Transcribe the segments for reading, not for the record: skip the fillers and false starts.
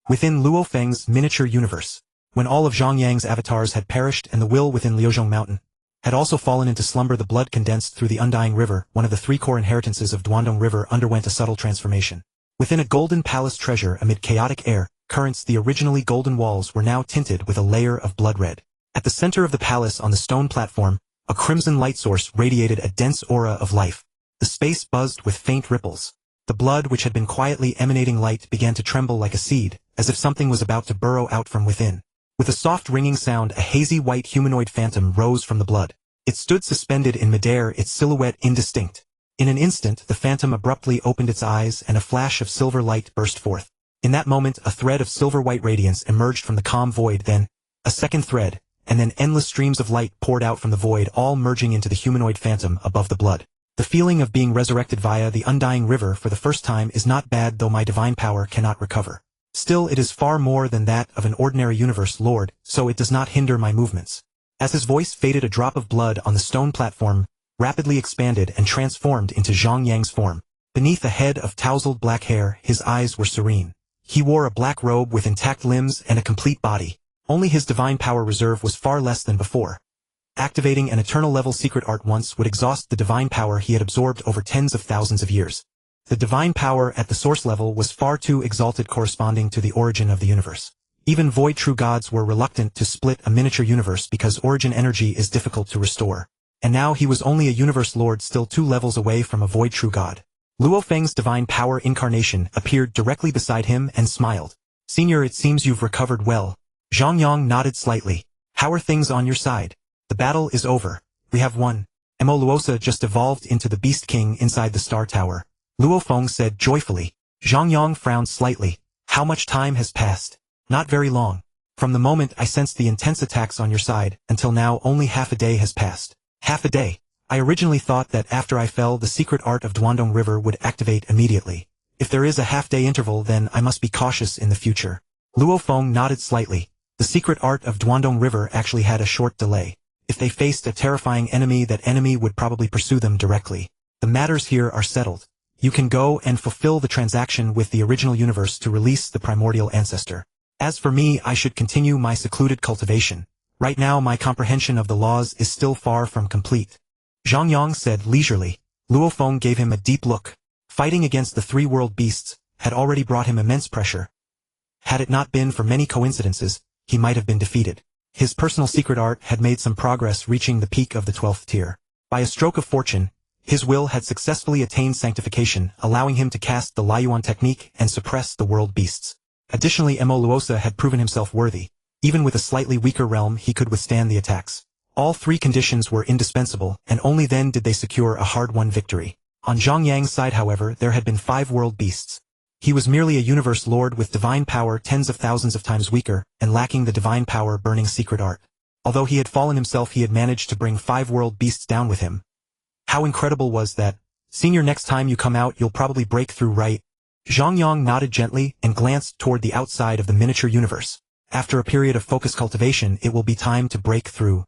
Within Luo Feng's miniature universe, when all of Zhang Yang's avatars had perished and the will within Liuzhong Mountain had also fallen into slumber, the blood condensed through the Undying River, one of the three core inheritances of Duandong River, underwent a subtle transformation. Within a golden palace treasure amid chaotic air currents, the originally golden walls were now tinted with a layer of blood red. At the center of the palace, on the stone platform, a crimson light source radiated a dense aura of life. The space buzzed with faint ripples. The blood, which had been quietly emanating light, began to tremble like a seed, as if something was about to burrow out from within. With a soft ringing sound, a hazy white humanoid phantom rose from the blood. It stood suspended in midair, its silhouette indistinct. In an instant, the phantom abruptly opened its eyes, and a flash of silver light burst forth. In that moment, a thread of silver-white radiance emerged from the calm void, then a second thread, and then endless streams of light poured out from the void, all merging into the humanoid phantom above the blood. The feeling of being resurrected via the Undying River for the first time is not bad, though my divine power cannot recover. Still, it is far more than that of an ordinary universe lord, so it does not hinder my movements. As his voice faded, a drop of blood on the stone platform rapidly expanded and transformed into Zhang Yang's form. Beneath a head of tousled black hair, his eyes were serene. He wore a black robe with intact limbs and a complete body. Only his divine power reserve was far less than before. Activating an eternal level secret art once would exhaust the divine power he had absorbed over tens of thousands of years. The divine power at the source level was far too exalted, corresponding to the origin of the universe. Even void true gods were reluctant to split a miniature universe because origin energy is difficult to restore. And now he was only a universe lord, still 2 levels away from a void true god. Luo Feng's divine power incarnation appeared directly beside him and smiled. "Senior, it seems you've recovered well." Zhang Yang nodded slightly. "How are things on your side?" "The battle is over. We have won. Yinmo Luosa just evolved into the Beast King inside the Star Tower," Luo Feng said joyfully. Zhang Yang frowned slightly. "How much time has passed?" "Not very long. From the moment I sensed the intense attacks on your side, until now only half a day has passed." "Half a day? I originally thought that after I fell, the secret art of Duandong River would activate immediately. If there is a half-day interval, then I must be cautious in the future." Luo Feng nodded slightly. The secret art of Duandong River actually had a short delay. If they faced a terrifying enemy, that enemy would probably pursue them directly. "The matters here are settled. You can go and fulfill the transaction with the original universe to release the primordial ancestor. As for me, I should continue my secluded cultivation. Right now my comprehension of the laws is still far from complete," Zhang Yang said leisurely. Luo Feng gave him a deep look. Fighting against the 3 world beasts had already brought him immense pressure. Had it not been for many coincidences, he might have been defeated. His personal secret art had made some progress, reaching the peak of the 12th tier. By a stroke of fortune, his will had successfully attained sanctification, allowing him to cast the Liuan technique and suppress the world beasts. Additionally, Yinmo Luosa had proven himself worthy. Even with a slightly weaker realm, he could withstand the attacks. All 3 conditions were indispensable, and only then did they secure a hard-won victory. On Zhang Yang's side, however, there had been 5 world beasts. He was merely a universe lord with divine power tens of thousands of times weaker, and lacking the divine power burning secret art. Although he had fallen himself, he had managed to bring 5 world beasts down with him. How incredible was that? "Senior, next time you come out, you'll probably break through, right?" Zhang Yang nodded gently and glanced toward the outside of the miniature universe. "After a period of focused cultivation, it will be time to break through."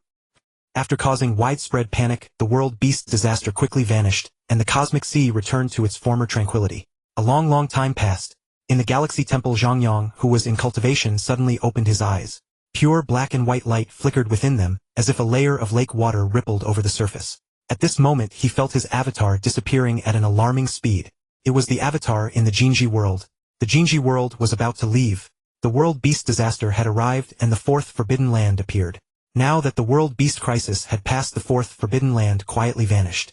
After causing widespread panic, the world beast disaster quickly vanished, and the cosmic sea returned to its former tranquility. A long time passed. In the Galaxy Temple, Zhang Yang, who was in cultivation, suddenly opened his eyes. Pure black and white light flickered within them, as if a layer of lake water rippled over the surface. At this moment, he felt his avatar disappearing at an alarming speed. It was the avatar in the Jinji world. The Jinji world was about to leave. The world beast disaster had arrived, and the 4th forbidden land appeared. Now that the world beast crisis had passed, the 4th forbidden land quietly vanished.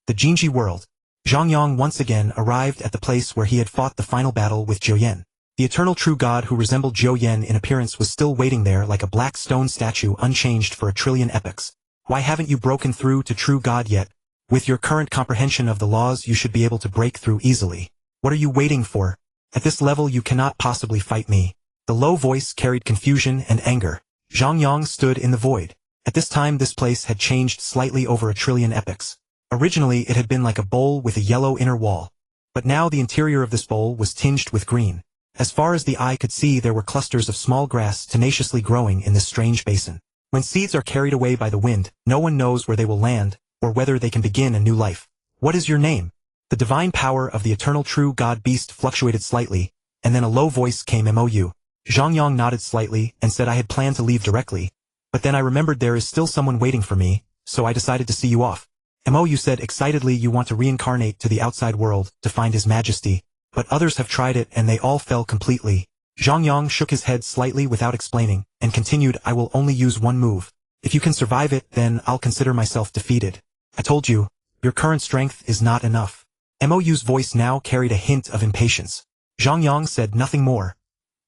The Jinji world. Zhang Yang once again arrived at the place where he had fought the final battle with Zhou Yan. The eternal true god who resembled Zhou Yan in appearance was still waiting there like a black stone statue, unchanged for a trillion epochs. "Why haven't you broken through to true god yet? With your current comprehension of the laws, you should be able to break through easily. What are you waiting for? At this level you cannot possibly fight me." The low voice carried confusion and anger. Zhang Yang stood in the void. At this time this place had changed slightly over a trillion epochs. Originally it had been like a bowl with a yellow inner wall. But now the interior of this bowl was tinged with green. As far as the eye could see, there were clusters of small grass tenaciously growing in this strange basin. When seeds are carried away by the wind, no one knows where they will land, or whether they can begin a new life. "What is your name?" The divine power of the eternal true god beast fluctuated slightly, and then a low voice came. "Mou." Zhang Yang nodded slightly and said I had planned to leave directly, but then I remembered there is still someone waiting for me, so I decided to see you off. "Mou," said excitedly, "you want to reincarnate to the outside world, to find His Majesty, but others have tried it and they all fell completely." Zhang Yang shook his head slightly without explaining, and continued, "I will only use one move. If you can survive it, then I'll consider myself defeated. I told you, your current strength is not enough." Mou's voice now carried a hint of impatience. Zhang Yang said nothing more.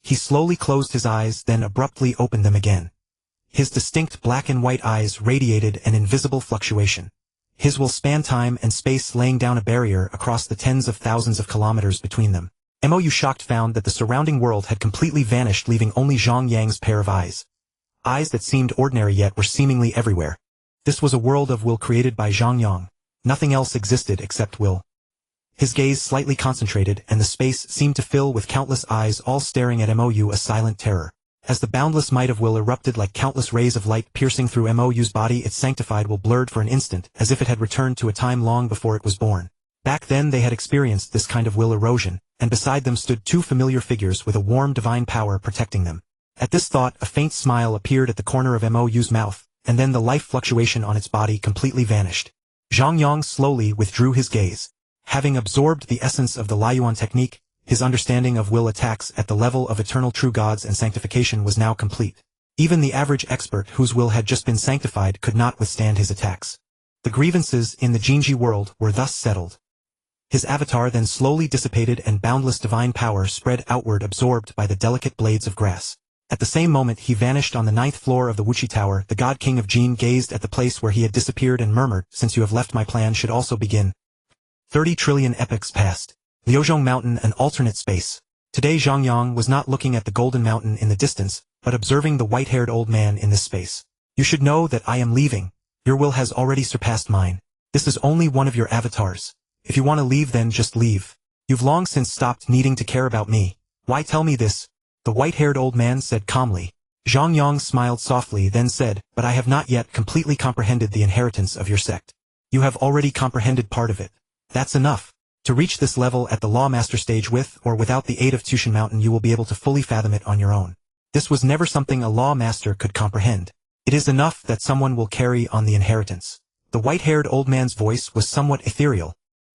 He slowly closed his eyes, then abruptly opened them again. His distinct black and white eyes radiated an invisible fluctuation. His will span time and space, laying down a barrier across the tens of thousands of kilometers between them. Mou shocked found that the surrounding world had completely vanished, leaving only Zhang Yang's pair of eyes. Eyes that seemed ordinary yet were seemingly everywhere. This was a world of will created by Zhang Yang. Nothing else existed except will. His gaze slightly concentrated, and the space seemed to fill with countless eyes, all staring at Mou, a silent terror. As the boundless might of will erupted like countless rays of light piercing through Mou's body, its sanctified will blurred for an instant, as if it had returned to a time long before it was born. Back then they had experienced this kind of will erosion, and beside them stood two familiar figures with a warm divine power protecting them. At this thought, a faint smile appeared at the corner of Mou's mouth, and then the life fluctuation on its body completely vanished. Zhang Yang slowly withdrew his gaze. Having absorbed the essence of the Liuan technique, his understanding of will attacks at the level of eternal true gods and sanctification was now complete. Even the average expert whose will had just been sanctified could not withstand his attacks. The grievances in the Jinji world were thus settled. His avatar then slowly dissipated and boundless divine power spread outward, absorbed by the delicate blades of grass. At the same moment he vanished on the 9th floor of the Wuchi Tower. The God King of Jin gazed at the place where he had disappeared and murmured, "Since you have left, my plan should also begin." 30 trillion epochs passed. Liuzhong Mountain, an alternate space. Today Zhang Yang was not looking at the golden mountain in the distance, but observing the white-haired old man in this space. "You should know that I am leaving. Your will has already surpassed mine. This is only one of your avatars. If you want to leave, then just leave. You've long since stopped needing to care about me. Why tell me this?" The white-haired old man said calmly. Zhang Yang smiled softly, then said, "But I have not yet completely comprehended the inheritance of your sect." "You have already comprehended part of it. That's enough. To reach this level at the Lawmaster stage, with or without the aid of Tushan Mountain, you will be able to fully fathom it on your own. This was never something a Lawmaster could comprehend. It is enough that someone will carry on the inheritance." The white-haired old man's voice was somewhat ethereal.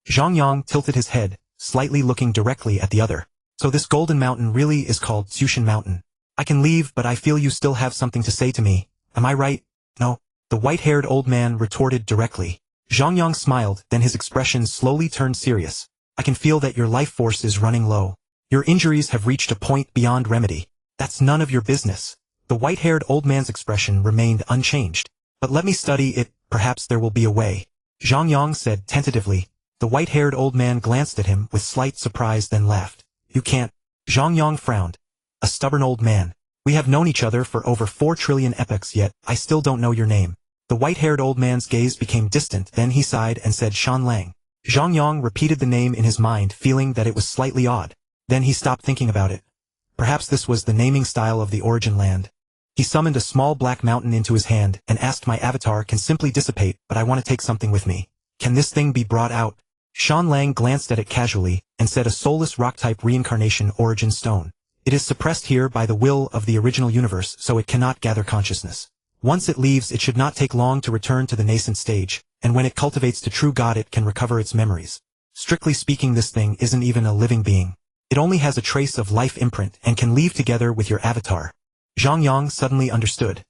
Zhang Yang tilted his head, slightly looking directly at the other. "So this golden mountain really is called Tushan Mountain. I can leave, but I feel you still have something to say to me. Am I right?" "No," the white-haired old man retorted directly. Zhang Yang smiled, then his expression slowly turned serious. "I can feel that your life force is running low. Your injuries have reached a point beyond remedy. That's none of your business." The white-haired old man's expression remained unchanged. "But let me study it, perhaps there will be a way," Zhang Yang said tentatively. The white-haired old man glanced at him with slight surprise, then laughed. "You can't." Zhang Yang frowned. "A stubborn old man. We have known each other for over 4 trillion epochs, yet I still don't know your name." The white-haired old man's gaze became distant, then he sighed and said, "Shan Lang." Zhang Yang repeated the name in his mind, feeling that it was slightly odd. Then he stopped thinking about it. Perhaps this was the naming style of the origin land. He summoned a small black mountain into his hand and asked, "My avatar can simply dissipate, but I want to take something with me. Can this thing be brought out?" Shan Lang glanced at it casually and said, "A soulless rock-type reincarnation origin stone. It is suppressed here by the will of the original universe, so it cannot gather consciousness. Once it leaves, it should not take long to return to the nascent stage, and when it cultivates to true God, it can recover its memories. Strictly speaking, this thing isn't even a living being. It only has a trace of life imprint and can leave together with your avatar." Zhang Yang suddenly understood.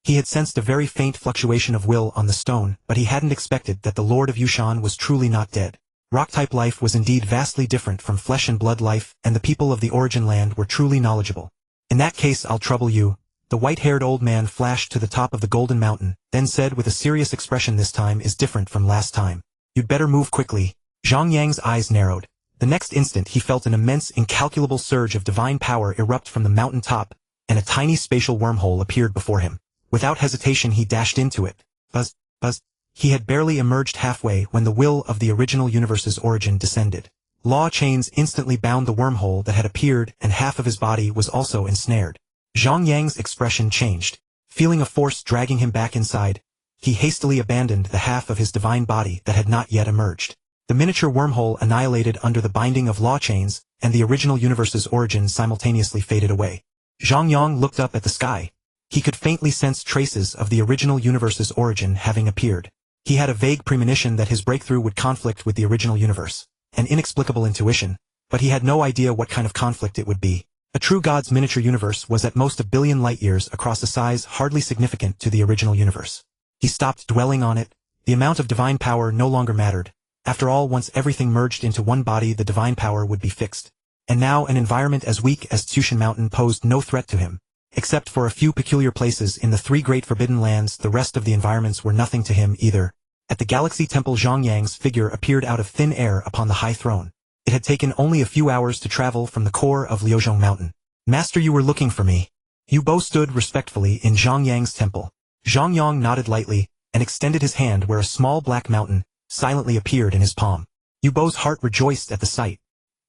He had sensed a very faint fluctuation of will on the stone, but he hadn't expected that the Lord of Yushan was truly not dead. Rock-type life was indeed vastly different from flesh and blood life, and the people of the origin land were truly knowledgeable. "In that case, I'll trouble you." The white-haired old man flashed to the top of the golden mountain, then said with a serious expression, "This time is different from last time. You'd better move quickly." Zhang Yang's eyes narrowed. The next instant he felt an immense, incalculable surge of divine power erupt from the mountain top, and a tiny spatial wormhole appeared before him. Without hesitation he dashed into it. Buzz, buzz. He had barely emerged halfway when the will of the original universe's origin descended. Law chains instantly bound the wormhole that had appeared, and half of his body was also ensnared. Zhang Yang's expression changed. Feeling a force dragging him back inside, he hastily abandoned the half of his divine body that had not yet emerged. The miniature wormhole annihilated under the binding of law chains, and the original universe's origin simultaneously faded away. Zhang Yang looked up at the sky. He could faintly sense traces of the original universe's origin having appeared. He had a vague premonition that his breakthrough would conflict with the original universe, an inexplicable intuition, but he had no idea what kind of conflict it would be. A true god's miniature universe was at most a billion light-years across a size hardly significant to the original universe. He stopped dwelling on it. The amount of divine power no longer mattered. After all, once everything merged into one body, the divine power would be fixed. And now an environment as weak as Tsushan Mountain posed no threat to him. Except for a few peculiar places in the three great forbidden lands, the rest of the environments were nothing to him either. At the Galaxy Temple, Zhang Yang's figure appeared out of thin air upon the high throne. It had taken only a few hours to travel from the core of Liuzhong Mountain. Master, you were looking for me. Yinmo stood respectfully in Zhang Yang's temple. Zhang Yang nodded lightly, and extended his hand where a small black mountain silently appeared in his palm. Yinmo's heart rejoiced at the sight.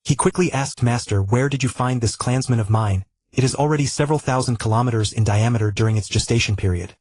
He quickly asked, Master, where did you find this clansman of mine? It is already several thousand kilometers in diameter during its gestation period.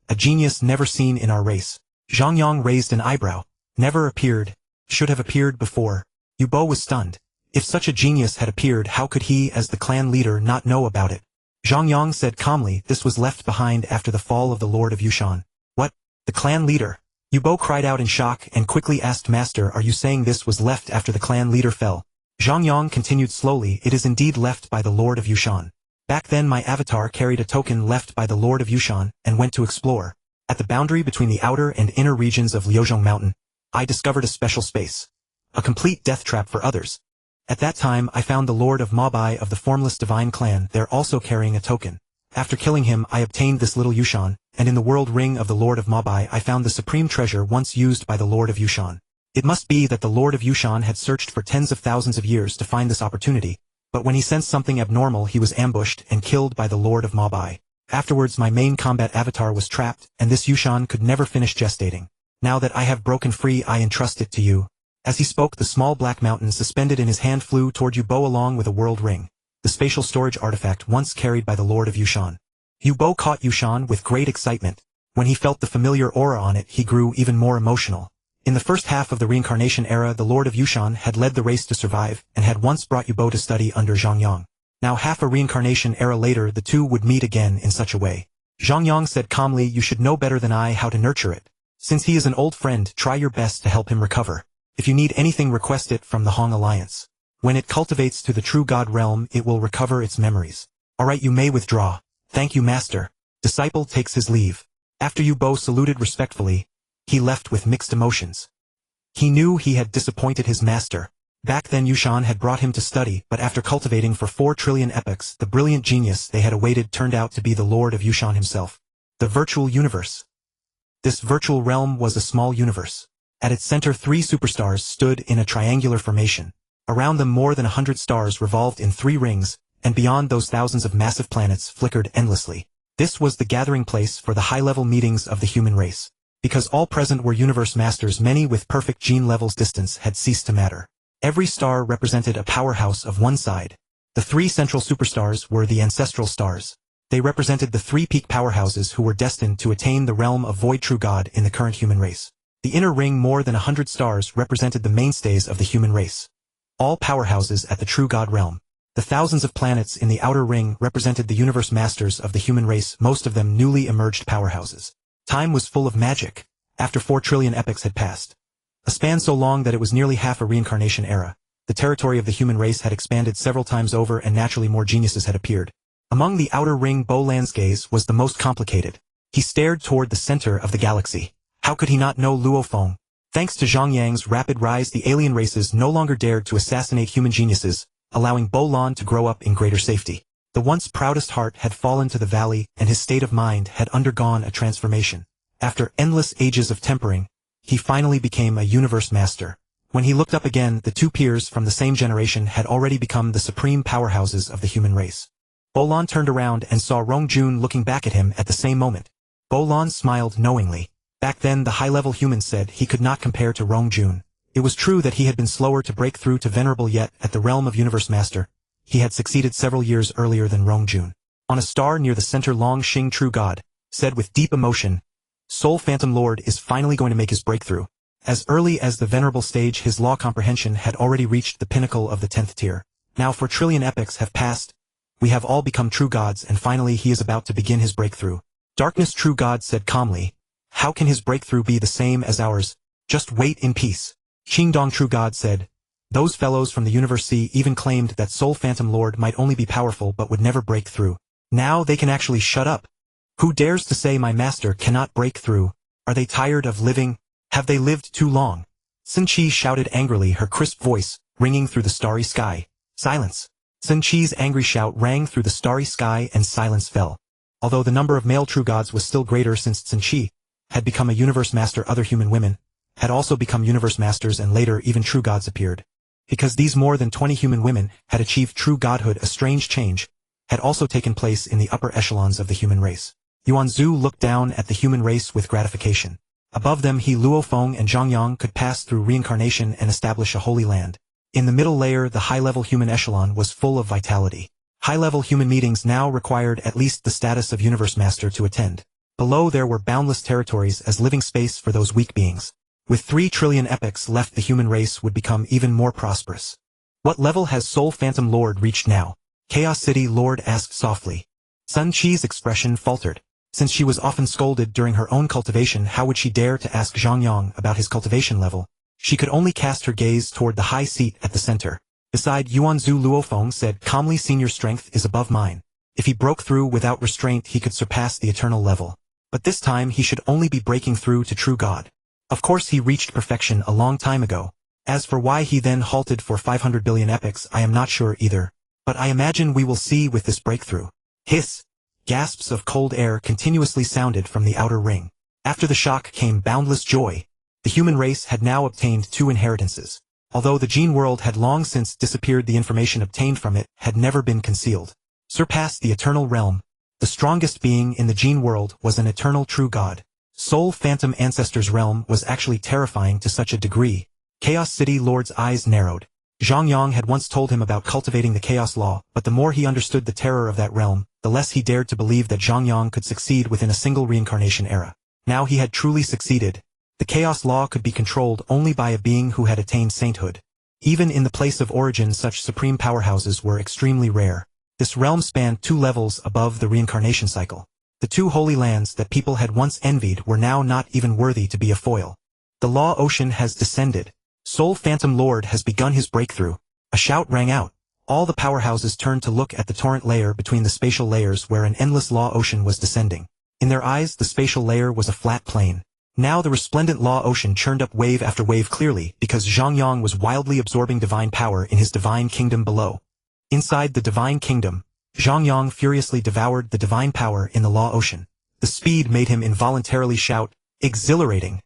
A genius never seen in our race. Zhang Yang raised an eyebrow. Never appeared. Should have appeared before. Yinmo was stunned. If such a genius had appeared, how could he, as the clan leader, not know about it? Zhang Yang said calmly, this was left behind after the fall of the Lord of Yushan. What? The clan leader? Yinmo cried out in shock and quickly asked, Master, are you saying this was left after the clan leader fell? Zhang Yang continued slowly, it is indeed left by the Lord of Yushan. Back then my avatar carried a token left by the Lord of Yushan, and went to explore. At the boundary between the outer and inner regions of Liuzhong Mountain, I discovered a special space. A complete death trap for others. At that time I found the Lord of Mabai of the formless divine clan there also carrying a token. After killing him I obtained this little Yushan, and in the world ring of the Lord of Mabai I found the supreme treasure once used by the Lord of Yushan. It must be that the Lord of Yushan had searched for tens of thousands of years to find this opportunity, but when he sensed something abnormal he was ambushed and killed by the Lord of Mabai. Afterwards my main combat avatar was trapped, and this Yushan could never finish gestating. Now that I have broken free I entrust it to you. As he spoke, the small black mountain suspended in his hand flew toward Yinmo along with a world ring, the spatial storage artifact once carried by the Lord of Yushan. Yinmo caught Yushan with great excitement. When he felt the familiar aura on it he grew even more emotional. In the first half of the reincarnation era the Lord of Yushan had led the race to survive, and had once brought Yinmo to study under Zhang Yang. Now half a reincarnation era later the two would meet again in such a way. Zhang Yang said calmly, you should know better than I how to nurture it. Since he is an old friend, try your best to help him recover. If you need anything, request it from the Hong Alliance. When it cultivates to the true God realm it will recover its memories. Alright, you may withdraw. Thank you, Master. Disciple takes his leave. After Yinmo saluted respectfully, he left with mixed emotions. He knew he had disappointed his master. Back then Yushan had brought him to study, but after cultivating for 4 trillion epochs, the brilliant genius they had awaited turned out to be the Lord of Yushan himself. The virtual universe. This virtual realm was a small universe. At its center 3 superstars stood in a triangular formation. Around them more than 100 stars revolved in 3 rings, and beyond those thousands of massive planets flickered endlessly. This was the gathering place for the high-level meetings of the human race. Because all present were universe masters, many with perfect gene levels, distance had ceased to matter. Every star represented a powerhouse of one side. The 3 central superstars were the ancestral stars. They represented the 3 peak powerhouses who were destined to attain the realm of void true God in the current human race. The inner ring, more than 100 stars, represented the mainstays of the human race. All powerhouses at the true God realm. The thousands of planets in the outer ring represented the universe masters of the human race, most of them newly emerged powerhouses. Time was full of magic. After 4 trillion epochs had passed, a span so long that it was nearly half a reincarnation era, the territory of the human race had expanded several times over, and naturally more geniuses had appeared. Among the outer ring, Bolan's gaze was the most complicated. He stared toward the center of the galaxy. How could he not know Luo Feng? Thanks to Zhang Yang's rapid rise, the alien races no longer dared to assassinate human geniuses, allowing Bolan to grow up in greater safety. The once proudest heart had fallen to the valley, and his state of mind had undergone a transformation. After endless ages of tempering, he finally became a universe master. When he looked up again, the 2 peers from the same generation had already become the supreme powerhouses of the human race. Bolan turned around and saw Rongjun looking back at him at the same moment. Bolan smiled knowingly. Back then the high-level human said he could not compare to Rongjun. It was true that he had been slower to break through to venerable, yet at the realm of universe master, he had succeeded several years earlier than Rongjun. On a star near the center, Long Xing, true God, said with deep emotion, Soul Phantom Lord is finally going to make his breakthrough. As early as the venerable stage, his law comprehension had already reached the pinnacle of the 10th tier. Now 4 trillion epochs have passed. We have all become true gods, and finally he is about to begin his breakthrough. Darkness True God said calmly. How can his breakthrough be the same as ours? Just wait in peace. Qingdong True God said. Those fellows from the Universe C even claimed that Soul Phantom Lord might only be powerful but would never break through. Now they can actually shut up. Who dares to say my master cannot break through? Are they tired of living? Have they lived too long? Sun Qi shouted angrily, her crisp voice ringing through the starry sky. Silence. Sun Qi's angry shout rang through the starry sky and silence fell. Although the number of male true gods was still greater since Sun Qi had become a universe master, other human women had also become universe masters, and later even true gods appeared. Because these more than 20 human women had achieved true godhood, a strange change had also taken place in the upper echelons of the human race. Yuan Zhu looked down at the human race with gratification. Above them he, Luo Feng and Zhang Yang could pass through reincarnation and establish a holy land. In the middle layer, the high-level human echelon was full of vitality. High-level human meetings now required at least the status of universe master to attend. Below there were boundless territories as living space for those weak beings. With 3 trillion epochs left, the human race would become even more prosperous. What level has Soul Phantom Lord reached now? Chaos City Lord asked softly. Sun Qi's expression faltered. Since she was often scolded during her own cultivation, how would she dare to ask Zhang Yang about his cultivation level? She could only cast her gaze toward the high seat at the center. Beside Yuan Zhu, Luo Feng said calmly, senior strength is above mine. If he broke through without restraint, he could surpass the eternal level. But this time he should only be breaking through to true God. Of course he reached perfection a long time ago. As for why he then halted for 500 billion epochs, I am not sure either. But I imagine we will see with this breakthrough. Hiss! Gasps of cold air continuously sounded from the outer ring. After the shock came boundless joy. The human race had now obtained 2 inheritances. Although the gene world had long since disappeared, the information obtained from it had never been concealed. Surpassed the eternal realm. The strongest being in the gene world was an eternal true god. Soul Phantom Ancestor's realm was actually terrifying to such a degree. Chaos City Lord's eyes narrowed. Zhang Yang had once told him about cultivating the Chaos Law, but the more he understood the terror of that realm, the less he dared to believe that Zhang Yang could succeed within a single reincarnation era. Now he had truly succeeded. The Chaos Law could be controlled only by a being who had attained sainthood. Even in the place of origin, such supreme powerhouses were extremely rare. This realm spanned 2 levels above the reincarnation cycle. The 2 holy lands that people had once envied were now not even worthy to be a foil. The Law Ocean has descended. Soul Phantom Lord has begun his breakthrough. A shout rang out. All the powerhouses turned to look at the torrent layer between the spatial layers where an endless Law Ocean was descending. In their eyes, the spatial layer was a flat plane. Now the resplendent Law Ocean churned up wave after wave, clearly because Zhang Yang was wildly absorbing divine power in his divine kingdom below. Inside the divine kingdom, Zhang Yang furiously devoured the divine power in the Law Ocean. The speed made him involuntarily shout, exhilarating.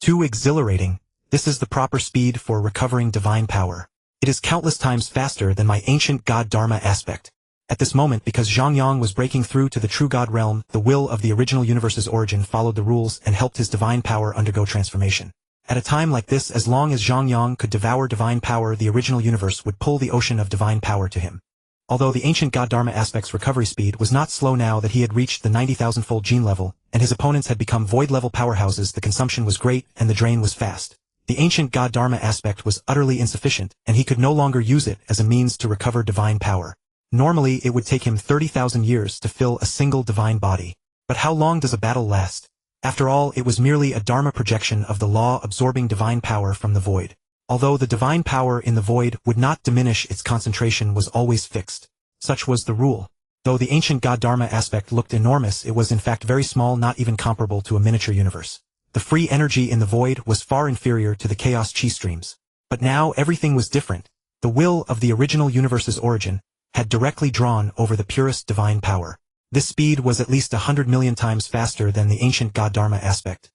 Too exhilarating. This is the proper speed for recovering divine power. It is countless times faster than my ancient god Dharma aspect. At this moment, because Zhang Yang was breaking through to the true god realm, the will of the original universe's origin followed the rules and helped his divine power undergo transformation. At a time like this, as long as Zhang Yang could devour divine power, the original universe would pull the ocean of divine power to him. Although the ancient god Dharma aspect's recovery speed was not slow now that he had reached the 90,000-fold gene level, and his opponents had become void-level powerhouses, the consumption was great and the drain was fast. The ancient god Dharma aspect was utterly insufficient, and he could no longer use it as a means to recover divine power. Normally it would take him 30,000 years to fill a single divine body. But how long does a battle last? After all, it was merely a Dharma projection of the law absorbing divine power from the void. Although the divine power in the void would not diminish, its concentration was always fixed. Such was the rule. Though the ancient god Dharma aspect looked enormous, it was in fact very small, not even comparable to a miniature universe. The free energy in the void was far inferior to the chaos chi streams. But now everything was different. The will of the original universe's origin had directly drawn over the purest divine power. This speed was at least 100 million times faster than the ancient god Dharma aspect.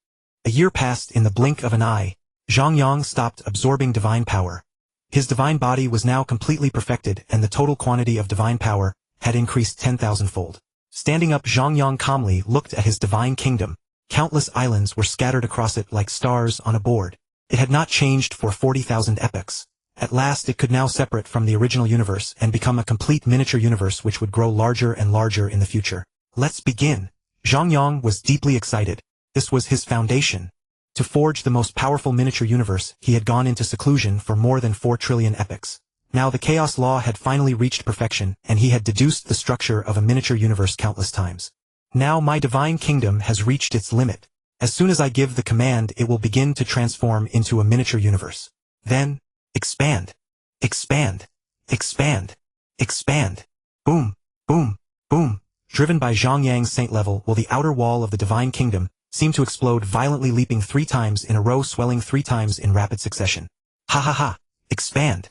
A year passed in the blink of an eye. Zhang Yang stopped absorbing divine power. His divine body was now completely perfected, and the total quantity of divine power had increased 10,000-fold. Standing up, Zhang Yang calmly looked at his divine kingdom. Countless islands were scattered across it like stars on a board. It had not changed for 40,000 epochs. At last it could now separate from the original universe and become a complete miniature universe which would grow larger and larger in the future. Let's begin. Zhang Yang was deeply excited. This was his foundation. To forge the most powerful miniature universe, he had gone into seclusion for more than 4 trillion epochs. Now the chaos law had finally reached perfection, and he had deduced the structure of a miniature universe countless times. Now my divine kingdom has reached its limit. As soon as I give the command, it will begin to transform into a miniature universe. Then, expand. Expand. Expand. Expand. Boom. Boom. Boom. Driven by Zhang Yang's saint level, will the outer wall of the divine kingdom seem to explode, violently leaping 3 times in a row, swelling 3 times in rapid succession. Ha ha ha. Expand.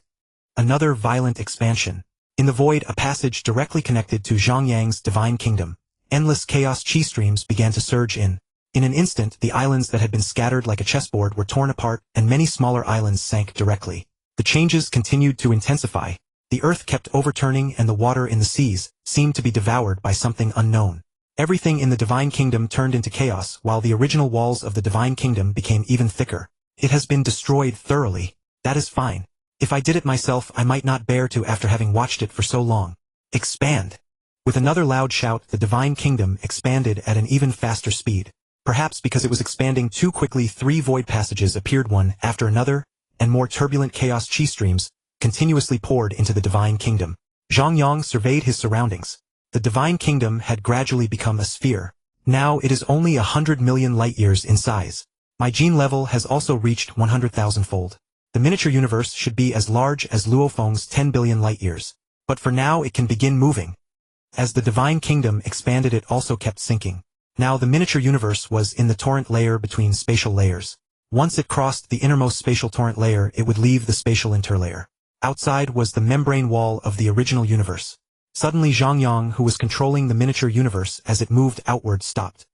Another violent expansion. In the void, a passage directly connected to Zhang Yang's divine kingdom. Endless chaos chi streams began to surge in. In an instant, the islands that had been scattered like a chessboard were torn apart, and many smaller islands sank directly. The changes continued to intensify. The earth kept overturning, and the water in the seas seemed to be devoured by something unknown. Everything in the divine kingdom turned into chaos, while the original walls of the divine kingdom became even thicker. It has been destroyed thoroughly. That is fine. If I did it myself, I might not bear to after having watched it for so long. Expand. With another loud shout, the divine kingdom expanded at an even faster speed. Perhaps because it was expanding too quickly, 3 void passages appeared one after another, and more turbulent chaos chi streams continuously poured into the divine kingdom. Zhang Yang surveyed his surroundings. The divine kingdom had gradually become a sphere. Now it is only 100 million light-years in size. My gene level has also reached 100,000-fold. The miniature universe should be as large as Luofeng's 10 billion light-years. But for now it can begin moving. As the divine kingdom expanded, it also kept sinking. Now the miniature universe was in the torrent layer between spatial layers. Once it crossed the innermost spatial torrent layer, it would leave the spatial interlayer. Outside was the membrane wall of the original universe. Suddenly Zhang Yang, who was controlling the miniature universe as it moved outward, stopped.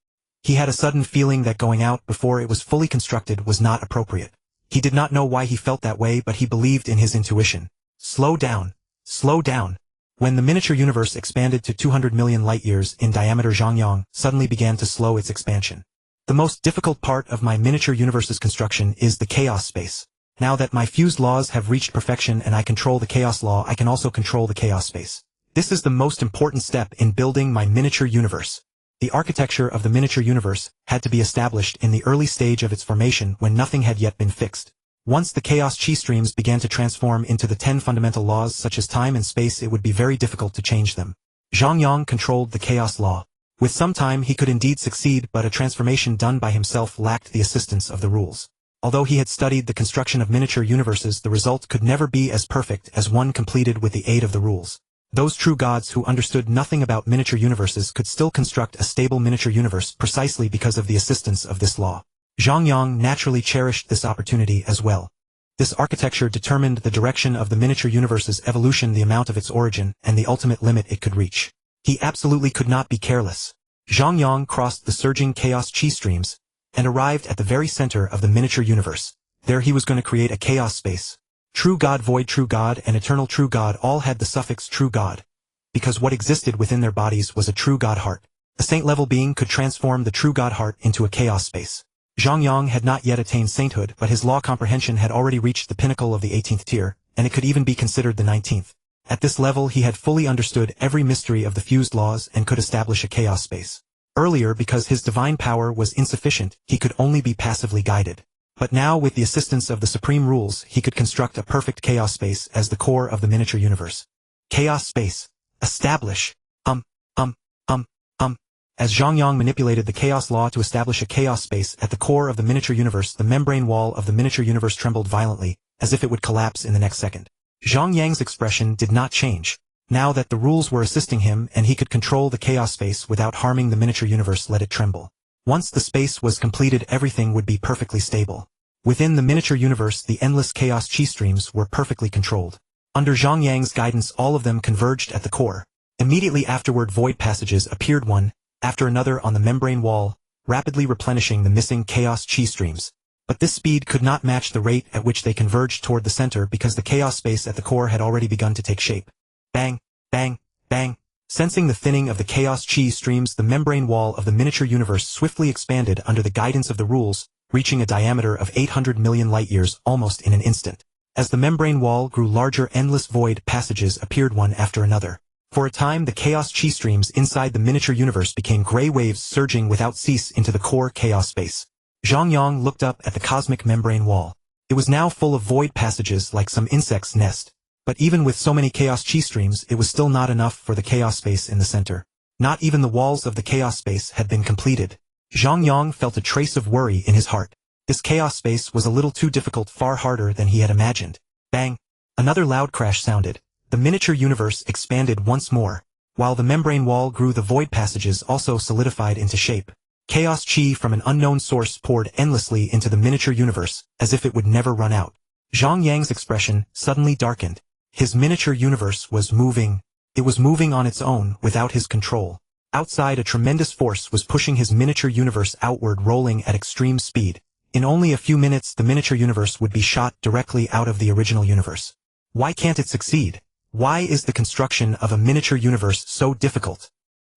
He had a sudden feeling that going out before it was fully constructed was not appropriate. He did not know why he felt that way, but he believed in his intuition. Slow down. Slow down. When the miniature universe expanded to 200 million light-years in diameter, Zhang Yang suddenly began to slow its expansion. The most difficult part of my miniature universe's construction is the chaos space. Now that my fused laws have reached perfection and I control the chaos law, I can also control the chaos space. This is the most important step in building my miniature universe. The architecture of the miniature universe had to be established in the early stage of its formation when nothing had yet been fixed. Once the chaos chi streams began to transform into the 10 fundamental laws such as time and space, it would be very difficult to change them. Zhang Yang controlled the chaos law. With some time he could indeed succeed, but a transformation done by himself lacked the assistance of the rules. Although he had studied the construction of miniature universes, the result could never be as perfect as one completed with the aid of the rules. Those true gods who understood nothing about miniature universes could still construct a stable miniature universe precisely because of the assistance of this law. Zhang Yang naturally cherished this opportunity as well. This architecture determined the direction of the miniature universe's evolution, the amount of its origin, and the ultimate limit it could reach. He absolutely could not be careless. Zhang Yang crossed the surging chaos chi streams and arrived at the very center of the miniature universe. There he was going to create a chaos space. True God, void true God, and eternal true God all had the suffix true God, because what existed within their bodies was a true God heart. A saint-level being could transform the true God heart into a chaos space. Zhang Yang had not yet attained sainthood, but his law comprehension had already reached the pinnacle of the 18th tier, and it could even be considered the 19th. At this level he had fully understood every mystery of the fused laws and could establish a chaos space. Earlier, because his divine power was insufficient, he could only be passively guided. But now, with the assistance of the supreme rules, he could construct a perfect chaos space as the core of the miniature universe. Chaos space. Establish. As Zhang Yang manipulated the chaos law to establish a chaos space at the core of the miniature universe, the membrane wall of the miniature universe trembled violently, as if it would collapse in the next second. Zhang Yang's expression did not change. Now that the rules were assisting him and he could control the chaos space without harming the miniature universe, let it tremble. Once the space was completed, everything would be perfectly stable. Within the miniature universe, the endless chaos chi streams were perfectly controlled. Under Zhang Yang's guidance, all of them converged at the core. Immediately afterward, void passages appeared one after another on the membrane wall, rapidly replenishing the missing chaos chi streams. But this speed could not match the rate at which they converged toward the center, because the chaos space at the core had already begun to take shape. Bang, bang, bang. Sensing the thinning of the chaos chi streams, the membrane wall of the miniature universe swiftly expanded under the guidance of the rules, reaching a diameter of 800 million light-years almost in an instant. As the membrane wall grew larger, endless void passages appeared one after another. For a time, the chaos chi streams inside the miniature universe became gray waves surging without cease into the core chaos space. Zhang Yang looked up at the cosmic membrane wall. It was now full of void passages like some insect's nest. But even with so many chaos chi streams, it was still not enough for the chaos space in the center. Not even the walls of the chaos space had been completed. Zhang Yang felt a trace of worry in his heart. This chaos space was a little too difficult, far harder than he had imagined. Bang! Another loud crash sounded. The miniature universe expanded once more. While the membrane wall grew, the void passages also solidified into shape. Chaos chi from an unknown source poured endlessly into the miniature universe, as if it would never run out. Zhang Yang's expression suddenly darkened. His miniature universe was moving. It was moving on its own, without his control. Outside, a tremendous force was pushing his miniature universe outward, rolling at extreme speed. In only a few minutes, the miniature universe would be shot directly out of the original universe. Why can't it succeed? Why is the construction of a miniature universe so difficult?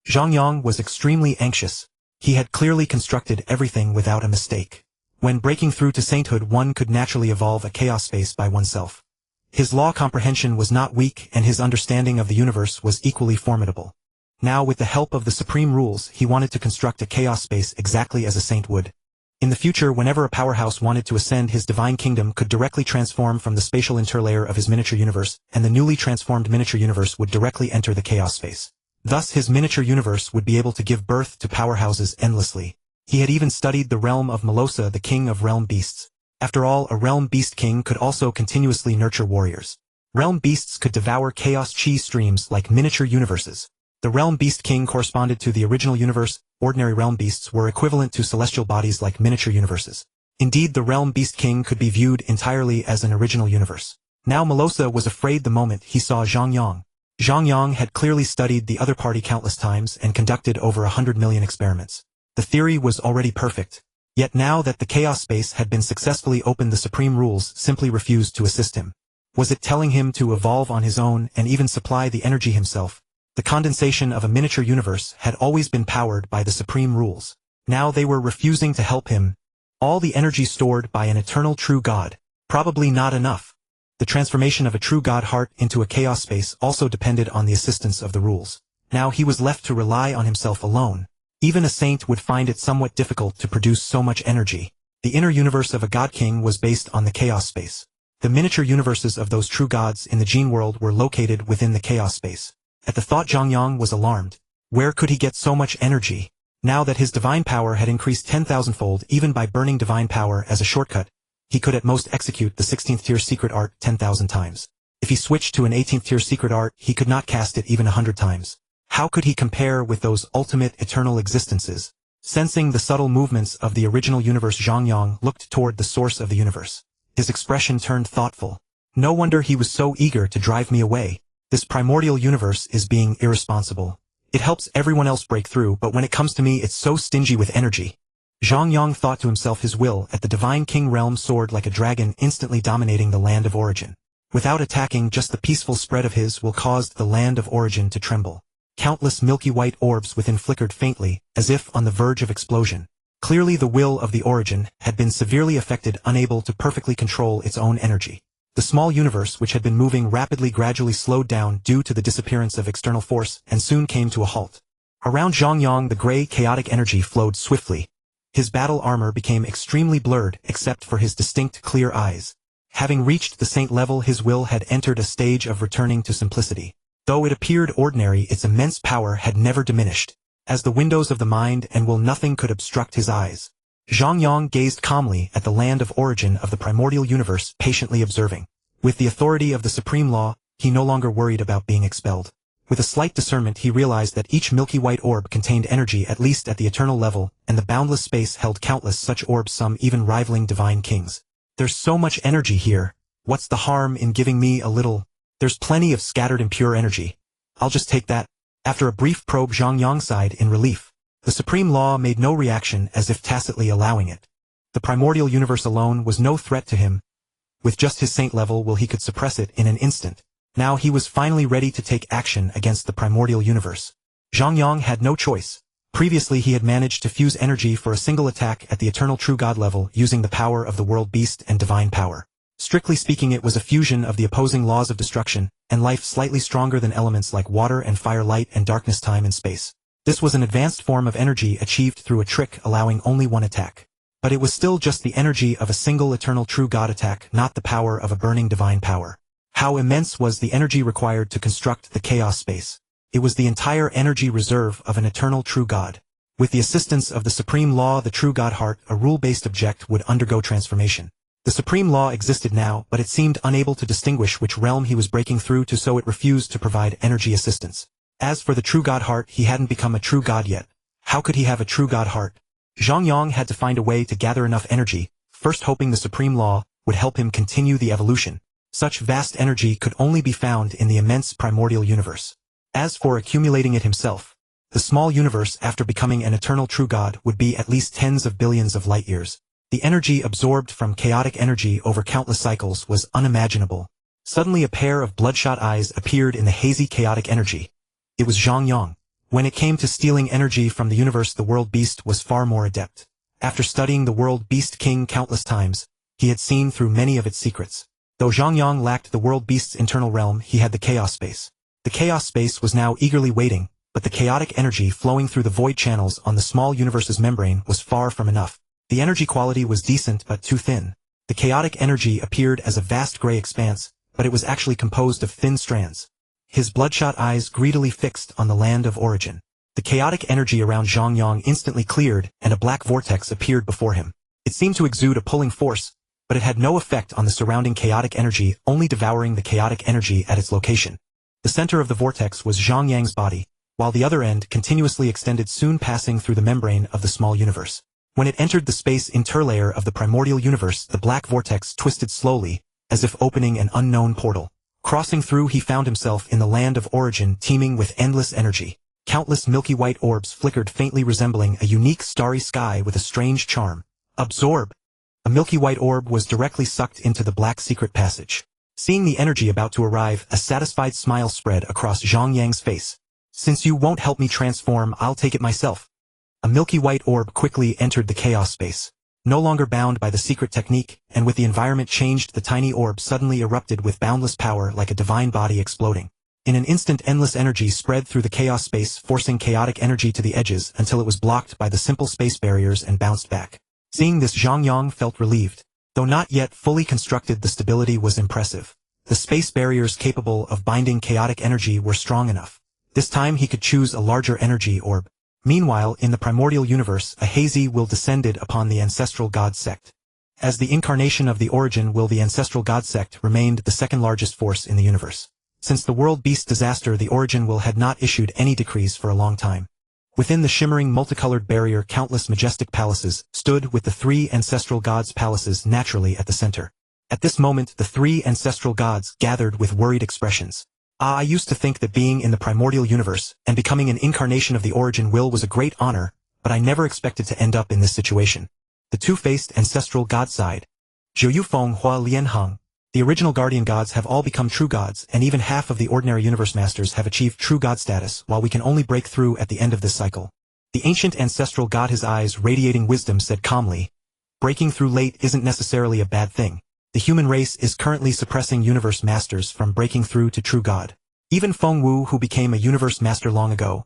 Zhang Yang was extremely anxious. He had clearly constructed everything without a mistake. When breaking through to sainthood, one could naturally evolve a chaos space by oneself. His law comprehension was not weak, and his understanding of the universe was equally formidable. Now, with the help of the supreme rules, he wanted to construct a chaos space exactly as a saint would. In the future, whenever a powerhouse wanted to ascend, his divine kingdom could directly transform from the spatial interlayer of his miniature universe, and the newly transformed miniature universe would directly enter the chaos space. Thus, his miniature universe would be able to give birth to powerhouses endlessly. He had even studied the realm of Melosa, the king of realm beasts. After all, a realm beast king could also continuously nurture warriors. Realm beasts could devour chaos chi streams like miniature universes. The realm beast king corresponded to the original universe. Ordinary realm beasts were equivalent to celestial bodies like miniature universes. Indeed, the realm beast king could be viewed entirely as an original universe. Now Melosa was afraid the moment he saw Zhang Yang. Zhang Yang had clearly studied the other party countless times and conducted over 100 million experiments. The theory was already perfect. Yet now that the chaos space had been successfully opened, the supreme rules simply refused to assist him. Was it telling him to evolve on his own and even supply the energy himself? The condensation of a miniature universe had always been powered by the supreme rules. Now they were refusing to help him. All the energy stored by an eternal true god. Probably not enough. The transformation of a true god heart into a chaos space also depended on the assistance of the rules. Now he was left to rely on himself alone. Even a saint would find it somewhat difficult to produce so much energy. The inner universe of a god king was based on the chaos space. The miniature universes of those true gods in the gene world were located within the chaos space. At the thought, Zhang Yang was alarmed. Where could he get so much energy? Now that his divine power had increased 10,000-fold, even by burning divine power as a shortcut, he could at most execute the 16th tier secret art 10,000 times. If he switched to an 18th tier secret art, he could not cast it even 100 times. How could he compare with those ultimate eternal existences? Sensing the subtle movements of the original universe, Zhang Yang looked toward the source of the universe. His expression turned thoughtful. No wonder he was so eager to drive me away. This primordial universe is being irresponsible. It helps everyone else break through, but when it comes to me, it's so stingy with energy. Zhang Yang thought to himself. His will at the divine king realm soared like a dragon, instantly dominating the land of origin. Without attacking, just the peaceful spread of his will caused the land of origin to tremble. Countless milky white orbs within flickered faintly, as if on the verge of explosion. Clearly the will of the origin had been severely affected, unable to perfectly control its own energy. The small universe, which had been moving rapidly, gradually slowed down due to the disappearance of external force, and soon came to a halt. Around Zhang Yang, the gray, chaotic energy flowed swiftly. His battle armor became extremely blurred, except for his distinct, clear eyes. Having reached the saint level, his will had entered a stage of returning to simplicity. Though it appeared ordinary, its immense power had never diminished. As the windows of the mind and will, nothing could obstruct his eyes. Zhang Yang gazed calmly at the land of origin of the primordial universe, patiently observing. With the authority of the supreme law, he no longer worried about being expelled. With a slight discernment, he realized that each milky white orb contained energy at least at the eternal level, and the boundless space held countless such orbs, some even rivaling divine kings. There's so much energy here. What's the harm in giving me a little? There's plenty of scattered impure energy. I'll just take that. After a brief probe, Zhang Yang sighed in relief. The supreme law made no reaction, as if tacitly allowing it. The primordial universe alone was no threat to him. With just his saint level will, he could suppress it in an instant. Now he was finally ready to take action against the primordial universe. Zhang Yang had no choice. Previously he had managed to fuse energy for a single attack at the eternal true god level, using the power of the world beast and divine power. Strictly speaking, it was a fusion of the opposing laws of destruction and life, slightly stronger than elements like water and fire, light and darkness, time and space. This was an advanced form of energy achieved through a trick allowing only one attack. But it was still just the energy of a single eternal true God attack, not the power of a burning divine power. How immense was the energy required to construct the chaos space? It was the entire energy reserve of an eternal true God. With the assistance of the supreme law, the true God heart, a rule-based object would undergo transformation. The supreme law existed now, but it seemed unable to distinguish which realm he was breaking through to, so it refused to provide energy assistance. As for the true God heart, he hadn't become a true God yet. How could he have a true God heart? Zhang Yang had to find a way to gather enough energy, first hoping the supreme law would help him continue the evolution. Such vast energy could only be found in the immense primordial universe. As for accumulating it himself, the small universe after becoming an eternal true God would be at least tens of billions of light years. The energy absorbed from chaotic energy over countless cycles was unimaginable. Suddenly a pair of bloodshot eyes appeared in the hazy chaotic energy. It was Zhang Yang. When it came to stealing energy from the universe, the world beast was far more adept. After studying the world beast king countless times, he had seen through many of its secrets. Though Zhang Yang lacked the world beast's internal realm, he had the chaos space. The chaos space was now eagerly waiting, but the chaotic energy flowing through the void channels on the small universe's membrane was far from enough. The energy quality was decent but too thin. The chaotic energy appeared as a vast gray expanse, but it was actually composed of thin strands. His bloodshot eyes greedily fixed on the land of origin. The chaotic energy around Zhang Yang instantly cleared, and a black vortex appeared before him. It seemed to exude a pulling force, but it had no effect on the surrounding chaotic energy, only devouring the chaotic energy at its location. The center of the vortex was Zhang Yang's body, while the other end continuously extended, soon passing through the membrane of the small universe. When it entered the space interlayer of the primordial universe, the black vortex twisted slowly, as if opening an unknown portal. Crossing through, he found himself in the land of origin, teeming with endless energy. Countless milky white orbs flickered faintly, resembling a unique starry sky with a strange charm. Absorb! A milky white orb was directly sucked into the black secret passage. Seeing the energy about to arrive, a satisfied smile spread across Zhang Yang's face. Since you won't help me transform, I'll take it myself. A milky white orb quickly entered the chaos space. No longer bound by the secret technique, and with the environment changed, the tiny orb suddenly erupted with boundless power, like a divine body exploding. In an instant, endless energy spread through the chaos space, forcing chaotic energy to the edges until it was blocked by the simple space barriers and bounced back. Seeing this, Zhang Yang felt relieved. Though not yet fully constructed, the stability was impressive. The space barriers capable of binding chaotic energy were strong enough. This time he could choose a larger energy orb. Meanwhile, in the primordial universe, a hazy will descended upon the ancestral god sect. As the incarnation of the origin will, the ancestral god sect remained the second largest force in the universe. Since the world beast disaster, the origin will had not issued any decrees for a long time. Within the shimmering multicolored barrier, countless majestic palaces stood, with the three ancestral gods' palaces naturally at the center. At this moment, the three ancestral gods gathered with worried expressions. I used to think that being in the primordial universe and becoming an incarnation of the origin will was a great honor, but I never expected to end up in this situation. The two-faced ancestral god sighed. Zhou Yufeng Hua Lianheng. The original guardian gods have all become true gods, and even half of the ordinary universe masters have achieved true god status, while we can only break through at the end of this cycle. The ancient ancestral god, his eyes radiating wisdom, said calmly, breaking through late isn't necessarily a bad thing. The human race is currently suppressing universe masters from breaking through to true god. Even Feng Wu, who became a universe master long ago,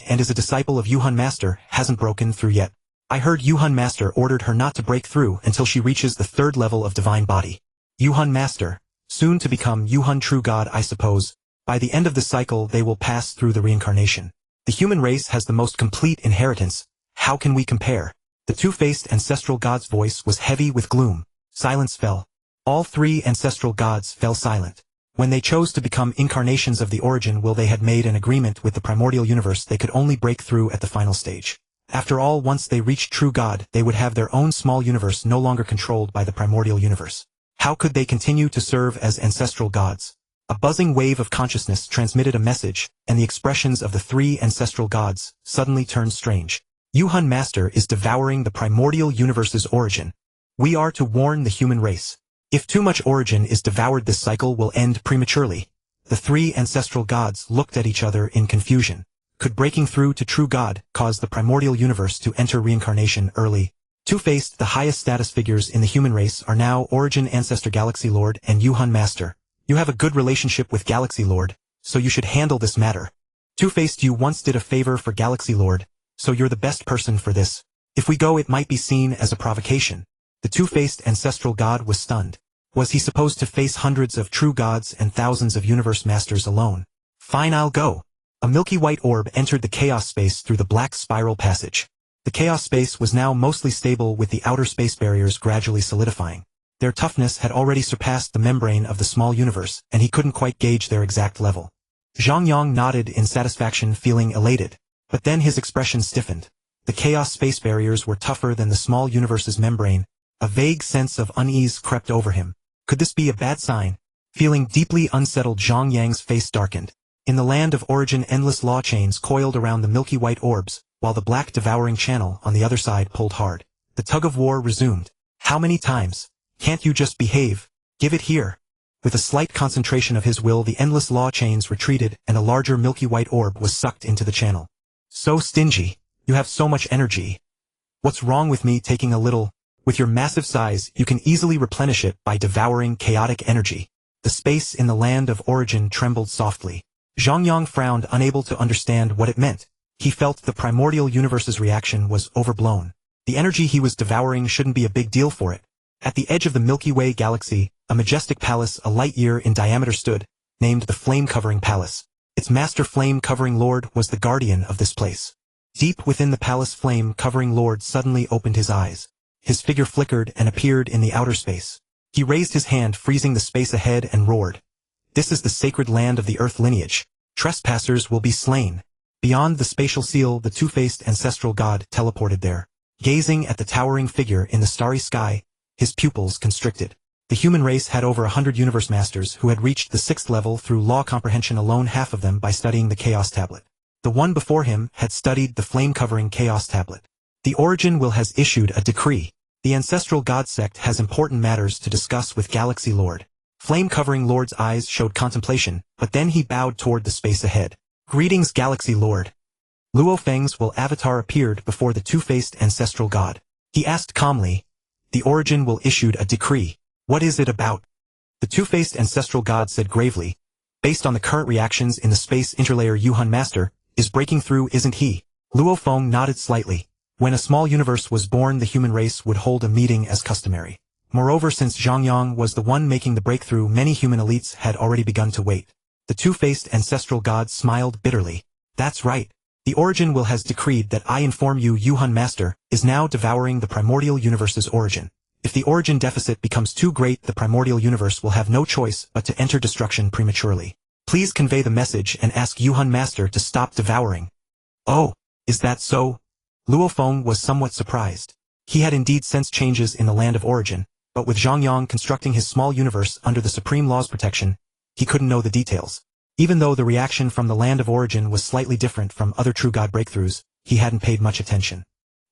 and is a disciple of Yuhun Master, hasn't broken through yet. I heard Yuhun Master ordered her not to break through until she reaches the third level of divine body. Yuhun Master, soon to become Yuhun True God, I suppose. By the end of the cycle they will pass through the reincarnation. The human race has the most complete inheritance. How can we compare? The two-faced ancestral god's voice was heavy with gloom. Silence fell. All three ancestral gods fell silent. When they chose to become incarnations of the origin will, they had made an agreement with the primordial universe they could only break through at the final stage. After all, once they reached true god, they would have their own small universe no longer controlled by the primordial universe. How could they continue to serve as ancestral gods? A buzzing wave of consciousness transmitted a message, and the expressions of the three ancestral gods suddenly turned strange. Yuhun Master is devouring the primordial universe's origin. We are to warn the human race. If too much origin is devoured, this cycle will end prematurely. The three ancestral gods looked at each other in confusion. Could breaking through to true god cause the primordial universe to enter reincarnation early? Two-faced, the highest status figures in the human race are now Origin Ancestor Galaxy Lord and Yuhun Master. You have a good relationship with Galaxy Lord, so you should handle this matter. Two-faced, you once did a favor for Galaxy Lord, so you're the best person for this. If we go, it might be seen as a provocation. The two-faced ancestral god was stunned. Was he supposed to face hundreds of true gods and thousands of universe masters alone? Fine, I'll go. A milky white orb entered the chaos space through the black spiral passage. The chaos space was now mostly stable, with the outer space barriers gradually solidifying. Their toughness had already surpassed the membrane of the small universe, and he couldn't quite gauge their exact level. Zhang Yang nodded in satisfaction, feeling elated. But then his expression stiffened. The chaos space barriers were tougher than the small universe's membrane. A vague sense of unease crept over him. Could this be a bad sign? Feeling deeply unsettled, Zhang Yang's face darkened. In the land of origin, endless law chains coiled around the milky white orbs, while the black devouring channel on the other side pulled hard. The tug-of-war resumed. How many times? Can't you just behave? Give it here. With a slight concentration of his will, the endless law chains retreated, and a larger milky white orb was sucked into the channel. So stingy. You have so much energy. What's wrong with me taking a little? With your massive size, you can easily replenish it by devouring chaotic energy. The space in the land of origin trembled softly. Zhang Yang frowned, unable to understand what it meant. He felt the primordial universe's reaction was overblown. The energy he was devouring shouldn't be a big deal for it. At the edge of the Milky Way galaxy, a majestic palace a light-year in diameter stood, named the Flame-Covering Palace. Its master Flame-Covering Lord was the guardian of this place. Deep within the palace, Flame-Covering Lord suddenly opened his eyes. His figure flickered and appeared in the outer space. He raised his hand, freezing the space ahead, and roared. This is the sacred land of the Earth lineage. Trespassers will be slain. Beyond the spatial seal, the two-faced ancestral god teleported there. Gazing at the towering figure in the starry sky, his pupils constricted. The human race had over 100 universe masters who had reached the 6th level through law comprehension alone, half of them by studying the Chaos Tablet. The one before him had studied the flame-covering Chaos Tablet. The Origin Will has issued a decree. The ancestral god sect has important matters to discuss with Galaxy Lord. Flame-Covering Lord's eyes showed contemplation, but then he bowed toward the space ahead. Greetings, Galaxy Lord. Luo Feng's will avatar appeared before the two-faced ancestral god. He asked calmly, The Origin Will issued a decree. What is it about? The two-faced ancestral god said gravely, Based on the current reactions in the space interlayer, Yuhan Master is breaking through, isn't he? Luo Feng nodded slightly. When a small universe was born, the human race would hold a meeting as customary. Moreover, since Zhang Yang was the one making the breakthrough, many human elites had already begun to wait. The two-faced ancestral god smiled bitterly. That's right. The Origin Will has decreed that I inform you Yuhan Master is now devouring the primordial universe's origin. If the origin deficit becomes too great, the primordial universe will have no choice but to enter destruction prematurely. Please convey the message and ask Yuhan Master to stop devouring. Oh, is that so? Luo Feng was somewhat surprised. He had indeed sensed changes in the land of origin, but with Zhang Yang constructing his small universe under the supreme law's protection, he couldn't know the details. Even though the reaction from the land of origin was slightly different from other true god breakthroughs, he hadn't paid much attention.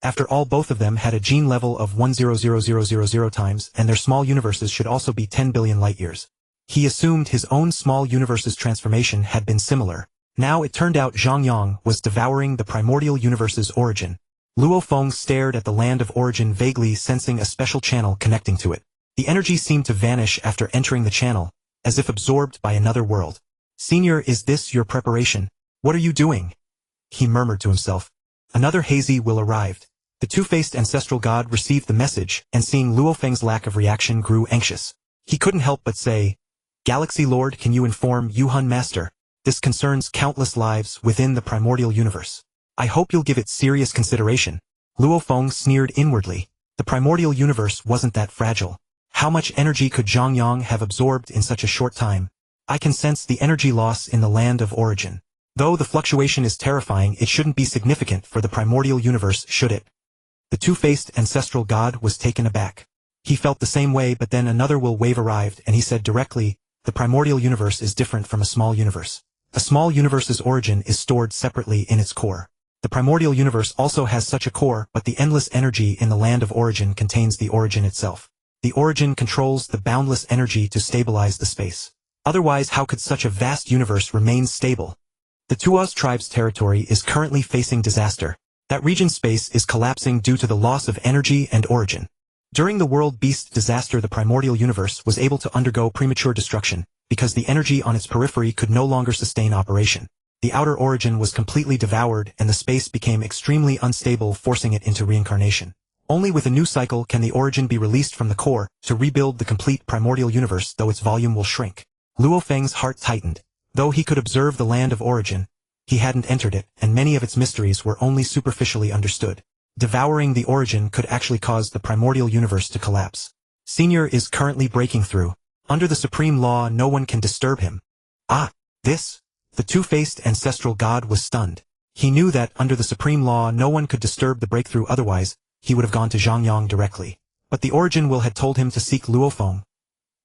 After all, both of them had a gene level of 100,000 times, and their small universes should also be 10 billion light-years. He assumed his own small universe's transformation had been similar. Now it turned out Zhang Yang was devouring the primordial universe's origin. Luo Feng stared at the land of origin, vaguely sensing a special channel connecting to it. The energy seemed to vanish after entering the channel, as if absorbed by another world. Senior, is this your preparation? What are you doing? He murmured to himself. Another hazy will arrived. The two-faced ancestral god received the message, and seeing Luo Feng's lack of reaction grew anxious. He couldn't help but say, Galaxy Lord, can you inform Yuhan Master? This concerns countless lives within the primordial universe. I hope you'll give it serious consideration. Luo Feng sneered inwardly. The primordial universe wasn't that fragile. How much energy could Zhang Yang have absorbed in such a short time? I can sense the energy loss in the land of origin. Though the fluctuation is terrifying, it shouldn't be significant for the primordial universe, should it? The two-faced ancestral god was taken aback. He felt the same way, but then another wave arrived, and he said directly, The primordial universe is different from a small universe. A small universe's origin is stored separately in its core. The primordial universe also has such a core, but the endless energy in the land of origin contains the origin itself. The origin controls the boundless energy to stabilize the space. Otherwise, how could such a vast universe remain stable? The Tuoz tribe's territory is currently facing disaster. That region's space is collapsing due to the loss of energy and origin. During the world beast disaster, the primordial universe was able to undergo premature destruction, because the energy on its periphery could no longer sustain operation. the outer origin was completely devoured and the space became extremely unstable, forcing it into reincarnation. Only with a new cycle can the origin be released from the core to rebuild the complete primordial universe, though its volume will shrink. Luo Feng's heart tightened. Though he could observe the land of origin, he hadn't entered it, and many of its mysteries were only superficially understood. Devouring the origin could actually cause the primordial universe to collapse. Senior is currently breaking through. Under the supreme law, no one can disturb him. Ah, this? The two-faced ancestral god was stunned. He knew that, under the supreme law, no one could disturb the breakthrough, otherwise, he would have gone to Zhang Yang directly. But the origin will had told him to seek Luo Feng.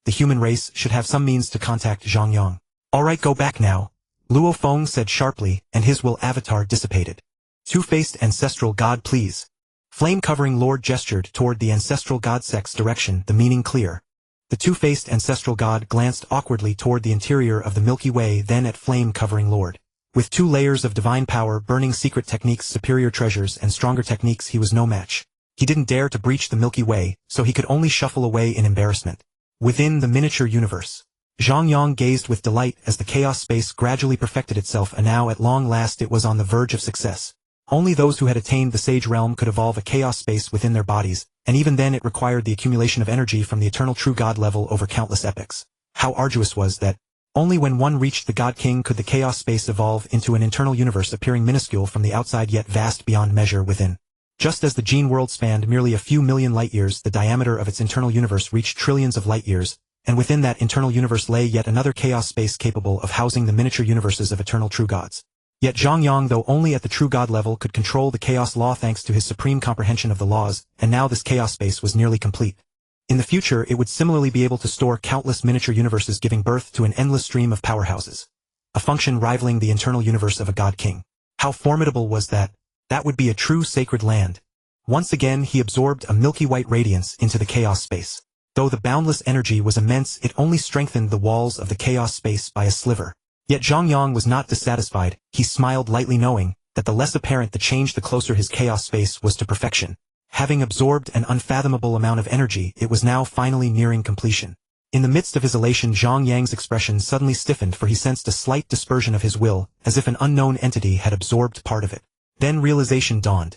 The human race should have some means to contact Zhang Yang. Alright, go back now, Luo Feng said sharply, and his will avatar dissipated. Two-faced ancestral god, please. Flame-covering lord gestured toward the ancestral god sect's direction, the meaning clear. The two-faced ancestral god glanced awkwardly toward the interior of the Milky Way, then at flame-covering lord. With 2 layers of divine power, burning secret techniques, superior treasures, and stronger techniques, he was no match. He didn't dare to breach the Milky Way, so he could only shuffle away in embarrassment. Within the miniature universe, Zhang Yang gazed with delight as the chaos space gradually perfected itself, and now at long last it was on the verge of success. Only those who had attained the Sage Realm could evolve a chaos space within their bodies, and even then it required the accumulation of energy from the eternal true God level over countless epochs. How arduous was that? Only when one reached the God King could the chaos space evolve into an internal universe, appearing minuscule from the outside yet vast beyond measure within. Just as the gene world spanned merely a few million light-years, the diameter of its internal universe reached trillions of light-years, and within that internal universe lay yet another chaos space capable of housing the miniature universes of eternal true gods. Yet Zhang Yang, though only at the true god level, could control the chaos law thanks to his supreme comprehension of the laws, and now this chaos space was nearly complete. In the future, it would similarly be able to store countless miniature universes, giving birth to an endless stream of powerhouses. A function rivaling the internal universe of a god king. How formidable was that? That would be a true sacred land. Once again he absorbed a milky white radiance into the chaos space. Though the boundless energy was immense, it only strengthened the walls of the chaos space by a sliver. Yet Zhang Yang was not dissatisfied. He smiled lightly, knowing that the less apparent the change, the closer his chaos space was to perfection. Having absorbed an unfathomable amount of energy, it was now finally nearing completion. In the midst of his elation, Zhang Yang's expression suddenly stiffened, for he sensed a slight dispersion of his will, as if an unknown entity had absorbed part of it. Then realization dawned.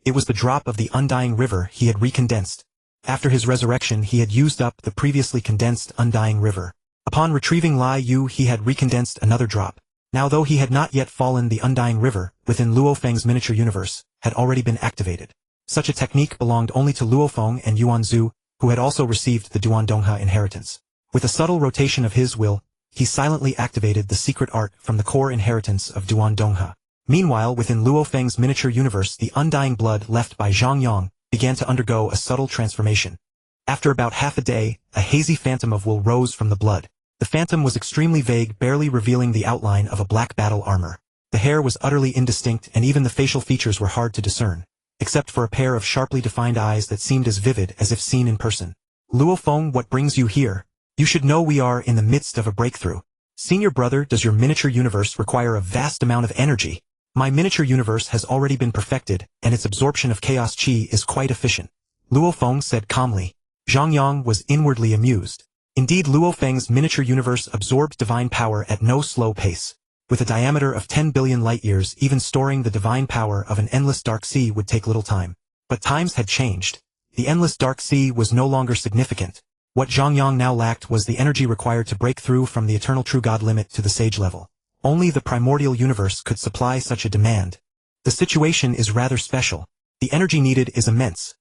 It was the drop of the undying river he had recondensed. After his resurrection, he had used up the previously condensed undying river. Upon retrieving Lai Yu, he had recondensed another drop. Now, though he had not yet fallen, the undying river, within Luo Feng's miniature universe, had already been activated. Such a technique belonged only to Luo Feng and Yuan Zhu, who had also received the Duandongha inheritance. With a subtle rotation of his will, he silently activated the secret art from the core inheritance of Duandongha. Meanwhile, within Luo Feng's miniature universe, the undying blood left by Zhang Yang began to undergo a subtle transformation. After about half a day, a hazy phantom of will rose from the blood. The phantom was extremely vague, barely revealing the outline of a black battle armor. The hair was utterly indistinct, and even the facial features were hard to discern, except for a pair of sharply defined eyes that seemed as vivid as if seen in person. Luo Feng, what brings you here? You should know we are in the midst of a breakthrough. Senior brother, does your miniature universe require a vast amount of energy? My miniature universe has already been perfected, and its absorption of chaos chi is quite efficient. Luo Feng said calmly. Zhang Yang was inwardly amused. Indeed, Luo Feng's miniature universe absorbed divine power at no slow pace. With a diameter of 10 billion light-years, even storing the divine power of an endless dark sea would take little time. But times had changed. The endless dark sea was no longer significant. What Zhang Yang now lacked was the energy required to break through from the eternal true God limit to the sage level. Only the primordial universe could supply such a demand. The situation is rather special. The energy needed is immense.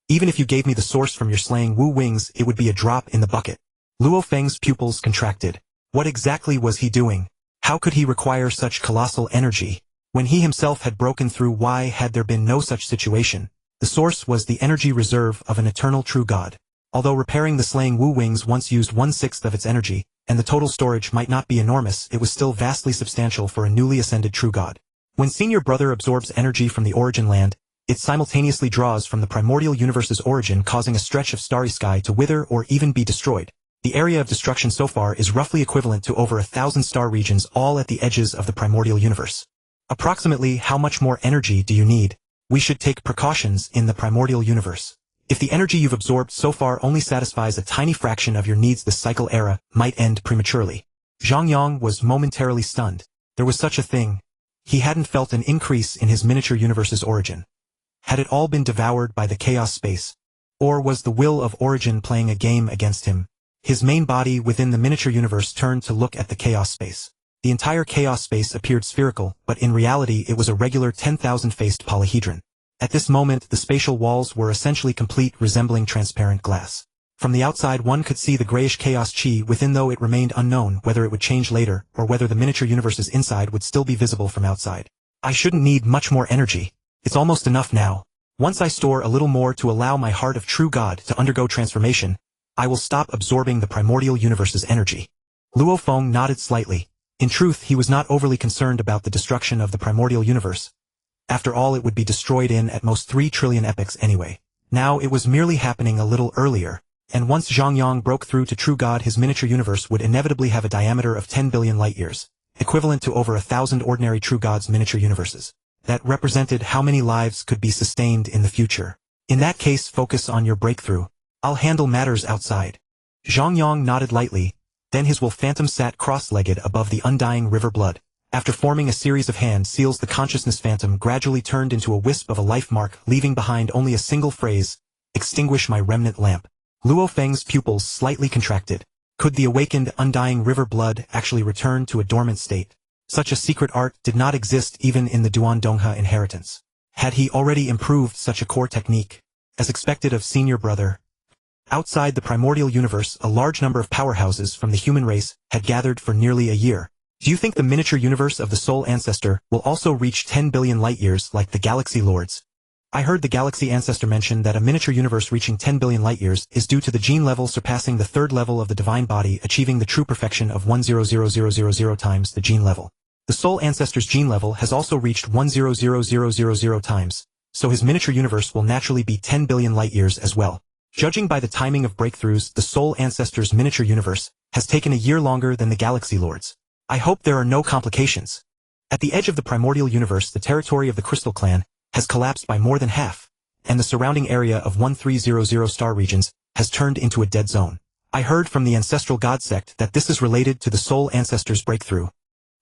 Even if you gave me the source from your slaying Wu wings, it would be a drop in the bucket. Luo Feng's pupils contracted. What exactly was he doing? How could he require such colossal energy? When he himself had broken through, why had there been no such situation? The source was the energy reserve of an eternal true God. Although repairing the slaying Wu wings once used 1/6 of its energy, and the total storage might not be enormous, it was still vastly substantial for a newly ascended true God. When senior brother absorbs energy from the origin land, it simultaneously draws from the primordial universe's origin, causing a stretch of starry sky to wither or even be destroyed. The area of destruction so far is roughly equivalent to over 1,000 star regions, all at the edges of the primordial universe. Approximately how much more energy do you need? We should take precautions in the primordial universe. If the energy you've absorbed so far only satisfies a tiny fraction of your needs, the cycle era might end prematurely. Zhang Yang was momentarily stunned. There was such a thing. He hadn't felt an increase in his miniature universe's origin. Had it all been devoured by the chaos space? Or was the will of origin playing a game against him? His main body within the miniature universe turned to look at the chaos space. The entire chaos space appeared spherical, but in reality it was a regular 10,000-faced polyhedron. At this moment the spatial walls were essentially complete, resembling transparent glass. From the outside one could see the grayish chaos chi within, though it remained unknown whether it would change later, or whether the miniature universe's inside would still be visible from outside. I shouldn't need much more energy. It's almost enough now. Once I store a little more to allow my heart of true God to undergo transformation, I will stop absorbing the primordial universe's energy. Luo Feng nodded slightly. In truth, he was not overly concerned about the destruction of the primordial universe. After all, it would be destroyed in at most 3 trillion epochs anyway. Now it was merely happening a little earlier, and once Zhang Yang broke through to true God, his miniature universe would inevitably have a diameter of 10 billion light-years, equivalent to over 1,000 ordinary true God's miniature universes. That represented how many lives could be sustained in the future. In that case, focus on your breakthrough. I'll handle matters outside. Zhang Yang nodded lightly. Then his wolf phantom sat cross-legged above the undying river blood. After forming a series of hand seals, the consciousness phantom gradually turned into a wisp of a life mark, leaving behind only a single phrase: extinguish my remnant lamp. Luo Feng's pupils slightly contracted. Could the awakened undying river blood actually return to a dormant state? Such a secret art did not exist even in the Duandonghe inheritance. Had he already improved such a core technique, as expected of senior brother? Outside the primordial universe, a large number of powerhouses from the human race had gathered for nearly a year. Do you think the miniature universe of the Soul Ancestor will also reach 10 billion light-years like the Galaxy Lords? I heard the Galaxy Ancestor mention that a miniature universe reaching 10 billion light-years is due to the gene level surpassing the third level of the divine body, achieving the true perfection of 100,000 times the gene level. The Soul Ancestor's gene level has also reached 100,000 times, so his miniature universe will naturally be 10 billion light-years as well. Judging by the timing of breakthroughs, the Soul Ancestor's miniature universe has taken a year longer than the Galaxy Lords. I hope there are no complications. At the edge of the primordial universe, the territory of the Crystal Clan has collapsed by more than half, and the surrounding area of 1300 star regions has turned into a dead zone. I heard from the Ancestral God Sect that this is related to the Soul Ancestor's breakthrough.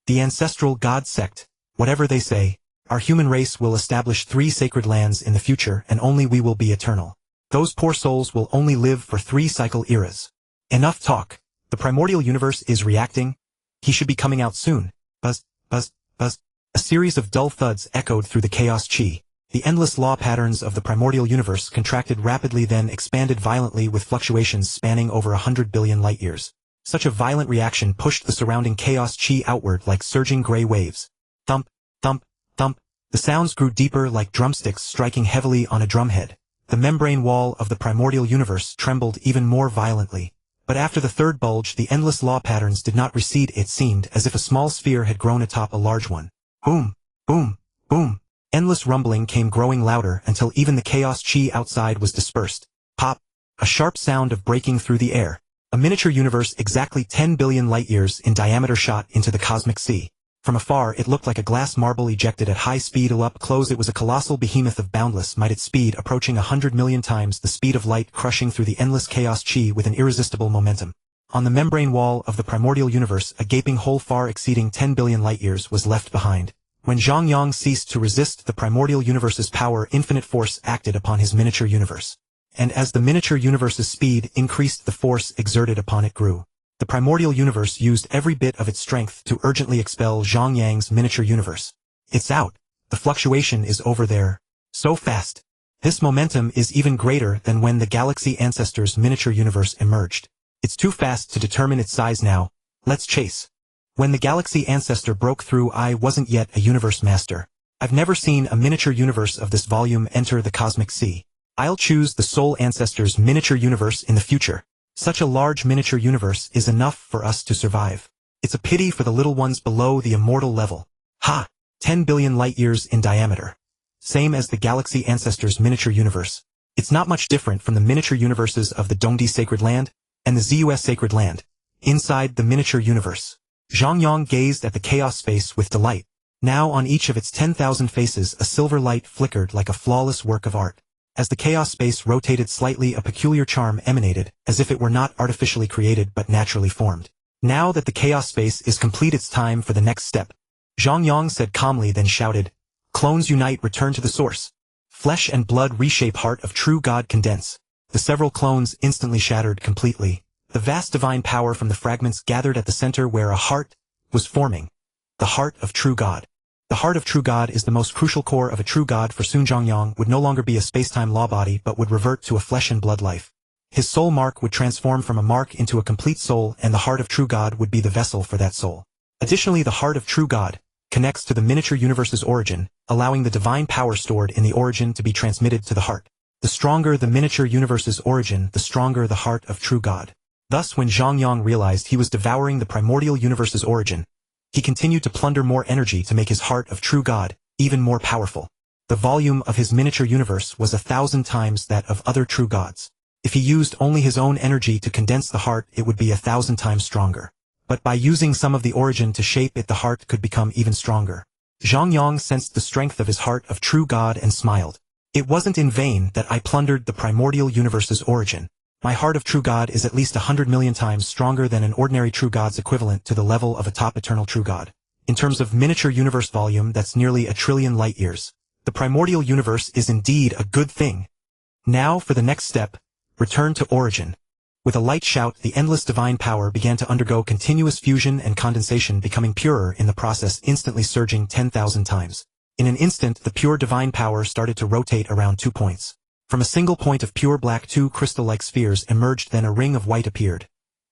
The Ancestral God Sect, whatever they say, our human race will establish 3 sacred lands in the future, and only we will be eternal. Those poor souls will only live for 3 cycle eras. Enough talk. The primordial universe is reacting. He should be coming out soon. Buzz, buzz, buzz. A series of dull thuds echoed through the chaos chi. The endless law patterns of the primordial universe contracted rapidly, then expanded violently with fluctuations spanning over 100 billion light-years. Such a violent reaction pushed the surrounding chaos chi outward like surging gray waves. Thump, thump, thump. The sounds grew deeper, like drumsticks striking heavily on a drumhead. The membrane wall of the primordial universe trembled even more violently. But after the third bulge, the endless law patterns did not recede. It seemed as if a small sphere had grown atop a large one. Boom, boom, boom. Endless rumbling came, growing louder until even the chaos chi outside was dispersed. Pop. A sharp sound of breaking through the air. A miniature universe exactly 10 billion light-years in diameter shot into the cosmic sea. From afar it looked like a glass marble ejected at high speed. Up close it was a colossal behemoth of boundless might, its speed approaching 100 million times the speed of light, crushing through the endless chaos chi with an irresistible momentum. On the membrane wall of the primordial universe, a gaping hole far exceeding 10 billion light-years was left behind. When Zhang Yang ceased to resist the primordial universe's power, infinite force acted upon his miniature universe. And as the miniature universe's speed increased, the force exerted upon it grew. The primordial universe used every bit of its strength to urgently expel Zhang Yang's miniature universe. It's out. The fluctuation is over there. So fast. This momentum is even greater than when the Galaxy Ancestor's miniature universe emerged. It's too fast to determine its size now. Let's chase. When the Galaxy Ancestor broke through, I wasn't yet a universe master. I've never seen a miniature universe of this volume enter the cosmic sea. I'll choose the Soul Ancestor's miniature universe in the future. Such a large miniature universe is enough for us to survive. It's a pity for the little ones below the immortal level. Ha! 10 billion light-years in diameter. Same as the Galaxy Ancestor's miniature universe. It's not much different from the miniature universes of the Dongdi Sacred Land and the ZUS Sacred Land. Inside the miniature universe, Zhang Yang gazed at the chaos space with delight. Now on each of its 10,000 faces a silver light flickered like a flawless work of art. As the chaos space rotated slightly, a peculiar charm emanated, as if it were not artificially created but naturally formed. Now that the chaos space is complete, it's time for the next step. Zhang Yang said calmly, then shouted, "Clones unite, return to the source. Flesh and blood reshape, heart of true God condense." The several clones instantly shattered completely. The vast divine power from the fragments gathered at the center where a heart was forming. The heart of true God. The heart of true God is the most crucial core of a true God, for soon Zhang Yang would no longer be a space-time law body but would revert to a flesh and blood life. His soul mark would transform from a mark into a complete soul, and the heart of true God would be the vessel for that soul. Additionally, the heart of true God connects to the miniature universe's origin, allowing the divine power stored in the origin to be transmitted to the heart. The stronger the miniature universe's origin, the stronger the heart of true God. Thus, when Zhang Yang realized he was devouring the primordial universe's origin, he continued to plunder more energy to make his heart of true God even more powerful. The volume of his miniature universe was 1,000 times that of other true gods. If he used only his own energy to condense the heart, it would be 1,000 times stronger. But by using some of the origin to shape it, the heart could become even stronger. Zhang Yang sensed the strength of his heart of true God and smiled. "It wasn't in vain that I plundered the primordial universe's origin. My heart of true God is at least 100 million times stronger than an ordinary true god's equivalent to the level of a top eternal true god. In terms of miniature universe volume, that's nearly 1 trillion light-years. The primordial universe is indeed a good thing. Now for the next step, return to origin." With a light shout, the endless divine power began to undergo continuous fusion and condensation, becoming purer in the process, instantly surging 10,000 times. In an instant, the pure divine power started to rotate around 2 points. From a single point of pure black, 2 crystal-like spheres emerged, then a ring of white appeared.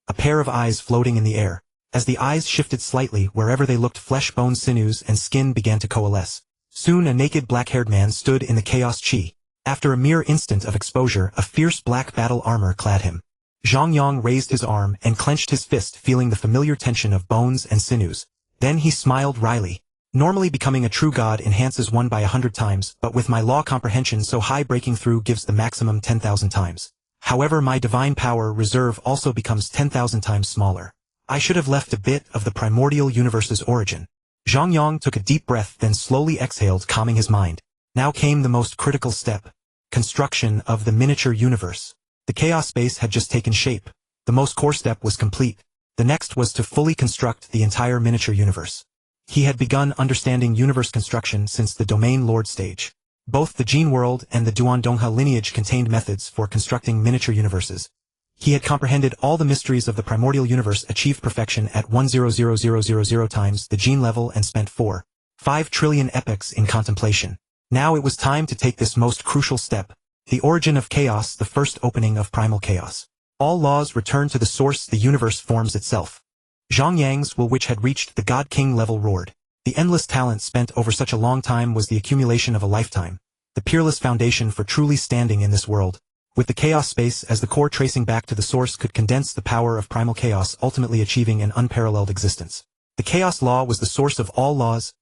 A pair of eyes floating in the air. As the eyes shifted slightly, wherever they looked, flesh, bones, sinews, and skin began to coalesce. Soon a naked black-haired man stood in the chaos chi. After a mere instant of exposure, a fierce black battle armor clad him. Zhang Yang raised his arm and clenched his fist, feeling the familiar tension of bones and sinews. Then he smiled wryly. "Normally becoming a true god enhances one by 100 times, but with my law comprehension so high, breaking through gives the maximum 10,000 times. However, my divine power reserve also becomes 10,000 times smaller. I should have left a bit of the primordial universe's origin." Zhang Yang took a deep breath, then slowly exhaled, calming his mind. Now came the most critical step. Construction of the miniature universe. The chaos space had just taken shape. The most core step was complete. The next was to fully construct the entire miniature universe. He had begun understanding universe construction since the Domain Lord stage. Both the Jin world and the Duandonghe lineage contained methods for constructing miniature universes. He had comprehended all the mysteries of the primordial universe, achieved perfection at 1,000,000 times the Jin level, and spent 4.5 trillion epochs in contemplation. Now it was time to take this most crucial step. The origin of chaos, the first opening of primal chaos. All laws return to the source, the universe forms itself. Zhang Yang's will, which had reached the God King level, roared. The endless talent spent over such a long time was the accumulation of a lifetime, the peerless foundation for truly standing in this world. With the chaos space as the core, tracing back to the source, could condense the power of primal chaos, ultimately achieving an unparalleled existence. The chaos law was the source of all laws.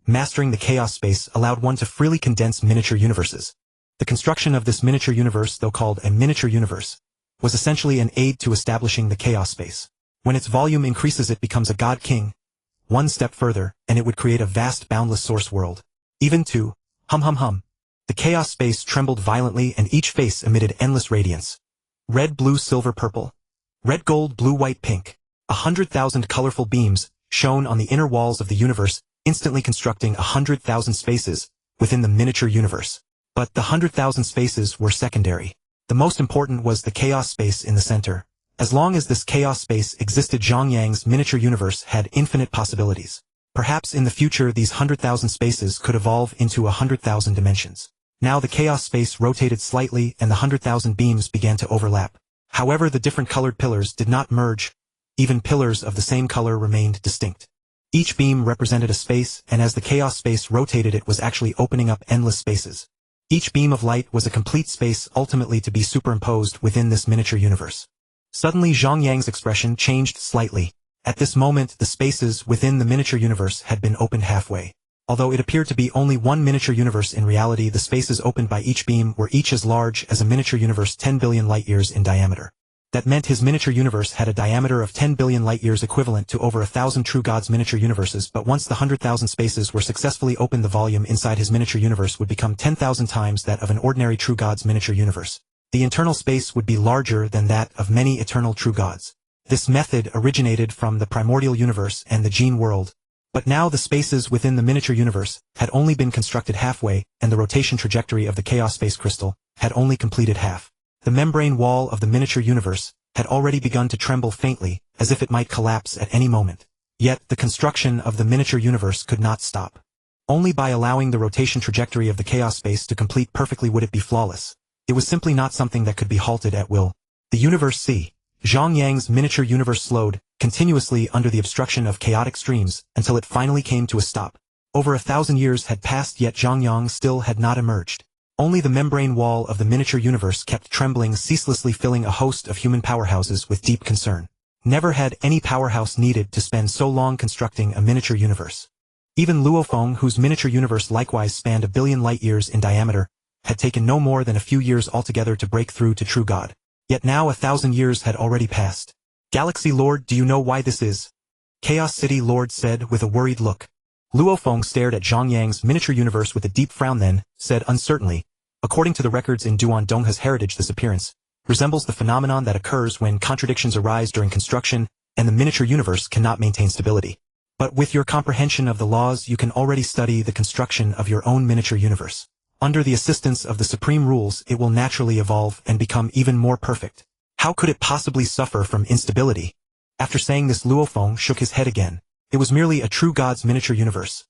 Mastering the chaos space allowed one to freely condense miniature universes. The construction of this miniature universe, though called a miniature universe, was essentially an aid to establishing the chaos space. When its volume increases, it becomes a God King. One step further, and it would create a vast, boundless source world. Even to hum. The chaos space trembled violently, and each face emitted endless radiance. Red, blue, silver, purple. Red, gold, blue, white, pink. 100,000 colorful beams shone on the inner walls of the universe, instantly constructing 100,000 spaces within the miniature universe. But the 100,000 spaces were secondary. The most important was the chaos space in the center. As long as this chaos space existed, Zhang Yang's miniature universe had infinite possibilities. Perhaps in the future these 100,000 spaces could evolve into 100,000 dimensions. Now the chaos space rotated slightly, and the 100,000 beams began to overlap. However, the different colored pillars did not merge. Even pillars of the same color remained distinct. Each beam represented a space, and as the chaos space rotated, it was actually opening up endless spaces. Each beam of light was a complete space, ultimately to be superimposed within this miniature universe. Suddenly Zhang Yang's expression changed slightly. At this moment, the spaces within the miniature universe had been opened halfway. Although it appeared to be only one miniature universe, in reality the spaces opened by each beam were each as large as a miniature universe, 10 billion light-years in diameter. That meant his miniature universe had a diameter of 10 billion light-years, equivalent to over 1,000 true gods' miniature universes. But once the 100,000 spaces were successfully opened, the volume inside his miniature universe would become 10,000 times that of an ordinary true god's miniature universe. The internal space would be larger than that of many eternal true gods. This method originated from the primordial universe and the Jin world. But now the spaces within the miniature universe had only been constructed halfway, and the rotation trajectory of the chaos space crystal had only completed half. The membrane wall of the miniature universe had already begun to tremble faintly, as if it might collapse at any moment. Yet the construction of the miniature universe could not stop. Only by allowing the rotation trajectory of the chaos space to complete perfectly would it be flawless. It was simply not something that could be halted at will. The universe C. Zhang Yang's miniature universe slowed continuously under the obstruction of chaotic streams until it finally came to a stop. Over 1,000 years had passed, yet Zhang Yang still had not emerged. Only the membrane wall of the miniature universe kept trembling ceaselessly, filling a host of human powerhouses with deep concern. Never had any powerhouse needed to spend so long constructing a miniature universe. Even Luofeng, whose miniature universe likewise spanned 1 billion light-years in diameter, had taken no more than a few years altogether to break through to true God. Yet now 1,000 years had already passed. Galaxy Lord, do you know why this is? Chaos City Lord said with a worried look. Luofeng stared at Zhang Yang's miniature universe with a deep frown, then said uncertainly, according to the records in Duan Dongha's heritage, this appearance resembles the phenomenon that occurs when contradictions arise during construction and the miniature universe cannot maintain stability. But with your comprehension of the laws, you can already study the construction of your own miniature universe. Under the assistance of the supreme rules, it will naturally evolve and become even more perfect. How could it possibly suffer from instability? After saying this, Luofeng shook his head again. It was merely a true God's miniature universe.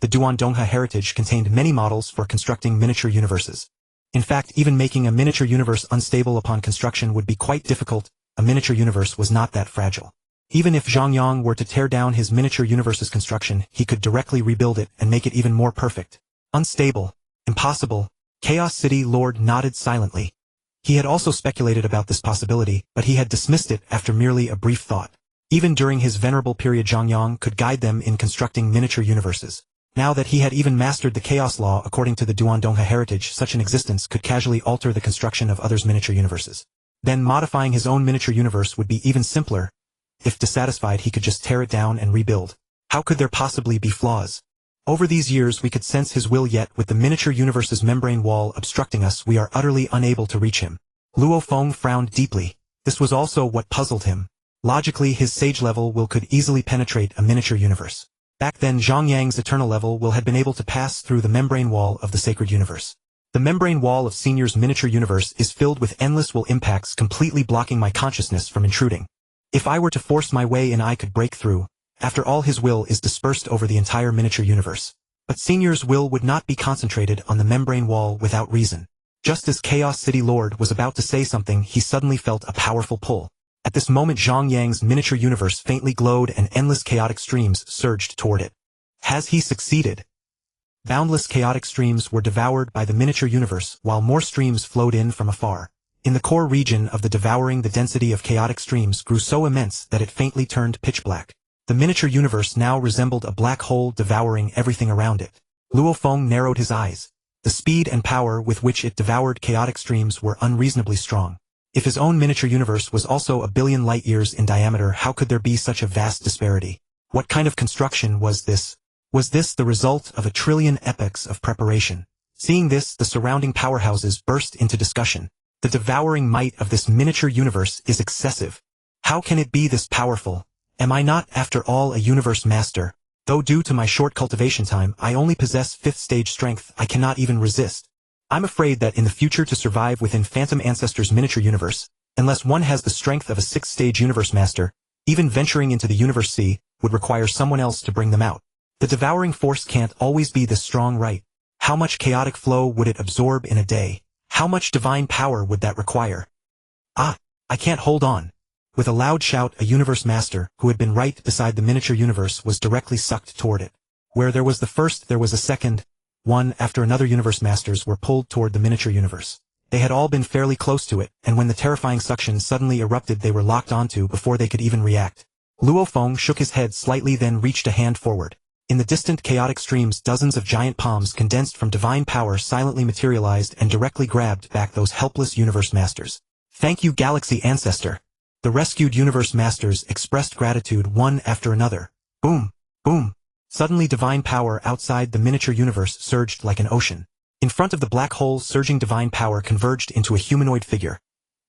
The Duan Dongha heritage contained many models for constructing miniature universes. In fact, even making a miniature universe unstable upon construction would be quite difficult. A miniature universe was not that fragile. Even if Zhang Yang were to tear down his miniature universe's construction, he could directly rebuild it and make it even more perfect. Unstable. Impossible. Chaos City Lord nodded silently. He had also speculated about this possibility, but he had dismissed it after merely a brief thought. Even during his venerable period, Zhang Yang could guide them in constructing miniature universes. Now that he had even mastered the chaos law according to the Duan Dongha heritage, such an existence could casually alter the construction of others' miniature universes. Then modifying his own miniature universe would be even simpler. If dissatisfied, he could just tear it down and rebuild. How could there possibly be flaws? Over these years we could sense his will, yet with the miniature universe's membrane wall obstructing us, we are utterly unable to reach him. Luofeng frowned deeply. This was also what puzzled him. Logically, his sage-level will could easily penetrate a miniature universe. Back then, Zhang Yang's eternal level will had been able to pass through the membrane wall of the sacred universe. The membrane wall of Senior's miniature universe is filled with endless will impacts, completely blocking my consciousness from intruding. If I were to force my way in, I could break through. After all, his will is dispersed over the entire miniature universe. But Senior's will would not be concentrated on the membrane wall without reason. Just as Chaos City Lord was about to say something, he suddenly felt a powerful pull. At this moment, Zhang Yang's miniature universe faintly glowed and endless chaotic streams surged toward it. Has he succeeded? Boundless chaotic streams were devoured by the miniature universe, while more streams flowed in from afar. In the core region of the devouring, the density of chaotic streams grew so immense that it faintly turned pitch black. The miniature universe now resembled a black hole devouring everything around it. Luofeng narrowed his eyes. The speed and power with which it devoured chaotic streams were unreasonably strong. If his own miniature universe was also 1 billion light-years in diameter, how could there be such a vast disparity? What kind of construction was this? Was this the result of 1 trillion epochs of preparation? Seeing this, the surrounding powerhouses burst into discussion. The devouring might of this miniature universe is excessive. How can it be this powerful? Am I not, after all, a universe master? Though due to my short cultivation time, I only possess 5th stage strength, I cannot even resist. I'm afraid that in the future, to survive within Phantom Ancestor's miniature universe, unless one has the strength of a 6th stage universe master, even venturing into the universe C would require someone else to bring them out. The devouring force can't always be this strong, right? How much chaotic flow would it absorb in a day? How much divine power would that require? Ah, I can't hold on. With a loud shout, a universe master, who had been right beside the miniature universe, was directly sucked toward it. Where there was the first, there was a second. One after another universe masters were pulled toward the miniature universe. They had all been fairly close to it, and when the terrifying suction suddenly erupted, they were locked onto before they could even react. Luofeng shook his head slightly, then reached a hand forward. In the distant chaotic streams, dozens of giant palms condensed from divine power silently materialized and directly grabbed back those helpless universe masters. Thank you, Galaxy Ancestor. The rescued universe masters expressed gratitude one after another. Boom, boom. Suddenly, divine power outside the miniature universe surged like an ocean. In front of the black hole, surging divine power converged into a humanoid figure.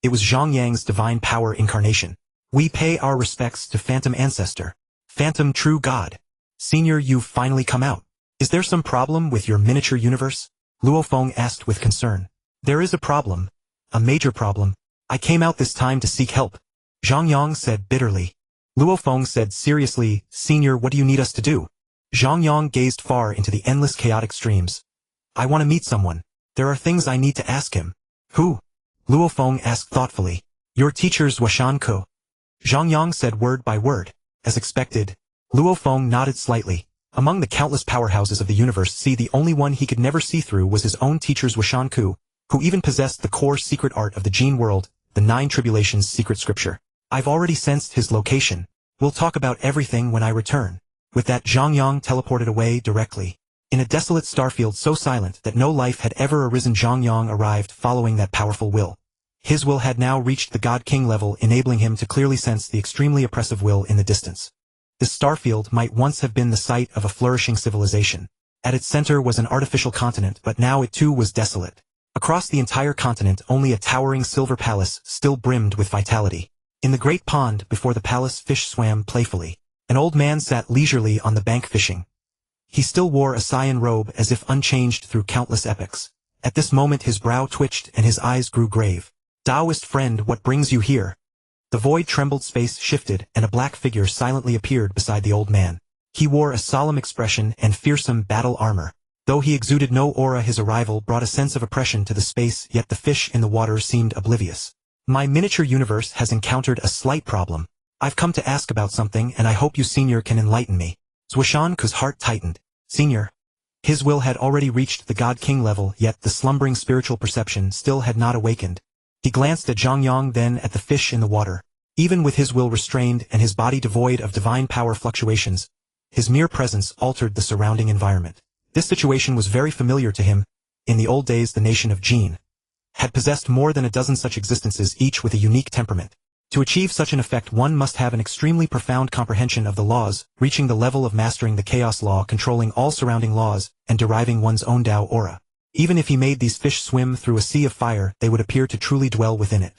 It was Zhang Yang's divine power incarnation. We pay our respects to Phantom Ancestor. Phantom True God. Senior, you've finally come out. Is there some problem with your miniature universe? Luo Feng asked with concern. There is a problem. A major problem. I came out this time to seek help. Zhang Yang said bitterly. Luo Feng said seriously, Senior, what do you need us to do? Zhang Yang gazed far into the endless chaotic streams. I want to meet someone. There are things I need to ask him. Who? Luo Feng asked thoughtfully. Your teacher's Washan Ko. Zhang Yang said word by word. As expected, Luo Feng nodded slightly. Among the countless powerhouses of the universe, the only one he could never see through was his own teacher's Washan Ku, who even possessed the core secret art of the Gene World, the 9 Tribulations secret scripture. I've already sensed his location. We'll talk about everything when I return. With that, Zhang Yang teleported away directly. In a desolate starfield so silent that no life had ever arisen, Zhang Yang arrived following that powerful will. His will had now reached the God King level, enabling him to clearly sense the extremely oppressive will in the distance. This starfield might once have been the site of a flourishing civilization. At its center was an artificial continent, but now it too was desolate. Across the entire continent, only a towering silver palace still brimmed with vitality. In the great pond before the palace, fish swam playfully. An old man sat leisurely on the bank fishing. He still wore a cyan robe as if unchanged through countless epochs. At this moment his brow twitched and his eyes grew grave. Taoist friend, what brings you here? The void trembled, space shifted, and a black figure silently appeared beside the old man. He wore a solemn expression and fearsome battle armor. Though he exuded no aura, his arrival brought a sense of oppression to the space, yet the fish in the water seemed oblivious. My miniature universe has encountered a slight problem. I've come to ask about something, and I hope you, Senior, can enlighten me. Zwashan Ku's heart tightened. Senior. His will had already reached the God King level, yet the slumbering spiritual perception still had not awakened. He glanced at Zhang Yang, then at the fish in the water. Even with his will restrained and his body devoid of divine power fluctuations, his mere presence altered the surrounding environment. This situation was very familiar to him. In the old days, the nation of Jin had possessed more than a dozen such existences, each with a unique temperament. To achieve such an effect, one must have an extremely profound comprehension of the laws, reaching the level of mastering the chaos law, controlling all surrounding laws, and deriving one's own Tao aura. Even if he made these fish swim through a sea of fire, they would appear to truly dwell within it.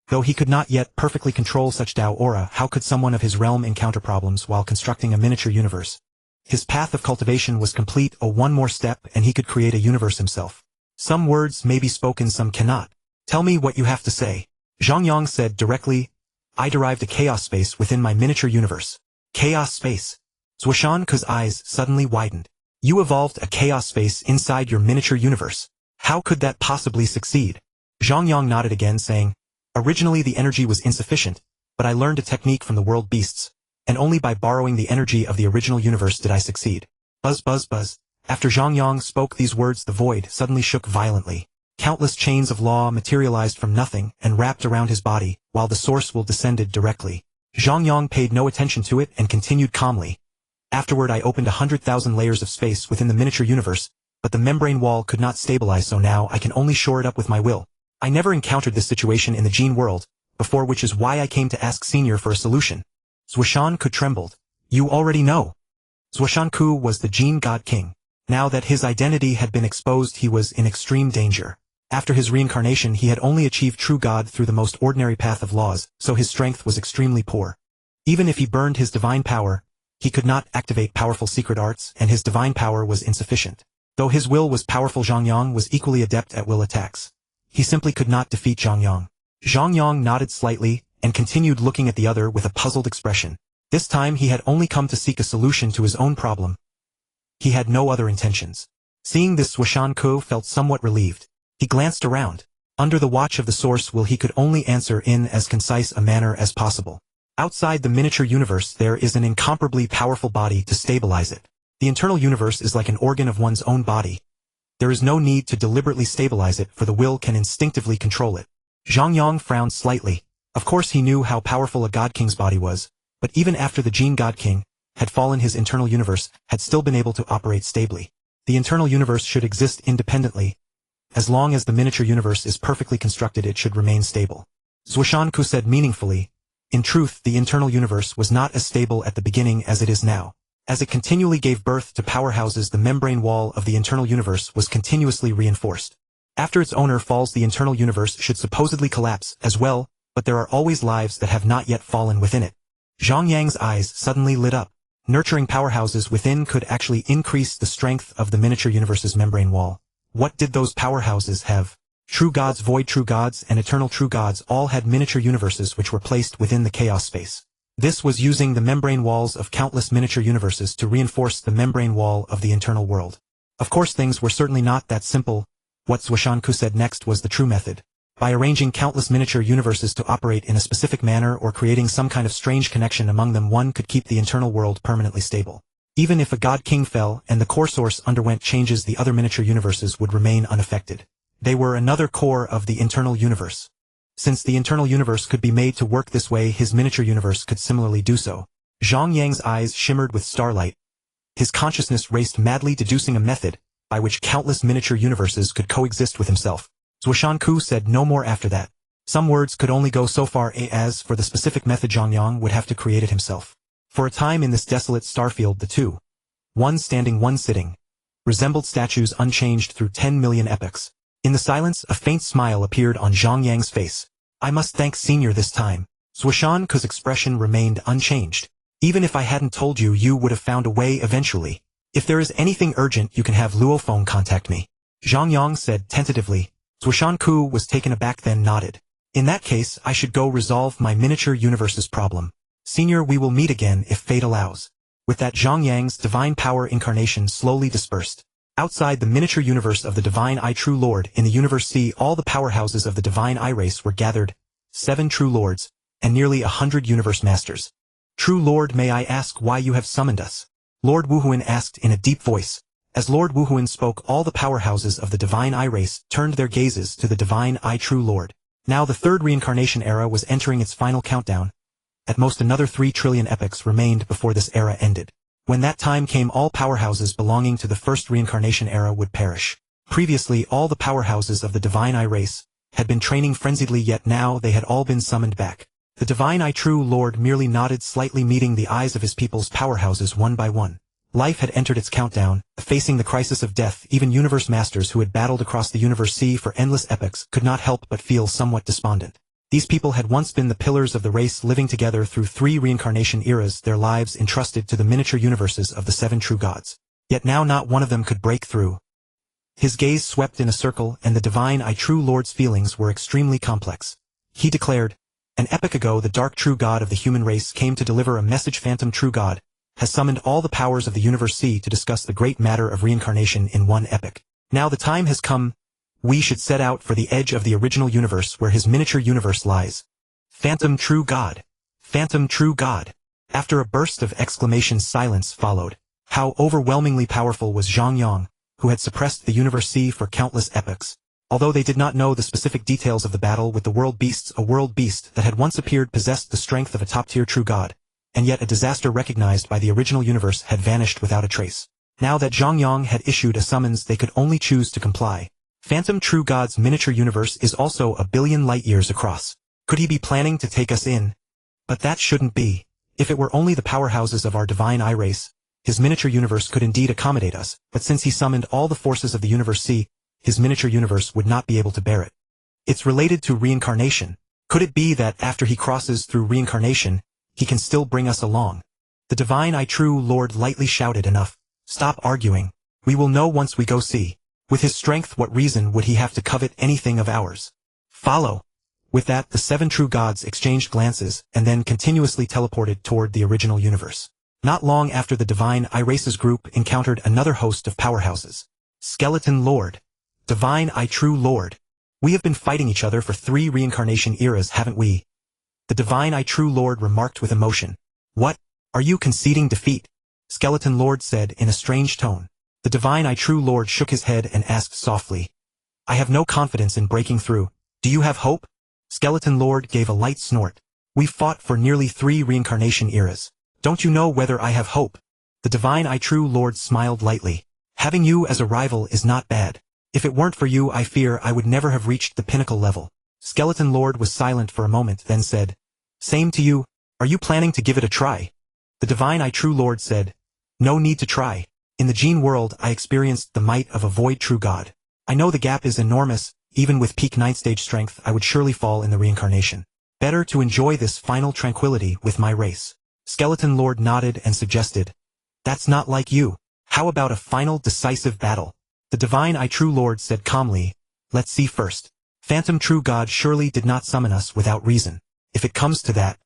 Though he could not yet perfectly control such Tao aura, how could someone of his realm encounter problems while constructing a miniature universe? His path of cultivation was complete. One more step and he could create a universe himself. Some words may be spoken, some cannot. Tell me what you have to say. Zhang Yang said directly. I derived a chaos space within my miniature universe. Chaos space. Zwashan Ku's eyes suddenly widened. You evolved a chaos space inside your miniature universe. How could that possibly succeed? Zhang Yang nodded again, saying, originally the energy was insufficient, but I learned a technique from the world beasts, and only by borrowing the energy of the original universe did I succeed. Buzz buzz buzz. After Zhang Yang spoke these words, the void suddenly shook violently. Countless chains of law materialized from nothing and wrapped around his body, while the source will descended directly. Zhang Yang paid no attention to it and continued calmly. Afterward I opened 100,000 layers of space within the miniature universe, but the membrane wall could not stabilize, so now I can only shore it up with my will. I never encountered this situation in the Gene world before, which is why I came to ask Senior for a solution. Zwashan Ku trembled. You already know. Zwashan Ku was the Gene God King. Now that his identity had been exposed, he was in extreme danger. After his reincarnation, he had only achieved true God through the most ordinary path of laws, so his strength was extremely poor. Even if he burned his divine power, he could not activate powerful secret arts, and his divine power was insufficient. Though his will was powerful, Zhang Yang was equally adept at will attacks. He simply could not defeat Zhang Yang. Zhang Yang nodded slightly, and continued looking at the other with a puzzled expression. This time he had only come to seek a solution to his own problem. He had no other intentions. Seeing this, Zwashan Ku felt somewhat relieved. He glanced around. Under the watch of the source will, he could only answer in as concise a manner as possible. Outside the miniature universe there is an incomparably powerful body to stabilize it. The internal universe is like an organ of one's own body. There is no need to deliberately stabilize it, for the will can instinctively control it. Zhang Yang frowned slightly. Of course he knew how powerful a God King's body was, but even after the Gene God King had fallen, his internal universe had still been able to operate stably. The internal universe should exist independently. As long as the miniature universe is perfectly constructed, it should remain stable. Zwashan Ku said meaningfully. In truth, the internal universe was not as stable at the beginning as it is now. As it continually gave birth to powerhouses, the membrane wall of the internal universe was continuously reinforced. After its owner falls, the internal universe should supposedly collapse as well, but there are always lives that have not yet fallen within it. Zhang Yang's eyes suddenly lit up. Nurturing powerhouses within could actually increase the strength of the miniature universe's membrane wall. What did those powerhouses have? True gods, void true gods, and eternal true gods all had miniature universes which were placed within the chaos space. This was using the membrane walls of countless miniature universes to reinforce the membrane wall of the internal world. Of course, things were certainly not that simple. What Zhuoshanku said next was the true method. By arranging countless miniature universes to operate in a specific manner or creating some kind of strange connection among them, one could keep the internal world permanently stable. Even if a god king fell and the core source underwent changes, the other miniature universes would remain unaffected. They were another core of the internal universe. Since the internal universe could be made to work this way, his miniature universe could similarly do so. Zhang Yang's eyes shimmered with starlight. His consciousness raced madly, deducing a method by which countless miniature universes could coexist with himself. Zhuoshanku said no more after that. Some words could only go so far. As for the specific method, Zhang Yang would have to create it himself. For a time in this desolate starfield, the two, one standing, one sitting, resembled statues unchanged through 10 million epochs. In the silence, a faint smile appeared on Zhang Yang's face. I must thank Senior this time. Zhuoshanku's expression remained unchanged. Even if I hadn't told you, you would have found a way eventually. If there is anything urgent, you can have Luo phone contact me. Zhang Yang said tentatively. Zhuoshanku was taken aback, then nodded. In that case, I should go resolve my miniature universe's problem. Senior, we will meet again if fate allows. With that, Zhang Yang's divine power incarnation slowly dispersed. Outside the miniature universe of the Divine Eye True Lord, in the Universe C, all the powerhouses of the Divine Eye race were gathered, 7 True Lords, and nearly 100 Universe Masters. True Lord, may I ask why you have summoned us? Lord Wuhuan asked in a deep voice. As Lord Wuhuan spoke, all the powerhouses of the Divine Eye race turned their gazes to the Divine Eye True Lord. Now the third reincarnation era was entering its final countdown. At most another 3 trillion epochs remained before this era ended. When that time came, all powerhouses belonging to the first reincarnation era would perish. Previously, all the powerhouses of the Divine Eye race had been training frenziedly, yet now they had all been summoned back. The Divine Eye True Lord merely nodded slightly, meeting the eyes of his people's powerhouses one by one. Life had entered its countdown, facing the crisis of death. Even Universe Masters who had battled across the Universe C for endless epochs could not help but feel somewhat despondent. These people had once been the pillars of the race, living together through 3 reincarnation eras, their lives entrusted to the miniature universes of the 7 true gods. Yet now not one of them could break through. His gaze swept in a circle, and the Divine Eye True Lord's feelings were extremely complex. He declared, an epoch ago the dark true god of the human race came to deliver a message. Phantom True God has summoned all the powers of the Universe C to discuss the great matter of reincarnation in one epoch. Now the time has come. We should set out for the edge of the original universe where his miniature universe lies. Phantom True God. Phantom True God. After a burst of exclamations, silence followed. How overwhelmingly powerful was Zhang Yang, who had suppressed the Universe C for countless epochs. Although they did not know the specific details of the battle with the world beasts, a world beast that had once appeared possessed the strength of a top-tier true god, and yet a disaster recognized by the original universe had vanished without a trace. Now that Zhang Yang had issued a summons, they could only choose to comply. Phantom True God's miniature universe is also 1 billion light-years across. Could he be planning to take us in? But that shouldn't be. If it were only the powerhouses of our Divine Eye race, his miniature universe could indeed accommodate us, but since he summoned all the forces of the Universe C, his miniature universe would not be able to bear it. It's related to reincarnation. Could it be that after he crosses through reincarnation, he can still bring us along? The Divine Eye True Lord lightly shouted, enough. Stop arguing. We will know once we go see. With his strength, what reason would he have to covet anything of ours? Follow. With that, the 7 true gods exchanged glances and then continuously teleported toward the original universe. Not long after, the Divine Eye race's group encountered another host of powerhouses. Skeleton Lord. Divine Eye True Lord. We have been fighting each other for 3 reincarnation eras, haven't we? The Divine Eye True Lord remarked with emotion. What? Are you conceding defeat? Skeleton Lord said in a strange tone. The Divine Eye True Lord shook his head and asked softly. I have no confidence in breaking through. Do you have hope? Skeleton Lord gave a light snort. We've fought for nearly 3 reincarnation eras. Don't you know whether I have hope? The Divine Eye True Lord smiled lightly. Having you as a rival is not bad. If it weren't for you, I fear I would never have reached the pinnacle level. Skeleton Lord was silent for a moment, then said, Same to you. Are you planning to give it a try? The Divine Eye True Lord said, No need to try. In the Gene world I experienced the might of a void true god. I know the gap is enormous. Even with peak 9th stage strength I would surely fall in the reincarnation. Better to enjoy this final tranquility with my race. Skeleton Lord nodded and suggested, That's not like you. How about a final decisive battle? The divine True Lord said calmly, let's see first. Phantom True God surely did not summon us without reason. If it comes to that,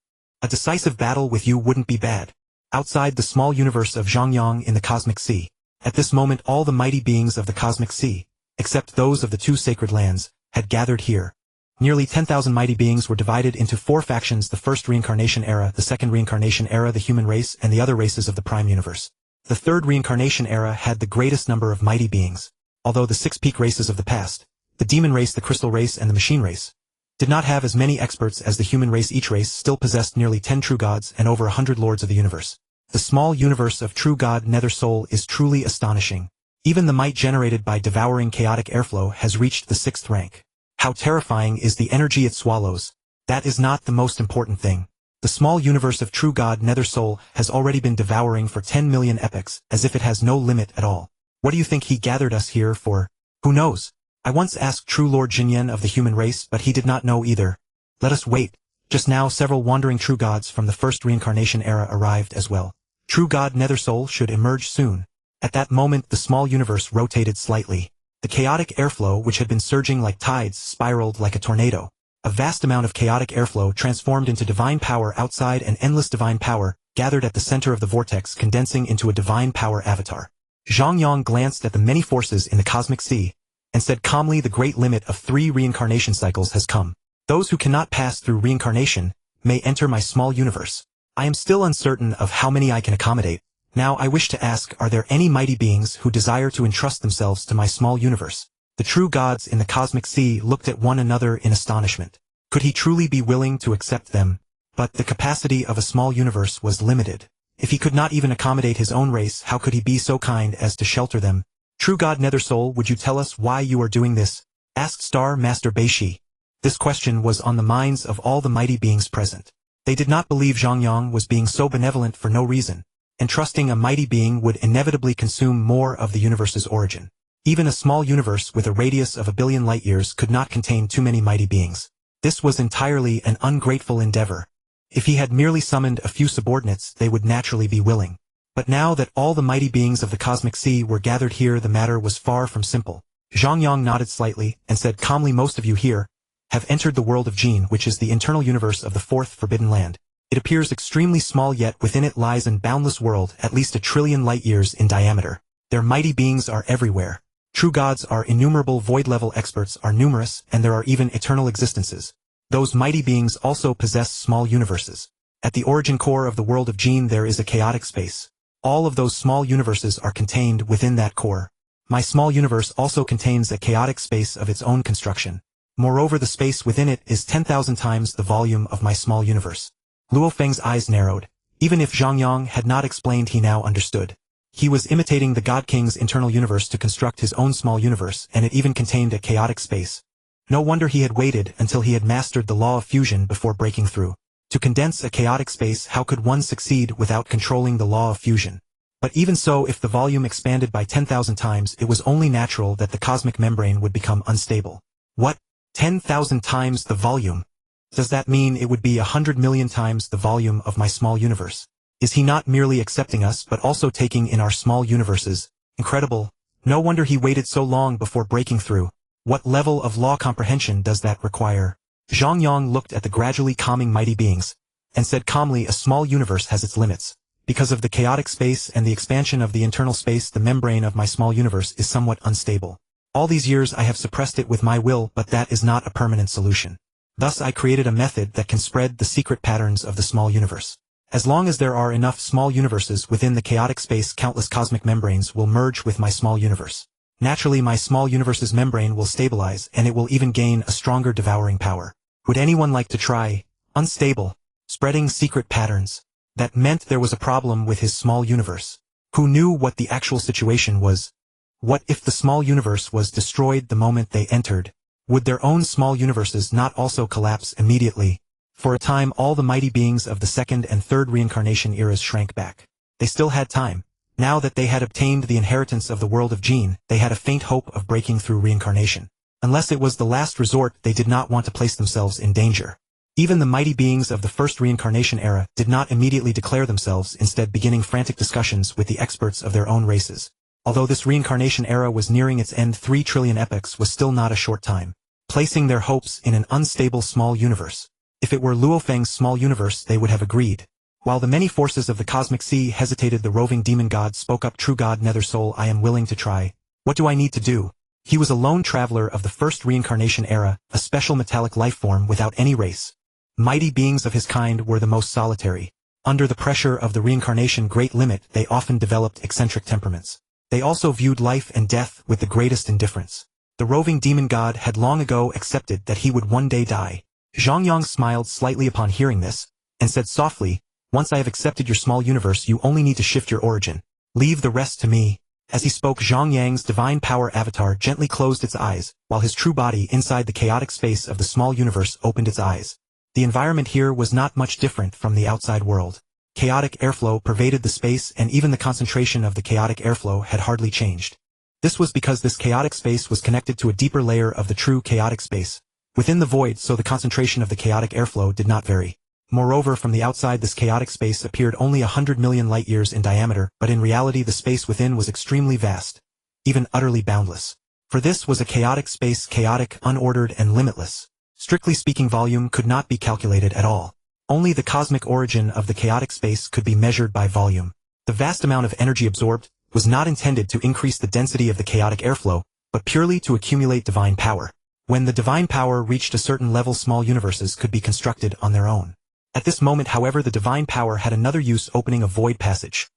a decisive battle with you wouldn't be bad. Outside the small universe of Zhang Yang in the Cosmic Sea, at this moment all the mighty beings of the Cosmic Sea, except those of the two sacred lands, had gathered here. Nearly 10,000 mighty beings were divided into 4 factions: the first reincarnation era, the second reincarnation era, the human race, and the other races of the prime universe. The third reincarnation era had the greatest number of mighty beings, although the 6 peak races of the past, the demon race, the crystal race, and the machine race, did not have as many experts as the human race. Each race still possessed nearly 10 true gods and over 100 lords of the universe. The small universe of true god Nether Soul is truly astonishing. Even the might generated by devouring chaotic airflow has reached the 6th rank. How terrifying is the energy it swallows? That is not the most important thing. The small universe of true god Nether Soul has already been devouring for 10 million epochs, as if it has no limit at all. What do you think he gathered us here for? Who knows? I once asked True Lord Jinyan of the human race, but he did not know either. Let us wait. Just now several wandering true gods from the first reincarnation era arrived as well. True god Nether Soul should emerge soon. At that moment the small universe rotated slightly. The chaotic airflow, which had been surging like tides, spiraled like a tornado. A vast amount of chaotic airflow transformed into divine power outside, and endless divine power gathered at the center of the vortex, condensing into a divine power avatar. Zhang Yang glanced at the many forces in the Cosmic Sea and said calmly, the great limit of 3 reincarnation cycles has come. Those who cannot pass through reincarnation may enter my small universe. I am still uncertain of how many I can accommodate. Now I wish to ask, are there any mighty beings who desire to entrust themselves to my small universe? The true gods in the Cosmic Sea looked at one another in astonishment. Could he truly be willing to accept them? But the capacity of a small universe was limited. If he could not even accommodate his own race, how could he be so kind as to shelter them? True God Nether Soul, would you tell us why you are doing this? Asked Star Master Beishi. This question was on the minds of all the mighty beings present. They did not believe Zhang Yang was being so benevolent for no reason, and trusting a mighty being would inevitably consume more of the universe's origin. Even a small universe with a radius of 1 billion light-years could not contain too many mighty beings. This was entirely an ungrateful endeavor. If he had merely summoned a few subordinates, they would naturally be willing. But now that all the mighty beings of the Cosmic Sea were gathered here, the matter was far from simple. Zhang Yang nodded slightly and said calmly, most of you here have entered the world of Jin, which is the internal universe of the 4th Forbidden Land. It appears extremely small, yet within it lies an boundless world, at least 1 trillion light-years in diameter. Their mighty beings are everywhere. True gods are innumerable, void-level experts are numerous, and there are even eternal existences. Those mighty beings also possess small universes. At the origin core of the world of Jin there is a chaotic space. All of those small universes are contained within that core. My small universe also contains a chaotic space of its own construction. Moreover, the space within it is 10,000 times the volume of my small universe. Luo Feng's eyes narrowed. Even if Zhang Yang had not explained, he now understood. He was imitating the God King's internal universe to construct his own small universe, and it even contained a chaotic space. No wonder he had waited until he had mastered the law of fusion before breaking through. To condense a chaotic space, how could one succeed without controlling the law of fusion? But even so, if the volume expanded by 10,000 times, it was only natural that the cosmic membrane would become unstable. What? 10,000 times the volume? Does that mean it would be 100 million times the volume of my small universe? Is he not merely accepting us but also taking in our small universes? Incredible. No wonder he waited so long before breaking through. What level of law comprehension does that require? Zhang Yang looked at the gradually calming mighty beings, and said calmly, a small universe has its limits. Because of the chaotic space and the expansion of the internal space, the membrane of my small universe is somewhat unstable. All these years I have suppressed it with my will, but that is not a permanent solution. Thus I created a method that can spread the secret patterns of the small universe. As long as there are enough small universes within the chaotic space, countless cosmic membranes will merge with my small universe. Naturally, my small universe's membrane will stabilize, and it will even gain a stronger devouring power. Would anyone like to try? Unstable. Spreading secret patterns. That meant there was a problem with his small universe. Who knew what the actual situation was? What if the small universe was destroyed the moment they entered? Would their own small universes not also collapse immediately? For a time all the mighty beings of the 2nd and 3rd reincarnation eras shrank back. They still had time. Now that they had obtained the inheritance of the world of Jin, they had a faint hope of breaking through reincarnation. Unless it was the last resort, they did not want to place themselves in danger. Even the mighty beings of the first reincarnation era did not immediately declare themselves, instead beginning frantic discussions with the experts of their own races. Although this reincarnation era was nearing its end, 3 trillion epochs was still not a short time, placing their hopes in an unstable small universe. If it were Luo Feng's small universe, they would have agreed. While the many forces of the cosmic sea hesitated, the roving demon god spoke up. True God Nether Soul, I am willing to try. What do I need to do? He was a lone traveler of the first reincarnation era, a special metallic life form without any race. Mighty beings of his kind were the most solitary. Under the pressure of the reincarnation great limit, they often developed eccentric temperaments. They also viewed life and death with the greatest indifference. The roving demon god had long ago accepted that he would one day die. Zhang Yang smiled slightly upon hearing this, and said softly, once I have accepted your small universe, you only need to shift your origin. Leave the rest to me. As he spoke, Zhang Yang's divine power avatar gently closed its eyes, while his true body inside the chaotic space of the small universe opened its eyes. The environment here was not much different from the outside world. Chaotic airflow pervaded the space, and even the concentration of the chaotic airflow had hardly changed. This was because this chaotic space was connected to a deeper layer of the true chaotic space within the void, so the concentration of the chaotic airflow did not vary. Moreover, from the outside this chaotic space appeared only 100 million light-years in diameter, but in reality the space within was extremely vast, even utterly boundless. For this was a chaotic space, chaotic, unordered, and limitless. Strictly speaking, volume could not be calculated at all. Only the cosmic origin of the chaotic space could be measured by volume. The vast amount of energy absorbed was not intended to increase the density of the chaotic airflow, but purely to accumulate divine power. When the divine power reached a certain level, small universes could be constructed on their own. At this moment, however, the divine power had another use, opening a void passage.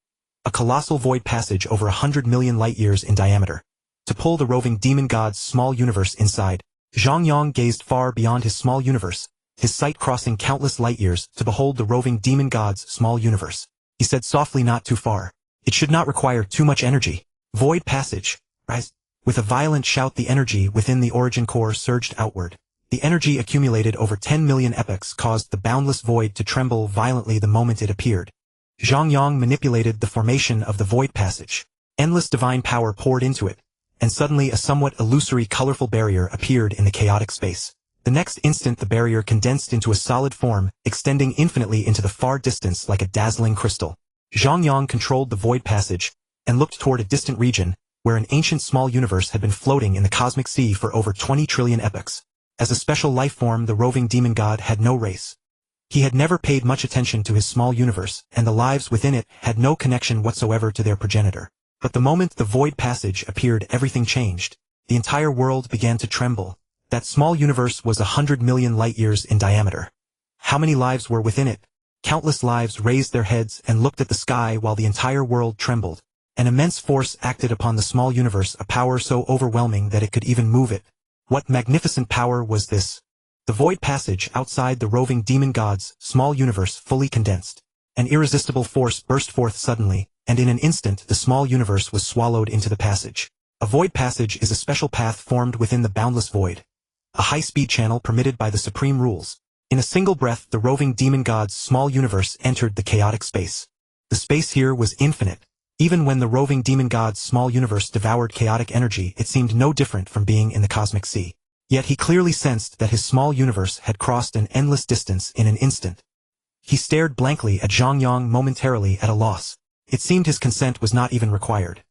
A colossal void passage over 100 million light-years in diameter. To pull the roving demon god's small universe inside, Zhang Yang gazed far beyond his small universe, his sight crossing countless light-years to behold the roving demon god's small universe. He said softly, not too far. It should not require too much energy. Void passage. Rise. With a violent shout, the energy within the origin core surged outward. The energy accumulated over 10 million epochs caused the boundless void to tremble violently the moment it appeared. Zhang Yang manipulated the formation of the void passage. Endless divine power poured into it, and suddenly a somewhat illusory colorful barrier appeared in the chaotic space. The next instant the barrier condensed into a solid form, extending infinitely into the far distance like a dazzling crystal. Zhang Yang controlled the void passage, and looked toward a distant region, where an ancient small universe had been floating in the cosmic sea for over 20 trillion epochs. As a special life form, the roving demon god had no race. He had never paid much attention to his small universe, and the lives within it had no connection whatsoever to their progenitor. But the moment the void passage appeared, everything changed. The entire world began to tremble. That small universe was 100 million light-years in diameter. How many lives were within it? Countless lives raised their heads and looked at the sky while the entire world trembled. An immense force acted upon the small universe, a power so overwhelming that it could even move it. What magnificent power was this? The void passage outside the roving demon god's small universe fully condensed. An irresistible force burst forth suddenly, and in an instant the small universe was swallowed into the passage. A void passage is a special path formed within the boundless void. A high-speed channel permitted by the supreme rules. In a single breath, the roving demon god's small universe entered the chaotic space. The space here was infinite. Even when the roving demon god's small universe devoured chaotic energy, it seemed no different from being in the cosmic sea. Yet he clearly sensed that his small universe had crossed an endless distance in an instant. He stared blankly at Zhang Yang, momentarily at a loss. It seemed his consent was not even required.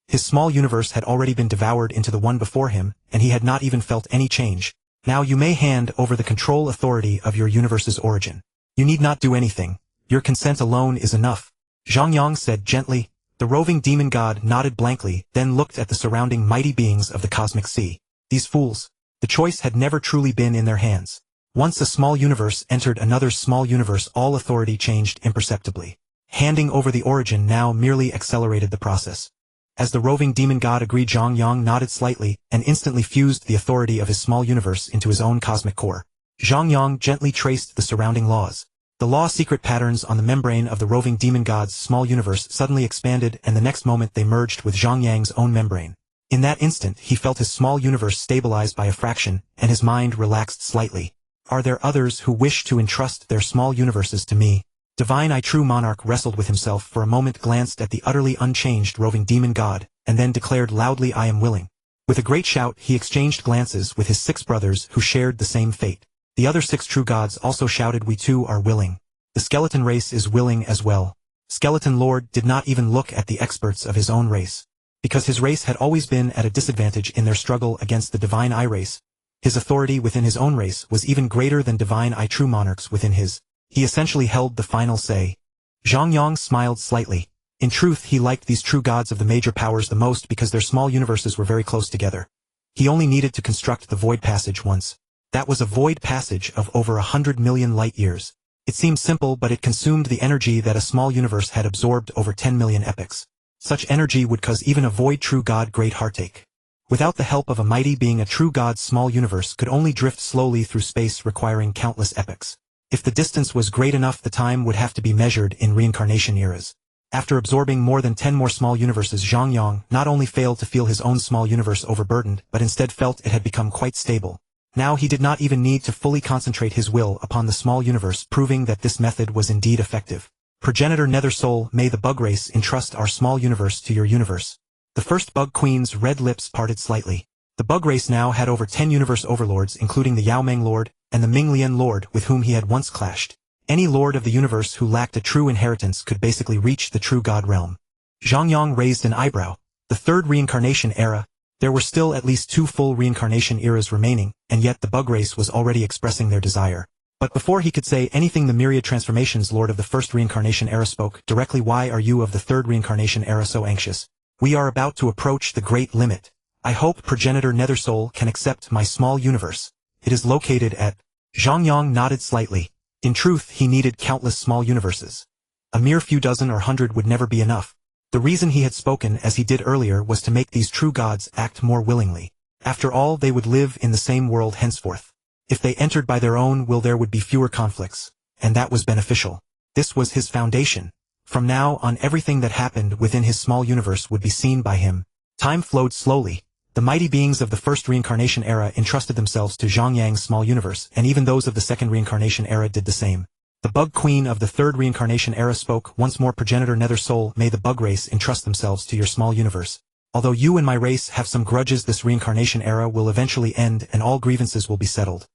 His small universe had already been devoured into the one before him, and he had not even felt any change. Now you may hand over the control authority of your universe's origin. You need not do anything. Your consent alone is enough. Zhang Yang said gently. The roving demon god nodded blankly, then looked at the surrounding mighty beings of the cosmic sea. These fools. The choice had never truly been in their hands. Once a small universe entered another small universe, all authority changed imperceptibly. Handing over the origin now merely accelerated the process. As the roving demon god agreed, Zhang Yang nodded slightly, and instantly fused the authority of his small universe into his own cosmic core. Zhang Yang gently traced the surrounding laws. The law-secret patterns on the membrane of the roving demon god's small universe suddenly expanded, and the next moment they merged with Zhang Yang's own membrane. In that instant, he felt his small universe stabilized by a fraction, and his mind relaxed slightly. Are there others who wish to entrust their small universes to me? Divine I True Monarch wrestled with himself for a moment, glanced at the utterly unchanged roving demon god, and then declared loudly, I am willing. With a great shout, he exchanged glances with his 6 brothers who shared the same fate. The other 6 true gods also shouted, "We too are willing." The skeleton race is willing as well. Skeleton Lord did not even look at the experts of his own race. Because his race had always been at a disadvantage in their struggle against the Divine Eye race, his authority within his own race was even greater than Divine Eye true monarchs within his. He essentially held the final say. Zhang Yang smiled slightly. In truth, he liked these true gods of the major powers the most because their small universes were very close together. He only needed to construct the void passage once. That was a void passage of over 100 million light-years. It seemed simple, but it consumed the energy that a small universe had absorbed over 10 million epochs. Such energy would cause even a void true god great heartache. Without the help of a mighty being, a true god's small universe could only drift slowly through space, requiring countless epochs. If the distance was great enough, the time would have to be measured in reincarnation eras. After absorbing more than 10 more small universes, Zhang Yang not only failed to feel his own small universe overburdened, but instead felt it had become quite stable. Now he did not even need to fully concentrate his will upon the small universe, proving that this method was indeed effective. Progenitor Nether Soul, may the bug race entrust our small universe to your universe. The first bug queen's red lips parted slightly. The bug race now had over 10 universe overlords, including the Yao Meng Lord and the Minglian Lord with whom he had once clashed. Any lord of the universe who lacked a true inheritance could basically reach the true god realm. Zhang Yang raised an eyebrow. The third reincarnation era. There were still at least 2 full reincarnation eras remaining, and yet the bug race was already expressing their desire. But before he could say anything, the myriad transformations lord of the first reincarnation era spoke directly. "Why are you of the third reincarnation era so anxious? We are about to approach the great limit. I hope Progenitor Nethersoul can accept my small universe. It is located at..." Zhang Yang nodded slightly. In truth, he needed countless small universes. A mere few dozen or 100 would never be enough. The reason he had spoken as he did earlier was to make these true gods act more willingly. After all, they would live in the same world henceforth. If they entered by their own will, there would be fewer conflicts, and that was beneficial. This was his foundation. From now on, everything that happened within his small universe would be seen by him. Time flowed slowly. The mighty beings of the first reincarnation era entrusted themselves to Zhang Yang's small universe, and even those of the second reincarnation era did the same. The bug queen of the third reincarnation era spoke once more. "Progenitor Nether Soul, may the bug race entrust themselves to your small universe. Although you and my race have some grudges, this reincarnation era will eventually end and all grievances will be settled."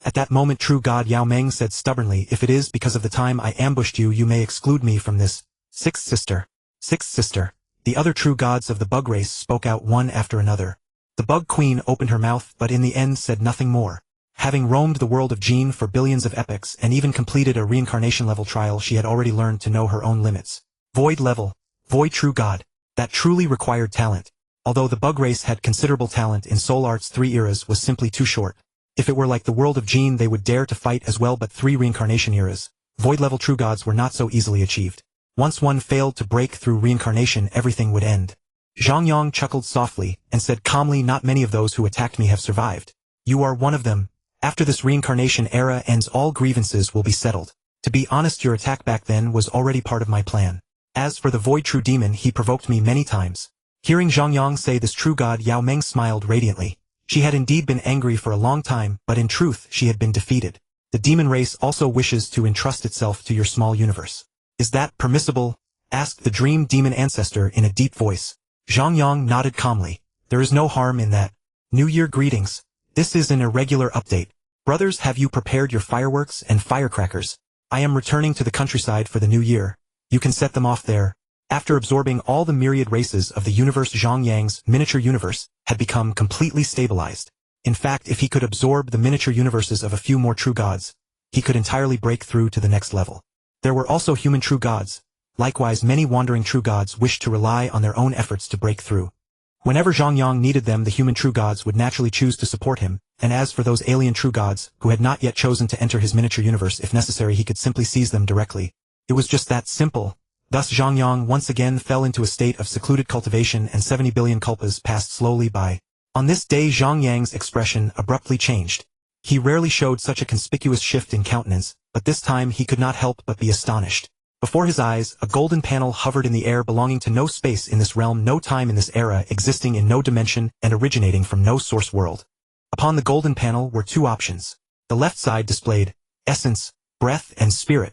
At that moment, true god Yao Meng said stubbornly, "If it is because of the time I ambushed you, you may exclude me from this." Sixth sister. Sixth sister. The other true gods of the bug race spoke out one after another. The bug queen opened her mouth, but in the end said nothing more. Having roamed the world of Jin for billions of epochs and even completed a reincarnation level trial, she had already learned to know her own limits. Void level. Void true god. That truly required talent. Although the bug race had considerable talent in Soul Art's 3 eras was simply too short. If it were like the world of Jin, they would dare to fight as well, but 3 reincarnation eras. Void level true gods were not so easily achieved. Once one failed to break through reincarnation, everything would end. Zhang Yang chuckled softly and said calmly, "Not many of those who attacked me have survived. You are one of them. After this reincarnation era ends, all grievances will be settled. To be honest, your attack back then was already part of my plan. As for the void true demon, he provoked me many times." Hearing Zhang Yang say this, true god Yao Meng smiled radiantly. She had indeed been angry for a long time, but in truth she had been defeated. The demon race also wishes to entrust itself to your small universe. "Is that permissible?" asked the dream demon ancestor in a deep voice. Zhang Yang nodded calmly. "There is no harm in that. New Year greetings. This is an irregular update. Brothers, have you prepared your fireworks and firecrackers? I am returning to the countryside for the new year. You can set them off there." After absorbing all the myriad races of the universe, Zhang Yang's miniature universe had become completely stabilized. In fact, if he could absorb the miniature universes of a few more true gods, he could entirely break through to the next level. There were also human true gods. Likewise, many wandering true gods wished to rely on their own efforts to break through. Whenever Zhang Yang needed them, the human true gods would naturally choose to support him, and as for those alien true gods, who had not yet chosen to enter his miniature universe, if necessary he could simply seize them directly. It was just that simple. Thus Zhang Yang once again fell into a state of secluded cultivation, and 70 billion kalpas passed slowly by. On this day, Zhang Yang's expression abruptly changed. He rarely showed such a conspicuous shift in countenance, but this time he could not help but be astonished. Before his eyes, a golden panel hovered in the air, belonging to no space in this realm, no time in this era, existing in no dimension, and originating from no source world. Upon the golden panel were 2 options. The left side displayed essence, breath, and spirit.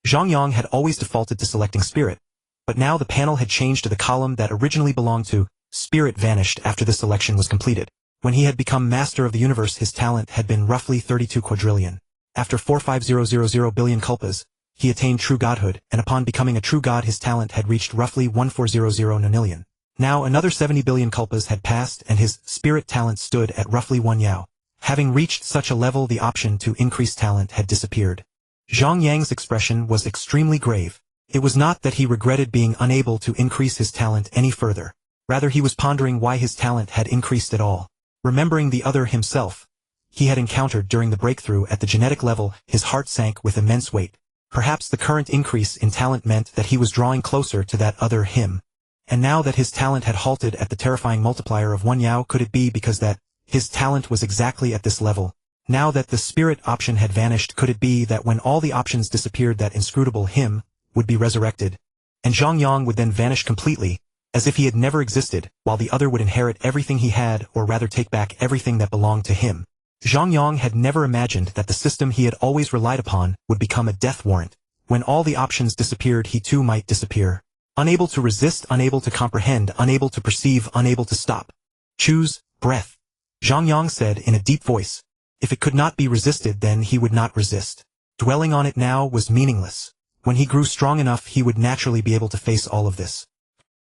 Zhang Yang had always defaulted to selecting spirit, but now the panel had changed to the column that originally belonged to spirit vanished after this selection was completed. When he had become master of the universe, his talent had been roughly 32 quadrillion. After 45000 billion kalpas, he attained true godhood, and upon becoming a true god his talent had reached roughly 1400 nonillion. Now another 70 billion kalpas had passed and his spirit talent stood at roughly 1 yao. Having reached such a level, the option to increase talent had disappeared. Zhang Yang's expression was extremely grave. It was not that he regretted being unable to increase his talent any further. Rather, he was pondering why his talent had increased at all. Remembering the other himself he had encountered during the breakthrough at the genetic level, his heart sank with immense weight. Perhaps the current increase in talent meant that he was drawing closer to that other him. And now that his talent had halted at the terrifying multiplier of 1 yao, could it be because that his talent was exactly at this level? Now that the spirit option had vanished, could it be that when all the options disappeared that inscrutable him would be resurrected? And Zhang Yang would then vanish completely, as if he had never existed, while the other would inherit everything he had, or rather take back everything that belonged to him. Zhang Yang had never imagined that the system he had always relied upon would become a death warrant. When all the options disappeared, he too might disappear. Unable to resist, unable to comprehend, unable to perceive, unable to stop. Choose breath. Zhang Yang said in a deep voice. If it could not be resisted, then he would not resist. Dwelling on it now was meaningless. When he grew strong enough, he would naturally be able to face all of this.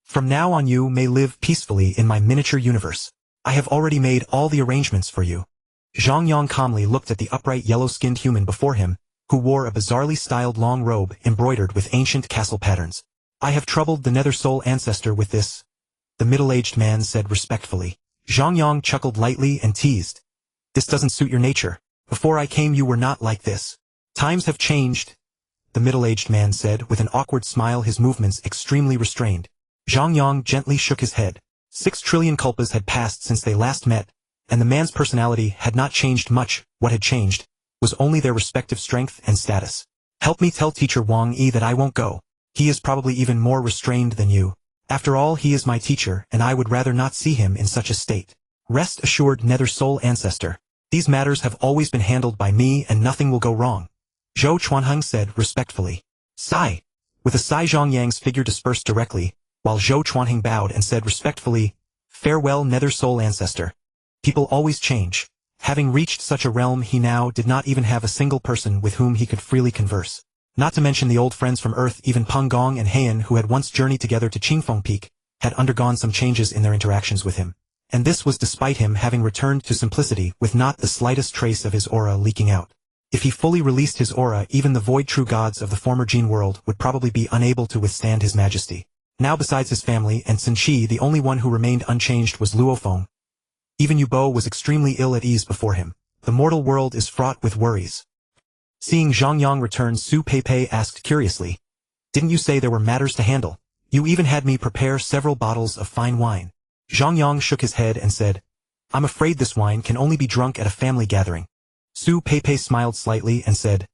From now on you may live peacefully in my miniature universe. I have already made all the arrangements for you. Zhang Yang calmly looked at the upright yellow-skinned human before him, who wore a bizarrely styled long robe embroidered with ancient castle patterns. I have troubled the Nether Soul ancestor with this, the middle-aged man said respectfully. Zhang Yang chuckled lightly and teased. This doesn't suit your nature. Before I came you were not like this. Times have changed, the middle-aged man said with an awkward smile, his movements extremely restrained. Zhang Yang gently shook his head. 6 trillion kalpas had passed since they last met, and the man's personality had not changed much. What had changed was only their respective strength and status. Help me tell teacher Wang Yi that I won't go. He is probably even more restrained than you. After all, he is my teacher, and I would rather not see him in such a state. Rest assured, Nether Soul ancestor. These matters have always been handled by me and nothing will go wrong. Zhou Chuanheng said respectfully. Sigh. With a sigh, Zhang Yang's figure dispersed directly, while Zhou Chuanheng bowed and said respectfully, Farewell, Nether Soul ancestor. People always change. Having reached such a realm, he now did not even have a single person with whom he could freely converse. Not to mention the old friends from Earth, even Peng Gong and Heian, who had once journeyed together to Qingfeng Peak, had undergone some changes in their interactions with him. And this was despite him having returned to simplicity with not the slightest trace of his aura leaking out. If he fully released his aura, even the void true gods of the former Jin world would probably be unable to withstand his majesty. Now besides his family and Sun Qi, the only one who remained unchanged was Luo Feng. Even Yu Bo was extremely ill at ease before him. The mortal world is fraught with worries. Seeing Zhang Yang return, Su Peipei asked curiously, Didn't you say there were matters to handle? You even had me prepare several bottles of fine wine. Zhang Yang shook his head and said, I'm afraid this wine can only be drunk at a family gathering. Su Peipei smiled slightly and said,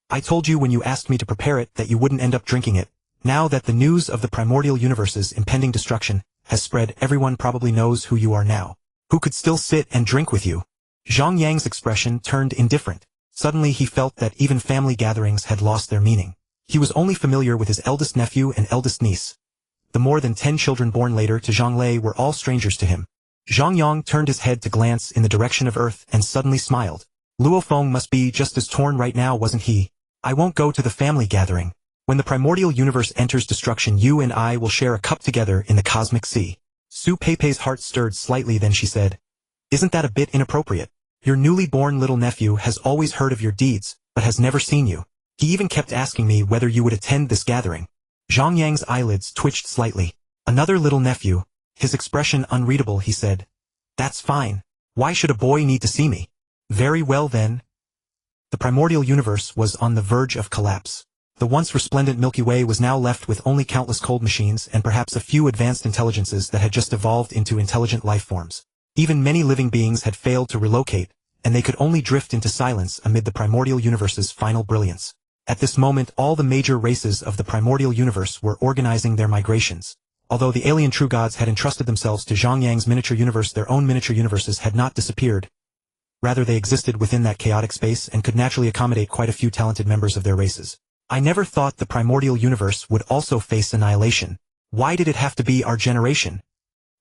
I told you when you asked me to prepare it that you wouldn't end up drinking it. Now that the news of the primordial universe's impending destruction has spread, everyone probably knows who you are now. Who could still sit and drink with you? Zhang Yang's expression turned indifferent. Suddenly he felt that even family gatherings had lost their meaning. He was only familiar with his eldest nephew and eldest niece. The more than 10 children born later to Zhang Lei were all strangers to him. Zhang Yang turned his head to glance in the direction of Earth and suddenly smiled. Luo Feng must be just as torn right now, wasn't he? I won't go to the family gathering. When the primordial universe enters destruction, you and I will share a cup together in the cosmic sea. Su Peipei's heart stirred slightly, then she said, Isn't that a bit inappropriate? Your newly born little nephew has always heard of your deeds, but has never seen you. He even kept asking me whether you would attend this gathering. Zhang Yang's eyelids twitched slightly. Another little nephew. His expression unreadable, he said. That's fine. Why should a boy need to see me? Very well then. The primordial universe was on the verge of collapse. The once resplendent Milky Way was now left with only countless cold machines and perhaps a few advanced intelligences that had just evolved into intelligent life forms. Even many living beings had failed to relocate, and they could only drift into silence amid the primordial universe's final brilliance. At this moment, all the major races of the primordial universe were organizing their migrations. Although the alien true gods had entrusted themselves to Zhang Yang's miniature universe, their own miniature universes had not disappeared. Rather, they existed within that chaotic space and could naturally accommodate quite a few talented members of their races. I never thought the primordial universe would also face annihilation. Why did it have to be our generation?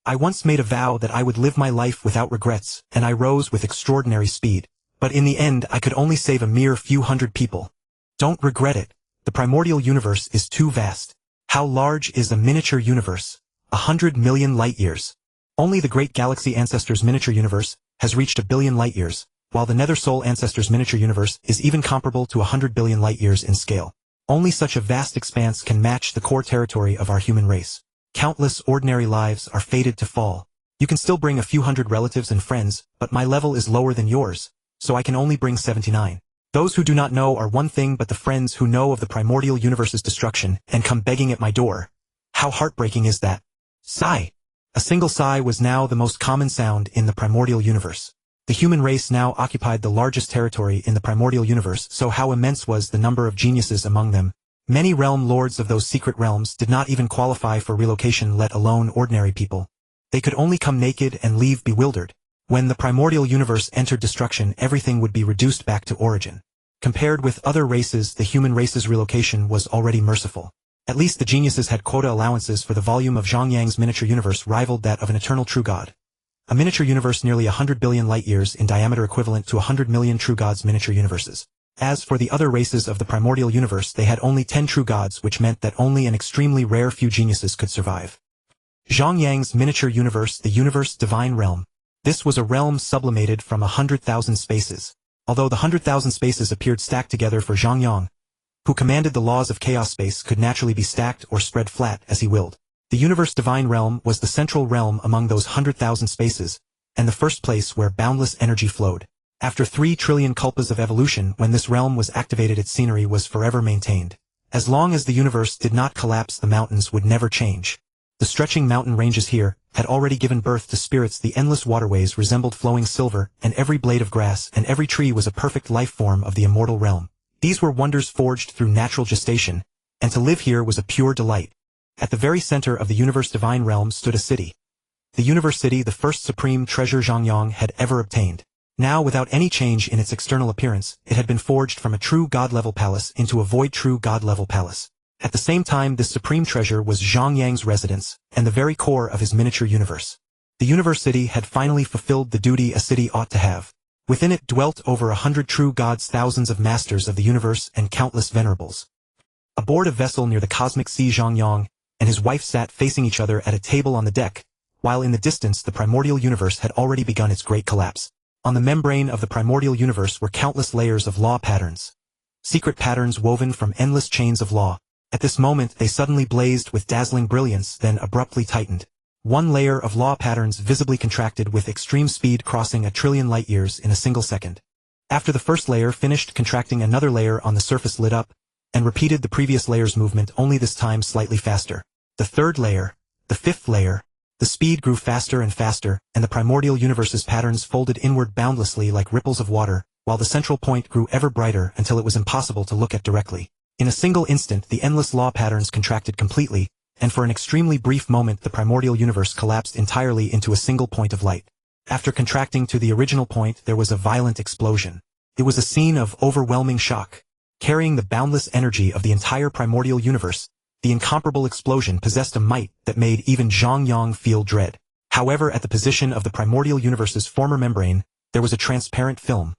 I once made a vow that I would live my life without regrets, and I rose with extraordinary speed. But in the end I could only save a mere few hundred people. Don't regret it. The primordial universe is too vast. How large is a miniature universe? 100 million light-years. Only the Great Galaxy Ancestors miniature universe has reached 1 billion light-years, while the Nether Soul Ancestors miniature universe is even comparable to 100 billion light-years in scale. Only such a vast expanse can match the core territory of our human race. Countless ordinary lives are fated to fall. You can still bring a few hundred relatives and friends, but my level is lower than yours, so I can only bring 79. Those who do not know are one thing, but the friends who know of the primordial universe's destruction and come begging at my door. How heartbreaking is that? Sigh. A single sigh was now the most common sound in the primordial universe. The human race now occupied the largest territory in the primordial universe, so how immense was the number of geniuses among them. Many realm lords of those secret realms did not even qualify for relocation, let alone ordinary people. They could only come naked and leave bewildered. When the primordial universe entered destruction, everything would be reduced back to origin. Compared with other races, the human race's relocation was already merciful. At least the geniuses had quota allowances, for the volume of Zhang Yang's miniature universe rivaled that of an eternal true god. A miniature universe nearly 100 billion light-years in diameter, equivalent to 100 million true gods' miniature universes. As for the other races of the primordial universe, they had only 10 true gods, which meant that only an extremely rare few geniuses could survive. Zhang Yang's miniature universe, the universe divine realm. This was a realm sublimated from 100,000 spaces. Although the 100,000 spaces appeared stacked together for Zhang Yang, who commanded the laws of chaos, space could naturally be stacked or spread flat as he willed. The universe divine realm was the central realm among those 100,000 spaces, and the first place where boundless energy flowed. After 3 trillion kalpas of evolution, when this realm was activated, its scenery was forever maintained. As long as the universe did not collapse, the mountains would never change. The stretching mountain ranges here had already given birth to spirits. The endless waterways resembled flowing silver, and every blade of grass and every tree was a perfect life form of the immortal realm. These were wonders forged through natural gestation, and to live here was a pure delight. At the very center of the universe divine realm stood a city. The universe city, the first supreme treasure Zhang Yang had ever obtained. Now, without any change in its external appearance, it had been forged from a true god-level palace into a void true god-level palace. At the same time, this supreme treasure was Zhang Yang's residence, and the very core of his miniature universe. The universe city had finally fulfilled the duty a city ought to have. Within it dwelt over 100 true gods, thousands of masters of the universe, and countless venerables. Aboard a vessel near the cosmic sea, Zhang Yang and his wife sat facing each other at a table on the deck, while in the distance the primordial universe had already begun its great collapse. On the membrane of the primordial universe were countless layers of law patterns. Secret patterns woven from endless chains of law. At this moment they suddenly blazed with dazzling brilliance, then abruptly tightened. One layer of law patterns visibly contracted with extreme speed, crossing 1 trillion light-years in a single second. After the first layer finished contracting, another layer on the surface lit up, and repeated the previous layer's movement, only this time slightly faster. The third layer, the fifth layer, the speed grew faster and faster, and the primordial universe's patterns folded inward boundlessly like ripples of water, while the central point grew ever brighter until it was impossible to look at directly. In a single instant the endless law patterns contracted completely, and for an extremely brief moment the primordial universe collapsed entirely into a single point of light. After contracting to the original point, there was a violent explosion. It was a scene of overwhelming shock. Carrying the boundless energy of the entire primordial universe, the incomparable explosion possessed a might that made even Zhang Yang feel dread. However, at the position of the primordial universe's former membrane, there was a transparent film.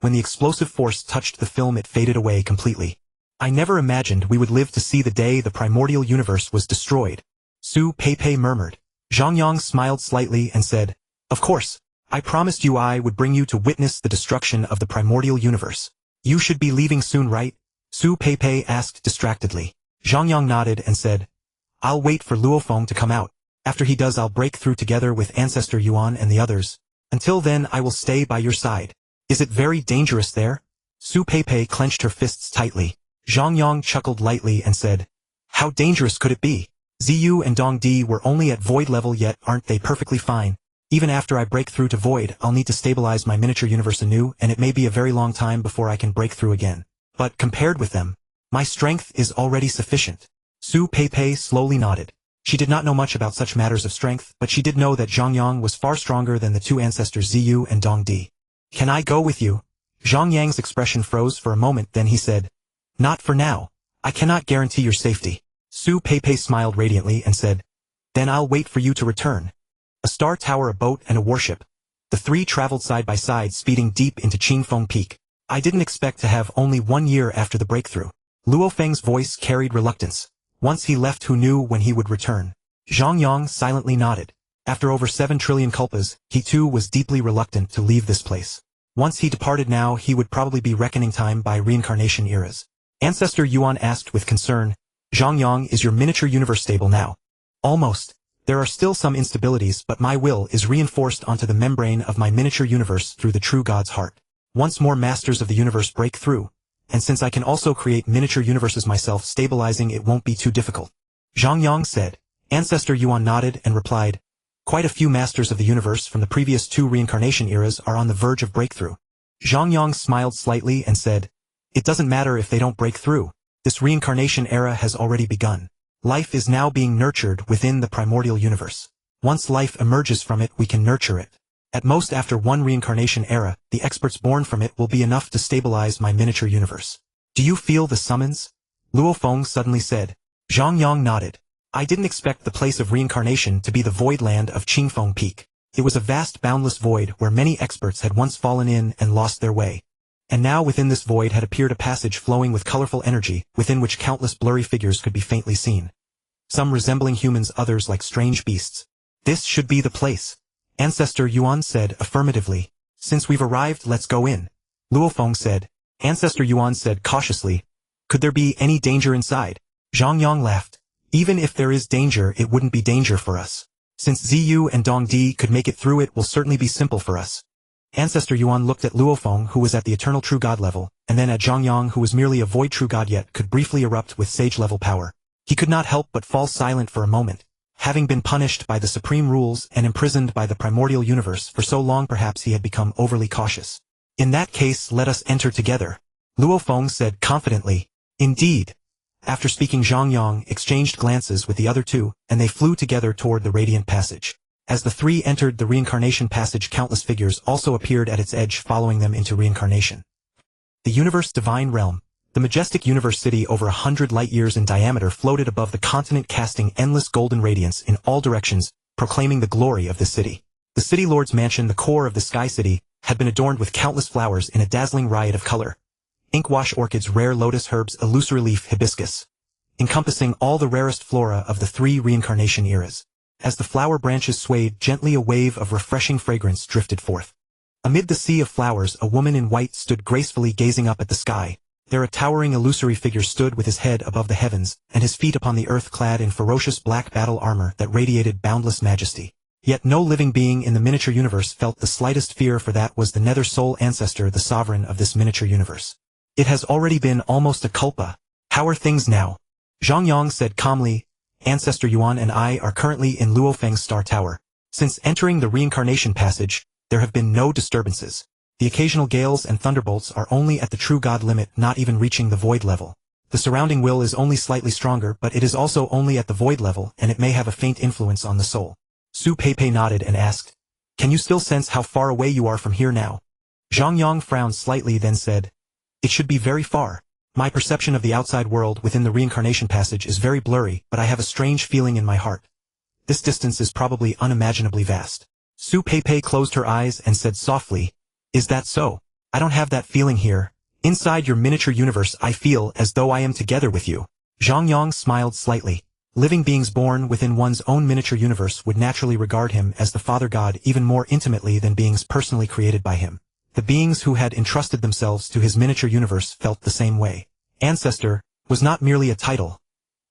When the explosive force touched the film, it faded away completely. I never imagined we would live to see the day the primordial universe was destroyed. Su Peipei murmured. Zhang Yang smiled slightly and said, "Of course, I promised you I would bring you to witness the destruction of the primordial universe. You should be leaving soon, right?" Su Peipei asked distractedly. Zhang Yang nodded and said, "I'll wait for Luofeng to come out. After he does, I'll break through together with Ancestor Yuan and the others. Until then, I will stay by your side." "Is it very dangerous there?" Su Peipei clenched her fists tightly. Zhang Yang chuckled lightly and said, "How dangerous could it be? Ziyu and Dong Di were only at void level, yet aren't they perfectly fine? Even after I break through to void, I'll need to stabilize my miniature universe anew, and it may be a very long time before I can break through again. But compared with them, my strength is already sufficient." Su Peipei slowly nodded. She did not know much about such matters of strength, but she did know that Zhang Yang was far stronger than the two ancestors Ziyu and Dong Di. "Can I go with you?" Zhang Yang's expression froze for a moment, then he said, "Not for now. I cannot guarantee your safety." Su Peipei smiled radiantly and said, "Then I'll wait for you to return." A star tower, a boat, and a warship. The three traveled side by side, speeding deep into Qingfeng Peak. I didn't expect to have only 1 year after the breakthrough. Luo Feng's voice carried reluctance. Once he left, who knew when he would return? Zhang Yang silently nodded. After over 7 trillion kalpas, he too was deeply reluctant to leave this place. Once he departed, now he would probably be reckoning time by reincarnation eras. Ancestor Yuan asked with concern, Zhang Yang, is your miniature universe stable now? Almost. There are still some instabilities, but my will is reinforced onto the membrane of my miniature universe through the true God's heart. Once more masters of the universe break through, and since I can also create miniature universes myself, stabilizing it won't be too difficult. Zhang Yang said. Ancestor Yuan nodded and replied, quite a few masters of the universe from the previous 2 reincarnation eras are on the verge of breakthrough. Zhang Yang smiled slightly and said, it doesn't matter if they don't break through. This reincarnation era has already begun. Life is now being nurtured within the primordial universe. Once life emerges from it, we can nurture it. At most, after 1 reincarnation era, the experts born from it will be enough to stabilize my miniature universe. Do you feel the summons? Luo Feng suddenly said. Zhang Yang nodded. I didn't expect the place of reincarnation to be the void land of Qingfeng Peak. It was a vast boundless void where many experts had once fallen in and lost their way. And now within this void had appeared a passage flowing with colorful energy, within which countless blurry figures could be faintly seen. Some resembling humans, others like strange beasts. This should be the place. Ancestor Yuan said affirmatively. Since we've arrived, let's go in. Luo Feng said. Ancestor Yuan said cautiously. Could there be any danger inside? Zhang Yang laughed. Even if there is danger, it wouldn't be danger for us. Since Ziyu and Dong Di could make it through, it will certainly be simple for us. Ancestor Yuan looked at Luo Feng, who was at the eternal true god level, and then at Zhang Yang, who was merely a void true god yet could briefly erupt with sage level power. He could not help but fall silent for a moment. Having been punished by the supreme rules and imprisoned by the primordial universe for so long, perhaps he had become overly cautious. In that case, let us enter together. Luo Feng said confidently. Indeed. After speaking, Zhang Yang exchanged glances with the other 2, and they flew together toward the radiant passage. As the 3 entered the reincarnation passage, countless figures also appeared at its edge, following them into reincarnation. The universe divine realm. The majestic universe city, over 100 light-years in diameter, floated above the continent, casting endless golden radiance in all directions, proclaiming the glory of the city. The city lord's mansion, the core of the sky city, had been adorned with countless flowers in a dazzling riot of color. Inkwash orchids, rare lotus herbs, illusory leaf hibiscus, encompassing all the rarest flora of the 3 reincarnation eras. As the flower branches swayed gently, a wave of refreshing fragrance drifted forth. Amid the sea of flowers, a woman in white stood gracefully gazing up at the sky. There a towering illusory figure stood with his head above the heavens, and his feet upon the earth, clad in ferocious black battle armor that radiated boundless majesty. Yet no living being in the miniature universe felt the slightest fear, for that was the Nether Soul Ancestor, the sovereign of this miniature universe. It has already been almost a kalpa. How are things now? Zhang Yang said calmly. Ancestor Yuan and I are currently in Luo Feng's Star Tower. Since entering the reincarnation passage, there have been no disturbances. The occasional gales and thunderbolts are only at the true god limit, not even reaching the void level. The surrounding will is only slightly stronger, but it is also only at the void level, and it may have a faint influence on the soul. Su Peipei nodded and asked, can you still sense how far away you are from here now? Zhang Yang frowned slightly, then said, it should be very far. My perception of the outside world within the reincarnation passage is very blurry, but I have a strange feeling in my heart. This distance is probably unimaginably vast. Su Peipei closed her eyes and said softly, is that so? I don't have that feeling here. Inside your miniature universe, I feel as though I am together with you. Zhang Yang smiled slightly. Living beings born within one's own miniature universe would naturally regard him as the Father God even more intimately than beings personally created by him. The beings who had entrusted themselves to his miniature universe felt the same way. Ancestor was not merely a title.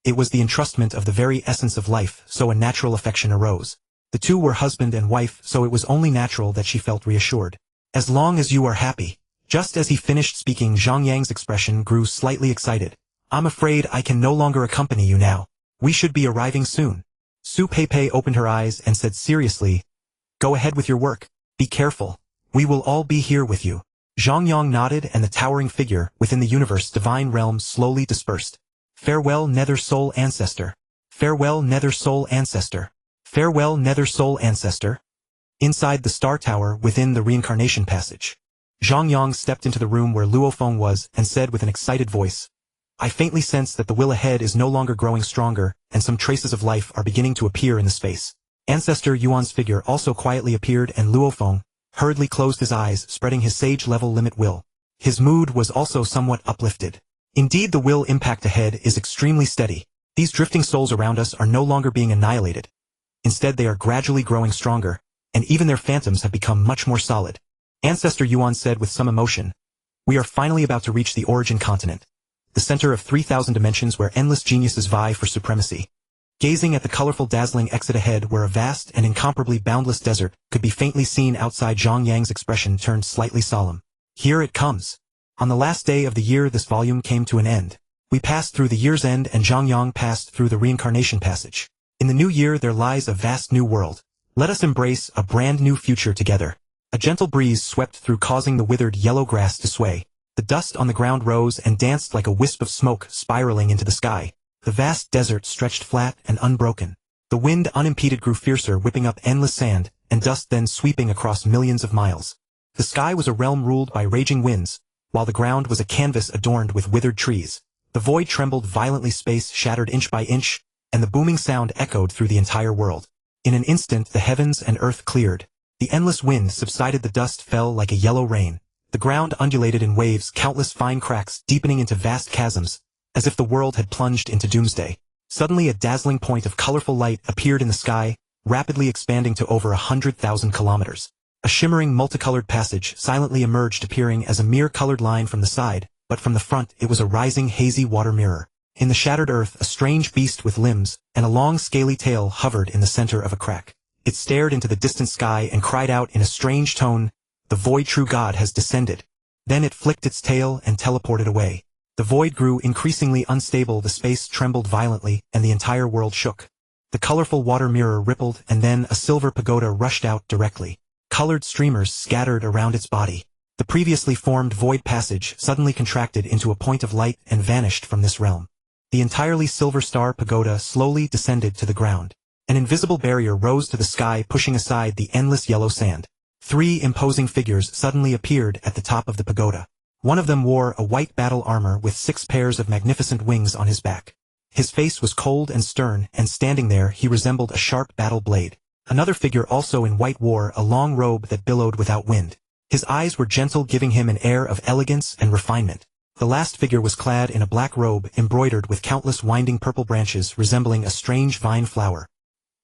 It was the entrustment of the very essence of life, so a natural affection arose. The 2 were husband and wife, so it was only natural that she felt reassured. As long as you are happy. Just as he finished speaking, Zhang Yang's expression grew slightly excited. I'm afraid I can no longer accompany you now. We should be arriving soon. Su Peipei opened her eyes and said seriously, go ahead with your work. Be careful. We will all be here with you. Zhang Yang nodded, and the towering figure within the universe divine realm slowly dispersed. Farewell, Nether Soul Ancestor. Farewell, Nether Soul Ancestor. Farewell, Nether Soul Ancestor. Inside the Star Tower within the reincarnation passage, Zhang Yang stepped into the room where Luo Feng was and said with an excited voice, I faintly sense that the will ahead is no longer growing stronger, and some traces of life are beginning to appear in the space. Ancestor Yuan's figure also quietly appeared, and Luo Feng, hurriedly closed his eyes, spreading his sage-level limit will. His mood was also somewhat uplifted. Indeed, the will impact ahead is extremely steady. These drifting souls around us are no longer being annihilated. Instead, they are gradually growing stronger, and even their phantoms have become much more solid. Ancestor Yuan said with some emotion, "We are finally about to reach the origin continent, the center of 3,000 dimensions where endless geniuses vie for supremacy." Gazing at the colorful dazzling exit ahead where a vast and incomparably boundless desert could be faintly seen outside, Zhang Yang's expression turned slightly solemn. Here it comes. On the last day of the year this volume came to an end. We passed through the year's end and Zhang Yang passed through the reincarnation passage. In the new year there lies a vast new world. Let us embrace a brand new future together. A gentle breeze swept through, causing the withered yellow grass to sway. The dust on the ground rose and danced like a wisp of smoke spiraling into the sky. The vast desert stretched flat and unbroken. The wind unimpeded grew fiercer, whipping up endless sand and dust, then sweeping across millions of miles. The sky was a realm ruled by raging winds, while the ground was a canvas adorned with withered trees. The void trembled violently, space shattered inch by inch, and the booming sound echoed through the entire world. In an instant the heavens and earth cleared. The endless wind subsided, the dust fell like a yellow rain. The ground undulated in waves, countless fine cracks deepening into vast chasms, as if the world had plunged into doomsday. Suddenly a dazzling point of colorful light appeared in the sky, rapidly expanding to over 100,000 kilometers. A shimmering multicolored passage silently emerged, appearing as a mere colored line from the side, but from the front it was a rising hazy water mirror. In the shattered earth a strange beast with limbs and a long scaly tail hovered in the center of a crack. It stared into the distant sky and cried out in a strange tone, "The void true God has descended." Then it flicked its tail and teleported away. The void grew increasingly unstable, the space trembled violently, and the entire world shook. The colorful water mirror rippled, and then a silver pagoda rushed out directly. Colored streamers scattered around its body. The previously formed void passage suddenly contracted into a point of light and vanished from this realm. The entirely silver star pagoda slowly descended to the ground. An invisible barrier rose to the sky, pushing aside the endless yellow sand. 3 imposing figures suddenly appeared at the top of the pagoda. One of them wore a white battle armor with 6 pairs of magnificent wings on his back. His face was cold and stern, and standing there he resembled a sharp battle blade. Another figure also in white wore a long robe that billowed without wind. His eyes were gentle, giving him an air of elegance and refinement. The last figure was clad in a black robe embroidered with countless winding purple branches resembling a strange vine flower.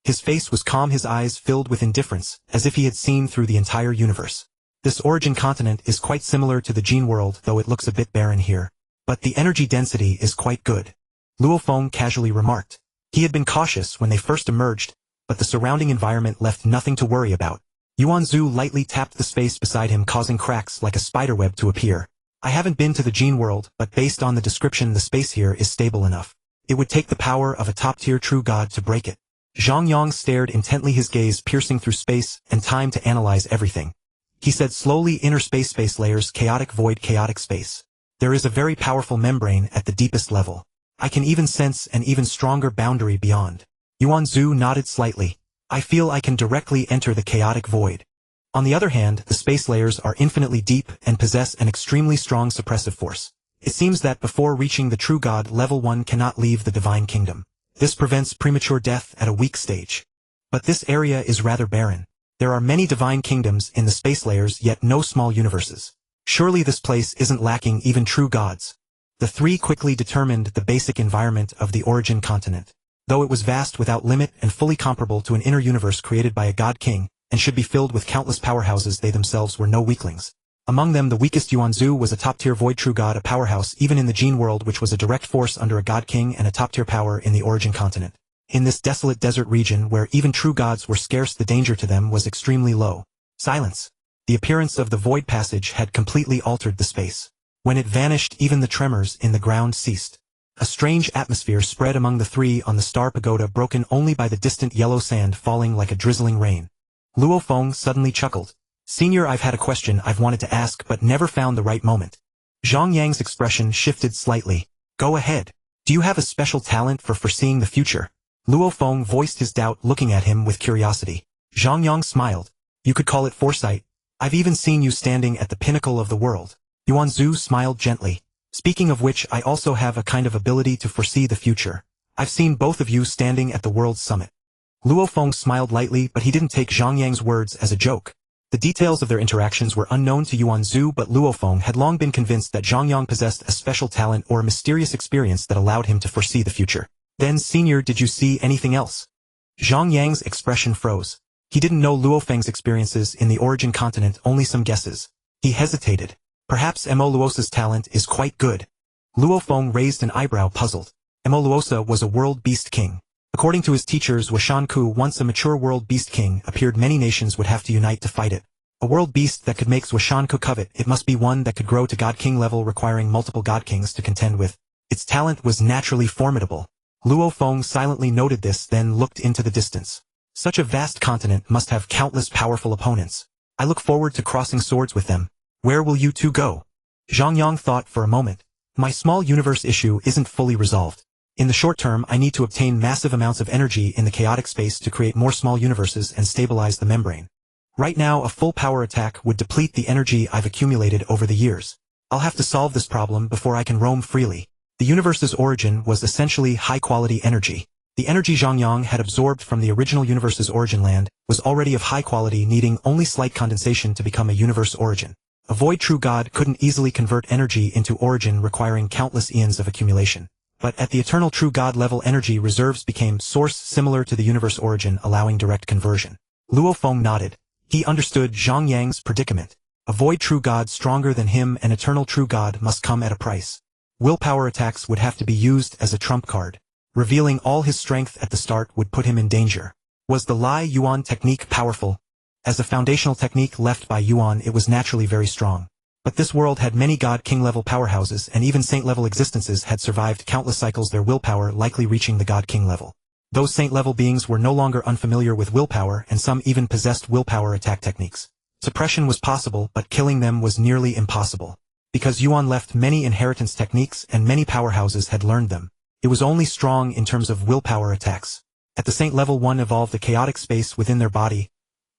His face was calm, his eyes filled with indifference, as if he had seen through the entire universe. This origin continent is quite similar to the Gene world, though it looks a bit barren here. But the energy density is quite good, Luo Feng casually remarked. He had been cautious when they first emerged, but the surrounding environment left nothing to worry about. Yuan Zhu lightly tapped the space beside him, causing cracks like a spiderweb to appear. "I haven't been to the Gene world, but based on the description the space here is stable enough. It would take the power of a top-tier true god to break it." Zhang Yang stared intently, his gaze piercing through space and time to analyze everything. He said slowly, "Inner space layers, chaotic void, chaotic space. There is a very powerful membrane at the deepest level. I can even sense an even stronger boundary beyond." Yuan Zhu nodded slightly. "I feel I can directly enter the chaotic void. On the other hand, the space layers are infinitely deep and possess an extremely strong suppressive force. It seems that before reaching the true god level one cannot leave the divine kingdom. This prevents premature death at a weak stage. But this area is rather barren. There are many divine kingdoms in the space layers, yet no small universes. Surely this place isn't lacking even true gods." The 3 quickly determined the basic environment of the origin continent. Though it was vast without limit and fully comparable to an inner universe created by a god king, and should be filled with countless powerhouses, they themselves were no weaklings. Among them the weakest Yuan Zhu was a top-tier void true god, a powerhouse even in the Gene world, which was a direct force under a god king, and a top-tier power in the origin continent. In this desolate desert region where even true gods were scarce, the danger to them was extremely low. Silence. The appearance of the void passage had completely altered the space. When it vanished, even the tremors in the ground ceased. A strange atmosphere spread among the 3 on the star pagoda, broken only by the distant yellow sand falling like a drizzling rain. Luo Feng suddenly chuckled. "Senior, I've had a question I've wanted to ask but never found the right moment." Zhang Yang's expression shifted slightly. "Go ahead. Do you have a special talent for foreseeing the future?" Luo Feng voiced his doubt, looking at him with curiosity. Zhang Yang smiled. "You could call it foresight. I've even seen you standing at the pinnacle of the world." Yuan Zhu smiled gently. "Speaking of which, I also have a kind of ability to foresee the future. I've seen both of you standing at the world's summit." Luo Feng smiled lightly, but he didn't take Zhang Yang's words as a joke. The details of their interactions were unknown to Yuan Zhu, but Luo Feng had long been convinced that Zhang Yang possessed a special talent or a mysterious experience that allowed him to foresee the future. Then, Senior, did you see anything else? Zhang Yang's expression froze. He didn't know Luo Feng's experiences in the origin continent, only some guesses. He hesitated. Perhaps Mo Luosa's talent is quite good. Luo Feng raised an eyebrow, puzzled. Mo Luosa was a world beast king. According to his teachers, Washan Ku, once a mature world beast king, appeared many nations would have to unite to fight it. A world beast that could make Washan Ku covet it must be one that could grow to God King level, requiring multiple God Kings to contend with. Its talent was naturally formidable. Luo Feng silently noted this, then looked into the distance. Such a vast continent must have countless powerful opponents. I look forward to crossing swords with them. Where will you two go? Zhang Yang thought for a moment. My small universe issue isn't fully resolved. In the short term, I need to obtain massive amounts of energy in the chaotic space to create more small universes and stabilize the membrane. Right now, a full power attack would deplete the energy I've accumulated over the years. I'll have to solve this problem before I can roam freely. The universe's origin was essentially high-quality energy. The energy Zhang Yang had absorbed from the original universe's origin land was already of high quality, needing only slight condensation to become a universe origin. A void true god couldn't easily convert energy into origin, requiring countless eons of accumulation. But at the eternal true god level, energy reserves became source similar to the universe origin, allowing direct conversion. Luo Feng nodded. He understood Zhang Yang's predicament. A void true god stronger than him, an eternal true god, must come at a price. Willpower attacks would have to be used as a trump card. Revealing all his strength at the start would put him in danger. Was the Lai Yuan technique powerful? As a foundational technique left by Yuan, it was naturally very strong. But this world had many God King level powerhouses, and even saint level existences had survived countless cycles, their willpower likely reaching the God King level. Those saint level beings were no longer unfamiliar with willpower, and some even possessed willpower attack techniques. Suppression was possible, but killing them was nearly impossible. Because Yuan left many inheritance techniques and many powerhouses had learned them, it was only strong in terms of willpower attacks. At the saint level, one evolved the chaotic space within their body.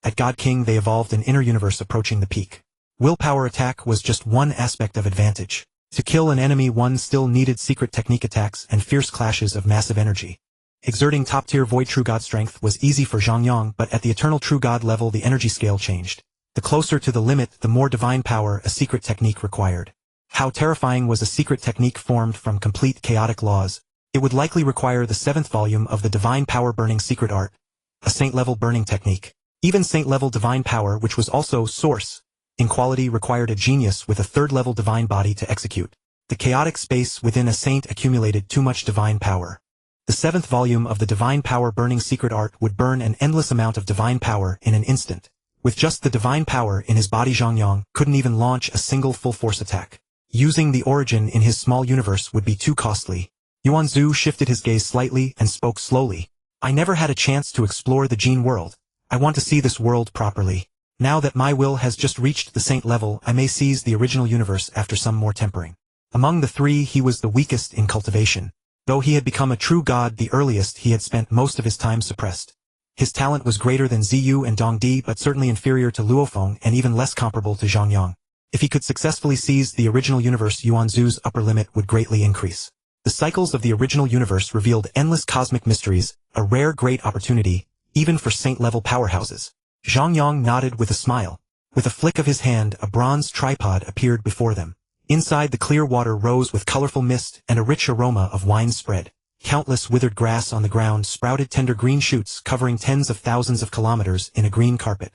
At God King, they evolved an inner universe approaching the peak. Willpower attack was just one aspect of advantage. To kill an enemy, one still needed secret technique attacks and fierce clashes of massive energy. Exerting top-tier void true god strength was easy for Zhang Yang, but at the eternal true god level, the energy scale changed. The closer to the limit, the more divine power a secret technique required. How terrifying was a secret technique formed from complete chaotic laws? It would likely require the 7th volume of the divine power burning secret art, a saint-level burning technique. Even saint-level divine power, which was also source in quality, required a genius with a 3rd-level divine body to execute. The chaotic space within a saint accumulated too much divine power. The 7th volume of the divine power burning secret art would burn an endless amount of divine power in an instant. With just the divine power in his body, Zhang Yang couldn't even launch a single full-force attack. Using the origin in his small universe would be too costly. Yuan Zhu shifted his gaze slightly and spoke slowly. I never had a chance to explore the Gene world. I want to see this world properly. Now that my will has just reached the saint level, I may seize the original universe after some more tempering. Among the three, he was the weakest in cultivation. Though he had become a true god the earliest, he had spent most of his time suppressed. His talent was greater than Ziyu and Dong Di, but certainly inferior to Luo Feng and even less comparable to Zhang Yang. If he could successfully seize the original universe, Yuan Zhu's upper limit would greatly increase. The cycles of the original universe revealed endless cosmic mysteries, a rare great opportunity, even for saint-level powerhouses. Zhang Yang nodded with a smile. With a flick of his hand, a bronze tripod appeared before them. Inside, the clear water rose with colorful mist and a rich aroma of wine spread. Countless withered grass on the ground sprouted tender green shoots covering tens of thousands of kilometers in a green carpet.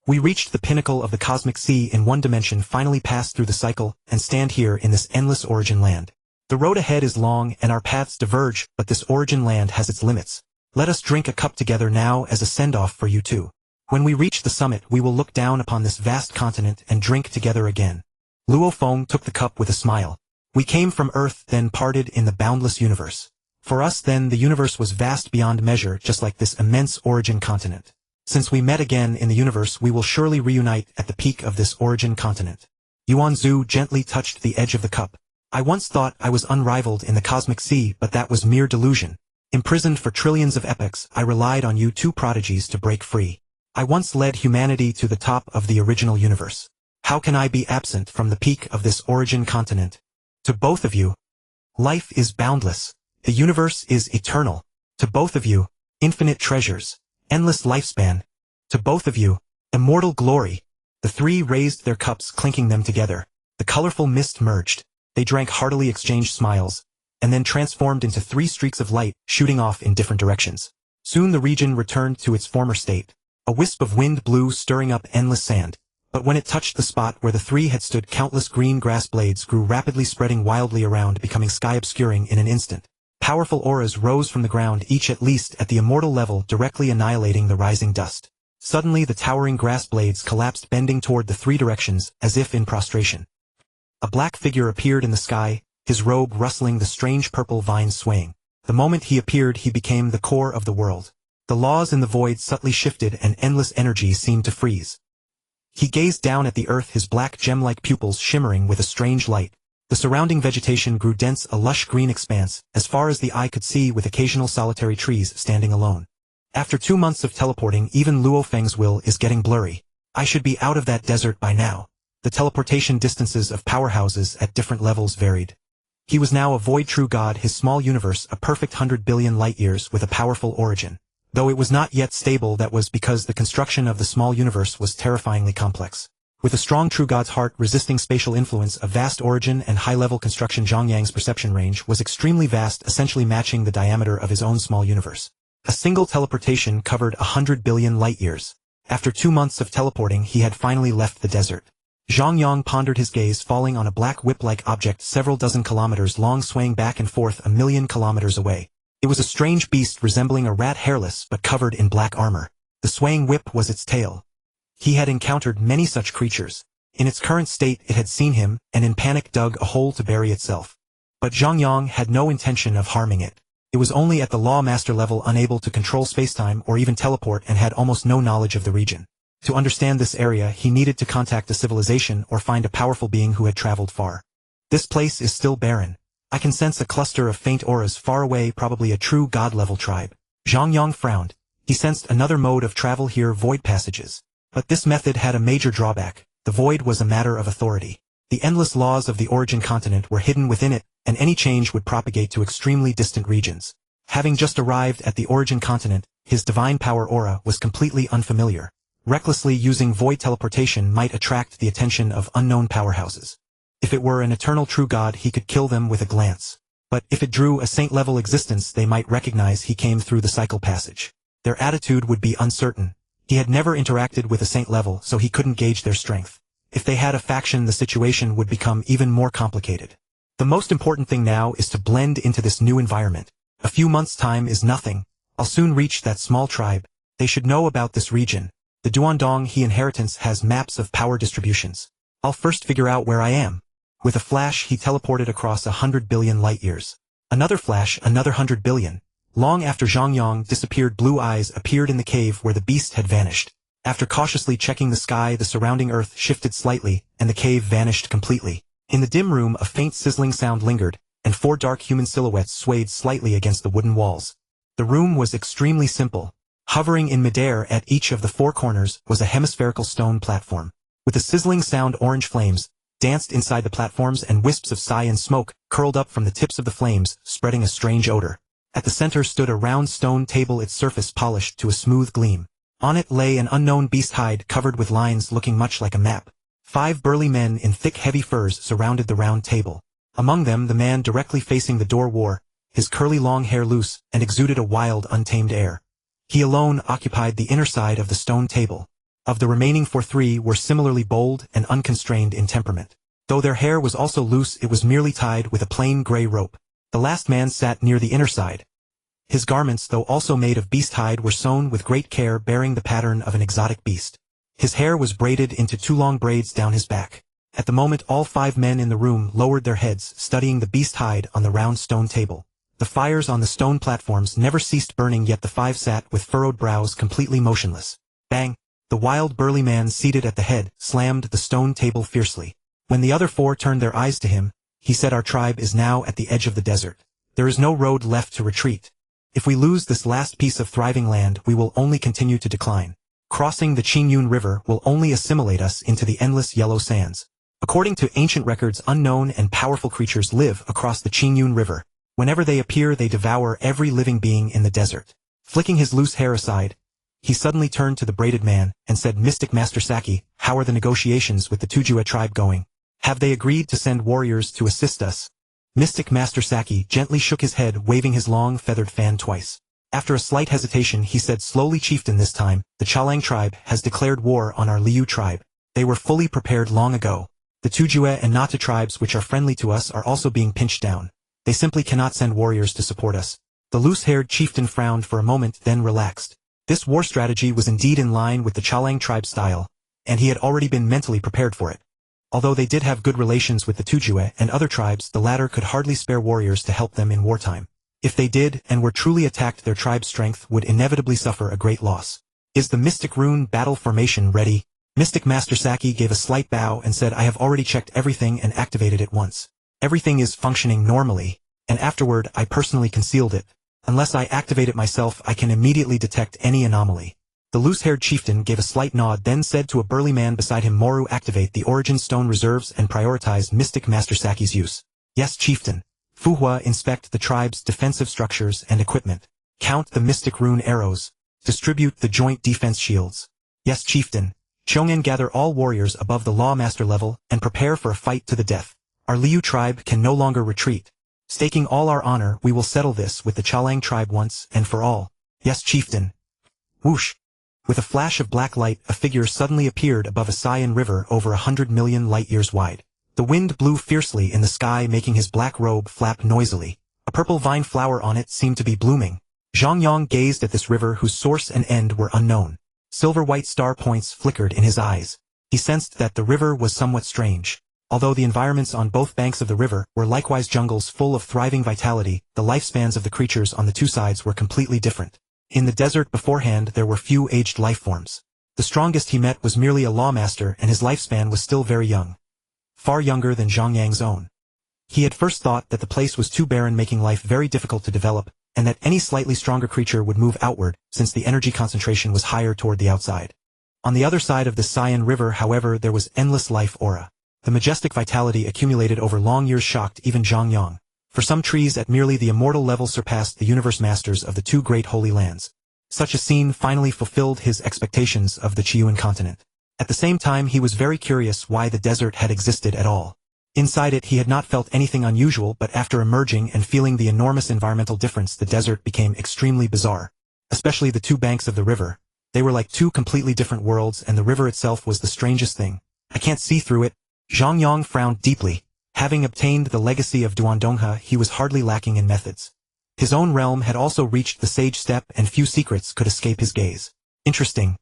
We reached the pinnacle of the cosmic sea in one dimension, finally passed through the cycle, and stand here in this endless origin land. The road ahead is long and our paths diverge, but this origin land has its limits. Let us drink a cup together now as a send-off for you two. When we reach the summit, we will look down upon this vast continent and drink together again. Luo Feng took the cup with a smile. We came from Earth, then parted in the boundless universe. For us then, the universe was vast beyond measure, just like this immense origin continent. Since we met again in the universe, we will surely reunite at the peak of this origin continent. Yuan Zhu gently touched the edge of the cup. I once thought I was unrivaled in the cosmic sea, but that was mere delusion. Imprisoned for trillions of epochs, I relied on you two prodigies to break free. I once led humanity to the top of the original universe. How can I be absent from the peak of this origin continent? To both of you, life is boundless. The universe is eternal. To both of you, infinite treasures, endless lifespan. To both of you, immortal glory. The three raised their cups, clinking them together. The colorful mist merged. They drank heartily, exchanged smiles, and then transformed into 3 streaks of light, shooting off in different directions. Soon the region returned to its former state. A wisp of wind blew, stirring up endless sand. But when it touched the spot where the three had stood, countless green grass blades grew rapidly, spreading wildly around, becoming sky-obscuring in an instant. Powerful auras rose from the ground, each at least at the immortal level, directly annihilating the rising dust. Suddenly the towering grass blades collapsed, bending toward the 3 directions, as if in prostration. A black figure appeared in the sky, his robe rustling, the strange purple vines swaying. The moment he appeared, he became the core of the world. The laws in the void subtly shifted, and endless energy seemed to freeze. He gazed down at the earth, his black gem-like pupils shimmering with a strange light. The surrounding vegetation grew dense, a lush green expanse, as far as the eye could see, with occasional solitary trees standing alone. After 2 months of teleporting, even Luo Feng's will is getting blurry. I should be out of that desert by now. The teleportation distances of powerhouses at different levels varied. He was now a void true god, his small universe a perfect 100 billion light-years with a powerful origin. Though it was not yet stable, that was because the construction of the small universe was terrifyingly complex. With a strong true god's heart resisting spatial influence, a vast origin and high-level construction, Zhang Yang's perception range was extremely vast, essentially matching the diameter of his own small universe. A single teleportation covered 100 billion light-years. After 2 months of teleporting, he had finally left the desert. Zhang Yang pondered, his gaze falling on a black whip-like object several dozen kilometers long, swaying back and forth 1,000,000 kilometers away. It was a strange beast resembling a rat, hairless but covered in black armor. The swaying whip was its tail. He had encountered many such creatures. In its current state it had seen him, and in panic dug a hole to bury itself. But Zhang Yang had no intention of harming it. It was only at the Law Master level, unable to control spacetime or even teleport, and had almost no knowledge of the region. To understand this area, he needed to contact a civilization or find a powerful being who had traveled far. This place is still barren. I can sense a cluster of faint auras far away, probably a true god-level tribe. Zhang Yang frowned. He sensed another mode of travel here, void passages. But this method had a major drawback. The void was a matter of authority. The endless laws of the origin continent were hidden within it, and any change would propagate to extremely distant regions. Having just arrived at the origin continent, his divine power aura was completely unfamiliar. Recklessly using void teleportation might attract the attention of unknown powerhouses. If it were an eternal true god, he could kill them with a glance. But if it drew a saint-level existence, they might recognize he came through the cycle passage. Their attitude would be uncertain. He had never interacted with a saint level, so he couldn't gauge their strength. If they had a faction, the situation would become even more complicated. The most important thing now is to blend into this new environment. A few months' time is nothing. I'll soon reach that small tribe. They should know about this region. The Duandong he inheritance has maps of power distributions. I'll first figure out where I am. With a flash, he teleported across 100 billion light-years. Another flash, another 100 billion. Long after Zhang Yang disappeared, blue eyes appeared in the cave where the beast had vanished. After cautiously checking the sky, the surrounding earth shifted slightly, and the cave vanished completely. In the dim room, a faint sizzling sound lingered, and 4 dark human silhouettes swayed slightly against the wooden walls. The room was extremely simple. Hovering in midair at each of the 4 corners was a hemispherical stone platform. With a sizzling sound, orange flames danced inside the platforms, and wisps of cyan smoke curled up from the tips of the flames, spreading a strange odor. At the center stood a round stone table, its surface polished to a smooth gleam. On it lay an unknown beast hide covered with lines looking much like a map. 5 burly men in thick heavy furs surrounded the round table. Among them, the man directly facing the door wore his curly long hair loose and exuded a wild, untamed air. He alone occupied the inner side of the stone table. Of the remaining 4, 3 were similarly bold and unconstrained in temperament. Though their hair was also loose, it was merely tied with a plain gray rope. The last man sat near the inner side. His garments, though also made of beast hide, were sewn with great care, bearing the pattern of an exotic beast. His hair was braided into 2 long braids down his back. At the moment, all 5 men in the room lowered their heads, studying the beast hide on the round stone table. The fires on the stone platforms never ceased burning, yet the 5 sat with furrowed brows, completely motionless. Bang! The wild burly man seated at the head slammed the stone table fiercely. When the other 4 turned their eyes to him, he said, "Our tribe is now at the edge of the desert. There is no road left to retreat. If we lose this last piece of thriving land, we will only continue to decline. Crossing the Qingyun River will only assimilate us into the endless yellow sands. According to ancient records, unknown and powerful creatures live across the Qingyun River. Whenever they appear, they devour every living being in the desert." Flicking his loose hair aside, he suddenly turned to the braided man, and said, "Mystic Master Saki, how are the negotiations with the Tujue tribe going? Have they agreed to send warriors to assist us?" Mystic Master Saki gently shook his head, waving his long feathered fan twice. After a slight hesitation he said slowly, "Chieftain, this time, the Chalang tribe has declared war on our Liu tribe. They were fully prepared long ago. The Tujue and Nata tribes which are friendly to us are also being pinched down. They simply cannot send warriors to support us." The loose-haired chieftain frowned for a moment, then relaxed. This war strategy was indeed in line with the Chalang tribe style, and he had already been mentally prepared for it. Although they did have good relations with the Tujue and other tribes, the latter could hardly spare warriors to help them in wartime. If they did and were truly attacked, their tribe's strength would inevitably suffer a great loss. "Is the Mystic Rune battle formation ready?" Mystic Master Saki gave a slight bow and said, "I have already checked everything and activated it once. Everything is functioning normally, and afterward I personally concealed it. Unless I activate it myself, I can immediately detect any anomaly." The loose-haired chieftain gave a slight nod, then said to a burly man beside him, "Moru, activate the Origin Stone reserves and prioritize Mystic Master Saki's use." "Yes, chieftain." "Fuhua, inspect the tribe's defensive structures and equipment. Count the Mystic Rune arrows. Distribute the joint defense shields." "Yes, chieftain." "Chong'an, gather all warriors above the Lawmaster level and prepare for a fight to the death. Our Liu tribe can no longer retreat. Staking all our honor, we will settle this with the Chalang tribe once and for all." "Yes, chieftain." Whoosh! With a flash of black light, a figure suddenly appeared above a Cyan river over 100 million light-years wide. The wind blew fiercely in the sky, making his black robe flap noisily. A purple vine flower on it seemed to be blooming. Zhang Yang gazed at this river whose source and end were unknown. Silver-white star points flickered in his eyes. He sensed that the river was somewhat strange. Although the environments on both banks of the river were likewise jungles full of thriving vitality, the lifespans of the creatures on the two sides were completely different. In the desert beforehand there were few aged lifeforms. The strongest he met was merely a lawmaster, and his lifespan was still very young. Far younger than Zhang Yang's own. He had first thought that the place was too barren, making life very difficult to develop, and that any slightly stronger creature would move outward, since the energy concentration was higher toward the outside. On the other side of the Cyan River, however, there was endless life aura. The majestic vitality accumulated over long years shocked even Zhang Yang. For some trees at merely the immortal level surpassed the universe masters of the two great holy lands. Such a scene finally fulfilled his expectations of the Qiyuan continent. At the same time, he was very curious why the desert had existed at all. Inside it he had not felt anything unusual, but after emerging and feeling the enormous environmental difference, the desert became extremely bizarre. Especially the two banks of the river. They were like two completely different worlds, and the river itself was the strangest thing. "I can't see through it." Zhang Yang frowned deeply. Having obtained the legacy of Duandonghe, he was hardly lacking in methods. His own realm had also reached the sage step, and few secrets could escape his gaze. "Interesting."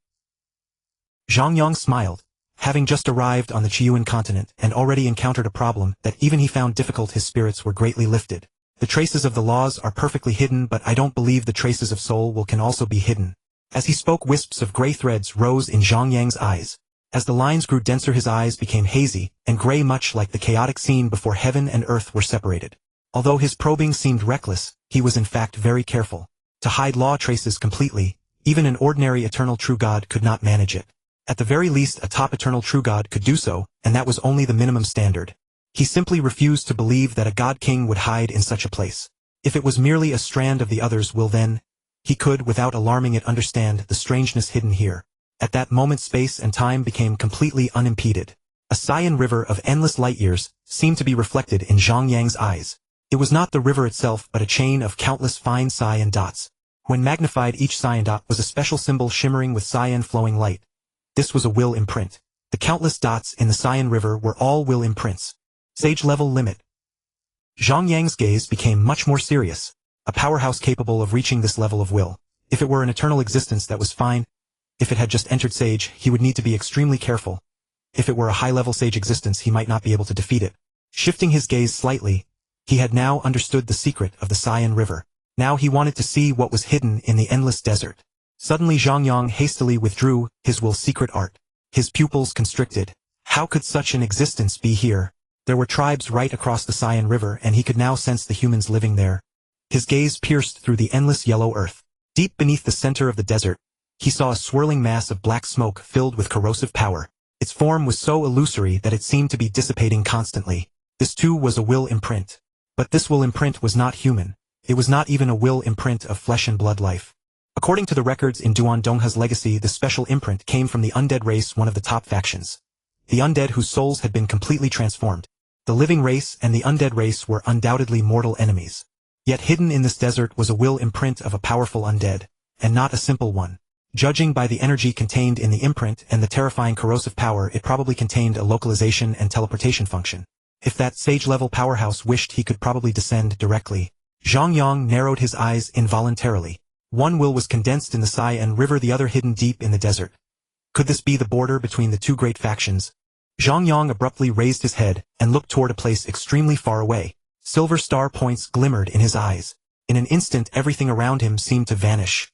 Zhang Yang smiled. Having just arrived on the Qiyuan continent and already encountered a problem that even he found difficult, his spirits were greatly lifted. "The traces of the laws are perfectly hidden, but I don't believe the traces of soul can also be hidden." As he spoke, wisps of gray threads rose in Zhang Yang's eyes. As the lines grew denser, his eyes became hazy and gray, much like the chaotic scene before heaven and earth were separated. Although his probing seemed reckless, he was in fact very careful. To hide law traces completely, even an ordinary eternal true god could not manage it. At the very least, a top eternal true god could do so, and that was only the minimum standard. He simply refused to believe that a god king would hide in such a place. If it was merely a strand of the other's will, then he could, without alarming it, understand the strangeness hidden here. At that moment, space and time became completely unimpeded. A Cyan river of endless light years seemed to be reflected in Zhang Yang's eyes. It was not the river itself, but a chain of countless fine cyan dots. When magnified, each cyan dot was a special symbol shimmering with cyan flowing light. This was a will imprint. The countless dots in the Cyan river were all will imprints. Sage level limit. Zhang Yang's gaze became much more serious. A powerhouse capable of reaching this level of will. If it were an eternal existence, that was fine. If it had just entered sage, he would need to be extremely careful. If it were a high-level sage existence, he might not be able to defeat it. Shifting his gaze slightly, he had now understood the secret of the Cyan river. Now he wanted to see what was hidden in the endless desert. Suddenly Zhang Yang hastily withdrew his will's secret art. His pupils constricted. How could such an existence be here? There were tribes right across the Cyan river, and he could now sense the humans living there. His gaze pierced through the endless yellow earth. Deep beneath the center of the desert, he saw a swirling mass of black smoke filled with corrosive power. Its form was so illusory that it seemed to be dissipating constantly. This too was a will imprint. But this will imprint was not human. It was not even a will imprint of flesh and blood life. According to the records in Duandongha's legacy, the special imprint came from the undead race, one of the top factions. The undead whose souls had been completely transformed. The living race and the undead race were undoubtedly mortal enemies. Yet hidden in this desert was a will imprint of a powerful undead, and not a simple one. Judging by the energy contained in the imprint and the terrifying corrosive power, it probably contained a localization and teleportation function. If that sage-level powerhouse wished, he could probably descend directly. Zhang Yang narrowed his eyes involuntarily. One will was condensed in the Cyan River, the other hidden deep in the desert. Could this be the border between the two great factions? Zhang Yang abruptly raised his head and looked toward a place extremely far away. Silver star points glimmered in his eyes. In an instant, everything around him seemed to vanish.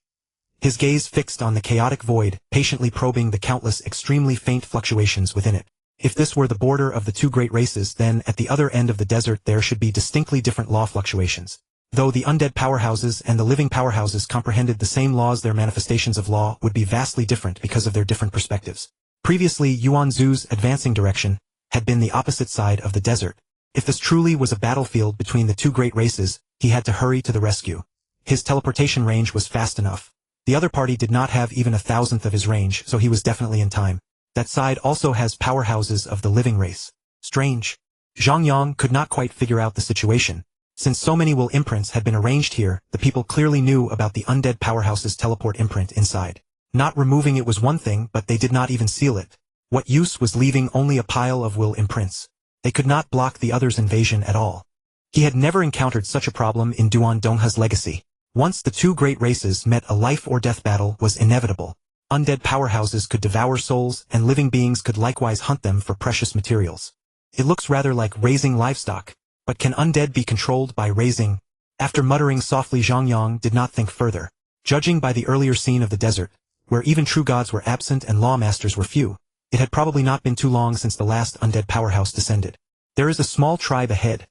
His gaze fixed on the chaotic void, patiently probing the countless extremely faint fluctuations within it. If this were the border of the two great races, then at the other end of the desert there should be distinctly different law fluctuations. Though the undead powerhouses and the living powerhouses comprehended the same laws, their manifestations of law would be vastly different because of their different perspectives. Previously, Yuan Zhu's advancing direction had been the opposite side of the desert. If this truly was a battlefield between the two great races, he had to hurry to the rescue. His teleportation range was fast enough. The other party did not have even 1,000th of his range, so he was definitely in time. That side also has powerhouses of the living race. Strange. Zhang Yang could not quite figure out the situation. Since so many will imprints had been arranged here, the people clearly knew about the undead powerhouse's teleport imprint inside. Not removing it was one thing, but they did not even seal it. What use was leaving only a pile of will imprints? They could not block the other's invasion at all. He had never encountered such a problem in Duandongha's legacy. Once the two great races met, a life-or-death battle was inevitable. Undead powerhouses could devour souls, and living beings could likewise hunt them for precious materials. It looks rather like raising livestock, but can undead be controlled by raising? After muttering softly, Zhang Yang did not think further. Judging by the earlier scene of the desert, where even true gods were absent and lawmasters were few, it had probably not been too long since the last undead powerhouse descended. There is a small tribe ahead.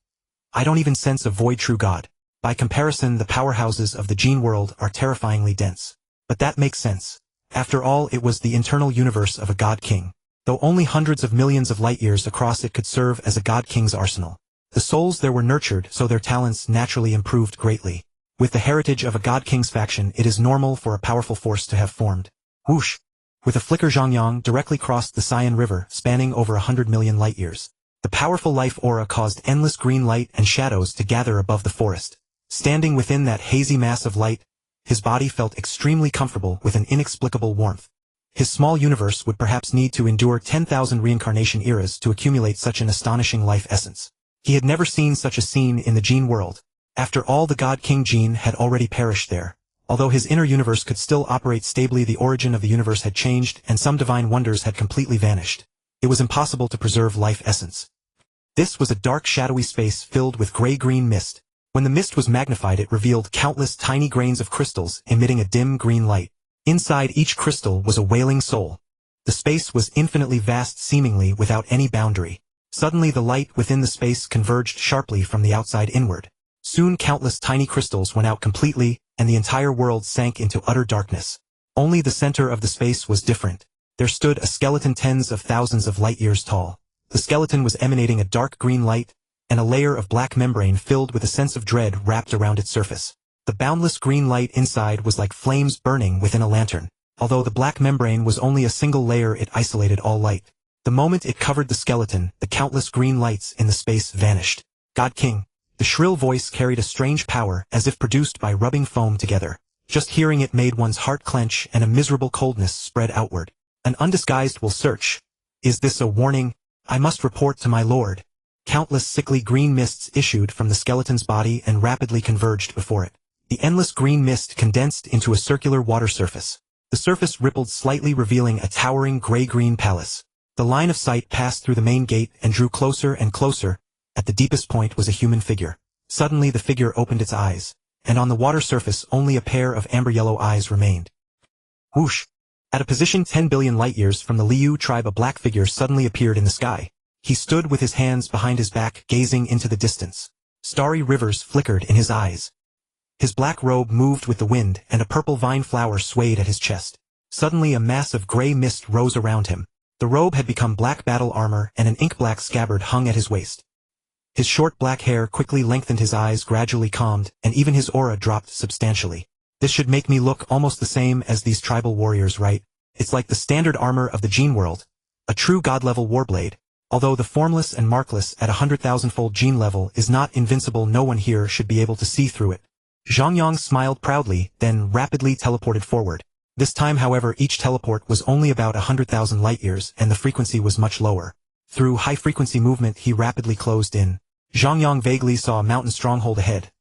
I don't even sense a void true god. By comparison, the powerhouses of the gene world are terrifyingly dense. But that makes sense. After all, it was the internal universe of a god king. Though only hundreds of millions of light years across it could serve as a god king's arsenal. The souls there were nurtured, so their talents naturally improved greatly. With the heritage of a god king's faction, it is normal for a powerful force to have formed. Whoosh! With a flicker, Zhang Yang directly crossed the Cyan River, spanning over 100 million light years. The powerful life aura caused endless green light and shadows to gather above the forest. Standing within that hazy mass of light, his body felt extremely comfortable with an inexplicable warmth. His small universe would perhaps need to endure 10,000 reincarnation eras to accumulate such an astonishing life essence. He had never seen such a scene in the gene world. After all, the God King gene had already perished there. Although his inner universe could still operate stably, the origin of the universe had changed, and some divine wonders had completely vanished. It was impossible to preserve life essence. This was a dark, shadowy space filled with gray-green mist. When the mist was magnified, it revealed countless tiny grains of crystals emitting a dim green light. Inside each crystal was a wailing soul. The space was infinitely vast, seemingly without any boundary. Suddenly the light within the space converged sharply from the outside inward. Soon countless tiny crystals went out completely, and the entire world sank into utter darkness. Only the center of the space was different. There stood a skeleton tens of thousands of light years tall. The skeleton was emanating a dark green light, and a layer of black membrane filled with a sense of dread wrapped around its surface. The boundless green light inside was like flames burning within a lantern. Although the black membrane was only a single layer, it isolated all light. The moment it covered the skeleton, the countless green lights in the space vanished. God King. The shrill voice carried a strange power, as if produced by rubbing foam together. Just hearing it made one's heart clench, and a miserable coldness spread outward. An undisguised will search. Is this a warning? I must report to my lord. Countless sickly green mists issued from the skeleton's body and rapidly converged before it. The endless green mist condensed into a circular water surface. The surface rippled slightly, revealing a towering gray-green palace. The line of sight passed through the main gate and drew closer and closer. At the deepest point was a human figure. Suddenly the figure opened its eyes, and on the water surface only a pair of amber-yellow eyes remained. Whoosh! At a position 10 billion light-years from the Liu tribe, a black figure suddenly appeared in the sky. He stood with his hands behind his back, gazing into the distance. Starry rivers flickered in his eyes. His black robe moved with the wind, and a purple vine flower swayed at his chest. Suddenly a mass of gray mist rose around him. The robe had become black battle armor, and an ink-black scabbard hung at his waist. His short black hair quickly lengthened, his eyes gradually calmed, and even his aura dropped substantially. This should make me look almost the same as these tribal warriors, right? It's like the standard armor of the Gene world. A true god-level warblade. Although the formless and markless at 100,000-fold Gene level is not invincible, no one here should be able to see through it. Zhang Yang smiled proudly, then rapidly teleported forward. This time, however, each teleport was only about 100,000 light-years and the frequency was much lower. Through high-frequency movement he rapidly closed in. Zhang Yang vaguely saw a mountain stronghold ahead.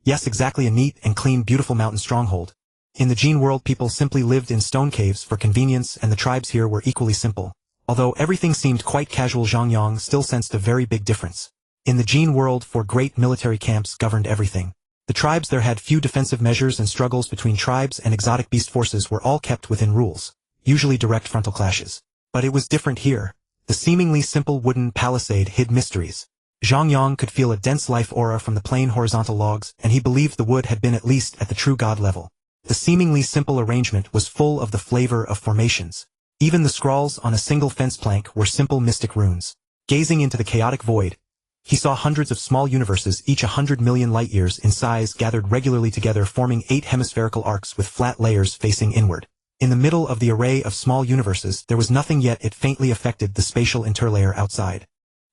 Yes, exactly, a neat and clean, beautiful mountain stronghold. In the Gene world people simply lived in stone caves for convenience, and the tribes here were equally simple. Although everything seemed quite casual, Zhang Yang still sensed a very big difference. In the Gene world, four great military camps governed everything. The tribes there had few defensive measures, and struggles between tribes and exotic beast forces were all kept within rules, usually direct frontal clashes. But it was different here. The seemingly simple wooden palisade hid mysteries. Zhang Yang could feel a dense life aura from the plain horizontal logs, and he believed the wood had been at least at the true god level. The seemingly simple arrangement was full of the flavor of formations. Even the scrawls on a single fence plank were simple mystic runes. Gazing into the chaotic void, he saw hundreds of small universes, each 100 million light-years in size, gathered regularly together, forming 8 hemispherical arcs with flat layers facing inward. In the middle of the array of small universes there was nothing, yet it faintly affected the spatial interlayer outside.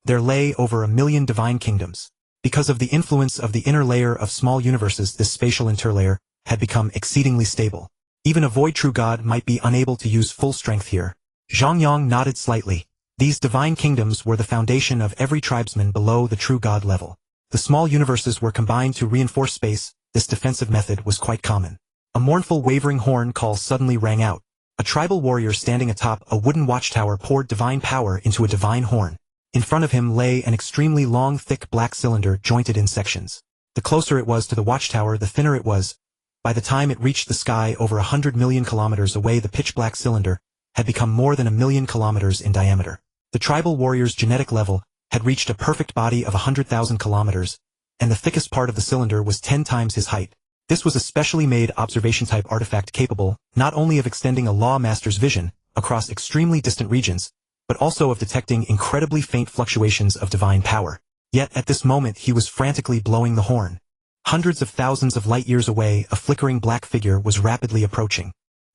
There lay over 1 million divine kingdoms. Because of the influence of the inner layer of small universes, this spatial interlayer had become exceedingly stable. Even a void true god might be unable to use full strength here. Zhang Yang nodded slightly. These divine kingdoms were the foundation of every tribesman below the true god level. The small universes were combined to reinforce space. This defensive method was quite common. A mournful wavering horn call suddenly rang out. A tribal warrior standing atop a wooden watchtower poured divine power into a divine horn. In front of him lay an extremely long, thick black cylinder jointed in sections. The closer it was to the watchtower, the thinner it was. By the time it reached the sky over 100 million kilometers away, the pitch-black cylinder had become more than 1 million kilometers in diameter. The tribal warrior's genetic level had reached a perfect body of 100,000 kilometers, and the thickest part of the cylinder was 10 times his height. This was a specially made observation-type artifact capable not only of extending a law master's vision across extremely distant regions, but also of detecting incredibly faint fluctuations of divine power. Yet at this moment he was frantically blowing the horn. Hundreds of thousands of light-years away, a flickering black figure was rapidly approaching.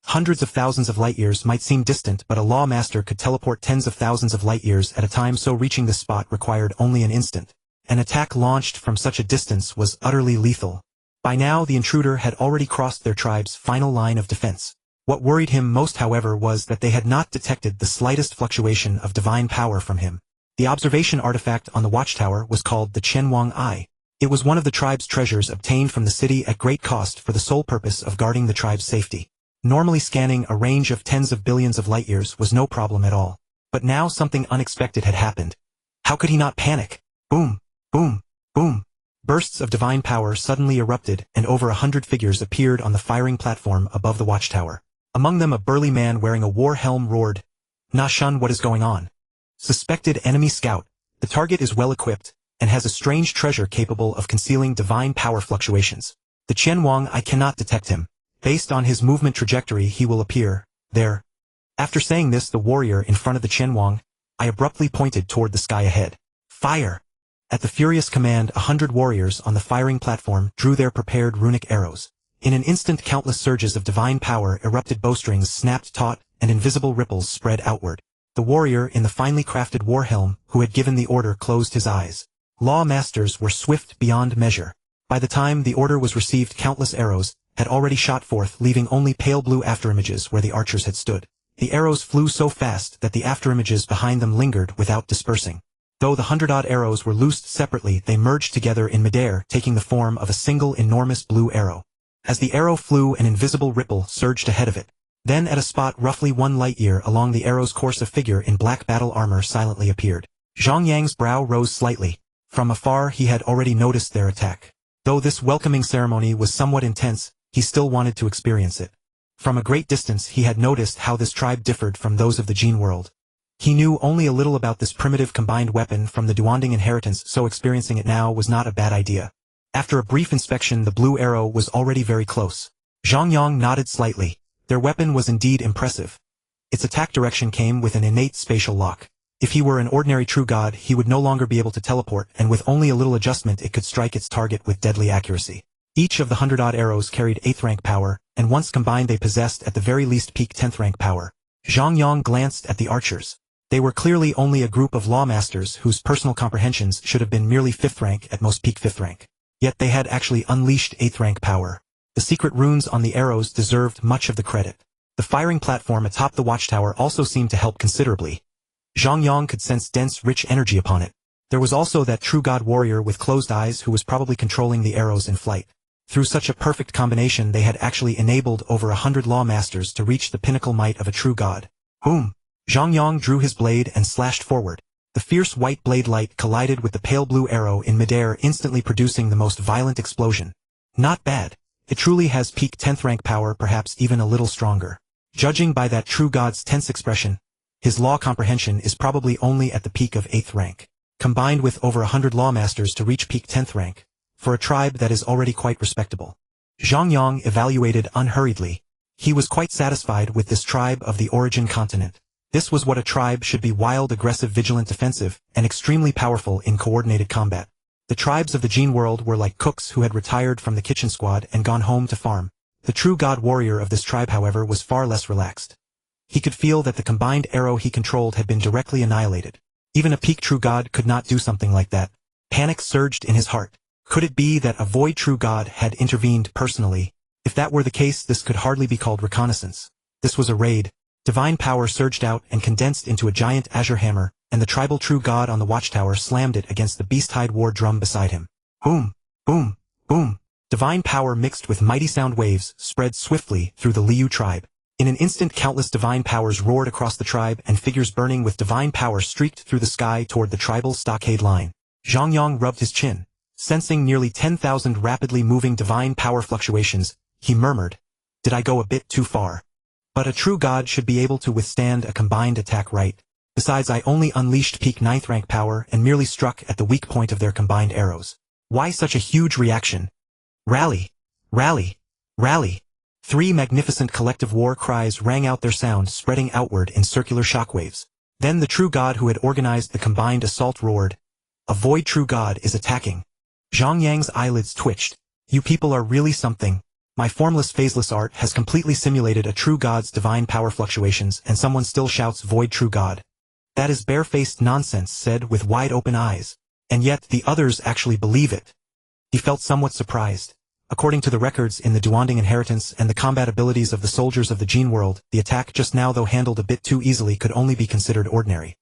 Hundreds of thousands of light-years might seem distant, but a law master could teleport tens of thousands of light-years at a time, so reaching this spot required only an instant. An attack launched from such a distance was utterly lethal. By now the intruder had already crossed their tribe's final line of defense. What worried him most, however, was that they had not detected the slightest fluctuation of divine power from him. The observation artifact on the watchtower was called the Qianwang Eye. It was one of the tribe's treasures obtained from the city at great cost for the sole purpose of guarding the tribe's safety. Normally scanning a range of tens of billions of light-years was no problem at all. But now something unexpected had happened. How could he not panic? Boom! Boom! Boom! Bursts of divine power suddenly erupted, and over 100 figures appeared on the firing platform above the watchtower. Among them a burly man wearing a war helm roared, "Na Shun, what is going on? Suspected enemy scout. The target is well equipped, and has a strange treasure capable of concealing divine power fluctuations. The Qianwang, I cannot detect him. Based on his movement trajectory he will appear there." After saying this, the warrior in front of the Qianwang, I abruptly pointed toward the sky ahead. "Fire!" At the furious command, 100 warriors on the firing platform drew their prepared runic arrows. In an instant countless surges of divine power erupted, bowstrings snapped taut, and invisible ripples spread outward. The warrior in the finely crafted war helm, who had given the order, closed his eyes. Law masters were swift beyond measure. By the time the order was received, countless arrows had already shot forth, leaving only pale blue afterimages where the archers had stood. The arrows flew so fast that the afterimages behind them lingered without dispersing. Though the 100-odd arrows were loosed separately, they merged together in midair, taking the form of a single enormous blue arrow. As the arrow flew, an invisible ripple surged ahead of it. Then at a spot roughly 1 light-year along the arrow's course, a figure in black battle armor silently appeared. Zhang Yang's brow rose slightly. From afar he had already noticed their attack. Though this welcoming ceremony was somewhat intense, he still wanted to experience it. From a great distance he had noticed how this tribe differed from those of the Gene world. He knew only a little about this primitive combined weapon from the Duanding inheritance, so experiencing it now was not a bad idea. After a brief inspection, the blue arrow was already very close. Zhang Yang nodded slightly. Their weapon was indeed impressive. Its attack direction came with an innate spatial lock. If he were an ordinary true god, he would no longer be able to teleport, and with only a little adjustment it could strike its target with deadly accuracy. Each of the 100-odd arrows carried 8th rank power, and once combined they possessed at the very least peak 10th rank power. Zhang Yang glanced at the archers. They were clearly only a group of lawmasters whose personal comprehensions should have been merely 5th rank at most peak 5th rank. Yet they had actually unleashed 8th rank power. The secret runes on the arrows deserved much of the credit. The firing platform atop the watchtower also seemed to help considerably. Zhang Yang could sense dense, rich energy upon it. There was also that true god warrior with closed eyes who was probably controlling the arrows in flight. Through such a perfect combination they had actually enabled over 100 lawmasters to reach the pinnacle might of a true god. Boom! Zhang Yang drew his blade and slashed forward. The fierce white blade light collided with the pale blue arrow in midair, instantly producing the most violent explosion. Not bad. It truly has peak 10th rank power, perhaps even a little stronger. Judging by that true god's tense expression, his law comprehension is probably only at the peak of 8th rank. Combined with over 100 lawmasters to reach peak 10th rank, for a tribe that is already quite respectable. Zhang Yang evaluated unhurriedly. He was quite satisfied with this tribe of the origin continent. This was what a tribe should be: wild, aggressive, vigilant, defensive, and extremely powerful in coordinated combat. The tribes of the Gene world were like cooks who had retired from the kitchen squad and gone home to farm. The true god warrior of this tribe, however, was far less relaxed. He could feel that the combined arrow he controlled had been directly annihilated. Even a peak true god could not do something like that. Panic surged in his heart. Could it be that a void true god had intervened personally? If that were the case, this could hardly be called reconnaissance. This was a raid. Divine power surged out and condensed into a giant azure hammer, and the tribal true god on the watchtower slammed it against the beast-hide war drum beside him. Boom! Boom! Boom! Divine power mixed with mighty sound waves spread swiftly through the Liu tribe. In an instant, countless divine powers roared across the tribe, and figures burning with divine power streaked through the sky toward the tribal stockade line. Zhang Yang rubbed his chin. Sensing nearly 10,000 rapidly moving divine power fluctuations, he murmured, "Did I go a bit too far? But a true god should be able to withstand a combined attack, right? Besides, I only unleashed peak 9th rank power and merely struck at the weak point of their combined arrows. Why such a huge reaction? Rally! Rally! Rally!" 3 magnificent collective war cries rang out, their sound spreading outward in circular shockwaves. Then the true god who had organized the combined assault roared, "A void true god is attacking." Zhang Yang's eyelids twitched. "You people are really something. My formless, phaseless art has completely simulated a true god's divine power fluctuations, and someone still shouts void true god. That is barefaced nonsense," said with wide open eyes. "And yet the others actually believe it." He felt somewhat surprised. According to the records in the Duanding inheritance and the combat abilities of the soldiers of the Gene world, the attack just now, though handled a bit too easily, could only be considered ordinary.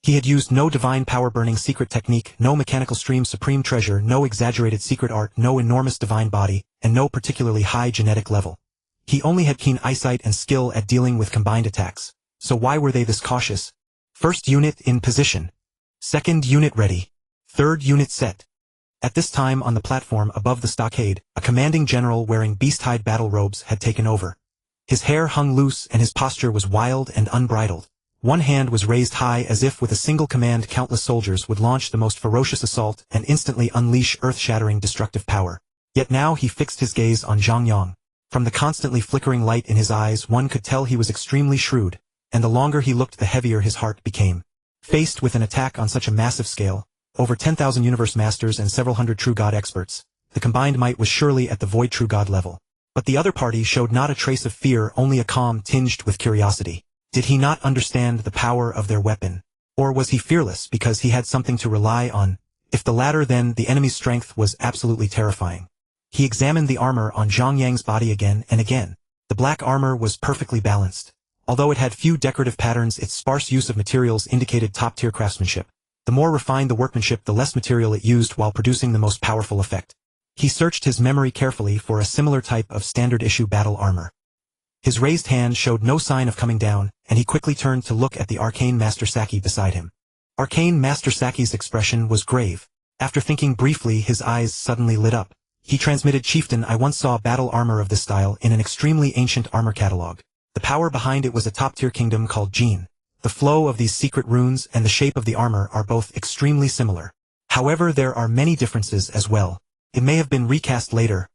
He had used no divine power-burning secret technique, no mechanical stream supreme treasure, no exaggerated secret art, no enormous divine body, and no particularly high genetic level. He only had keen eyesight and skill at dealing with combined attacks. So why were they this cautious? First unit in position. Second unit ready. Third unit set. At this time, on the platform above the stockade, a commanding general wearing beast-hide battle robes had taken over. His hair hung loose and his posture was wild and unbridled. One hand was raised high as if with a single command countless soldiers would launch the most ferocious assault and instantly unleash earth-shattering destructive power. Yet now he fixed his gaze on Zhang Yang. From the constantly flickering light in his eyes one could tell he was extremely shrewd, and the longer he looked the heavier his heart became. Faced with an attack on such a massive scale, over 10,000 universe masters and several hundred true god experts, the combined might was surely at the void true god level. But the other party showed not a trace of fear, only a calm tinged with curiosity. Did he not understand the power of their weapon? Or was he fearless because he had something to rely on? If the latter, then the enemy's strength was absolutely terrifying. He examined the armor on Zhang Yang's body again and again. The black armor was perfectly balanced. Although it had few decorative patterns, its sparse use of materials indicated top-tier craftsmanship. The more refined the workmanship, the less material it used while producing the most powerful effect. He searched his memory carefully for a similar type of standard-issue battle armor. His raised hand showed no sign of coming down, and he quickly turned to look at the Arcane Master Saki beside him. Arcane Master Saki's expression was grave. After thinking briefly, his eyes suddenly lit up. He transmitted, "Chieftain, I once saw battle armor of this style in an extremely ancient armor catalog. The power behind it was a top-tier kingdom called Gene. The flow of these secret runes and the shape of the armor are both extremely similar. However, there are many differences as well. It may have been recast later.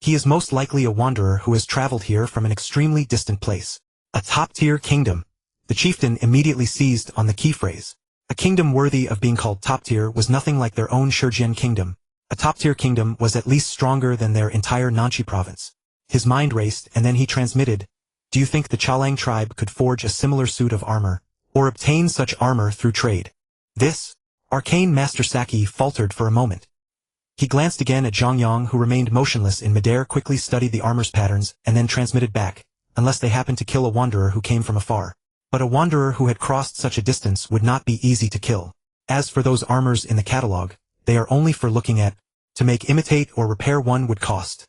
He is most likely a wanderer who has traveled here from an extremely distant place. A top-tier kingdom." The chieftain immediately seized on the key phrase. A kingdom worthy of being called top-tier was nothing like their own Shurjian kingdom. A top-tier kingdom was at least stronger than their entire Nanchi province. His mind raced, and then he transmitted, "Do you think the Chalang tribe could forge a similar suit of armor, or obtain such armor through trade?" This arcane Master Saki faltered for a moment. He glanced again at Zhang Yang, who remained motionless in midair, quickly studied the armor's patterns, and then transmitted back, "Unless they happened to kill a wanderer who came from afar. But a wanderer who had crossed such a distance would not be easy to kill. As for those armors in the catalog, they are only for looking at. To make, imitate, or repair one would cost."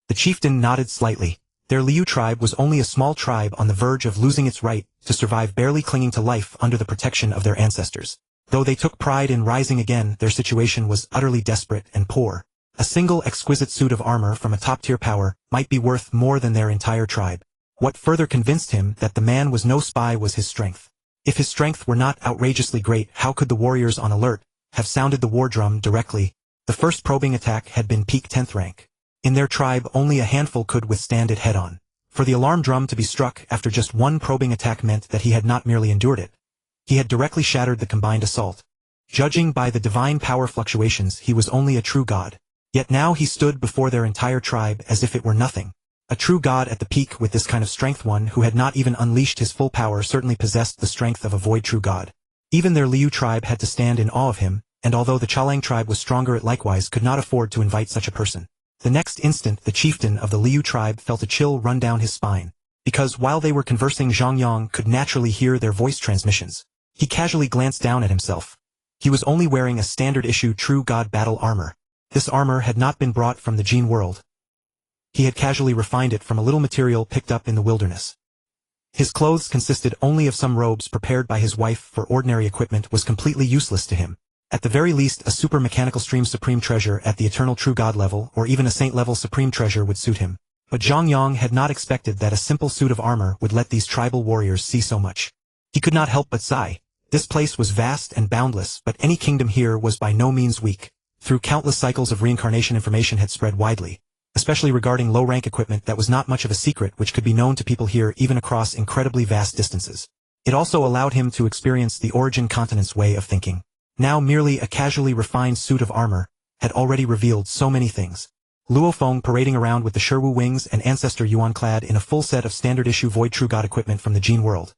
The chieftain nodded slightly. Their Liu tribe was only a small tribe on the verge of losing its right to survive, barely clinging to life under the protection of their ancestors. Though they took pride in rising again, their situation was utterly desperate and poor. A single exquisite suit of armor from a top-tier power might be worth more than their entire tribe. What further convinced him that the man was no spy was his strength. If his strength were not outrageously great, how could the warriors on alert have sounded the war drum directly? The first probing attack had been peak 10th rank. In their tribe, only a handful could withstand it head-on. For the alarm drum to be struck after just one probing attack meant that he had not merely endured it. He had directly shattered the combined assault. Judging by the divine power fluctuations, he was only a true god. Yet now he stood before their entire tribe as if it were nothing. A true god at the peak with this kind of strength, one who had not even unleashed his full power, certainly possessed the strength of a void true god. Even their Liu tribe had to stand in awe of him, and although the Chalang tribe was stronger, it likewise could not afford to invite such a person. The next instant the chieftain of the Liu tribe felt a chill run down his spine. Because while they were conversing, Zhang Yang could naturally hear their voice transmissions. He casually glanced down at himself. He was only wearing a standard-issue true god battle armor. This armor had not been brought from the Gene world. He had casually refined it from a little material picked up in the wilderness. His clothes consisted only of some robes prepared by his wife, for ordinary equipment was completely useless to him. At the very least, a super mechanical stream supreme treasure at the eternal true god level, or even a saint level supreme treasure would suit him. But Zhang Yang had not expected that a simple suit of armor would let these tribal warriors see so much. He could not help but sigh. This place was vast and boundless, but any kingdom here was by no means weak. Through countless cycles of reincarnation, information had spread widely, especially regarding low-rank equipment that was not much of a secret, which could be known to people here even across incredibly vast distances. It also allowed him to experience the origin continent's way of thinking. Now merely a casually refined suit of armor had already revealed so many things. Luo Feng parading around with the Sherwu wings and Ancestor Yuan clad in a full set of standard-issue Void True God equipment from the Gene world.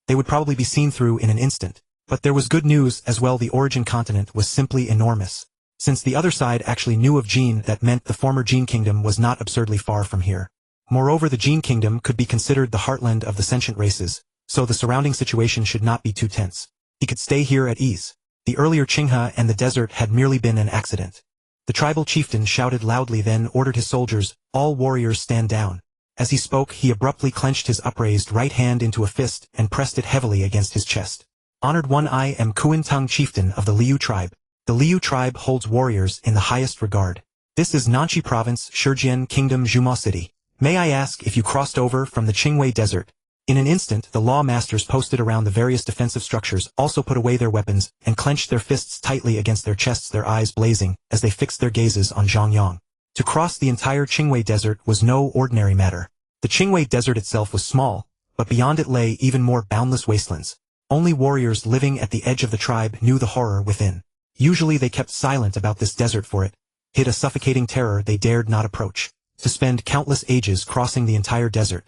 They would probably be seen through in an instant. But there was good news as well. The origin continent was simply enormous. Since the other side actually knew of Gene, that meant the former Gene Kingdom was not absurdly far from here. Moreover, the Gene Kingdom could be considered the heartland of the sentient races, so the surrounding situation should not be too tense. He could stay here at ease. The earlier Qinghe and the desert had merely been an accident. The tribal chieftain shouted loudly, then ordered his soldiers, "All warriors stand down." As he spoke, he abruptly clenched his upraised right hand into a fist and pressed it heavily against his chest. Honored one, I am Kuintang chieftain of the Liu tribe. The Liu tribe holds warriors in the highest regard. This is Nanchi province, Shijian kingdom, Yinmo City. May I ask if you crossed over from the Qingwei desert? In an instant, the law masters posted around the various defensive structures also put away their weapons and clenched their fists tightly against their chests, their eyes blazing as they fixed their gazes on Zhang Yang. To cross the entire Qingwei desert was no ordinary matter. The Qingwei desert itself was small, but beyond it lay even more boundless wastelands. Only warriors living at the edge of the tribe knew the horror within. Usually they kept silent about this desert, for it hid a suffocating terror they dared not approach. To spend countless ages crossing the entire desert,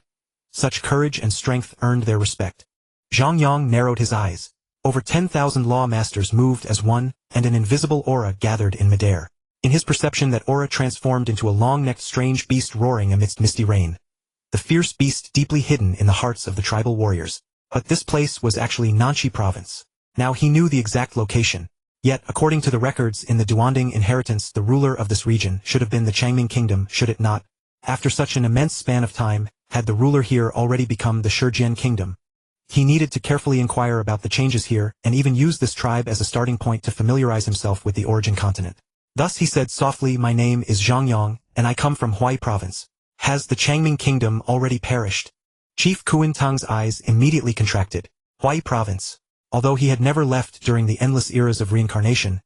such courage and strength earned their respect. Zhang Yang narrowed his eyes. Over 10,000 law masters moved as one, and an invisible aura gathered in midair. In his perception, that aura transformed into a long-necked strange beast roaring amidst misty rain. The fierce beast deeply hidden in the hearts of the tribal warriors. But this place was actually Nanchi province. Now he knew the exact location. Yet, according to the records in the Duanding inheritance, the ruler of this region should have been the Changming kingdom, should it not? After such an immense span of time, had the ruler here already become the Shijian kingdom? He needed to carefully inquire about the changes here, and even use this tribe as a starting point to familiarize himself with the origin continent. Thus he said softly, "My name is Zhang Yang, and I come from Huai province. Has the Changming kingdom already perished?" Chief Kuintang's eyes immediately contracted. Huai province. Although he had never left during the endless eras of reincarnation,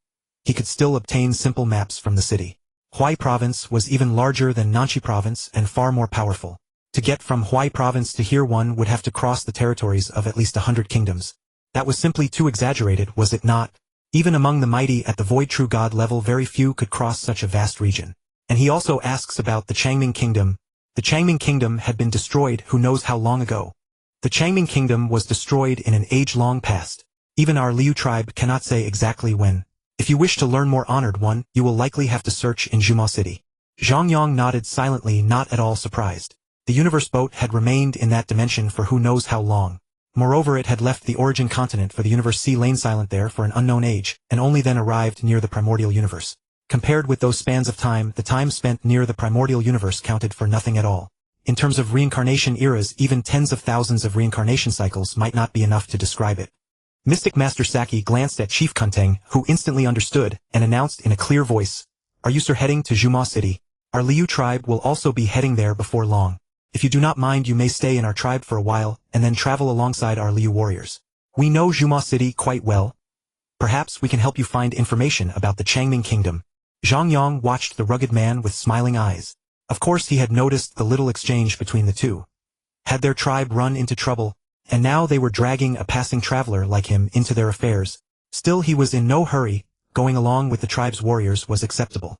he could still obtain simple maps from the city. Huai province was even larger than Nanchi province and far more powerful. To get from Huai province to here, one would have to cross the territories of at least 100 kingdoms. That was simply too exaggerated, was it not? Even among the mighty at the Void True God level very few could cross such a vast region. And he also asks about the Changming Kingdom. The Changming Kingdom had been destroyed who knows how long ago. The Changming Kingdom was destroyed in an age-long past. Even our Liu tribe cannot say exactly when. If you wish to learn more, Honored One, you will likely have to search in Yinmo City. Zhang Yang nodded silently, not at all surprised. The universe boat had remained in that dimension for who knows how long. Moreover, it had left the origin continent for the universe sea lain silent there for an unknown age, and only then arrived near the primordial universe. Compared with those spans of time, the time spent near the primordial universe counted for nothing at all. In terms of reincarnation eras, even tens of thousands of reincarnation cycles might not be enough to describe it. Mystic Master Saki glanced at Chief Kunteng, who instantly understood, and announced in a clear voice, "Are you sir heading to Yinmo City? Our Liu tribe will also be heading there before long. If you do not mind, you may stay in our tribe for a while, and then travel alongside our Liu warriors. We know Yinmo City quite well. Perhaps we can help you find information about the Changming Kingdom." Zhang Yang watched the rugged man with smiling eyes. Of course he had noticed the little exchange between the two. Had their tribe run into trouble, and now they were dragging a passing traveler like him into their affairs. Still he was in no hurry, going along with the tribe's warriors was acceptable.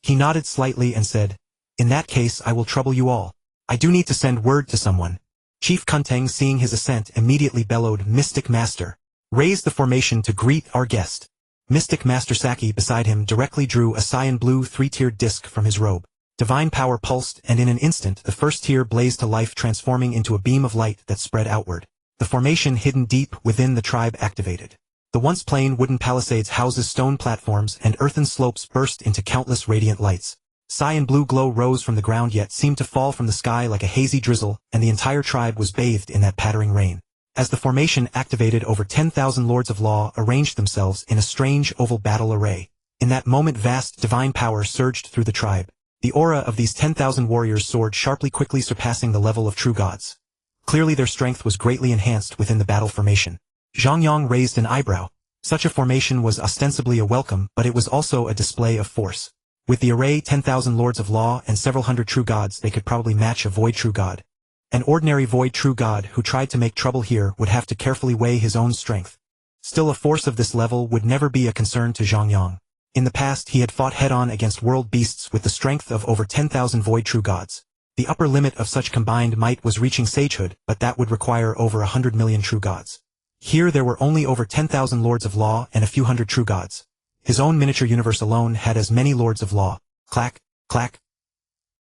He nodded slightly and said, "In that case I will trouble you all. I do need to send word to someone." Chief Kunteng, seeing his assent, immediately bellowed, "Mystic Master, raise the formation to greet our guest." Mystic Master Saki beside him directly drew a cyan blue three-tiered disc from his robe. Divine power pulsed, and in an instant the first tier blazed to life, transforming into a beam of light that spread outward. The formation hidden deep within the tribe activated. The once plain wooden palisades, houses, stone platforms, and earthen slopes burst into countless radiant lights. Cyan blue glow rose from the ground yet seemed to fall from the sky like a hazy drizzle, and the entire tribe was bathed in that pattering rain. As the formation activated, over 10,000 Lords of Law arranged themselves in a strange oval battle array. In that moment vast divine power surged through the tribe. The aura of these 10,000 warriors soared sharply, quickly surpassing the level of true gods. Clearly their strength was greatly enhanced within the battle formation. Zhang Yang raised an eyebrow. Such a formation was ostensibly a welcome, but it was also a display of force. With the array 10,000 Lords of Law and several hundred true gods, they could probably match a Void True God. An ordinary Void True God who tried to make trouble here would have to carefully weigh his own strength. Still, a force of this level would never be a concern to Zhang Yang. In the past he had fought head-on against world beasts with the strength of over 10,000 Void True Gods. The upper limit of such combined might was reaching sagehood, but that would require over 100 million true gods. Here there were only over 10,000 Lords of Law and a few hundred true gods. His own miniature universe alone had as many Lords of Law. Clack, clack.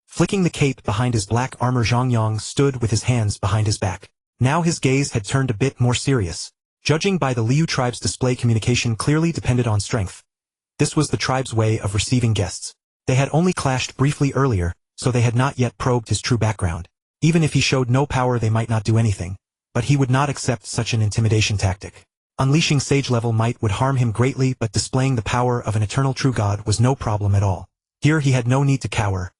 Flicking the cape behind his black armor, Zhang Yang stood with his hands behind his back. Now his gaze had turned a bit more serious. Judging by the Liu tribe's display, communication clearly depended on strength. This was the tribe's way of receiving guests. They had only clashed briefly earlier, so they had not yet probed his true background. Even if he showed no power, they might not do anything. But he would not accept such an intimidation tactic. Unleashing sage-level might would harm him greatly, but displaying the power of an eternal true god was no problem at all. Here he had no need to cower.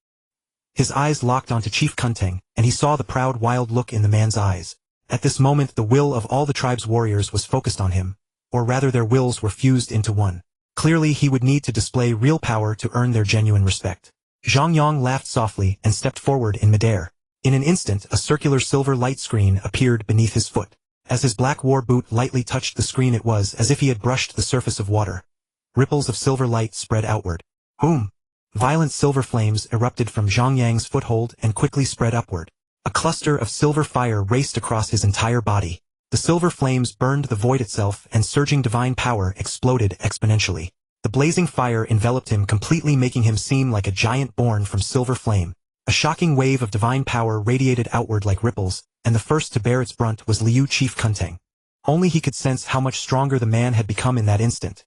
His eyes locked onto Chief Kunteng, and he saw the proud, wild look in the man's eyes. At this moment the will of all the tribe's warriors was focused on him, or rather their wills were fused into one. Clearly he would need to display real power to earn their genuine respect. Zhang Yang laughed softly and stepped forward in midair. In an instant a circular silver light screen appeared beneath his foot. As his black war boot lightly touched the screen, it was as if he had brushed the surface of water. Ripples of silver light spread outward. Boom! Violent silver flames erupted from Zhang Yang's foothold and quickly spread upward. A cluster of silver fire raced across his entire body. The silver flames burned the void itself, and surging divine power exploded exponentially. The blazing fire enveloped him completely, making him seem like a giant born from silver flame. A shocking wave of divine power radiated outward like ripples, and the first to bear its brunt was Liu Chief Kunteng. Only he could sense how much stronger the man had become in that instant.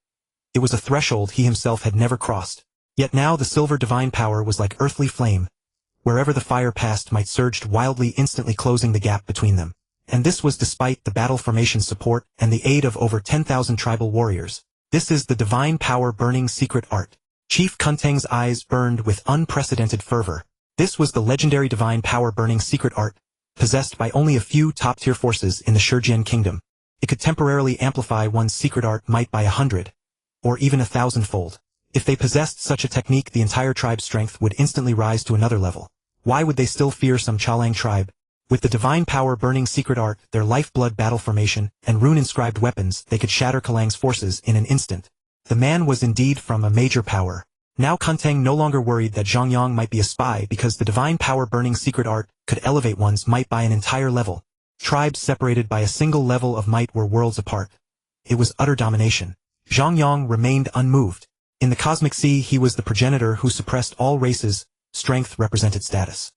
It was a threshold he himself had never crossed. Yet now the silver divine power was like earthly flame. Wherever the fire passed might surged wildly, instantly closing the gap between them. And this was despite the battle formation's support and the aid of over 10,000 tribal warriors. This is the divine power burning secret art. Chief Kunteng's eyes burned with unprecedented fervor. This was the legendary divine power burning secret art, possessed by only a few top-tier forces in the Shijian kingdom. It could temporarily amplify one's secret art might by 100, or even 1,000-fold. If they possessed such a technique, the entire tribe's strength would instantly rise to another level. Why would they still fear some Chalang tribe? With the divine power burning secret art, their lifeblood battle formation, and rune-inscribed weapons, they could shatter Kalang's forces in an instant. The man was indeed from a major power. Now Kuntang no longer worried that Zhang Yang might be a spy because the divine power burning secret art could elevate one's might by an entire level. Tribes separated by a single level of might were worlds apart. It was utter domination. Zhang Yang remained unmoved. In the cosmic sea he was the progenitor who suppressed all races. Strength represented status.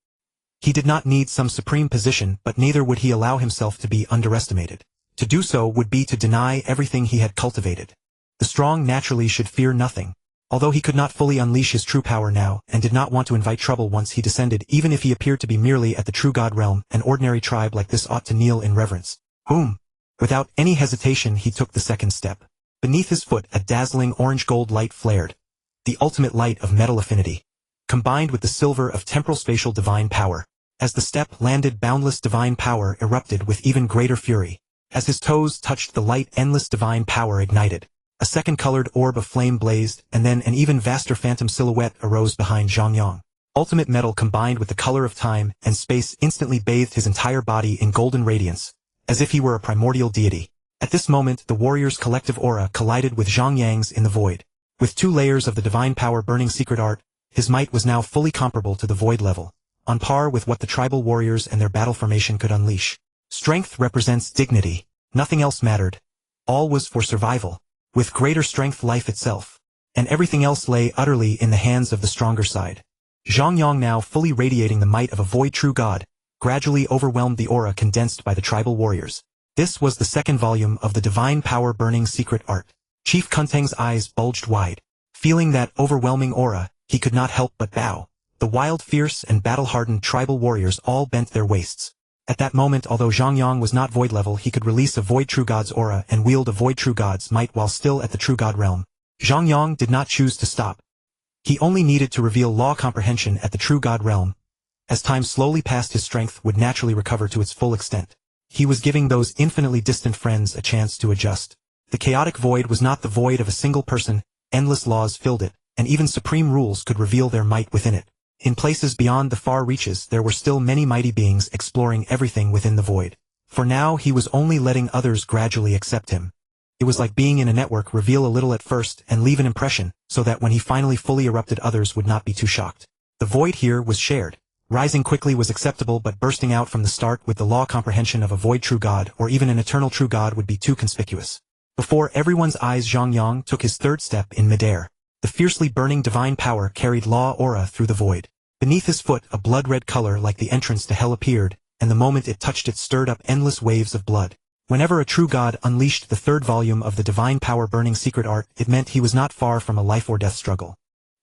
He did not need some supreme position, but neither would he allow himself to be underestimated. To do so would be to deny everything he had cultivated. The strong naturally should fear nothing. Although he could not fully unleash his true power now, and did not want to invite trouble once he descended, even if he appeared to be merely at the true god realm, an ordinary tribe like this ought to kneel in reverence. Boom! Without any hesitation he took the second step. Beneath his foot a dazzling orange-gold light flared. The ultimate light of metal affinity, combined with the silver of temporal spatial divine power. As the step landed, boundless divine power erupted with even greater fury. As his toes touched the light, endless divine power ignited. A second colored orb of flame blazed, and then an even vaster phantom silhouette arose behind Zhang Yang. Ultimate metal combined with the color of time and space instantly bathed his entire body in golden radiance, as if he were a primordial deity. At this moment the warrior's collective aura collided with Zhang Yang's in the void. With 2 layers of the divine power burning secret art, his might was now fully comparable to the void level, on par with what the tribal warriors and their battle formation could unleash. Strength represents dignity. Nothing else mattered. All was for survival. With greater strength life itself. And everything else lay utterly in the hands of the stronger side. Zhang Yang, now fully radiating the might of a void true god, gradually overwhelmed the aura condensed by the tribal warriors. This was the second volume of the divine power burning secret art. Chief Kuntang's eyes bulged wide. Feeling that overwhelming aura, he could not help but bow. The wild, fierce, and battle-hardened tribal warriors all bent their waists. At that moment, although Zhang Yang was not void level, he could release a void true god's aura and wield a void true god's might while still at the true god realm. Zhang Yang did not choose to stop. He only needed to reveal law comprehension at the true god realm. As time slowly passed, his strength would naturally recover to its full extent. He was giving those infinitely distant friends a chance to adjust. The chaotic void was not the void of a single person. Endless laws filled it, and even supreme rules could reveal their might within it. In places beyond the far reaches there were still many mighty beings exploring everything within the void. For now he was only letting others gradually accept him. It was like being in a network, reveal a little at first and leave an impression, so that when he finally fully erupted others would not be too shocked. The void here was shared. Rising quickly was acceptable, but bursting out from the start with the law comprehension of a void true god or even an eternal true god would be too conspicuous. Before everyone's eyes Zhang Yang took his third step in midair. The fiercely burning divine power carried law aura through the void. Beneath his foot a blood-red color like the entrance to hell appeared, and the moment it touched it stirred up endless waves of blood. Whenever a true god unleashed the third volume of the divine power burning secret art, it meant he was not far from a life-or-death struggle.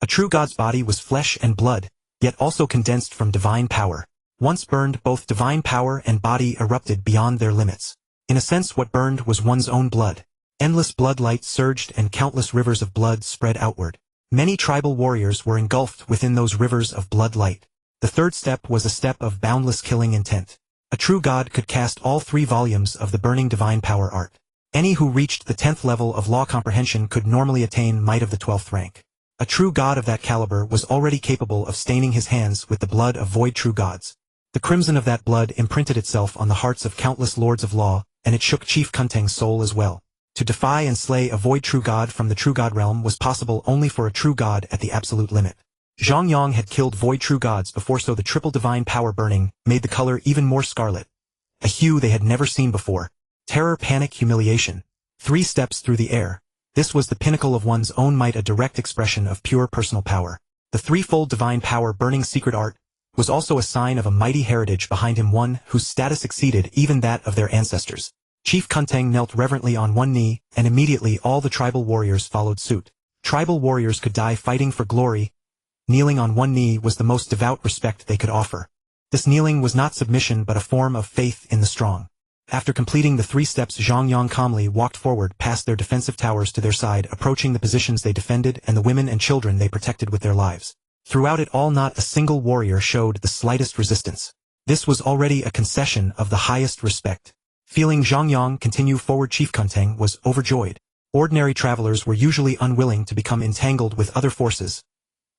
A true god's body was flesh and blood, yet also condensed from divine power. Once burned, both divine power and body erupted beyond their limits. In a sense, what burned was one's own blood. Endless blood light surged and countless rivers of blood spread outward. Many tribal warriors were engulfed within those rivers of blood light. The third step was a step of boundless killing intent. A true god could cast all 3 volumes of the burning divine power art. Any who reached the 10th level of law comprehension could normally attain might of the 12th rank. A true god of that caliber was already capable of staining his hands with the blood of void true gods. The crimson of that blood imprinted itself on the hearts of countless lords of law, and it shook Chief Kuntang's soul as well. To defy and slay a void true god from the true god realm was possible only for a true god at the absolute limit. Zhang Yang had killed void true gods before, so the triple divine power burning made the color even more scarlet. A hue they had never seen before. Terror, panic, humiliation. 3 steps through the air. This was the pinnacle of one's own might, a direct expression of pure personal power. The threefold divine power burning secret art was also a sign of a mighty heritage behind him, one whose status exceeded even that of their ancestors. Chief Kuntang knelt reverently on one knee, and immediately all the tribal warriors followed suit. Tribal warriors could die fighting for glory. Kneeling on one knee was the most devout respect they could offer. This kneeling was not submission but a form of faith in the strong. After completing the 3 steps, Zhang Yang calmly walked forward past their defensive towers to their side, approaching the positions they defended and the women and children they protected with their lives. Throughout it all not a single warrior showed the slightest resistance. This was already a concession of the highest respect. Feeling Zhang Yang continue forward, Chief Kuntang was overjoyed. Ordinary travelers were usually unwilling to become entangled with other forces.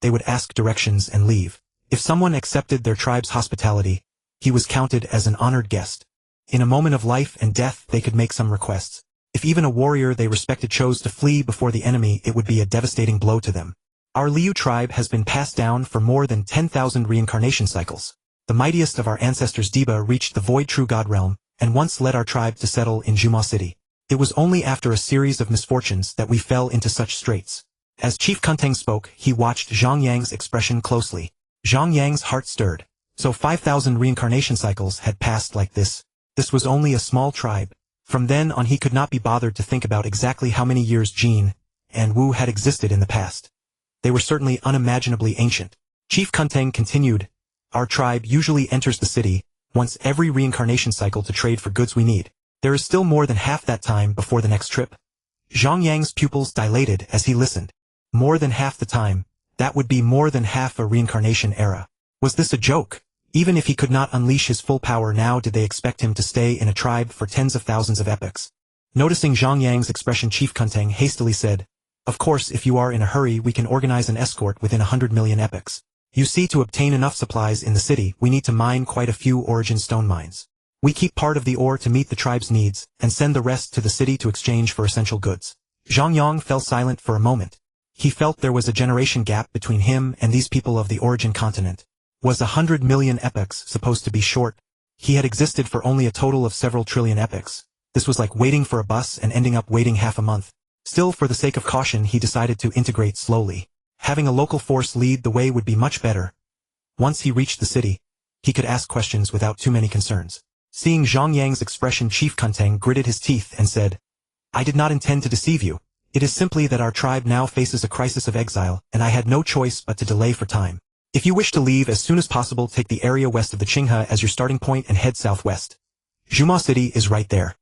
They would ask directions and leave. If someone accepted their tribe's hospitality, he was counted as an honored guest. In a moment of life and death they could make some requests. If even a warrior they respected chose to flee before the enemy, it would be a devastating blow to them. Our Liu tribe has been passed down for more than 10,000 reincarnation cycles. The mightiest of our ancestors Deba reached the Void True God realm, and once led our tribe to settle in Yinmo City. It was only after a series of misfortunes that we fell into such straits. As Chief Kunteng spoke, he watched Zhang Yang's expression closely. Zhang Yang's heart stirred. So 5,000 reincarnation cycles had passed like this. This was only a small tribe. From then on he could not be bothered to think about exactly how many years Jin and Wu had existed in the past. They were certainly unimaginably ancient. Chief Kunteng continued, our tribe usually enters the city once every reincarnation cycle to trade for goods we need. There is still more than half that time before the next trip. Zhang Yang's pupils dilated as he listened. More than half the time, that would be more than half a reincarnation era. Was this a joke? Even if he could not unleash his full power now, did they expect him to stay in a tribe for tens of thousands of epochs? Noticing Zhang Yang's expression, Chief Kunteng hastily said, of course, if you are in a hurry we can organize an escort within 100 million epochs. You see, to obtain enough supplies in the city, we need to mine quite a few origin stone mines. We keep part of the ore to meet the tribe's needs, and send the rest to the city to exchange for essential goods. Zhang Yang fell silent for a moment. He felt there was a generation gap between him and these people of the origin continent. Was 100 million epochs supposed to be short? He had existed for only a total of several trillion epochs. This was like waiting for a bus and ending up waiting half a month. Still, for the sake of caution, he decided to integrate slowly. Having a local force lead the way would be much better. Once he reached the city, he could ask questions without too many concerns. Seeing Zhang Yang's expression, Chief Kunteng gritted his teeth and said, I did not intend to deceive you. It is simply that our tribe now faces a crisis of exile, and I had no choice but to delay for time. If you wish to leave as soon as possible, take the area west of the Qinghe as your starting point and head southwest. Yinmo City is right there.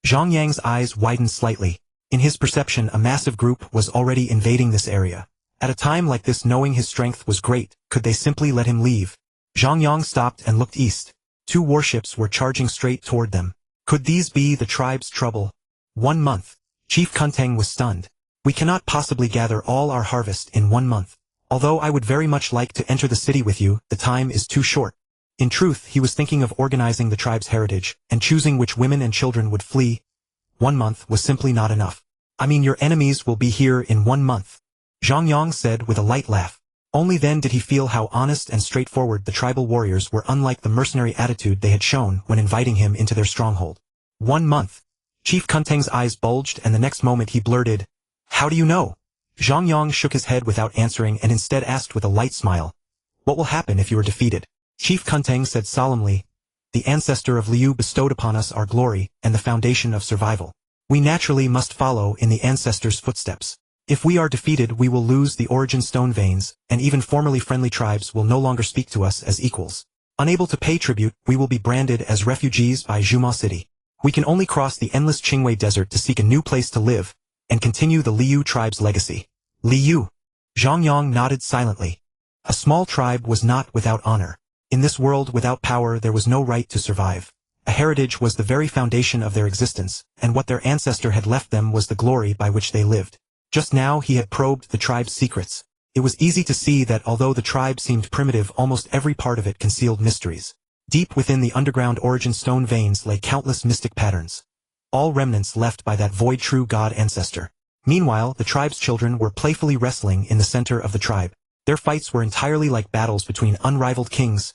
Zhang Yang's eyes widened slightly. In his perception, a massive group was already invading this area. At a time like this, knowing his strength was great, could they simply let him leave? Zhang Yang stopped and looked east. 2 warships were charging straight toward them. Could these be the tribe's trouble? 1 month. Chief Kunteng was stunned. We cannot possibly gather all our harvest in 1 month. Although I would very much like to enter the city with you, the time is too short. In truth, he was thinking of organizing the tribe's heritage, and choosing which women and children would flee. 1 month was simply not enough. I mean, your enemies will be here in 1 month. Zhang Yang said with a light laugh. Only then did he feel how honest and straightforward the tribal warriors were, unlike the mercenary attitude they had shown when inviting him into their stronghold. 1 month. Chief Kunteng's eyes bulged, and the next moment he blurted, how do you know? Zhang Yang shook his head without answering and instead asked with a light smile, what will happen if you are defeated? Chief Kunteng said solemnly, the ancestor of Liu bestowed upon us our glory and the foundation of survival. We naturally must follow in the ancestor's footsteps. If we are defeated, we will lose the origin stone veins, and even formerly friendly tribes will no longer speak to us as equals. Unable to pay tribute, we will be branded as refugees by Yinmo City. We can only cross the endless Qingwei Desert to seek a new place to live, and continue the Liu tribe's legacy. Liu. Zhang Yang nodded silently. A small tribe was not without honor. In this world without power there was no right to survive. A heritage was the very foundation of their existence, and what their ancestor had left them was the glory by which they lived. Just now he had probed the tribe's secrets. It was easy to see that although the tribe seemed primitive, almost every part of it concealed mysteries. Deep within the underground origin stone veins lay countless mystic patterns. All remnants left by that void true god ancestor. Meanwhile, the tribe's children were playfully wrestling in the center of the tribe. Their fights were entirely like battles between unrivaled kings.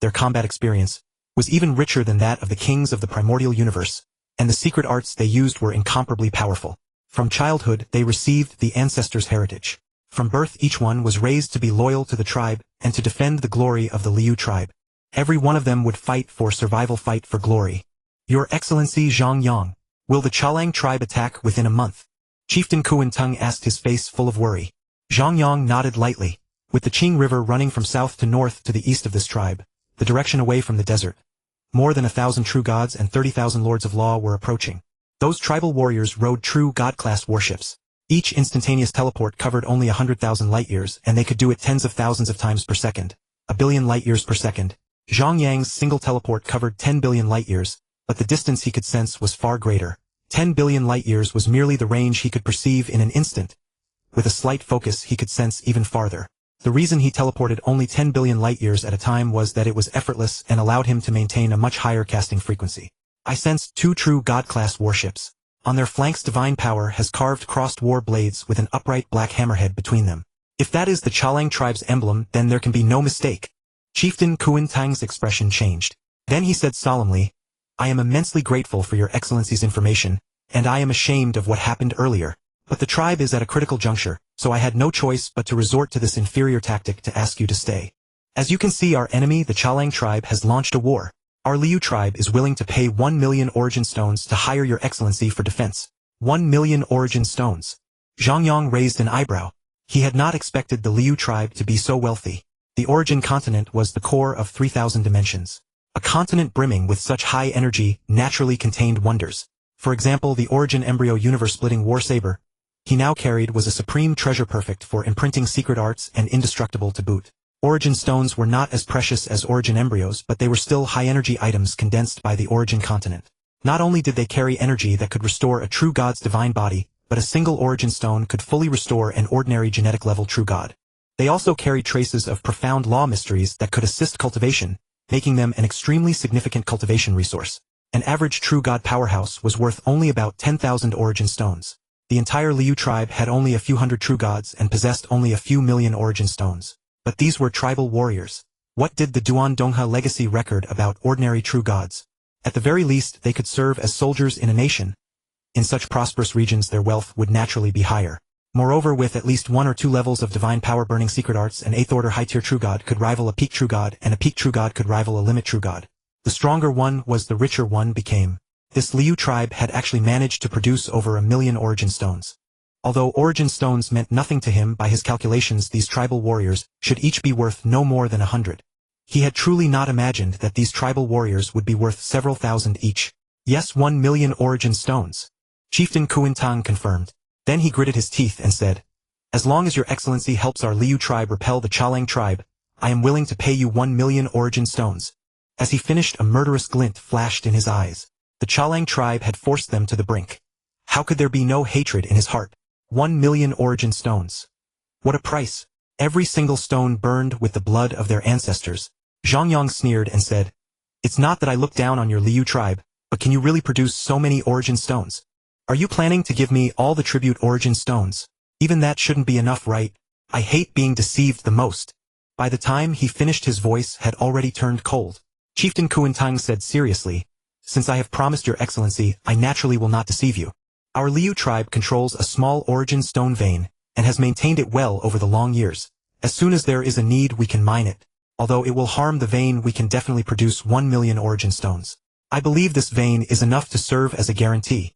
Their combat experience was even richer than that of the kings of the primordial universe, and the secret arts they used were incomparably powerful. From childhood, they received the ancestors' heritage. From birth, each one was raised to be loyal to the tribe and to defend the glory of the Liu tribe. Every one of them would fight for survival, fight for glory. Your Excellency Zhang Yang, will the Chalang tribe attack within a month? Chieftain Kuan-tung asked, his face full of worry. Zhang Yang nodded lightly. With the Qing River running from south to north to the east of this tribe, the direction away from the desert, more than 1,000 true gods and 30,000 lords of law were approaching. Those tribal warriors rode true god-class warships. Each instantaneous teleport covered only 100,000 light-years, and they could do it tens of thousands of times per second. 1 billion light-years per second. Zhang Yang's single teleport covered 10 billion light-years, but the distance he could sense was far greater. 10 billion light-years was merely the range he could perceive in an instant. With a slight focus he could sense even farther. The reason he teleported only 10 billion light-years at a time was that it was effortless and allowed him to maintain a much higher casting frequency. I sensed 2 true God-class warships. On their flanks divine power has carved crossed war blades with an upright black hammerhead between them. If that is the Chalang tribe's emblem, then there can be no mistake. Chieftain Kuintang's expression changed. Then he said solemnly, I am immensely grateful for your excellency's information, and I am ashamed of what happened earlier. But the tribe is at a critical juncture, so I had no choice but to resort to this inferior tactic to ask you to stay. As you can see, our enemy, the Chalang tribe, has launched a war. Our Liu tribe is willing to pay 1 million origin stones to hire your excellency for defense. 1 million origin stones. Zhang Yang raised an eyebrow. He had not expected the Liu tribe to be so wealthy. The origin continent was the core of 3,000 dimensions. A continent brimming with such high energy naturally contained wonders. For example, the origin embryo universe-splitting war saber he now carried was a supreme treasure perfect for imprinting secret arts and indestructible to boot. Origin stones were not as precious as origin embryos, but they were still high-energy items condensed by the origin continent. Not only did they carry energy that could restore a true god's divine body, but a single origin stone could fully restore an ordinary genetic-level true god. They also carried traces of profound law mysteries that could assist cultivation, making them an extremely significant cultivation resource. An average true god powerhouse was worth only about 10,000 origin stones. The entire Liu tribe had only a few hundred true gods and possessed only a few million origin stones. But these were tribal warriors. What did the Duan Dongha legacy record about ordinary true gods? At the very least, they could serve as soldiers in a nation. In such prosperous regions, their wealth would naturally be higher. Moreover, with at least 1 or 2 levels of divine power burning secret arts, an 8th order high-tier true god could rival a peak true god, and a peak true god could rival a limit true god. The stronger one was the richer one became. This Liu tribe had actually managed to produce over 1 million origin stones. Although origin stones meant nothing to him, by his calculations these tribal warriors should each be worth no more than 100. He had truly not imagined that these tribal warriors would be worth several thousand each. Yes, 1 million origin stones. Chieftain Kuintang confirmed. Then he gritted his teeth and said, As long as your excellency helps our Liu tribe repel the Chalang tribe, I am willing to pay you 1 million origin stones. As he finished, a murderous glint flashed in his eyes. The Chalang tribe had forced them to the brink. How could there be no hatred in his heart? 1 million origin stones. What a price! Every single stone burned with the blood of their ancestors. Zhang Yang sneered and said, It's not that I look down on your Liu tribe, but can you really produce so many origin stones? Are you planning to give me all the tribute origin stones? Even that shouldn't be enough, right? I hate being deceived the most. By the time he finished, his voice had already turned cold. Chieftain Kuintang said seriously, Since I have promised your excellency, I naturally will not deceive you. Our Liu tribe controls a small origin stone vein, and has maintained it well over the long years. As soon as there is a need, we can mine it. Although it will harm the vein, we can definitely produce 1 million origin stones. I believe this vein is enough to serve as a guarantee.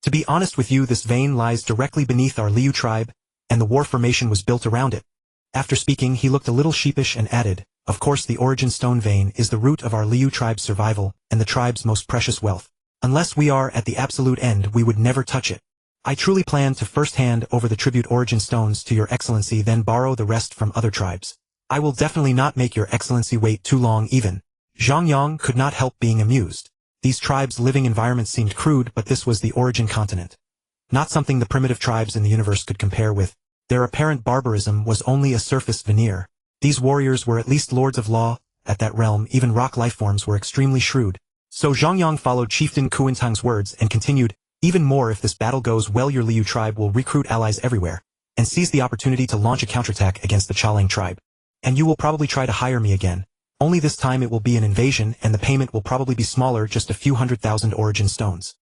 To be honest with you, this vein lies directly beneath our Liu tribe, and the war formation was built around it. After speaking, he looked a little sheepish and added, Of course, the origin stone vein is the root of our Liu tribe's survival, and the tribe's most precious wealth. Unless we are at the absolute end, we would never touch it. I truly plan to first hand over the tribute origin stones to your excellency, then borrow the rest from other tribes. I will definitely not make your excellency wait too long even. Zhang Yang could not help being amused. These tribes' living environment seemed crude, but this was the origin continent. Not something the primitive tribes in the universe could compare with. Their apparent barbarism was only a surface veneer. These warriors were at least lords of law. At that realm, even rock lifeforms were extremely shrewd. So Zhang Yang followed Chieftain Kuintang's words and continued, Even more, if this battle goes well, your Liu tribe will recruit allies everywhere, and seize the opportunity to launch a counterattack against the Chalang tribe. And you will probably try to hire me again. Only this time it will be an invasion, and the payment will probably be smaller, just a few 100,000 origin stones.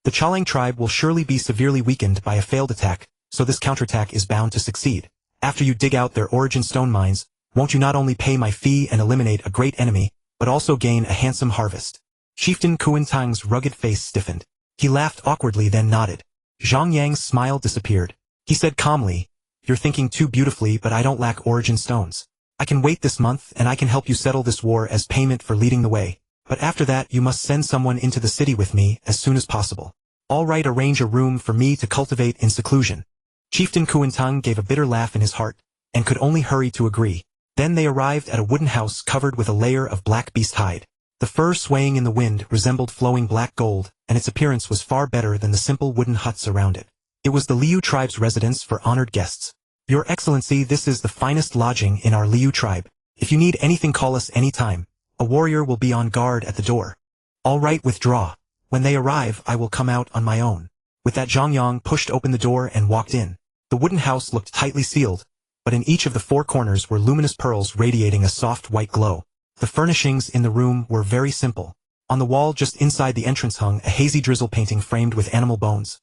The Chalang tribe will surely be severely weakened by a failed attack, so this counterattack is bound to succeed. After you dig out their origin stone mines, won't you not only pay my fee and eliminate a great enemy, but also gain a handsome harvest? Chieftain Kuintang's rugged face stiffened. He laughed awkwardly, then nodded. Zhang Yang's smile disappeared. He said calmly, You're thinking too beautifully, but I don't lack origin stones. I can wait this month, and I can help you settle this war as payment for leading the way. But after that, you must send someone into the city with me as soon as possible. All right, arrange a room for me to cultivate in seclusion. Chieftain Kuintang gave a bitter laugh in his heart, and could only hurry to agree. Then they arrived at a wooden house covered with a layer of black beast hide. The fur swaying in the wind resembled flowing black gold, and its appearance was far better than the simple wooden huts around it. It was the Liu tribe's residence for honored guests. Your Excellency, this is the finest lodging in our Liu tribe. If you need anything, call us anytime. A warrior will be on guard at the door. All right, withdraw. When they arrive, I will come out on my own. With that, Zhang Yang pushed open the door and walked in. The wooden house looked tightly sealed, but in each of the four corners were luminous pearls radiating a soft white glow. The furnishings in the room were very simple. On the wall just inside the entrance hung a hazy drizzle painting framed with animal bones.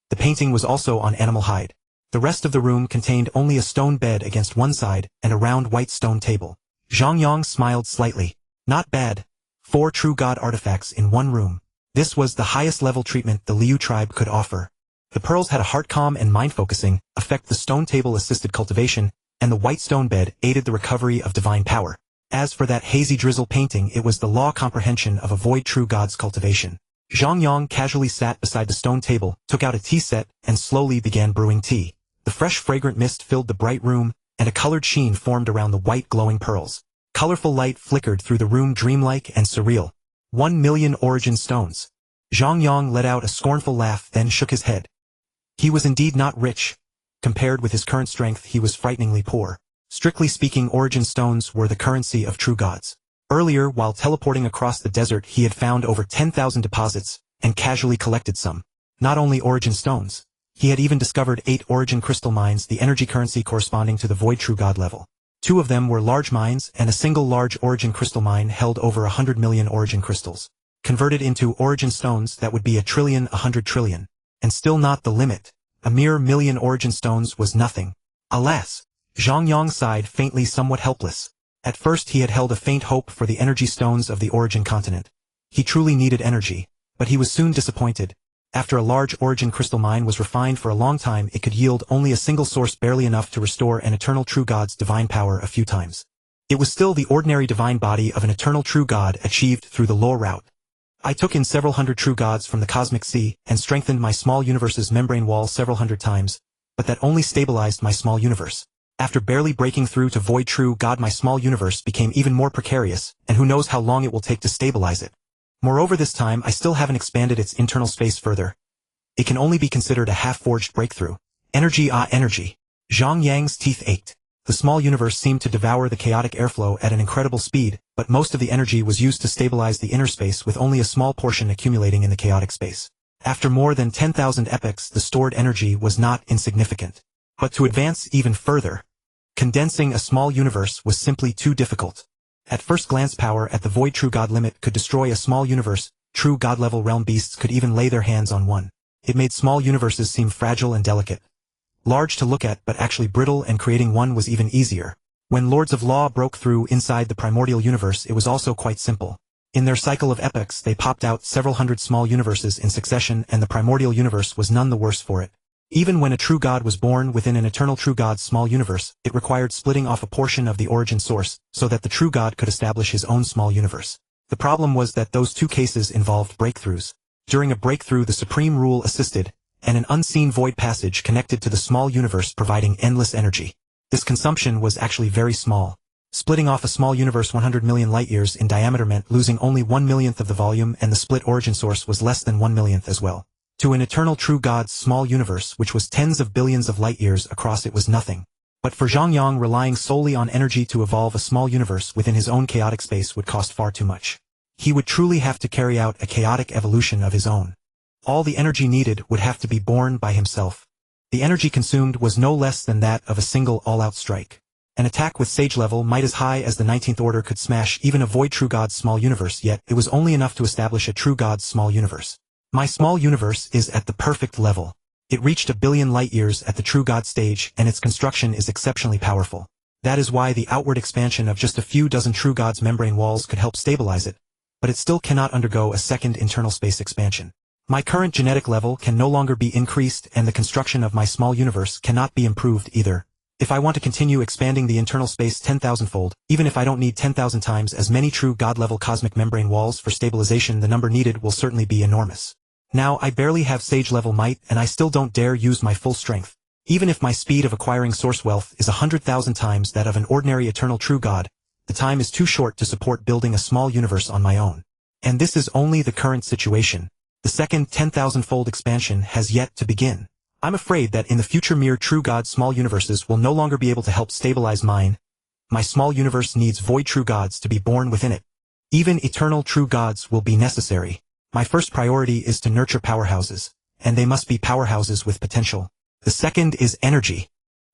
The painting was also on animal hide. The rest of the room contained only a stone bed against one side and a round white stone table. Zhang Yang smiled slightly. Not bad. 4 true god artifacts in one room. This was the highest level treatment the Liu tribe could offer. The pearls had a heart calm and mind focusing effect. The stone table assisted cultivation, and the white stone bed aided the recovery of divine power. As for that hazy drizzle painting, it was the law comprehension of a void true god's cultivation. Zhang Yang casually sat beside the stone table, took out a tea set, and slowly began brewing tea. The fresh fragrant mist filled the bright room, and a colored sheen formed around the white glowing pearls. Colorful light flickered through the room, dreamlike and surreal. 1,000,000 origin stones. Zhang Yang let out a scornful laugh, then shook his head. He was indeed not rich. Compared with his current strength, he was frighteningly poor. Strictly speaking, origin stones were the currency of true gods. Earlier, while teleporting across the desert, he had found over 10,000 deposits, and casually collected some. Not only origin stones. He had even discovered 8 origin crystal mines, the energy currency corresponding to the void true god level. 2 of them were large mines, and a single large origin crystal mine held over 100 million origin crystals. Converted into origin stones, that would be 1,100 trillion. And still not the limit. A mere million origin stones was nothing. Alas! Zhang Yang sighed faintly, somewhat helpless. At first he had held a faint hope for the energy stones of the origin continent. He truly needed energy, but he was soon disappointed. After a large origin crystal mine was refined for a long time, it could yield only a single source, barely enough to restore an eternal true god's divine power a few times. It was still the ordinary divine body of an eternal true god achieved through the law route. I took in several hundred true gods from the cosmic sea and strengthened my small universe's membrane wall several hundred times, but that only stabilized my small universe. After barely breaking through to void true god, my small universe became even more precarious, and who knows how long it will take to stabilize it. Moreover, this time I still haven't expanded its internal space further. It can only be considered a half-forged breakthrough. Energy, energy. Zhang Yang's teeth ached. The small universe seemed to devour the chaotic airflow at an incredible speed, but most of the energy was used to stabilize the inner space, with only a small portion accumulating in the chaotic space. After more than 10,000 epochs, the stored energy was not insignificant. But to advance even further, condensing a small universe was simply too difficult. At first glance, power at the void true god limit could destroy a small universe. True god level realm beasts could even lay their hands on one. It made small universes seem fragile and delicate. Large to look at, but actually brittle, and creating one was even easier. When Lords of Law broke through inside the primordial universe, it was also quite simple. In their cycle of epochs, they popped out several hundred small universes in succession, and the primordial universe was none the worse for it. Even when a true god was born within an eternal true god's small universe, it required splitting off a portion of the origin source, so that the true god could establish his own small universe. The problem was that those two cases involved breakthroughs. During a breakthrough, the supreme rule assisted, and an unseen void passage connected to the small universe, providing endless energy. This consumption was actually very small. Splitting off a small universe 100 million light-years in diameter meant losing only 1/1,000,000th of the volume, and the split origin source was less than 1/1,000,000th as well. To an eternal true god's small universe, which was tens of billions of light-years across, it was nothing. But for Zhang Yang, relying solely on energy to evolve a small universe within his own chaotic space would cost far too much. He would truly have to carry out a chaotic evolution of his own. All the energy needed would have to be borne by himself. The energy consumed was no less than that of a single all-out strike. An attack with sage level might as high as the 19th order could smash even a void true god's small universe, yet it was only enough to establish a true god's small universe. My small universe is at the perfect level. It reached 1,000,000,000 light-years at the true god stage, and its construction is exceptionally powerful. That is why the outward expansion of just a few dozen true god's membrane walls could help stabilize it, but it still cannot undergo a second internal space expansion. My current genetic level can no longer be increased, and the construction of my small universe cannot be improved either. If I want to continue expanding the internal space 10,000-fold, even if I don't need 10,000 times as many true god-level cosmic membrane walls for stabilization, the number needed will certainly be enormous. Now I barely have sage-level might, and I still don't dare use my full strength. Even if my speed of acquiring source wealth is 100,000 times that of an ordinary eternal true god, the time is too short to support building a small universe on my own. And this is only the current situation. The second 10,000-fold expansion has yet to begin. I'm afraid that in the future mere true God small universes will no longer be able to help stabilize mine. My small universe needs void true gods to be born within it. Even eternal true gods will be necessary. My first priority is to nurture powerhouses, and they must be powerhouses with potential. The second is energy.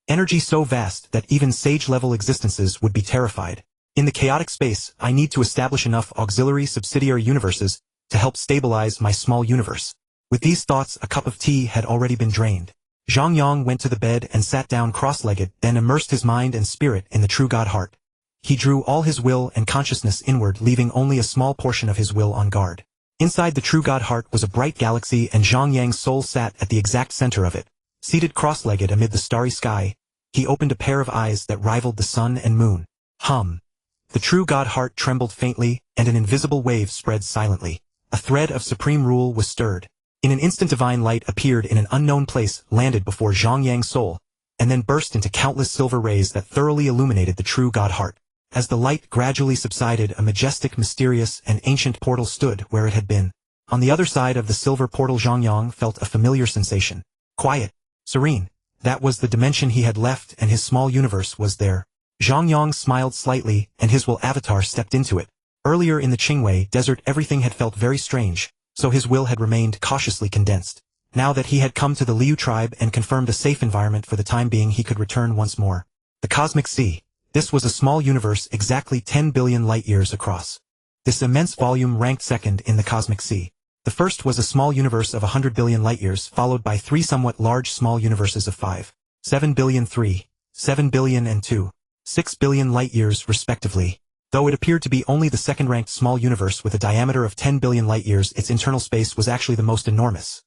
Energy so vast that even sage-level existences would be terrified. In the chaotic space, I need to establish enough auxiliary subsidiary universes to help stabilize my small universe. With these thoughts, a cup of tea had already been drained. Zhang Yang went to the bed and sat down cross-legged, then immersed his mind and spirit in the true God heart. He drew all his will and consciousness inward, leaving only a small portion of his will on guard. Inside the true God heart was a bright galaxy, and Zhang Yang's soul sat at the exact center of it. Seated cross-legged amid the starry sky, he opened a pair of eyes that rivaled the sun and moon. The true God heart trembled faintly, and an invisible wave spread silently. A thread of supreme rule was stirred. In an instant divine light appeared in an unknown place, landed before Zhang Yang's soul, and then burst into countless silver rays that thoroughly illuminated the true God heart. As the light gradually subsided, a majestic, mysterious, and ancient portal stood where it had been. On the other side of the silver portal, Zhang Yang felt a familiar sensation. Quiet. Serene. That was the dimension he had left, and his small universe was there. Zhang Yang smiled slightly, and his will avatar stepped into it. Earlier in the Qingwei desert everything had felt very strange, so his will had remained cautiously condensed. Now that he had come to the Liu tribe and confirmed a safe environment for the time being, he could return once more. The Cosmic Sea. This was a small universe exactly 10 billion light-years across. This immense volume ranked second in the Cosmic Sea. The first was a small universe of 100 billion light-years, followed by three somewhat large small universes of 5, 7 billion 3, 7 billion and 2, 6 billion light-years respectively. Though it appeared to be only the second-ranked small universe with a diameter of 10 billion light-years, its internal space was actually the most enormous.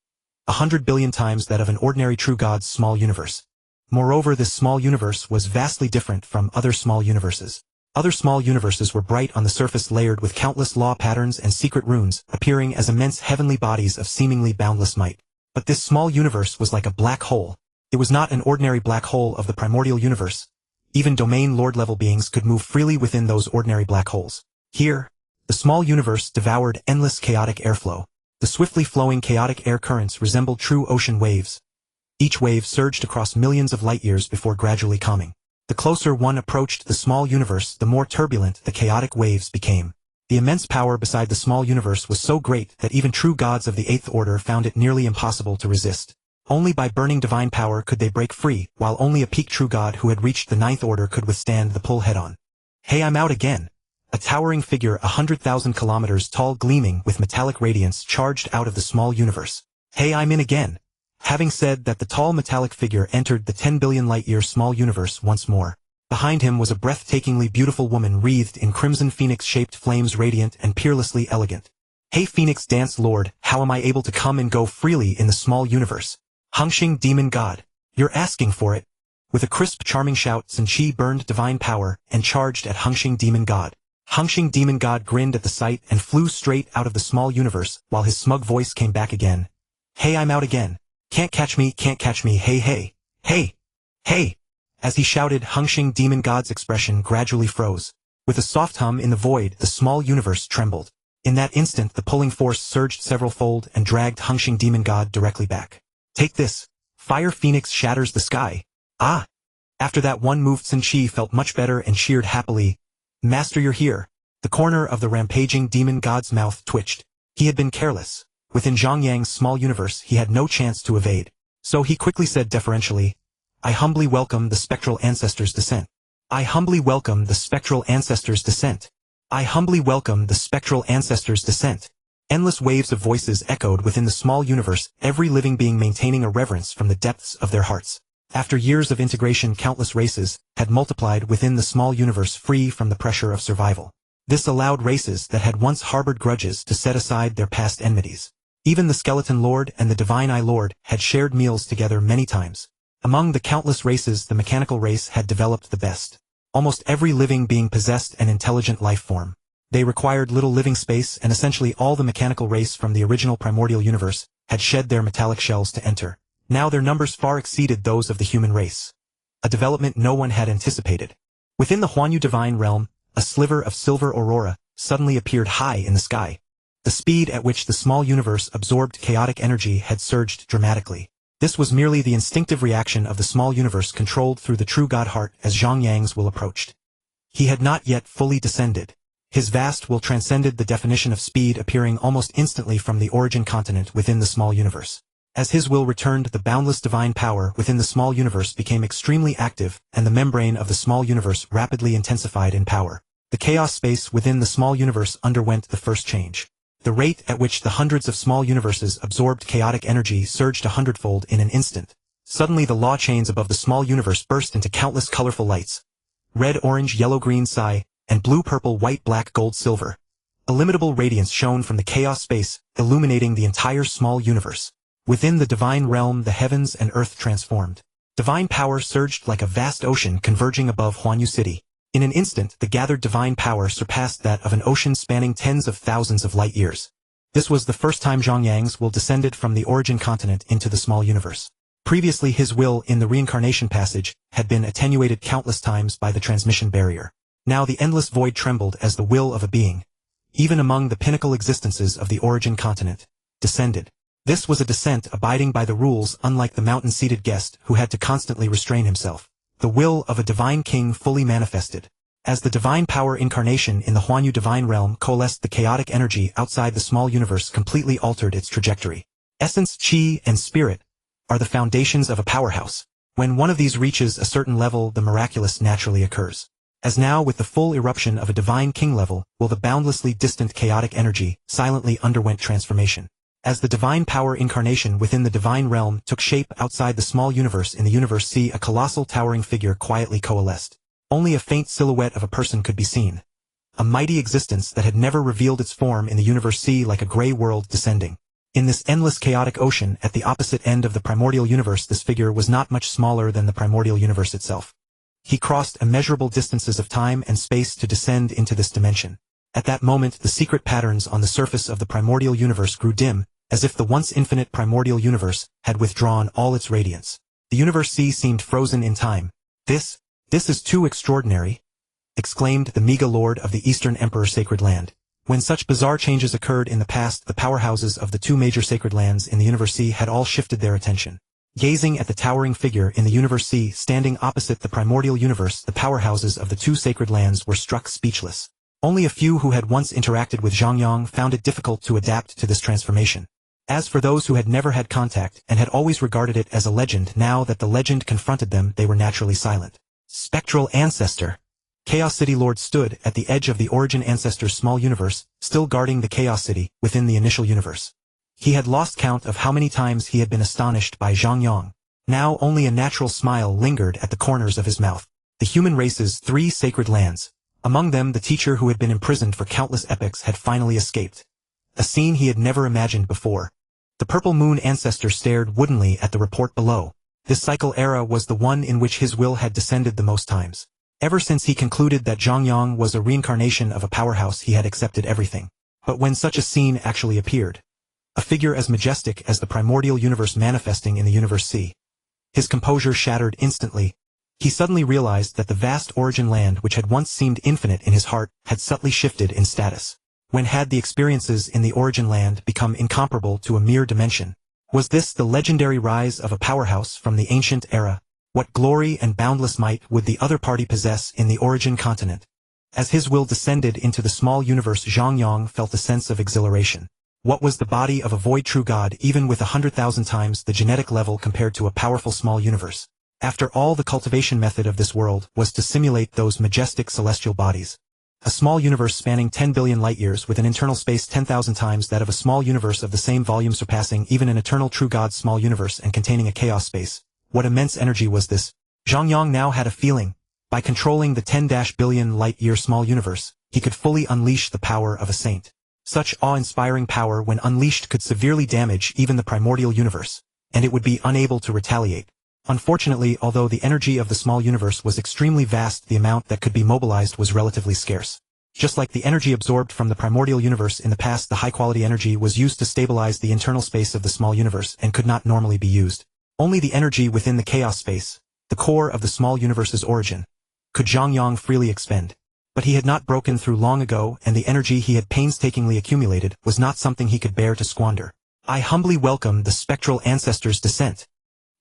100 billion times that of an ordinary true god's small universe. Moreover, this small universe was vastly different from other small universes. Other small universes were bright on the surface, layered with countless law patterns and secret runes, appearing as immense heavenly bodies of seemingly boundless might. But this small universe was like a black hole. It was not an ordinary black hole of the primordial universe. Even domain lord-level beings could move freely within those ordinary black holes. Here, the small universe devoured endless chaotic airflow. The swiftly flowing chaotic air currents resembled true ocean waves. Each wave surged across millions of light-years before gradually calming. The closer one approached the small universe, the more turbulent the chaotic waves became. The immense power beside the small universe was so great that even true gods of the Eighth Order found it nearly impossible to resist. Only by burning divine power could they break free, while only a peak true god who had reached the Ninth Order could withstand the pull head-on. Hey, I'm out again. A towering figure 100,000 kilometers tall, gleaming with metallic radiance, charged out of the small universe. Hey, I'm in again. Having said that, the tall metallic figure entered the 10 billion light-year small universe once more. Behind him was a breathtakingly beautiful woman wreathed in crimson phoenix-shaped flames, radiant and peerlessly elegant. Hey, Phoenix Dance Lord, how am I able to come and go freely in the small universe? Hengxing Demon God, you're asking for it. With a crisp, charming shout, Sun Qi burned divine power and charged at Hengxing Demon God. Hengxing Demon God grinned at the sight and flew straight out of the small universe, while his smug voice came back again. Hey, I'm out again. Can't catch me, hey, hey, hey, hey. As he shouted, Hengxing Demon God's expression gradually froze. With a soft hum in the void, the small universe trembled. In that instant, the pulling force surged several-fold and dragged Hengxing Demon God directly back. Take this. Fire Phoenix shatters the sky. Ah! After that one move, Sun Qi felt much better and cheered happily. Master, you're here. The corner of the rampaging demon god's mouth twitched. He had been careless. Within Zhang Yang's small universe, he had no chance to evade. So he quickly said deferentially, I humbly welcome the spectral ancestors' descent. I humbly welcome the spectral ancestors' descent. I humbly welcome the spectral ancestors' descent. Endless waves of voices echoed within the small universe, every living being maintaining a reverence from the depths of their hearts. After years of integration, countless races had multiplied within the small universe, free from the pressure of survival. This allowed races that had once harbored grudges to set aside their past enmities. Even the Skeleton Lord and the Divine Eye Lord had shared meals together many times. Among the countless races, the mechanical race had developed the best. Almost every living being possessed an intelligent life form. They required little living space, and essentially all the mechanical race from the original primordial universe had shed their metallic shells to enter. Now their numbers far exceeded those of the human race. A development no one had anticipated. Within the Huanyu divine realm, a sliver of silver aurora suddenly appeared high in the sky. The speed at which the small universe absorbed chaotic energy had surged dramatically. This was merely the instinctive reaction of the small universe controlled through the true God heart as Zhang Yang's will approached. He had not yet fully descended. His vast will transcended the definition of speed, appearing almost instantly from the origin continent within the small universe. As his will returned, the boundless divine power within the small universe became extremely active, and the membrane of the small universe rapidly intensified in power. The chaos space within the small universe underwent the first change. The rate at which the hundreds of small universes absorbed chaotic energy surged 100-fold in an instant. Suddenly the law chains above the small universe burst into countless colorful lights. Red, orange, yellow, green, psi, and blue, purple, white, black, gold, silver. Illimitable radiance shone from the chaos space, illuminating the entire small universe. Within the divine realm, the heavens and earth transformed. Divine power surged like a vast ocean converging above Huanyu City. In an instant, the gathered divine power surpassed that of an ocean spanning tens of thousands of light years. This was the first time Zhang Yang's will descended from the origin continent into the small universe. Previously, his will in the reincarnation passage had been attenuated countless times by the transmission barrier. Now the endless void trembled as the will of a being, even among the pinnacle existences of the origin continent, descended. This was a descent abiding by the rules, unlike the mountain-seated guest who had to constantly restrain himself. The will of a divine king fully manifested. As the divine power incarnation in the Huanyu divine realm coalesced, the chaotic energy outside the small universe completely altered its trajectory. Essence, chi, and spirit are the foundations of a powerhouse. When one of these reaches a certain level, the miraculous naturally occurs. As now, with the full eruption of a divine king level, will the boundlessly distant chaotic energy silently underwent transformation. As the divine power incarnation within the divine realm took shape outside the small universe in the universe C, a colossal towering figure quietly coalesced. Only a faint silhouette of a person could be seen. A mighty existence that had never revealed its form in the universe C, like a gray world descending. In this endless chaotic ocean at the opposite end of the primordial universe, this figure was not much smaller than the primordial universe itself. He crossed immeasurable distances of time and space to descend into this dimension. At that moment, the secret patterns on the surface of the primordial universe grew dim, as if the once infinite primordial universe had withdrawn all its radiance. The universe C seemed frozen in time. This is too extraordinary, exclaimed the Mega Lord of the Eastern Emperor Sacred Land. When such bizarre changes occurred in the past, the powerhouses of the two major sacred lands in the universe C had all shifted their attention. Gazing at the towering figure in the universe C standing opposite the primordial universe, the powerhouses of the two sacred lands were struck speechless. Only a few who had once interacted with Zhang Yang found it difficult to adapt to this transformation. As for those who had never had contact and had always regarded it as a legend, now that the legend confronted them, they were naturally silent. Spectral Ancestor. Chaos City Lord stood at the edge of the Origin Ancestor's small universe, still guarding the Chaos City within the initial universe. He had lost count of how many times he had been astonished by Zhang Yang. Now only a natural smile lingered at the corners of his mouth. The human race's three sacred lands. Among them, the teacher who had been imprisoned for countless epochs had finally escaped. A scene he had never imagined before. The Purple Moon Ancestor stared woodenly at the report below. This cycle era was the one in which his will had descended the most times. Ever since he concluded that Zhang Yang was a reincarnation of a powerhouse, he had accepted everything. But when such a scene actually appeared, a figure as majestic as the primordial universe manifesting in the universe C, his composure shattered instantly. He suddenly realized that the vast origin land which had once seemed infinite in his heart had subtly shifted in status. When had the experiences in the origin land become incomparable to a mere dimension? Was this the legendary rise of a powerhouse from the ancient era? What glory and boundless might would the other party possess in the origin continent? As his will descended into the small universe, Zhang Yang felt a sense of exhilaration. What was the body of a void true god, even with 100,000 times the genetic level compared to a powerful small universe? After all, the cultivation method of this world was to simulate those majestic celestial bodies. A small universe spanning 10 billion light-years with an internal space 10,000 times that of a small universe of the same volume, surpassing even an eternal true god's small universe and containing a chaos space. What immense energy was this? Zhang Yang now had a feeling. By controlling the 10 billion light-year small universe, he could fully unleash the power of a saint. Such awe-inspiring power, when unleashed, could severely damage even the primordial universe, and it would be unable to retaliate. Unfortunately, although the energy of the small universe was extremely vast, the amount that could be mobilized was relatively scarce. Just like the energy absorbed from the primordial universe in the past, the high-quality energy was used to stabilize the internal space of the small universe and could not normally be used. Only the energy within the chaos space, the core of the small universe's origin, could Zhang Yang freely expend. But he had not broken through long ago, and the energy he had painstakingly accumulated was not something he could bear to squander. I humbly welcome the spectral ancestor's descent.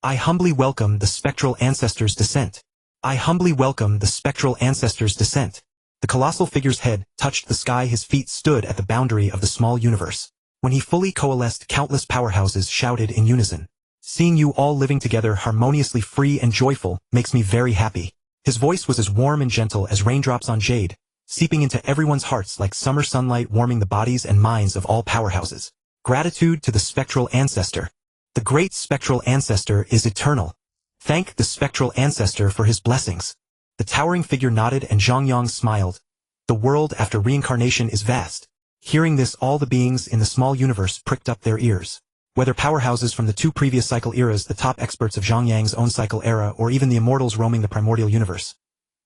I humbly welcome the spectral ancestors' descent. I humbly welcome the spectral ancestors' descent. The colossal figure's head touched the sky. His feet stood at the boundary of the small universe. When he fully coalesced, countless powerhouses shouted in unison. Seeing you all living together harmoniously, free and joyful, makes me very happy. His voice was as warm and gentle as raindrops on jade, seeping into everyone's hearts like summer sunlight, warming the bodies and minds of all powerhouses. Gratitude to the spectral ancestor. The great spectral ancestor is eternal. Thank the spectral ancestor for his blessings. The towering figure nodded and Zhang Yang smiled. The world after reincarnation is vast. Hearing this, all the beings in the small universe pricked up their ears. Whether powerhouses from the two previous cycle eras, the top experts of Zhang Yang's own cycle era, or even the immortals roaming the primordial universe.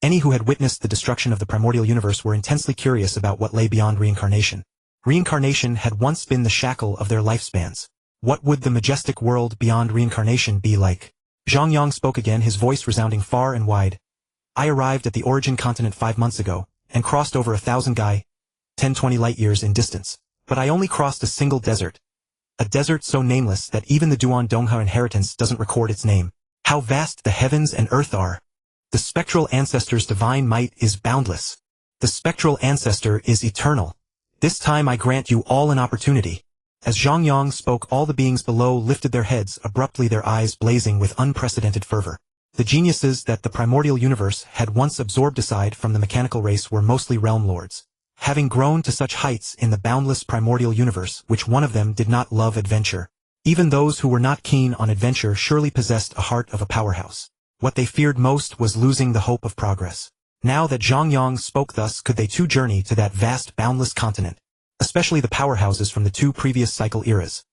Any who had witnessed the destruction of the primordial universe were intensely curious about what lay beyond reincarnation. Reincarnation had once been the shackle of their lifespans. What would the majestic world beyond reincarnation be like? Zhang Yang spoke again, his voice resounding far and wide. I arrived at the origin continent 5 months ago, and crossed over 1,000 Gai, 10-20 light years in distance. But I only crossed a single desert. A desert so nameless that even the Duan Dongha inheritance doesn't record its name. How vast the heavens and earth are! The spectral ancestor's divine might is boundless. The spectral ancestor is eternal. This time I grant you all an opportunity. As Zhang Yang spoke, all the beings below lifted their heads abruptly, their eyes blazing with unprecedented fervor. The geniuses that the primordial universe had once absorbed aside from the mechanical race were mostly realm lords. Having grown to such heights in the boundless primordial universe, which one of them did not love adventure? Even those who were not keen on adventure surely possessed a heart of a powerhouse. What they feared most was losing the hope of progress. Now that Zhang Yang spoke thus, could they too journey to that vast boundless continent? Especially the powerhouses from the two previous cycle eras.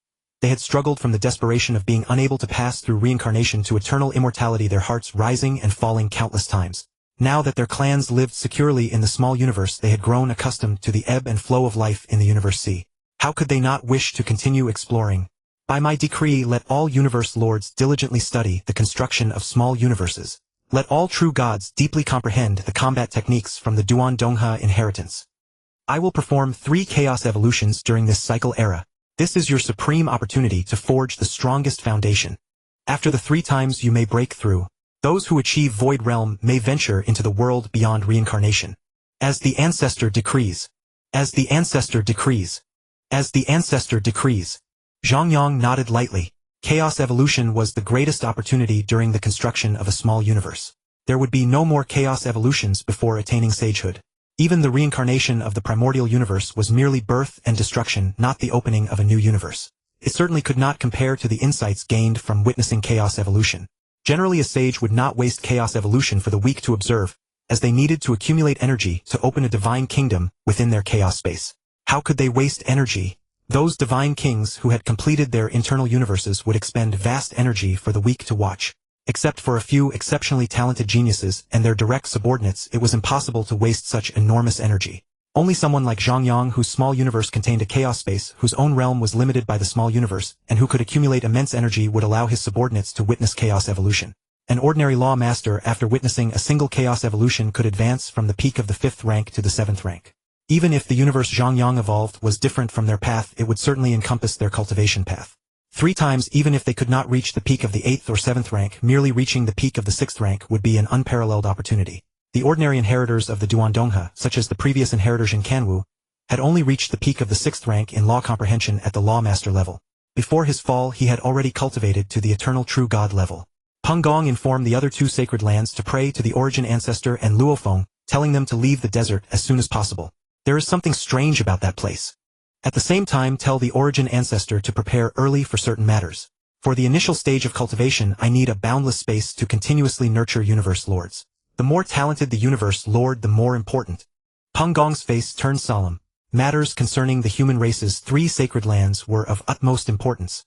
They had struggled from the desperation of being unable to pass through reincarnation to eternal immortality, their hearts rising and falling countless times. Now that their clans lived securely in the small universe, they had grown accustomed to the ebb and flow of life in the universe sea. How could they not wish to continue exploring? By my decree, let all universe lords diligently study the construction of small universes. Let all true gods deeply comprehend the combat techniques from the Duan Dongha inheritance. I will perform 3 chaos evolutions during this cycle era. This is your supreme opportunity to forge the strongest foundation. After the 3 times you may break through. Those who achieve Void Realm may venture into the world beyond reincarnation. As the ancestor decrees. As the ancestor decrees. As the ancestor decrees. Zhang Yang nodded lightly. Chaos evolution was the greatest opportunity during the construction of a small universe. There would be no more chaos evolutions before attaining sagehood. Even the reincarnation of the primordial universe was merely birth and destruction, not the opening of a new universe. It certainly could not compare to the insights gained from witnessing chaos evolution. Generally, a sage would not waste chaos evolution for the weak to observe, as they needed to accumulate energy to open a divine kingdom within their chaos space. How could they waste energy? Those divine kings who had completed their internal universes would expend vast energy for the weak to watch. Except for a few exceptionally talented geniuses and their direct subordinates, it was impossible to waste such enormous energy. Only someone like Zhang Yang, whose small universe contained a chaos space, whose own realm was limited by the small universe, and who could accumulate immense energy, would allow his subordinates to witness chaos evolution. An ordinary law master, after witnessing a single chaos evolution, could advance from the peak of the 5th rank to the 7th rank. Even if the universe Zhang Yang evolved was different from their path, it would certainly encompass their cultivation path. 3 times, even if they could not reach the peak of the 8th or 7th rank, merely reaching the peak of the 6th rank would be an unparalleled opportunity. The ordinary inheritors of the Duan Dongha, such as the previous inheritor Jin Kanwu, had only reached the peak of the 6th rank in law comprehension at the lawmaster level. Before his fall, he had already cultivated to the eternal true god level. Peng Gong informed the other 2 sacred lands to pray to the origin ancestor and Luofeng, telling them to leave the desert as soon as possible. There is something strange about that place. At the same time, tell the origin ancestor to prepare early for certain matters. For the initial stage of cultivation, I need a boundless space to continuously nurture universe lords. The more talented the universe lord, the more important. Peng Gong's face turned solemn. Matters concerning the human race's 3 sacred lands were of utmost importance.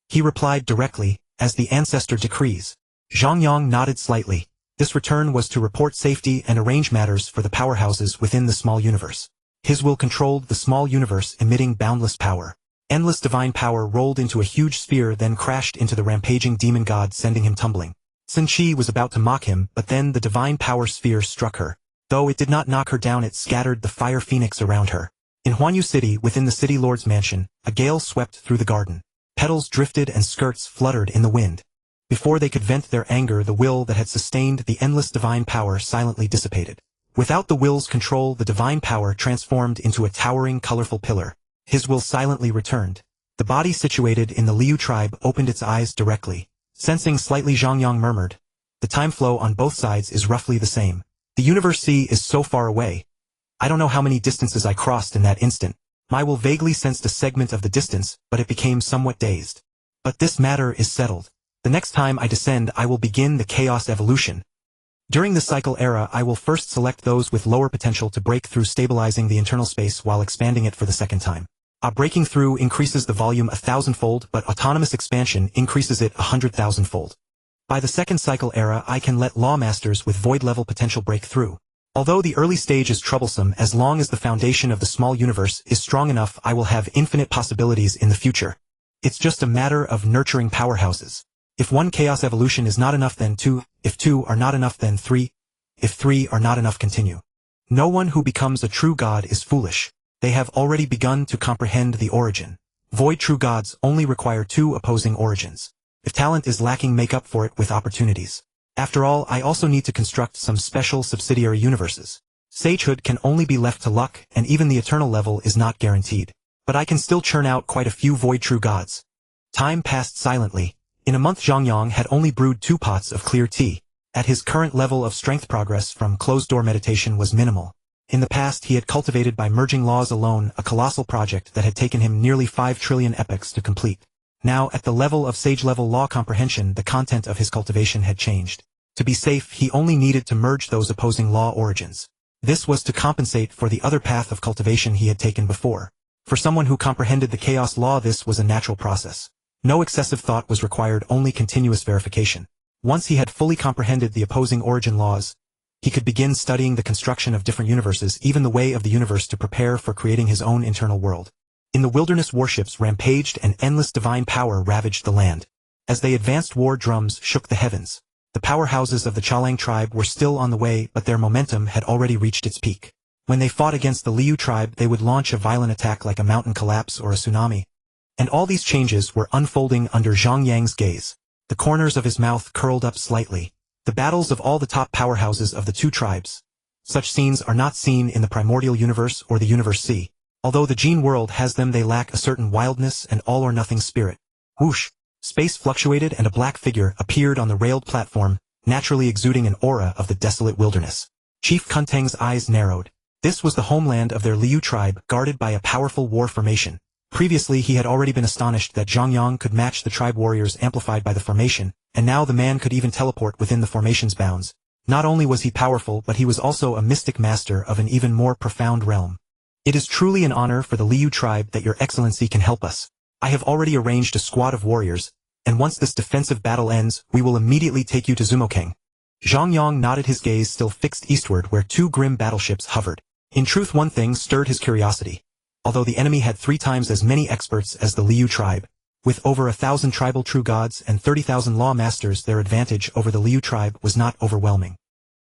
He replied directly, as the ancestor decrees. Zhang Yang nodded slightly. This return was to report safety and arrange matters for the powerhouses within the small universe. His will controlled the small universe, emitting boundless power. Endless divine power rolled into a huge sphere, then crashed into the rampaging demon god, sending him tumbling. Sun Qi was about to mock him, but then the divine power sphere struck her. Though it did not knock her down, it scattered the fire phoenix around her. In Huanyu City, within the city lord's mansion, a gale swept through the garden. Petals drifted and skirts fluttered in the wind. Before they could vent their anger, the will that had sustained the endless divine power silently dissipated. Without the will's control, the divine power transformed into a towering, colorful pillar. His will silently returned. The body situated in the Liu tribe opened its eyes directly. Sensing slightly, Zhang Yang murmured, "The time flow on both sides is roughly the same. The universe sea is so far away. I don't know how many distances I crossed in that instant. My will vaguely sensed a segment of the distance, but it became somewhat dazed. But this matter is settled. The next time I descend, I will begin the chaos evolution. During the cycle era, I will first select those with lower potential to break through, stabilizing the internal space while expanding it for the second time. Breaking through increases the volume 1,000-fold, but autonomous expansion increases it 100,000-fold. By the second cycle era, I can let lawmasters with void-level potential break through. Although the early stage is troublesome, as long as the foundation of the small universe is strong enough, I will have infinite possibilities in the future. It's just a matter of nurturing powerhouses. If one chaos evolution is not enough, then two. If two are not enough, then three. If three are not enough, continue. No one who becomes a true god is foolish. They have already begun to comprehend the origin. Void true gods only require two opposing origins. If talent is lacking, make up for it with opportunities. After all, I also need to construct some special subsidiary universes. Sagehood can only be left to luck, and even the eternal level is not guaranteed. But I can still churn out quite a few void true gods. Time passed silently. In a month, Zhang Yang had only brewed 2 pots of clear tea. At his current level of strength, progress from closed-door meditation was minimal. In the past, he had cultivated by merging laws alone a colossal project that had taken him nearly 5 trillion epochs to complete. Now, at the level of sage-level law comprehension, the content of his cultivation had changed. To be safe, he only needed to merge those opposing law origins. This was to compensate for the other path of cultivation he had taken before. For someone who comprehended the chaos law, this was a natural process. No excessive thought was required, only continuous verification. Once he had fully comprehended the opposing origin laws, he could begin studying the construction of different universes, even the way of the universe, to prepare for creating his own internal world. In the wilderness, warships rampaged and endless divine power ravaged the land. As they advanced, war drums shook the heavens. The powerhouses of the Chalang tribe were still on the way, but their momentum had already reached its peak. When they fought against the Liu tribe, they would launch a violent attack like a mountain collapse or a tsunami. And all these changes were unfolding under Zhang Yang's gaze. The corners of his mouth curled up slightly. The battles of all the top powerhouses of the 2 tribes. Such scenes are not seen in the primordial universe or the universe sea. Although the gene world has them, they lack a certain wildness and all-or-nothing spirit. Whoosh! Space fluctuated and a black figure appeared on the railed platform, naturally exuding an aura of the desolate wilderness. Chief Kunteng's eyes narrowed. This was the homeland of their Liu tribe, guarded by a powerful war formation. Previously, he had already been astonished that Zhang Yang could match the tribe warriors amplified by the formation, and now the man could even teleport within the formation's bounds. Not only was he powerful, but he was also a mystic master of an even more profound realm. It is truly an honor for the Liu tribe that your excellency can help us. I have already arranged a squad of warriors, and once this defensive battle ends, we will immediately take you to Zumokeng. Zhang Yang nodded, his gaze still fixed eastward where 2 grim battleships hovered. In truth, one thing stirred his curiosity. Although the enemy had 3 times as many experts as the Liu tribe, with over 1,000 tribal true gods and 30,000 law masters, their advantage over the Liu tribe was not overwhelming.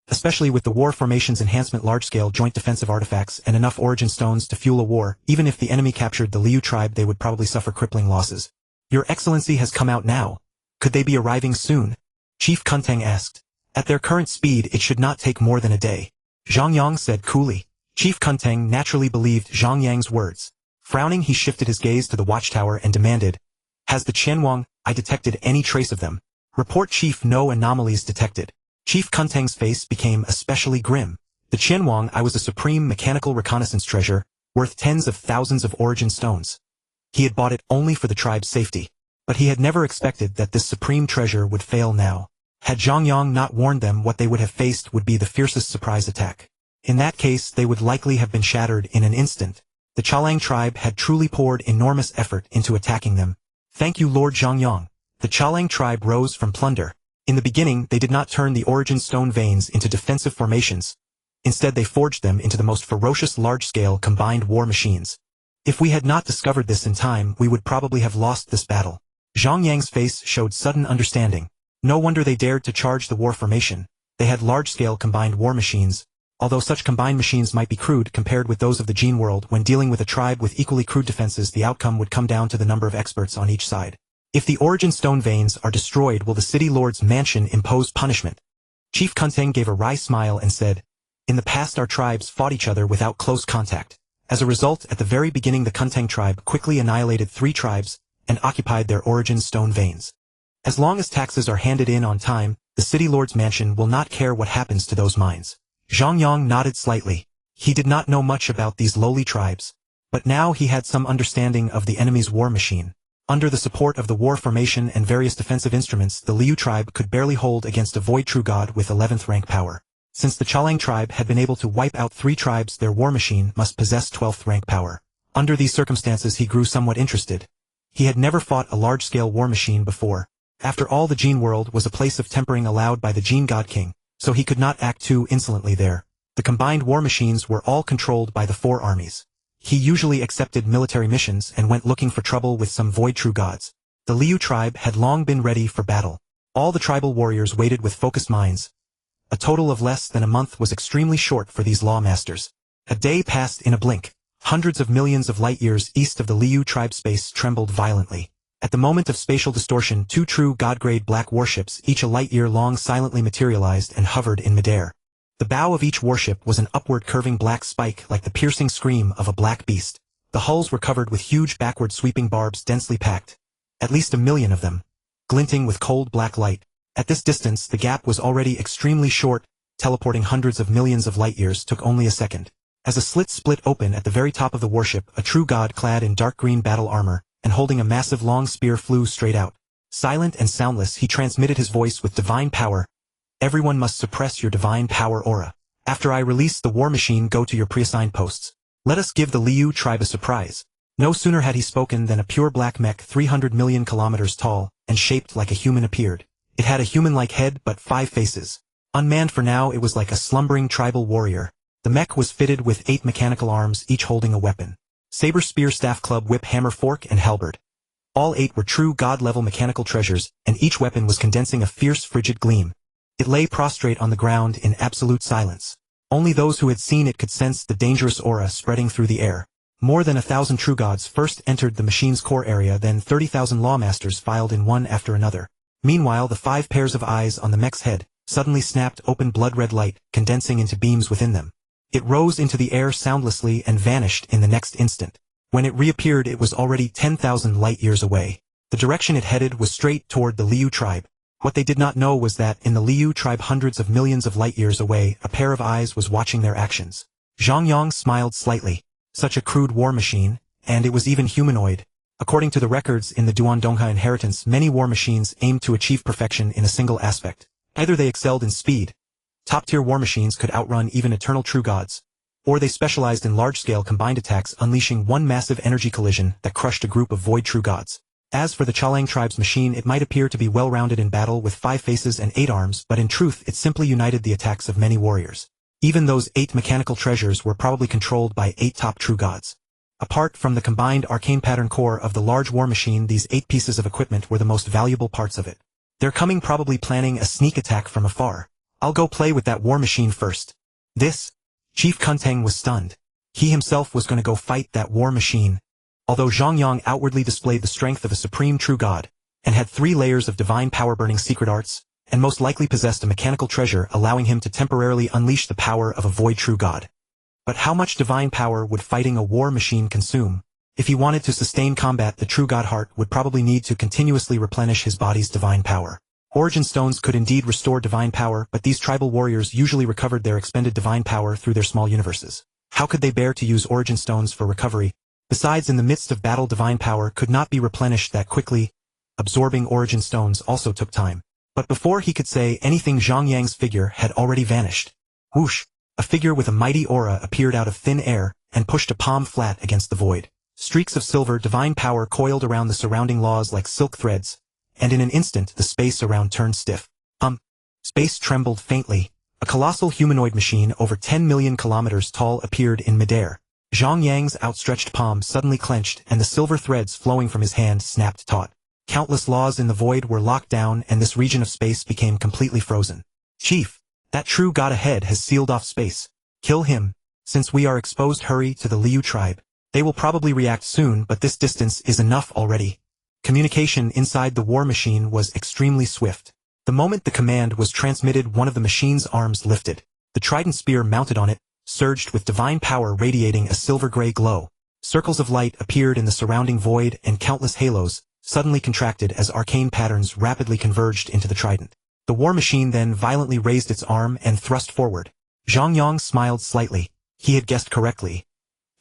Especially with the war formation's enhancement, large-scale joint defensive artifacts, and enough origin stones to fuel a war, even if the enemy captured the Liu tribe, they would probably suffer crippling losses. Your excellency has come out now. Could they be arriving soon? Chief Kunteng asked. At their current speed, it should not take more than a day. Zhang Yang said coolly. Chief Kunteng naturally believed Zhang Yang's words. Frowning, he shifted his gaze to the watchtower and demanded, "Has the Qianwang, I detected any trace of them?" Report, Chief. No anomalies detected. Chief Kunteng's face became especially grim. The Qianwang, I was a supreme mechanical reconnaissance treasure, worth tens of thousands of origin stones. He had bought it only for the tribe's safety. But he had never expected that this supreme treasure would fail now. Had Zhang Yang not warned them, what they would have faced would be the fiercest surprise attack. In that case, they would likely have been shattered in an instant. The Chalang tribe had truly poured enormous effort into attacking them. Thank you, Lord Zhang Yang. The Chalang tribe rose from plunder. In the beginning, they did not turn the origin stone veins into defensive formations. Instead, they forged them into the most ferocious large-scale combined war machines. If we had not discovered this in time, we would probably have lost this battle. Zhang Yang's face showed sudden understanding. No wonder they dared to charge the war formation. They had large-scale combined war machines. Although such combined machines might be crude compared with those of the gene world, when dealing with a tribe with equally crude defenses, the outcome would come down to the number of experts on each side. If the origin stone veins are destroyed, will the city lord's mansion impose punishment? Chief Kunteng gave a wry smile and said, in the past our tribes fought each other without close contact. As a result, at the very beginning the Kunteng tribe quickly annihilated 3 tribes and occupied their origin stone veins. As long as taxes are handed in on time, the city lord's mansion will not care what happens to those mines. Zhang Yang nodded slightly. He did not know much about these lowly tribes, but now he had some understanding of the enemy's war machine. Under the support of the war formation and various defensive instruments, the Liu tribe could barely hold against a void true god with 11th rank power. Since the Chalang tribe had been able to wipe out 3 tribes, their war machine must possess 12th rank power. Under these circumstances he grew somewhat interested. He had never fought a large-scale war machine before. After all, the Gene world was a place of tempering allowed by the Gene God King, so he could not act too insolently there. The combined war machines were all controlled by the 4 armies. He usually accepted military missions and went looking for trouble with some void true gods. The Liu tribe had long been ready for battle. All the tribal warriors waited with focused minds. A total of less than a month was extremely short for these lawmasters. A day passed in a blink. Hundreds of millions of light-years east of the Liu tribe space trembled violently. At the moment of spatial distortion, 2 true god-grade black warships, each a light-year long, silently materialized and hovered in midair. The bow of each warship was an upward curving black spike like the piercing scream of a black beast. The hulls were covered with huge backward sweeping barbs densely packed. At least 1 million of them, glinting with cold black light. At this distance, the gap was already extremely short. Teleporting hundreds of millions of light-years took only a second. As a slit split open at the very top of the warship, a true god clad in dark green battle armor and holding a massive long spear flew straight out. Silent and soundless, he transmitted his voice with divine power. Everyone must suppress your divine power aura. After I release the war machine, go to your preassigned posts. Let us give the Liu tribe a surprise. No sooner had he spoken than a pure black mech 300 million kilometers tall and shaped like a human appeared. It had a human-like head but 5 faces. Unmanned for now, it was like a slumbering tribal warrior. The mech was fitted with 8 mechanical arms, each holding a weapon. Saber, spear, staff, club, whip, hammer, fork, and halberd. All 8 were true god-level mechanical treasures, and each weapon was condensing a fierce, frigid gleam. It lay prostrate on the ground in absolute silence. Only those who had seen it could sense the dangerous aura spreading through the air. More than 1,000 true gods first entered the machine's core area, then 30,000 lawmasters filed in one after another. Meanwhile, the 5 pairs of eyes on the mech's head suddenly snapped open, blood-red light, condensing into beams within them. It rose into the air soundlessly and vanished in the next instant. When it reappeared, it was already 10,000 light-years away. The direction it headed was straight toward the Liu tribe. What they did not know was that, in the Liu tribe hundreds of millions of light-years away, a pair of eyes was watching their actions. Zhang Yang smiled slightly. Such a crude war machine, and it was even humanoid. According to the records in the Duandongha inheritance, many war machines aimed to achieve perfection in a single aspect. Either they excelled in speed. Top-tier war machines could outrun even eternal true gods. Or they specialized in large-scale combined attacks, unleashing one massive energy collision that crushed a group of void true gods. As for the Chalang tribe's machine, it might appear to be well-rounded in battle with 5 faces and 8 arms, but in truth it simply united the attacks of many warriors. Even those 8 mechanical treasures were probably controlled by 8 top true gods. Apart from the combined arcane pattern core of the large war machine, these 8 pieces of equipment were the most valuable parts of it. They're coming, probably planning a sneak attack from afar. I'll go play with that war machine first. This? Chief Kunteng was stunned. He himself was going to go fight that war machine. Although Zhang Yang outwardly displayed the strength of a supreme true god, and had 3 layers of divine power-burning secret arts, and most likely possessed a mechanical treasure allowing him to temporarily unleash the power of a void true god. But how much divine power would fighting a war machine consume? If he wanted to sustain combat, the true god heart would probably need to continuously replenish his body's divine power. Origin stones could indeed restore divine power, but these tribal warriors usually recovered their expended divine power through their small universes. How could they bear to use origin stones for recovery? Besides, in the midst of battle, divine power could not be replenished that quickly. Absorbing origin stones also took time. But before he could say anything, Zhang Yang's figure had already vanished. Whoosh! A figure with a mighty aura appeared out of thin air and pushed a palm flat against the void. Streaks of silver divine power coiled around the surrounding laws like silk threads, and in an instant the space around turned stiff. Space trembled faintly. A colossal humanoid machine over 10 million kilometers tall appeared in midair. Zhang Yang's outstretched palm suddenly clenched and the silver threads flowing from his hand snapped taut. Countless laws in the void were locked down and this region of space became completely frozen. Chief, that true god ahead has sealed off space. Kill him. Since we are exposed, hurry to the Liu tribe. They will probably react soon, but this distance is enough already. communication inside the war machine was extremely swift. The moment the command was transmitted, one of the machine's arms lifted. The trident spear mounted on it surged with divine power, radiating a silver-gray glow. Circles of light appeared in the surrounding void, and countless halos suddenly contracted as arcane patterns rapidly converged into the trident. The war machine then violently raised its arm and thrust forward. Zhang Yang smiled slightly. He had guessed correctly.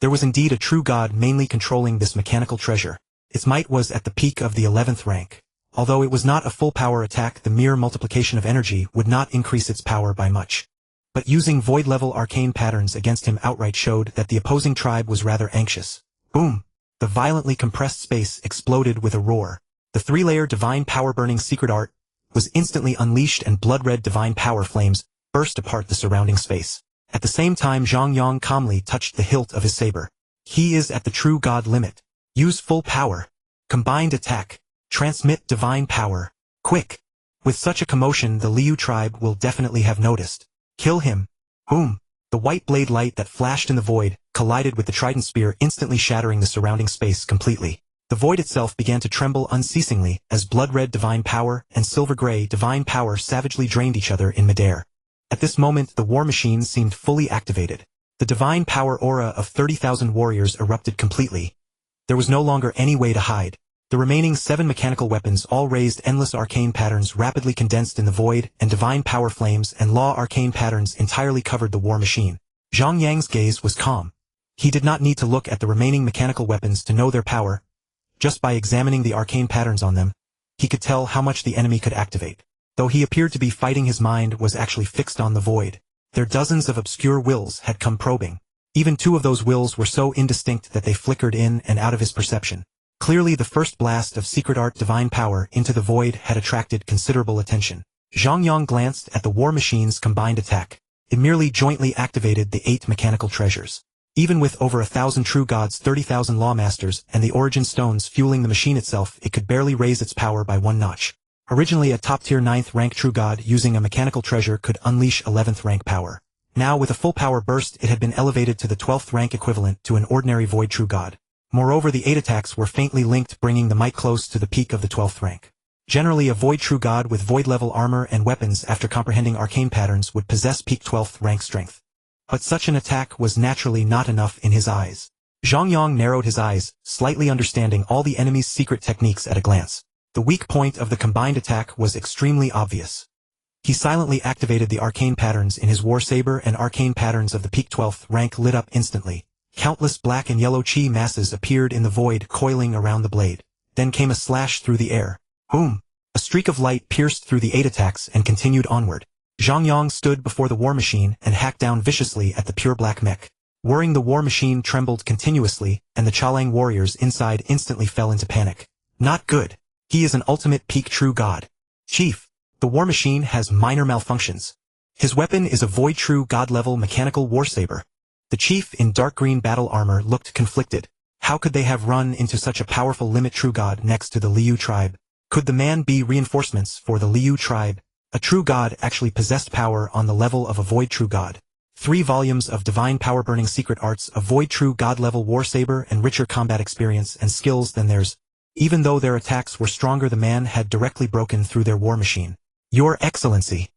There was indeed a true god mainly controlling this mechanical treasure. Its might was at the peak of the 11th rank. Although it was not a full-power attack, the mere multiplication of energy would not increase its power by much. But using void-level arcane patterns against him outright showed that the opposing tribe was rather anxious. Boom! The violently compressed space exploded with a roar. The three-layer divine power-burning secret art was instantly unleashed, and blood-red divine power flames burst apart the surrounding space. At the same time, Zhang Yang calmly touched the hilt of his saber. He is at the true god limit. Use full power. Combined attack. Transmit divine power. Quick! With such a commotion, the Liu tribe will definitely have noticed. Kill him. Boom! The white blade light that flashed in the void collided with the trident spear, instantly shattering the surrounding space completely. The void itself began to tremble unceasingly as blood-red divine power and silver-gray divine power savagely drained each other in midair. At this moment, the war machine seemed fully activated. The divine power aura of 30,000 warriors erupted completely. There was no longer any way to hide. The remaining 7 mechanical weapons all raised endless arcane patterns rapidly condensed in the void, and divine power flames and law arcane patterns entirely covered the war machine. Zhang Yang's gaze was calm. He did not need to look at the remaining mechanical weapons to know their power. Just by examining the arcane patterns on them, he could tell how much the enemy could activate. Though he appeared to be fighting, his mind was actually fixed on the void. Their dozens of obscure wills had come probing. Even 2 of those wills were so indistinct that they flickered in and out of his perception. Clearly, the first blast of secret art divine power into the void had attracted considerable attention. Zhang Yang glanced at the war machine's combined attack. It merely jointly activated the 8 mechanical treasures. Even with over 1,000 true gods, 30,000 lawmasters, and the origin stones fueling the machine itself, it could barely raise its power by 1 notch. Originally a top-tier 9th rank true god, using a mechanical treasure could unleash 11th rank power. Now, with a full power burst, it had been elevated to the 12th rank, equivalent to an ordinary void true god. Moreover, the 8 attacks were faintly linked, bringing the might close to the peak of the 12th rank. Generally, a void true god with void-level armor and weapons, after comprehending arcane patterns, would possess peak 12th rank strength. But such an attack was naturally not enough in his eyes. Zhang Yang narrowed his eyes, slightly understanding all the enemy's secret techniques at a glance. The weak point of the combined attack was extremely obvious. He silently activated the arcane patterns in his war saber, and arcane patterns of the peak 12th rank lit up instantly. Countless black and yellow chi masses appeared in the void, coiling around the blade. Then came a slash through the air. Boom! A streak of light pierced through the 8 attacks and continued onward. Zhang Yang stood before the war machine and hacked down viciously at the pure black mech. Whirring, the war machine trembled continuously, and the Chalang warriors inside instantly fell into panic. Not good. He is an ultimate peak true god. Chief, the war machine has minor malfunctions. His weapon is a void true god level mechanical war saber. The chief in dark green battle armor looked conflicted. How could they have run into such a powerful limit true god next to the Liu tribe? Could the man be reinforcements for the Liu tribe? A true god actually possessed power on the level of a void true god. 3 volumes of divine power burning secret arts, a void true god level war saber, and richer combat experience and skills than theirs. Even though their attacks were stronger, the man had directly broken through their war machine. Your Excellency,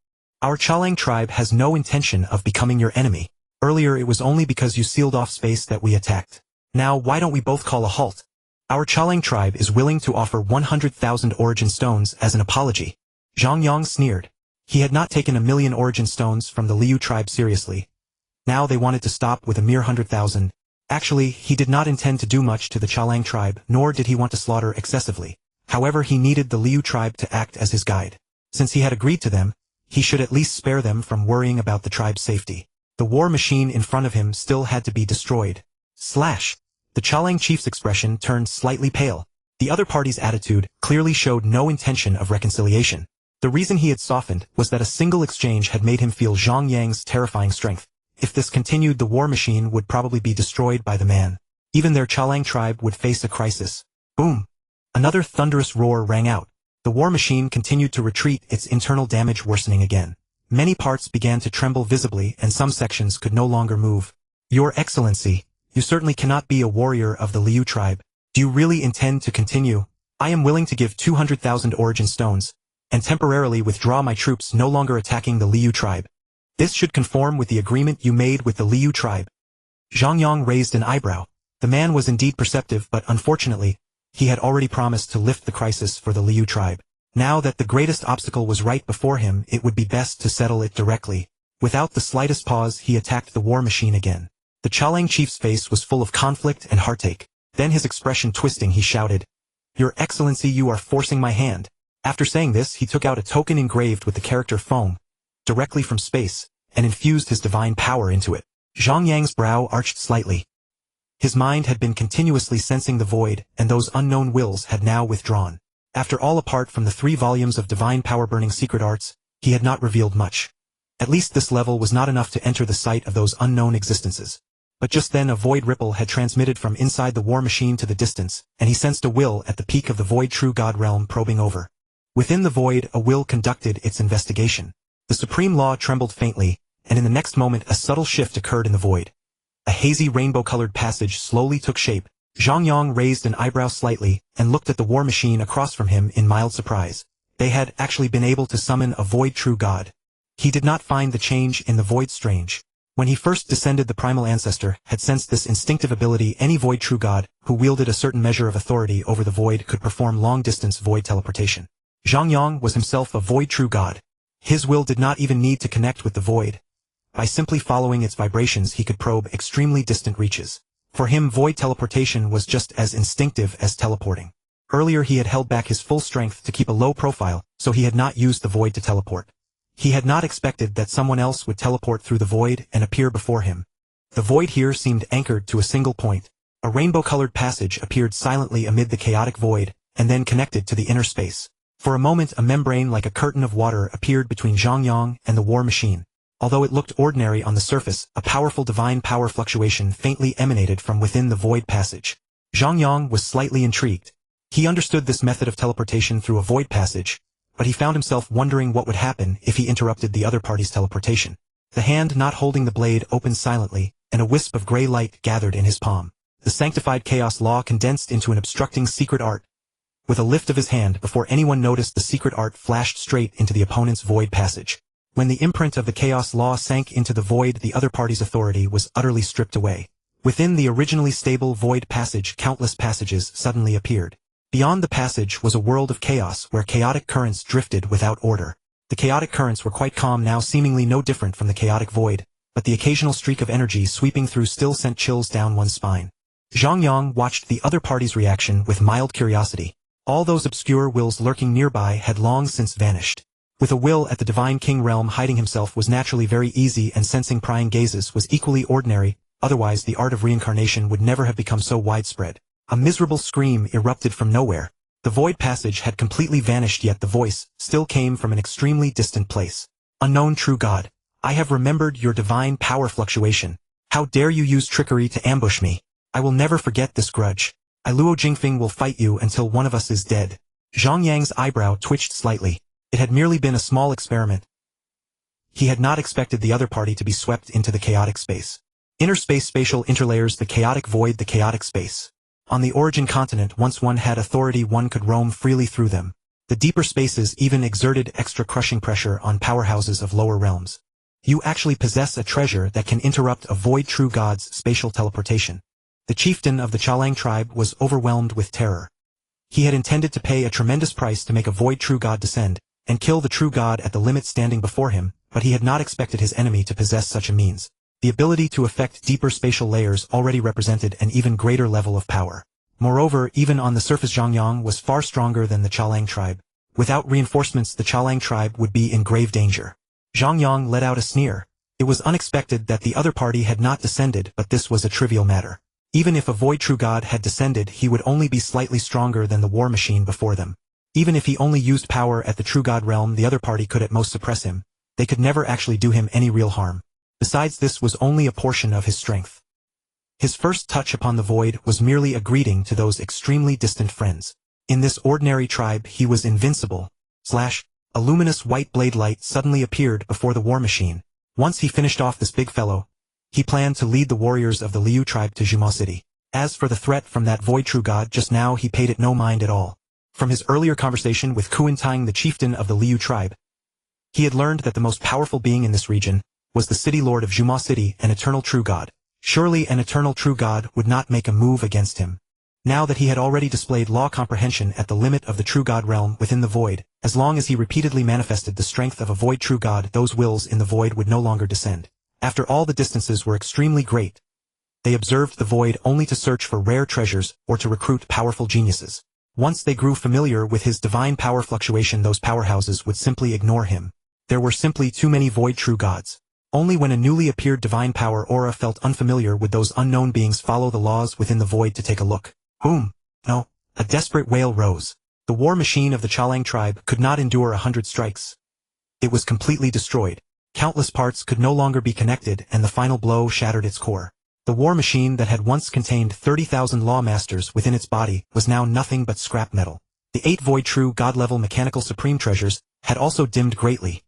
our Chalang tribe has no intention of becoming your enemy. Earlier it was only because you sealed off space that we attacked. Now why don't we both call a halt? Our Chalang tribe is willing to offer 100,000 origin stones as an apology. Zhang Yang sneered. He had not taken 1,000,000 origin stones from the Liu tribe seriously. Now they wanted to stop with a mere 100,000. Actually, he did not intend to do much to the Chalang tribe, nor did he want to slaughter excessively. However, he needed the Liu tribe to act as his guide. Since he had agreed to them, he should at least spare them from worrying about the tribe's safety. The war machine in front of him still had to be destroyed. Slash! The Chalang chief's expression turned slightly pale. The other party's attitude clearly showed no intention of reconciliation. The reason he had softened was that a single exchange had made him feel Zhang Yang's terrifying strength. If this continued, the war machine would probably be destroyed by the man. Even their Chalang tribe would face a crisis. Boom! Another thunderous roar rang out. The war machine continued to retreat, its internal damage worsening again. Many parts began to tremble visibly, and some sections could no longer move. Your Excellency, you certainly cannot be a warrior of the Liu tribe. Do you really intend to continue? I am willing to give 200,000 origin stones, and temporarily withdraw my troops no longer attacking the Liu tribe. This should conform with the agreement you made with the Liu tribe. Zhang Yang raised an eyebrow. The man was indeed perceptive, but unfortunately, he had already promised to lift the crisis for the Liu tribe. Now that the greatest obstacle was right before him, it would be best to settle it directly. Without the slightest pause, he attacked the war machine again. The Chalang chief's face was full of conflict and heartache. Then his expression twisting, he shouted, "Your Excellency, you are forcing my hand." After saying this, he took out a token engraved with the character foam, directly from space, and infused his divine power into it. Zhang Yang's brow arched slightly. His mind had been continuously sensing the void, and those unknown wills had now withdrawn. After all, apart from the 3 volumes of divine power-burning secret arts, he had not revealed much. At least this level was not enough to enter the sight of those unknown existences. But just then a void ripple had transmitted from inside the war machine to the distance, and he sensed a will at the peak of the void true god realm probing over. Within the void, a will conducted its investigation. The supreme law trembled faintly, and in the next moment a subtle shift occurred in the void. A hazy rainbow-colored passage slowly took shape. Zhang Yang raised an eyebrow slightly, and looked at the war machine across from him in mild surprise. They had actually been able to summon a void true god. He did not find the change in the void strange. When he first descended, the primal ancestor had sensed this instinctive ability. Any void true god, who wielded a certain measure of authority over the void, could perform long-distance void teleportation. Zhang Yang was himself a void true god. His will did not even need to connect with the void. By simply following its vibrations, he could probe extremely distant reaches. For him, void teleportation was just as instinctive as teleporting. Earlier he had held back his full strength to keep a low profile, so he had not used the void to teleport. He had not expected that someone else would teleport through the void and appear before him. The void here seemed anchored to a single point. A rainbow-colored passage appeared silently amid the chaotic void, and then connected to the inner space. For a moment, a membrane like a curtain of water appeared between Zhang Yang and the war machine. Although it looked ordinary on the surface, a powerful divine power fluctuation faintly emanated from within the void passage. Zhang Yang was slightly intrigued. He understood this method of teleportation through a void passage, but he found himself wondering what would happen if he interrupted the other party's teleportation. The hand not holding the blade opened silently, and a wisp of gray light gathered in his palm. The sanctified chaos law condensed into an obstructing secret art. With a lift of his hand, before anyone noticed, the secret art flashed straight into the opponent's void passage. When the imprint of the chaos law sank into the void, the other party's authority was utterly stripped away. Within the originally stable void passage, countless passages suddenly appeared. Beyond the passage was a world of chaos where chaotic currents drifted without order. The chaotic currents were quite calm now, seemingly no different from the chaotic void, but the occasional streak of energy sweeping through still sent chills down one's spine. Zhang Yang watched the other party's reaction with mild curiosity. All those obscure wills lurking nearby had long since vanished. With a will at the Divine King realm, hiding himself was naturally very easy, and sensing prying gazes was equally ordinary, otherwise the art of reincarnation would never have become so widespread. A miserable scream erupted from nowhere. The void passage had completely vanished, yet the voice still came from an extremely distant place. "Unknown true god, I have remembered your divine power fluctuation. How dare you use trickery to ambush me? I will never forget this grudge. I, Luo Jingfeng, will fight you until one of us is dead." Zhang Yang's eyebrow twitched slightly. It had merely been a small experiment. He had not expected the other party to be swept into the chaotic space. Inner space, spatial interlayers, the chaotic void, the chaotic space. On the origin continent, once one had authority, one could roam freely through them. The deeper spaces even exerted extra crushing pressure on powerhouses of lower realms. You actually possess a treasure that can interrupt a void true god's spatial teleportation. The chieftain of the Chalang tribe was overwhelmed with terror. He had intended to pay a tremendous price to make a void true god descend, and kill the true god at the limit standing before him, but he had not expected his enemy to possess such a means. The ability to affect deeper spatial layers already represented an even greater level of power. Moreover, even on the surface, Zhang Yang was far stronger than the Chalang tribe. Without reinforcements, the Chalang tribe would be in grave danger. Zhang Yang let out a sneer. It was unexpected that the other party had not descended, but this was a trivial matter. Even if a void true god had descended, he would only be slightly stronger than the war machine before them. Even if he only used power at the true god realm, the other party could at most suppress him. They could never actually do him any real harm. Besides, this was only a portion of his strength. His first touch upon the void was merely a greeting to those extremely distant friends. In this ordinary tribe, he was invincible. A luminous white blade light suddenly appeared before the war machine. Once he finished off this big fellow, he planned to lead the warriors of the Liu tribe to Yinmo City. As for the threat from that void true god just now, he paid it no mind at all. From his earlier conversation with Kuintang, the chieftain of the Liu tribe, he had learned that the most powerful being in this region was the city lord of Yinmo City, an eternal true god. Surely an eternal true god would not make a move against him. Now that he had already displayed law comprehension at the limit of the true god realm within the void, as long as he repeatedly manifested the strength of a void true god, those wills in the void would no longer descend. After all, the distances were extremely great. They observed the void only to search for rare treasures or to recruit powerful geniuses. Once they grew familiar with his divine power fluctuation, those powerhouses would simply ignore him. There were simply too many void true gods. Only when a newly appeared divine power aura felt unfamiliar would those unknown beings follow the laws within the void to take a look. Boom! No. A desperate wail rose. The war machine of the Chalang tribe could not endure 100 strikes. It was completely destroyed. Countless parts could no longer be connected, and the final blow shattered its core. The war machine that had once contained 30,000 law masters within its body was now nothing but scrap metal. The 8 void true god-level mechanical supreme treasures had also dimmed greatly.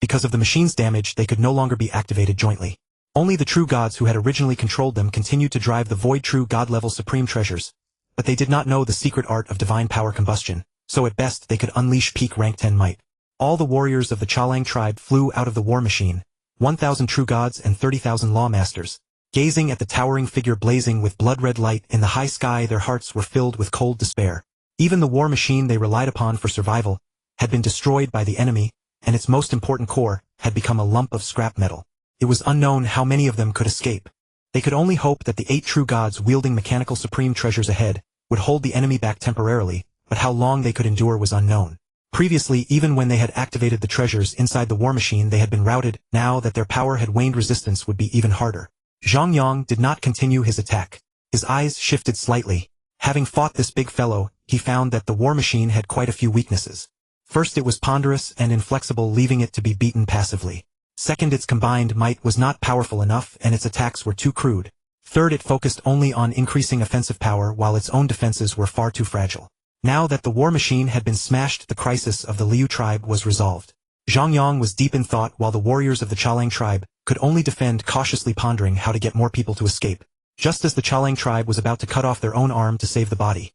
Because of the machine's damage, they could no longer be activated jointly. Only the true gods who had originally controlled them continued to drive the void true god-level supreme treasures, but they did not know the secret art of divine power combustion, so at best they could unleash peak rank 10 might. All the warriors of the Chalang tribe flew out of the war machine, 1,000 true gods and 30,000 law masters. Gazing at the towering figure blazing with blood-red light in the high sky, their hearts were filled with cold despair. Even the war machine they relied upon for survival had been destroyed by the enemy, and its most important core had become a lump of scrap metal. It was unknown how many of them could escape. They could only hope that the 8 true gods wielding mechanical supreme treasures ahead would hold the enemy back temporarily, but how long they could endure was unknown. Previously, even when they had activated the treasures inside the war machine, they had been routed. Now that their power had waned, resistance would be even harder. Zhang Yang did not continue his attack. His eyes shifted slightly. Having fought this big fellow, he found that the war machine had quite a few weaknesses. First, it was ponderous and inflexible, leaving it to be beaten passively. Second, its combined might was not powerful enough, and its attacks were too crude. Third, it focused only on increasing offensive power while its own defenses were far too fragile. Now that the war machine had been smashed, the crisis of the Liu tribe was resolved. Zhang Yang was deep in thought while the warriors of the Chalang tribe could only defend, cautiously pondering how to get more people to escape. Just as the Chalang tribe was about to cut off their own arm to save the body,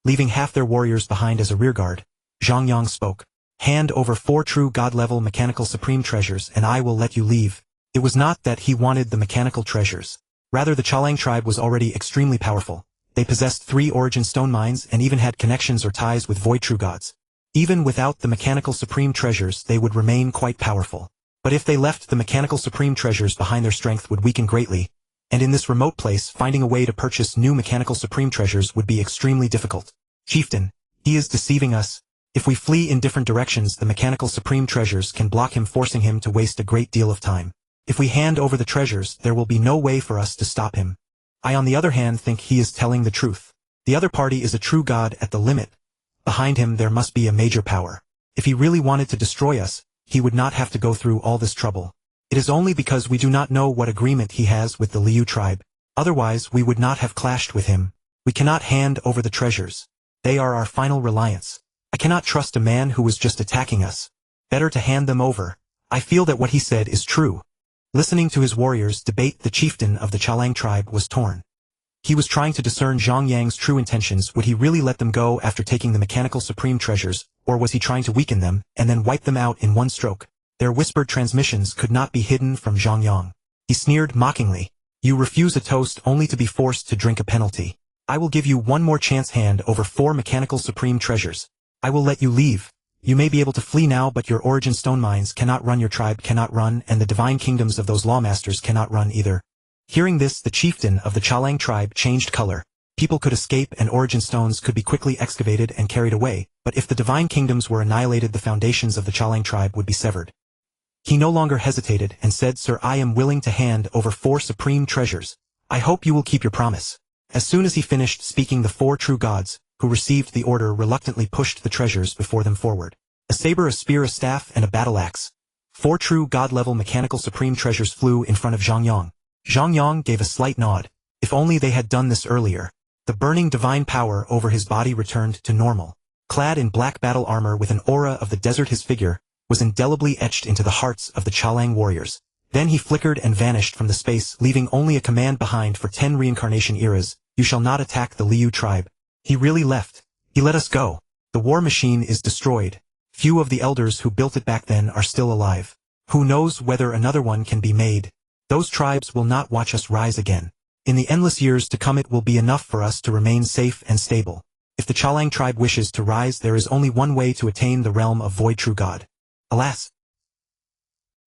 leaving half their warriors behind as a rearguard, Zhang Yang spoke. Hand over 4 true god-level mechanical supreme treasures and I will let you leave. It was not that he wanted the mechanical treasures. Rather, the Chalang tribe was already extremely powerful. They possessed 3 origin stone mines and even had connections or ties with void true gods. Even without the mechanical supreme treasures, they would remain quite powerful. But if they left the mechanical supreme treasures behind, their strength would weaken greatly, and in this remote place, finding a way to purchase new mechanical supreme treasures would be extremely difficult. Chieftain, he is deceiving us. If we flee in different directions, the mechanical supreme treasures can block him, forcing him to waste a great deal of time. If we hand over the treasures, there will be no way for us to stop him. I, on the other hand, think he is telling the truth. The other party is a true god at the limit. Behind him there must be a major power. If he really wanted to destroy us, he would not have to go through all this trouble. It is only because we do not know what agreement he has with the Liu tribe. Otherwise, we would not have clashed with him. We cannot hand over the treasures. They are our final reliance. I cannot trust a man who was just attacking us. Better to hand them over. I feel that what he said is true. Listening to his warriors debate, the chieftain of the Chalang tribe was torn. He was trying to discern Zhang Yang's true intentions. Would he really let them go after taking the mechanical supreme treasures, or was he trying to weaken them and then wipe them out in one stroke? Their whispered transmissions could not be hidden from Zhang Yang. He sneered mockingly. You refuse a toast only to be forced to drink a penalty. I will give you one more chance. Hand over 4 mechanical supreme treasures. I will let you leave. You may be able to flee now, but your origin stone mines cannot run, your tribe cannot run, and the divine kingdoms of those lawmasters cannot run either. Hearing this, the chieftain of the Chalang tribe changed color. People could escape and origin stones could be quickly excavated and carried away, but if the divine kingdoms were annihilated, the foundations of the Chalang tribe would be severed. He no longer hesitated and said, Sir, I am willing to hand over 4 supreme treasures. I hope you will keep your promise. As soon as he finished speaking, the 4 true gods, who received the order, reluctantly pushed the treasures before them forward. A saber, a spear, a staff, and a battle axe. 4 true god-level mechanical supreme treasures flew in front of Zhang Yang. Zhang Yang gave a slight nod. If only they had done this earlier. The burning divine power over his body returned to normal. Clad in black battle armor with an aura of the desert, his figure was indelibly etched into the hearts of the Chalang warriors. Then he flickered and vanished from the space, leaving only a command behind for 10 reincarnation eras. You shall not attack the Liu tribe. He really left. He let us go. The war machine is destroyed. Few of the elders who built it back then are still alive. Who knows whether another one can be made? Those tribes will not watch us rise again. In the endless years to come it will be enough for us to remain safe and stable. If the Chalang tribe wishes to rise, there is only one way to attain the realm of Void True God. Alas!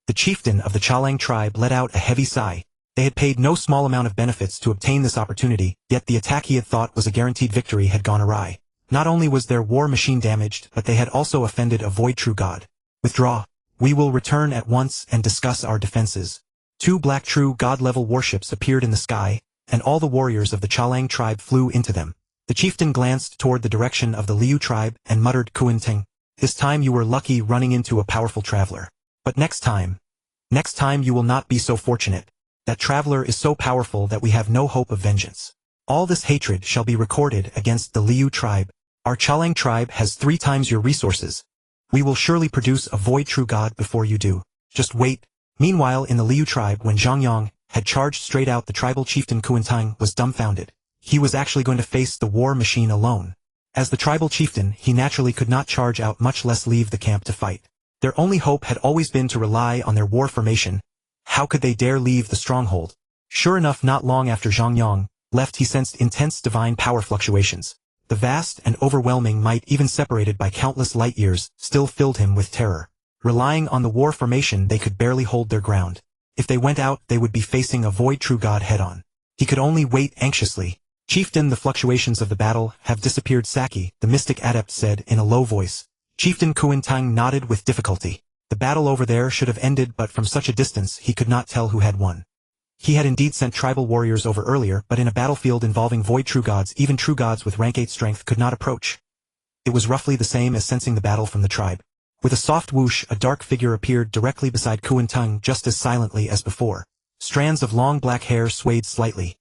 The chieftain of the Chalang tribe let out a heavy sigh. They had paid no small amount of benefits to obtain this opportunity, yet the attack he had thought was a guaranteed victory had gone awry. Not only was their war machine damaged, but they had also offended a Void True God. Withdraw. We will return at once and discuss our defenses. 2 black True God-level warships appeared in the sky, and all the warriors of the Chalang tribe flew into them. The chieftain glanced toward the direction of the Liu tribe and muttered, Kuinteng, this time you were lucky running into a powerful traveler. But next time you will not be so fortunate. That traveler is so powerful that we have no hope of vengeance. All this hatred shall be recorded against the Liu tribe. Our Chalang tribe has 3 times your resources. We will surely produce a Void True God before you do. Just wait. Meanwhile in the Liu tribe, when Zhang Yang had charged straight out, the tribal chieftain Kuintang was dumbfounded. He was actually going to face the war machine alone. As the tribal chieftain, he naturally could not charge out, much less leave the camp to fight. Their only hope had always been to rely on their war formation. How could they dare leave the stronghold? Sure enough, not long after Zhang Yang left, he sensed intense divine power fluctuations. The vast and overwhelming might, even separated by countless light years, still filled him with terror. Relying on the war formation, they could barely hold their ground. If they went out, they would be facing a Void True God head-on. He could only wait anxiously. Chieftain, the fluctuations of the battle have disappeared. Saki, the mystic adept, said in a low voice. Chieftain Kuintang nodded with difficulty. The battle over there should have ended, but from such a distance he could not tell who had won. He had indeed sent tribal warriors over earlier, but in a battlefield involving Void True Gods, even True Gods with rank 8 strength could not approach. It was roughly the same as sensing the battle from the tribe. With a soft whoosh, a dark figure appeared directly beside Kuintang, just as silently as before. Strands of long black hair swayed slightly.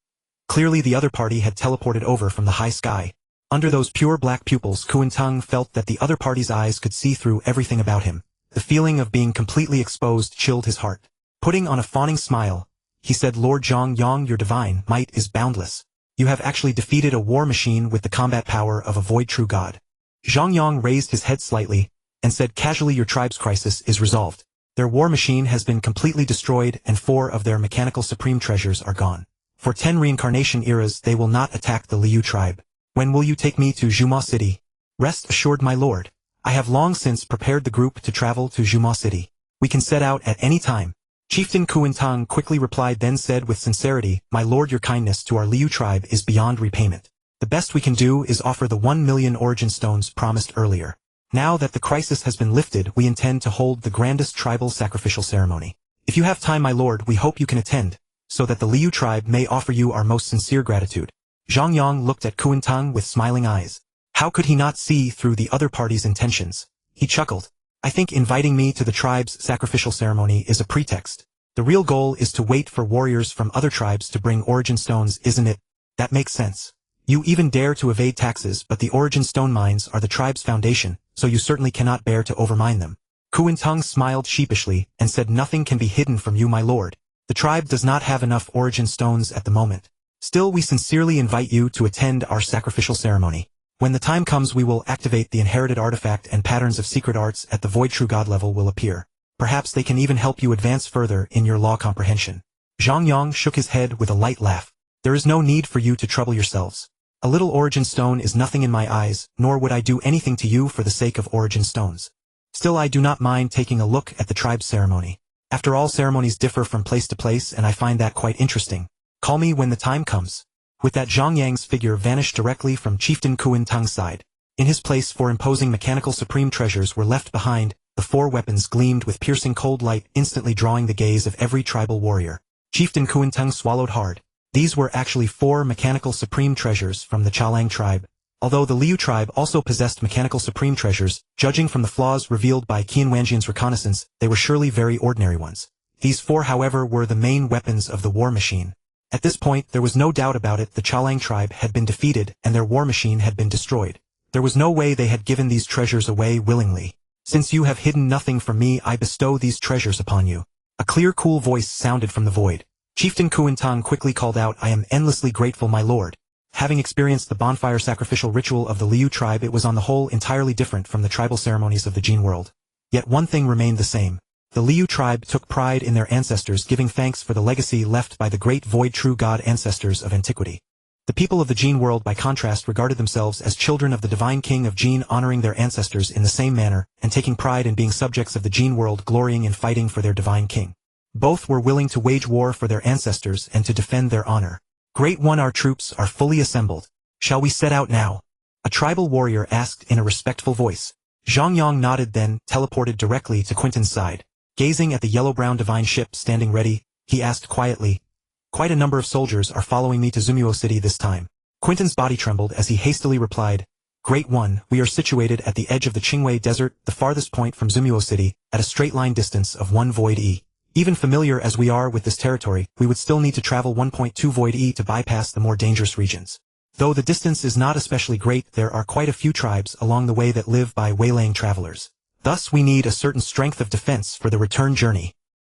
Clearly the other party had teleported over from the high sky. Under those pure black pupils, Kuintang felt that the other party's eyes could see through everything about him. The feeling of being completely exposed chilled his heart. Putting on a fawning smile, he said, Lord Zhang Yang, your divine might is boundless. You have actually defeated a war machine with the combat power of a Void True God. Zhang Yang raised his head slightly and said casually, your tribe's crisis is resolved. Their war machine has been completely destroyed and 4 of their mechanical supreme treasures are gone. For 10 reincarnation eras they will not attack the Liu tribe. When will you take me to Yinmo City? Rest assured, my lord. I have long since prepared the group to travel to Yinmo City. We can set out at any time. Chieftain Kuintang quickly replied, then said with sincerity, my lord, your kindness to our Liu tribe is beyond repayment. The best we can do is offer the 1 million origin stones promised earlier. Now that the crisis has been lifted, we intend to hold the grandest tribal sacrificial ceremony. If you have time, my lord, we hope you can attend, so that the Liu tribe may offer you our most sincere gratitude. Zhang Yang looked at Kuintang with smiling eyes. How could he not see through the other party's intentions? He chuckled. I think inviting me to the tribe's sacrificial ceremony is a pretext. The real goal is to wait for warriors from other tribes to bring origin stones, isn't it? That makes sense. You even dare to evade taxes, but the origin stone mines are the tribe's foundation, so you certainly cannot bear to overmine them. Kuintang smiled sheepishly and said, nothing can be hidden from you, my lord. The tribe does not have enough origin stones at the moment. Still, we sincerely invite you to attend our sacrificial ceremony. When the time comes, we will activate the inherited artifact and patterns of secret arts at the Void True God level will appear. Perhaps they can even help you advance further in your law comprehension. Zhang Yang shook his head with a light laugh. There is no need for you to trouble yourselves. A little origin stone is nothing in my eyes, nor would I do anything to you for the sake of origin stones. Still, I do not mind taking a look at the tribe's ceremony. After all, ceremonies differ from place to place, and I find that quite interesting. Call me when the time comes. With that, Zhang Yang's figure vanished directly from Chieftain Kuintang's side. In his place, 4 imposing mechanical supreme treasures were left behind. The 4 weapons gleamed with piercing cold light, instantly drawing the gaze of every tribal warrior. Chieftain Kuintang swallowed hard. These were actually 4 mechanical supreme treasures from the Chalang tribe. Although the Liu tribe also possessed mechanical supreme treasures, judging from the flaws revealed by Qian Wanjian's reconnaissance, they were surely very ordinary ones. These 4, however, were the main weapons of the war machine. At this point, there was no doubt about it, the Chalang tribe had been defeated and their war machine had been destroyed. There was no way they had given these treasures away willingly. Since you have hidden nothing from me, I bestow these treasures upon you. A clear, cool voice sounded from the void. Chieftain Kuintang quickly called out, I am endlessly grateful, my lord. Having experienced the bonfire sacrificial ritual of the Liu tribe, it was on the whole entirely different from the tribal ceremonies of the Jin world. Yet one thing remained the same. The Liu tribe took pride in their ancestors, giving thanks for the legacy left by the great void true god ancestors of antiquity. The people of the Jin world by contrast regarded themselves as children of the divine king of Jin, honoring their ancestors in the same manner, and taking pride in being subjects of the Jin world, glorying in fighting for their divine king. Both were willing to wage war for their ancestors and to defend their honor. Great One, our troops are fully assembled. Shall we set out now? A tribal warrior asked in a respectful voice. Zhang Yang nodded, then teleported directly to Quentin's side. Gazing at the yellow-brown divine ship standing ready, he asked quietly, "Quite a number of soldiers are following me to Zhumuo City this time." Quentin's body trembled as he hastily replied, "Great One, we are situated at the edge of the Qingwei Desert, the farthest point from Zhumuo City, at a straight-line distance of 1 void E. Even familiar as we are with this territory, we would still need to travel 1.2 void E to bypass the more dangerous regions. Though the distance is not especially great, there are quite a few tribes along the way that live by waylaying travelers. Thus we need a certain strength of defense for the return journey."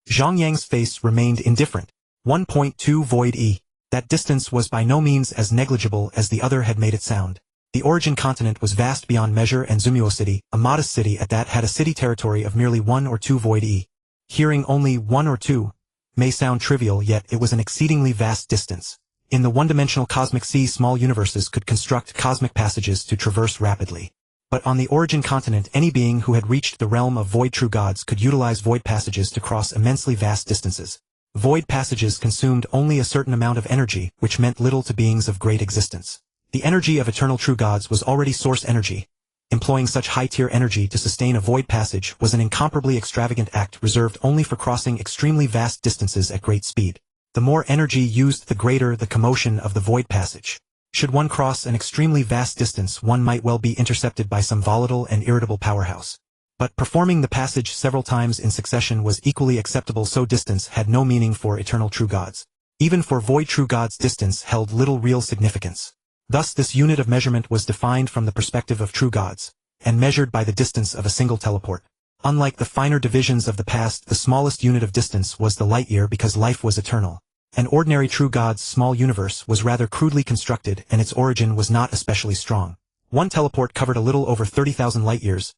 Zhang Yang's face remained indifferent. 1.2 void E. That distance was by no means as negligible as the other had made it sound. The origin continent was vast beyond measure, and Zhumuo City, a modest city at that, had a city territory of merely 1 or 2 void E. Hearing only 1 or 2 may sound trivial, yet it was an exceedingly vast distance. In the one-dimensional cosmic sea, small universes could construct cosmic passages to traverse rapidly. But on the origin continent, any being who had reached the realm of void true gods could utilize void passages to cross immensely vast distances. Void passages consumed only a certain amount of energy, which meant little to beings of great existence. The energy of eternal true gods was already source energy. Employing such high-tier energy to sustain a void passage was an incomparably extravagant act reserved only for crossing extremely vast distances at great speed. The more energy used, the greater the commotion of the void passage. Should one cross an extremely vast distance, one might well be intercepted by some volatile and irritable powerhouse. But performing the passage several times in succession was equally acceptable, so distance had no meaning for eternal true gods. Even for void true gods, distance held little real significance. Thus this unit of measurement was defined from the perspective of true gods, and measured by the distance of a single teleport. Unlike the finer divisions of the past, the smallest unit of distance was the light year, because life was eternal. An ordinary true god's small universe was rather crudely constructed, and its origin was not especially strong. One teleport covered a little over 30,000 light years.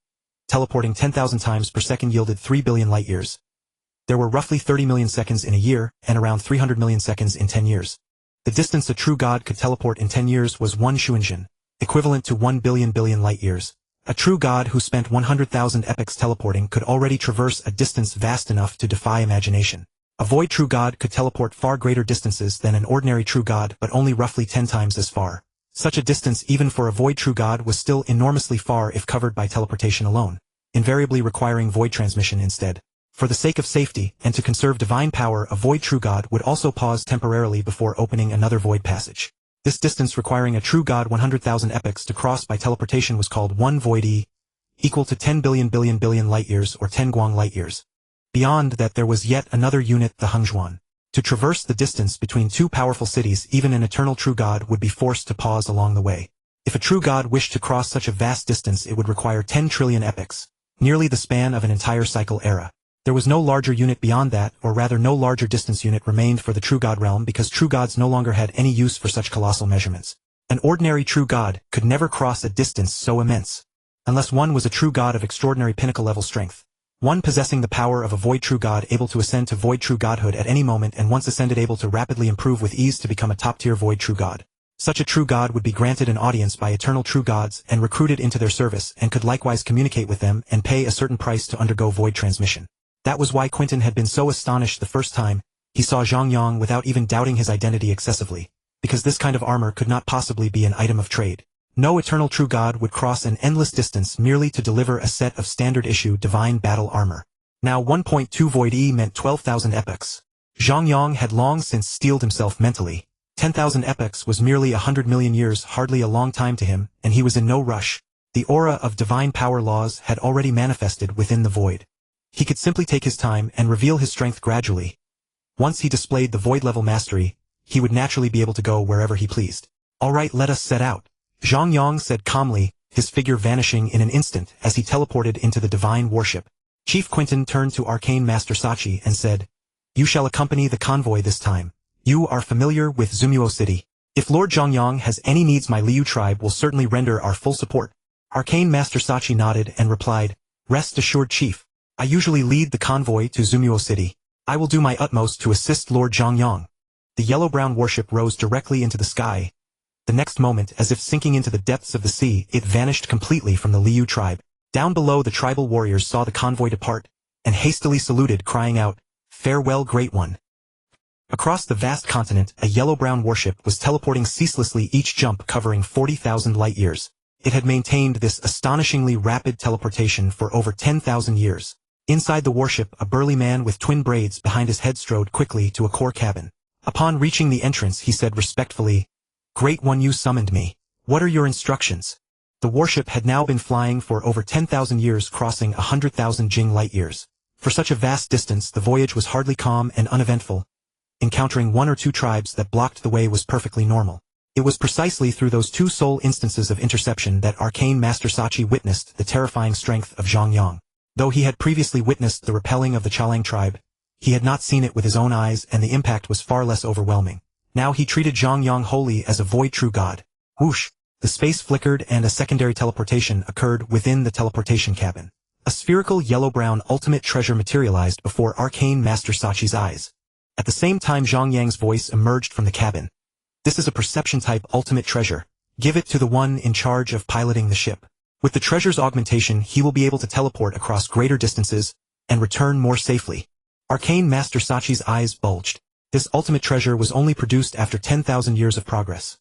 Teleporting 10,000 times per second yielded 3 billion light years. There were roughly 30 million seconds in a year, and around 300 million seconds in 10 years. The distance a true god could teleport in 10 years was 1 Shuanjin, equivalent to 1 billion light years. A true god who spent 100,000 epochs teleporting could already traverse a distance vast enough to defy imagination. A void true god could teleport far greater distances than an ordinary true god, but only roughly 10 times as far. Such a distance, even for a void true god, was still enormously far if covered by teleportation alone, invariably requiring void transmission instead. For the sake of safety, and to conserve divine power, a void true god would also pause temporarily before opening another void passage. This distance requiring a true god 100,000 epochs to cross by teleportation was called 1 void E, equal to 10 billion light years, or 10 Guang light years. Beyond that there was yet another unit, the Hengzhuan. To traverse the distance between two powerful cities, even an eternal true god would be forced to pause along the way. If a true god wished to cross such a vast distance, it would require 10 trillion epochs, nearly the span of an entire cycle era. There was no larger unit beyond that, or rather no larger distance unit remained for the true god realm, because true gods no longer had any use for such colossal measurements. An ordinary true god could never cross a distance so immense, unless one was a true god of extraordinary pinnacle-level strength. One possessing the power of a void true god, able to ascend to void true godhood at any moment, and once ascended able to rapidly improve with ease to become a top-tier void true god. Such a true god would be granted an audience by eternal true gods and recruited into their service, and could likewise communicate with them and pay a certain price to undergo void transmission. That was why Quentin had been so astonished the first time he saw Zhang Yang without even doubting his identity excessively, because this kind of armor could not possibly be an item of trade. No eternal true god would cross an endless distance merely to deliver a set of standard-issue divine battle armor. Now 1.2 void E meant 12,000 epochs. Zhang Yang had long since steeled himself mentally. 10,000 epochs was merely 100 million years, hardly a long time to him, and he was in no rush. The aura of divine power laws had already manifested within the void. He could simply take his time and reveal his strength gradually. Once he displayed the void-level mastery, he would naturally be able to go wherever he pleased. "All right, let us set out," Zhang Yang said calmly, his figure vanishing in an instant as he teleported into the divine warship. Chief Quentin turned to Arcane Master Sachi and said, "You shall accompany the convoy this time. You are familiar with Zhumuo City." If Lord Zhang Yang has any needs, my Liu tribe will certainly render our full support. Arcane Master Sachi nodded and replied, Rest assured, Chief. I usually lead the convoy to Yinmo City. I will do my utmost to assist Lord Zhang Yang. The yellow-brown warship rose directly into the sky. The next moment, as if sinking into the depths of the sea, it vanished completely from the Liu tribe. Down below, the tribal warriors saw the convoy depart, and hastily saluted, crying out, Farewell, Great One. Across the vast continent, a yellow-brown warship was teleporting ceaselessly, each jump covering 40,000 light-years. It had maintained this astonishingly rapid teleportation for over 10,000 years. Inside the warship, a burly man with twin braids behind his head strode quickly to a core cabin. Upon reaching the entrance, he said respectfully, Great One, you summoned me. What are your instructions? The warship had now been flying for over 10,000 years, crossing 100,000 Jing light-years. For such a vast distance, the voyage was hardly calm and uneventful. Encountering one or two tribes that blocked the way was perfectly normal. It was precisely through those two sole instances of interception that Arcane Master Sachi witnessed the terrifying strength of Zhang Yang. Though he had previously witnessed the repelling of the Chalang tribe, he had not seen it with his own eyes, and the impact was far less overwhelming. Now he treated Zhang Yang wholly as a void true god. Whoosh! The space flickered and a secondary teleportation occurred within the teleportation cabin. A spherical yellow-brown ultimate treasure materialized before Arcane Master Sachi's eyes. At the same time, Zhang Yang's voice emerged from the cabin. This is a perception-type ultimate treasure. Give it to the one in charge of piloting the ship. With the treasure's augmentation, he will be able to teleport across greater distances and return more safely. Arcane Master Sachi's eyes bulged. This ultimate treasure was only produced after 10,000 years of progress.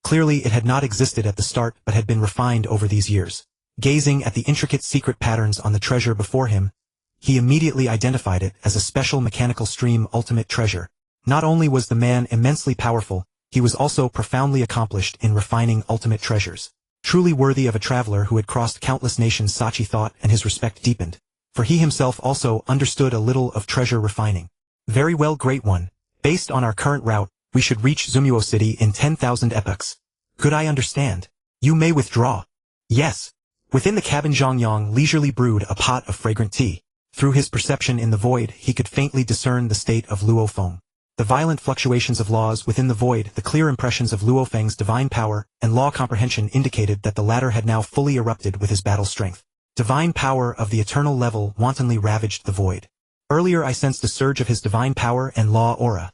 Clearly, it had not existed at the start but had been refined over these years. Gazing at the intricate secret patterns on the treasure before him, he immediately identified it as a special mechanical stream ultimate treasure. Not only was the man immensely powerful, he was also profoundly accomplished in refining ultimate treasures. Truly worthy of a traveler who had crossed countless nations, Sachi thought, and his respect deepened. For he himself also understood a little of treasure refining. Very well, Great One. Based on our current route, we should reach Yinmo City in 10,000 epochs. Could I understand? You may withdraw. Yes. Within the cabin, Zhang Yang leisurely brewed a pot of fragrant tea. Through his perception in the void, he could faintly discern the state of Luo Feng. The violent fluctuations of laws within the void, the clear impressions of Luo Feng's divine power and law comprehension indicated that the latter had now fully erupted with his battle strength. Divine power of the eternal level wantonly ravaged the void. Earlier I sensed a surge of his divine power and law aura.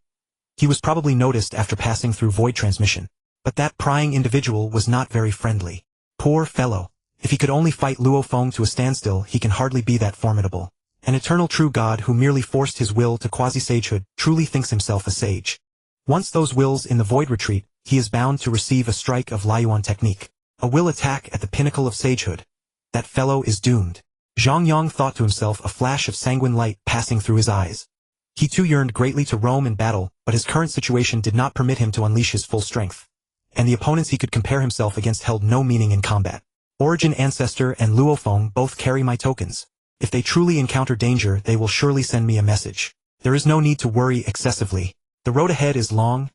He was probably noticed after passing through void transmission. But that prying individual was not very friendly. Poor fellow. If he could only fight Luo Feng to a standstill, he can hardly be that formidable. An eternal true god who merely forced his will to quasi-sagehood truly thinks himself a sage. Once those wills in the void retreat, he is bound to receive a strike of Liuan technique. A will attack at the pinnacle of sagehood. That fellow is doomed. Zhang Yang thought to himself, a flash of sanguine light passing through his eyes. He too yearned greatly to roam and battle, but his current situation did not permit him to unleash his full strength. And the opponents he could compare himself against held no meaning in combat. Origin Ancestor and Luo Feng both carry my tokens. If they truly encounter danger, they will surely send me a message. There is no need to worry excessively. The road ahead is long.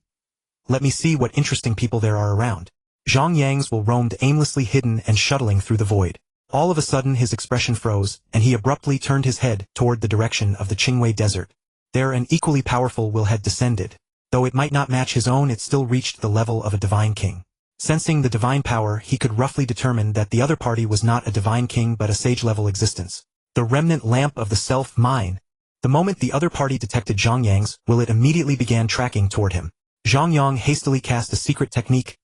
Let me see what interesting people there are around. Zhang Yang's will roamed aimlessly, hidden and shuttling through the void. All of a sudden his expression froze, and he abruptly turned his head toward the direction of the Qingwei Desert. There an equally powerful will had descended. Though it might not match his own, it still reached the level of a divine king. Sensing the divine power, he could roughly determine that the other party was not a divine king but a sage-level existence. The remnant lamp of the self-mine. The moment the other party detected Zhang Yang's will, it immediately began tracking toward him. Zhang Yang hastily cast a secret technique.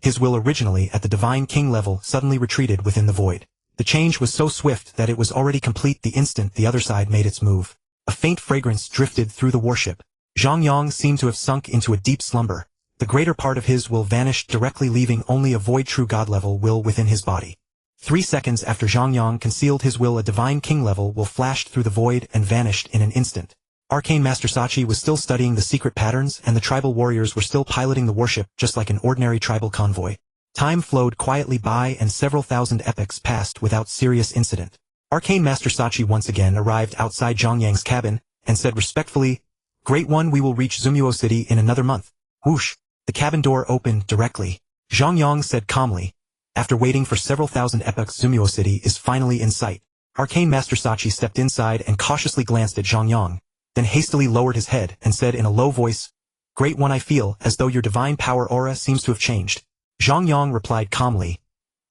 His will, originally at the divine king level, suddenly retreated within the void. The change was so swift that it was already complete the instant the other side made its move. A faint fragrance drifted through the warship. Zhang Yang seemed to have sunk into a deep slumber. The greater part of his will vanished directly, leaving only a void true god level will within his body. 3 seconds after Zhang Yang concealed his will, a divine king level will flashed through the void and vanished in an instant. Arcane Master Sachi was still studying the secret patterns, and the tribal warriors were still piloting the warship just like an ordinary tribal convoy. Time flowed quietly by and several thousand epochs passed without serious incident. Arcane Master Sachi once again arrived outside Zhang Yang's cabin and said respectfully, "Great One, we will reach Yinmo City in another month." Whoosh! The cabin door opened directly. Zhang Yang said calmly, "After waiting for several thousand epochs, Yinmo City is finally in sight." Arcane Master Sachi stepped inside and cautiously glanced at Zhang Yang, then hastily lowered his head and said in a low voice, Great One, I feel as though your divine power aura seems to have changed. Zhang Yang replied calmly.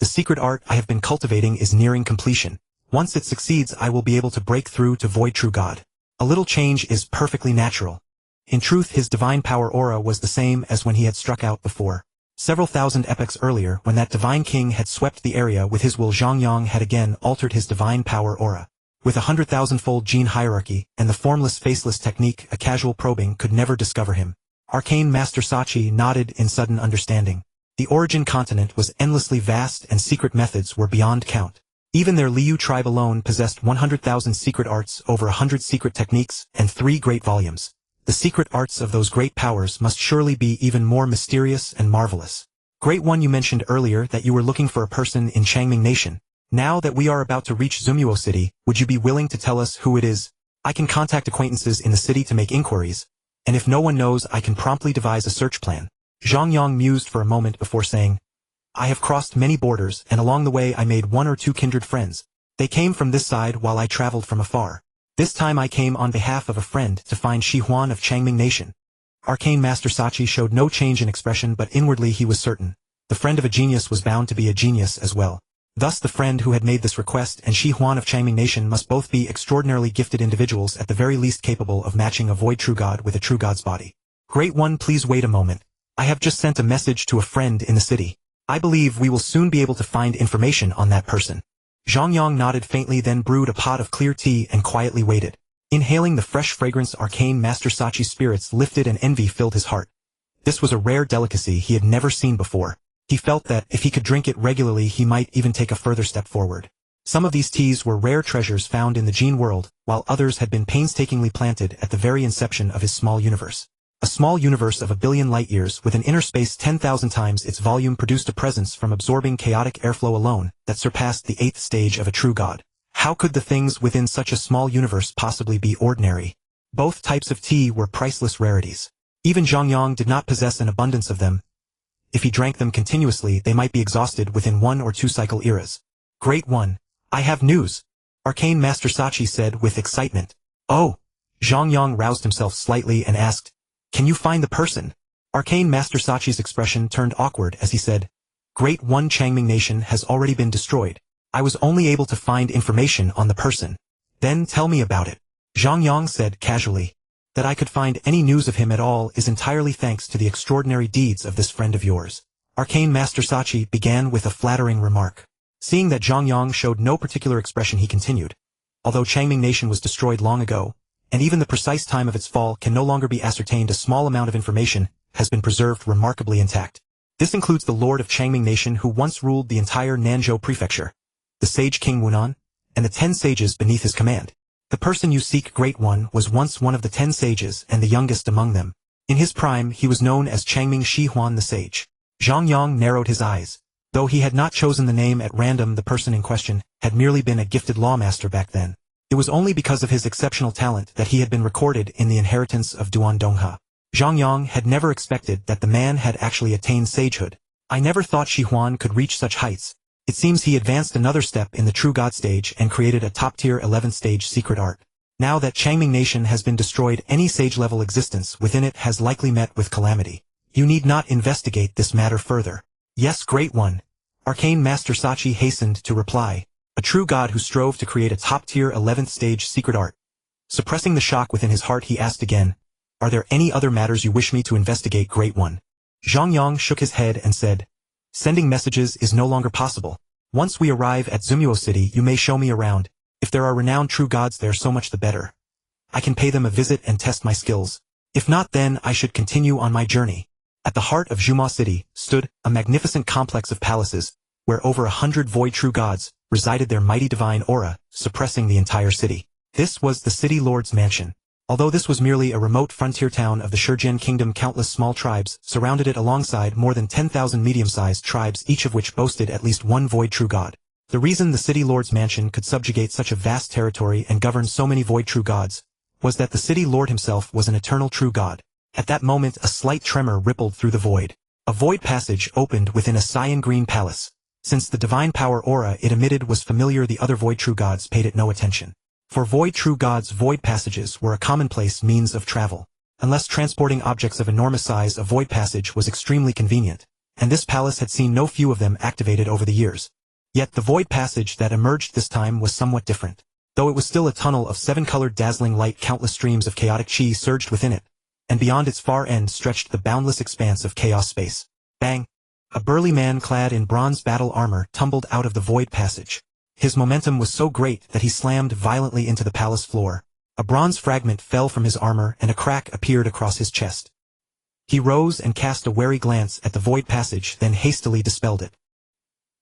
The secret art I have been cultivating is nearing completion. Once it succeeds, I will be able to break through to void true God. A little change is perfectly natural. In truth, his divine power aura was the same as when he had struck out before. Several thousand epochs earlier, when that divine king had swept the area with his will, Zhang Yang had again altered his divine power aura. With 100,000-fold gene hierarchy and the formless faceless technique, a casual probing could never discover him. Arcane Master Sachi nodded in sudden understanding. The origin continent was endlessly vast and secret methods were beyond count. Even their Liu tribe alone possessed 100,000 secret arts, over 100 secret techniques, and 3 great volumes. The secret arts of those great powers must surely be even more mysterious and marvelous. Great One, you mentioned earlier that you were looking for a person in Changming Nation. Now that we are about to reach Zumuo City, would you be willing to tell us who it is? I can contact acquaintances in the city to make inquiries, and if no one knows, I can promptly devise a search plan. Zhang Yang mused for a moment before saying, I have crossed many borders, and along the way I made 1 or 2 kindred friends. They came from this side while I traveled from afar. This time I came on behalf of a friend to find Shi Huan of Changming Nation. Arcane Master Sachi showed no change in expression, but inwardly he was certain. The friend of a genius was bound to be a genius as well. Thus the friend who had made this request and Shi Huan of Changming Nation must both be extraordinarily gifted individuals, at the very least capable of matching a void true god with a true god's body. Great One, please wait a moment. I have just sent a message to a friend in the city. I believe we will soon be able to find information on that person. Zhang Yang nodded faintly, then brewed a pot of clear tea and quietly waited. Inhaling the fresh fragrance, Arcane Master Sachi's spirits lifted and envy filled his heart. This was a rare delicacy he had never seen before. He felt that, if he could drink it regularly, he might even take a further step forward. Some of these teas were rare treasures found in the gene world, while others had been painstakingly planted at the very inception of his small universe. A small universe of 1 billion light-years with an inner space 10,000 times its volume produced a presence from absorbing chaotic airflow alone that surpassed the 8th stage of a true god. How could the things within such a small universe possibly be ordinary? Both types of tea were priceless rarities. Even Zhang Yang did not possess an abundance of them. If he drank them continuously, they might be exhausted within 1 or 2 cycle eras. Great One, I have news, Arcane Master Sachi said with excitement. Oh! Zhang Yang roused himself slightly and asked, Can you find the person? Arcane Master Sachi's expression turned awkward as he said, Great One, Changming Nation has already been destroyed. I was only able to find information on the person. Then tell me about it. Zhang Yang said casually. That I could find any news of him at all is entirely thanks to the extraordinary deeds of this friend of yours. Arcane Master Sachi began with a flattering remark. Seeing that Zhang Yang showed no particular expression, he continued. Although Changming Nation was destroyed long ago, and even the precise time of its fall can no longer be ascertained, a small amount of information has been preserved remarkably intact. This includes the Lord of Changming Nation who once ruled the entire Nanzhou Prefecture, the Sage King Wunan, and the 10 sages beneath his command. The person you seek, Great One, was once one of the 10 sages and the youngest among them. In his prime, he was known as Changming Shi Huan the Sage. Zhang Yang narrowed his eyes. Though he had not chosen the name at random, the person in question had merely been a gifted lawmaster back then. It was only because of his exceptional talent that he had been recorded in the inheritance of Duan Dongha. Zhang Yang had never expected that the man had actually attained sagehood. I never thought Shi Huan could reach such heights. It seems he advanced another step in the True God stage and created a top-tier 11th stage secret art. Now that Changming Nation has been destroyed, any sage-level existence within it has likely met with calamity. You need not investigate this matter further. Yes, Great One, Arcane Master Sachi hastened to reply. A true god who strove to create a top-tier 11th stage secret art. Suppressing the shock within his heart, he asked again, Are there any other matters you wish me to investigate, Great One? Zhang Yang shook his head and said, Sending messages is no longer possible. Once we arrive at Zumuo City, you may show me around. If there are renowned true gods there, so much the better. I can pay them a visit and test my skills. If not, then I should continue on my journey. At the heart of Zumuo City stood a magnificent complex of palaces, where over 100 void true gods resided their mighty divine aura, suppressing the entire city. This was the city lord's mansion. Although this was merely a remote frontier town of the Shurjian kingdom, countless small tribes surrounded it alongside more than 10,000 medium-sized tribes, each of which boasted at least one void true god. The reason the city lord's mansion could subjugate such a vast territory and govern so many void true gods was that the city lord himself was an eternal true god. At that moment, a slight tremor rippled through the void. A void passage opened within a cyan green palace. Since the divine power aura it emitted was familiar, the other void true gods paid it no attention. For void true gods, void passages were a commonplace means of travel. Unless transporting objects of enormous size, a void passage was extremely convenient, and this palace had seen no few of them activated over the years. Yet the void passage that emerged this time was somewhat different. Though it was still a tunnel of seven-colored dazzling light, countless streams of chaotic chi surged within it, and beyond its far end stretched the boundless expanse of chaos space. Bang! A burly man clad in bronze battle armor tumbled out of the void passage. His momentum was so great that he slammed violently into the palace floor. A bronze fragment fell from his armor and a crack appeared across his chest. He rose and cast a wary glance at the void passage, then hastily dispelled it.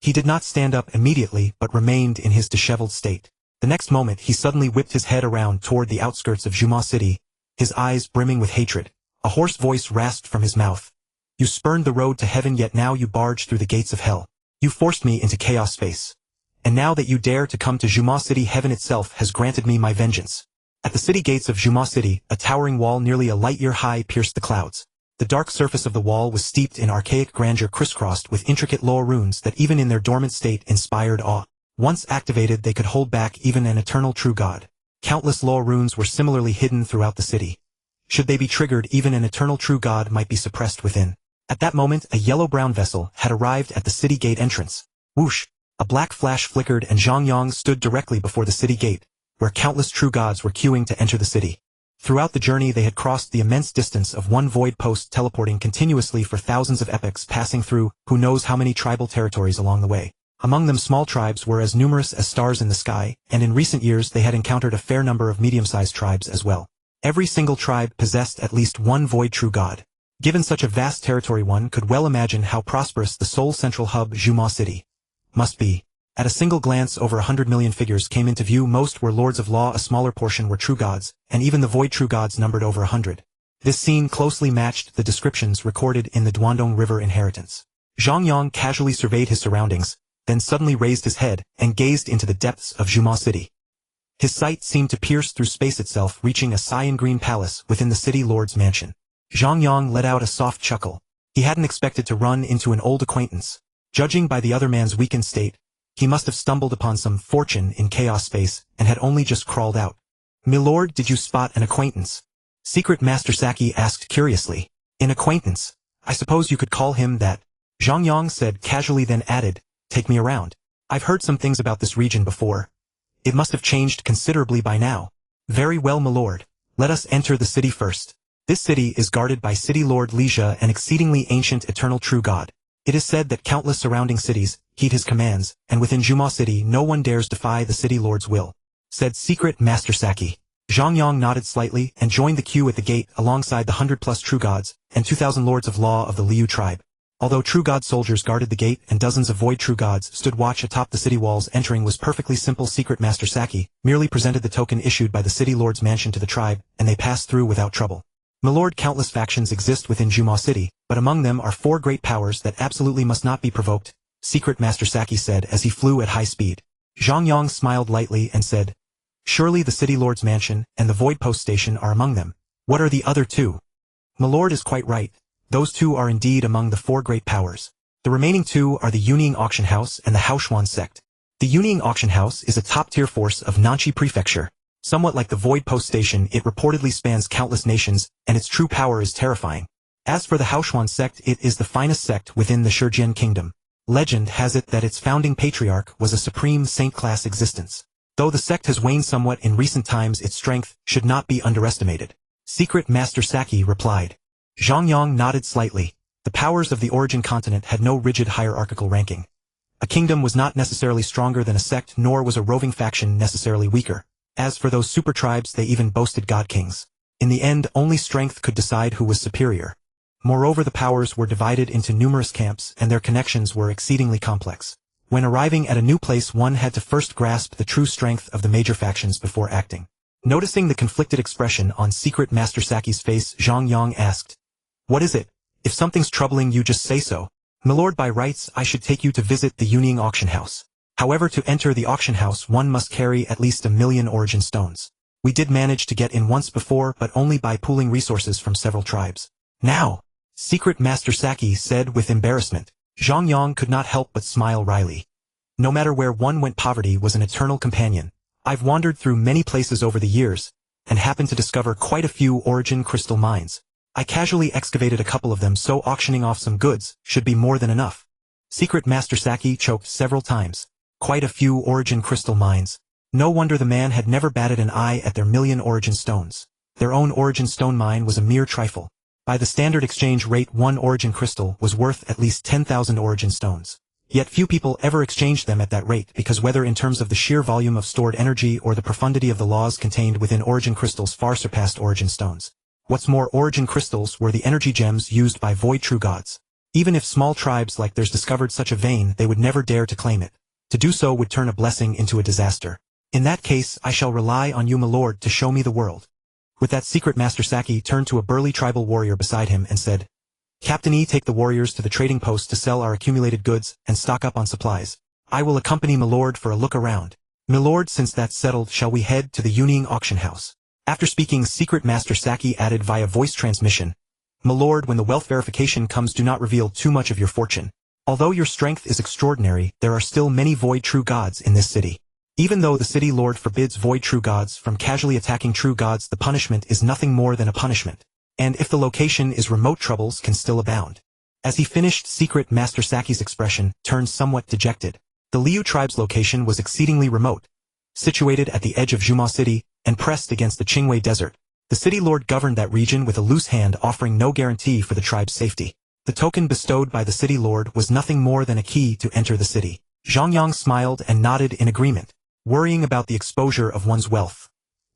He did not stand up immediately but remained in his disheveled state. The next moment he suddenly whipped his head around toward the outskirts of Yinmo City, his eyes brimming with hatred. A hoarse voice rasped from his mouth. You spurned the road to heaven, yet now you barge through the gates of hell. You forced me into chaos space. And now that you dare to come to Yinmo City, heaven itself has granted me my vengeance. At the city gates of Yinmo City, a towering wall nearly a light-year high pierced the clouds. The dark surface of the wall was steeped in archaic grandeur, crisscrossed with intricate law runes that even in their dormant state inspired awe. Once activated, they could hold back even an eternal true god. Countless law runes were similarly hidden throughout the city. Should they be triggered, even an eternal true god might be suppressed within. At that moment, a yellow-brown vessel had arrived at the city gate entrance. Whoosh! A black flash flickered and Zhang Yang stood directly before the city gate, where countless true gods were queuing to enter the city. Throughout the journey they had crossed the immense distance of one void post, teleporting continuously for thousands of epochs, passing through who knows how many tribal territories along the way. Among them small tribes were as numerous as stars in the sky, and in recent years they had encountered a fair number of medium-sized tribes as well. Every single tribe possessed at least one void true god. Given such a vast territory, one could well imagine how prosperous the sole central hub, Yinmo City, must be. At a single glance, over 100 million figures came into view. Most were lords of law, a smaller portion were true gods, and even the void true gods numbered over 100. This scene closely matched the descriptions recorded in the Duandong River inheritance. Zhang Yang casually surveyed his surroundings, then suddenly raised his head and gazed into the depths of Yinmo City. His sight seemed to pierce through space itself, reaching a cyan green palace within the city lord's mansion. Zhang Yang let out a soft chuckle. He hadn't expected to run into an old acquaintance. Judging by the other man's weakened state, he must have stumbled upon some fortune in chaos space and had only just crawled out. "Milord, did you spot an acquaintance?" Secret Master Saki asked curiously. "An acquaintance? I suppose you could call him that," Zhang Yang said casually, then added, "Take me around. I've heard some things about this region before. It must have changed considerably by now." "Very well, milord. Let us enter the city first. This city is guarded by City Lord Lija, an exceedingly ancient eternal true god. It is said that countless surrounding cities heed his commands, and within Yinmo City no one dares defy the city lord's will," said Secret Master Saki. Zhang Yang nodded slightly and joined the queue at the gate alongside the 100+ true gods and 2,000 lords of law of the Liu tribe. Although true god soldiers guarded the gate and dozens of void true gods stood watch atop the city walls, entering was perfectly simple. Secret Master Saki merely presented the token issued by the city lord's mansion to the tribe, and they passed through without trouble. "Milord, countless factions exist within Yinmo City, but among them are 4 great powers that absolutely must not be provoked," Secret Master Saki said as he flew at high speed. Zhang Yang smiled lightly and said, "Surely the City Lord's mansion and the Void Post Station are among them. What are the other 2? "Milord is quite right. Those 2 are indeed among the 4 great powers. The remaining 2 are the Yuning Auction House and the Haoshuan sect. The Yuning Auction House is a top-tier force of Nanchi Prefecture. Somewhat like the Void Post Station, it reportedly spans countless nations, and its true power is terrifying. As for the Haoshuan sect, it is the finest sect within the Shijian kingdom. Legend has it that its founding patriarch was a supreme saint-class existence. Though the sect has waned somewhat in recent times, its strength should not be underestimated," Secret Master Saki replied. Zhang Yang nodded slightly. The powers of the origin continent had no rigid hierarchical ranking. A kingdom was not necessarily stronger than a sect, nor was a roving faction necessarily weaker. As for those super tribes, they even boasted god kings. In the end, only strength could decide who was superior. Moreover, the powers were divided into numerous camps, and their connections were exceedingly complex. When arriving at a new place, one had to first grasp the true strength of the major factions before acting. Noticing the conflicted expression on Secret Master Saki's face, Zhang Yang asked, "What is it? If something's troubling you, just say so. Milord, by rights, I should take you to visit the Yuning Auction House. However, to enter the auction house, one must carry at least 1,000,000 origin stones. We did manage to get in once before, but only by pooling resources from several tribes." "Now," Secret Master Saki said with embarrassment. Zhang Yang could not help but smile wryly. "No matter where one went, poverty was an eternal companion. I've wandered through many places over the years, and happened to discover quite a few origin crystal mines. I casually excavated a couple of them, so auctioning off some goods should be more than enough. Secret Master Saki choked several times. Quite a few origin crystal mines. No wonder the man had never batted an eye at their million origin stones. Their own origin stone mine was a mere trifle. By the standard exchange rate, one origin crystal was worth at least 10,000 origin stones. Yet few people ever exchanged them at that rate, because whether in terms of the sheer volume of stored energy or the profundity of the laws contained within origin crystals far surpassed origin stones. What's more, origin crystals were the energy gems used by void true gods. Even if small tribes like theirs discovered such a vein, they would never dare to claim it. To do so would turn a blessing into a disaster. In that case, I shall rely on you, my lord, to show me the world. With that, Secret Master Saki turned to a burly tribal warrior beside him and said, Captain E, take the warriors to the trading post to sell our accumulated goods and stock up on supplies. I will accompany my lord for a look around. My lord, since that's settled, shall we head to the Yuning auction house? After speaking, Secret Master Saki added via voice transmission, My lord, when the wealth verification comes, do not reveal too much of your fortune. Although your strength is extraordinary, there are still many void true gods in this city. Even though the city lord forbids void true gods from casually attacking true gods, the punishment is nothing more than a punishment. And if the location is remote, troubles can still abound. As he finished, Secret Master Saki's expression turned somewhat dejected. The Liu tribe's location was exceedingly remote, situated at the edge of Yinmo City and pressed against the Qingwei Desert. The city lord governed that region with a loose hand, offering no guarantee for the tribe's safety. The token bestowed by the city lord was nothing more than a key to enter the city. Zhang Yang smiled and nodded in agreement. Worrying about the exposure of one's wealth.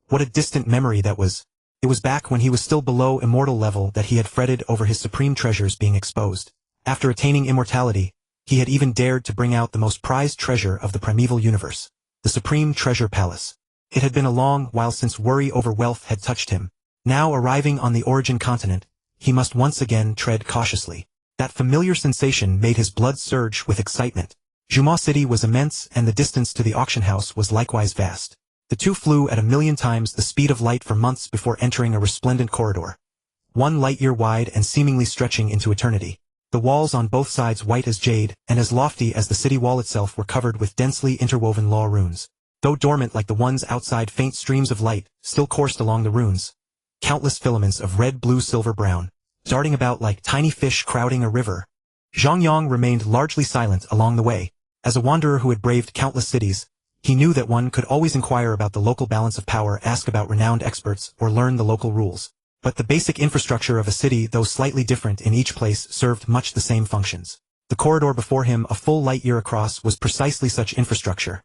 What a distant memory that was. It was back when he was still below immortal level that he had fretted over his supreme treasures being exposed. After attaining immortality, he had even dared to bring out the most prized treasure of the primeval universe, the Supreme Treasure Palace. It had been a long while since worry over wealth had touched him. Now arriving on the origin continent, he must once again tread cautiously. That familiar sensation made his blood surge with excitement. Yinmo City was immense, and the distance to the auction house was likewise vast. The two flew at 1,000,000 times the speed of light for months before entering a resplendent corridor. 1 light-year wide and seemingly stretching into eternity. The walls on both sides white as jade, and as lofty as the city wall itself, were covered with densely interwoven law runes. Though dormant like the ones outside, faint streams of light still coursed along the runes. Countless filaments of red, blue, silver, brown, darting about like tiny fish crowding a river. Zhang Yang remained largely silent along the way. As a wanderer who had braved countless cities, he knew that one could always inquire about the local balance of power, ask about renowned experts, or learn the local rules. But the basic infrastructure of a city, though slightly different in each place, served much the same functions. The corridor before him, a full light year across, was precisely such infrastructure.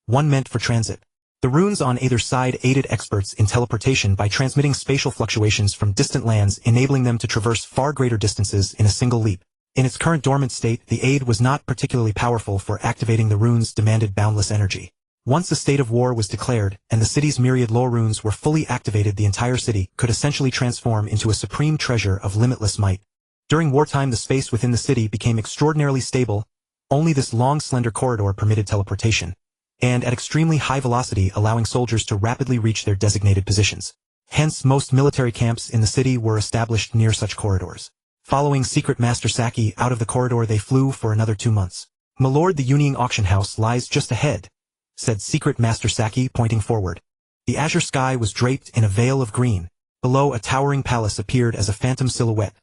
One meant for transit. The runes on either side aided experts in teleportation by transmitting spatial fluctuations from distant lands, enabling them to traverse far greater distances in a single leap. In its current dormant state, the aid was not particularly powerful, for activating the runes demanded boundless energy. Once a state of war was declared, and the city's myriad law runes were fully activated, the entire city could essentially transform into a supreme treasure of limitless might. During wartime, the space within the city became extraordinarily stable. Only this long, slender corridor permitted teleportation, and at extremely high velocity, allowing soldiers to rapidly reach their designated positions. Hence, most military camps in the city were established near such corridors. Following Secret Master Saki out of the corridor, they flew for another 2 months. My lord, the Yuning auction house lies just ahead, said Secret Master Saki, pointing forward. The azure sky was draped in a veil of green. Below, a towering palace appeared as a phantom silhouette,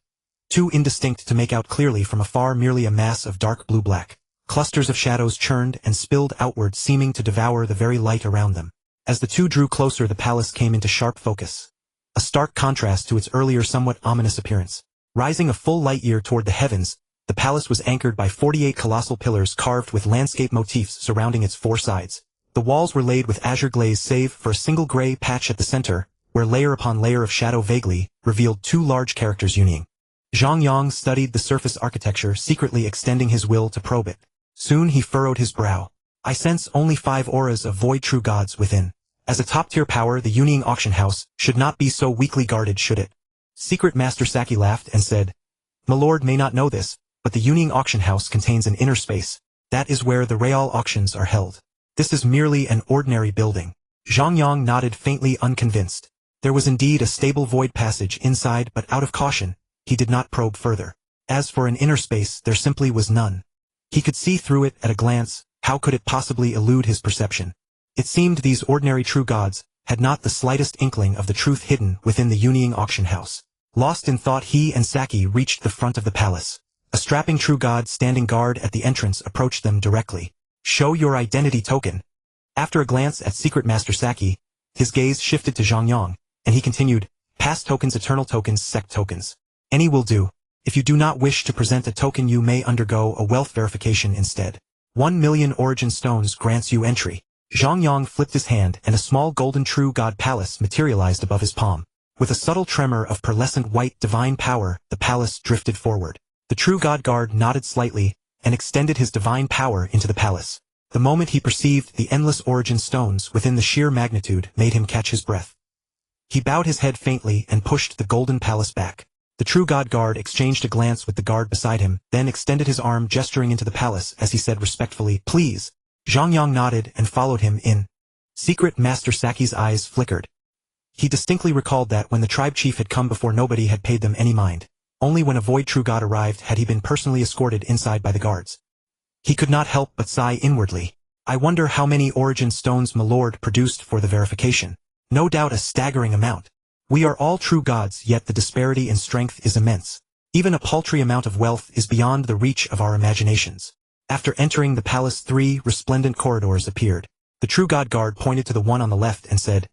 too indistinct to make out clearly from afar, merely a mass of dark blue-black. Clusters of shadows churned and spilled outward, seeming to devour the very light around them. As the two drew closer, the palace came into sharp focus, a stark contrast to its earlier somewhat ominous appearance. Rising a full light year toward the heavens, the palace was anchored by 48 colossal pillars carved with landscape motifs surrounding its 4 sides. The walls were laid with azure glaze, save for a single gray patch at the center, where layer upon layer of shadow vaguely revealed 2 large characters Yuning. Zhang Yang studied the surface architecture, secretly extending his will to probe it. Soon he furrowed his brow. I sense only 5 auras of void true gods within. As a top-tier power, the Yuning auction house should not be so weakly guarded, should it? Secret Master Saki laughed and said, My lord may not know this, but the Yuning auction house contains an inner space. That is where the real auctions are held. This is merely an ordinary building. Zhang Yang nodded, faintly unconvinced. There was indeed a stable void passage inside, but out of caution, he did not probe further. As for an inner space, there simply was none. He could see through it at a glance. How could it possibly elude his perception? It seemed these ordinary true gods had not the slightest inkling of the truth hidden within the Yinmo auction house. Lost in thought, he and Saki reached the front of the palace. A strapping true god standing guard at the entrance approached them directly. "Show your identity token." After a glance at Secret Master Saki, his gaze shifted to Zhang Yang, and he continued, "Past tokens, eternal tokens, sect tokens. Any will do. If you do not wish to present a token, you may undergo a wealth verification instead. 1,000,000 origin stones grants you entry." Zhang Yang flipped his hand, and a small golden true god palace materialized above his palm. With a subtle tremor of pearlescent white divine power, the palace drifted forward. The true god guard nodded slightly, and extended his divine power into the palace. The moment he perceived the endless origin stones within the sheer magnitude made him catch his breath. He bowed his head faintly and pushed the golden palace back. The true god guard exchanged a glance with the guard beside him, then extended his arm gesturing into the palace as he said respectfully, "Please." Zhang Yang nodded and followed him in. Secret Master Saki's eyes flickered. He distinctly recalled that when the tribe chief had come before, nobody had paid them any mind. Only when a void true god arrived had he been personally escorted inside by the guards. He could not help but sigh inwardly. "I wonder how many origin stones my lord produced for the verification. No doubt a staggering amount. We are all true gods, yet the disparity in strength is immense. Even a paltry amount of wealth is beyond the reach of our imaginations." After entering the palace, 3 resplendent corridors appeared. The true god guard pointed to the one on the left and said,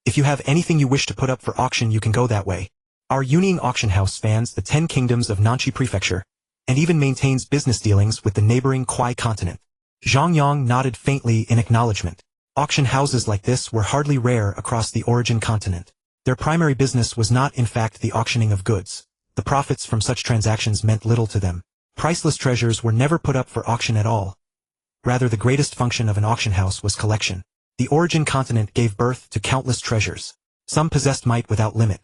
"If you have anything you wish to put up for auction, you can go that way. Our Yinmo auction house spans the 10 kingdoms of Nanchi Prefecture, and even maintains business dealings with the neighboring Quai continent." Zhang Yang nodded faintly in acknowledgement. Auction houses like this were hardly rare across the origin continent. Their primary business was not in fact the auctioning of goods. The profits from such transactions meant little to them. Priceless treasures were never put up for auction at all. Rather, the greatest function of an auction house was collection. The origin continent gave birth to countless treasures. Some possessed might without limit.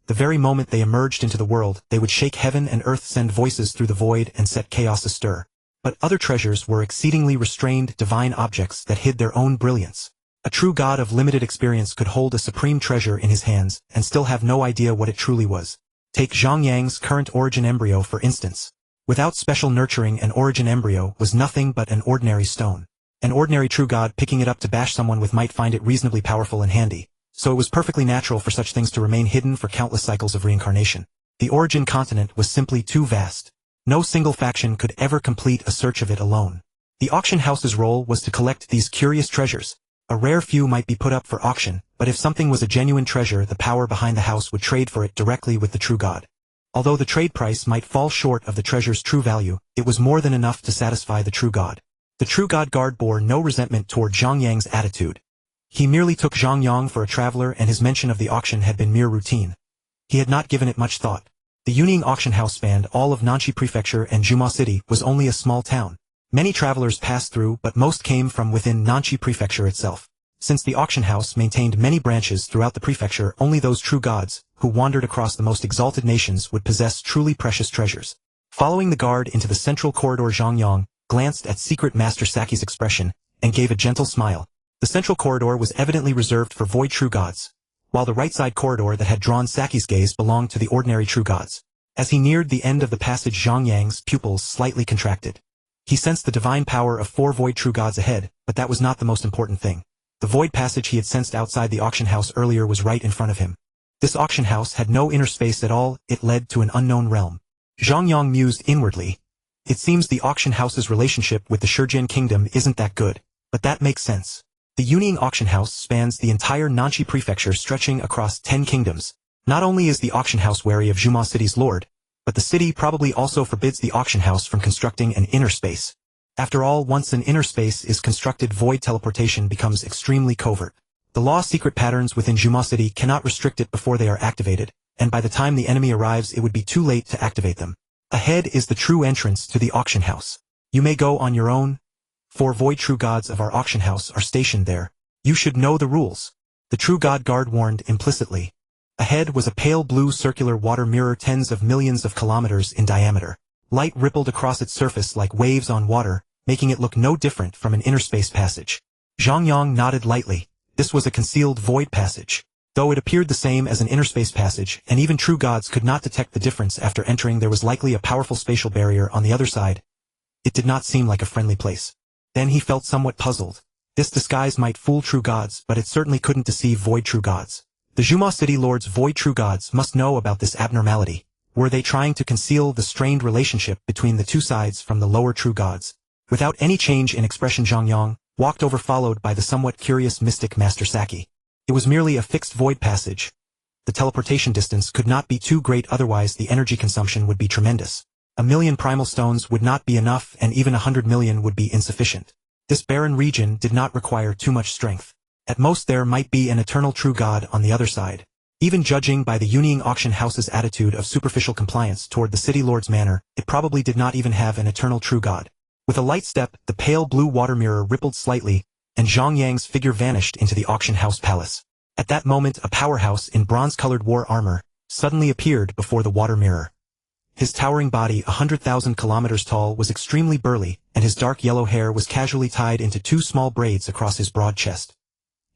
The very moment they emerged into the world, they would shake heaven and earth, send voices through the void, and set chaos astir. But other treasures were exceedingly restrained, divine objects that hid their own brilliance. A true god of limited experience could hold a supreme treasure in his hands, and still have no idea what it truly was. Take Zhang Yang's current origin embryo for instance. Without special nurturing, an origin embryo was nothing but an ordinary stone. An ordinary true god picking it up to bash someone with might find it reasonably powerful and handy, so it was perfectly natural for such things to remain hidden for countless cycles of reincarnation. The origin continent was simply too vast. No single faction could ever complete a search of it alone. The auction house's role was to collect these curious treasures. A rare few might be put up for auction, but if something was a genuine treasure, the power behind the house would trade for it directly with the true god. Although the trade price might fall short of the treasure's true value, it was more than enough to satisfy the true god. The true god guard bore no resentment toward Zhang Yang's attitude. He merely took Zhang Yang for a traveler, and his mention of the auction had been mere routine. He had not given it much thought. The Yinmo auction house spanned all of Nanchi Prefecture, and Yinmo City was only a small town. Many travelers passed through, but most came from within Nanchi Prefecture itself. Since the auction house maintained many branches throughout the prefecture, only those true gods, who wandered across the most exalted nations, would possess truly precious treasures. Following the guard into the central corridor, Zhang Yang glanced at Secret Master Saki's expression, and gave a gentle smile. The central corridor was evidently reserved for void true gods, while the right side corridor that had drawn Saki's gaze belonged to the ordinary true gods. As he neared the end of the passage, Zhang Yang's pupils slightly contracted. He sensed the divine power of 4 void true gods ahead, but that was not the most important thing. The void passage he had sensed outside the auction house earlier was right in front of him. This auction house had no inner space at all, it led to an unknown realm. Zhang Yang mused inwardly. It seems the auction house's relationship with the Shurjian kingdom isn't that good, but that makes sense. The Yinmo auction house spans the entire Nanchi prefecture, stretching across 10 kingdoms. Not only is the auction house wary of Yinmo City's lord, but the city probably also forbids the auction house from constructing an inner space. After all, once an inner space is constructed, void teleportation becomes extremely covert. The law secret patterns within Yinmo City cannot restrict it before they are activated, and by the time the enemy arrives it would be too late to activate them. Ahead is the true entrance to the auction house. You may go on your own. 4 void true gods of our auction house are stationed there. You should know the rules. The true god guard warned implicitly. Ahead was a pale blue circular water mirror, tens of millions of kilometers in diameter. Light rippled across its surface like waves on water, making it look no different from an inner space passage. Zhang Yang nodded lightly. This was a concealed void passage. Though it appeared the same as an inner space passage, and even true gods could not detect the difference after entering, there was likely a powerful spatial barrier on the other side. It did not seem like a friendly place. Then he felt somewhat puzzled. This disguise might fool true gods, but it certainly couldn't deceive void true gods. The Yinmo City Lord's void true gods must know about this abnormality. Were they trying to conceal the strained relationship between the two sides from the lower true gods? Without any change in expression, Zhang Yang walked over, followed by the somewhat curious mystic Master Saki. It was merely a fixed void passage. The teleportation distance could not be too great, otherwise the energy consumption would be tremendous. 1,000,000 primal stones would not be enough, and even 100 million would be insufficient. This barren region did not require too much strength. At most there might be an eternal true god on the other side. Even judging by the Yunying auction house's attitude of superficial compliance toward the city lord's manor, it probably did not even have an eternal true god. With a light step, the pale blue water mirror rippled slightly, and Zhang Yang's figure vanished into the auction house palace. At that moment, a powerhouse in bronze-colored war armor suddenly appeared before the water mirror. His towering body, 100,000 kilometers tall, was extremely burly, and his dark yellow hair was casually tied into 2 small braids across his broad chest.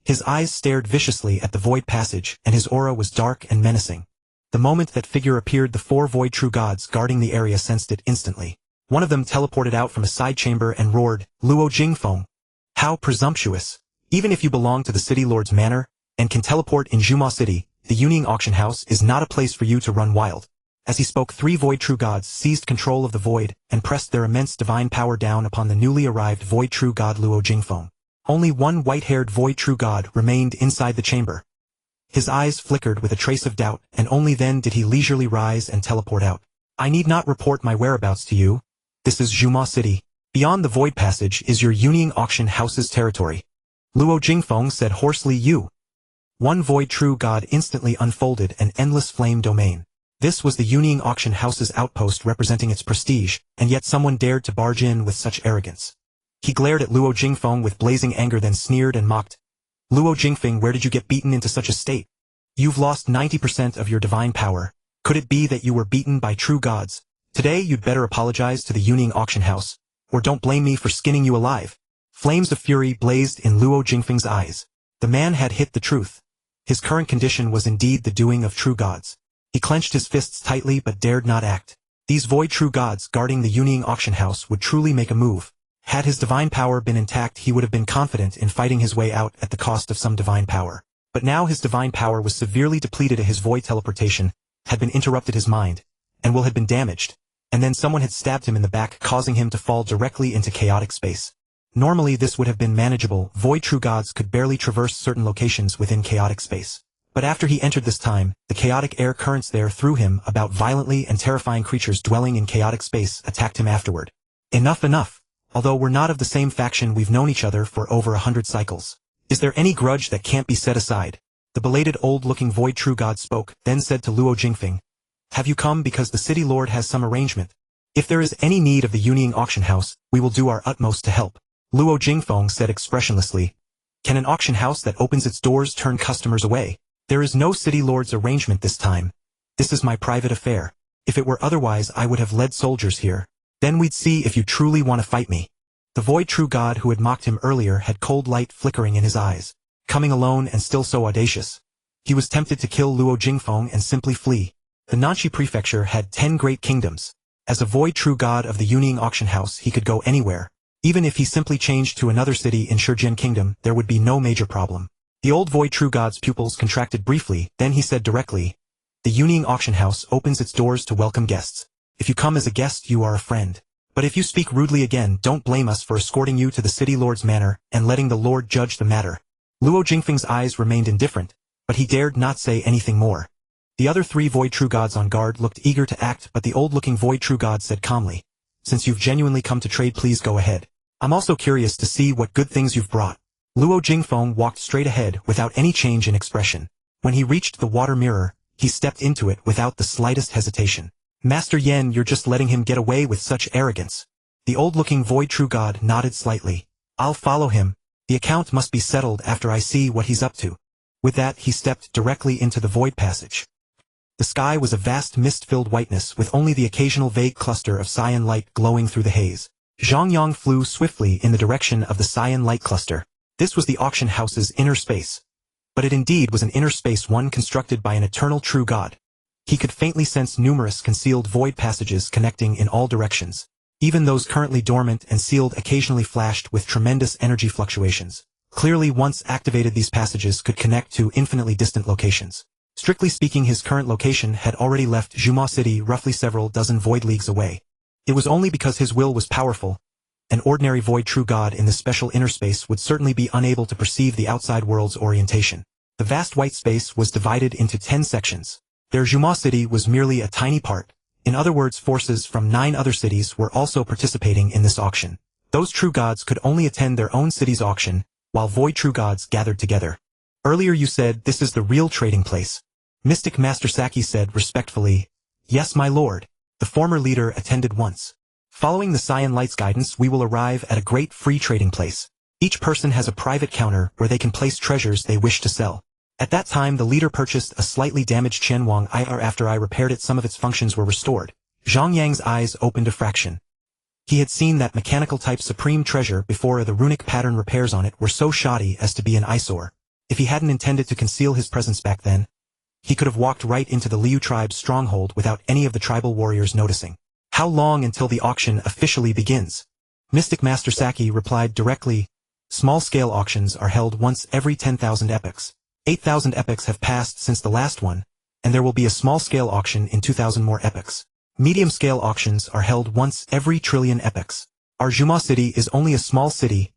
His eyes stared viciously at the void passage, and his aura was dark and menacing. The moment that figure appeared, the 4 void true gods guarding the area sensed it instantly. One of them teleported out from a side chamber and roared, "Luo Jingfeng! How presumptuous! Even if you belong to the city lord's manor, and can teleport in Yinmo City, the Yunying auction house is not a place for you to run wild." As he spoke, 3 void true gods seized control of the void, and pressed their immense divine power down upon the newly arrived void true god Luo Jingfeng. Only one white-haired void true god remained inside the chamber. His eyes flickered with a trace of doubt, and only then did he leisurely rise and teleport out. "I need not report my whereabouts to you. This is Yinmo City. Beyond the void passage is your Yunying auction house's territory." Luo Jingfeng said hoarsely. One void true god instantly unfolded an endless flame domain. This was the Yunying auction house's outpost, representing its prestige, and yet someone dared to barge in with such arrogance. He glared at Luo Jingfeng with blazing anger, then sneered and mocked. "Luo Jingfeng, where did you get beaten into such a state? You've lost 90% of your divine power. Could it be that you were beaten by true gods? Today you'd better apologize to the Yunying auction house, or don't blame me for skinning you alive." Flames of fury blazed in Luo Jingfeng's eyes. The man had hit the truth. His current condition was indeed the doing of true gods. He clenched his fists tightly but dared not act. These void true gods guarding the Yunying auction house would truly make a move. Had his divine power been intact, he would have been confident in fighting his way out at the cost of some divine power. But now his divine power was severely depleted. His void teleportation had been interrupted, his mind and will had been damaged, and then someone had stabbed him in the back, causing him to fall directly into chaotic space. Normally this would have been manageable. Void true gods could barely traverse certain locations within chaotic space. But after he entered this time, the chaotic air currents there threw him about violently, and terrifying creatures dwelling in chaotic space attacked him afterward. Enough. Although we're not of the same faction, we've known each other for over 100 cycles. Is there any grudge that can't be set aside? The belated old-looking void true god spoke, then said to Luo Jingfeng, "Have you come because the city lord has some arrangement? If there is any need of the Yunying auction house, we will do our utmost to help." Luo Jingfeng said expressionlessly, "Can an auction house that opens its doors turn customers away? There is no city lord's arrangement this time. This is my private affair. If it were otherwise, I would have led soldiers here. Then we'd see if you truly want to fight me." The void true god who had mocked him earlier had cold light flickering in his eyes. Coming alone and still so audacious. He was tempted to kill Luo Jingfeng and simply flee. The Nanxi prefecture had 10 great kingdoms. As a void true god of the Yunying auction house, he could go anywhere. Even if he simply changed to another city in Shijian kingdom, there would be no major problem. The old void true god's pupils contracted briefly, then he said directly, "The Yunying auction house opens its doors to welcome guests. If you come as a guest, you are a friend. But if you speak rudely again, don't blame us for escorting you to the city lord's manor and letting the lord judge the matter." Luo Jingfeng's eyes remained indifferent, but he dared not say anything more. The other 3 void true gods on guard looked eager to act, but the old-looking void true god said calmly, "Since you've genuinely come to trade, please go ahead. I'm also curious to see what good things you've brought." Luo Jingfeng walked straight ahead without any change in expression. When he reached the water mirror, he stepped into it without the slightest hesitation. "Master Yen, you're just letting him get away with such arrogance." The old-looking void true god nodded slightly. "I'll follow him. The account must be settled after I see what he's up to." With that, he stepped directly into the void passage. The sky was a vast mist-filled whiteness, with only the occasional vague cluster of cyan light glowing through the haze. Zhang Yang flew swiftly in the direction of the cyan light cluster. This was the auction house's inner space. But it indeed was an inner space, one constructed by an eternal true god. He could faintly sense numerous concealed void passages connecting in all directions. Even those currently dormant and sealed occasionally flashed with tremendous energy fluctuations. Clearly once activated these passages could connect to infinitely distant locations. Strictly speaking, his current location had already left Yinmo City roughly several dozen void leagues away. It was only because his will was powerful. An ordinary void true god in this special inner space would certainly be unable to perceive the outside world's orientation. The vast white space was divided into 10 sections. Their Yinmo City was merely a tiny part. In other words, forces from 9 other cities were also participating in this auction. Those true gods could only attend their own city's auction, while void true gods gathered together. Earlier you said this is the real trading place. Mystic Master Saki said respectfully, "Yes, my lord." The former leader attended once. Following the Cyan Light's guidance, we will arrive at a great free trading place. Each person has a private counter where they can place treasures they wish to sell. At that time the leader purchased a slightly damaged Qianwang IR. After I repaired it, some of its functions were restored. Zhang Yang's eyes opened a fraction. He had seen that mechanical type supreme treasure before the runic pattern repairs on it were so shoddy as to be an eyesore. If he hadn't intended to conceal his presence back then, he could have walked right into the Liu tribe's stronghold without any of the tribal warriors noticing. How long until the auction officially begins? Mystic Master Saki replied directly, "Small-scale auctions are held once every 10,000 epochs. 8,000 epochs have passed since the last one, and there will be a small-scale auction in 2,000 more epochs. Medium-scale auctions are held once every trillion epochs. Our Yinmo City is only a small city.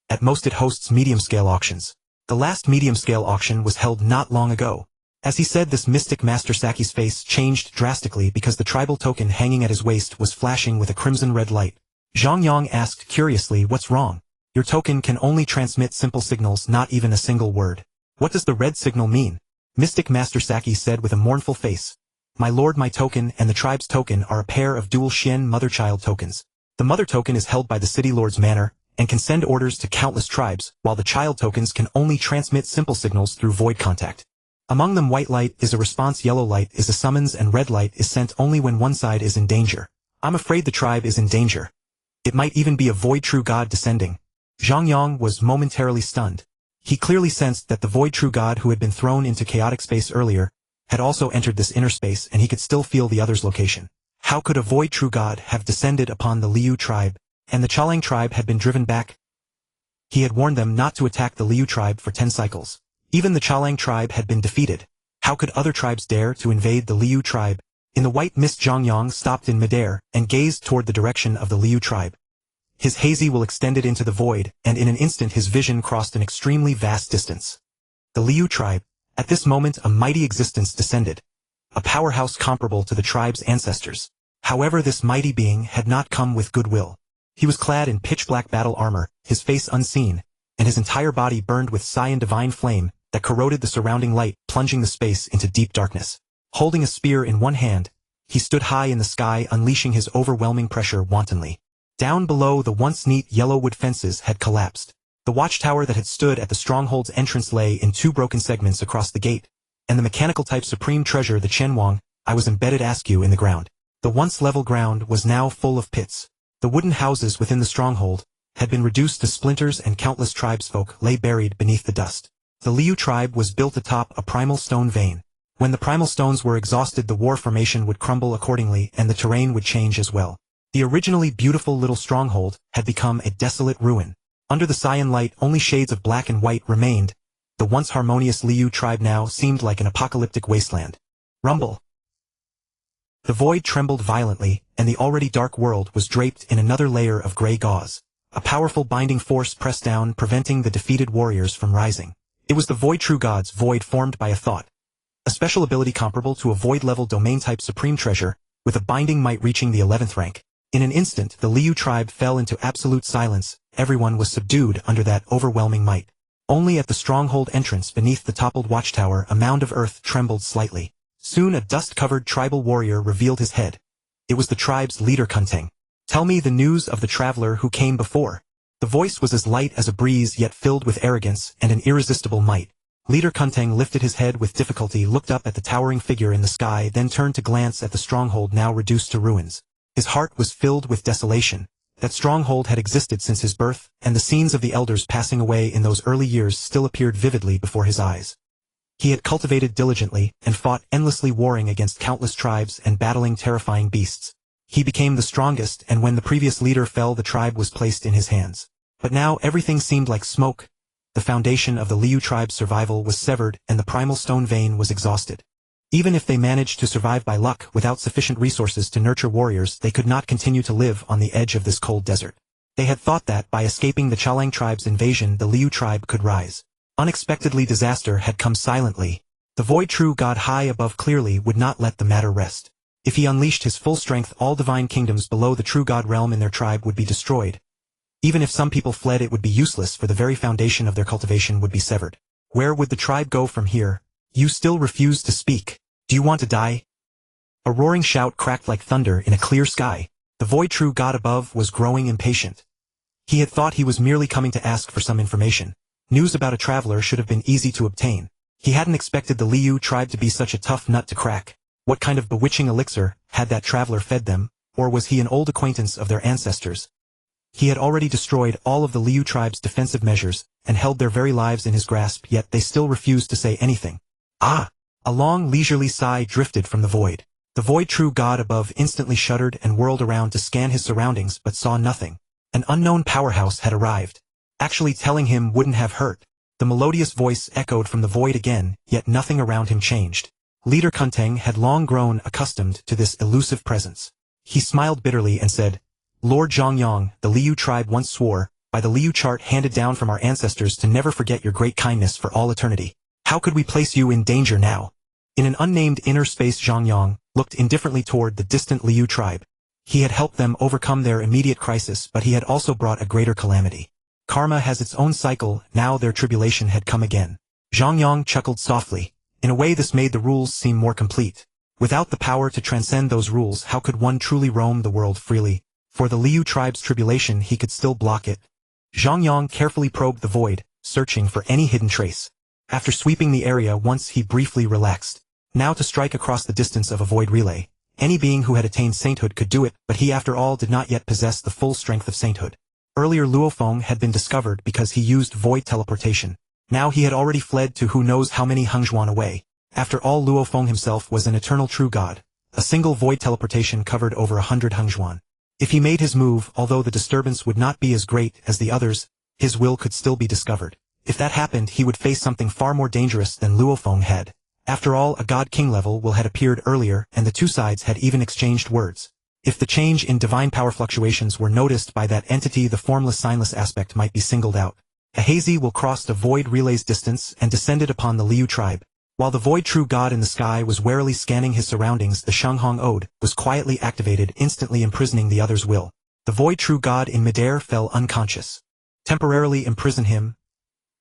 At most it hosts medium-scale auctions. The last medium-scale auction was held not long ago." As he said this, Mystic Master Saki's face changed drastically because the tribal token hanging at his waist was flashing with a crimson-red light. Zhang Yang asked curiously, "What's wrong? Your token can only transmit simple signals, not even a single word. What does the red signal mean?" Mystic Master Saki said with a mournful face, "My lord, my token and the tribe's token are a pair of dual Xian mother-child tokens. The mother token is held by the city lord's manor, and can send orders to countless tribes, while the child tokens can only transmit simple signals through void contact. Among them, white light is a response, yellow light is a summons, and red light is sent only when one side is in danger. I'm afraid the tribe is in danger. It might even be a void true god descending." Zhang Yang was momentarily stunned. He clearly sensed that the void true god who had been thrown into chaotic space earlier had also entered this inner space, and he could still feel the other's location. How could a void true god have descended upon the Liu tribe, and the Chalang tribe had been driven back? He had warned them not to attack the Liu tribe for 10 cycles. Even the Chalang tribe had been defeated. How could other tribes dare to invade the Liu tribe? In the white mist, Zhang Yang stopped in midair and gazed toward the direction of the Liu tribe. His hazy will extended into the void, and in an instant his vision crossed an extremely vast distance. The Liu tribe. At this moment a mighty existence descended. A powerhouse comparable to the tribe's ancestors. However, this mighty being had not come with goodwill. He was clad in pitch-black battle armor, his face unseen, and his entire body burned with cyan divine flame that corroded the surrounding light, plunging the space into deep darkness. Holding a spear in one hand, he stood high in the sky, unleashing his overwhelming pressure wantonly. Down below, the once neat yellow wood fences had collapsed. The watchtower that had stood at the stronghold's entrance lay in 2 broken segments across the gate, and the mechanical-type supreme treasure, the Qianwang, I was embedded askew in the ground. The once level ground was now full of pits. The wooden houses within the stronghold had been reduced to splinters, and countless tribesfolk lay buried beneath the dust. The Liu tribe was built atop a primal stone vein. When the primal stones were exhausted, the war formation would crumble accordingly, and the terrain would change as well. The originally beautiful little stronghold had become a desolate ruin. Under the cyan light, only shades of black and white remained. The once harmonious Liu tribe now seemed like an apocalyptic wasteland. Rumble. The void trembled violently, and the already dark world was draped in another layer of gray gauze. A powerful binding force pressed down, preventing the defeated warriors from rising. It was the void true god's void formed by a thought. A special ability comparable to a void-level domain-type supreme treasure, with a binding might reaching the 11th rank. In an instant, the Liu tribe fell into absolute silence. Everyone was subdued under that overwhelming might. Only at the stronghold entrance beneath the toppled watchtower a mound of earth trembled slightly. Soon a dust-covered tribal warrior revealed his head. It was the tribe's leader Kunteng. "Tell me the news of the traveler who came before." The voice was as light as a breeze, yet filled with arrogance and an irresistible might. Leader Kunteng lifted his head with difficulty, looked up at the towering figure in the sky, then turned to glance at the stronghold now reduced to ruins. His heart was filled with desolation. That stronghold had existed since his birth, and the scenes of the elders passing away in those early years still appeared vividly before his eyes. He had cultivated diligently, and fought endlessly, warring against countless tribes and battling terrifying beasts. He became the strongest, and when the previous leader fell, the tribe was placed in his hands. But now everything seemed like smoke. the foundation of the Liu tribe's survival was severed and the primal stone vein was exhausted. Even if they managed to survive by luck without sufficient resources to nurture warriors, they could not continue to live on the edge of this cold desert. They had thought that, by escaping the Chalang tribe's invasion, the Liu tribe could rise. Unexpectedly, disaster had come silently. The void true god high above clearly would not let the matter rest. If he unleashed his full strength, all divine kingdoms below the true god realm in their tribe would be destroyed. Even if some people fled, it would be useless, for the very foundation of their cultivation would be severed. Where would the tribe go from here? You still refuse to speak. Do you want to die? A roaring shout cracked like thunder in a clear sky. The void true god above was growing impatient. He had thought he was merely coming to ask for some information. News about a traveler should have been easy to obtain. He hadn't expected the Liu tribe to be such a tough nut to crack. What kind of bewitching elixir had that traveler fed them, or was he an old acquaintance of their ancestors? He had already destroyed all of the Liu tribe's defensive measures, and held their very lives in his grasp, yet they still refused to say anything. Ah! A long leisurely sigh drifted from the void. The void true god above instantly shuddered and whirled around to scan his surroundings, but saw nothing. An unknown powerhouse had arrived. Actually, telling him wouldn't have hurt. The melodious voice echoed from the void again, yet nothing around him changed. Leader Kunteng had long grown accustomed to this elusive presence. He smiled bitterly and said, Lord Zhang Yang, the Liu tribe once swore, by the Liu chart handed down from our ancestors, to never forget your great kindness for all eternity. How could we place you in danger now? In an unnamed inner space, Zhang Yang looked indifferently toward the distant Liu tribe. He had helped them overcome their immediate crisis, but he had also brought a greater calamity. Karma has its own cycle, now their tribulation had come again. Zhang Yang chuckled softly. In a way, this made the rules seem more complete. Without the power to transcend those rules, how could one truly roam the world freely? For the Liu tribe's tribulation, he could still block it. Zhang Yang carefully probed the void, searching for any hidden trace. After sweeping the area once, he briefly relaxed. Now to strike across the distance of a void relay. Any being who had attained sainthood could do it, but he after all did not yet possess the full strength of sainthood. Earlier, Luofeng had been discovered because he used void teleportation. Now he had already fled to who knows how many hengzhuan away. After all, Luofeng himself was an eternal true god. A single void teleportation covered over 100 hengzhuan. If he made his move, although the disturbance would not be as great as the others, his will could still be discovered. If that happened, he would face something far more dangerous than Luofeng had. After all, a God King level will had appeared earlier, and the two sides had even exchanged words. If the change in divine power fluctuations were noticed by that entity, the formless signless aspect might be singled out. A hazy will crossed the void relay's distance and descended upon the Liu tribe. While the void true god in the sky was warily scanning his surroundings, the Shanghong Ode was quietly activated, instantly imprisoning the other's will. The void true god in midair fell unconscious. Temporarily imprison him.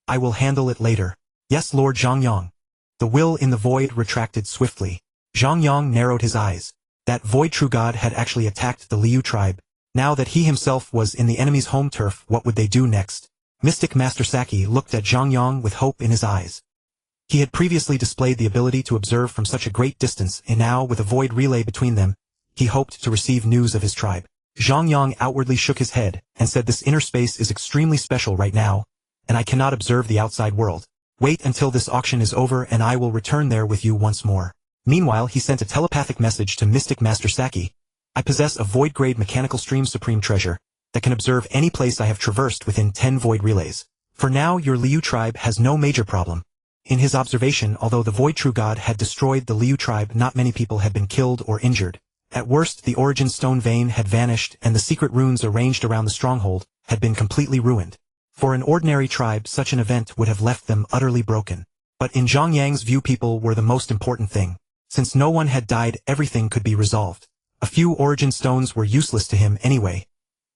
I will handle it later. Yes, Lord Zhang Yang. The will in the void retracted swiftly. Zhang Yang narrowed his eyes. That void true god had actually attacked the Liu tribe. Now that he himself was in the enemy's home turf, what would they do next? Mystic Master Saki looked at Zhang Yang with hope in his eyes. He had previously displayed the ability to observe from such a great distance, and now, with a void relay between them, he hoped to receive news of his tribe. Zhang Yang outwardly shook his head, and said, this inner space is extremely special right now, and I cannot observe the outside world. Wait until this auction is over and I will return there with you once more. Meanwhile, he sent a telepathic message to Mystic Master Saki. I possess a void-grade mechanical stream supreme treasure that can observe any place I have traversed within 10 void relays. For now, your Liu tribe has no major problem. In his observation, although the void true god had destroyed the Liu tribe, not many people had been killed or injured. At worst, the origin stone vein had vanished and the secret runes arranged around the stronghold had been completely ruined. For an ordinary tribe, such an event would have left them utterly broken. But in Zhang Yang's view, people were the most important thing. Since no one had died, everything could be resolved. A few origin stones were useless to him anyway.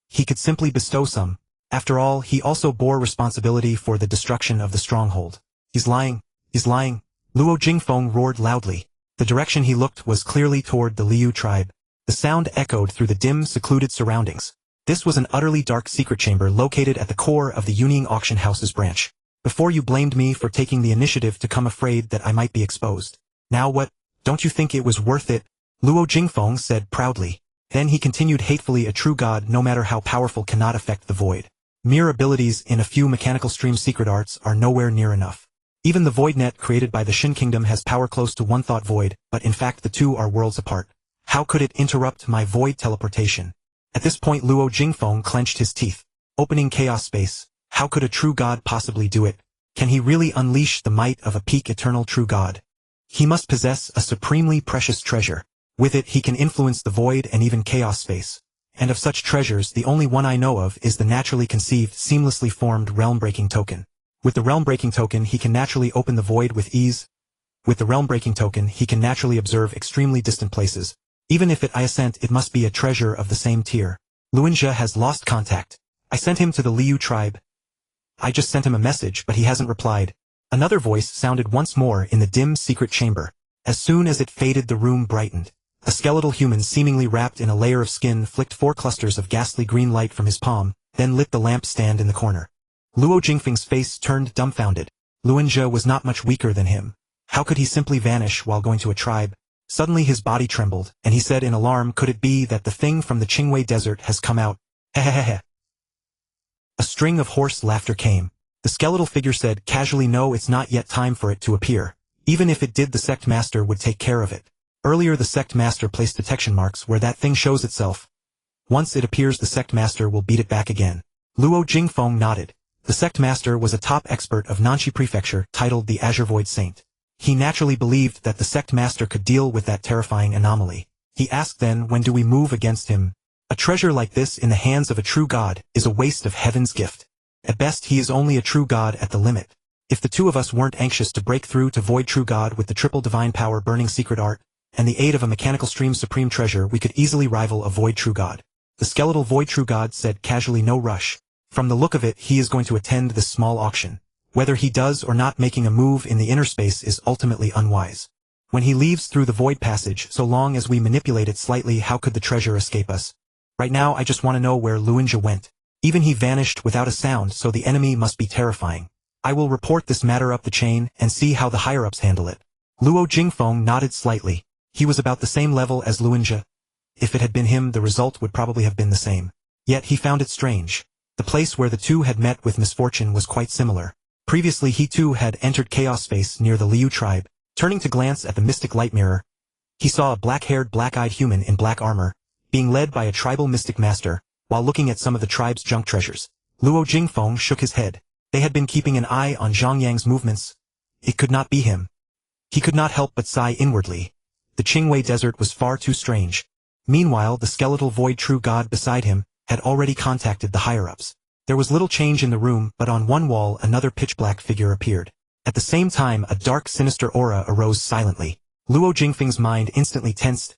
He could simply bestow some. After all, he also bore responsibility for the destruction of the stronghold. He's lying. He's lying. Luo Jingfeng roared loudly. The direction he looked was clearly toward the Liu tribe. The sound echoed through the dim, secluded surroundings. This was an utterly dark secret chamber located at the core of the Yuning Auction House's branch. Before you blamed me for taking the initiative to come, afraid that I might be exposed. Now what? Don't you think it was worth it? Luo Jingfeng said proudly. Then he continued hatefully, a true god, no matter how powerful, cannot affect the void. Mere abilities in a few mechanical stream secret arts are nowhere near enough. Even the void net created by the Shin Kingdom has power close to one thought void, but in fact the two are worlds apart. How could it interrupt my void teleportation? At this point, Luo Jingfeng clenched his teeth. Opening chaos space. How could a true god possibly do it? Can he really unleash the might of a peak eternal true god? He must possess a supremely precious treasure. With it he can influence the void and even chaos space. And of such treasures the only one I know of is the naturally conceived, seamlessly formed realm-breaking token. With the realm-breaking token he can naturally open the void with ease. With the realm-breaking token he can naturally observe extremely distant places. Even if I assent, it must be a treasure of the same tier. Luinjia has lost contact. I sent him to the Liu tribe. I just sent him a message, but he hasn't replied. Another voice sounded once more in the dim secret chamber. As soon as it faded the room brightened. A skeletal human seemingly wrapped in a layer of skin flicked 4 clusters of ghastly green light from his palm, then lit the lamp stand in the corner. Luo Jingfeng's face turned dumbfounded. Luinjia was not much weaker than him. How could he simply vanish while going to a tribe? Suddenly his body trembled, and he said in alarm, could it be that the thing from the Qingwei desert has come out? Hehehehe. A string of hoarse laughter came. The skeletal figure said casually, no, it's not yet time for it to appear. Even if it did, the sect master would take care of it. Earlier the sect master placed detection marks where that thing shows itself. Once it appears, the sect master will beat it back again. Luo Jingfeng nodded. The sect master was a top expert of Nanxi Prefecture, titled the Azure Void Saint. He naturally believed that the sect master could deal with that terrifying anomaly. He asked then, when do we move against him? A treasure like this in the hands of a true god is a waste of heaven's gift. At best he is only a true god at the limit. If the two of us weren't anxious to break through to void true god with the triple divine power burning secret art, and the aid of a mechanical stream supreme treasure, we could easily rival a void true god. The skeletal void true god said casually, no rush. From the look of it, he is going to attend this small auction. Whether he does or not, making a move in the inner space is ultimately unwise. When he leaves through the void passage, so long as we manipulate it slightly, how could the treasure escape us? Right now I just want to know where Luinjia went. Even he vanished without a sound, so the enemy must be terrifying. I will report this matter up the chain and see how the higher-ups handle it. Luo Jingfeng nodded slightly. He was about the same level as Luinjia. If it had been him, the result would probably have been the same. Yet he found it strange. The place where the two had met with misfortune was quite similar. Previously he too had entered chaos space near the Liu tribe. Turning to glance at the mystic light mirror, he saw a black-haired, black-eyed human in black armor, being led by a tribal mystic master, while looking at some of the tribe's junk treasures. Luo Jingfeng shook his head. They had been keeping an eye on Zhang Yang's movements. It could not be him. He could not help but sigh inwardly. The Qingwei desert was far too strange. Meanwhile, the skeletal void true god beside him had already contacted the higher-ups. There was little change in the room, but on one wall another pitch-black figure appeared. At the same time, a dark, sinister aura arose silently. Luo Jingfeng's mind instantly tensed.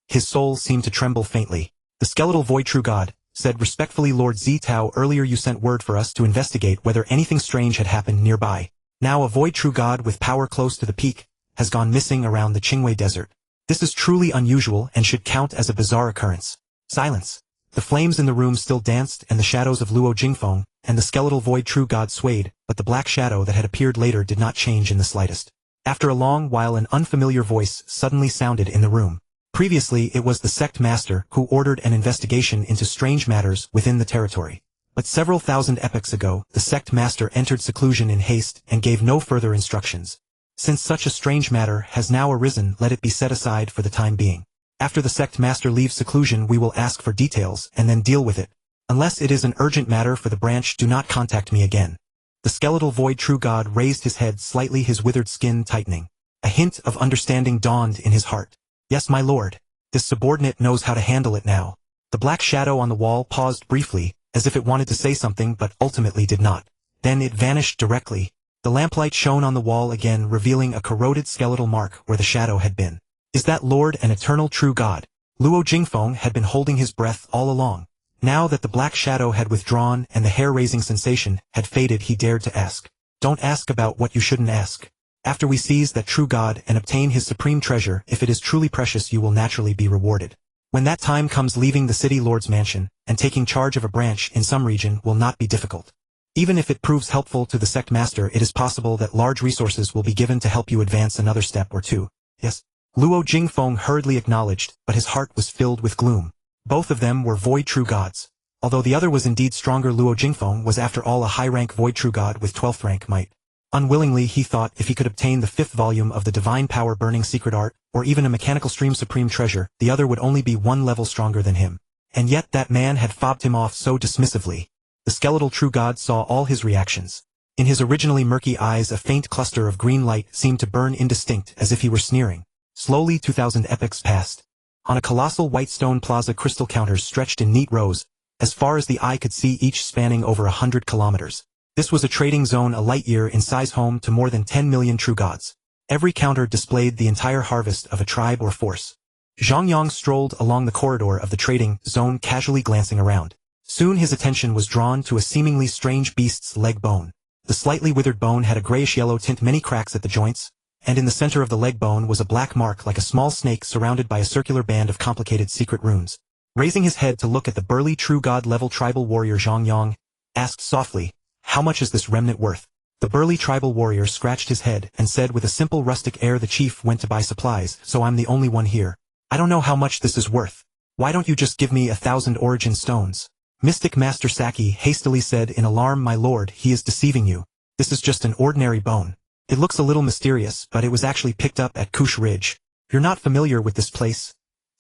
His soul seemed to tremble faintly. The skeletal void true god said respectfully, Lord Zitao, earlier you sent word for us to investigate whether anything strange had happened nearby. Now a void true god with power close to the peak has gone missing around the Qingwei desert. This is truly unusual and should count as a bizarre occurrence. Silence. The flames in the room still danced, and the shadows of Luo Jingfeng and the skeletal void true god swayed, but the black shadow that had appeared later did not change in the slightest. After a long while, an unfamiliar voice suddenly sounded in the room. Previously it was the sect master who ordered an investigation into strange matters within the territory. But several thousand epochs ago, the sect master entered seclusion in haste and gave no further instructions. Since such a strange matter has now arisen, let it be set aside for the time being. After the sect master leaves seclusion, we will ask for details and then deal with it. Unless it is an urgent matter for the branch, do not contact me again. The skeletal void true god raised his head slightly, his withered skin tightening. A hint of understanding dawned in his heart. Yes, my lord. This subordinate knows how to handle it now. The black shadow on the wall paused briefly, as if it wanted to say something but ultimately did not. Then it vanished directly. The lamplight shone on the wall again, revealing a corroded skeletal mark where the shadow had been. Is that Lord an eternal true god? Luo Jingfeng had been holding his breath all along. Now that the black shadow had withdrawn and the hair-raising sensation had faded, he dared to ask. Don't ask about what you shouldn't ask. After we seize that true god and obtain his supreme treasure, if it is truly precious, you will naturally be rewarded. When that time comes, leaving the city lord's mansion and taking charge of a branch in some region will not be difficult. Even if it proves helpful to the sect master, it is possible that large resources will be given to help you advance another step or two. Yes. Luo Jingfeng hurriedly acknowledged, but his heart was filled with gloom. Both of them were void true gods. Although the other was indeed stronger, Luo Jingfeng was after all a high-rank void true god with 12th rank might. Unwillingly, he thought if he could obtain the 5th volume of the divine power burning secret art, or even a mechanical stream supreme treasure, the other would only be one level stronger than him. And yet that man had fobbed him off so dismissively. The skeletal true god saw all his reactions. In his originally murky eyes a faint cluster of green light seemed to burn indistinct as if he were sneering. Slowly 2,000 epochs passed. On a colossal white stone plaza crystal counters stretched in neat rows, as far as the eye could see, each spanning over 100 kilometers. This was a trading zone, a light year in size, home to more than 10 million true gods. Every counter displayed the entire harvest of a tribe or force. Zhang Yang strolled along the corridor of the trading zone, casually glancing around. Soon his attention was drawn to a seemingly strange beast's leg bone. The slightly withered bone had a grayish-yellow tint, many cracks at the joints, and in the center of the leg bone was a black mark like a small snake surrounded by a circular band of complicated secret runes. Raising his head to look at the burly true god-level tribal warrior, Zhang Yang asked softly, "How much is this remnant worth?" The burly tribal warrior scratched his head and said with a simple rustic air, "The chief went to buy supplies, so I'm the only one here. I don't know how much this is worth. Why don't you just give me 1,000 origin stones?" Mystic Master Saki hastily said in alarm, "My lord, he is deceiving you. This is just an ordinary bone. It looks a little mysterious, but it was actually picked up at Kush Ridge. You're not familiar with this place?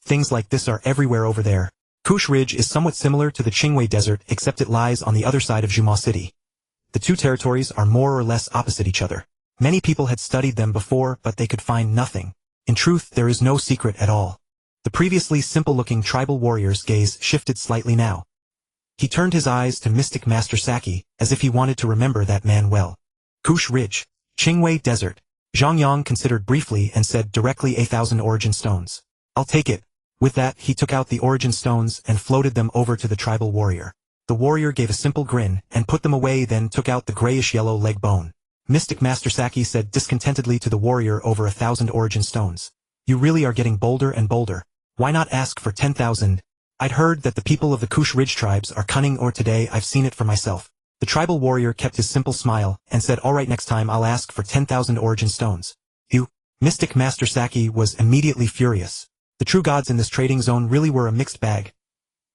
Things like this are everywhere over there." Kush Ridge is somewhat similar to the Qingwei Desert, except it lies on the other side of Yinmo City. The two territories are more or less opposite each other. Many people had studied them before, but they could find nothing. In truth, there is no secret at all. The previously simple-looking tribal warrior's gaze shifted slightly now. He turned his eyes to Mystic Master Saki, as if he wanted to remember that man well. Kush Ridge, Qingwei Desert. Zhang Yang considered briefly and said directly, 1,000 origin stones. I'll take it. With that, he took out the origin stones and floated them over to the tribal warrior. The warrior gave a simple grin and put them away, then took out the grayish-yellow leg bone. Mystic Master Saki said discontentedly to the warrior, "Over 1,000 origin stones. You really are getting bolder and bolder. Why not ask for 10,000? I'd heard that the people of the Kush Ridge tribes are cunning, or today I've seen it for myself." The tribal warrior kept his simple smile and said, "All right, next time I'll ask for 10,000 origin stones." You? Mystic Master Saki was immediately furious. The true gods in this trading zone really were a mixed bag.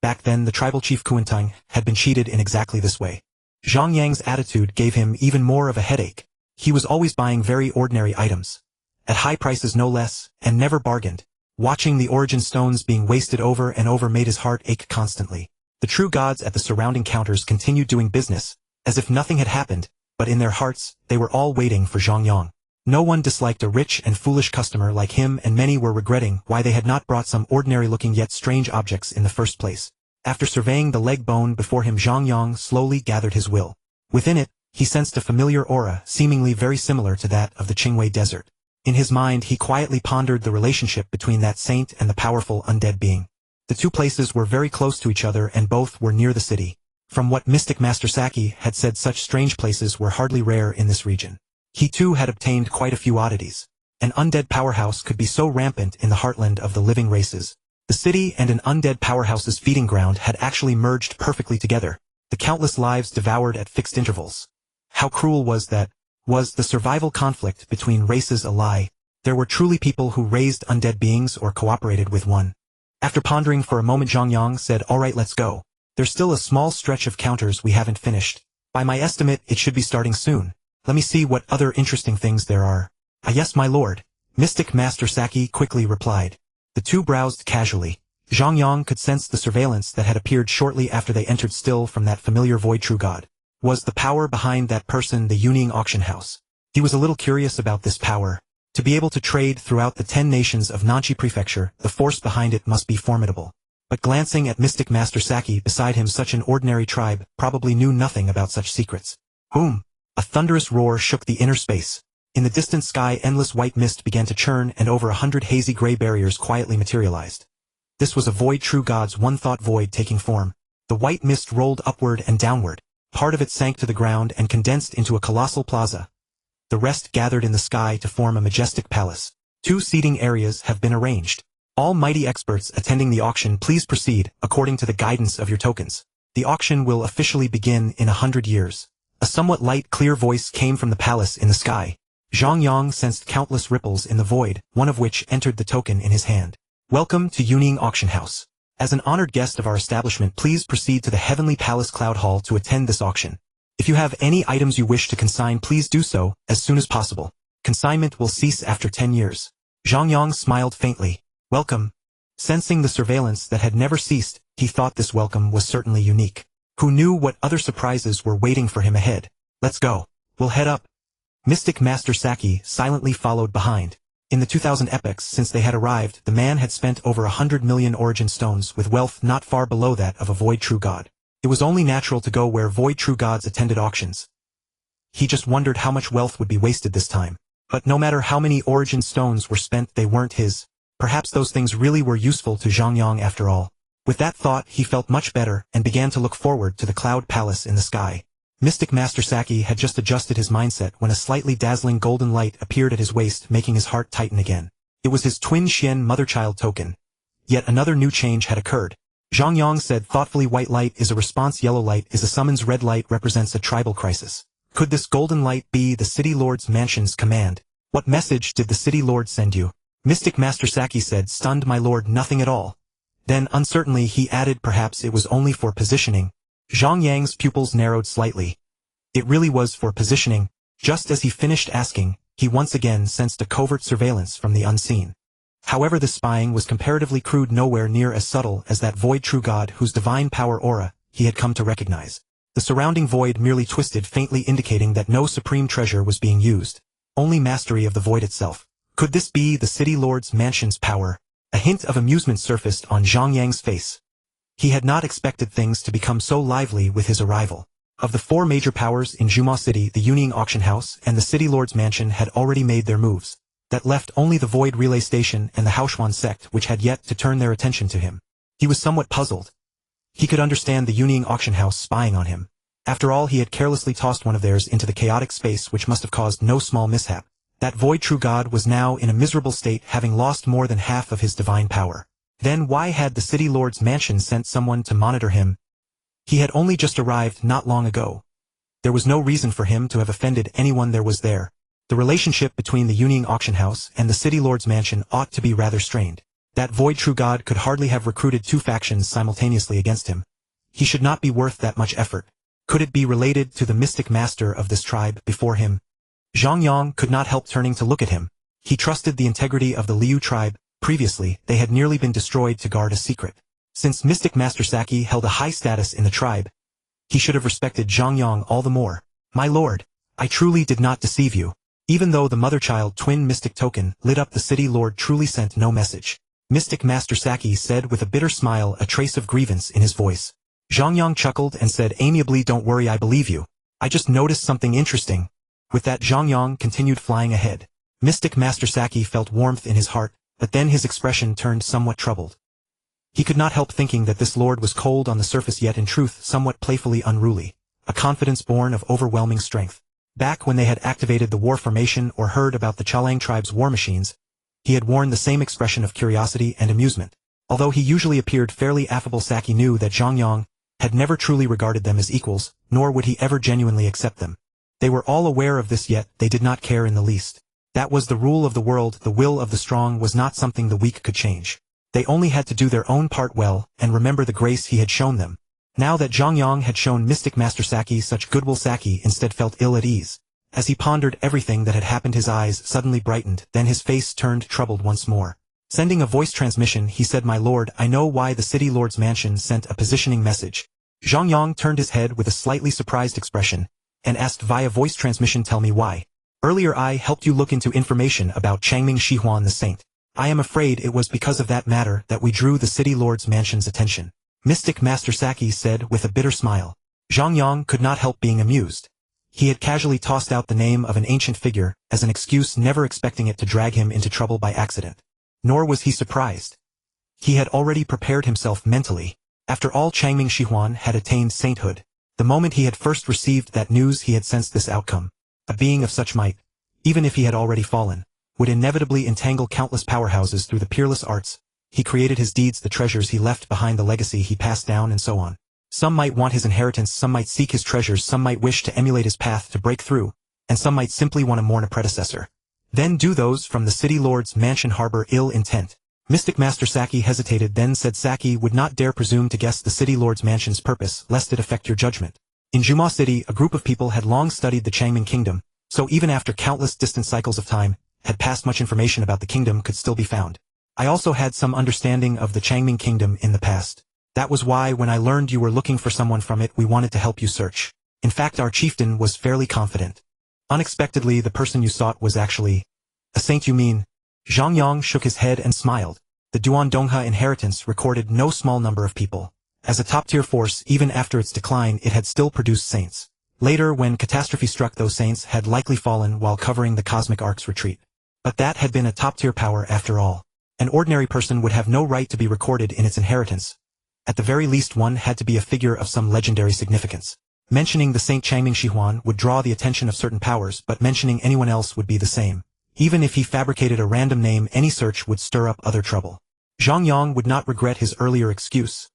Back then the tribal chief Kuantang had been cheated in exactly this way. Zhang Yang's attitude gave him even more of a headache. He was always buying very ordinary items, at high prices no less, and never bargained. Watching the origin stones being wasted over and over made his heart ache constantly. The true gods at the surrounding counters continued doing business, as if nothing had happened, but in their hearts, they were all waiting for Zhang Yang. No one disliked a rich and foolish customer like him, and many were regretting why they had not brought some ordinary-looking yet strange objects in the first place. After surveying the leg bone before him, Zhang Yang slowly gathered his will. Within it, he sensed a familiar aura, seemingly very similar to that of the Qingwei Desert. In his mind, he quietly pondered the relationship between that saint and the powerful undead being. The two places were very close to each other, and both were near the city. From what Mystic Master Saki had said, such strange places were hardly rare in this region. He too had obtained quite a few oddities. An undead powerhouse could be so rampant in the heartland of the living races. The city and an undead powerhouse's feeding ground had actually merged perfectly together, the countless lives devoured at fixed intervals. How cruel was that? Was the survival conflict between races a lie? There were truly people who raised undead beings or cooperated with one. After pondering for a moment, Zhang Yang said, "All right, let's go. There's still a small stretch of counters we haven't finished. By my estimate, it should be starting soon. Let me see what other interesting things there are." "Ah, yes, my lord," Mystic Master Saki quickly replied. The two browsed casually. Zhang Yang could sense the surveillance that had appeared shortly after they entered, still from that familiar void true god. Was the power behind that person the Yuning auction house? He was a little curious about this power. To be able to trade throughout the 10 nations of Nanchi Prefecture, the force behind it must be formidable. But glancing at Mystic Master Saki beside him, such an ordinary tribe probably knew nothing about such secrets. Boom! A thunderous roar shook the inner space. In the distant sky, endless white mist began to churn, and over 100 hazy gray barriers quietly materialized. This was a void true god's one-thought void taking form. The white mist rolled upward and downward. Part of it sank to the ground and condensed into a colossal plaza. The rest gathered in the sky to form a majestic palace. 2 seating areas have been arranged. All mighty experts attending the auction, please proceed according to the guidance of your tokens. The auction will officially begin in 100 years. A somewhat light, clear voice came from the palace in the sky. Zhang Yang sensed countless ripples in the void, one of which entered the token in his hand. "Welcome to Yuning Auction House. As an honored guest of our establishment, please proceed to the Heavenly Palace Cloud Hall to attend this auction. If you have any items you wish to consign, please do so as soon as possible. Consignment will cease after 10 years. Zhang Yang smiled faintly. "Welcome." Sensing the surveillance that had never ceased, he thought this welcome was certainly unique. Who knew what other surprises were waiting for him ahead? "Let's go." We'll head up. Mystic Master Saki silently followed behind. In the 2000 epochs since they had arrived, the man had spent over 100 million origin stones with wealth not far below that of a void true god. It was only natural to go where void true gods attended auctions. He just wondered how much wealth would be wasted this time. But no matter how many origin stones were spent, they weren't his. Perhaps those things really were useful to Zhang Yang after all. With that thought, he felt much better and began to look forward to the cloud palace in the sky. Mystic Master Saki had just adjusted his mindset when a slightly dazzling golden light appeared at his waist, making his heart tighten again. It was his twin Xian mother-child token. Yet another new change had occurred. Zhang Yang said thoughtfully, white light is a response, yellow light is a summons, red light represents a tribal crisis. Could this golden light be the City Lord's mansion's command? What message did the City Lord send you? Mystic Master Saki said, stunned, my lord, nothing at all. Then uncertainly he added, perhaps it was only for positioning. Zhang Yang's pupils narrowed slightly. It really was for positioning. Just as he finished asking, he once again sensed a covert surveillance from the unseen. However, the spying was comparatively crude, nowhere near as subtle as that void true god whose divine power aura he had come to recognize. The surrounding void merely twisted, faintly indicating that no supreme treasure was being used, only mastery of the void itself. Could this be the City Lord's mansion's power? A hint of amusement surfaced on Zhang Yang's face. He had not expected things to become so lively with his arrival. Of the four major powers in Yinmo City, the Yuning Auction House and the City Lord's Mansion had already made their moves. That left only the Void Relay Station and the Haoshuan sect, which had yet to turn their attention to him. He was somewhat puzzled. He could understand the Yuning Auction House spying on him. After all, he had carelessly tossed one of theirs into the chaotic space, which must have caused no small mishap. That void true god was now in a miserable state, having lost more than half of his divine power. Then why had the City Lord's Mansion sent someone to monitor him? He had only just arrived not long ago. There was no reason for him to have offended anyone there was there. The relationship between the Yuning Auction House and the City Lord's Mansion ought to be rather strained. That void true god could hardly have recruited two factions simultaneously against him. He should not be worth that much effort. Could it be related to the mystic master of this tribe before him? Zhang Yang could not help turning to look at him. He trusted the integrity of the Liu tribe. Previously, they had nearly been destroyed to guard a secret. Since Mystic Master Saki held a high status in the tribe, he should have respected Zhang Yang all the more. My lord, I truly did not deceive you. Even though the mother-child twin mystic token lit up, the City Lord truly sent no message. Mystic Master Saki said with a bitter smile, a trace of grievance in his voice. Zhang Yang chuckled and said amiably, don't worry, I believe you. I just noticed something interesting. With that, Zhang Yang continued flying ahead. Mystic Master Saki felt warmth in his heart, but then his expression turned somewhat troubled. He could not help thinking that this lord was cold on the surface, yet in truth somewhat playfully unruly, a confidence born of overwhelming strength. Back when they had activated the war formation or heard about the Chalang tribe's war machines, he had worn the same expression of curiosity and amusement. Although he usually appeared fairly affable, Saki knew that Zhang Yang had never truly regarded them as equals, nor would he ever genuinely accept them. They were all aware of this, yet they did not care in the least. That was the rule of the world. The will of the strong was not something the weak could change. They only had to do their own part well and remember the grace he had shown them. Now that Zhang Yang had shown Mystic Master Saki such goodwill, Saki instead felt ill at ease. As he pondered everything that had happened, his eyes suddenly brightened, then his face turned troubled once more. Sending a voice transmission, he said, my lord, I know why the City Lord's Mansion sent a positioning message. Zhang Yang turned his head with a slightly surprised expression and asked via voice transmission, tell me why. Earlier I helped you look into information about Changming Shihuan the Saint. I am afraid it was because of that matter that we drew the City Lord's Mansion's attention. Mystic Master Saki said with a bitter smile. Zhang Yang could not help being amused. He had casually tossed out the name of an ancient figure as an excuse, never expecting it to drag him into trouble by accident. Nor was he surprised. He had already prepared himself mentally. After all, Changming Shihuan had attained sainthood. The moment he had first received that news, he had sensed this outcome. A being of such might, even if he had already fallen, would inevitably entangle countless powerhouses through the peerless arts. He created his deeds, the treasures he left behind, the legacy he passed down, and so on. Some might want his inheritance, some might seek his treasures, some might wish to emulate his path to break through, and some might simply want to mourn a predecessor. Then do those from the City Lord's Mansion harbor ill intent? Mystic Master Saki hesitated, then said Saki would not dare presume to guess the City Lord's Mansion's purpose, lest it affect your judgment. In Yinmo City, a group of people had long studied the Changming Kingdom, so even after countless distant cycles of time had passed, much information about the kingdom could still be found. I also had some understanding of the Changming Kingdom in the past. That was why when I learned you were looking for someone from it, we wanted to help you search. In fact, our chieftain was fairly confident. Unexpectedly, the person you sought was actually a saint, you mean? Zhang Yang shook his head and smiled. The Duandonghe inheritance recorded no small number of people. As a top-tier force, even after its decline, it had still produced saints. Later, when catastrophe struck, those saints had likely fallen while covering the cosmic ark's retreat. But that had been a top-tier power after all. An ordinary person would have no right to be recorded in its inheritance. At the very least, one had to be a figure of some legendary significance. Mentioning the Saint Changming Shihuan would draw the attention of certain powers, but mentioning anyone else would be the same. Even if he fabricated a random name, any search would stir up other trouble. Zhang Yang would not regret his earlier excuse.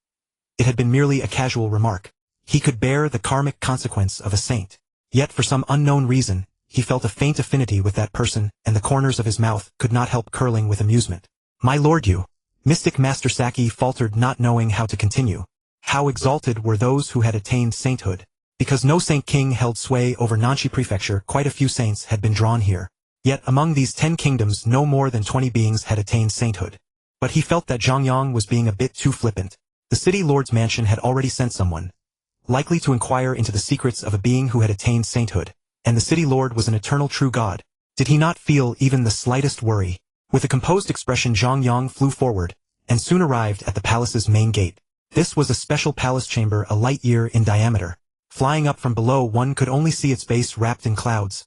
It had been merely a casual remark. He could bear the karmic consequence of a saint. Yet for some unknown reason, he felt a faint affinity with that person, and the corners of his mouth could not help curling with amusement. My lord, you. Mystic Master Saki faltered, not knowing how to continue. How exalted were those who had attained sainthood. Because no saint king held sway over Nanshi Prefecture, quite a few saints had been drawn here. Yet among these 10 kingdoms, no more than 20 beings had attained sainthood. But he felt that Zhang Yang was being a bit too flippant. The city lord's mansion had already sent someone, likely to inquire into the secrets of a being who had attained sainthood, and the city lord was an eternal true god. Did he not feel even the slightest worry? With a composed expression, Zhang Yang flew forward, and soon arrived at the palace's main gate. This was a special palace chamber a light year in diameter. Flying up from below, one could only see its base wrapped in clouds.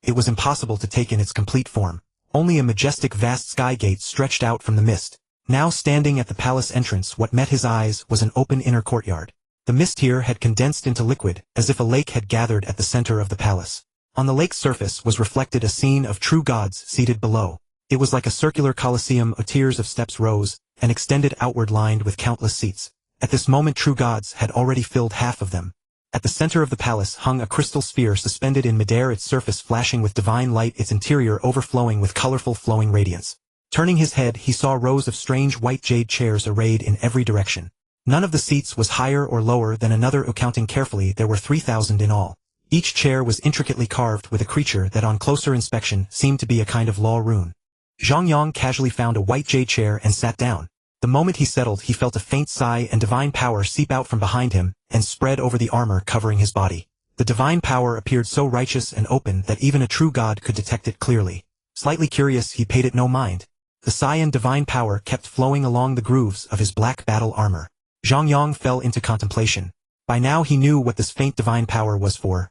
It was impossible to take in its complete form. Only a majestic vast sky gate stretched out from the mist. Now standing at the palace entrance, what met his eyes was an open inner courtyard. The mist here had condensed into liquid, as if a lake had gathered at the center of the palace. On the lake's surface was reflected a scene of true gods seated below. It was like a circular coliseum, tiers of steps rose, and extended outward, lined with countless seats. At this moment, true gods had already filled half of them. At the center of the palace hung a crystal sphere suspended in midair, its surface flashing with divine light, its interior overflowing with colorful flowing radiance. Turning his head, he saw rows of strange white jade chairs arrayed in every direction. None of the seats was higher or lower than another. Counting carefully, there were 3,000 in all. Each chair was intricately carved with a creature that on closer inspection seemed to be a kind of law rune. Zhang Yang casually found a white jade chair and sat down. The moment he settled, he felt a faint sigh and divine power seep out from behind him and spread over the armor covering his body. The divine power appeared so righteous and open that even a true god could detect it clearly. Slightly curious, he paid it no mind. The cyan divine power kept flowing along the grooves of his black battle armor. Zhang Yang fell into contemplation. By now he knew what this faint divine power was for.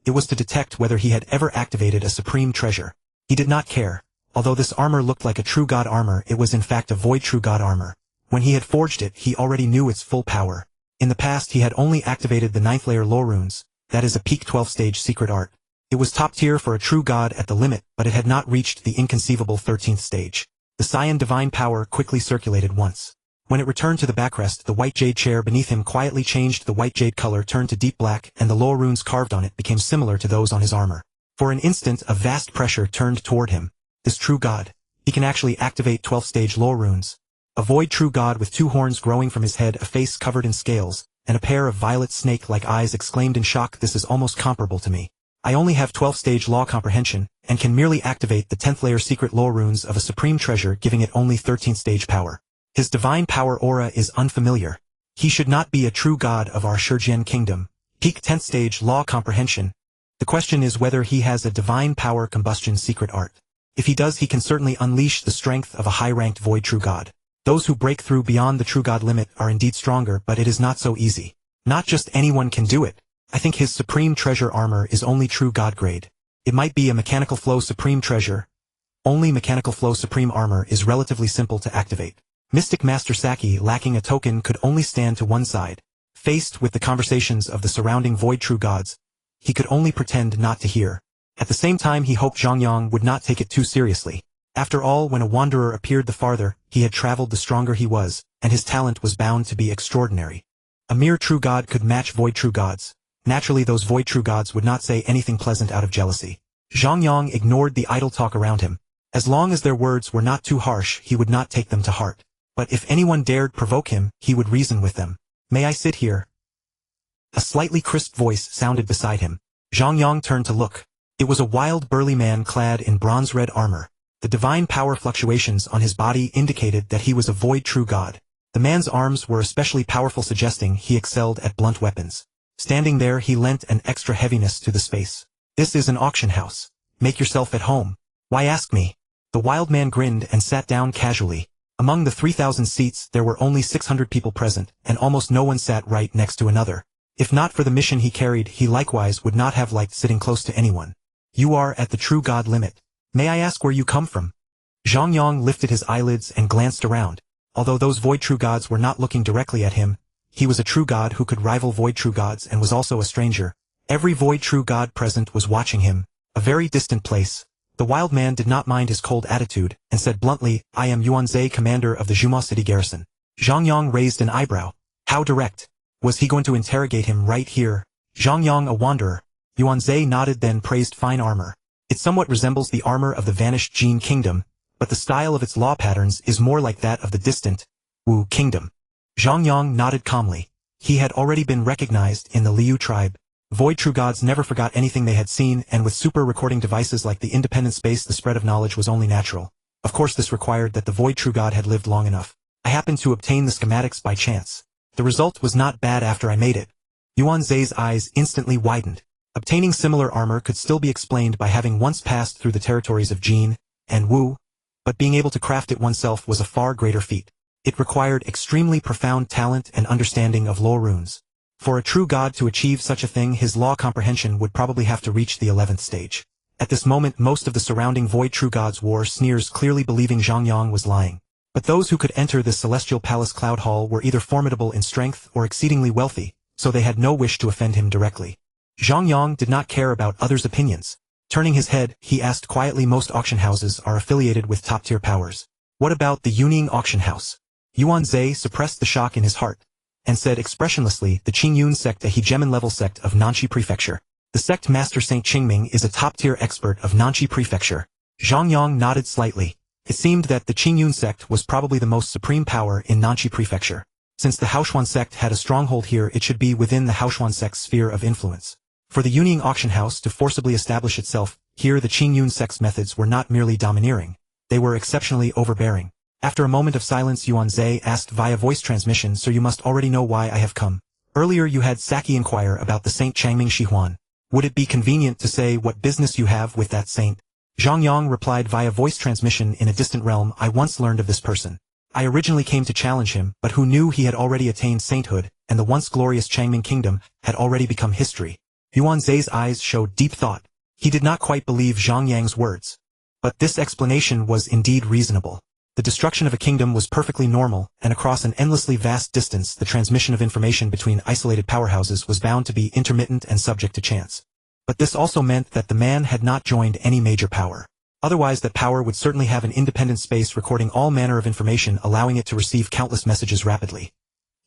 It was to detect whether he had ever activated a supreme treasure. He did not care. Although this armor looked like a true god armor, it was in fact a void true god armor. When he had forged it, he already knew its full power. In the past, he had only activated the 9th layer law runes, that is a peak 12-stage secret art. It was top tier for a true god at the limit, but it had not reached the inconceivable 13th stage. The cyan divine power quickly circulated once. When it returned to the backrest, the white jade chair beneath him quietly changed. The white jade color turned to deep black, and the law runes carved on it became similar to those on his armor. For an instant, a vast pressure turned toward him. This true god. He can actually activate 12th-stage law runes. A void true god with 2 horns growing from his head, a face covered in scales, and a pair of violet snake-like eyes exclaimed in shock, "This is almost comparable to me. I only have 12th-stage law comprehension, and can merely activate the 10th-layer secret law runes of a supreme treasure, giving it only 13th-stage power. His divine power aura is unfamiliar. He should not be a true god of our Shijian kingdom. Peak 10th-stage law comprehension. The question is whether he has a divine power combustion secret art. If he does, he can certainly unleash the strength of a high-ranked void true god. Those who break through beyond the true god limit are indeed stronger, but it is not so easy. Not just anyone can do it. I think his supreme treasure armor is only true god grade. It might be a mechanical flow supreme treasure. Only mechanical flow supreme armor is relatively simple to activate. Mystic Master Saki, lacking a token, could only stand to one side. Faced with the conversations of the surrounding void true gods, he could only pretend not to hear. At the same time, he hoped Zhang Yang would not take it too seriously. After all, when a wanderer appeared, the farther he had traveled, the stronger he was, and his talent was bound to be extraordinary. A mere true god could match void true gods. Naturally, those void true gods would not say anything pleasant out of jealousy. Zhang Yang ignored the idle talk around him. As long as their words were not too harsh, he would not take them to heart. But if anyone dared provoke him, he would reason with them. "May I sit here?" A slightly crisp voice sounded beside him. Zhang Yang turned to look. It was a wild, burly man clad in bronze-red armor. The divine power fluctuations on his body indicated that he was a void true god. The man's arms were especially powerful, suggesting he excelled at blunt weapons. Standing there, he lent an extra heaviness to the space. This is an auction house. Make yourself at home. Why ask me? The wild man grinned and sat down casually. Among the 3,000 seats there were only 600 people present, and almost no one sat right next to another. If not for the mission he carried, he likewise would not have liked sitting close to anyone. You are at the true god limit. May I ask where you come from? Zhang Yang lifted his eyelids and glanced around. Although those void true gods were not looking directly at him, he was a true god who could rival void true gods and was also a stranger. Every void true god present was watching him. A very distant place. The wild man did not mind his cold attitude, and said bluntly, I am Yuanzhe, commander of the Yinmo City garrison. Zhang Yang raised an eyebrow. How direct? Was he going to interrogate him right here? Zhang Yang a wanderer. Yuanzhe nodded, then praised fine armor. It somewhat resembles the armor of the vanished Jin kingdom, but the style of its law patterns is more like that of the distant Wu kingdom. Zhang Yang nodded calmly. He had already been recognized in the Liu tribe. Void true gods never forgot anything they had seen, and with super recording devices like the independent space, the spread of knowledge was only natural. Of course, this required that the void true god had lived long enough. I happened to obtain the schematics by chance. The result was not bad after I made it. Yuanzhe's eyes instantly widened. Obtaining similar armor could still be explained by having once passed through the territories of Jin and Wu, but being able to craft it oneself was a far greater feat. It required extremely profound talent and understanding of law runes. For a true god to achieve such a thing, his law comprehension would probably have to reach the 11th stage. At this moment, most of the surrounding void true gods wore sneers, clearly believing Zhang Yang was lying. But those who could enter this celestial palace cloud hall were either formidable in strength or exceedingly wealthy, so they had no wish to offend him directly. Zhang Yang did not care about others' opinions. Turning his head, he asked quietly, most auction houses are affiliated with top-tier powers. What about the Yuning auction house? Yuanzhe suppressed the shock in his heart, and said expressionlessly, the Qingyun sect, a hegemon-level sect of Nanxi Prefecture. The sect master Saint Qingming is a top-tier expert of Nanxi Prefecture. Zhang Yang nodded slightly. It seemed that the Qingyun sect was probably the most supreme power in Nanxi Prefecture. Since the Haoshuan sect had a stronghold here, it should be within the Haoshuan sect's sphere of influence. For the Yuning auction house to forcibly establish itself here, the Qingyun sect's methods were not merely domineering. They were exceptionally overbearing. After a moment of silence, Yuanzhe asked via voice transmission, so you must already know why I have come. Earlier you had Saki inquire about the Saint Changming Shihuan. Would it be convenient to say what business you have with that saint? Zhang Yang replied via voice transmission, in a distant realm, I once learned of this person. I originally came to challenge him, but who knew he had already attained sainthood, and the once glorious Changming kingdom had already become history. Yuanzhe's eyes showed deep thought. He did not quite believe Zhang Yang's words. But this explanation was indeed reasonable. The destruction of a kingdom was perfectly normal, and across an endlessly vast distance the transmission of information between isolated powerhouses was bound to be intermittent and subject to chance. But this also meant that the man had not joined any major power. Otherwise that power would certainly have an independent space recording all manner of information, allowing it to receive countless messages rapidly.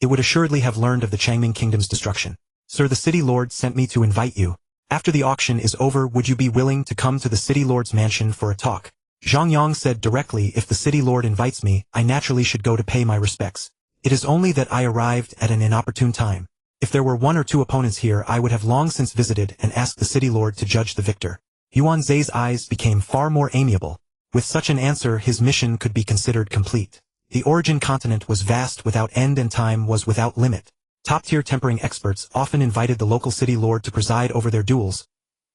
It would assuredly have learned of the Changming kingdom's destruction. Sir, the city lord sent me to invite you. After the auction is over, would you be willing to come to the city lord's mansion for a talk? Zhang Yang said directly, if the city lord invites me, I naturally should go to pay my respects. It is only that I arrived at an inopportune time. If there were one or two opponents here, I would have long since visited and asked the city lord to judge the victor. Yuanzhe's eyes became far more amiable. With such an answer, his mission could be considered complete. The origin continent was vast without end, and time was without limit. Top-tier tempering experts often invited the local city lord to preside over their duels.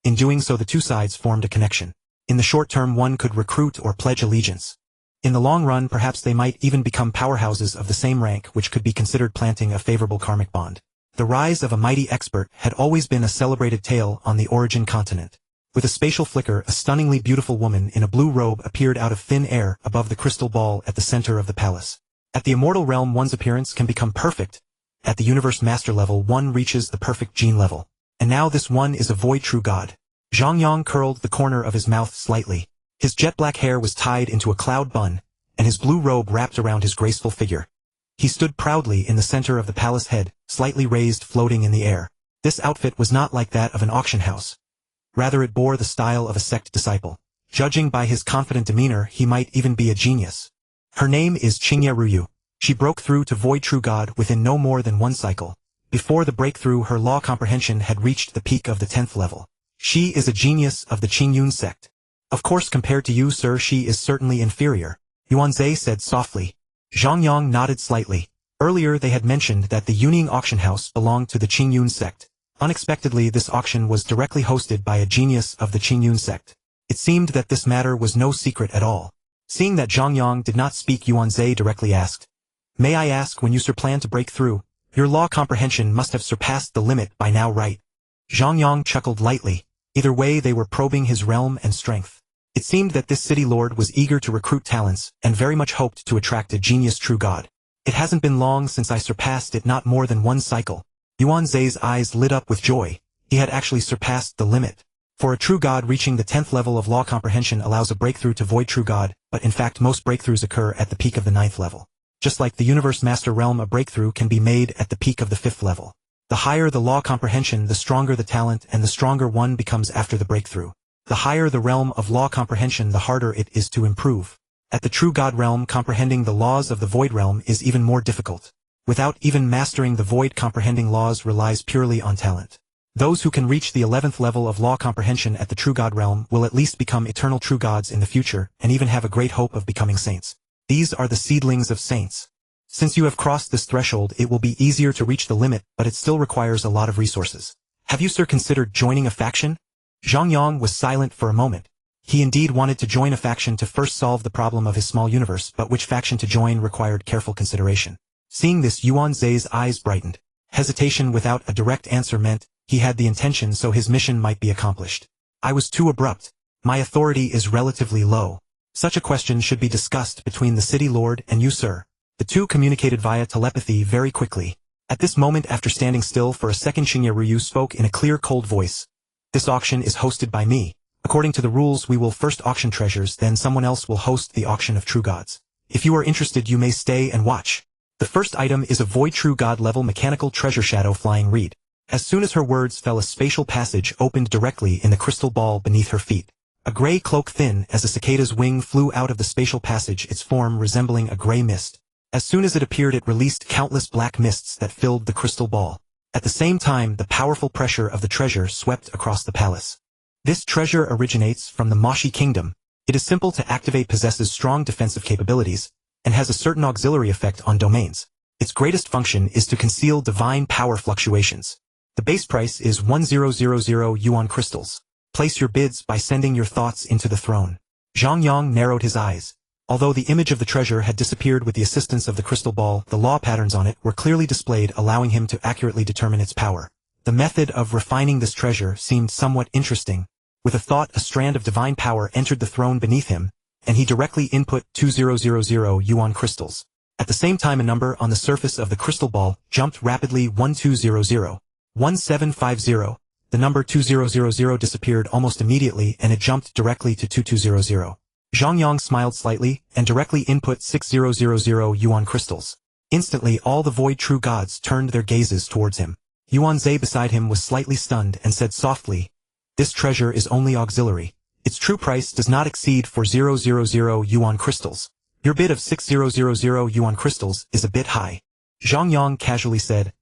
In doing so, the two sides formed a connection. In the short term, one could recruit or pledge allegiance. In the long run, perhaps they might even become powerhouses of the same rank, which could be considered planting a favorable karmic bond. The rise of a mighty expert had always been a celebrated tale on the origin continent. With a spatial flicker, a stunningly beautiful woman in a blue robe appeared out of thin air above the crystal ball at the center of the palace. At the immortal realm, one's appearance can become perfect. At the universe master level, one reaches the perfect gene level. And now this one is a void true god. Zhang Yang curled the corner of his mouth slightly. His jet-black hair was tied into a cloud bun, and his blue robe wrapped around his graceful figure. He stood proudly in the center of the palace, head slightly raised, floating in the air. This outfit was not like that of an auction house. Rather, it bore the style of a sect disciple. Judging by his confident demeanor, he might even be a genius. Her name is Qingye Ruyu. She broke through to Void True God within no more than one cycle. Before the breakthrough, her law comprehension had reached the peak of the 10th level. She is a genius of the Qingyun sect. Of course, compared to you, sir, she is certainly inferior, Yuanzhe said softly. Zhang Yang nodded slightly. Earlier they had mentioned that the Yuning auction house belonged to the Qingyun sect. Unexpectedly, this auction was directly hosted by a genius of the Qingyun sect. It seemed that this matter was no secret at all. Seeing that Zhang Yang did not speak, Yuanzhe directly asked, "May I ask when you plan to break through? Your law comprehension must have surpassed the limit by now, right?" Zhang Yang chuckled lightly. Either way, they were probing his realm and strength. It seemed that this city lord was eager to recruit talents and very much hoped to attract a genius true god. "It hasn't been long since I surpassed it, not more than one cycle." Yuanzhe's eyes lit up with joy. He had actually surpassed the limit. For a true god, reaching the 10th level of law comprehension allows a breakthrough to void true god, but in fact most breakthroughs occur at the peak of the 9th level. Just like the universe master realm, a breakthrough can be made at the peak of the 5th level. The higher the law comprehension, the stronger the talent, and the stronger one becomes after the breakthrough. The higher the realm of law comprehension, the harder it is to improve. At the true god realm, comprehending the laws of the void realm is even more difficult. Without even mastering the void, comprehending laws relies purely on talent. Those who can reach the 11th level of law comprehension at the true god realm will at least become eternal true gods in the future, and even have a great hope of becoming saints. These are the seedlings of saints. Since you have crossed this threshold, it will be easier to reach the limit, but it still requires a lot of resources. Have you, sir, considered joining a faction? Zhang Yang was silent for a moment. He indeed wanted to join a faction to first solve the problem of his small universe, but which faction to join required careful consideration. Seeing this, Yuanzhe's eyes brightened. Hesitation without a direct answer meant he had the intention, so his mission might be accomplished. "I was too abrupt. My authority is relatively low. Such a question should be discussed between the city lord and you, sir." The two communicated via telepathy very quickly. At this moment, after standing still for a second, Xingye Ryu spoke in a clear, cold voice. "This auction is hosted by me. According to the rules, we will first auction treasures, then someone else will host the auction of true gods. If you are interested, you may stay and watch. The first item is a void true god level mechanical treasure shadow flying reed." As soon as her words fell, a spatial passage opened directly in the crystal ball beneath her feet. A gray cloak thin as a cicada's wing flew out of the spatial passage, its form resembling a gray mist. As soon as it appeared, it released countless black mists that filled the crystal ball. At the same time, the powerful pressure of the treasure swept across the palace. This treasure originates from the Moshi Kingdom. It is simple to activate, possesses strong defensive capabilities, and has a certain auxiliary effect on domains. Its greatest function is to conceal divine power fluctuations. The base price is 1000 yuan crystals. Place your bids by sending your thoughts into the throne. Zhang Yang narrowed his eyes. Although the image of the treasure had disappeared with the assistance of the crystal ball, the law patterns on it were clearly displayed, allowing him to accurately determine its power. The method of refining this treasure seemed somewhat interesting. With a thought, a strand of divine power entered the throne beneath him, and he directly input 2000 yuan crystals. At the same time, a number on the surface of the crystal ball jumped rapidly: 1200. 1750. The number 2000 disappeared almost immediately, and it jumped directly to 2200. Zhang Yang smiled slightly and directly input 6000 yuan crystals. Instantly, all the void true gods turned their gazes towards him. Yuanzhe beside him was slightly stunned and said softly, "This treasure is only auxiliary. Its true price does not exceed 4000 yuan crystals. Your bid of 6000 yuan crystals is a bit high." Zhang Yang casually said,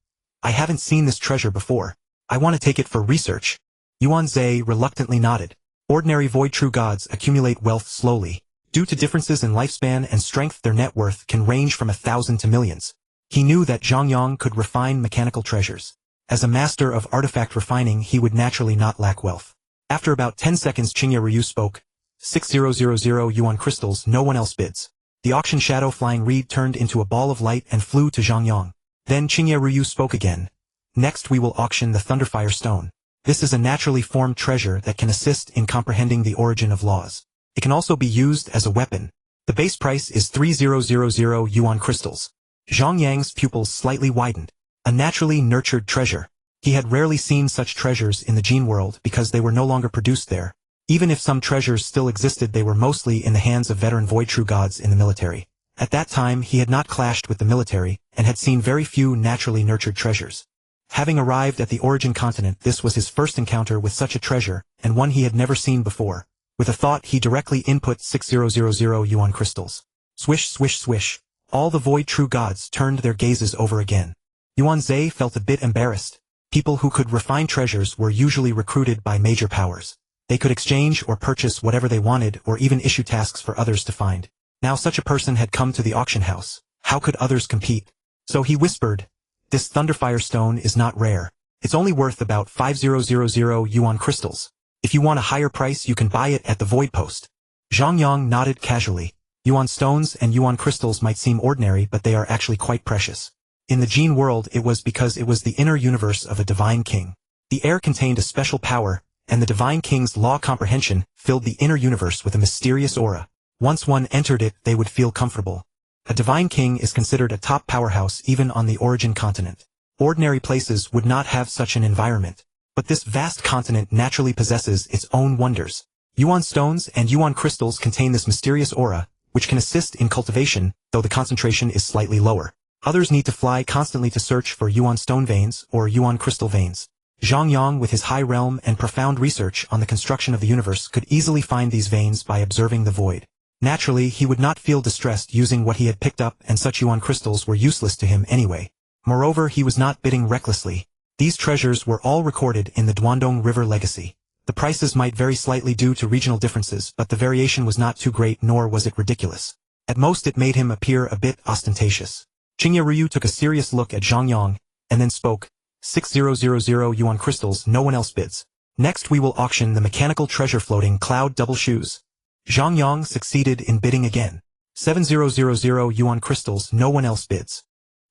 "I haven't seen this treasure before. I want to take it for research." Yuanzhe reluctantly nodded. Ordinary void true gods accumulate wealth slowly. Due to differences in lifespan and strength, their net worth can range from 1,000 to millions. He knew that Zhang Yang could refine mechanical treasures. As a master of artifact refining, he would naturally not lack wealth. After about 10 seconds, Xingye Ryu spoke. 6000 yuan crystals, no one else bids. The auction shadow flying reed turned into a ball of light and flew to Zhang Yang. Then Xingye Ryu spoke again. "Next we will auction the Thunderfire Stone. This is a naturally formed treasure that can assist in comprehending the origin of laws. It can also be used as a weapon. The base price is 3000 yuan crystals." Zhang Yang's pupils slightly widened. A naturally nurtured treasure. He had rarely seen such treasures in the Gene world because they were no longer produced there. Even if some treasures still existed, they were mostly in the hands of veteran void true gods in the military. At that time, he had not clashed with the military, and had seen very few naturally nurtured treasures. Having arrived at the origin continent, this was his first encounter with such a treasure, and one he had never seen before. With a thought, he directly input 6000 yuan crystals. Swish, swish, swish. All the void true gods turned their gazes over again. Yuanzhe felt a bit embarrassed. People who could refine treasures were usually recruited by major powers. They could exchange or purchase whatever they wanted, or even issue tasks for others to find. Now such a person had come to the auction house. How could others compete? So he whispered, "This Thunderfire Stone is not rare. It's only worth about 5000 yuan crystals. If you want a higher price you can buy it at the void post. Zhang Yang nodded casually. Yuan stones and yuan crystals might seem ordinary but they are actually quite precious. In the Jin world it was because it was the inner universe of a divine king. The air contained a special power, and the divine king's law comprehension filled the inner universe with a mysterious aura. Once one entered it they would feel comfortable. A divine king is considered a top powerhouse even on the origin continent. Ordinary places would not have such an environment. But this vast continent naturally possesses its own wonders. Yuan stones and yuan crystals contain this mysterious aura, which can assist in cultivation, though the concentration is slightly lower. Others need to fly constantly to search for yuan stone veins or yuan crystal veins. Zhang Yang with his high realm and profound research on the construction of the universe could easily find these veins by observing the void. Naturally, he would not feel distressed using what he had picked up and such yuan crystals were useless to him anyway. Moreover, he was not bidding recklessly. These treasures were all recorded in the Duandong River Legacy. The prices might vary slightly due to regional differences but the variation was not too great nor was it ridiculous. At most it made him appear a bit ostentatious. Qingye Ryu took a serious look at Zhang Yang, and then spoke. 6000 yuan crystals no one else bids. Next we will auction the mechanical treasure floating cloud double shoes. Zhang Yang succeeded in bidding again. 7000 yuan crystals no one else bids.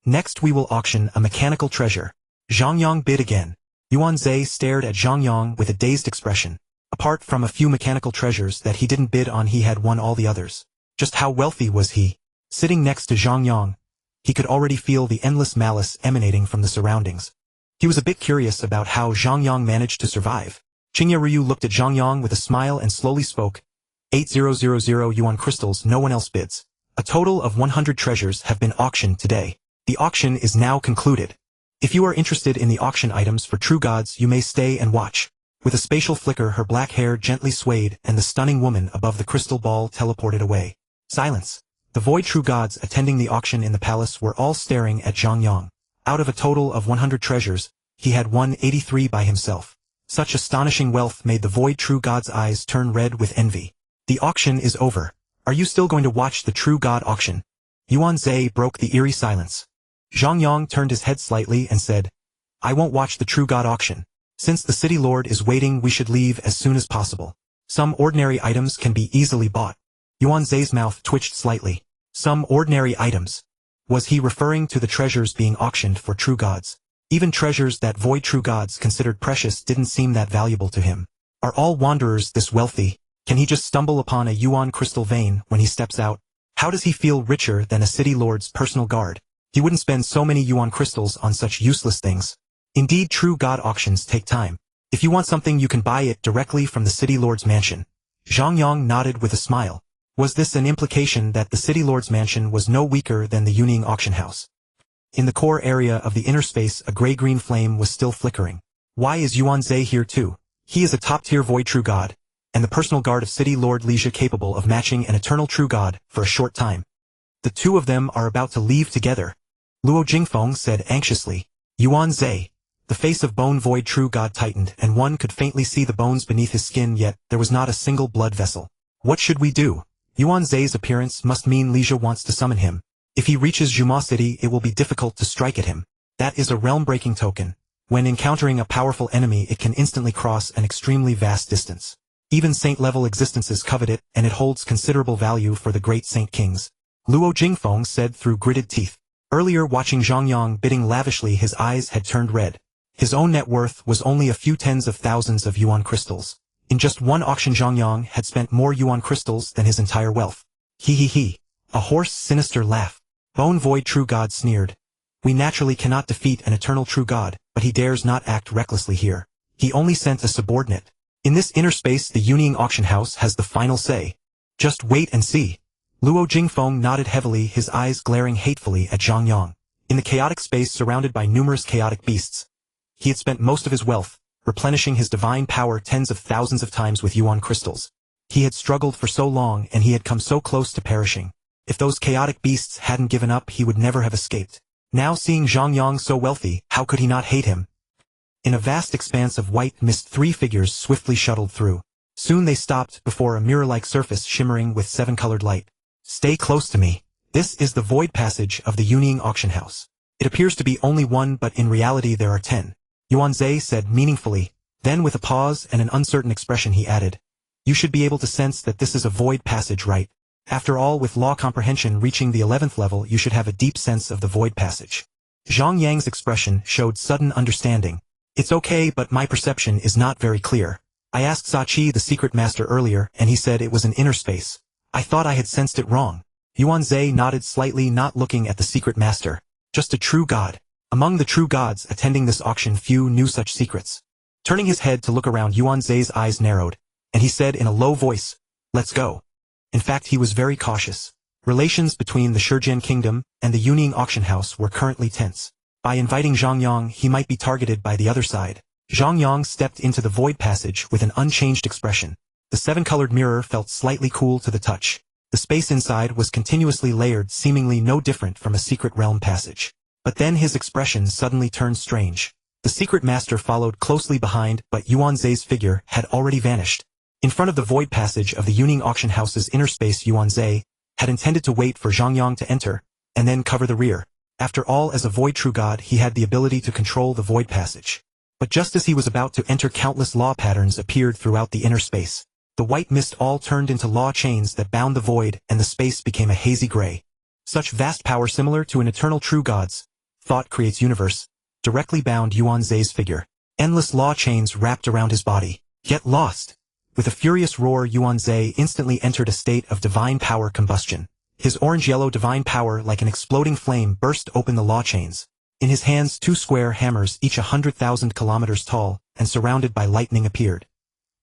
Next we will auction a mechanical treasure. Zhang Yang bid again. Yuan Zhe stared at Zhang Yang with a dazed expression. Apart from a few mechanical treasures that he didn't bid on he had won all the others. Just how wealthy was he? Sitting next to Zhang Yang, he could already feel the endless malice emanating from the surroundings. He was a bit curious about how Zhang Yang managed to survive. Qingye Ryu looked at Zhang Yang with a smile and slowly spoke. 8000 yuan crystals no one else bids. A total of 100 treasures have been auctioned today. The auction is now concluded. If you are interested in the auction items for true gods you may stay and watch. With a spatial flicker her black hair gently swayed and the stunning woman above the crystal ball teleported away. Silence. The void true gods attending the auction in the palace were all staring at Zhang Yang. Out of a total of 100 treasures, he had won 83 by himself. Such astonishing wealth made the void true god's eyes turn red with envy. The auction is over. Are you still going to watch the true god auction? Yuan Zhe broke the eerie silence. Zhang Yang turned his head slightly and said, I won't watch the true god auction. Since the city lord is waiting we should leave as soon as possible. Some ordinary items can be easily bought. Yuan Zhe's mouth twitched slightly. Some ordinary items. Was he referring to the treasures being auctioned for true gods? Even treasures that void true gods considered precious didn't seem that valuable to him. Are all wanderers this wealthy? Can he just stumble upon a yuan crystal vein when he steps out? How does he feel richer than a city lord's personal guard? He wouldn't spend so many yuan crystals on such useless things. Indeed, true god auctions take time. If you want something you can buy it directly from the city lord's mansion. Zhang Yang nodded with a smile. Was this an implication that the city lord's mansion was no weaker than the Yuning auction house? In the core area of the inner space a gray-green flame was still flickering. Why is Yuan Zhe here too? He is a top-tier void true god, and the personal guard of city lord Lixia capable of matching an eternal true god for a short time. The two of them are about to leave together. Luo Jingfeng said anxiously. Yuan Zhe. The face of bone void true god tightened and one could faintly see the bones beneath his skin yet there was not a single blood vessel. What should we do? Yuan Zhe's appearance must mean Lixia wants to summon him. If he reaches Yinmo City it will be difficult to strike at him. That is a realm-breaking token. When encountering a powerful enemy it can instantly cross an extremely vast distance. Even saint-level existences covet it and it holds considerable value for the great saint kings. Luo Jingfeng said through gritted teeth. Earlier watching Zhang Yang bidding lavishly his eyes had turned red. His own net worth was only a few tens of thousands of yuan crystals. In just one auction Zhang Yang had spent more yuan crystals than his entire wealth. He. A hoarse, sinister laugh. Bone Void True God sneered. We naturally cannot defeat an eternal true god, but he dares not act recklessly here. He only sent a subordinate. In this inner space the Yuning auction house has the final say. Just wait and see. Luo Jingfeng nodded heavily, his eyes glaring hatefully at Zhang Yang. In the chaotic space surrounded by numerous chaotic beasts, he had spent most of his wealth, replenishing his divine power tens of thousands of times with yuan crystals. He had struggled for so long and he had come so close to perishing. If those chaotic beasts hadn't given up he would never have escaped. Now seeing Zhang Yang so wealthy, how could he not hate him? In a vast expanse of white mist 3 figures swiftly shuttled through. Soon they stopped before a mirror-like surface shimmering with 7-colored light. Stay close to me. This is the void passage of the Yuning auction house. It appears to be only one but in reality there are 10. Yuanzhe said meaningfully. Then with a pause and an uncertain expression he added, "You should be able to sense that this is a void passage, right? After all, with law comprehension reaching the 11th level, you should have a deep sense of the void passage." Zhang Yang's expression showed sudden understanding. "It's okay, but my perception is not very clear. I asked Sachi the secret master earlier, and he said it was an inner space. I thought I had sensed it wrong." Yuanzhe nodded slightly, not looking at the secret master. Just a true god. Among the true gods attending this auction, few knew such secrets. Turning his head to look around, Yuanzhe's eyes narrowed, and he said in a low voice, "Let's go." In fact, he was very cautious. Relations between the Shurjian kingdom and the Yuning auction house were currently tense. By inviting Zhang Yang, he might be targeted by the other side. Zhang Yang stepped into the void passage with an unchanged expression. The seven-colored mirror felt slightly cool to the touch. The space inside was continuously layered, seemingly no different from a secret realm passage. But then his expression suddenly turned strange. The secret master followed closely behind, but Yuanzhe's figure had already vanished. In front of the void passage of the Yuning auction house's inner space, Yuanzhe had intended to wait for Zhang Yang to enter, and then cover the rear. After all, as a void true god, he had the ability to control the void passage. But just as he was about to enter, countless law patterns appeared throughout the inner space. The white mist all turned into law chains that bound the void, and the space became a hazy gray. Such vast power, similar to an eternal true god's thought creates universe, directly bound Yuanzhe's figure. Endless law chains wrapped around his body. Get lost! With a furious roar, Yuanzhe instantly entered a state of divine power combustion. His orange-yellow divine power, like an exploding flame, burst open the law chains. In his hands, two square hammers, each 100,000 kilometers tall, and surrounded by lightning, appeared.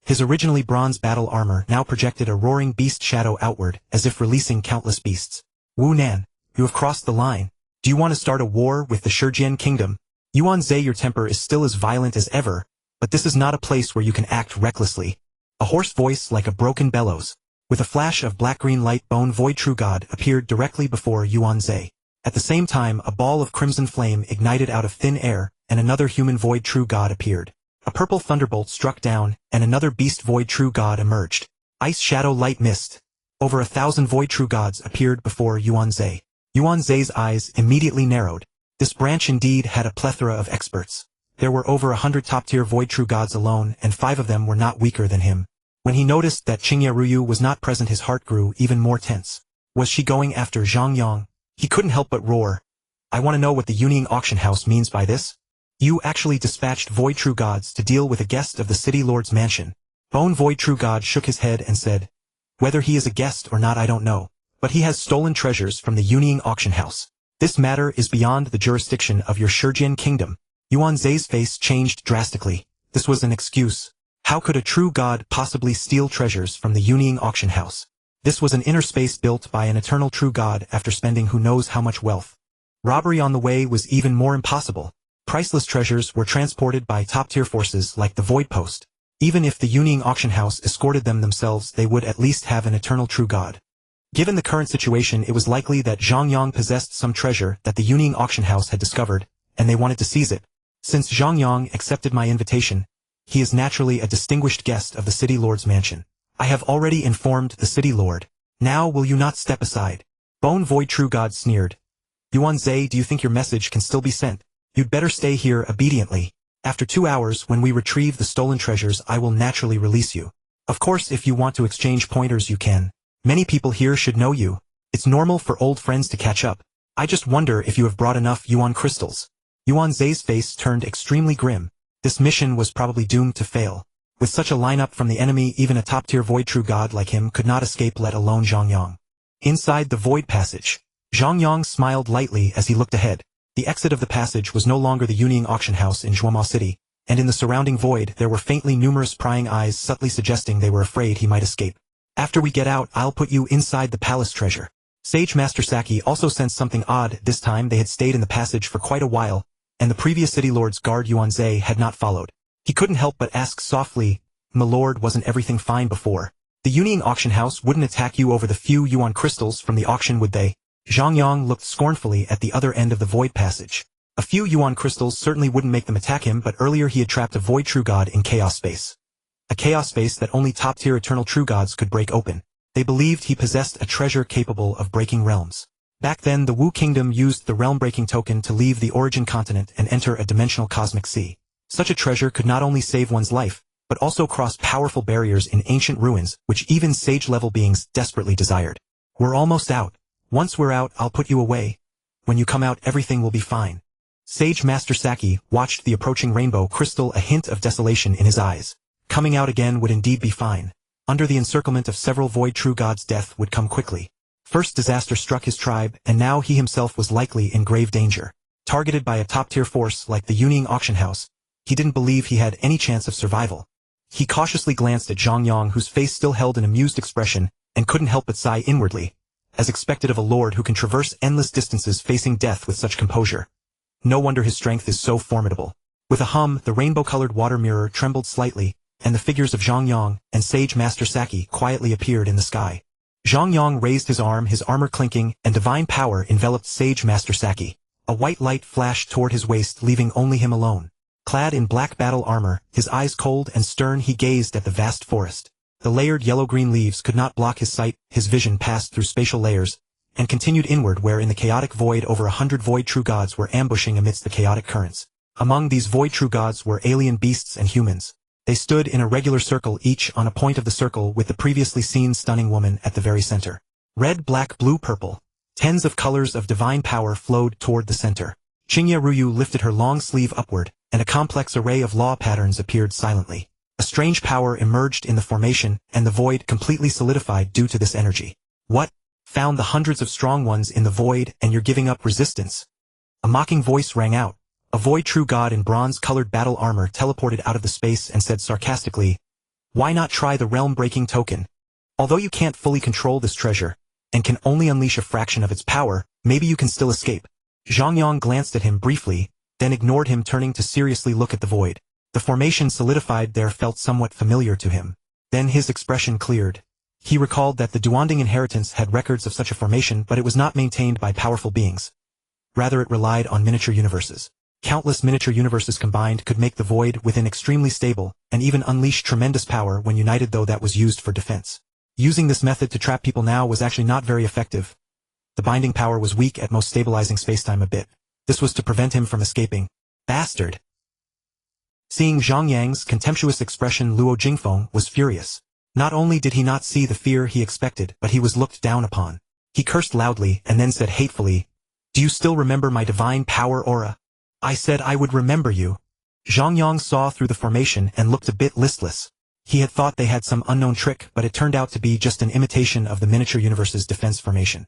His originally bronze battle armor now projected a roaring beast shadow outward, as if releasing countless beasts. "Wu Nan, you have crossed the line. Do you want to start a war with the Shurjian kingdom?" "Yuanzhe, your temper is still as violent as ever, but this is not a place where you can act recklessly." A hoarse voice like a broken bellows. With a flash of black-green light, Bone Void True God appeared directly before Yuanzhe. At the same time, a ball of crimson flame ignited out of thin air, and another human Void True God appeared. A purple thunderbolt struck down, and another beast Void True God emerged. Ice Shadow Light Mist. Over 1,000 Void True Gods appeared before Yuanzhe. Yuanzhe's eyes immediately narrowed. This branch indeed had a plethora of experts. There were over 100 top-tier Void True Gods alone, and 5 of them were not weaker than him. When he noticed that Qingye Ruyu was not present, his heart grew even more tense. Was she going after Zhang Yang? He couldn't help but roar. "I want to know what the Yuning auction house means by this. You actually dispatched Void True Gods to deal with a guest of the City Lord's mansion." Bone Void True God shook his head and said, "Whether he is a guest or not, I don't know. But he has stolen treasures from the Yuning auction house. This matter is beyond the jurisdiction of your Shurjian kingdom." Yuanzhe's face changed drastically. This was an excuse. How could a true god possibly steal treasures from the Yuning auction house? This was an inner space built by an eternal true god after spending who knows how much wealth. Robbery on the way was even more impossible. Priceless treasures were transported by top-tier forces like the Void Post. Even if the Yuning auction house escorted them themselves, they would at least have an eternal true god. Given the current situation, it was likely that Zhang Yang possessed some treasure that the Yuning auction house had discovered, and they wanted to seize it. Since Zhang Yang accepted my invitation, he is naturally a distinguished guest of the City Lord's mansion. I have already informed the City Lord. Now will you not step aside?" Bone Void True God sneered. "Yuanzhe, do you think your message can still be sent? You'd better stay here obediently. After 2 hours, when we retrieve the stolen treasures, I will naturally release you. Of course, if you want to exchange pointers, you can. Many people here should know you. It's normal for old friends to catch up. I just wonder if you have brought enough Yuan crystals." Yuanzhe's face turned extremely grim. This mission was probably doomed to fail. With such a lineup from the enemy, even a top-tier Void True God like him could not escape, let alone Zhang Yang. Inside the Void Passage, Zhang Yang smiled lightly as he looked ahead. The exit of the passage was no longer the Yuning auction house in Zhuoma City, and in the surrounding void there were faintly numerous prying eyes subtly suggesting they were afraid he might escape. "After we get out, I'll put you inside the palace treasure." Sage Master Saki also sensed something odd. This time they had stayed in the passage for quite a while, and the previous City Lord's guard Yuanzhe had not followed. He couldn't help but ask softly, "My lord, wasn't everything fine before? The Yuning auction house wouldn't attack you over the few Yuan crystals from the auction, would they?" Zhang Yang looked scornfully at the other end of the void passage. A few Yuan crystals certainly wouldn't make them attack him, but earlier he had trapped a Void True God in Chaos Space. A Chaos Space that only top-tier Eternal True Gods could break open. They believed he possessed a treasure capable of breaking realms. Back then, the Wu Kingdom used the realm-breaking token to leave the origin continent and enter a dimensional cosmic sea. Such a treasure could not only save one's life, but also cross powerful barriers in ancient ruins which even sage-level beings desperately desired. We're almost out. Once we're out, I'll put you away. When you come out, everything will be fine. Sage Master Saki watched the approaching rainbow crystal, a hint of desolation in his eyes. Coming out again would indeed be fine. Under the encirclement of several void true gods, death would come quickly. First disaster struck his tribe, and now he himself was likely in grave danger. Targeted by a top-tier force like the Yuning auction house, he didn't believe he had any chance of survival. He cautiously glanced at Zhang Yang, whose face still held an amused expression, and couldn't help but sigh inwardly, as expected of a lord who can traverse endless distances facing death with such composure. No wonder his strength is so formidable. With a hum, the rainbow-colored water mirror trembled slightly, and the figures of Zhang Yang and Sage Master Saki quietly appeared in the sky. Zhang Yang raised his arm, his armor clinking, and divine power enveloped Sage Master Saki. A white light flashed toward his waist, leaving only him alone. Clad in black battle armor, his eyes cold and stern, he gazed at the vast forest. The layered yellow-green leaves could not block his sight. His vision passed through spatial layers, and continued inward, where in the chaotic void over 100 void true gods were ambushing amidst the chaotic currents. Among these void true gods were alien beasts and humans. They stood in a regular circle, each on a point of the circle, with the previously seen stunning woman at the very center. Red, black, blue, purple. Tens of colors of divine power flowed toward the center. Qingye Ruyu lifted her long sleeve upward, and a complex array of law patterns appeared silently. A strange power emerged in the formation, and the void completely solidified due to this energy. What? Found the hundreds of strong ones in the void, and you're giving up resistance? A mocking voice rang out. A void true god in bronze-colored battle armor teleported out of the space and said sarcastically, "Why not try the realm-breaking token? Although you can't fully control this treasure, and can only unleash a fraction of its power, maybe you can still escape." Zhang Yang glanced at him briefly, then ignored him, turning to seriously look at the void. The formation solidified there felt somewhat familiar to him. Then his expression cleared. He recalled that the Duanding inheritance had records of such a formation, but it was not maintained by powerful beings. Rather, it relied on miniature universes. Countless miniature universes combined could make the void within extremely stable, and even unleash tremendous power when united, though that was used for defense. Using this method to trap people now was actually not very effective. The binding power was weak at most, stabilizing spacetime a bit. This was to prevent him from escaping. Bastard! Seeing Zhang Yang's contemptuous expression, Luo Jingfeng was furious. Not only did he not see the fear he expected, but he was looked down upon. He cursed loudly and then said hatefully, "Do you still remember my divine power aura? I said I would remember you." Zhang Yang saw through the formation and looked a bit listless. He had thought they had some unknown trick, but it turned out to be just an imitation of the miniature universe's defense formation.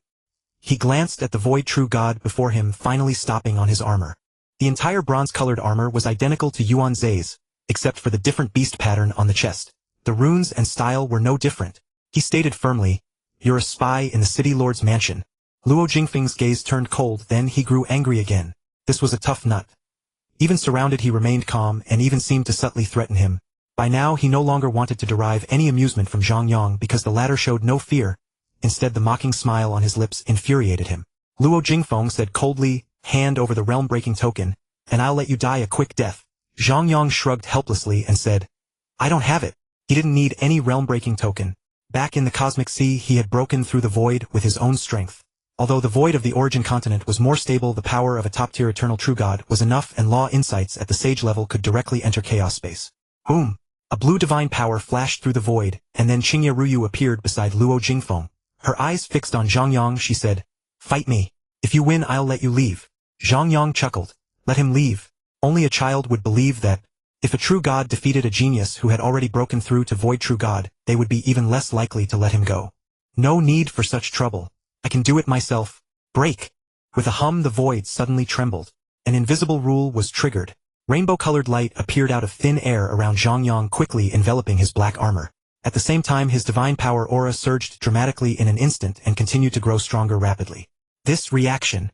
He glanced at the void true god before him, finally stopping on his armor. The entire bronze-colored armor was identical to Yuan Zhe's, except for the different beast pattern on the chest. The runes and style were no different. He stated firmly, "You're a spy in the city lord's mansion." Luo Jingfeng's gaze turned cold, then he grew angry again. This was a tough nut. Even surrounded, he remained calm and even seemed to subtly threaten him. By now he no longer wanted to derive any amusement from Zhang Yang because the latter showed no fear. Instead, the mocking smile on his lips infuriated him. Luo Jingfeng said coldly, "Hand over the realm-breaking token, and I'll let you die a quick death." Zhang Yang shrugged helplessly and said, "I don't have it." He didn't need any realm-breaking token. Back in the cosmic sea, he had broken through the void with his own strength. Although the void of the origin continent was more stable, the power of a top-tier eternal true god was enough, and law insights at the sage level could directly enter chaos space. Boom! A blue divine power flashed through the void, and then Qingye Ruyu appeared beside Luo Jingfeng. Her eyes fixed on Zhang Yang, she said, "Fight me. If you win, I'll let you leave." Zhang Yang chuckled. Let him leave? Only a child would believe that. If a true god defeated a genius who had already broken through to void true god, they would be even less likely to let him go. No need for such trouble. I can do it myself. Break! With a hum, the void suddenly trembled. An invisible rule was triggered. Rainbow-colored light appeared out of thin air around Zhang Yang, quickly enveloping his black armor. At the same time, his divine power aura surged dramatically in an instant and continued to grow stronger rapidly. This reaction.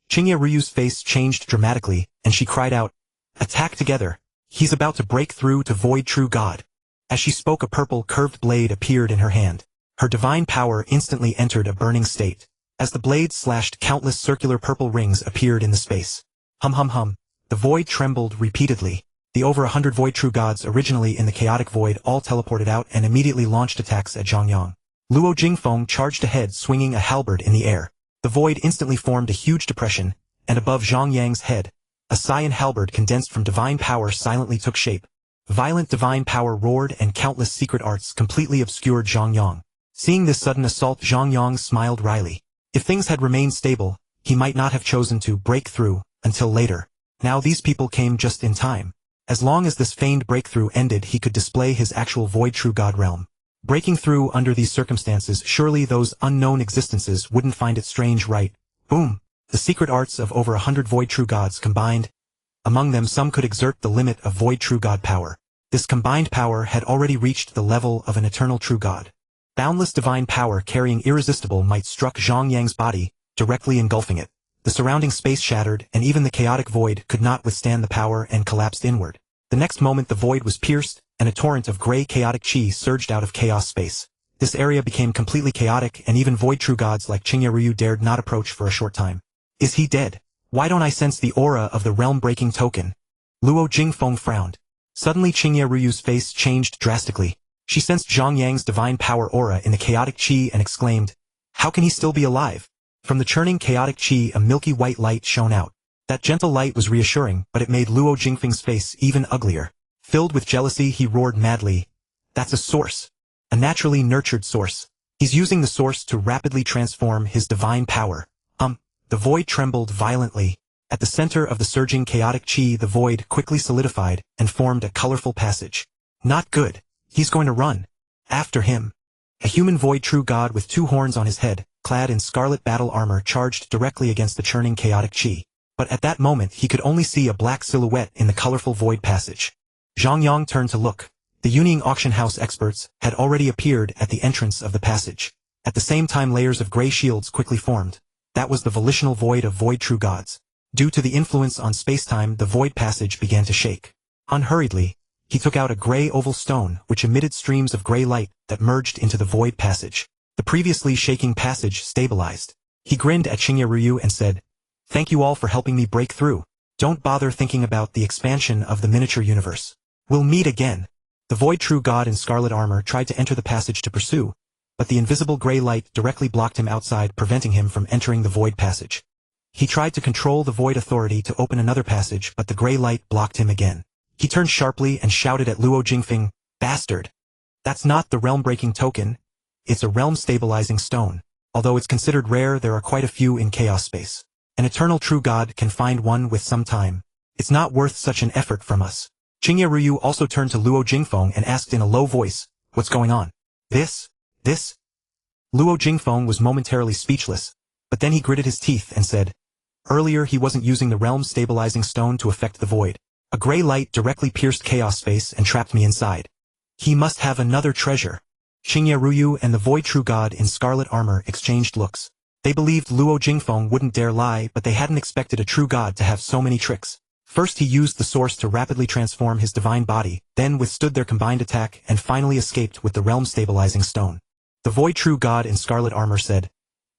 Qingye Ryu's face changed dramatically, and she cried out, "Attack together! He's about to break through to void true god." As she spoke, a purple, curved blade appeared in her hand. Her divine power instantly entered a burning state. As the blade slashed, countless circular purple rings appeared in the space. Hum hum hum. The void trembled repeatedly. The over 100 void true gods originally in the chaotic void all teleported out and immediately launched attacks at Zhang Yang. Luo Jingfeng charged ahead, swinging a halberd in the air. The void instantly formed a huge depression, and above Zhang Yang's head, A Saiyan halberd condensed from divine power silently took shape. Violent divine power roared and countless secret arts completely obscured Zhang Yang. Seeing this sudden assault, Zhang Yang smiled wryly. If things had remained stable, he might not have chosen to break through until later. Now these people came just in time. As long as this feigned breakthrough ended, he could display his actual void true god realm. Breaking through under these circumstances, surely those unknown existences wouldn't find it strange, right? Boom! The secret arts of over 100 void true gods combined. Among them some could exert the limit of void true god power. This combined power had already reached the level of an eternal true god. Boundless divine power carrying irresistible might struck Zhang Yang's body, directly engulfing it. The surrounding space shattered, and even the chaotic void could not withstand the power and collapsed inward. The next moment the void was pierced, and a torrent of gray chaotic chi surged out of chaos space. This area became completely chaotic, and even void true gods like Qingye Ryu dared not approach for a short time. Is he dead? Why don't I sense the aura of the realm-breaking token? Luo Jingfeng frowned. Suddenly Qingye Ryu's face changed drastically. She sensed Zhang Yang's divine power aura in the chaotic chi and exclaimed, "How can he still be alive?" From the churning chaotic chi a milky white light shone out. That gentle light was reassuring, but it made Luo Jingfeng's face even uglier. Filled with jealousy, he roared madly, "That's a source. A naturally nurtured source. He's using the source to rapidly transform his divine power." The void trembled violently. At the center of the surging chaotic chi, the void quickly solidified and formed a colorful passage. Not good. He's going to run. After him. A human void true god with 2 horns on his head, clad in scarlet battle armor, charged directly against the churning chaotic chi. But at that moment he could only see a black silhouette in the colorful void passage. Zhang Yang turned to look. The Yuning auction house experts had already appeared at the entrance of the passage. At the same time layers of gray shields quickly formed. That was the volitional void of void true gods. Due to the influence on spacetime, the void passage began to shake. Unhurriedly, he took out a gray oval stone which emitted streams of gray light that merged into the void passage. The previously shaking passage stabilized. He grinned at Qingye Ryu and said, "Thank you all for helping me break through. Don't bother thinking about the expansion of the miniature universe. We'll meet again." The void true god in scarlet armor tried to enter the passage to pursue, but the invisible gray light directly blocked him outside, preventing him from entering the void passage. He tried to control the void authority to open another passage, but the gray light blocked him again. He turned sharply and shouted at Luo Jingfeng, "Bastard! That's not the realm-breaking token. It's a realm-stabilizing stone. Although it's considered rare, there are quite a few in chaos space. An eternal true god can find one with some time. It's not worth such an effort from us." Qingye Ryu also turned to Luo Jingfeng and asked in a low voice, "What's going on?" This? Luo Jingfeng was momentarily speechless, but then he gritted his teeth and said, "Earlier he wasn't using the realm-stabilizing stone to affect the void. A gray light directly pierced chaos space and trapped me inside. He must have another treasure." Qingye Ryu and the void true god in scarlet armor exchanged looks. They believed Luo Jingfeng wouldn't dare lie, but they hadn't expected a true god to have so many tricks. First he used the source to rapidly transform his divine body, then withstood their combined attack and finally escaped with the realm-stabilizing stone. The void true god in scarlet armor said,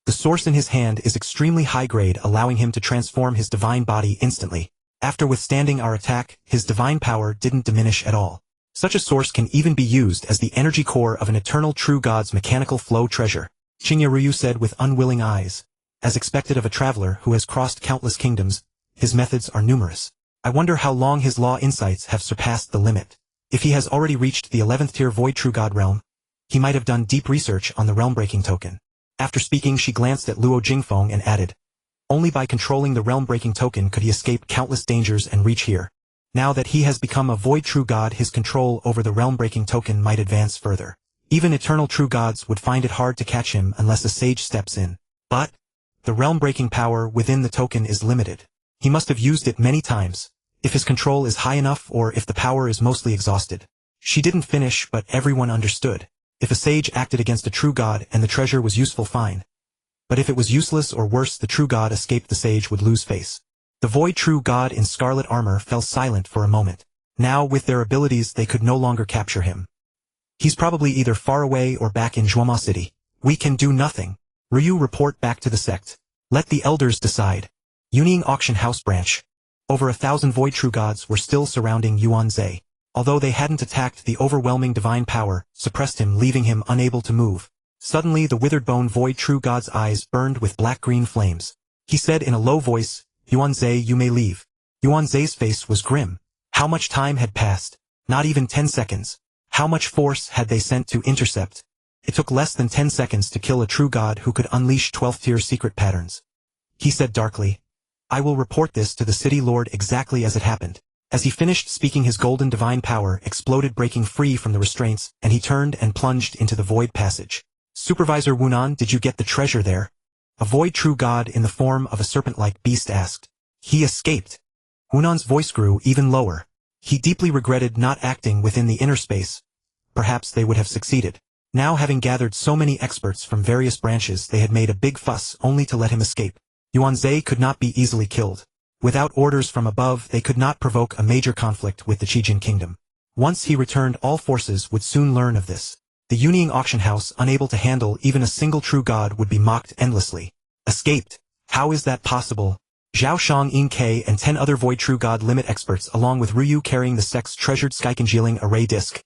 "The source in his hand is extremely high-grade, allowing him to transform his divine body instantly. After withstanding our attack, his divine power didn't diminish at all. Such a source can even be used as the energy core of an eternal true god's mechanical flow treasure." Qingye Ryu said with unwilling eyes. As expected of a traveler who has crossed countless kingdoms, his methods are numerous. I wonder how long his law insights have surpassed the limit. If he has already reached the 11th tier void true god realm, he might have done deep research on the realm-breaking token. After speaking, she glanced at Luo Jingfeng and added, "Only by controlling the realm-breaking token could he escape countless dangers and reach here. Now that he has become a void true god, his control over the realm-breaking token might advance further. Even eternal true gods would find it hard to catch him unless a sage steps in. But the realm-breaking power within the token is limited. He must have used it many times, if his control is high enough or if the power is mostly exhausted." She didn't finish, but everyone understood. If a sage acted against a true god and the treasure was useful, fine. But if it was useless or worse, the true god escaped, the sage would lose face. The void true god in scarlet armor fell silent for a moment. Now with their abilities they could no longer capture him. He's probably either far away or back in Yinmo City. We can do nothing. Ryu, report back to the sect. Let the elders decide. Yuning auction house branch. Over 1,000 void true gods were still surrounding Yuanzhe. Although they hadn't attacked, the overwhelming divine power suppressed him, leaving him unable to move. Suddenly the withered bone void true god's eyes burned with black-green flames. He said in a low voice, "Yuanzhe, you may leave." Yuan Zhe's face was grim. How much time had passed? Not even 10 seconds. How much force had they sent to intercept? It took less than 10 seconds to kill a true god who could unleash 12th-tier secret patterns. He said darkly, "I will report this to the city lord exactly as it happened." As he finished speaking, his golden divine power exploded, breaking free from the restraints, and he turned and plunged into the void passage. "Supervisor Wunan, did you get the treasure there?" A void true god in the form of a serpent-like beast asked. "He escaped." Wunan's voice grew even lower. He deeply regretted not acting within the inner space. Perhaps they would have succeeded. Now, having gathered so many experts from various branches, they had made a big fuss only to let him escape. Yuan Zhe could not be easily killed. Without orders from above, they could not provoke a major conflict with the Qijin kingdom. Once he returned, all forces would soon learn of this. The Yunying auction house, unable to handle even a single true god, would be mocked endlessly. Escaped? How is that possible? Zhao Shang Yin Ke and 10 other void true god limit experts, along with Ryu carrying the sect's treasured skycongealing array disc.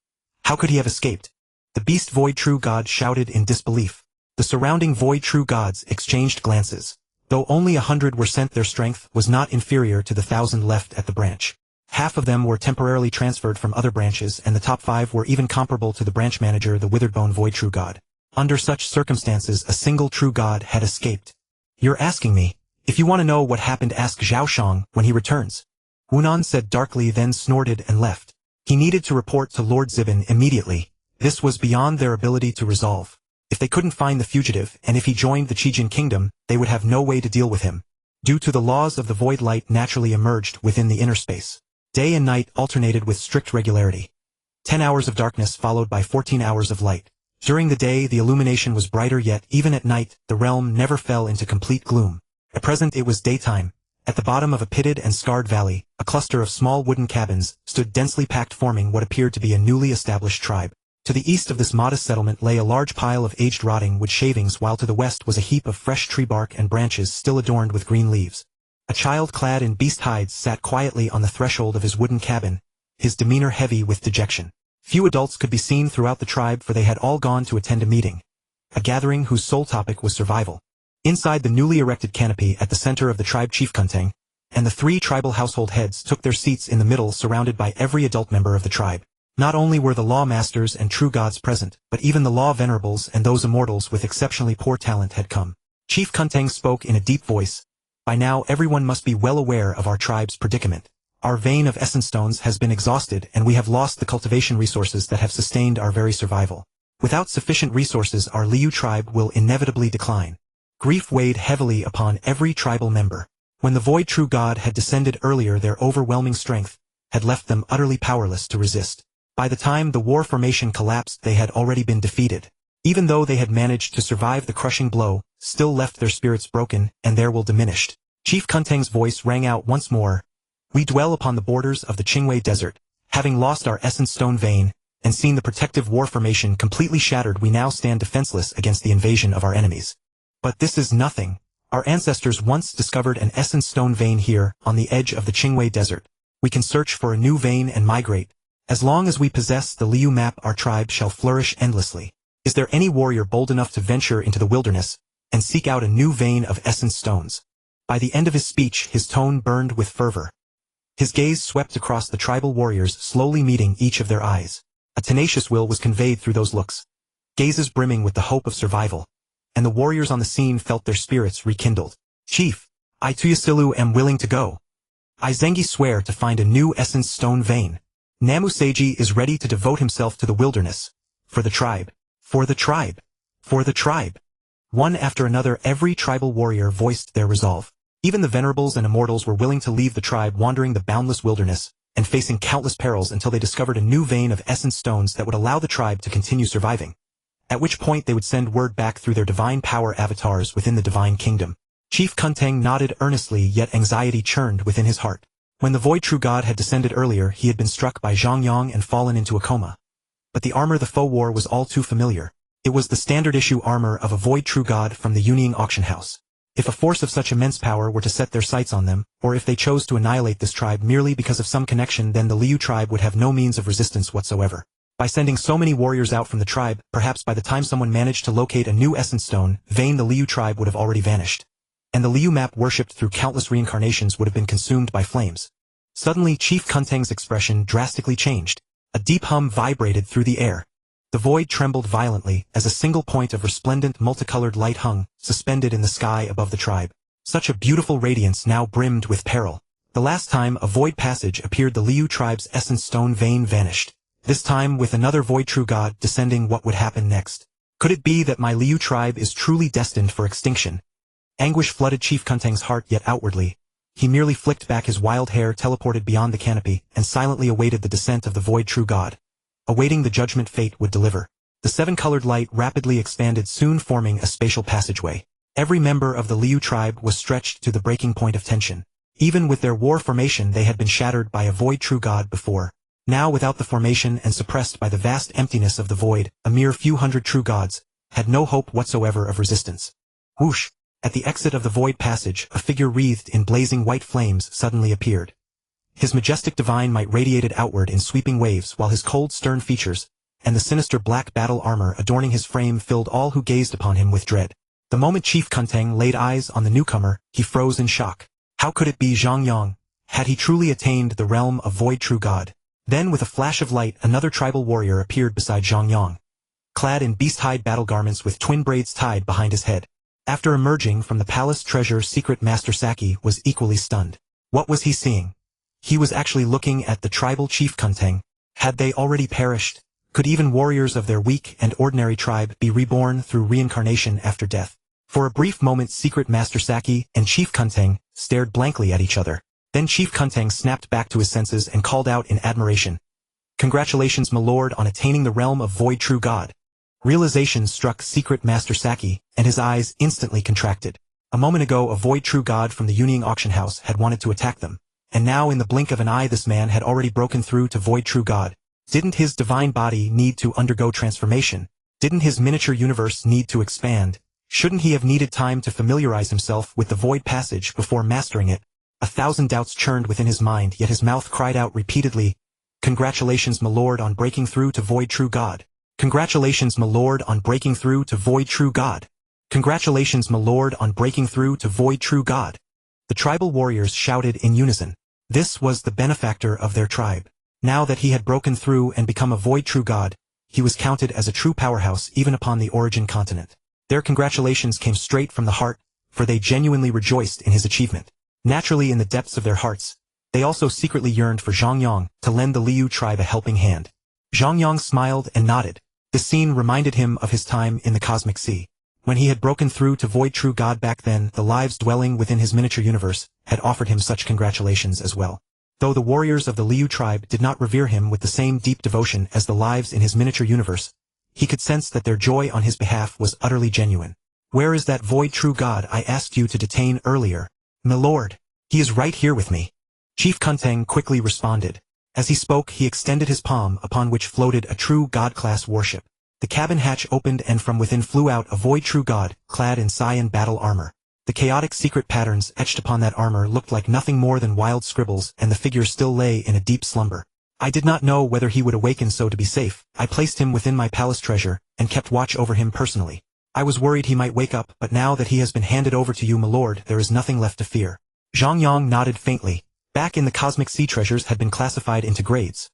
How could he have escaped? The beast void true god shouted in disbelief. The surrounding void true gods exchanged glances. Though only 100 were sent, their strength was not inferior to the 1,000 left at the branch. Half of them were temporarily transferred from other branches, and the top 5 were even comparable to the branch manager, the Witheredbone void true god. Under such circumstances, a single true god had escaped. "You're asking me? If you want to know what happened, ask Zhao Shang when he returns." Wunan said darkly, then snorted and left. He needed to report to Lord Zibin immediately. This was beyond their ability to resolve. If they couldn't find the fugitive, and if he joined the Qijin kingdom, they would have no way to deal with him. Due to the laws of the void, light naturally emerged within the inner space. Day and night alternated with strict regularity. 10 hours of darkness followed by 14 hours of light. During the day, the illumination was brighter, yet even at night, the realm never fell into complete gloom. At present it was daytime. At the bottom of a pitted and scarred valley, a cluster of small wooden cabins stood densely packed, forming what appeared to be a newly established tribe. To the east of this modest settlement lay a large pile of aged rotting wood shavings, while to the west was a heap of fresh tree bark and branches still adorned with green leaves. A child clad in beast hides sat quietly on the threshold of his wooden cabin, his demeanor heavy with dejection. Few adults could be seen throughout the tribe, for they had all gone to attend a meeting. A gathering whose sole topic was survival. Inside the newly erected canopy at the center of the tribe, Chief Kunteng and the 3 tribal household heads took their seats in the middle, surrounded by every adult member of the tribe. Not only were the law masters and true gods present, but even the law venerables and those immortals with exceptionally poor talent had come. Chief Kunteng spoke in a deep voice. "By now everyone must be well aware of our tribe's predicament. Our vein of essence stones has been exhausted, and we have lost the cultivation resources that have sustained our very survival. Without sufficient resources, our Liu tribe will inevitably decline." Grief weighed heavily upon every tribal member. When the void true god had descended earlier, their overwhelming strength had left them utterly powerless to resist. By the time the war formation collapsed, they had already been defeated. Even though they had managed to survive the crushing blow, still left their spirits broken and their will diminished. Chief Kunteng's voice rang out once more. "We dwell upon the borders of the Qingwei Desert. Having lost our essence stone vein and seen the protective war formation completely shattered, we now stand defenseless against the invasion of our enemies. But this is nothing. Our ancestors once discovered an essence stone vein here, on the edge of the Qingwei Desert. We can search for a new vein and migrate. As long as we possess the Liu map, our tribe shall flourish endlessly. Is there any warrior bold enough to venture into the wilderness and seek out a new vein of essence stones?" By the end of his speech, his tone burned with fervor. His gaze swept across the tribal warriors, slowly meeting each of their eyes. A tenacious will was conveyed through those looks, gazes brimming with the hope of survival. And the warriors on the scene felt their spirits rekindled. "Chief, I Tuyasilu am willing to go. I Zengi swear to find a new essence stone vein. Namu Seiji is ready to devote himself to the wilderness. For the tribe. For the tribe. For the tribe." One after another, every tribal warrior voiced their resolve. Even the venerables and immortals were willing to leave the tribe, wandering the boundless wilderness and facing countless perils until they discovered a new vein of essence stones that would allow the tribe to continue surviving. At which point they would send word back through their divine power avatars within the divine kingdom. Chief Kunteng nodded earnestly, yet anxiety churned within his heart. When the void true god had descended earlier, he had been struck by Zhang Yang and fallen into a coma. But the armor the foe wore was all too familiar. It was the standard issue armor of a void true god from the Yunying auction house. If a force of such immense power were to set their sights on them, or if they chose to annihilate this tribe merely because of some connection, then the Liu tribe would have no means of resistance whatsoever. By sending so many warriors out from the tribe, perhaps by the time someone managed to locate a new essence stone vein, the Liu tribe would have already vanished. And the Liu map worshipped through countless reincarnations would have been consumed by flames. Suddenly Chief Kunteng's expression drastically changed. A deep hum vibrated through the air. The void trembled violently as a single point of resplendent multicolored light hung, suspended in the sky above the tribe. Such a beautiful radiance now brimmed with peril. The last time a void passage appeared, the Liu tribe's essence stone vein vanished. This time with another void true god descending, what would happen next? Could it be that my Liu tribe is truly destined for extinction? Anguish flooded Chief Kunteng's heart, yet outwardly he merely flicked back his wild hair, teleported beyond the canopy, and silently awaited the descent of the void true god. Awaiting the judgment fate would deliver. The seven-colored light rapidly expanded, soon forming a spatial passageway. Every member of the Liu tribe was stretched to the breaking point of tension. Even with their war formation, they had been shattered by a void true god before. Now, without the formation and suppressed by the vast emptiness of the void, a mere few hundred true gods had no hope whatsoever of resistance. Whoosh! At the exit of the void passage, a figure wreathed in blazing white flames suddenly appeared. His majestic divine might radiated outward in sweeping waves, while his cold, stern features and the sinister black battle armor adorning his frame filled all who gazed upon him with dread. The moment Chief Kunteng laid eyes on the newcomer, he froze in shock. How could it be Zhang Yang? Had he truly attained the realm of void true god? Then, with a flash of light, another tribal warrior appeared beside Zhang Yang, clad in beast-hide battle garments with twin braids tied behind his head. After emerging from the palace treasure secret, Master Saki was equally stunned. What was he seeing? He was actually looking at the tribal Chief Kunteng. Had they already perished? Could even warriors of their weak and ordinary tribe be reborn through reincarnation after death? For a brief moment, Secret Master Saki and Chief Kunteng stared blankly at each other. Then Chief Kunteng snapped back to his senses and called out in admiration. "Congratulations, my lord, on attaining the realm of void true god." Realization struck Secret Master Saki, and his eyes instantly contracted. A moment ago, a void true god from the Yunying auction house had wanted to attack them. And now, in the blink of an eye, this man had already broken through to void true god. Didn't his divine body need to undergo transformation? Didn't his miniature universe need to expand? Shouldn't he have needed time to familiarize himself with the void passage before mastering it? 1,000 doubts churned within his mind, yet his mouth cried out repeatedly, "Congratulations, my lord, on breaking through to void true god. Congratulations, my lord, on breaking through to void true god. Congratulations, my lord, on breaking through to void true god." The tribal warriors shouted in unison. This was the benefactor of their tribe. Now that he had broken through and become a void true god, he was counted as a true powerhouse even upon the origin continent. Their congratulations came straight from the heart, for they genuinely rejoiced in his achievement. Naturally, in the depths of their hearts, they also secretly yearned for Zhang Yang to lend the Liu tribe a helping hand. Zhang Yang smiled and nodded. The scene reminded him of his time in the Cosmic Sea. When he had broken through to void true god back then, the lives dwelling within his miniature universe had offered him such congratulations as well. Though the warriors of the Liu tribe did not revere him with the same deep devotion as the lives in his miniature universe, he could sense that their joy on his behalf was utterly genuine. "Where is that void true god I asked you to detain earlier?" "My lord, he is right here with me," Chief Kunteng quickly responded. As he spoke, he extended his palm, upon which floated a true god-class warship. The cabin hatch opened and from within flew out a void true god, clad in cyan battle armor. The chaotic secret patterns etched upon that armor looked like nothing more than wild scribbles, and the figure still lay in a deep slumber. I did not know whether he would awaken, so to be safe, I placed him within my palace treasure, and kept watch over him personally. I was worried he might wake up, but now that he has been handed over to you, my lord, there is nothing left to fear. Zhang Yang nodded faintly. Back in the Cosmic Sea, treasures had been classified into grades.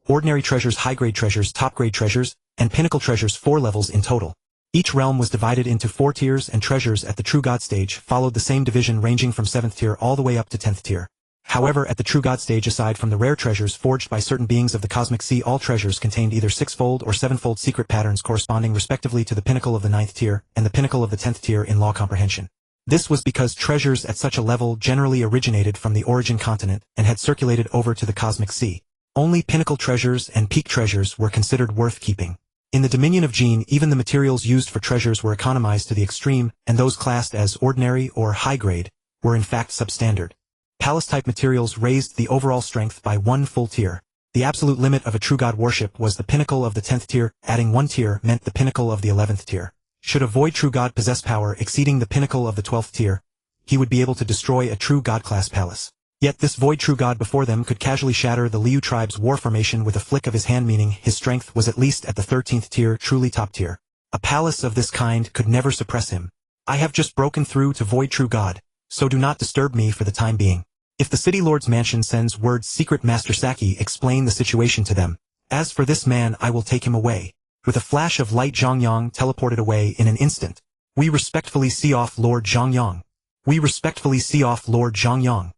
Ordinary treasures, high-grade treasures, top-grade treasures, and pinnacle treasures, 4 levels in total. Each realm was divided into 4 tiers, and treasures at the True God stage followed the same division, ranging from 7th tier all the way up to 10th tier. However, at the True God stage, aside from the rare treasures forged by certain beings of the Cosmic Sea, all treasures contained either 6-fold or 7-fold secret patterns corresponding respectively to the pinnacle of the 9th tier and the pinnacle of the 10th tier in law comprehension. This was because treasures at such a level generally originated from the origin continent and had circulated over to the Cosmic Sea. Only pinnacle treasures and peak treasures were considered worth keeping. In the Dominion of Gene, even the materials used for treasures were economized to the extreme, and those classed as ordinary or high-grade were in fact substandard. Palace-type materials raised the overall strength by 1 full tier. The absolute limit of a true god worship was the pinnacle of the 10th tier. Adding 1 tier meant the pinnacle of the 11th tier. Should a void true god possess power exceeding the pinnacle of the 12th tier, he would be able to destroy a true god-class palace. Yet this void true god before them could casually shatter the Liu tribe's war formation with a flick of his hand, meaning his strength was at least at the 13th tier, truly top tier. A palace of this kind could never suppress him. I have just broken through to void true god, so do not disturb me for the time being. If the City Lord's mansion sends word, Secret Master Saki explain the situation to them. As for this man, I will take him away. With a flash of light, Zhang Yang teleported away in an instant. We respectfully see off Lord Zhang Yang. We respectfully see off Lord Zhang Yang.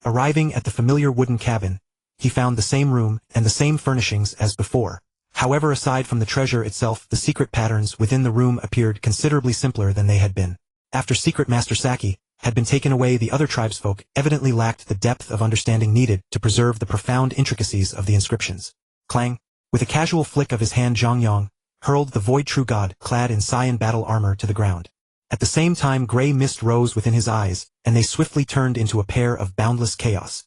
Arriving at the familiar wooden cabin, he found the same room and the same furnishings as before. However, aside from the treasure itself, the secret patterns within the room appeared considerably simpler than they had been. After Secret Master Saki had been taken away, the other tribesfolk evidently lacked the depth of understanding needed to preserve the profound intricacies of the inscriptions. Clang! With a casual flick of his hand, Zhang Yang hurled the Void True God, clad in cyan battle armor, to the ground. At the same time, gray mist rose within his eyes, and they swiftly turned into a pair of boundless chaos.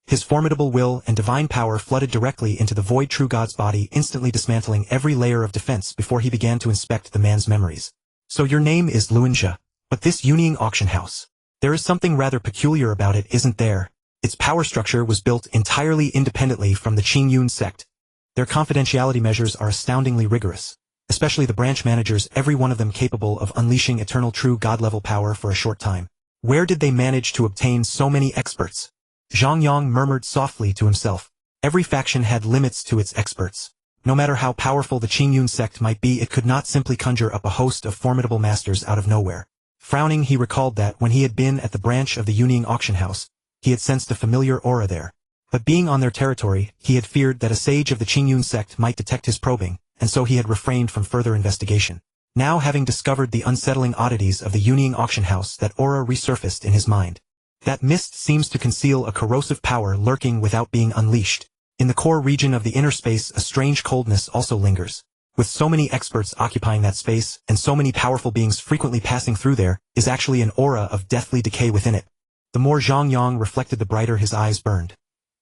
His formidable will and divine power flooded directly into the Void True God's body, instantly dismantling every layer of defense before he began to inspect the man's memories. So your name is Luinjia, but this Yunying auction house. There is something rather peculiar about it, isn't there? Its power structure was built entirely independently from the Qingyun sect. Their confidentiality measures are astoundingly rigorous, especially the branch managers, every one of them capable of unleashing eternal true god-level power for a short time. Where did they manage to obtain so many experts? Zhang Yang murmured softly to himself. Every faction had limits to its experts. No matter how powerful the Qingyun sect might be, it could not simply conjure up a host of formidable masters out of nowhere. Frowning, he recalled that when he had been at the branch of the Yunying auction house, he had sensed a familiar aura there. But being on their territory, he had feared that a sage of the Qingyun sect might detect his probing, and so he had refrained from further investigation. Now, having discovered the unsettling oddities of the Yunying auction house, that aura resurfaced in his mind. That mist seems to conceal a corrosive power lurking without being unleashed. In the core region of the inner space, a strange coldness also lingers. With so many experts occupying that space, and so many powerful beings frequently passing through, there is actually an aura of deathly decay within it. The more Zhang Yang reflected, the brighter his eyes burned.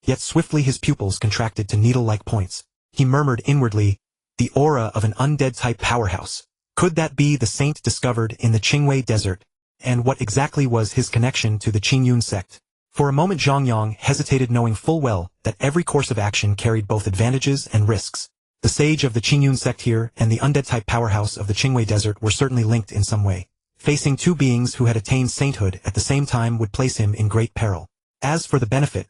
Yet swiftly his pupils contracted to needle-like points. He murmured inwardly, the aura of an undead-type powerhouse. Could that be the saint discovered in the Qingwei Desert? And what exactly was his connection to the Qingyun sect? For a moment Zhang Yang hesitated, knowing full well that every course of action carried both advantages and risks. The sage of the Qingyun sect here and the undead-type powerhouse of the Qingwei Desert were certainly linked in some way. Facing two beings who had attained sainthood at the same time would place him in great peril. As for the benefit,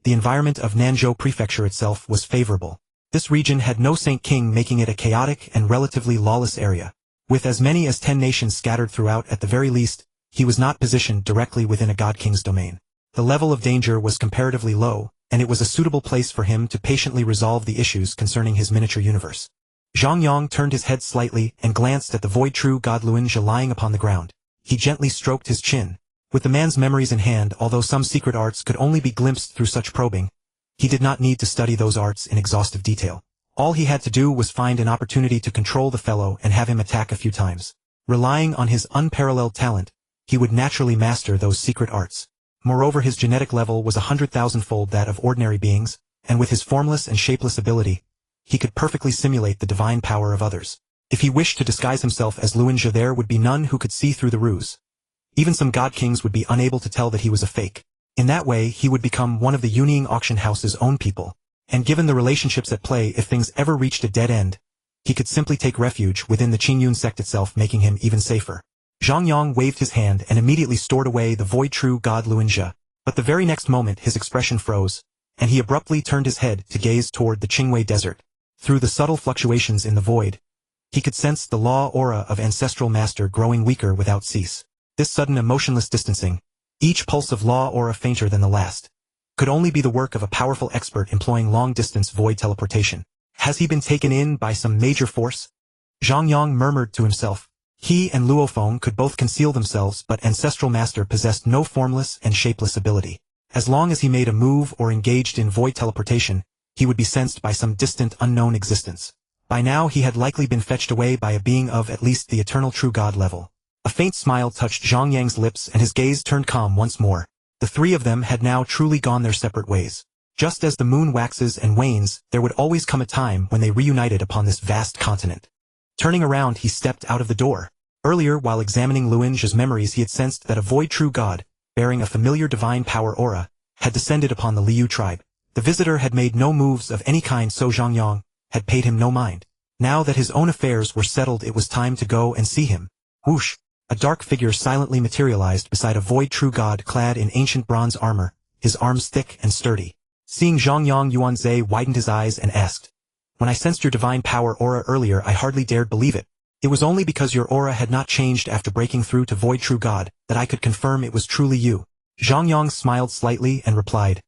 the environment of Nanzhou Prefecture itself was favorable. This region had no Saint King, making it a chaotic and relatively lawless area. With as many as 10 nations scattered throughout, at the very least, he was not positioned directly within a God King's domain. The level of danger was comparatively low, and it was a suitable place for him to patiently resolve the issues concerning his miniature universe. Zhang Yang turned his head slightly and glanced at the Void True God Luinjia lying upon the ground. He gently stroked his chin. With the man's memories in hand, although some secret arts could only be glimpsed through such probing, he did not need to study those arts in exhaustive detail. All he had to do was find an opportunity to control the fellow and have him attack a few times. Relying on his unparalleled talent, he would naturally master those secret arts. Moreover, his genetic level was 100,000-fold that of ordinary beings, and with his formless and shapeless ability, he could perfectly simulate the divine power of others. If he wished to disguise himself as Luinjia, there would be none who could see through the ruse. Even some god kings would be unable to tell that he was a fake. In that way, he would become one of the Yunying auction house's own people. And given the relationships at play, if things ever reached a dead end, he could simply take refuge within the Qingyun sect itself, making him even safer. Zhang Yang waved his hand and immediately stored away the Void True God Luinjia. But the very next moment his expression froze, and he abruptly turned his head to gaze toward the Qingwei Desert. Through the subtle fluctuations in the void, he could sense the law aura of Ancestral Master growing weaker without cease. This sudden emotionless distancing, each pulse of law aura fainter than the last, could only be the work of a powerful expert employing long-distance void teleportation. Has he been taken in by some major force? Zhang Yang murmured to himself. He and Luofeng could both conceal themselves, but Ancestral Master possessed no formless and shapeless ability. As long as he made a move or engaged in void teleportation, he would be sensed by some distant unknown existence. By now he had likely been fetched away by a being of at least the eternal true god level. A faint smile touched Zhang Yang's lips and his gaze turned calm once more. The three of them had now truly gone their separate ways. Just as the moon waxes and wanes, there would always come a time when they reunited upon this vast continent. Turning around, he stepped out of the door. Earlier, while examining Luinjia's memories, he had sensed that a void true god, bearing a familiar divine power aura, had descended upon the Liu tribe. The visitor had made no moves of any kind, so Zhang Yang had paid him no mind. Now that his own affairs were settled, it was time to go and see him. Whoosh! A dark figure silently materialized beside a void true god clad in ancient bronze armor, his arms thick and sturdy. Seeing Zhang Yang, Yuanzhe widened his eyes and asked, "When I sensed your divine power aura earlier, I hardly dared believe it. It was only because your aura had not changed after breaking through to Void True God that I could confirm it was truly you." Zhang Yang smiled slightly and replied,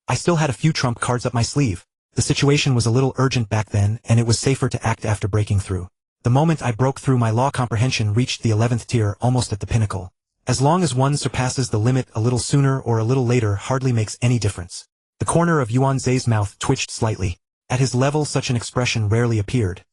"I still had a few trump cards up my sleeve. The situation was a little urgent back then, and it was safer to act after breaking through. The moment I broke through, my law comprehension reached the 11th tier, almost at the pinnacle. As long as one surpasses the limit a little sooner or a little later hardly makes any difference." The corner of Yuanzhe's mouth twitched slightly. At his level such an expression rarely appeared.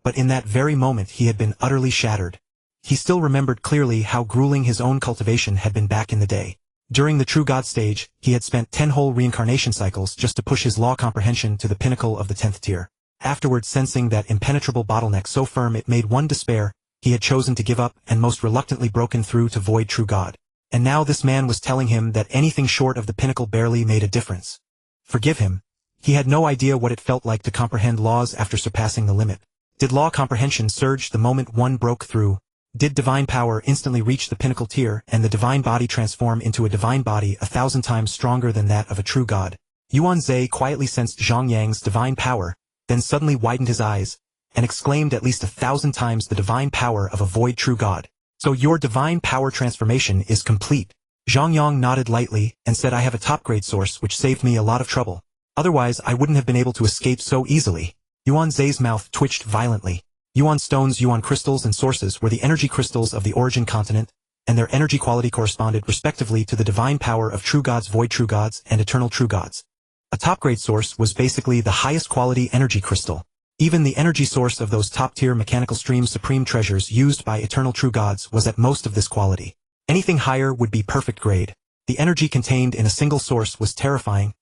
But in that very moment he had been utterly shattered. He still remembered clearly how grueling his own cultivation had been back in the day. During the True God stage, he had spent 10 whole reincarnation cycles just to push his law comprehension to the pinnacle of the 10th tier. Afterwards, sensing that impenetrable bottleneck so firm it made one despair, he had chosen to give up and most reluctantly broken through to Void True God. And now this man was telling him that anything short of the pinnacle barely made a difference. Forgive him. He had no idea what it felt like to comprehend laws after surpassing the limit. Did law comprehension surge the moment one broke through? Did divine power instantly reach the pinnacle tier and the divine body transform into a divine body 1,000 times stronger than that of a true god? Yuanzhe quietly sensed Zhang Yang's divine power, then suddenly widened his eyes, and exclaimed, "At least 1,000 times the divine power of a void true god. So your divine power transformation is complete." Zhang Yang nodded lightly and said, "I have a top-grade source which saved me a lot of trouble. Otherwise I wouldn't have been able to escape so easily." Yuanzhe's mouth twitched violently. Yuan stones, Yuan crystals, and sources were the energy crystals of the origin continent, and their energy quality corresponded respectively to the divine power of true gods, void true gods, and eternal true gods. A top-grade source was basically the highest quality energy crystal. Even the energy source of those top-tier mechanical stream supreme treasures used by eternal true gods was at most of this quality. Anything higher would be perfect grade. The energy contained in a single source was terrifying.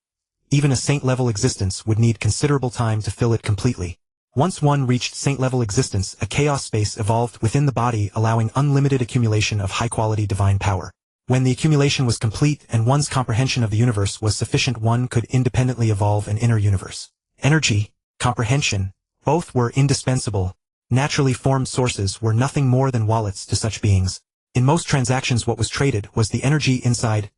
Even a saint-level existence would need considerable time to fill it completely. Once one reached saint-level existence, a chaos space evolved within the body, allowing unlimited accumulation of high-quality divine power. When the accumulation was complete and one's comprehension of the universe was sufficient, one could independently evolve an inner universe. Energy, comprehension, both were indispensable. Naturally formed sources were nothing more than wallets to such beings. In most transactions what was traded was the energy inside.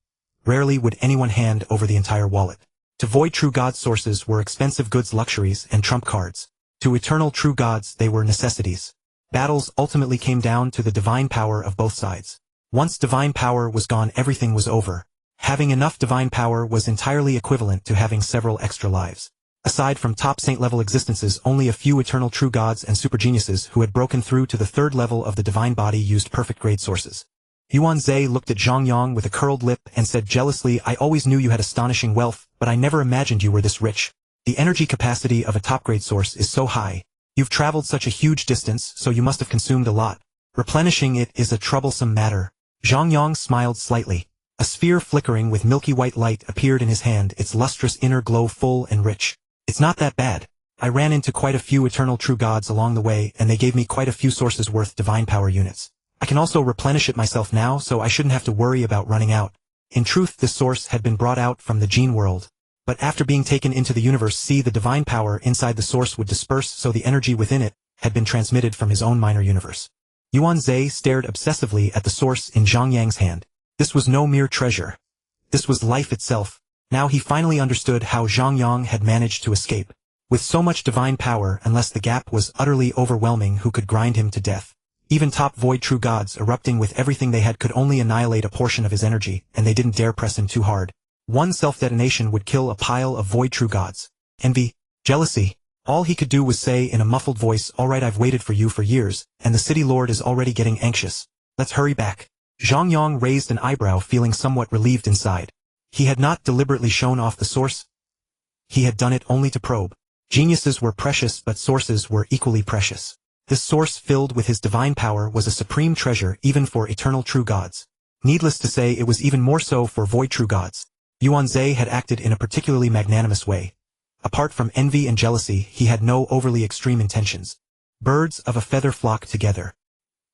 Rarely would anyone hand over the entire wallet. To void true god sources were expensive goods, luxuries, and trump cards. To eternal true gods they were necessities. Battles ultimately came down to the divine power of both sides. Once divine power was gone, everything was over. Having enough divine power was entirely equivalent to having several extra lives. Aside from top saint-level existences, only a few eternal true gods and supergeniuses who had broken through to the third level of the divine body used perfect-grade sources. Yuanzhe looked at Zhang Yang with a curled lip and said jealously, "I always knew you had astonishing wealth, but I never imagined you were this rich. The energy capacity of a top-grade source is so high. You've traveled such a huge distance, so you must have consumed a lot. Replenishing it is a troublesome matter." Zhang Yang smiled slightly. A sphere flickering with milky white light appeared in his hand, its lustrous inner glow full and rich. "It's not that bad. I ran into quite a few eternal true gods along the way, and they gave me quite a few sources worth divine power units. I can also replenish it myself now, so I shouldn't have to worry about running out." In truth, this source had been brought out from the gene world. But after being taken into the universe, the divine power inside the source would disperse, so the energy within it had been transmitted from his own minor universe. Yuanzhe stared obsessively at the source in Zhang Yang's hand. This was no mere treasure. This was life itself. Now he finally understood how Zhang Yang had managed to escape. With so much divine power, unless the gap was utterly overwhelming, who could grind him to death? Even top void true gods erupting with everything they had could only annihilate a portion of his energy, and they didn't dare press him too hard. One self-detonation would kill a pile of void true gods. Envy, jealousy. All he could do was say in a muffled voice, "All right, I've waited for you for years, and the city lord is already getting anxious. Let's hurry back." Zhang Yang raised an eyebrow, feeling somewhat relieved inside. He had not deliberately shown off the source. He had done it only to probe. Geniuses were precious, but sources were equally precious. This source filled with his divine power was a supreme treasure even for eternal true gods. Needless to say, it was even more so for void true gods. Yuanzhe had acted in a particularly magnanimous way. Apart from envy and jealousy, he had no overly extreme intentions. Birds of a feather flock together.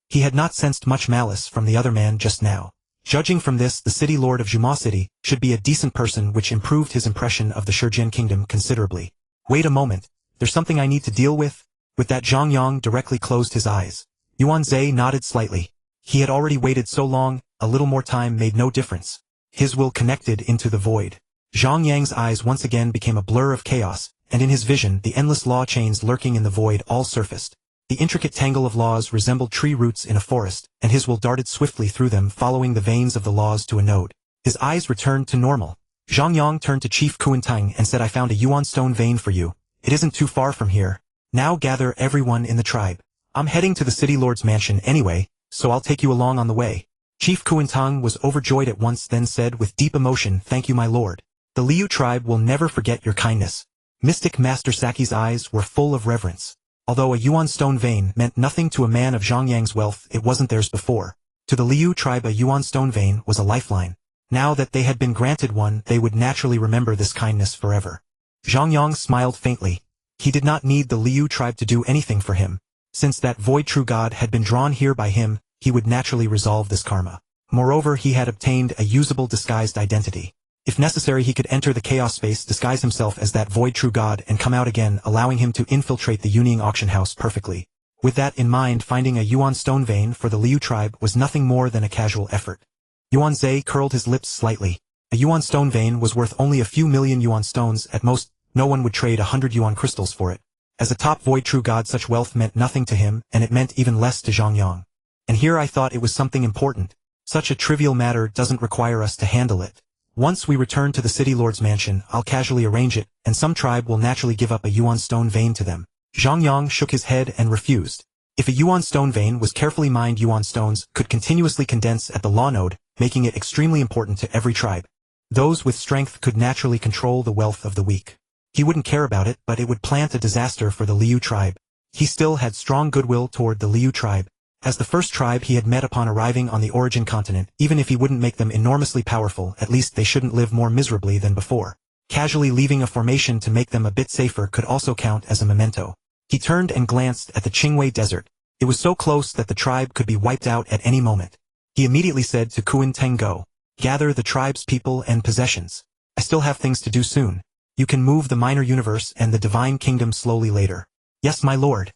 He had not sensed much malice from the other man just now. Judging from this, the city lord of Yinmo City should be a decent person, which improved his impression of the Shurjian kingdom considerably. "Wait a moment, there's something I need to deal with?" With that, Zhang Yang directly closed his eyes. Yuanzhe nodded slightly. He had already waited so long, a little more time made no difference. His will connected into the void. Zhang Yang's eyes once again became a blur of chaos, and in his vision the endless law chains lurking in the void all surfaced. The intricate tangle of laws resembled tree roots in a forest, and his will darted swiftly through them following the veins of the laws to a node. His eyes returned to normal. Zhang Yang turned to Chief Kuintang and said, "I found a yuan stone vein for you. It isn't too far from here. Now gather everyone in the tribe. I'm heading to the city lord's mansion anyway, so I'll take you along on the way." Chief Kuintang was overjoyed at once, then said with deep emotion, "Thank you, my lord. The Liu tribe will never forget your kindness." Mystic Master Saki's eyes were full of reverence. Although a yuan stone vein meant nothing to a man of Zhang Yang's wealth, it wasn't theirs before. To the Liu tribe, a yuan stone vein was a lifeline. Now that they had been granted one, they would naturally remember this kindness forever. Zhang Yang smiled faintly. He did not need the Liu tribe to do anything for him. Since that void true god had been drawn here by him, he would naturally resolve this karma. Moreover, he had obtained a usable disguised identity. If necessary, he could enter the chaos space, disguise himself as that void true god, and come out again, allowing him to infiltrate the Yunying auction house perfectly. With that in mind, finding a yuan stone vein for the Liu tribe was nothing more than a casual effort. Yuan Zhe curled his lips slightly. A yuan stone vein was worth only a few million yuan stones at most. No one would trade 100 yuan crystals for it. As a top void true god, such wealth meant nothing to him, and it meant even less to Zhang Yang. And here I thought it was something important. Such a trivial matter doesn't require us to handle it. Once we return to the city lord's mansion, I'll casually arrange it, and some tribe will naturally give up a yuan stone vein to them. Zhang Yang shook his head and refused. If a yuan stone vein was carefully mined, yuan stones could continuously condense at the law node, making it extremely important to every tribe. Those with strength could naturally control the wealth of the weak. He wouldn't care about it, but it would plant a disaster for the Liu tribe. He still had strong goodwill toward the Liu tribe. As the first tribe he had met upon arriving on the origin continent, even if he wouldn't make them enormously powerful, at least they shouldn't live more miserably than before. Casually leaving a formation to make them a bit safer could also count as a memento. He turned and glanced at the Qingwei Desert. It was so close that the tribe could be wiped out at any moment. He immediately said to Kuintang, "Go. Gather the tribe's people and possessions. I still have things to do soon. You can move the minor universe and the divine kingdom slowly later." "Yes, my lord."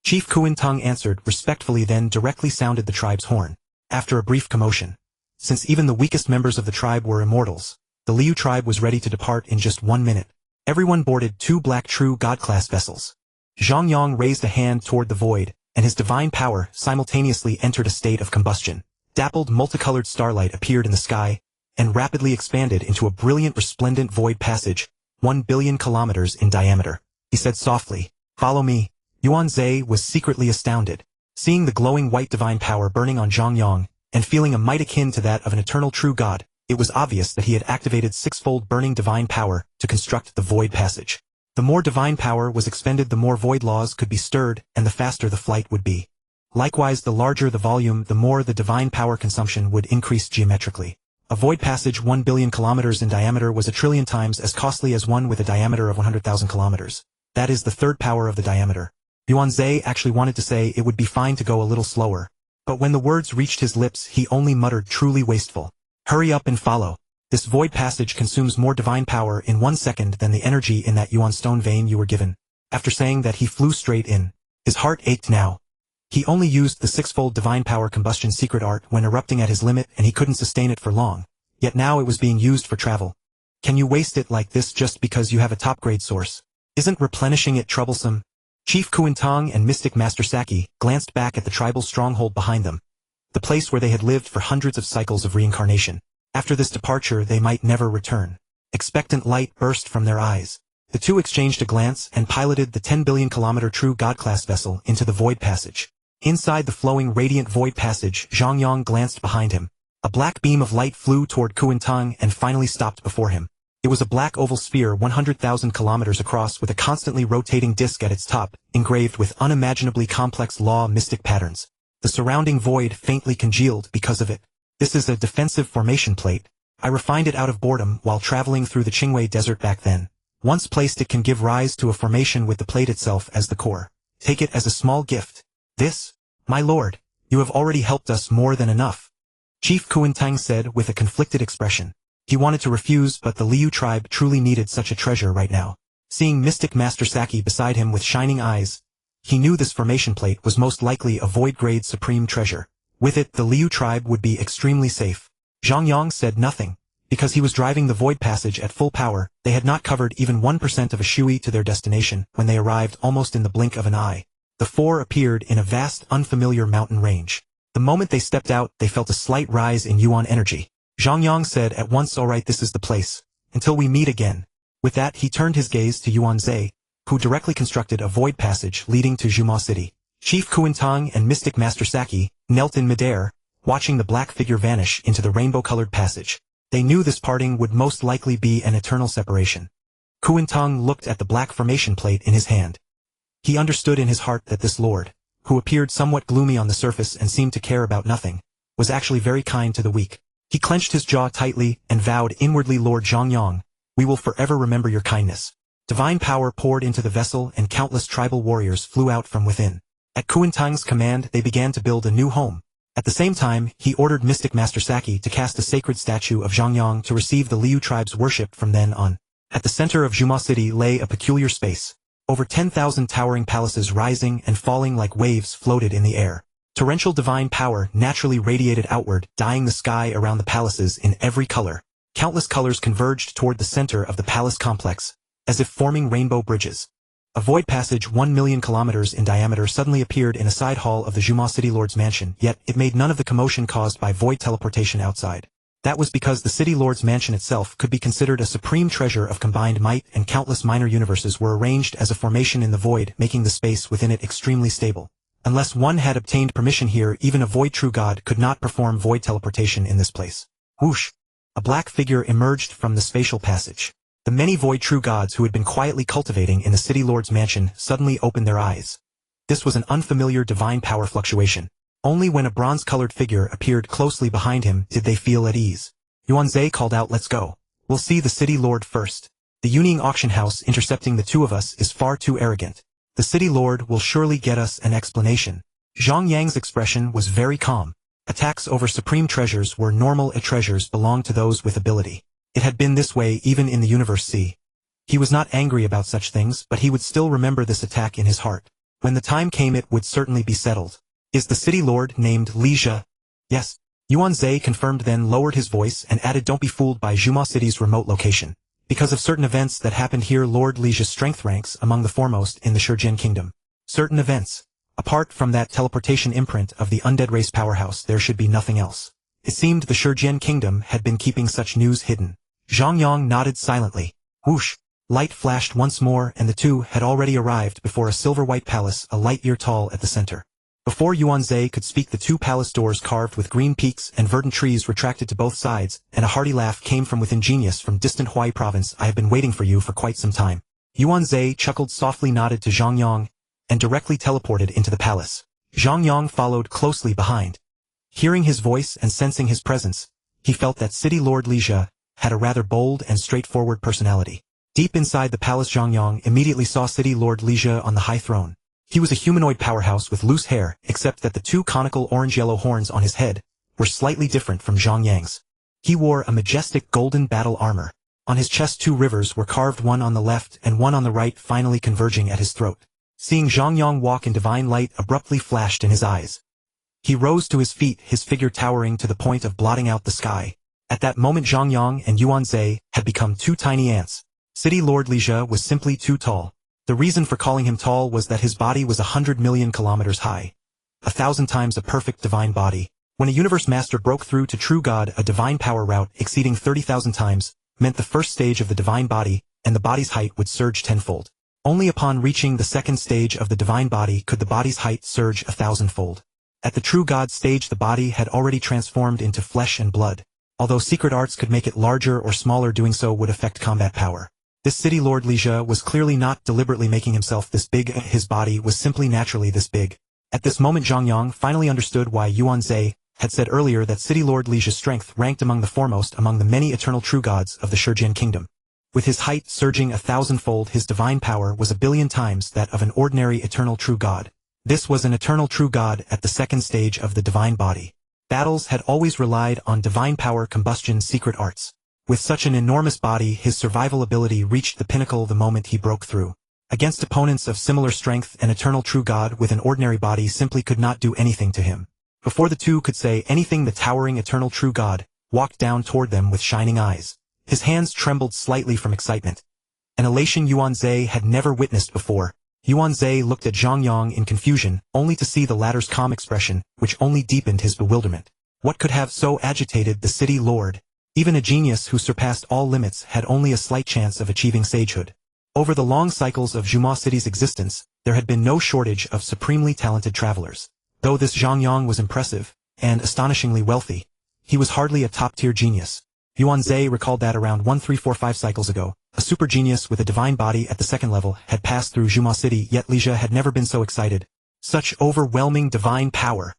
Chief Kuintang answered respectfully, then directly sounded the tribe's horn. After a brief commotion, since even the weakest members of the tribe were immortals, the Liu tribe was ready to depart in just 1 minute. Everyone boarded 2 black true god-class vessels. Zhang Yang raised a hand toward the void, and his divine power simultaneously entered a state of combustion. Dappled multicolored starlight appeared in the sky, and rapidly expanded into a brilliant resplendent void passage, 1 billion kilometers in diameter. He said softly, "Follow me." Yuan Zhe was secretly astounded. Seeing the glowing white divine power burning on Zhang Yang, and feeling a might akin to that of an eternal true god, it was obvious that he had activated 6-fold burning divine power to construct the void passage. The more divine power was expended, the more void laws could be stirred, and the faster the flight would be. Likewise, the larger the volume, the more the divine power consumption would increase geometrically. A void passage 1 billion kilometers in diameter was a trillion times as costly as one with a diameter of 100,000 kilometers. That is the third power of the diameter. Yuan Zhe actually wanted to say it would be fine to go a little slower, but when the words reached his lips, he only muttered, "Truly wasteful. Hurry up and follow. This void passage consumes more divine power in 1 second than the energy in that yuan stone vein you were given." After saying that, he flew straight in. His heart ached now. He only used the 6-fold divine power combustion secret art when erupting at his limit, and he couldn't sustain it for long. Yet now it was being used for travel. Can you waste it like this just because you have a top-grade source? Isn't replenishing it troublesome? Chief Kuintang and Mystic Master Saki glanced back at the tribal stronghold behind them, the place where they had lived for hundreds of cycles of reincarnation. After this departure, they might never return. Expectant light burst from their eyes. The two exchanged a glance and piloted the 10 billion kilometer true god-class vessel into the void passage. Inside the flowing radiant void passage, Zhang Yang glanced behind him. A black beam of light flew toward Kuintang and finally stopped before him. It was a black oval sphere 100,000 kilometers across with a constantly rotating disc at its top, engraved with unimaginably complex law mystic patterns. The surrounding void faintly congealed because of it. "This is a defensive formation plate. I refined it out of boredom while traveling through the Qingwei Desert back then. Once placed, it can give rise to a formation with the plate itself as the core. Take it as a small gift." "This? My lord, you have already helped us more than enough," Chief Kuintang said with a conflicted expression. He wanted to refuse, but the Liu tribe truly needed such a treasure right now. Seeing Mystic Master Saki beside him with shining eyes, he knew this formation plate was most likely a void-grade supreme treasure. With it, the Liu tribe would be extremely safe. Zhang Yang said nothing. Because he was driving the void passage at full power, they had not covered even 1% of a shui to their destination when they arrived almost in the blink of an eye. The four appeared in a vast, unfamiliar mountain range. The moment they stepped out, they felt a slight rise in yuan energy. Zhang Yang said at once, "Alright, this is the place. Until we meet again." With that, he turned his gaze to Yuan Zhe, who directly constructed a void passage leading to Yinmo City. Chief Kuintang and Mystic Master Saki knelt in midair, watching the black figure vanish into the rainbow-colored passage. They knew this parting would most likely be an eternal separation. Kuintang looked at the black formation plate in his hand. He understood in his heart that this lord, who appeared somewhat gloomy on the surface and seemed to care about nothing, was actually very kind to the weak. He clenched his jaw tightly and vowed inwardly, "Lord Zhang Yang, we will forever remember your kindness." Divine power poured into the vessel and countless tribal warriors flew out from within. At Kuintang's command, they began to build a new home. At the same time, he ordered Mystic Master Saki to cast a sacred statue of Zhang Yang to receive the Liu tribe's worship from then on. At the center of Yinmo City lay a peculiar space. Over 10,000 towering palaces rising and falling like waves floated in the air. Torrential divine power naturally radiated outward, dyeing the sky around the palaces in every color. Countless colors converged toward the center of the palace complex, as if forming rainbow bridges. A void passage 1 million kilometers in diameter suddenly appeared in a side hall of the Yinmo City Lord's mansion, yet it made none of the commotion caused by void teleportation outside. That was because the City Lord's mansion itself could be considered a supreme treasure of combined might, and countless minor universes were arranged as a formation in the void, making the space within it extremely stable. Unless one had obtained permission here, even a void true god could not perform void teleportation in this place. Whoosh! A black figure emerged from the spatial passage. The many void true gods who had been quietly cultivating in the City Lord's mansion suddenly opened their eyes. This was an unfamiliar divine power fluctuation. Only when a bronze-colored figure appeared closely behind him did they feel at ease. Yuan Zhe called out, "Let's go. We'll see the City Lord first. The Yuning auction house intercepting the two of us is far too arrogant. The City Lord will surely get us an explanation." Zhang Yang's expression was very calm. Attacks over supreme treasures were normal. Treasures belonged to those with ability. It had been this way even in the Universe C. He was not angry about such things, but he would still remember this attack in his heart. When the time came, it would certainly be settled. "Is the City Lord named Li Jie?" "Yes." Yuan Zhe confirmed, then lowered his voice and added, "Don't be fooled by Yinmo City's remote location. Because of certain events that happened here, Lord Li Jie's strength ranks among the foremost in the Shijian Kingdom." Certain events. Apart from that teleportation imprint of the undead race powerhouse, there should be nothing else. It seemed the Shijian Kingdom had been keeping such news hidden. Zhang Yang nodded silently. Whoosh! Light flashed once more, and the two had already arrived before a silver-white palace a light-year tall at the center. Before Yuan Zhe could speak, the two palace doors carved with green peaks and verdant trees retracted to both sides, and a hearty laugh came from within. "Genius from distant Huai province, I have been waiting for you for quite some time." Yuan Zhe chuckled softly, nodded to Zhang Yang, and directly teleported into the palace. Zhang Yang followed closely behind. Hearing his voice and sensing his presence, he felt that City Lord Li Jie had a rather bold and straightforward personality. Deep inside the palace, Zhang Yang immediately saw City Lord Li Jie on the high throne. He was a humanoid powerhouse with loose hair, except that the two conical orange-yellow horns on his head were slightly different from Zhang Yang's. He wore a majestic golden battle armor. On his chest, two rivers were carved, one on the left and one on the right, finally converging at his throat. Seeing Zhang Yang walk in, divine light abruptly flashed in his eyes. He rose to his feet, his figure towering to the point of blotting out the sky. At that moment, Zhang Yang and Yuan Zhe had become two tiny ants. City Lord Li Jie was simply too tall. The reason for calling him tall was that his body was 100 million kilometers high. 1,000 times a perfect divine body. When a universe master broke through to true God, a divine power route exceeding 30,000 times meant the first stage of the divine body, and the body's height would surge tenfold. Only upon reaching the second stage of the divine body could the body's height surge 1,000-fold. At the true God stage, the body had already transformed into flesh and blood. Although secret arts could make it larger or smaller, doing so would affect combat power. This City Lord Li Jie was clearly not deliberately making himself this big, his body was simply naturally this big. At this moment, Zhang Yang finally understood why Yuan Zhe had said earlier that City Lord Li Jie's strength ranked among the foremost among the many eternal true gods of the Shijian Kingdom. With his height surging 1,000-fold, his divine power was 1,000,000,000 times that of an ordinary eternal true god. This was an eternal true god at the second stage of the divine body. Battles had always relied on divine power combustion secret arts. With such an enormous body, his survival ability reached the pinnacle the moment he broke through. Against opponents of similar strength, an eternal true god with an ordinary body simply could not do anything to him. Before the two could say anything, the towering eternal true god walked down toward them with shining eyes. His hands trembled slightly from excitement. An elation Yuanzhe had never witnessed before. Yuanzhe looked at Zhang Yang in confusion, only to see the latter's calm expression, which only deepened his bewilderment. What could have so agitated the city lord? Even a genius who surpassed all limits had only a slight chance of achieving sagehood. Over the long cycles of Yinmo City's existence, there had been no shortage of supremely talented travelers. Though this Zhang Yang was impressive, and astonishingly wealthy, he was hardly a top-tier genius. Yuanzhe recalled that around 1345 cycles ago, a super genius with a divine body at the second level had passed through Yinmo City, yet Lixia had never been so excited. Such overwhelming divine power.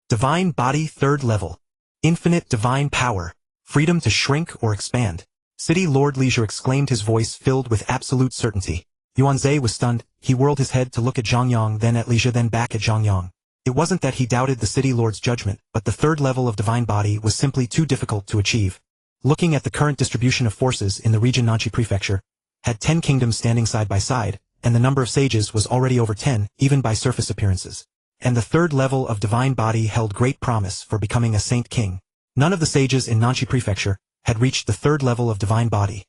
Divine body third level. Infinite divine power. Freedom to shrink or expand. City Lord Lixia exclaimed, his voice filled with absolute certainty. Yuanzhe was stunned. He whirled his head to look at Zhang Yang, then at Lixia, then back at Zhang Yang. It wasn't that he doubted the city lord's judgment, but the third level of divine body was simply too difficult to achieve. Looking at the current distribution of forces in the region Nanchi Prefecture, had 10 kingdoms standing side by side, and the number of sages was already over 10, even by surface appearances. And the third level of divine body held great promise for becoming a saint king. None of the sages in Nanchi Prefecture had reached the third level of divine body.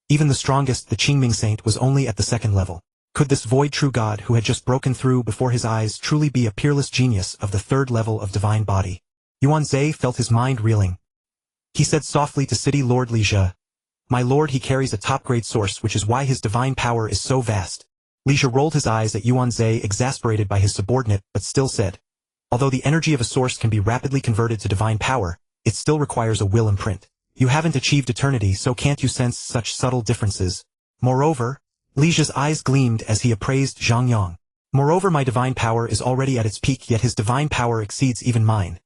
Even the strongest, the Qingming saint, was only at the second level. Could this void true god who had just broken through before his eyes truly be a peerless genius of the third level of divine body? Yuanzhe felt his mind reeling. He said softly to City Lord Lixia, "My lord, he carries a top-grade source, which is why his divine power is so vast." Lixia rolled his eyes at Yuanzhe, exasperated by his subordinate, but still said, "Although the energy of a source can be rapidly converted to divine power, it still requires a will imprint. You haven't achieved eternity, so can't you sense such subtle differences? Moreover," Lixia's eyes gleamed as he appraised Zhang Yang. "Moreover, my divine power is already at its peak, yet his divine power exceeds even mine.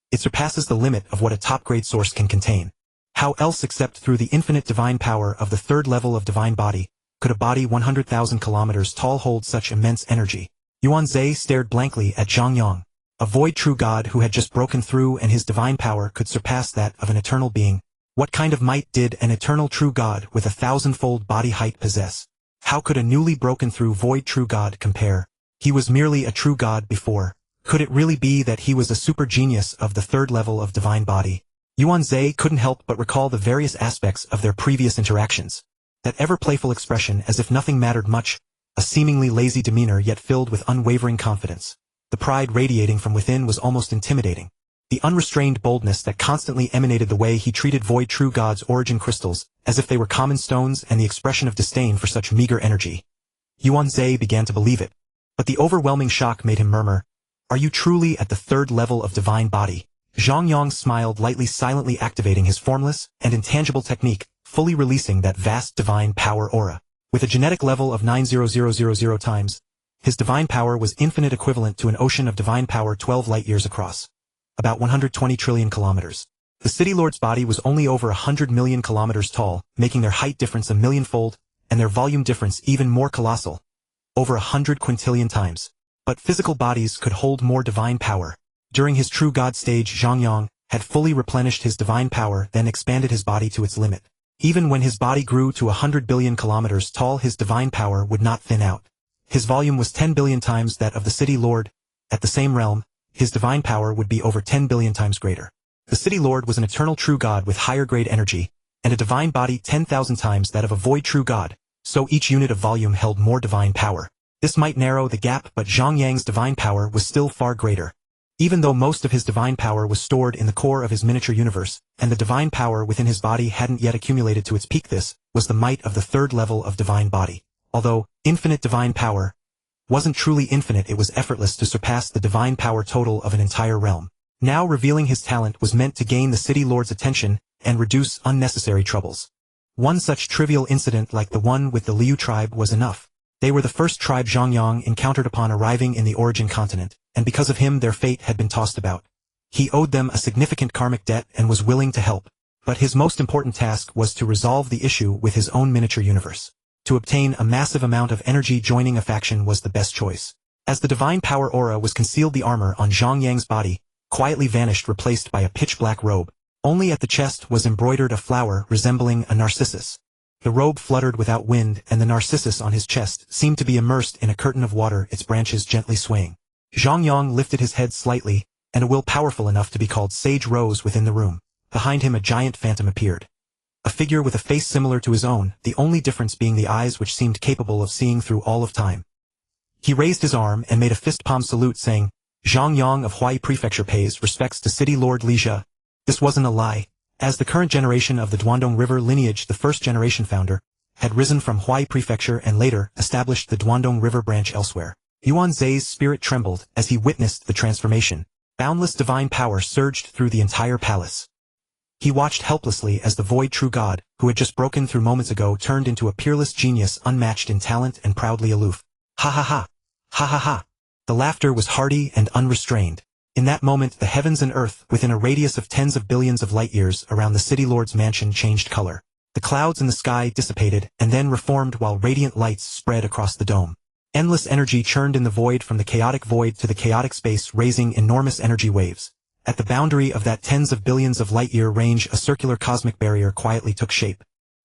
It surpasses the limit of what a top-grade source can contain. How else except through the infinite divine power of the third level of divine body, could a body 100,000 kilometers tall hold such immense energy?" Yuanzhe stared blankly at Zhang Yang. A void true god who had just broken through, and his divine power could surpass that of an eternal being. What kind of might did an eternal true god with 1,000-fold body height possess? How could a newly broken through void true god compare? He was merely a true god before. Could it really be that he was a super genius of the third level of divine body? Yuanzhe couldn't help but recall the various aspects of their previous interactions. That ever-playful expression as if nothing mattered much, a seemingly lazy demeanor yet filled with unwavering confidence. The pride radiating from within was almost intimidating. The unrestrained boldness that constantly emanated the way he treated void true gods' origin crystals, as if they were common stones, and the expression of disdain for such meager energy. Yuanzhe began to believe it. But the overwhelming shock made him murmur, "Are you truly at the third level of divine body?" Zhang Yang smiled lightly, silently activating his formless and intangible technique, fully releasing that vast divine power aura. With a genetic level of 90000 times, his divine power was infinite, equivalent to an ocean of divine power 12 light-years across. About 120 trillion kilometers. The city lord's body was only over 100 million kilometers tall, making their height difference a millionfold, and their volume difference even more colossal. Over 100 quintillion times. But physical bodies could hold more divine power. During his true god stage, Zhang Yang had fully replenished his divine power, then expanded his body to its limit. Even when his body grew to 100 billion kilometers tall, his divine power would not thin out. His volume was 10 billion times that of the city lord. At the same realm, his divine power would be over 10 billion times greater. The city lord was an eternal true god with higher grade energy, and a divine body 10,000 times that of a void true god, so each unit of volume held more divine power. This might narrow the gap, but Zhang Yang's divine power was still far greater. Even though most of his divine power was stored in the core of his miniature universe, and the divine power within his body hadn't yet accumulated to its peak, this was the might of the third level of divine body. Although infinite divine power wasn't truly infinite, it was effortless to surpass the divine power total of an entire realm. Now revealing his talent was meant to gain the city lord's attention and reduce unnecessary troubles. One such trivial incident like the one with the Liu tribe was enough. They were the first tribe Zhang Yang encountered upon arriving in the origin continent, and because of him their fate had been tossed about. He owed them a significant karmic debt and was willing to help. But his most important task was to resolve the issue with his own miniature universe. To obtain a massive amount of energy, joining a faction was the best choice. As the divine power aura was concealed, the armor on Zhang Yang's body quietly vanished, replaced by a pitch-black robe. Only at the chest was embroidered a flower resembling a narcissus. The robe fluttered without wind, and the narcissus on his chest seemed to be immersed in a curtain of water, its branches gently swaying. Zhang Yang lifted his head slightly, and a will powerful enough to be called sage rose within the room. behind him a giant phantom appeared. A figure with a face similar to his own, the only difference being the eyes which seemed capable of seeing through all of time. He raised his arm and made a fist palm salute saying, "Zhang Yang of Huai Prefecture pays respects to City Lord Lija." This wasn't a lie. As the current generation of the Duandong River lineage, the first generation founder, had risen from Huai Prefecture and later established the Duandong River branch elsewhere. Yuan Zhe's spirit trembled as he witnessed the transformation. Boundless divine power surged through the entire palace. He watched helplessly as the void true god, who had just broken through moments ago, turned into a peerless genius unmatched in talent and proudly aloof. Ha ha ha! Ha ha ha! The laughter was hearty and unrestrained. In that moment the heavens and earth, within a radius of tens of billions of light-years around the city lord's mansion, changed color. The clouds in the sky dissipated and then reformed while radiant lights spread across the dome. Endless energy churned in the void from the chaotic void to the chaotic space, raising enormous energy waves. At the boundary of that tens of billions of light-year range, a circular cosmic barrier quietly took shape.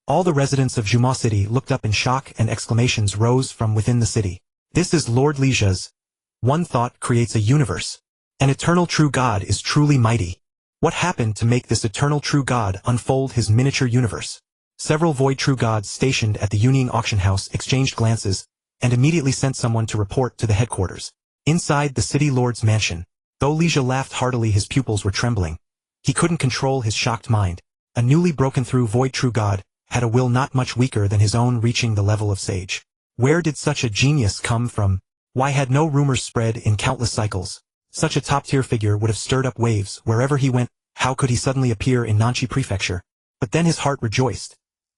All the residents of Yinmo City looked up in shock and exclamations rose from within the city. This is Lord Lija's. One thought creates a universe. An eternal true god is truly mighty. What happened to make this eternal true god unfold his miniature universe? Several void true gods stationed at the Yuning auction house exchanged glances and immediately sent someone to report to the headquarters. Inside the city lord's mansion, though Lija laughed heartily, his pupils were trembling. He couldn't control his shocked mind. A newly broken through void true god had a will not much weaker than his own, reaching the level of sage. Where did such a genius come from? Why had no rumors spread in countless cycles? Such a top-tier figure would have stirred up waves wherever he went. How could he suddenly appear in Nanchi Prefecture? But then his heart rejoiced.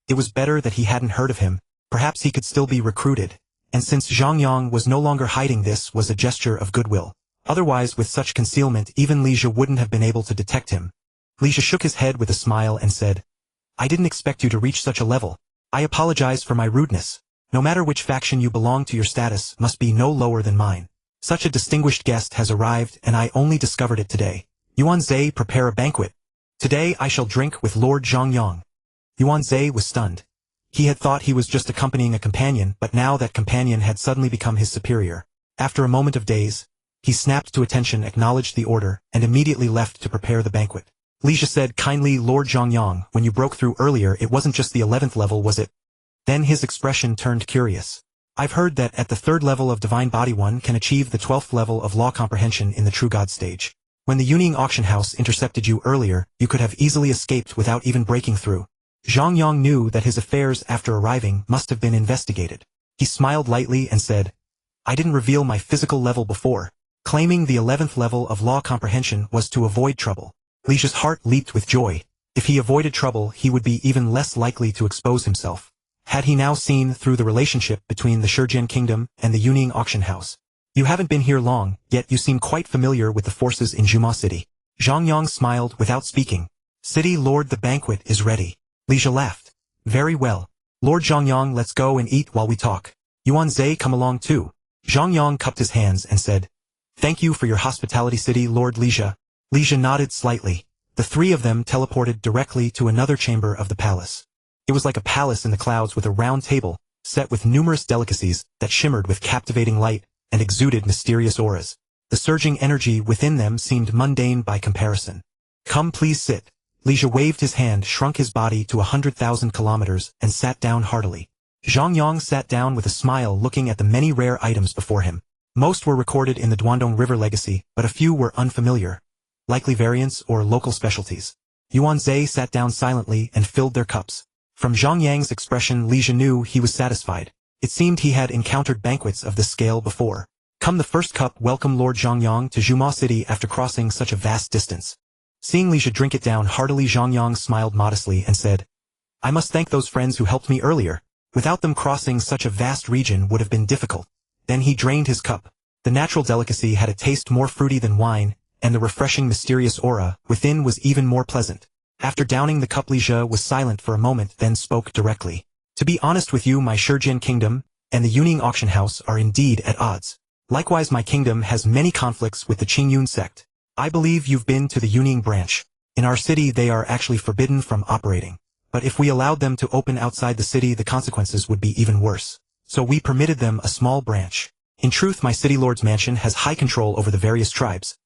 It was better that he hadn't heard of him. Perhaps he could still be recruited. And since Zhang Yang was no longer hiding, this was a gesture of goodwill. Otherwise, with such concealment, even Lija wouldn't have been able to detect him. Lija shook his head with a smile and said, "I didn't expect you to reach such a level. I apologize for my rudeness. No matter which faction you belong to, your status must be no lower than mine. Such a distinguished guest has arrived and I only discovered it today. Yuan Zhe, prepare a banquet. Today I shall drink with Lord Zhang Yang." Yuan Zhe was stunned. He had thought he was just accompanying a companion, but now that companion had suddenly become his superior. After a moment of daze, he snapped to attention, acknowledged the order, and immediately left to prepare the banquet. Lija said kindly, "Lord Zhang Yang, when you broke through earlier, it wasn't just the 11th level, was it?" Then his expression turned curious. "I've heard that at the 3rd level of Divine Body one can achieve the 12th level of Law Comprehension in the True God stage. When the Yuning auction house intercepted you earlier, you could have easily escaped without even breaking through." Zhang Yang knew that his affairs after arriving must have been investigated. He smiled lightly and said, "I didn't reveal my physical level before. Claiming the 11th level of Law Comprehension was to avoid trouble." Lija's heart leaped with joy. If he avoided trouble, he would be even less likely to expose himself. Had he now seen through the relationship between the Shijian Kingdom and the Yuning auction house? "You haven't been here long, yet you seem quite familiar with the forces in Yinmo City." Zhang Yang smiled without speaking. "City Lord, the banquet is ready." Lija laughed. "Very well. Lord Zhang Yang, let's go and eat while we talk. Yuan Zhe, come along too." Zhang Yang cupped his hands and said, "Thank you for your hospitality, City Lord Lija." Lija nodded slightly. The three of them teleported directly to another chamber of the palace. It was like a palace in the clouds with a round table, set with numerous delicacies that shimmered with captivating light and exuded mysterious auras. The surging energy within them seemed mundane by comparison. "Come, please sit." Lija waved his hand, shrunk his body to 100,000 kilometers, and sat down heartily. Zhang Yang sat down with a smile, looking at the many rare items before him. Most were recorded in the Duandong River legacy, but a few were unfamiliar, likely variants or local specialties. Yuan Zhe sat down silently and filled their cups. From Zhang Yang's expression, Lija knew he was satisfied. It seemed he had encountered banquets of this scale before. Come the first cup, welcome Lord Zhang Yang to Yinmo City after crossing such a vast distance. Seeing Lija drink it down heartily, Zhang Yang smiled modestly and said, "I must thank those friends who helped me earlier. Without them, crossing such a vast region would have been difficult." Then he drained his cup. The natural delicacy had a taste more fruity than wine, and the refreshing mysterious aura within was even more pleasant. After downing the cup, Lija was silent for a moment, then spoke directly. "To be honest with you, my Shijian Kingdom and the Yuning auction house are indeed at odds. Likewise, my kingdom has many conflicts with the Qingyun sect. I believe you've been to the Yuning branch. In our city they are actually forbidden from operating. But if we allowed them to open outside the city, the consequences would be even worse. So we permitted them a small branch. In truth, my city lord's mansion has high control over the various tribes.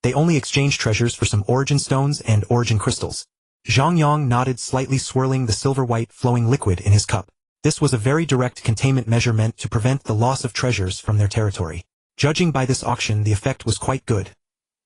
They only exchange treasures for some origin stones and origin crystals. Zhang Yang nodded slightly, swirling the silver-white flowing liquid in his cup. This was a very direct containment measure meant to prevent the loss of treasures from their territory. Judging by this auction, the effect was quite good.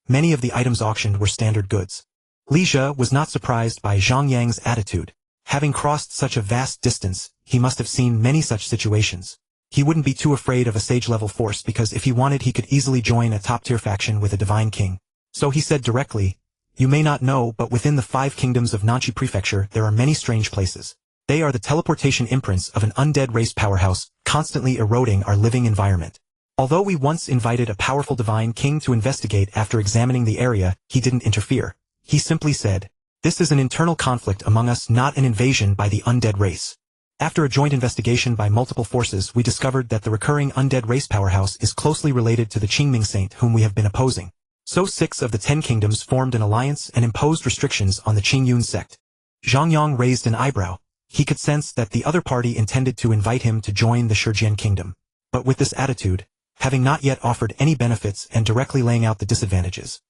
Many of the items auctioned were standard goods. Li Zhe was not surprised by Zhang Yang's attitude. Having crossed such a vast distance, he must have seen many such situations. He wouldn't be too afraid of a sage-level force because if he wanted he could easily join a top-tier faction with a divine king. So he said directly, "You may not know, but within the 5 kingdoms of Nanchi Prefecture there are many strange places. They are the teleportation imprints of an undead race powerhouse, constantly eroding our living environment. Although we once invited a powerful divine king to investigate after examining the area, he didn't interfere. He simply said, 'This is an internal conflict among us, not an invasion by the undead race.' After a joint investigation by multiple forces, we discovered that the recurring undead race powerhouse is closely related to the Qingming Saint whom we have been opposing. So 6 of the 10 kingdoms formed an alliance and imposed restrictions on the Qingyun sect." Zhang Yang raised an eyebrow. He could sense that the other party intended to invite him to join the Shijian kingdom. But with this attitude, having not yet offered any benefits and directly laying out the disadvantages,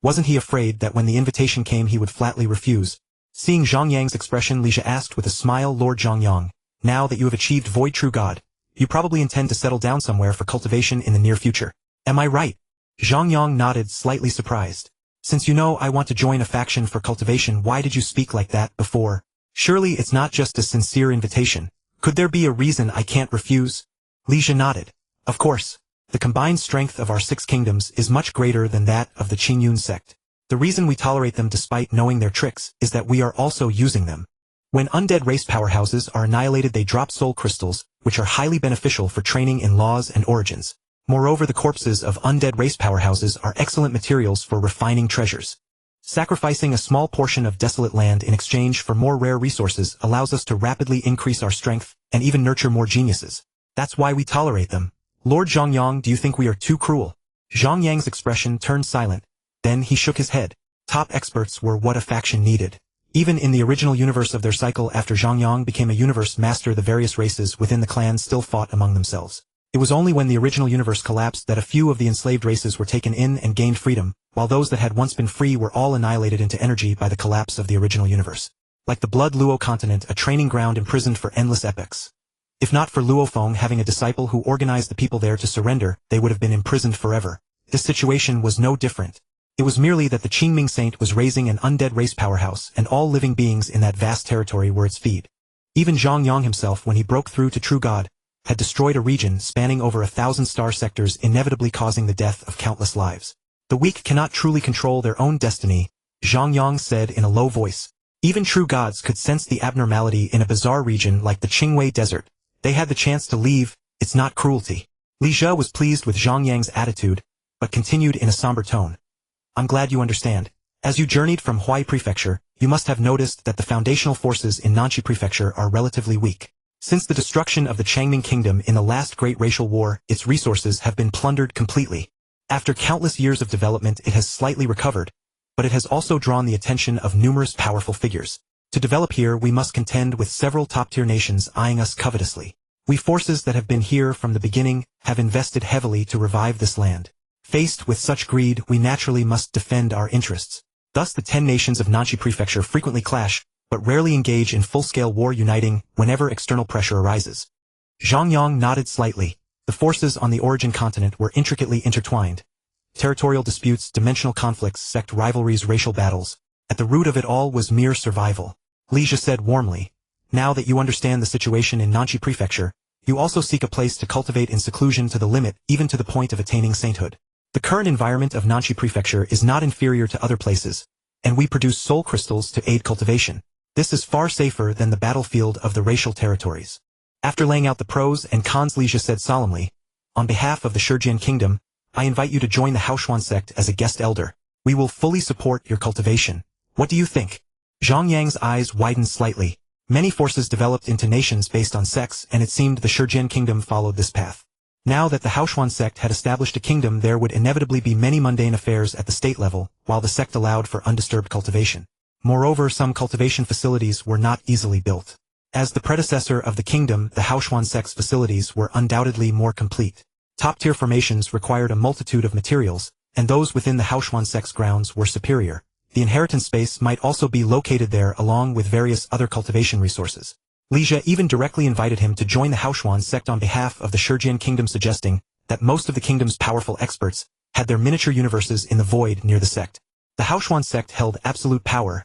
wasn't he afraid that when the invitation came he would flatly refuse? Seeing Zhang Yang's expression, Li Zhe asked with a smile, "Lord Zhang Yang, now that you have achieved Void True God, you probably intend to settle down somewhere for cultivation in the near future. Am I right?" Zhang Yang nodded, slightly surprised. "Since you know I want to join a faction for cultivation, why did you speak like that before? Surely it's not just a sincere invitation. Could there be a reason I can't refuse?" Li Zhe nodded. "Of course. The combined strength of our 6 kingdoms is much greater than that of the Qingyun sect. The reason we tolerate them despite knowing their tricks is that we are also using them. When undead race powerhouses are annihilated, they drop soul crystals, which are highly beneficial for training in laws and origins. Moreover, the corpses of undead race powerhouses are excellent materials for refining treasures. Sacrificing a small portion of desolate land in exchange for more rare resources allows us to rapidly increase our strength and even nurture more geniuses. That's why we tolerate them. Lord Zhang Yang, do you think we are too cruel?" Zhang Yang's expression turned silent. Then he shook his head. Top experts were what a faction needed. Even in the original universe of their cycle after Zhang Yang became a universe master, the various races within the clan still fought among themselves. It was only when the original universe collapsed that a few of the enslaved races were taken in and gained freedom, while those that had once been free were all annihilated into energy by the collapse of the original universe. Like the Blood Luo continent, a training ground imprisoned for endless epochs. If not for Luofeng having a disciple who organized the people there to surrender, they would have been imprisoned forever. This situation was no different. It was merely that the Qingming Saint was raising an undead race powerhouse, and all living beings in that vast territory were its feed. Even Zhang Yang himself, when he broke through to True God, had destroyed a region spanning over 1,000 star sectors, inevitably causing the death of countless lives. "The weak cannot truly control their own destiny," Zhang Yang said in a low voice. Even true gods could sense the abnormality in a bizarre region like the Qingwei Desert. They had the chance to leave. It's not cruelty. Li Zhe was pleased with Zhang Yang's attitude, but continued in a somber tone. "I'm glad you understand. As you journeyed from Huai Prefecture, you must have noticed that the foundational forces in Nanchi Prefecture are relatively weak. Since the destruction of the Changming Kingdom in the last great racial war, its resources have been plundered completely. After countless years of development, it has slightly recovered, but it has also drawn the attention of numerous powerful figures. To develop here, we must contend with several top-tier nations eyeing us covetously. We forces that have been here from the beginning have invested heavily to revive this land. Faced with such greed, we naturally must defend our interests. Thus the 10 nations of Nanchi Prefecture frequently clash, but rarely engage in full-scale war, uniting whenever external pressure arises." Zhang Yang nodded slightly. The forces on the origin continent were intricately intertwined. Territorial disputes, dimensional conflicts, sect rivalries, racial battles. At the root of it all was mere survival. Li Zhe said warmly, "Now that you understand the situation in Nanchi Prefecture, you also seek a place to cultivate in seclusion to the limit, even to the point of attaining sainthood. The current environment of Nanchi Prefecture is not inferior to other places, and we produce soul crystals to aid cultivation. This is far safer than the battlefield of the racial territories." After laying out the pros and cons, Li Zhe said solemnly, "On behalf of the Shijian Kingdom, I invite you to join the Haoshuan sect as a guest elder. We will fully support your cultivation. What do you think?" Zhang Yang's eyes widened slightly. Many forces developed into nations based on sects, and it seemed the Shijian Kingdom followed this path. Now that the Haoshuan sect had established a kingdom, there would inevitably be many mundane affairs at the state level, while the sect allowed for undisturbed cultivation. Moreover, some cultivation facilities were not easily built. As the predecessor of the kingdom, the Haoshuan sect's facilities were undoubtedly more complete. Top-tier formations required a multitude of materials, and those within the Haoshuan sect's grounds were superior. The inheritance space might also be located there along with various other cultivation resources. Lija even directly invited him to join the Haoshuan sect on behalf of the Shijian kingdom, suggesting that most of the kingdom's powerful experts had their miniature universes in the void near the sect. The Haoshuan sect held absolute power.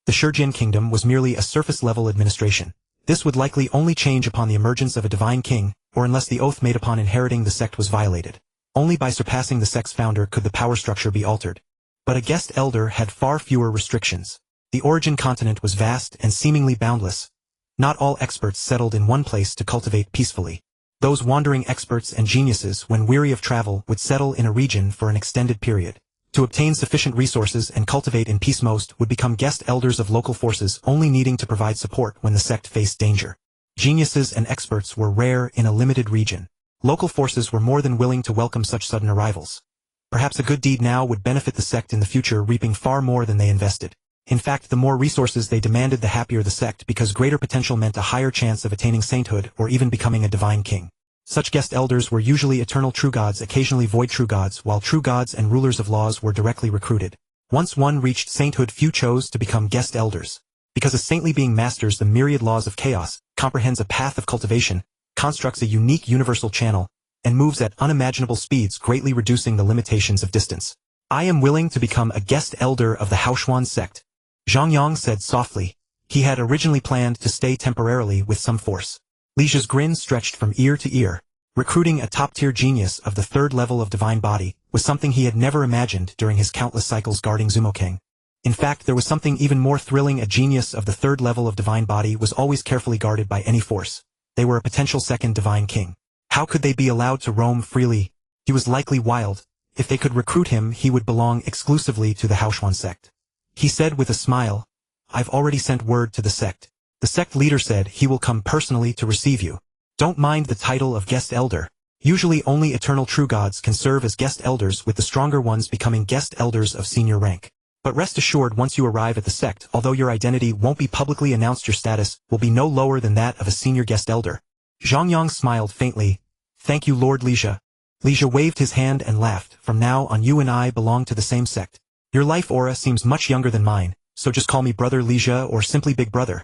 The Shijian kingdom was merely a surface-level administration. This would likely only change upon the emergence of a divine king, or unless the oath made upon inheriting the sect was violated. Only by surpassing the sect's founder could the power structure be altered. But a guest elder had far fewer restrictions. The origin continent was vast and seemingly boundless. Not all experts settled in one place to cultivate peacefully. Those wandering experts and geniuses, when weary of travel, would settle in a region for an extended period. To obtain sufficient resources and cultivate in peace, most would become guest elders of local forces, only needing to provide support when the sect faced danger. Geniuses and experts were rare in a limited region. Local forces were more than willing to welcome such sudden arrivals. Perhaps a good deed now would benefit the sect in the future, reaping far more than they invested. In fact, the more resources they demanded, the happier the sect, because greater potential meant a higher chance of attaining sainthood or even becoming a divine king. Such guest elders were usually eternal true gods, occasionally void true gods, while true gods and rulers of laws were directly recruited. Once one reached sainthood, few chose to become guest elders. Because a saintly being masters the myriad laws of chaos, comprehends a path of cultivation, constructs a unique universal channel, and moves at unimaginable speeds, greatly reducing the limitations of distance. I am willing to become a guest elder of the Haoshuan sect, Zhang Yang said softly. He had originally planned to stay temporarily with some force. Lija's grin stretched from ear to ear. Recruiting a top-tier genius of the third level of divine body was something he had never imagined during his countless cycles guarding Zumokeng. In fact, there was something even more thrilling. A genius of the third level of divine body was always carefully guarded by any force. They were a potential second divine king. How could they be allowed to roam freely? He was likely wild. If they could recruit him, he would belong exclusively to the Haoshuan sect. He said with a smile, "I've already sent word to the sect. The sect leader said he will come personally to receive you. Don't mind the title of guest elder. Usually only eternal true gods can serve as guest elders, with the stronger ones becoming guest elders of senior rank. But rest assured, once you arrive at the sect, although your identity won't be publicly announced, your status will be no lower than that of a senior guest elder." Zhang Yang smiled faintly. "Thank you, Lord Lija." Lija waved his hand and laughed. "From now on, you and I belong to the same sect. Your life aura seems much younger than mine, so just call me Brother Lija or simply Big Brother."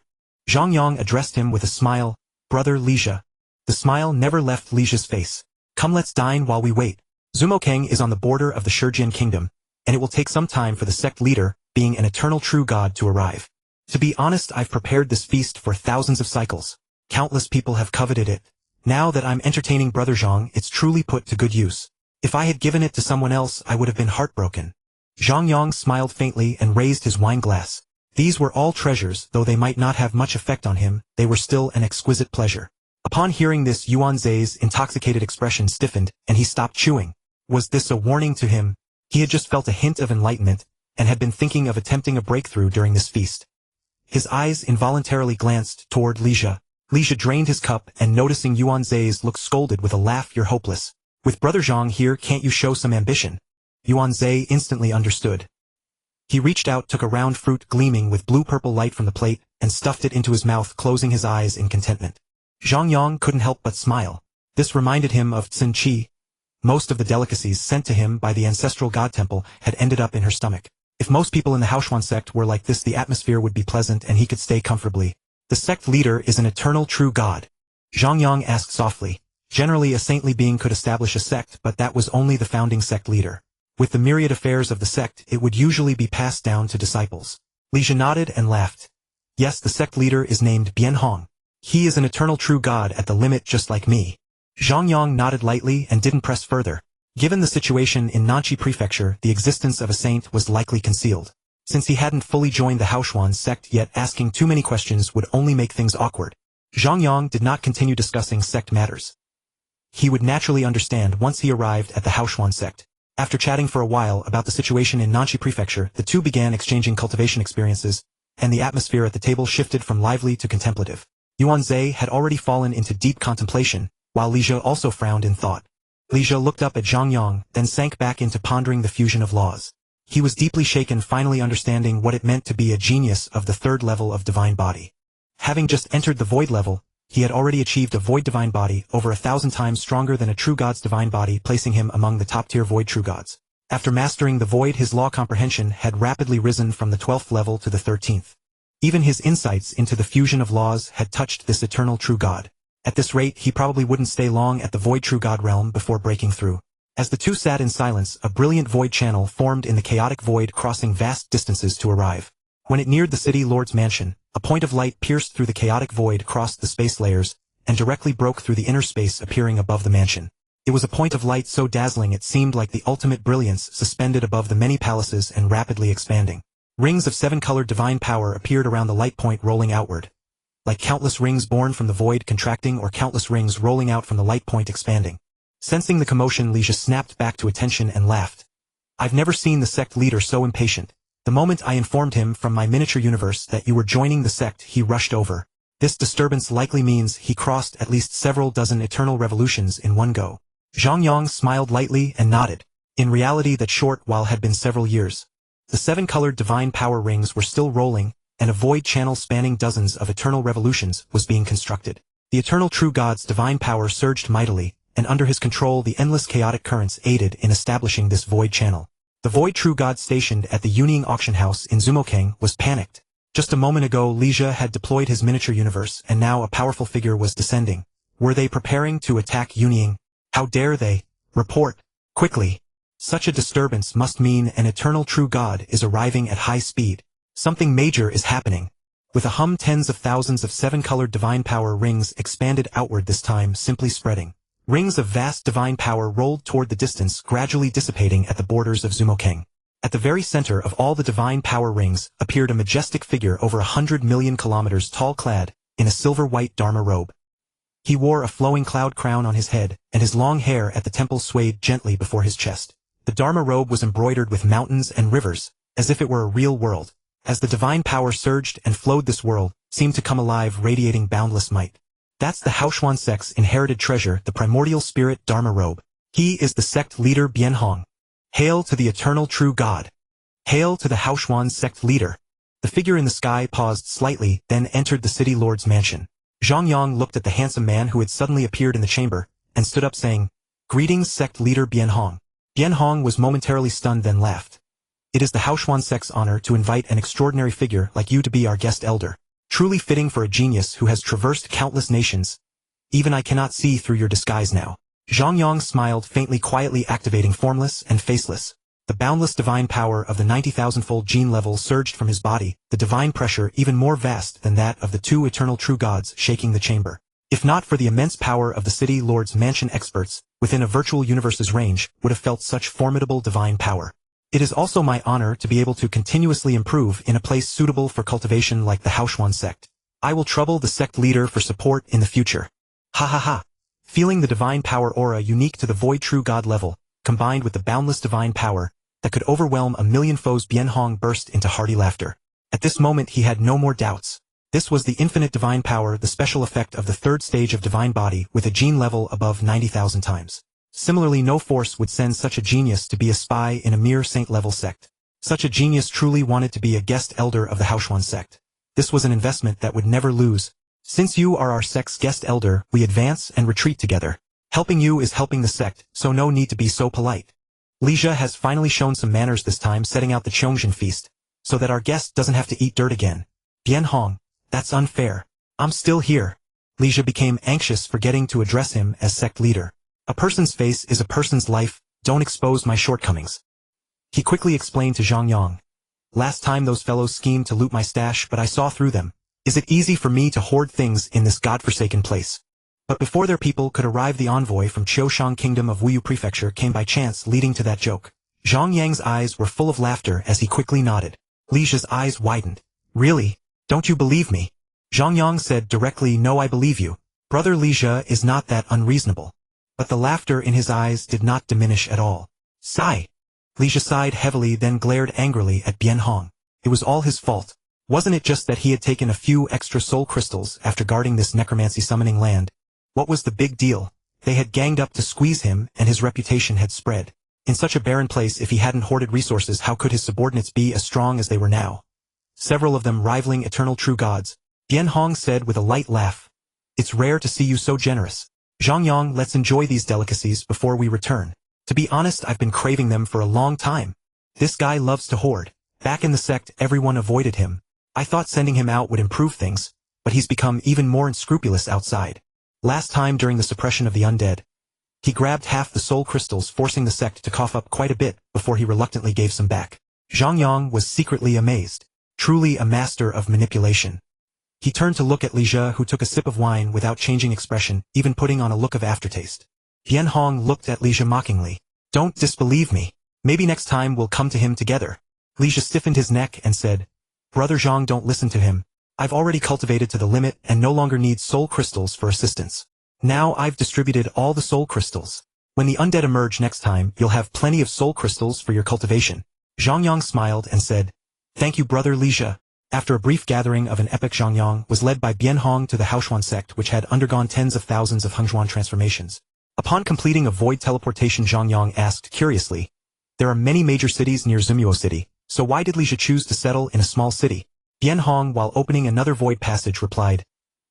Zhang Yang addressed him with a smile. "Brother Lija." The smile never left Lija's face. "Come, let's dine while we wait. Zumokeng is on the border of the Shijian kingdom, and it will take some time for the sect leader, being an eternal true god, to arrive. To be honest, I've prepared this feast for thousands of cycles. Countless people have coveted it. Now that I'm entertaining Brother Zhang, it's truly put to good use. If I had given it to someone else, I would have been heartbroken." Zhang Yang smiled faintly and raised his wine glass. These were all treasures. Though they might not have much effect on him, they were still an exquisite pleasure. Upon hearing this, Yuan Zhe's intoxicated expression stiffened, and he stopped chewing. Was this a warning to him? He had just felt a hint of enlightenment, and had been thinking of attempting a breakthrough during this feast. His eyes involuntarily glanced toward Lija. Lija drained his cup, and noticing Yuan Zhe's look, scolded with a laugh, "You're hopeless. With Brother Zhang here, can't you show some ambition?" Yuan Zhe instantly understood. He reached out, took a round fruit gleaming with blue-purple light from the plate, and stuffed it into his mouth, closing his eyes in contentment. Zhang Yang couldn't help but smile. This reminded him of Tsin Chi. Most of the delicacies sent to him by the ancestral god temple had ended up in her stomach. If most people in the Haoshuan sect were like this, the atmosphere would be pleasant and he could stay comfortably. "The sect leader is an eternal true god?" Zhang Yang asked softly. Generally, a saintly being could establish a sect, but that was only the founding sect leader. With the myriad affairs of the sect, it would usually be passed down to disciples. Lija nodded and laughed. "Yes, the sect leader is named Bian Hong. He is an eternal true god at the limit, just like me." Zhang Yang nodded lightly and didn't press further. Given the situation in Nanchi Prefecture, the existence of a saint was likely concealed. Since he hadn't fully joined the Haoshuan sect yet, asking too many questions would only make things awkward. Zhang Yang did not continue discussing sect matters. He would naturally understand once he arrived at the Haoshuan sect. After chatting for a while about the situation in Nanchi Prefecture, the two began exchanging cultivation experiences, and the atmosphere at the table shifted from lively to contemplative. Yuan Zhe had already fallen into deep contemplation, while Lija also frowned in thought. Lija looked up at Zhang Yang, then sank back into pondering the fusion of laws. He was deeply shaken, finally understanding what it meant to be a genius of the third level of divine body. Having just entered the void level, he had already achieved a void divine body over 1,000 times stronger than a true god's divine body, placing him among the top-tier void true gods. After mastering the void, his law comprehension had rapidly risen from the 12th level to the 13th. Even his insights into the fusion of laws had touched this eternal true God. At this rate, he probably wouldn't stay long at the void true God realm before breaking through. As the two sat in silence, a brilliant void channel formed in the chaotic void, crossing vast distances to arrive. When it neared the city lord's mansion, a point of light pierced through the chaotic void, crossed the space layers, and directly broke through the inner space, appearing above the mansion. It was a point of light so dazzling it seemed like the ultimate brilliance, suspended above the many palaces and rapidly expanding. Rings of 7-colored divine power appeared around the light point, rolling outward. Like countless rings born from the void contracting, or countless rings rolling out from the light point expanding. Sensing the commotion, Leisha snapped back to attention and laughed. I've never seen the sect leader so impatient. The moment I informed him from my miniature universe that you were joining the sect, he rushed over. This disturbance likely means he crossed at least several dozen eternal revolutions in one go. Zhang Yang smiled lightly and nodded. In reality, that short while had been several years. The 7-colored divine power rings were still rolling, and a void channel spanning dozens of eternal revolutions was being constructed. The eternal true God's divine power surged mightily, and under his control the endless chaotic currents aided in establishing this void channel. The void true God stationed at the Yunying auction house in Zumokeng was panicked. Just a moment ago, Leisha had deployed his miniature universe, and now a powerful figure was descending. Were they preparing to attack Yunying? How dare they? Report. Quickly. Such a disturbance must mean an eternal true God is arriving at high speed. Something major is happening. With a hum, tens of thousands of 7-colored divine power rings expanded outward, this time simply spreading. Rings of vast divine power rolled toward the distance, gradually dissipating at the borders of Zumokeng. At the very center of all the divine power rings appeared a majestic figure over 100 million kilometers tall, clad in a silver-white Dharma robe. He wore a flowing cloud crown on his head, and his long hair at the temple swayed gently before his chest. The Dharma robe was embroidered with mountains and rivers, as if it were a real world. As the divine power surged and flowed, this world seemed to come alive, radiating boundless might. That's the Haoshuan sect's inherited treasure, the primordial spirit Dharma robe. He is the sect leader Bianhong. Hail to the eternal true God. Hail to the Haoshuan sect leader. The figure in the sky paused slightly, then entered the city lord's mansion. Zhang Yang looked at the handsome man who had suddenly appeared in the chamber, and stood up saying, "Greetings, sect leader Bianhong." Bianhong was momentarily stunned, then laughed. "It is the Haoshuan sect's honor to invite an extraordinary figure like you to be our guest elder. Truly fitting for a genius who has traversed countless nations. Even I cannot see through your disguise now." Zhang Yang smiled faintly, quietly activating Formless and Faceless. The boundless divine power of the 90,000-fold gene level surged from his body, the divine pressure even more vast than that of the two eternal true gods shaking the chamber. If not for the immense power of the city lord's mansion, experts within a virtual universe's range would have felt such formidable divine power. It is also my honor to be able to continuously improve in a place suitable for cultivation like the Haoshuan sect. I will trouble the sect leader for support in the future. Ha ha ha. Feeling the divine power aura unique to the void true god level, combined with the boundless divine power that could overwhelm a million foes, Bianhong burst into hearty laughter. At this moment he had no more doubts. This was the infinite divine power, the special effect of the third stage of divine body with a gene level above 90,000 times. Similarly, no force would send such a genius to be a spy in a mere saint-level sect. Such a genius truly wanted to be a guest elder of the Haoshuan sect. This was an investment that would never lose. Since you are our sect's guest elder, we advance and retreat together. Helping you is helping the sect, so no need to be so polite. Leisha has finally shown some manners this time, setting out the Chongjin feast, so that our guest doesn't have to eat dirt again. Bianhong, that's unfair. I'm still here. Leisha became anxious, forgetting to address him as sect leader. A person's face is a person's life, don't expose my shortcomings. He quickly explained to Zhang Yang. Last time those fellows schemed to loot my stash, but I saw through them. Is it easy for me to hoard things in this godforsaken place? But before their people could arrive, the envoy from Qiushang Kingdom of Wuyu Prefecture came by chance, leading to that joke. Zhang Yang's eyes were full of laughter as he quickly nodded. Leisha's eyes widened. Really? Don't you believe me? Zhang Yang said directly, no, I believe you. Brother Leisha is not that unreasonable. But the laughter in his eyes did not diminish at all. Sigh. Leisha sighed heavily, then glared angrily at Bianhong. It was all his fault. Wasn't it just that he had taken a few extra soul crystals after guarding this necromancy summoning land? What was the big deal? They had ganged up to squeeze him, and his reputation had spread. In such a barren place, if he hadn't hoarded resources, how could his subordinates be as strong as they were now? Several of them rivaling eternal true gods. Bianhong said with a light laugh. It's rare to see you so generous. Zhang Yang, let's enjoy these delicacies before we return. To be honest, I've been craving them for a long time. This guy loves to hoard. Back in the sect, everyone avoided him. I thought sending him out would improve things, but he's become even more unscrupulous outside. Last time during the suppression of the undead, he grabbed half the soul crystals, forcing the sect to cough up quite a bit before he reluctantly gave some back. Zhang Yang was secretly amazed. Truly a master of manipulation. He turned to look at Li Zhe, who took a sip of wine without changing expression, even putting on a look of aftertaste. Yan Hong looked at Li Zhe mockingly. Don't disbelieve me. Maybe next time we'll come to him together. Li Zhe stiffened his neck and said, Brother Zhang, don't listen to him. I've already cultivated to the limit and no longer need soul crystals for assistance. Now I've distributed all the soul crystals. When the undead emerge next time, you'll have plenty of soul crystals for your cultivation. Zhang Yang smiled and said, Thank you, Brother Li Zhe. After a brief gathering of an epic, Zhang Yang was led by Bian Hong to the Haoshuan sect, which had undergone tens of thousands of Hengzhuan transformations. Upon completing a void teleportation, Zhang Yang asked curiously, There are many major cities near Zhumyo City, so why did Li Zhe choose to settle in a small city? Bian Hong, while opening another void passage, replied,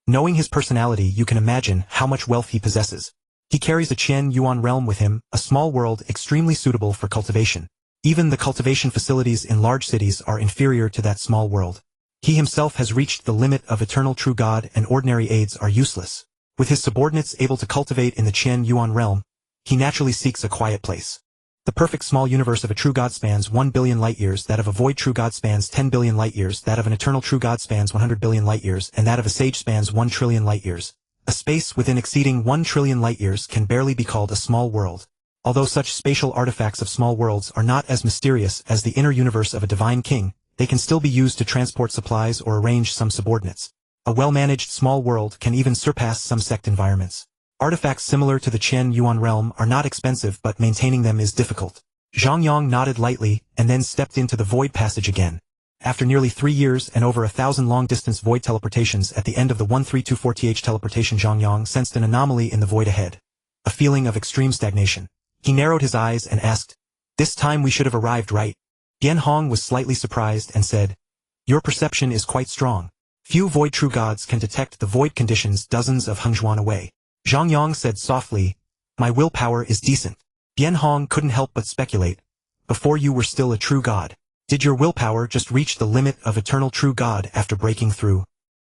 Knowing his personality, you can imagine how much wealth he possesses. He carries a Qian Yuan realm with him, a small world extremely suitable for cultivation. Even the cultivation facilities in large cities are inferior to that small world. He himself has reached the limit of eternal true God, and ordinary aids are useless. With his subordinates able to cultivate in the Qian Yuan realm, he naturally seeks a quiet place. The perfect small universe of a true God spans 1 billion light-years, that of a void true God spans 10 billion light-years, that of an eternal true God spans 100 billion light-years, and that of a sage spans 1 trillion light-years. A space within exceeding 1 trillion light-years can barely be called a small world. Although such spatial artifacts of small worlds are not as mysterious as the inner universe of a divine king, they can still be used to transport supplies or arrange some subordinates. A well-managed small world can even surpass some sect environments. Artifacts similar to the Qian Yuan realm are not expensive, but maintaining them is difficult. Zhang Yang nodded lightly and then stepped into the void passage again. After nearly 3 years and over 1,000 long-distance void teleportations, at the end of the 1324th teleportation, Zhang Yang sensed an anomaly in the void ahead. A feeling of extreme stagnation. He narrowed his eyes and asked, This time we should have arrived, right? Bian Hong was slightly surprised and said, Your perception is quite strong. Few void true gods can detect the void conditions dozens of Hengzhuan away. Zhang Yang said softly, My willpower is decent. Bian Hong couldn't help but speculate. Before you were still a true god. Did your willpower just reach the limit of eternal true god after breaking through?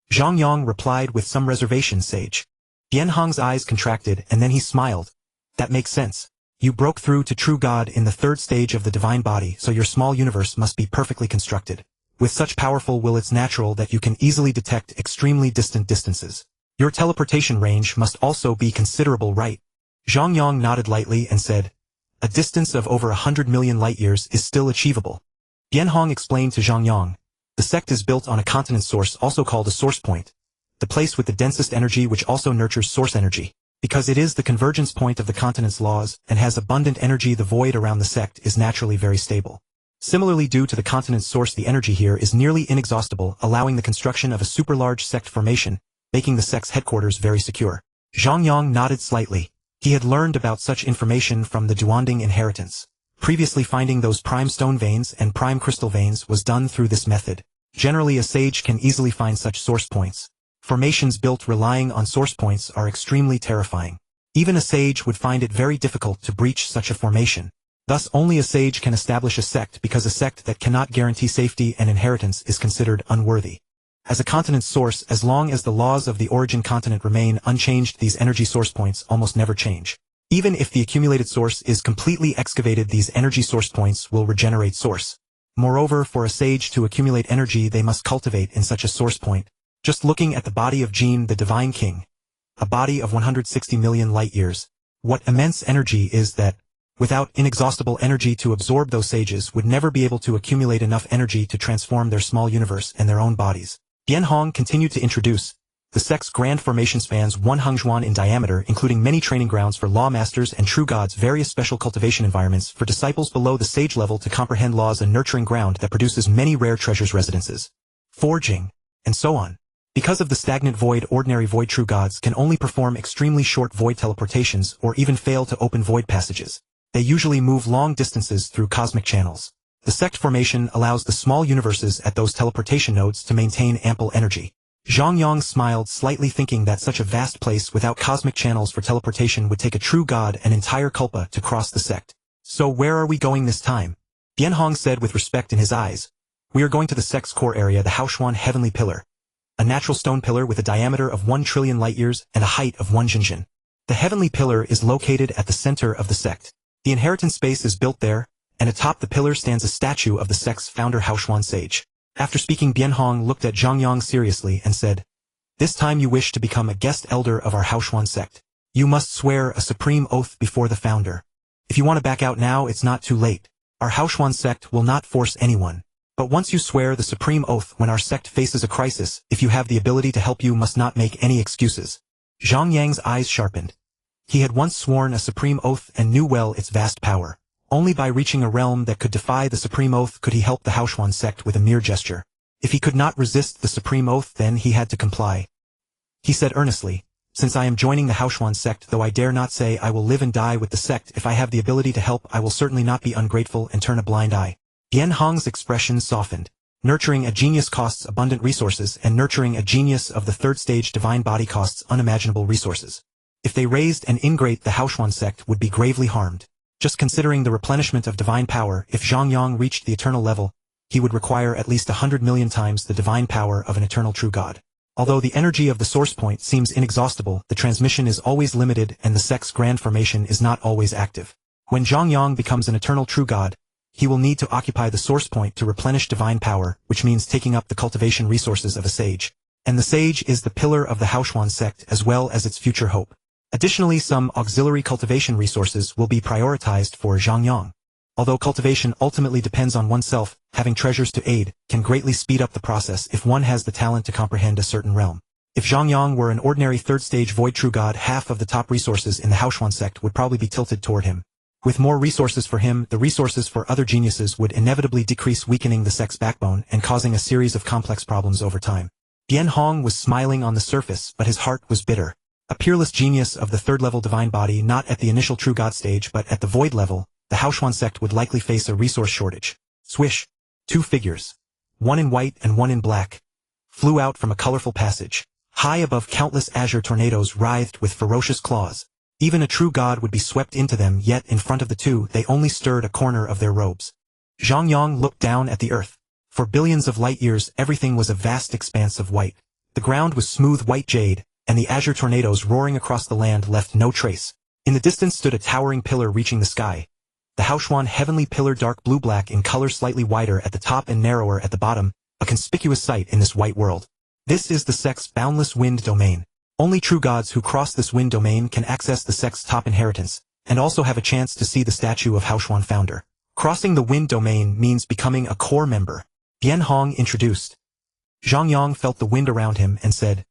Zhang Yang replied with some reservation, sage. Bian Hong's eyes contracted and then he smiled. That makes sense. You broke through to true god in the 3rd stage of the divine body, so your small universe must be perfectly constructed. With such powerful will, it's natural that you can easily detect extremely distant distances. Your teleportation range must also be considerable, right? Zhang Yang nodded lightly and said, A distance of over 100 million light-years is still achievable. Bian Hong explained to Zhang Yang, The sect is built on a continent source, also called a source point. The place with the densest energy, which also nurtures source energy. Because it is the convergence point of the continent's laws and has abundant energy, the void around the sect is naturally very stable. Similarly, due to the continent's source, the energy here is nearly inexhaustible, allowing the construction of a super large sect formation, making the sect's headquarters very secure. Zhang Yang nodded slightly. He had learned about such information from the Duanding inheritance. Previously, finding those prime stone veins and prime crystal veins was done through this method. Generally, a sage can easily find such source points. Formations built relying on source points are extremely terrifying. Even a sage would find it very difficult to breach such a formation. Thus, only a sage can establish a sect, because a sect that cannot guarantee safety and inheritance is considered unworthy. As a continent source, as long as the laws of the origin continent remain unchanged, these energy source points almost never change. Even if the accumulated source is completely excavated, these energy source points will regenerate source. Moreover, for a sage to accumulate energy, they must cultivate in such a source point. Just looking at the body of Jin, the Divine King, a body of 160 million light-years, what immense energy is that? Without inexhaustible energy to absorb, those sages would never be able to accumulate enough energy to transform their small universe and their own bodies. Bian Hong continued to introduce. The sect's grand formation spans 1 Hengzhuan in diameter, including many training grounds for law masters and true gods, various special cultivation environments for disciples below the sage level to comprehend laws, a nurturing ground that produces many rare treasures, residences, forging, and so on. Because of the stagnant void, ordinary void true gods can only perform extremely short void teleportations or even fail to open void passages. They usually move long distances through cosmic channels. The sect formation allows the small universes at those teleportation nodes to maintain ample energy. Zhang Yang smiled slightly, thinking that such a vast place without cosmic channels for teleportation would take a true god an entire kalpa to cross the sect. So where are we going this time? Bianhong said with respect in his eyes. We are going to the sect's core area, the Haoshuan Heavenly Pillar. A natural stone pillar with a diameter of 1 trillion light-years and a height of 1 jinjin. The Heavenly Pillar is located at the center of the sect. The inheritance space is built there, and atop the pillar stands a statue of the sect's founder Haoshuan sage. After speaking, Bianhong looked at Zhang Yang seriously and said, "This time you wish to become a guest elder of our Haoshuan sect. You must swear a supreme oath before the founder. If you want to back out now, it's not too late. Our Haoshuan sect will not force anyone. But once you swear the supreme oath when our sect faces a crisis, if you have the ability to help, you must not make any excuses." Zhang Yang's eyes sharpened. He had once sworn a supreme oath and knew well its vast power. Only by reaching a realm that could defy the supreme oath could he help the Haoshuan sect with a mere gesture. If he could not resist the supreme oath, then he had to comply. He said earnestly, "Since I am joining the Haoshuan sect, though I dare not say I will live and die with the sect, if I have the ability to help, I will certainly not be ungrateful and turn a blind eye." Bianhong's expression softened. Nurturing a genius costs abundant resources, and nurturing a genius of the third stage divine body costs unimaginable resources. If they raised and ingrate, the Haoshuan sect would be gravely harmed. Just considering the replenishment of divine power, if Zhang Yang reached the eternal level, he would require at least 100 million times the divine power of an eternal true god. Although the energy of the source point seems inexhaustible, the transmission is always limited and the sect's grand formation is not always active. When Zhang Yang becomes an eternal true god, he will need to occupy the source point to replenish divine power, which means taking up the cultivation resources of a sage. And the sage is the pillar of the Haoshuan sect as well as its future hope. Additionally, some auxiliary cultivation resources will be prioritized for Zhang Yang. Although cultivation ultimately depends on oneself, having treasures to aid can greatly speed up the process if one has the talent to comprehend a certain realm. If Zhang Yang were an ordinary third-stage void true god, half of the top resources in the Haoshuan sect would probably be tilted toward him. With more resources for him, the resources for other geniuses would inevitably decrease, weakening the sect's backbone and causing a series of complex problems over time. Bianhong was smiling on the surface, but his heart was bitter. A peerless genius of the third-level divine body, not at the initial true god stage but at the void level, the Haoshuan sect would likely face a resource shortage. Swish! 2 figures, one in white and one in black, flew out from a colorful passage. High above, countless azure tornadoes writhed with ferocious claws. Even a true god would be swept into them, yet in front of the two, they only stirred a corner of their robes. Zhang Yang looked down at the earth. For billions of light years, everything was a vast expanse of white. The ground was smooth white jade, and the azure tornadoes roaring across the land left no trace. In the distance stood a towering pillar reaching the sky. The Haoshuan Heavenly Pillar, dark blue-black in color, slightly wider at the top and narrower at the bottom, a conspicuous sight in this white world. This is the sect's boundless wind domain. Only true gods who cross this wind domain can access the sect's top inheritance, and also have a chance to see the statue of Haoshuan founder. Crossing the wind domain means becoming a core member. Bianhong introduced. Zhang Yang felt the wind around him and said,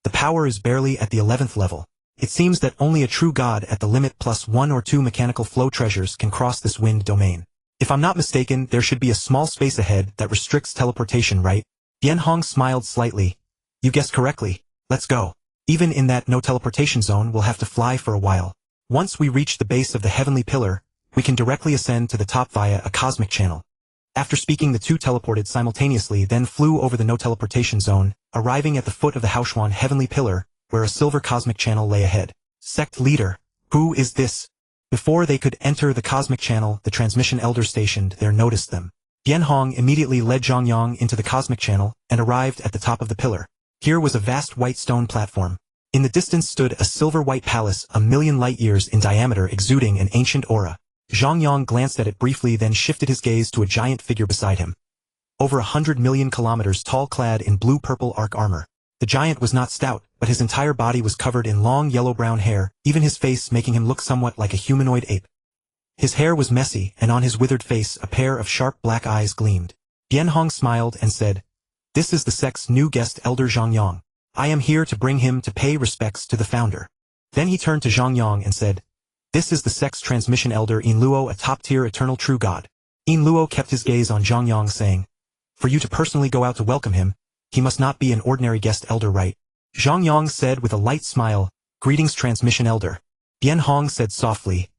"The power is barely at the 11th level. It seems that only a true god at the limit plus 1 or 2 mechanical flow treasures can cross this wind domain. If I'm not mistaken, there should be a small space ahead that restricts teleportation, right?" Bianhong smiled slightly. "You guessed correctly. Let's go. Even in that no teleportation zone, we'll have to fly for a while. Once we reach the base of the Heavenly Pillar, we can directly ascend to the top via a cosmic channel." After speaking, the two teleported simultaneously, then flew over the no teleportation zone, arriving at the foot of the Haoshuan Heavenly Pillar, where a silver cosmic channel lay ahead. "Sect leader, who is this?" Before they could enter the cosmic channel, the transmission elder stationed there noticed them. Bianhong immediately led Zhang Yang into the cosmic channel and arrived at the top of the pillar. Here was a vast white stone platform. In the distance stood a silver-white palace, 1,000,000 light-years in diameter, exuding an ancient aura. Zhang Yang glanced at it briefly, then shifted his gaze to a giant figure beside him. Over 100 million kilometers tall, clad in blue-purple arc armor. The giant was not stout, but his entire body was covered in long yellow-brown hair, even his face making him look somewhat like a humanoid ape. His hair was messy, and on his withered face a pair of sharp black eyes gleamed. Bianhong smiled and said, "This is the sect's new guest elder Zhang Yang. I am here to bring him to pay respects to the founder." Then he turned to Zhang Yang and said, "This is the sect's transmission elder Yinluo, a top-tier eternal true god." Yinluo kept his gaze on Zhang Yang, saying, "For you to personally go out to welcome him, he must not be an ordinary guest elder, right?" Zhang Yang said with a light smile, "Greetings, transmission elder." Bianhong said softly,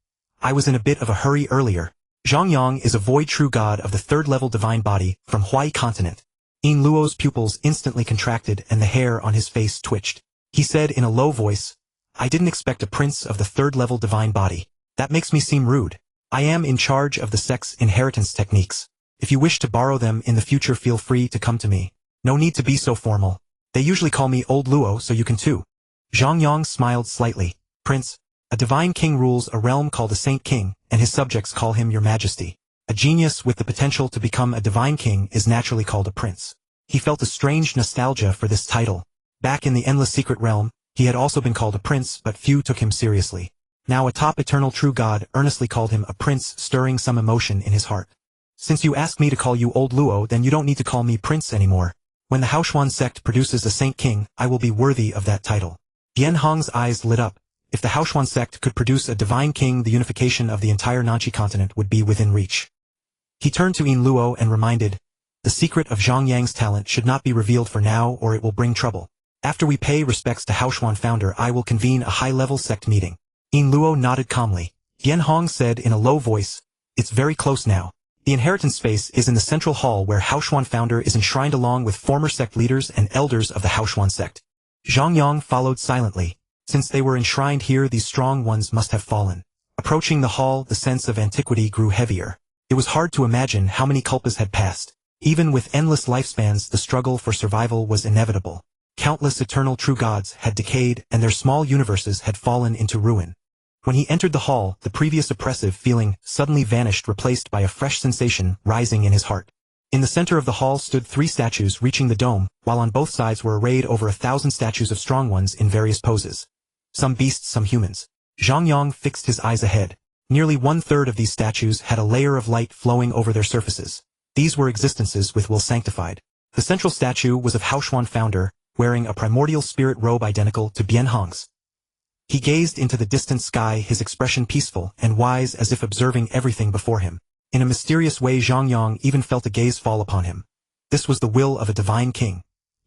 "I was in a bit of a hurry earlier." Zhang Yang is a void true god of the third-level divine body from Hawaii continent. Yinluo's pupils instantly contracted and the hair on his face twitched. He said in a low voice, "I didn't expect a prince of the third-level divine body. That makes me seem rude." I am in charge of the sect's inheritance techniques. If you wish to borrow them in the future, feel free to come to me. No need to be so formal. They usually call me Old Luo, so you can too. Zhang Yang smiled slightly. Prince, a divine king rules a realm called a Saint King, and his subjects call him Your Majesty. A genius with the potential to become a divine king is naturally called a prince. He felt a strange nostalgia for this title. Back in the Endless Secret Realm, he had also been called a prince, but few took him seriously. Now a top eternal true god earnestly called him a prince, stirring some emotion in his heart. Since you ask me to call you Old Luo, then you don't need to call me prince anymore. When the Haoshuan sect produces a Saint King, I will be worthy of that title. Bian Hong's eyes lit up. If the Haoshuan sect could produce a divine king, the unification of the entire Nanchi continent would be within reach. He turned to Yin Luo and reminded, the secret of Zhang Yang's talent should not be revealed for now, or it will bring trouble. After we pay respects to Haoshuan founder, I will convene a high-level sect meeting. Yin Luo nodded calmly. Bian Hong said in a low voice, it's very close now. The inheritance space is in the central hall where Haoshuan founder is enshrined along with former sect leaders and elders of the Haoshuan sect. Zhang Yang followed silently. Since they were enshrined here, these strong ones must have fallen. Approaching the hall, the sense of antiquity grew heavier. It was hard to imagine how many kalpas had passed. Even with endless lifespans, the struggle for survival was inevitable. Countless eternal true gods had decayed, and their small universes had fallen into ruin. When he entered the hall, the previous oppressive feeling suddenly vanished, replaced by a fresh sensation rising in his heart. In the center of the hall stood 3 statues reaching the dome, while on both sides were arrayed over 1,000 statues of strong ones in various poses. Some beasts, some humans. Zhang Yang fixed his eyes ahead. Nearly 1/3 of these statues had a layer of light flowing over their surfaces. These were existences with will sanctified. The central statue was of Haoshuan founder, wearing a primordial spirit robe identical to Bian Hong's. He gazed into the distant sky, his expression peaceful and wise, as if observing everything before him. In a mysterious way, Zhang Yang even felt a gaze fall upon him. This was the will of a divine king.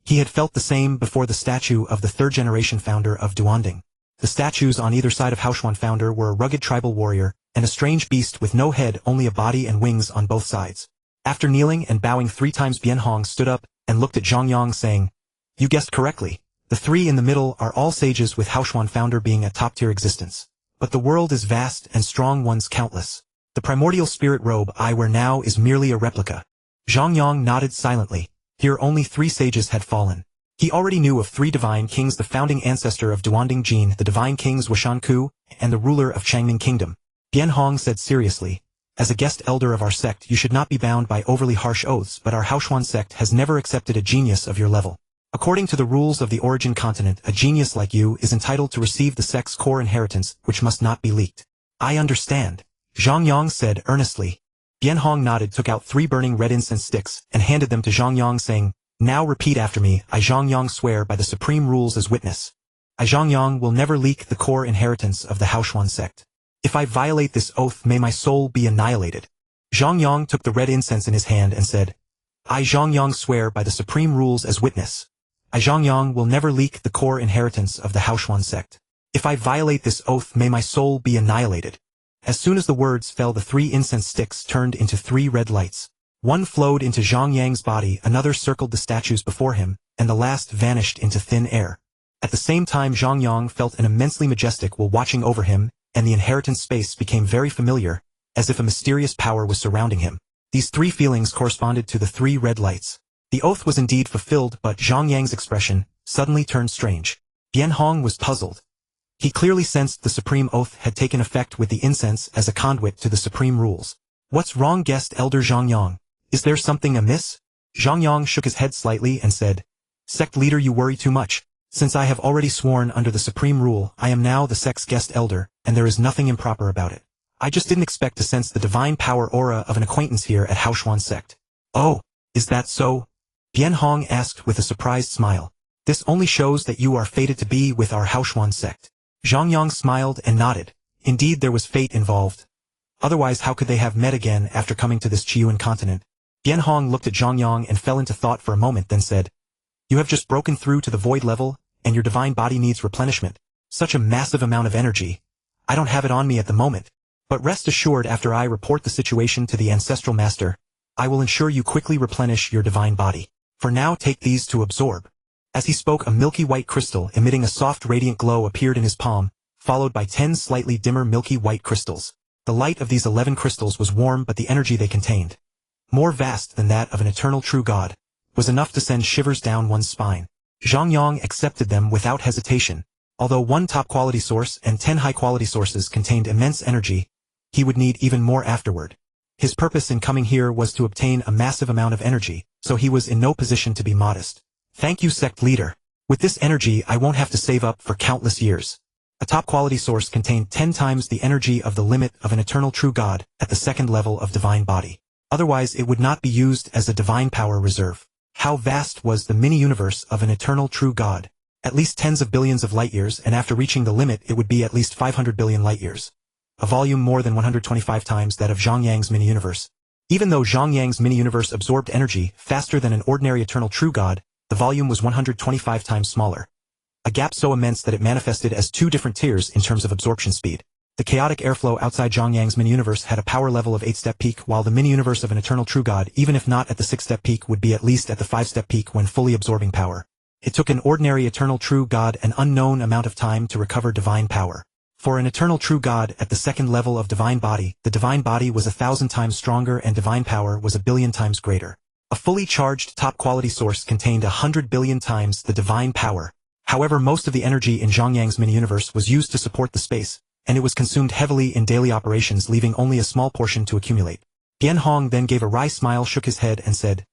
He had felt the same before the statue of the 3rd-generation founder of Duanding. The statues on either side of Haoshuan founder were a rugged tribal warrior, and a strange beast with no head, only a body and wings on both sides. After kneeling and bowing 3 times, Bian Hong stood up and looked at Zhang Yang, saying, you guessed correctly. The 3 in the middle are all sages, with Haoshuan founder being a top-tier existence. But the world is vast and strong ones countless. The primordial spirit robe I wear now is merely a replica. Zhang Yang nodded silently. Here only 3 sages had fallen. He already knew of 3 divine kings, the founding ancestor of Duanding Jin, the divine kings Washan Ku, and the ruler of Changning Kingdom. Bian Hong said seriously, as a guest elder of our sect, you should not be bound by overly harsh oaths, but our Haoshuan sect has never accepted a genius of your level. According to the rules of the origin continent, a genius like you is entitled to receive the sect's core inheritance, which must not be leaked. I understand, Zhang Yang said earnestly. Bian Hong nodded, took out 3 burning red incense sticks, and handed them to Zhang Yang, saying, now repeat after me. I, Zhang Yang, swear by the supreme rules as witness. I, Zhang Yang, will never leak the core inheritance of the Haoshuan sect. If I violate this oath, may my soul be annihilated. Zhang Yang took the red incense in his hand and said, I, Zhang Yang, swear by the supreme rules as witness. I, Zhang Yang, will never leak the core inheritance of the Haoshuan sect. If I violate this oath, may my soul be annihilated. As soon as the words fell, the 3 incense sticks turned into 3 red lights. One flowed into Zhang Yang's body, another circled the statues before him, and the last vanished into thin air. At the same time, Zhang Yang felt an immensely majestic will watching over him, and the inheritance space became very familiar, as if a mysterious power was surrounding him. These 3 feelings corresponded to the 3 red lights. The oath was indeed fulfilled, but Zhang Yang's expression suddenly turned strange. Bian Hong was puzzled. He clearly sensed the supreme oath had taken effect with the incense as a conduit to the supreme rules. What's wrong, guest elder Zhang Yang? Is there something amiss? Zhang Yang shook his head slightly and said, sect leader, you worry too much. Since I have already sworn under the supreme rule, I am now the sect's guest elder, and there is nothing improper about it. I just didn't expect to sense the divine power aura of an acquaintance here at Haoshuan sect. Oh, is that so? Bian Hong asked with a surprised smile. This only shows that you are fated to be with our Haoshuan sect. Zhang Yang smiled and nodded. Indeed, there was fate involved. Otherwise, how could they have met again after coming to this Chiyuan continent? Bian Hong looked at Zhang Yang and fell into thought for a moment, then said, you have just broken through to the void level, and your divine body needs replenishment. Such a massive amount of energy. I don't have it on me at the moment. But rest assured, after I report the situation to the Ancestral Master, I will ensure you quickly replenish your divine body. For now, take these to absorb. As he spoke, a milky white crystal emitting a soft radiant glow appeared in his palm, followed by 10 slightly dimmer milky white crystals. The light of these 11 crystals was warm, but the energy they contained, more vast than that of an eternal true god, was enough to send shivers down one's spine. Zhang Yang accepted them without hesitation. Although one top-quality source and 10 high-quality sources contained immense energy, he would need even more afterward. His purpose in coming here was to obtain a massive amount of energy, so he was in no position to be modest. Thank you, sect leader. With this energy I won't have to save up for countless years. A top-quality source contained 10 times the energy of the limit of an eternal true god at the second level of divine body. Otherwise it would not be used as a divine power reserve. How vast was the mini-universe of an eternal true god? At least tens of billions of light-years, and after reaching the limit it would be at least 500 billion light-years. A volume more than 125 times that of Zhang Yang's mini-universe. Even though Zhang Yang's mini-universe absorbed energy faster than an ordinary eternal true god, the volume was 125 times smaller. A gap so immense that it manifested as two different tiers in terms of absorption speed. The chaotic airflow outside Zhang Yang's mini-universe had a power level of 8-step peak, while the mini-universe of an eternal true god, even if not at the 6-step peak, would be at least at the 5-step peak when fully absorbing power. It took an ordinary eternal true god an unknown amount of time to recover divine power. For an eternal true god at the second level of divine body, the divine body was 1,000 times stronger and divine power was 1 billion times greater. A fully charged top-quality source contained 100 billion times the divine power. However, most of the energy in Zhang Yang's mini-universe was used to support the space, and it was consumed heavily in daily operations, leaving only a small portion to accumulate. Bian Hong then gave a wry smile, shook his head, and said,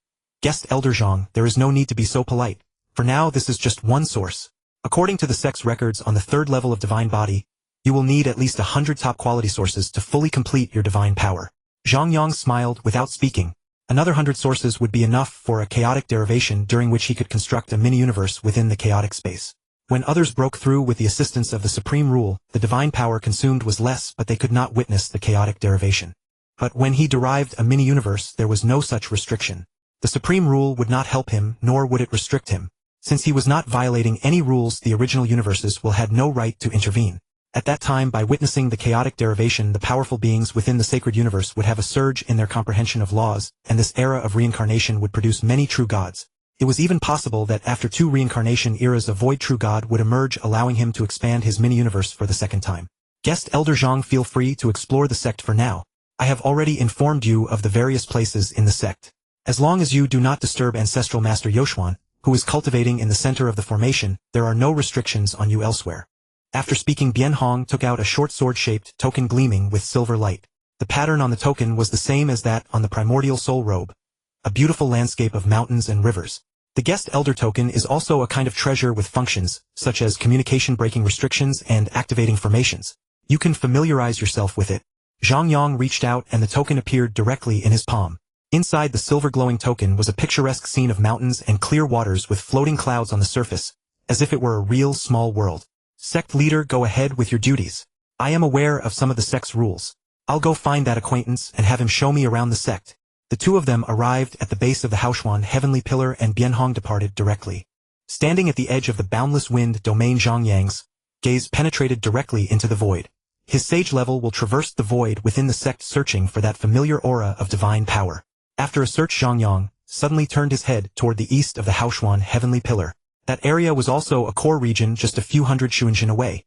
"Guest Elder Zhang, there is no need to be so polite. For now this is just one source. According to the sect's records on the third level of divine body, you will need at least 100 top-quality sources to fully complete your divine power." Zhang Yang smiled without speaking. Another 100 sources would be enough for a chaotic derivation during which he could construct a mini-universe within the chaotic space. When others broke through with the assistance of the supreme rule, the divine power consumed was less, but they could not witness the chaotic derivation. But when he derived a mini-universe, there was no such restriction. The supreme rule would not help him, nor would it restrict him. Since he was not violating any rules, the original universes will had no right to intervene. At that time, by witnessing the chaotic derivation, the powerful beings within the sacred universe would have a surge in their comprehension of laws, and this era of reincarnation would produce many true gods. It was even possible that after 2 reincarnation eras a void true god would emerge, allowing him to expand his mini-universe for the second time. Guest Elder Zhang, feel free to explore the sect for now. I have already informed you of the various places in the sect. As long as you do not disturb Ancestral Master Yoshuan, who is cultivating in the center of the formation, there are no restrictions on you elsewhere. After speaking, Bian Hong took out a short sword-shaped token gleaming with silver light. The pattern on the token was the same as that on the primordial soul robe. A beautiful landscape of mountains and rivers. The Guest Elder token is also a kind of treasure with functions, such as communication, breaking restrictions, and activating formations. You can familiarize yourself with it. Zhang Yang reached out and the token appeared directly in his palm. Inside the silver-glowing token was a picturesque scene of mountains and clear waters with floating clouds on the surface, as if it were a real small world. Sect leader, go ahead with your duties. I am aware of some of the sect's rules. I'll go find that acquaintance and have him show me around the sect. The two of them arrived at the base of the Haoshuan Heavenly Pillar, and Bian Hong departed directly. Standing at the edge of the boundless wind domain, Zhang Yang's gaze penetrated directly into the void. His sage level will traverse the void within the sect, searching for that familiar aura of divine power. After a search, Zhang Yang suddenly turned his head toward the east of the Haoshuan Heavenly Pillar. That area was also a core region just a few hundred shuanjin away.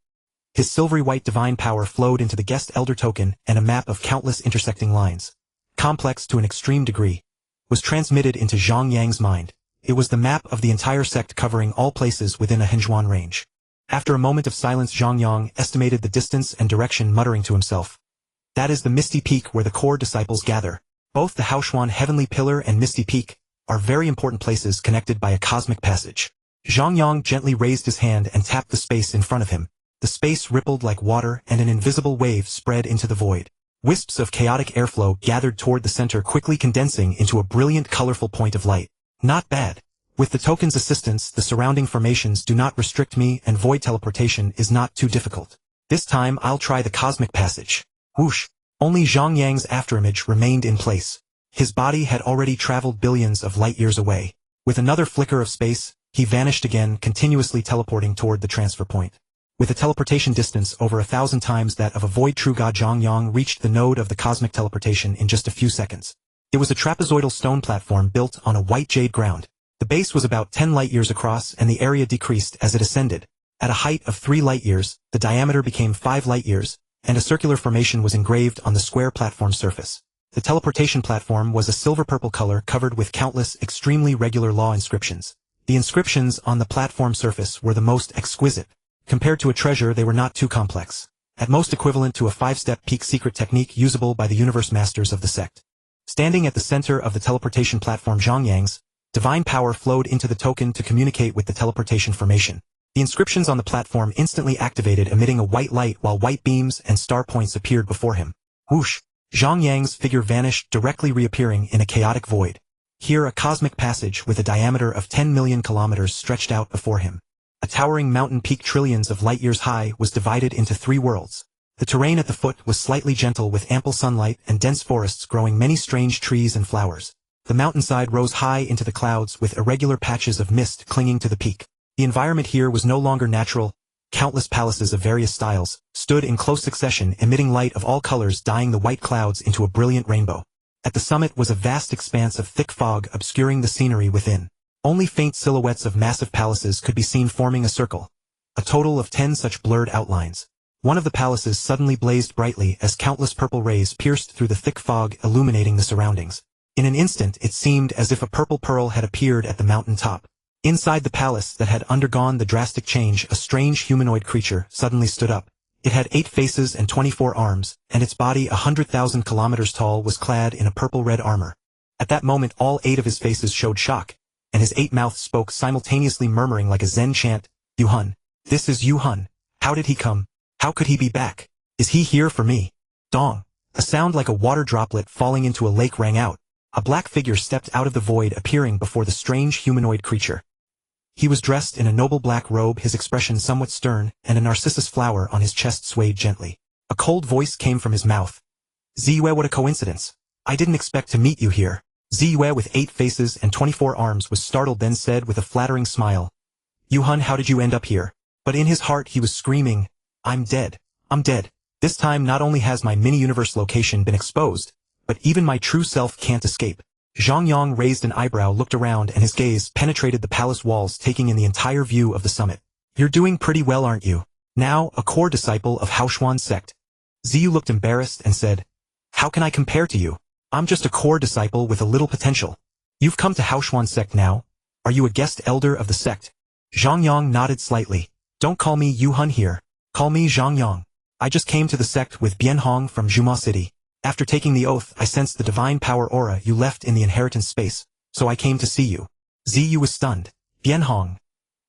His silvery white divine power flowed into the Guest Elder token, and a map of countless intersecting lines, complex to an extreme degree, was transmitted into Zhang Yang's mind. It was the map of the entire sect, covering all places within a Henzhuan range. After a moment of silence, Zhang Yang estimated the distance and direction, muttering to himself, "That is the Misty Peak where the core disciples gather." Both the Haoshuan Heavenly Pillar and Misty Peak are very important places connected by a cosmic passage. Zhang Yang gently raised his hand and tapped the space in front of him. The space rippled like water, and an invisible wave spread into the void. Wisps of chaotic airflow gathered toward the center, quickly condensing into a brilliant, colorful point of light. Not bad. With the token's assistance, the surrounding formations do not restrict me, and void teleportation is not too difficult. This time I'll try the cosmic passage. Whoosh! Only Zhang Yang's afterimage remained in place. His body had already traveled billions of light years away. With another flicker of space, he vanished again, continuously teleporting toward the transfer point. With a teleportation distance over 1,000 times that of a void true god, Zhang Yang reached the node of the cosmic teleportation in just a few seconds. It was a trapezoidal stone platform built on a white jade ground. The base was about 10 light-years across, and the area decreased as it ascended. At a height of 3 light-years, the diameter became 5 light-years, and a circular formation was engraved on the square platform surface. The teleportation platform was a silver-purple color covered with countless, extremely regular law inscriptions. The inscriptions on the platform surface were the most exquisite. Compared to a treasure, they were not too complex. At most equivalent to a 5-step peak secret technique usable by the universe masters of the sect. Standing at the center of the teleportation platform, Zhang Yang's divine power flowed into the token to communicate with the teleportation formation. The inscriptions on the platform instantly activated, emitting a white light while white beams and star points appeared before him. Whoosh! Zhang Yang's figure vanished, directly reappearing in a chaotic void. Here a cosmic passage with a diameter of 10 million kilometers stretched out before him. A towering mountain peak trillions of light-years high was divided into 3 worlds. The terrain at the foot was slightly gentle with ample sunlight and dense forests growing many strange trees and flowers. The mountainside rose high into the clouds with irregular patches of mist clinging to the peak. The environment here was no longer natural. Countless palaces of various styles stood in close succession, emitting light of all colors, dyeing the white clouds into a brilliant rainbow. At the summit was a vast expanse of thick fog obscuring the scenery within. Only faint silhouettes of massive palaces could be seen forming a circle. A total of 10 such blurred outlines. One of the palaces suddenly blazed brightly as countless purple rays pierced through the thick fog, illuminating the surroundings. In an instant it seemed as if a purple pearl had appeared at the mountain top. Inside the palace that had undergone the drastic change, a strange humanoid creature suddenly stood up. It had 8 faces and 24 arms, and its body 100,000 kilometers tall was clad in a purple-red armor. At that moment all 8 of his faces showed shock, and his 8 mouths spoke simultaneously, murmuring like a Zen chant, "Yuhun. This is Yuhun. How did he come? How could he be back? Is he here for me?" Dong. A sound like a water droplet falling into a lake rang out. A black figure stepped out of the void, appearing before the strange humanoid creature. He was dressed in a noble black robe, his expression somewhat stern, and a narcissus flower on his chest swayed gently. A cold voice came from his mouth. "Ziyue, what a coincidence. I didn't expect to meet you here." Ziyue, with 8 faces and 24 arms, was startled, then said with a flattering smile, "Yuhun, how did you end up here?" But in his heart he was screaming, "I'm dead. I'm dead. This time not only has my mini-universe location been exposed, but even my true self can't escape." Zhang Yang raised an eyebrow, looked around, and his gaze penetrated the palace walls, taking in the entire view of the summit. "You're doing pretty well, aren't you? Now, a core disciple of Haoshuan sect." Ziyu looked embarrassed and said, "How can I compare to you? I'm just a core disciple with a little potential. You've come to Haoshuan sect now. Are you a guest elder of the sect?" Zhang Yang nodded slightly. "Don't call me Yuhun here. Call me Zhang Yang. I just came to the sect with Bianhong from Zhuma City. After taking the oath, I sensed the divine power aura you left in the inheritance space, so I came to see you." Ziyu was stunned. Bianhong.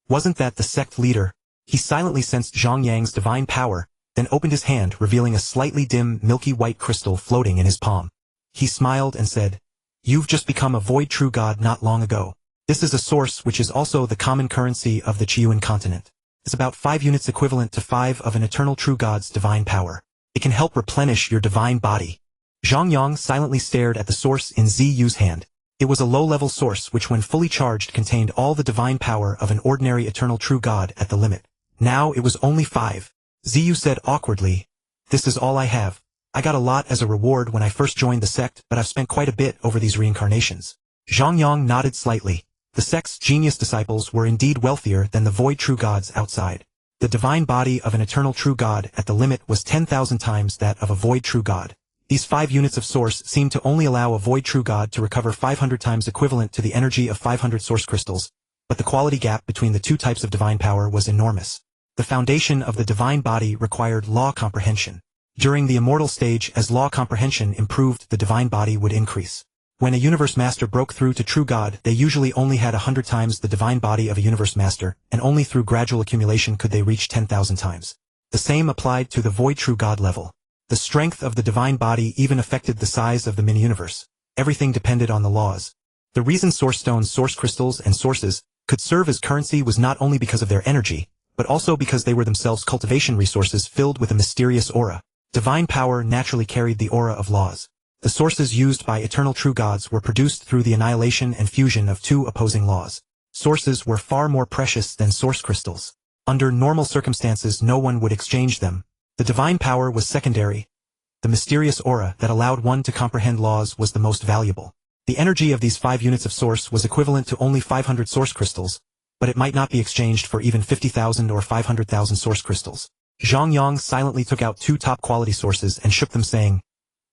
Wasn't that the sect leader? He silently sensed Zhang Yang's divine power, then opened his hand, revealing a slightly dim, milky white crystal floating in his palm. He smiled and said, "You've just become a void true god not long ago. This is a source which is also the common currency of the Chiyuan continent. It's about 5 units equivalent to 5 of an eternal true god's divine power. It can help replenish your divine body." Zhang Yang silently stared at the source in Ziyu's hand. It was a low-level source which, when fully charged, contained all the divine power of an ordinary eternal true god at the limit. Now it was only 5. Ziyu said awkwardly, "This is all I have. I got a lot as a reward when I first joined the sect, but I've spent quite a bit over these reincarnations." Zhang Yang nodded slightly. The sect's genius disciples were indeed wealthier than the void true gods outside. The divine body of an eternal true god at the limit was 10,000 times that of a void true god. These 5 units of source seemed to only allow a void true god to recover 500 times equivalent to the energy of 500 source crystals, but the quality gap between the 2 types of divine power was enormous. The foundation of the divine body required law comprehension. During the immortal stage, as law comprehension improved, the divine body would increase. When a universe master broke through to true god, they usually only had 100 times the divine body of a universe master, and only through gradual accumulation could they reach 10,000 times. The same applied to the void true god level. The strength of the divine body even affected the size of the mini-universe. Everything depended on the laws. The reason source stones, source crystals, and sources could serve as currency was not only because of their energy, but also because they were themselves cultivation resources filled with a mysterious aura. Divine power naturally carried the aura of laws. The sources used by eternal true gods were produced through the annihilation and fusion of 2 opposing laws. Sources were far more precious than source crystals. Under normal circumstances no one would exchange them. The divine power was secondary. The mysterious aura that allowed one to comprehend laws was the most valuable. The energy of these 5 units of source was equivalent to only 500 source crystals, but it might not be exchanged for even 50,000 or 500,000 source crystals. Zhang Yang silently took out 2 top-quality sources and shook them, saying,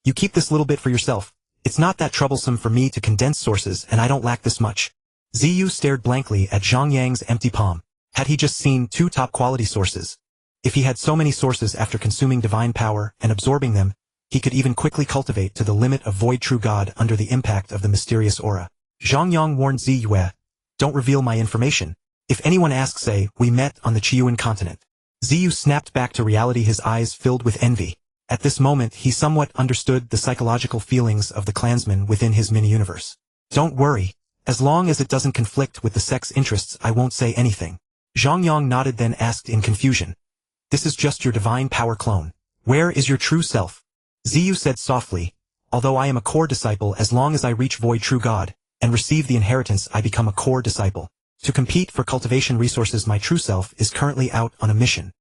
"You keep this little bit for yourself. It's not that troublesome for me to condense sources, and I don't lack this much." Ziyu stared blankly at Zhang Yang's empty palm. Had he just seen 2 top-quality sources? If he had so many sources after consuming divine power and absorbing them, he could even quickly cultivate to the limit of Void True God under the impact of the mysterious aura. Zhang Yang warned Ziyu, "Don't reveal my information. If anyone asks, say, we met on the Qiyuan continent." Ziyu snapped back to reality, his eyes filled with envy. At this moment he somewhat understood the psychological feelings of the clansmen within his mini-universe. "Don't worry. As long as it doesn't conflict with the sect's interests, I won't say anything." Zhang Yang nodded, then asked in confusion, "This is just your divine power clone. Where is your true self?" Ziyu said softly, "Although I am a core disciple, as long as I reach Void True God and receive the inheritance, I become a core disciple. To compete for cultivation resources, my true self is currently out on a mission."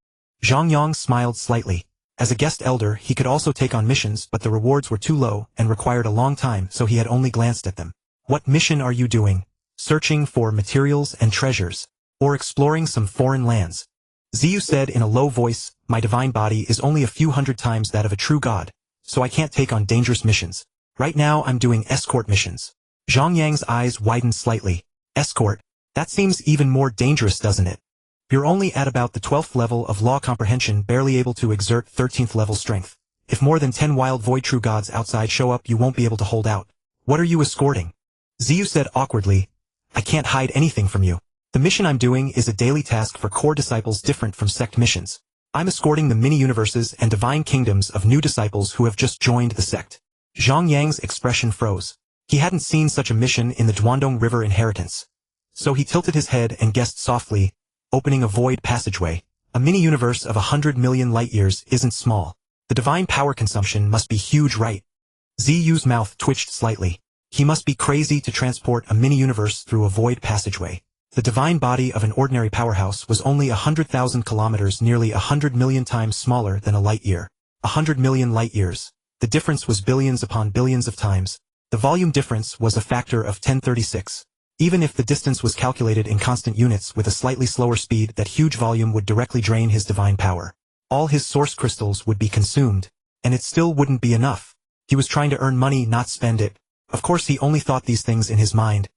Zhang Yang smiled slightly. As a guest elder, he could also take on missions, but the rewards were too low and required a long time, so he had only glanced at them. "What mission are you doing? Searching for materials and treasures? Or exploring some foreign lands?" Ziyu said in a low voice, "My divine body is only a few hundred times that of a true god, so I can't take on dangerous missions. Right now I'm doing escort missions." Zhang Yang's eyes widened slightly. "Escort? That seems even more dangerous, doesn't it? You're only at about the 12th level of law comprehension, barely able to exert 13th level strength. If more than 10 wild void true gods outside show up, you won't be able to hold out. What are you escorting?" Ziyu said awkwardly, "I can't hide anything from you. The mission I'm doing is a daily task for core disciples different from sect missions. I'm escorting the mini-universes and divine kingdoms of new disciples who have just joined the sect." Zhang Yang's expression froze. He hadn't seen such a mission in the Duandong River inheritance. So he tilted his head and guessed softly, "Opening a void passageway. A mini-universe of 100 million light-years isn't small. The divine power consumption must be huge, right?" Ziyu's mouth twitched slightly. He must be crazy to transport a mini-universe through a void passageway. The divine body of an ordinary powerhouse was only 100,000 kilometers, nearly 100 million times smaller than a light-year. 100 million light-years. The difference was billions upon billions of times. The volume difference was a factor of 1036. Even if the distance was calculated in constant units with a slightly slower speed, that huge volume would directly drain his divine power. All his source crystals would be consumed, and it still wouldn't be enough. He was trying to earn money, not spend it. Of course he only thought these things in his mind.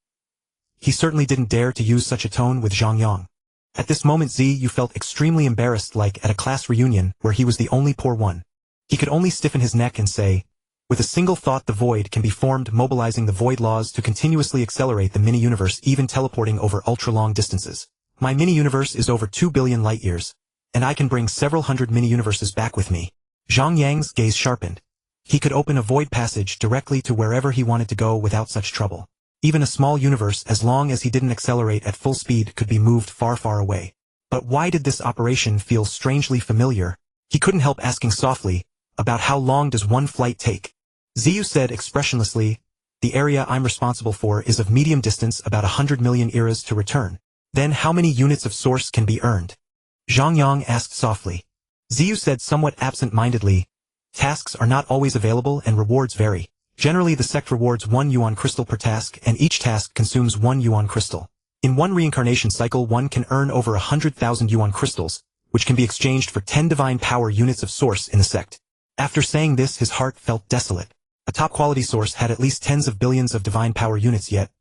He certainly didn't dare to use such a tone with Zhang Yang. At this moment Ziyu felt extremely embarrassed, like at a class reunion where he was the only poor one. He could only stiffen his neck and say, "With a single thought the void can be formed, mobilizing the void laws to continuously accelerate the mini-universe, even teleporting over ultra-long distances. My mini-universe is over 2 billion light-years, and I can bring several hundred mini-universes back with me." Zhang Yang's gaze sharpened. He could open a void passage directly to wherever he wanted to go without such trouble. Even a small universe, as long as he didn't accelerate at full speed, could be moved far, far away. But why did this operation feel strangely familiar? He couldn't help asking softly, "About how long does one flight take?" Ziyu said expressionlessly, "The area I'm responsible for is of medium distance, about 100 million eras to return." "Then how many units of source can be earned?" Zhang Yang asked softly. Ziyu said somewhat absent-mindedly, "Tasks are not always available and rewards vary. Generally the sect rewards 1 yuan crystal per task, and each task consumes 1 yuan crystal. In one reincarnation cycle one can earn over 100,000 yuan crystals, which can be exchanged for 10 divine power units of source in the sect." After saying this his heart felt desolate. A top-quality source had at least tens of billions of divine power units, yet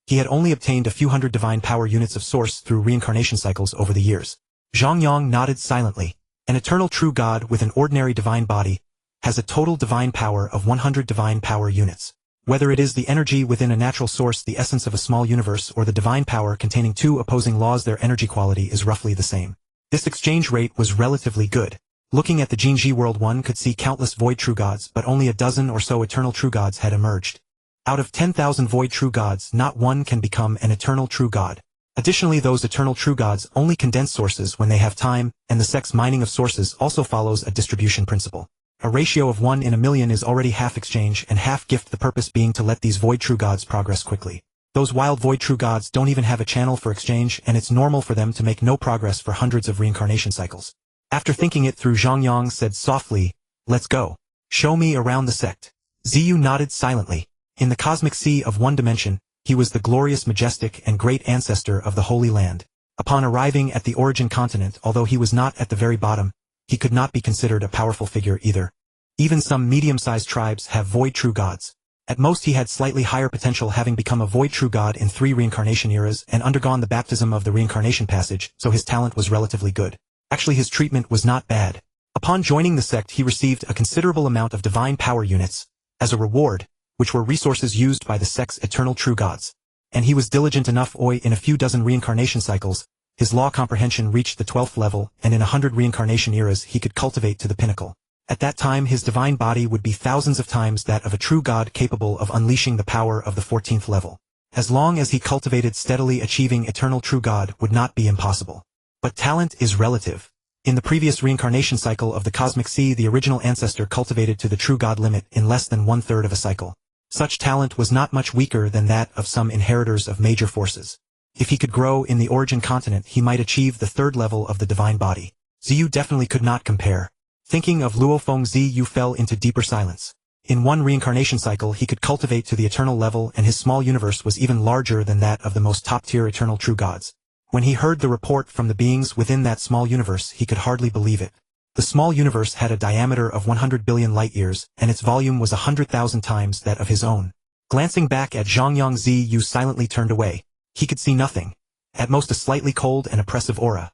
he had only obtained a few hundred divine power units of source through reincarnation cycles over the years. Zhang Yang nodded silently. An eternal true god with an ordinary divine body has a total divine power of 100 divine power units. Whether it is the energy within a natural source, the essence of a small universe, or the divine power containing 2 opposing laws, their energy quality is roughly the same. This exchange rate was relatively good. Looking at the Jinji world, one could see countless void true gods, but only a dozen or so eternal true gods had emerged. Out of 10,000 void true gods, not one can become an eternal true god. Additionally, those eternal true gods only condense sources when they have time, and the sect's mining of sources also follows a distribution principle. A ratio of 1 in a million is already half exchange and half gift, the purpose being to let these void true gods progress quickly. Those wild void true gods don't even have a channel for exchange, and it's normal for them to make no progress for hundreds of reincarnation cycles. After thinking it through, Zhang Yang said softly, "Let's go. Show me around the sect." Ziyu nodded silently. In the cosmic sea of one dimension, he was the glorious, majestic, and great ancestor of the Holy Land. Upon arriving at the origin continent, although he was not at the very bottom, he could not be considered a powerful figure either. Even some medium-sized tribes have void true gods. At most he had slightly higher potential, having become a void true god in 3 reincarnation eras and undergone the baptism of the reincarnation passage, so his talent was relatively good. Actually, his treatment was not bad. Upon joining the sect, he received a considerable amount of divine power units as a reward, which were resources used by the sect's eternal true gods. And he was diligent enough. In a few dozen reincarnation cycles, his law comprehension reached the 12th level, and in 100 reincarnation eras he could cultivate to the pinnacle. At that time his divine body would be thousands of times that of a true god, capable of unleashing the power of the 14th level. As long as he cultivated steadily, achieving eternal true god would not be impossible. But talent is relative. In the previous reincarnation cycle of the Cosmic Sea, the original ancestor cultivated to the true god limit in less than 1/3 of a cycle. Such talent was not much weaker than that of some inheritors of major forces. If he could grow in the origin continent, he might achieve the 3rd level of the divine body. Ziyu definitely could not compare. Thinking of Luofeng, Ziyu fell into deeper silence. In 1 reincarnation cycle he could cultivate to the eternal level, and his small universe was even larger than that of the most top-tier eternal true gods. When he heard the report from the beings within that small universe, he could hardly believe it. The small universe had a diameter of 100 billion light-years, and its volume was 100,000 times that of his own. Glancing back at Zhang Yang, Ziyu silently turned away. He could see nothing. At most a slightly cold and oppressive aura.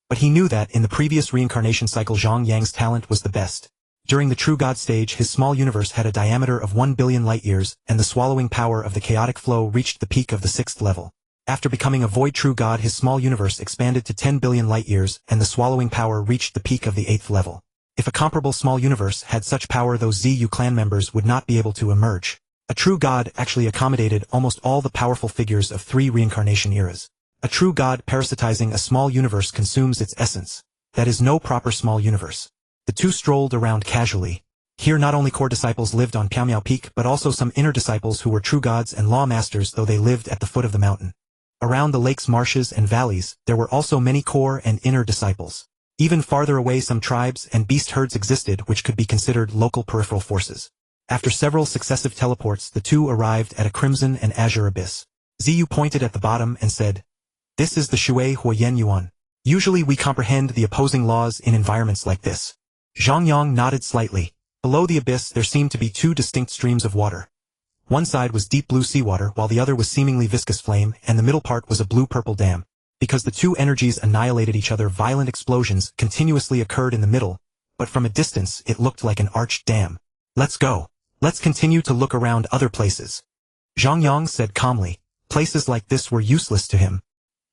But he knew that in the previous reincarnation cycle Zhang Yang's talent was the best. During the true god stage his small universe had a diameter of 1 billion light-years, and the swallowing power of the chaotic flow reached the peak of the 6th level. After becoming a void true god, his small universe expanded to 10 billion light-years, and the swallowing power reached the peak of the 8th level. If a comparable small universe had such power, those Ziyu clan members would not be able to emerge. A true god actually accommodated almost all the powerful figures of 3 reincarnation eras. A true god parasitizing a small universe consumes its essence. That is no proper small universe. The two strolled around casually. Here not only core disciples lived on Piaomiao Peak, but also some inner disciples who were true gods and law masters, though they lived at the foot of the mountain. Around the lakes, marshes, and valleys, there were also many core and inner disciples. Even farther away some tribes and beast herds existed which could be considered local peripheral forces. After several successive teleports, the two arrived at a crimson and azure abyss. Ziyu pointed at the bottom and said, "This is the Shui Huoyen Yuan. Usually we comprehend the opposing laws in environments like this." Zhang Yang nodded slightly. Below the abyss there seemed to be 2 distinct streams of water. One side was deep blue seawater, while the other was seemingly viscous flame, and the middle part was a blue-purple dam. Because the 2 energies annihilated each other, violent explosions continuously occurred in the middle, but from a distance it looked like an arched dam. "Let's go. Let's continue to look around other places," Zhang Yang said calmly. Places like this were useless to him.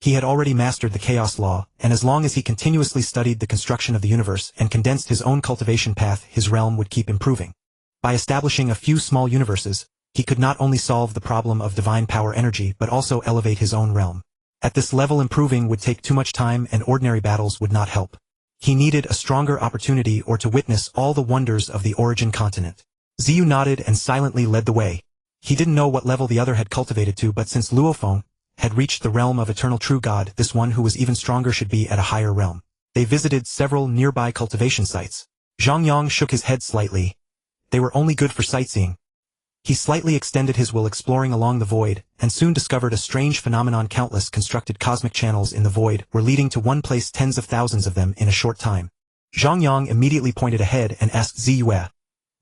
He had already mastered the chaos law, and as long as he continuously studied the construction of the universe and condensed his own cultivation path, his realm would keep improving. By establishing a few small universes, he could not only solve the problem of divine power energy but also elevate his own realm. At this level, improving would take too much time, and ordinary battles would not help. He needed a stronger opportunity or to witness all the wonders of the origin continent. Ziyu nodded and silently led the way. He didn't know what level the other had cultivated to, but since Luofeng had reached the realm of eternal true god, this one who was even stronger should be at a higher realm. They visited several nearby cultivation sites. Zhang Yang shook his head slightly. They were only good for sightseeing. He slightly extended his will, exploring along the void, and soon discovered a strange phenomenon. Countless constructed cosmic channels in the void were leading to one place, tens of thousands of them in a short time. Zhang Yang immediately pointed ahead and asked Ziyu,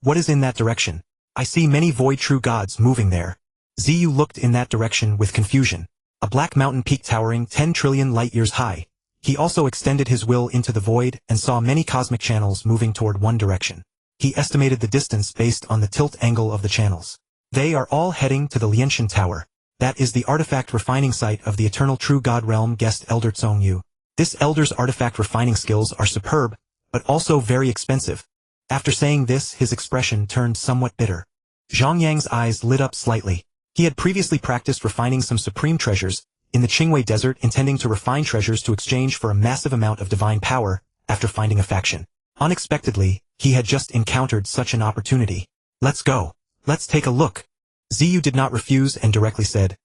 "What is in that direction? I see many void true gods moving there." Ziyu looked in that direction with confusion. A black mountain peak towering 10 trillion light-years high. He also extended his will into the void and saw many cosmic channels moving toward one direction. He estimated the distance based on the tilt angle of the channels. They are all heading to the Lianshan Tower. That is the artifact refining site of the eternal true god realm, guessed Elder Zhong Yu. This elder's artifact refining skills are superb, but also very expensive. After saying this, his expression turned somewhat bitter. Zhang Yang's eyes lit up slightly. He had previously practiced refining some supreme treasures in the Qingwei Desert, intending to refine treasures to exchange for a massive amount of divine power after finding a faction. Unexpectedly, he had just encountered such an opportunity. "Let's go. Let's take a look." Ziyu did not refuse and directly said,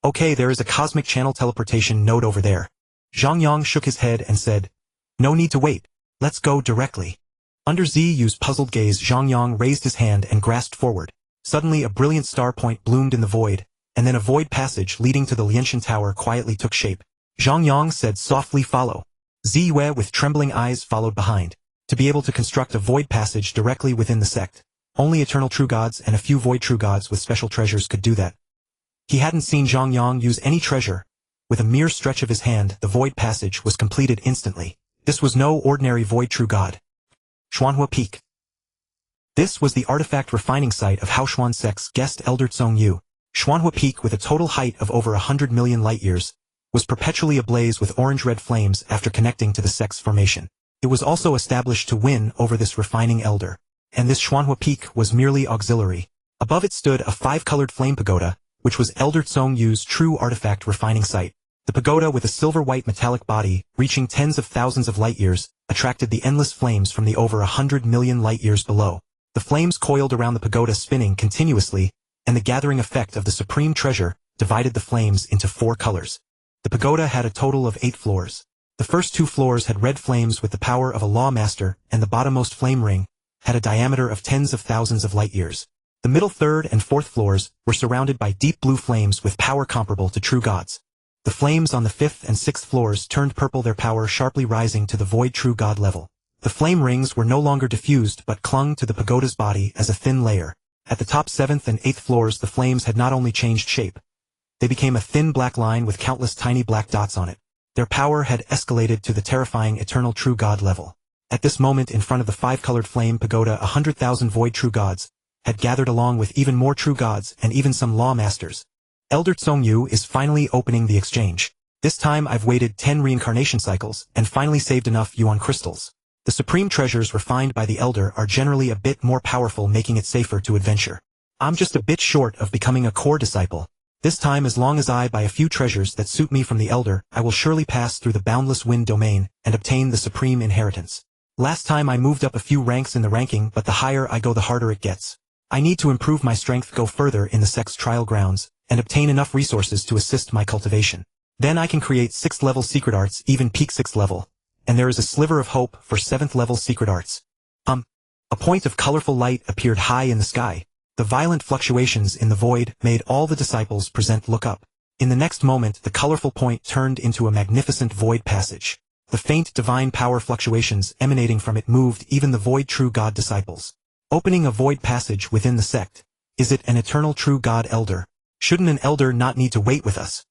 "Okay, there is a cosmic channel teleportation node over there." Zhang Yang shook his head and said, "No need to wait. Let's go directly." Under Ziyu's puzzled gaze, Zhang Yang raised his hand and grasped forward. Suddenly a brilliant star point bloomed in the void, and then a void passage leading to the Lianshan Tower quietly took shape. Zhang Yang said softly, "Follow." Ziyu with trembling eyes followed behind. to be able to construct a void passage directly within the sect. Only eternal true gods and a few void true gods with special treasures could do that. He hadn't seen Zhang Yang use any treasure. With a mere stretch of his hand, the void passage was completed instantly. This was no ordinary void true god. Xuanhua Peak. This was the artifact refining site of Haoshuan Sect's guest elder Zhong Yu. Xuanhua Peak, with a total height of over 100 million light-years, was perpetually ablaze with orange-red flames after connecting to the sect's formation. It was also established to win over this refining elder. And this Xuanhua Peak was merely auxiliary. Above it stood a 5-colored flame pagoda, which was Elder Zhong Yu's true artifact refining site. The pagoda, with a silver-white metallic body, reaching tens of thousands of light-years, attracted the endless flames from the over 100 million light-years below. The flames coiled around the pagoda, spinning continuously, and the gathering effect of the supreme treasure divided the flames into 4 colors. The pagoda had a total of 8 floors. The first 2 floors had red flames with the power of a law master, and the bottommost flame ring had a diameter of tens of thousands of light-years. The middle 3rd and 4th floors were surrounded by deep blue flames with power comparable to true gods. The flames on the 5th and 6th floors turned purple, their power sharply rising to the void true god level. The flame rings were no longer diffused but clung to the pagoda's body as a thin layer. At the top 7th and 8th floors, the flames had not only changed shape. They became a thin black line with countless tiny black dots on it. Their power had escalated to the terrifying eternal true god level. At this moment, in front of the 5-colored flame pagoda, 100,000 void true gods had gathered, along with even more true gods and even some law masters. Elder Zhong Yu is finally opening the exchange. This time I've waited 10 reincarnation cycles and finally saved enough yuan crystals. The supreme treasures refined by the Elder are generally a bit more powerful, making it safer to adventure. I'm just a bit short of becoming a core disciple. This time, as long as I buy a few treasures that suit me from the Elder, I will surely pass through the boundless wind domain and obtain the supreme inheritance. Last time I moved up a few ranks in the ranking, but the higher I go the harder it gets. I need to improve my strength, go further in the sect's trial grounds, and obtain enough resources to assist my cultivation. Then I can create 6th level secret arts, even peak 6th level, and there is a sliver of hope for 7th level secret arts. A point of colorful light appeared high in the sky. The violent fluctuations in the void made all the disciples present look up. In the next moment, the colorful point turned into a magnificent void passage. The faint divine power fluctuations emanating from it moved even the void true god disciples. Opening a void passage within the sect. Is it an eternal true god elder? Shouldn't an elder not need to wait with us?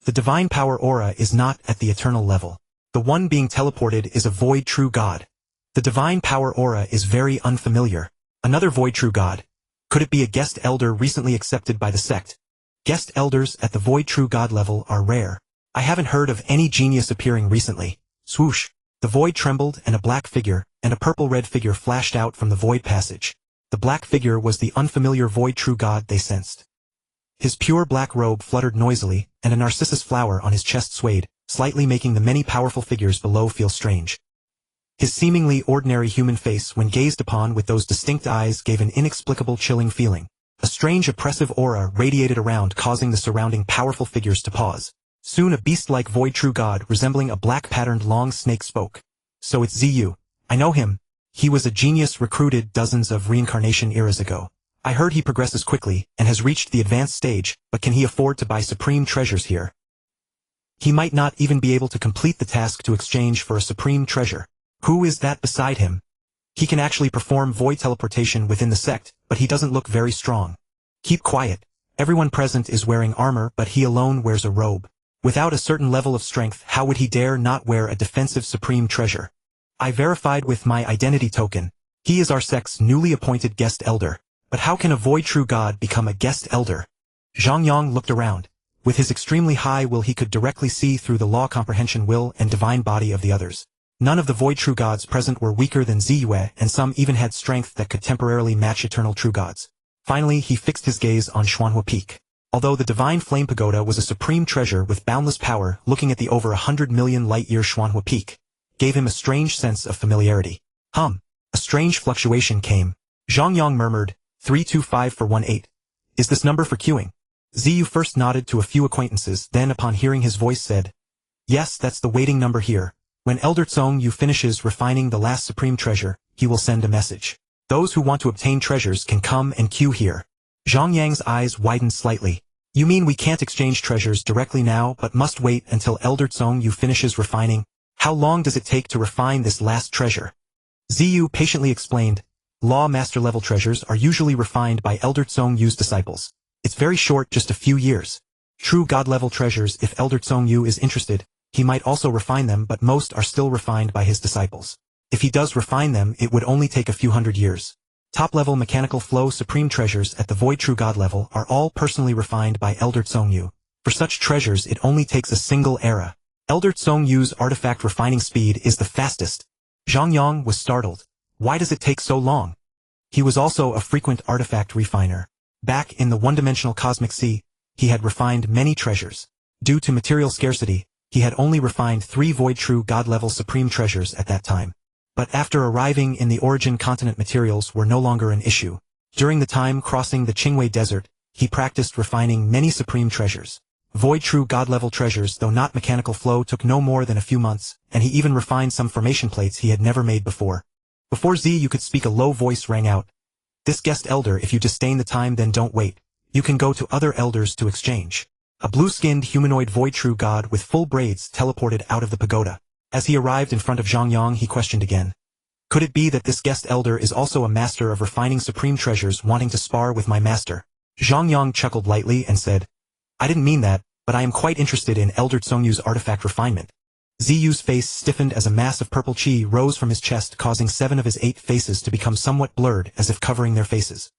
The divine power aura is not at the eternal level. The one being teleported is a void true god. The divine power aura is very unfamiliar. Another void true god. Could it be a guest elder recently accepted by the sect? Guest elders at the void true god level are rare. I haven't heard of any genius appearing recently. Swoosh! The void trembled and a black figure and a purple-red figure flashed out from the void passage. The black figure was the unfamiliar void true god they sensed. His pure black robe fluttered noisily, and a narcissus flower on his chest swayed, slightly making the many powerful figures below feel strange. His seemingly ordinary human face, when gazed upon with those distinct eyes, gave an inexplicable chilling feeling. A strange oppressive aura radiated around, causing the surrounding powerful figures to pause. Soon a beast-like void true god resembling a black-patterned long snake spoke. So it's Ziyu. I know him. He was a genius recruited dozens of reincarnation eras ago. I heard he progresses quickly and has reached the advanced stage, but can he afford to buy supreme treasures here? He might not even be able to complete the task to exchange for a supreme treasure. Who is that beside him? He can actually perform void teleportation within the sect, but he doesn't look very strong. Keep quiet. Everyone present is wearing armor, but he alone wears a robe. Without a certain level of strength, how would he dare not wear a defensive supreme treasure? I verified with my identity token. He is our sect's newly appointed guest elder. But how can a void true god become a guest elder? Zhang Yang looked around. With his extremely high will, he could directly see through the law comprehension will and divine body of the others. None of the void true gods present were weaker than Ziyue, and some even had strength that could temporarily match eternal true gods. Finally, he fixed his gaze on Xuanhua Peak. Although the divine flame pagoda was a supreme treasure with boundless power, looking at the over 100 million light-year Xuanhua Peak gave him a strange sense of familiarity. A strange fluctuation came. Zhang Yang murmured, 325 for 18. Is this number for queuing? Ziyu first nodded to a few acquaintances, then upon hearing his voice said, yes, that's the waiting number here. When Elder Zhong Yu finishes refining the last supreme treasure, he will send a message. Those who want to obtain treasures can come and queue here. Zhang Yang's eyes widened slightly. You mean we can't exchange treasures directly now but must wait until Elder Zhong Yu finishes refining? How long does it take to refine this last treasure? Ziyu patiently explained, Law Master level treasures are usually refined by Elder Zhong Yu's disciples. It's very short, just a few years. True God level treasures, if Elder Zhong Yu is interested, he might also refine them, but most are still refined by his disciples. If he does refine them, it would only take a few hundred years. Top-level mechanical flow supreme treasures at the Void True God level are all personally refined by Elder Zhong Yu. For such treasures it only takes a single era. Elder Zhong Yu's artifact refining speed is the fastest. Zhang Yang was startled. Why does it take so long? He was also a frequent artifact refiner. Back in the one-dimensional cosmic sea, he had refined many treasures. Due to material scarcity, he had only refined 3 Void True God-level supreme treasures at that time. But after arriving in the origin continent, materials were no longer an issue. During the time crossing the Qingwei Desert, he practiced refining many supreme treasures. Void True God-level treasures, though not mechanical flow, took no more than a few months, and he even refined some formation plates he had never made before. Before Ziyu could speak, a low voice rang out. This guest elder, if you disdain the time, then don't wait. You can go to other elders to exchange. A blue-skinned humanoid Void True God with full braids teleported out of the pagoda. As he arrived in front of Zhang Yang, he questioned again. Could it be that this guest elder is also a master of refining supreme treasures, wanting to spar with my master? Zhang Yang chuckled lightly and said, I didn't mean that, but I am quite interested in Elder Zhong Yu's artifact refinement. Ziyu's face stiffened as a mass of purple chi rose from his chest, causing 7 of his 8 faces to become somewhat blurred, as if covering their faces.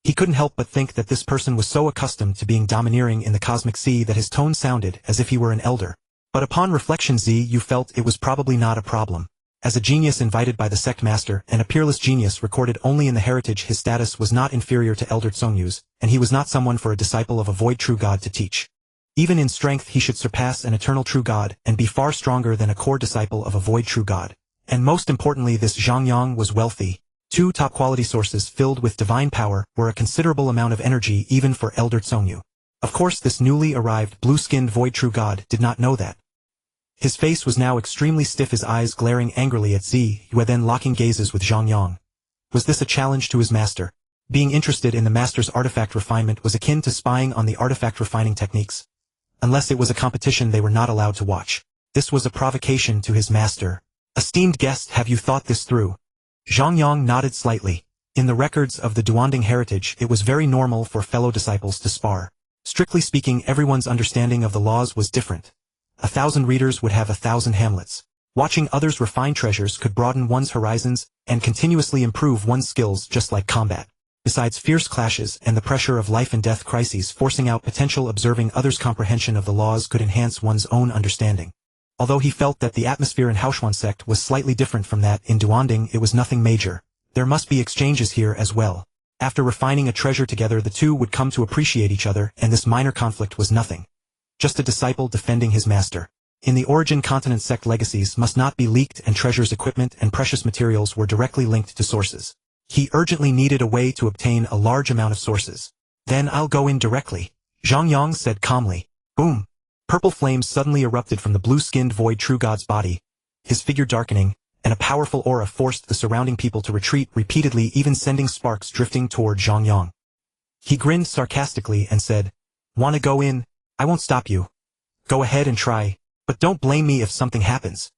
He couldn't help but think that this person was so accustomed to being domineering in the cosmic sea that his tone sounded as if he were an elder. But upon reflection, Ziyu felt it was probably not a problem. As a genius invited by the sect master, and a peerless genius recorded only in the heritage, his status was not inferior to Elder Zhong Yu's, and he was not someone for a disciple of a Void True God to teach. Even in strength he should surpass an eternal true God, and be far stronger than a core disciple of a Void True God. And most importantly, this Zhang Yang was wealthy. 2 top-quality sources filled with divine power were a considerable amount of energy even for Elder Zhong Yu. Of course, this newly arrived blue-skinned Void True God did not know that. His face was now extremely stiff, his eyes glaring angrily at Ziyu, then locking gazes with Zhang Yang. Was this a challenge to his master? Being interested in the master's artifact refinement was akin to spying on the artifact refining techniques. Unless it was a competition, they were not allowed to watch. This was a provocation to his master. Esteemed guest, have you thought this through? Zhang Yang nodded slightly. In the records of the Duanding heritage, it was very normal for fellow disciples to spar. Strictly speaking, everyone's understanding of the laws was different. 1,000 readers would have 1,000 Hamlets. Watching others refine treasures could broaden one's horizons and continuously improve one's skills, just like combat. Besides fierce clashes and the pressure of life and death crises forcing out potential, observing others' comprehension of the laws could enhance one's own understanding. Although he felt that the atmosphere in Haoshuan sect was slightly different from that in Duanding, it was nothing major. There must be exchanges here as well. After refining a treasure together, the two would come to appreciate each other, and this minor conflict was nothing. Just a disciple defending his master. In the origin continent, sect legacies must not be leaked, and treasures, equipment, and precious materials were directly linked to sources. He urgently needed a way to obtain a large amount of sources. Then I'll go in directly, Zhang Yang said calmly. Boom! Purple flames suddenly erupted from the blue-skinned Void True God's body, his figure darkening, and a powerful aura forced the surrounding people to retreat repeatedly, even sending sparks drifting toward Zhang Yang. He grinned sarcastically and said, "Wanna go in? I won't stop you. Go ahead and try, but don't blame me if something happens."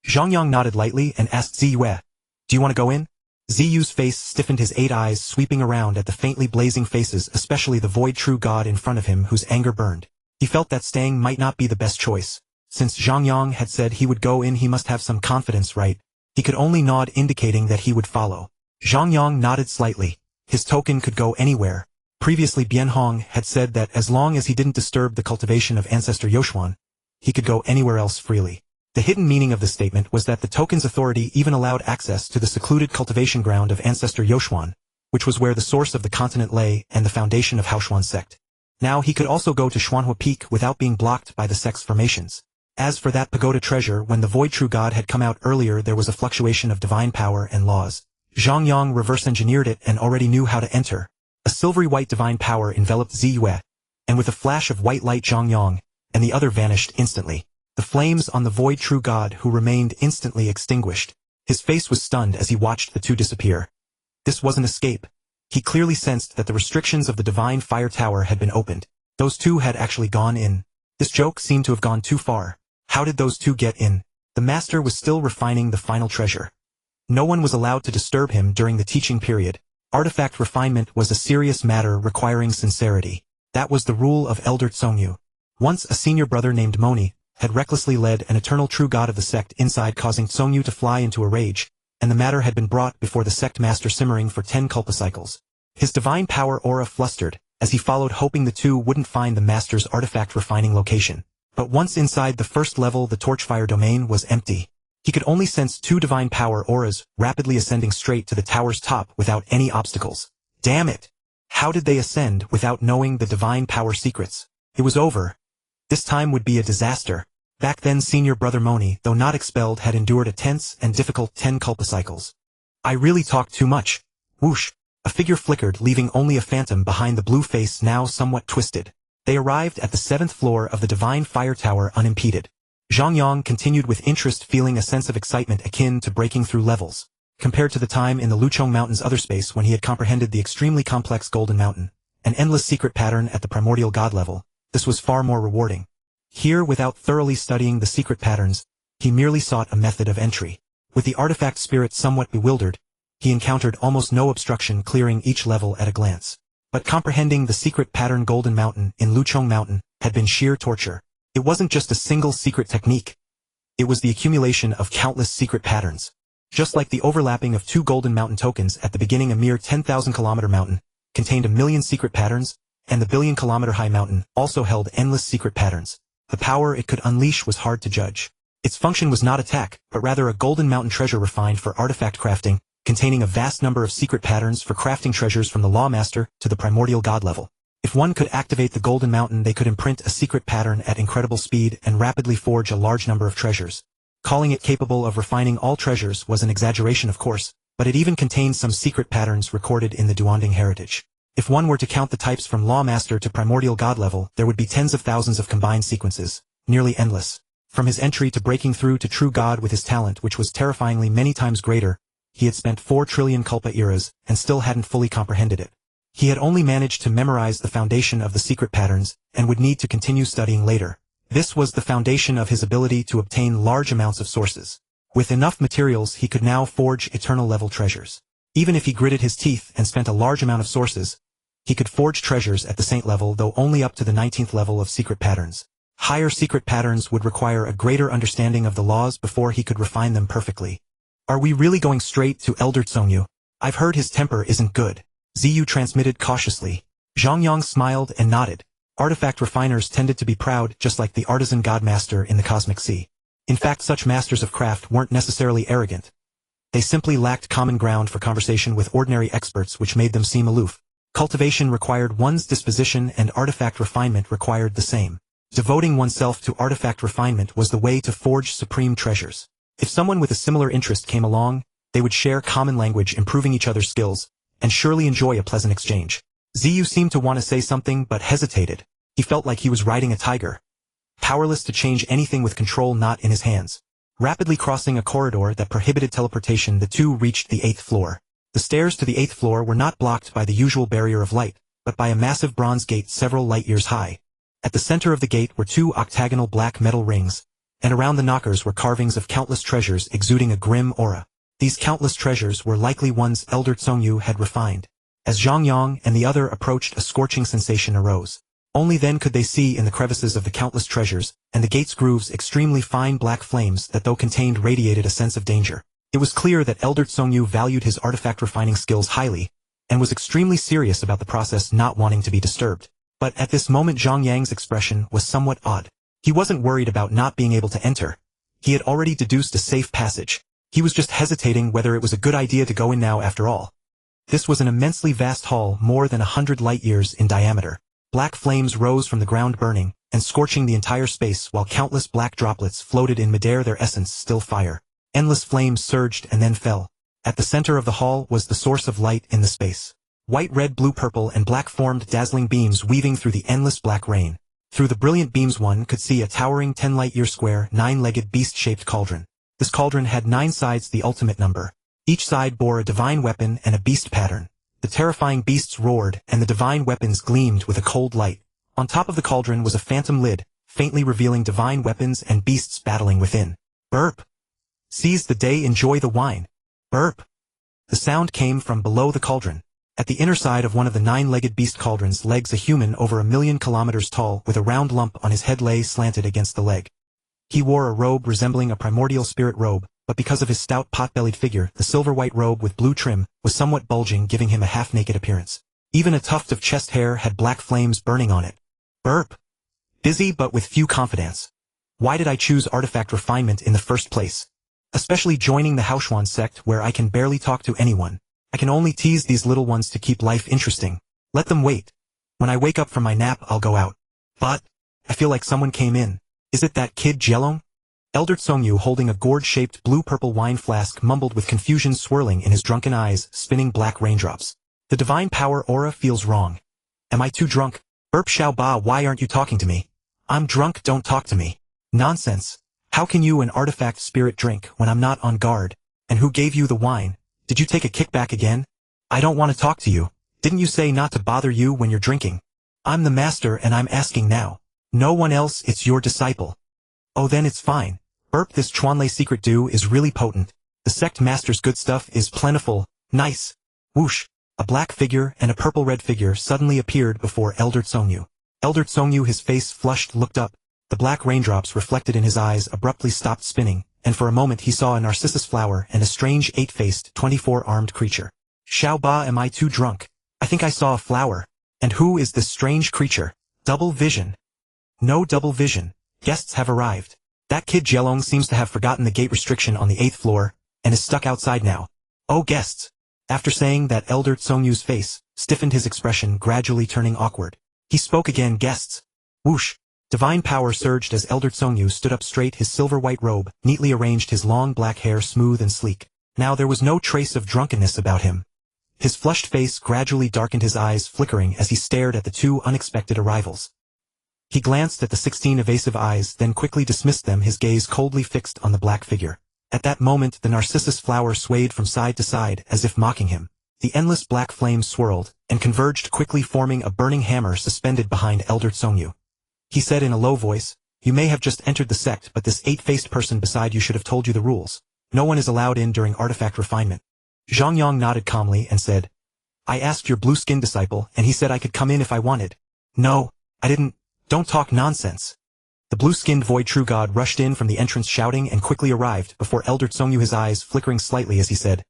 Zhang Yang nodded lightly and asked Ziyu, "Do you want to go in?" Ziyu's face stiffened, his 8 eyes sweeping around at the faintly blazing faces, especially the Void True God in front of him, whose anger burned. He felt that staying might not be the best choice. Since Zhang Yang had said he would go in, he must have some confidence, right? He could only nod, indicating that he would follow. Zhang Yang nodded slightly. His token could go anywhere. Previously, Bian Hong had said that as long as he didn't disturb the cultivation of Ancestor Yoshuan, he could go anywhere else freely. The hidden meaning of the statement was that the token's authority even allowed access to the secluded cultivation ground of Ancestor Yoshuan, which was where the source of the continent lay and the foundation of Haoshuan sect. Now he could also go to Xuanhua Peak without being blocked by the sect's formations. As for that pagoda treasure, when the Void True God had come out earlier, there was a fluctuation of divine power and laws. Zhang Yang reverse-engineered it and already knew how to enter. A silvery white divine power enveloped Ziyu, and with a flash of white light, Zhang Yang and the other vanished instantly. The flames on the Void True God, who remained instantly extinguished. His face was stunned as he watched the two disappear. This was an escape. He clearly sensed that the restrictions of the Divine Fire Tower had been opened. Those two had actually gone in. This joke seemed to have gone too far. How did those two get in? The master was still refining the final treasure. No one was allowed to disturb him during the teaching period. Artifact refinement was a serious matter requiring sincerity. That was the rule of Elder Tsongyu. Once a senior brother named Moni had recklessly led an eternal true god of the sect inside, causing Tsongyu to fly into a rage, and the matter had been brought before the sect master, simmering for 10 culpacycles. His divine power aura flustered as he followed, hoping the two wouldn't find the master's artifact refining location. But once inside the first level, the Torchfire domain was empty. He could only sense 2 divine power auras rapidly ascending straight to the tower's top without any obstacles. Damn it! How did they ascend without knowing the divine power secrets? It was over. This time would be a disaster. Back then senior brother Moni, though not expelled, had endured a tense and difficult 10 culpacycles. I really talked too much. Whoosh! A figure flickered, leaving only a phantom behind the blue face, now somewhat twisted. They arrived at the 7th floor of the Divine Fire Tower unimpeded. Zhang Yang continued with interest, feeling a sense of excitement akin to breaking through levels. Compared to the time in the Luchong Mountain's other space when he had comprehended the extremely complex Golden Mountain, an endless secret pattern at the primordial god level, this was far more rewarding. Here, without thoroughly studying the secret patterns, he merely sought a method of entry. With the artifact spirit somewhat bewildered, he encountered almost no obstruction, clearing each level at a glance. But comprehending the secret pattern Golden Mountain in Luchong Mountain had been sheer torture. It wasn't just a single secret technique. It was the accumulation of countless secret patterns. Just like the overlapping of 2 Golden Mountain tokens at the beginning, a mere 10,000-kilometer mountain contained 1,000,000 secret patterns, and the billion-kilometer-high mountain also held endless secret patterns. The power it could unleash was hard to judge. Its function was not attack, but rather a Golden Mountain treasure refined for artifact crafting, containing a vast number of secret patterns for crafting treasures from the Lawmaster to the primordial god level. If one could activate the Golden Mountain, they could imprint a secret pattern at incredible speed and rapidly forge a large number of treasures. Calling it capable of refining all treasures was an exaggeration, of course, but it even contained some secret patterns recorded in the Duanding heritage. If one were to count the types from Lawmaster to primordial god level, there would be tens of thousands of combined sequences, nearly endless. From his entry to breaking through to true god with his talent, which was terrifyingly many times greater, he had spent 4 trillion culpa eras and still hadn't fully comprehended it. He had only managed to memorize the foundation of the secret patterns and would need to continue studying later. This was the foundation of his ability to obtain large amounts of sources. With enough materials, he could now forge eternal level treasures. Even if he gritted his teeth and spent a large amount of sources, he could forge treasures at the saint level, though only up to the 19th level of secret patterns. Higher secret patterns would require a greater understanding of the laws before he could refine them perfectly. Are we really going straight to Elder Tsongyu? I've heard his temper isn't good. Ziyu transmitted cautiously. Zhang Yang smiled and nodded. Artifact refiners tended to be proud, just like the artisan godmaster in the Cosmic Sea. In fact, such masters of craft weren't necessarily arrogant. They simply lacked common ground for conversation with ordinary experts, which made them seem aloof. Cultivation required one's disposition, and artifact refinement required the same. Devoting oneself to artifact refinement was the way to forge supreme treasures. If someone with a similar interest came along, they would share common language, improving each other's skills, and surely enjoy a pleasant exchange. Ziyu seemed to want to say something but hesitated. He felt like he was riding a tiger, powerless to change anything with control not in his hands. Rapidly crossing a corridor that prohibited teleportation, the two reached the 8th floor. The stairs to the 8th floor were not blocked by the usual barrier of light, but by a massive bronze gate several light years high. At the center of the gate were 2 octagonal black metal rings, and around the knockers were carvings of countless treasures exuding a grim aura. These countless treasures were likely ones Elder Tsongyu had refined. As Zhang Yang and the other approached, a scorching sensation arose. Only then could they see in the crevices of the countless treasures, and the gate's grooves, extremely fine black flames that, though contained, radiated a sense of danger. It was clear that Elder Tsongyu valued his artifact refining skills highly, and was extremely serious about the process, not wanting to be disturbed. But at this moment Zhang Yang's expression was somewhat odd. He wasn't worried about not being able to enter. He had already deduced a safe passage. He was just hesitating whether it was a good idea to go in now after all. This was an immensely vast hall, more than 100 light years in diameter. Black flames rose from the ground, burning and scorching the entire space, while countless black droplets floated in midair, their essence still fire. Endless flames surged and then fell. At the center of the hall was the source of light in the space. White, red, blue, purple, and black formed dazzling beams weaving through the endless black rain. Through the brilliant beams one could see a towering 10 light-year square, 9-legged beast-shaped cauldron. This cauldron had 9 sides, the ultimate number. Each side bore a divine weapon and a beast pattern. The terrifying beasts roared, and the divine weapons gleamed with a cold light. On top of the cauldron was a phantom lid, faintly revealing divine weapons and beasts battling within. Burp! Seize the day, enjoy the wine. Burp! The sound came from below the cauldron. At the inner side of one of the nine-legged beast cauldron's legs, a human over 1,000,000 kilometers tall with a round lump on his head lay slanted against the leg. He wore a robe resembling a primordial spirit robe, but because of his stout pot-bellied figure, the silver-white robe with blue trim was somewhat bulging, giving him a half-naked appearance. Even a tuft of chest hair had black flames burning on it. Burp! Busy but with few confidence. Why did I choose artifact refinement in the first place? Especially joining the Haoshuan sect where I can barely talk to anyone. I can only tease these little ones to keep life interesting. Let them wait. When I wake up from my nap, I'll go out. But I feel like someone came in. Is it that kid Jelong? Elder Tsongyu, holding a gourd-shaped blue-purple wine flask, mumbled with confusion swirling in his drunken eyes, spinning black raindrops. The divine power aura feels wrong. Am I too drunk? Burp Xiao Ba, why aren't you talking to me? I'm drunk, don't talk to me. Nonsense. How can you, an artifact spirit, drink when I'm not on guard? And who gave you the wine? Did you take a kickback again? I don't want to talk to you. Didn't you say not to bother you when you're drinking? I'm the master and I'm asking now. No one else, it's your disciple. Oh, then it's fine. Burp, this Chuanlei secret dew is really potent. The sect master's good stuff is plentiful. Nice. Whoosh. A black figure and a purple-red figure suddenly appeared before Elder Tsongyu. Elder Tsongyu, his face flushed, looked up. The black raindrops reflected in his eyes abruptly stopped spinning, and for a moment he saw a narcissus flower and a strange 8-faced, 24-armed creature. Xiao Ba, am I too drunk? I think I saw a flower. And who is this strange creature? Double vision. No double vision. Guests have arrived. That kid Jelong seems to have forgotten the gate restriction on the 8th floor, and is stuck outside now. Oh, guests. After saying that, Elder Tsongyu's face stiffened, his expression gradually turning awkward. He spoke again, guests. Whoosh. Divine power surged as Elder Tsongyu stood up straight, his silver-white robe neatly arranged, his long black hair smooth and sleek. Now there was no trace of drunkenness about him. His flushed face gradually darkened, his eyes flickering as he stared at the two unexpected arrivals. He glanced at the 16 evasive eyes, then quickly dismissed them, his gaze coldly fixed on the black figure. At that moment the narcissus flower swayed from side to side as if mocking him. The endless black flames swirled and converged quickly, forming a burning hammer suspended behind Elder Tsongyu. He said in a low voice, "You may have just entered the sect, but this 8-faced person beside you should have told you the rules. No one is allowed in during artifact refinement." Zhang Yang nodded calmly and said, "I asked your blue-skinned disciple, and he said I could come in if I wanted." "No, I didn't. Don't talk nonsense." The blue-skinned void true god rushed in from the entrance shouting and quickly arrived before Elder Tsongyu, his eyes flickering slightly as he said,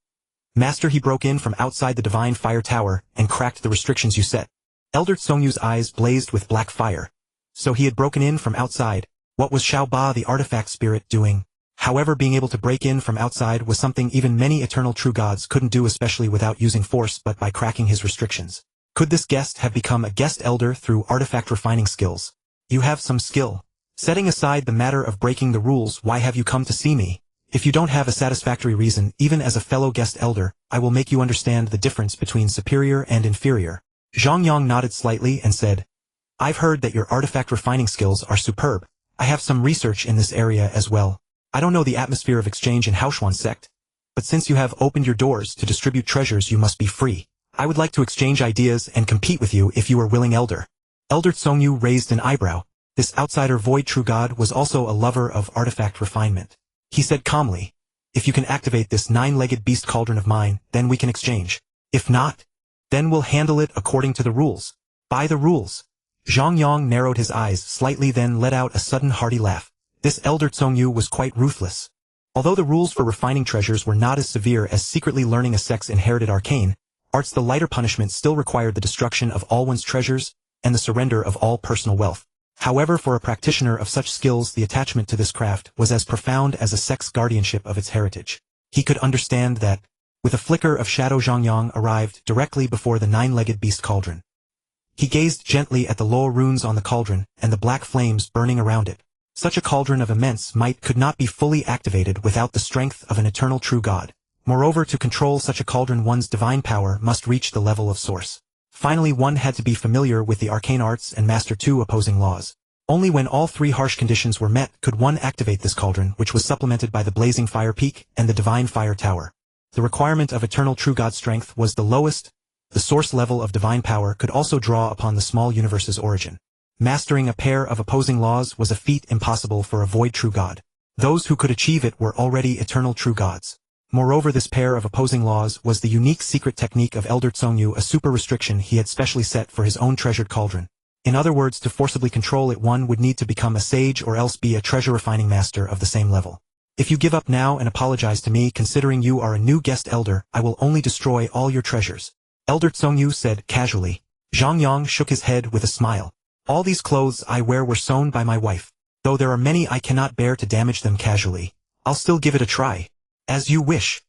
"Master, he broke in from outside the divine fire tower and cracked the restrictions you set." Elder Tsongyu's eyes blazed with black fire. So he had broken in from outside. What was Xiao Ba, the artifact spirit, doing? However, being able to break in from outside was something even many eternal true gods couldn't do, especially without using force, but by cracking his restrictions. Could this guest have become a guest elder through artifact refining skills? You have some skill. Setting aside the matter of breaking the rules, why have you come to see me? If you don't have a satisfactory reason, even as a fellow guest elder, I will make you understand the difference between superior and inferior. Zhang Yang nodded slightly and said, "I've heard that your artifact refining skills are superb. I have some research in this area as well. I don't know the atmosphere of exchange in Haoshuan sect, but since you have opened your doors to distribute treasures, you must be free. I would like to exchange ideas and compete with you if you are willing, Elder." Elder Tsongyu raised an eyebrow. This outsider void true god was also a lover of artifact refinement. He said calmly, "If you can activate this 9-legged beast cauldron of mine, then we can exchange. If not, then we'll handle it according to the rules." By the rules. Zhang Yang narrowed his eyes slightly, then let out a sudden hearty laugh. This Elder Tsongyu was quite ruthless. Although the rules for refining treasures were not as severe as secretly learning a sect's inherited arcane arts, the lighter punishment still required the destruction of all one's treasures and the surrender of all personal wealth. However, for a practitioner of such skills, the attachment to this craft was as profound as a sect's guardianship of its heritage. He could understand that. With a flicker of shadow, Zhang Yang arrived directly before the 9-legged beast cauldron. He gazed gently at the lower runes on the cauldron and the black flames burning around it. Such a cauldron of immense might could not be fully activated without the strength of an eternal true god. Moreover, to control such a cauldron, one's divine power must reach the level of source. Finally, one had to be familiar with the arcane arts and master two opposing laws. Only when all three harsh conditions were met could one activate this cauldron, which was supplemented by the blazing fire peak and the divine fire tower. The requirement of eternal true god strength was the lowest. The source level of divine power could also draw upon the small universe's origin. Mastering a pair of opposing laws was a feat impossible for a void true god. Those who could achieve it were already eternal true gods. Moreover, this pair of opposing laws was the unique secret technique of Elder Tsongyu, a super restriction he had specially set for his own treasured cauldron. In other words, to forcibly control it, one would need to become a sage or else be a treasure refining master of the same level. If you give up now and apologize to me, considering you are a new guest elder, I will only destroy all your treasures. Elder Tsongyu said casually. Zhang Yang shook his head with a smile. All these clothes I wear were sewn by my wife. Though there are many I cannot bear to damage them casually. I'll still give it a try. As you wish.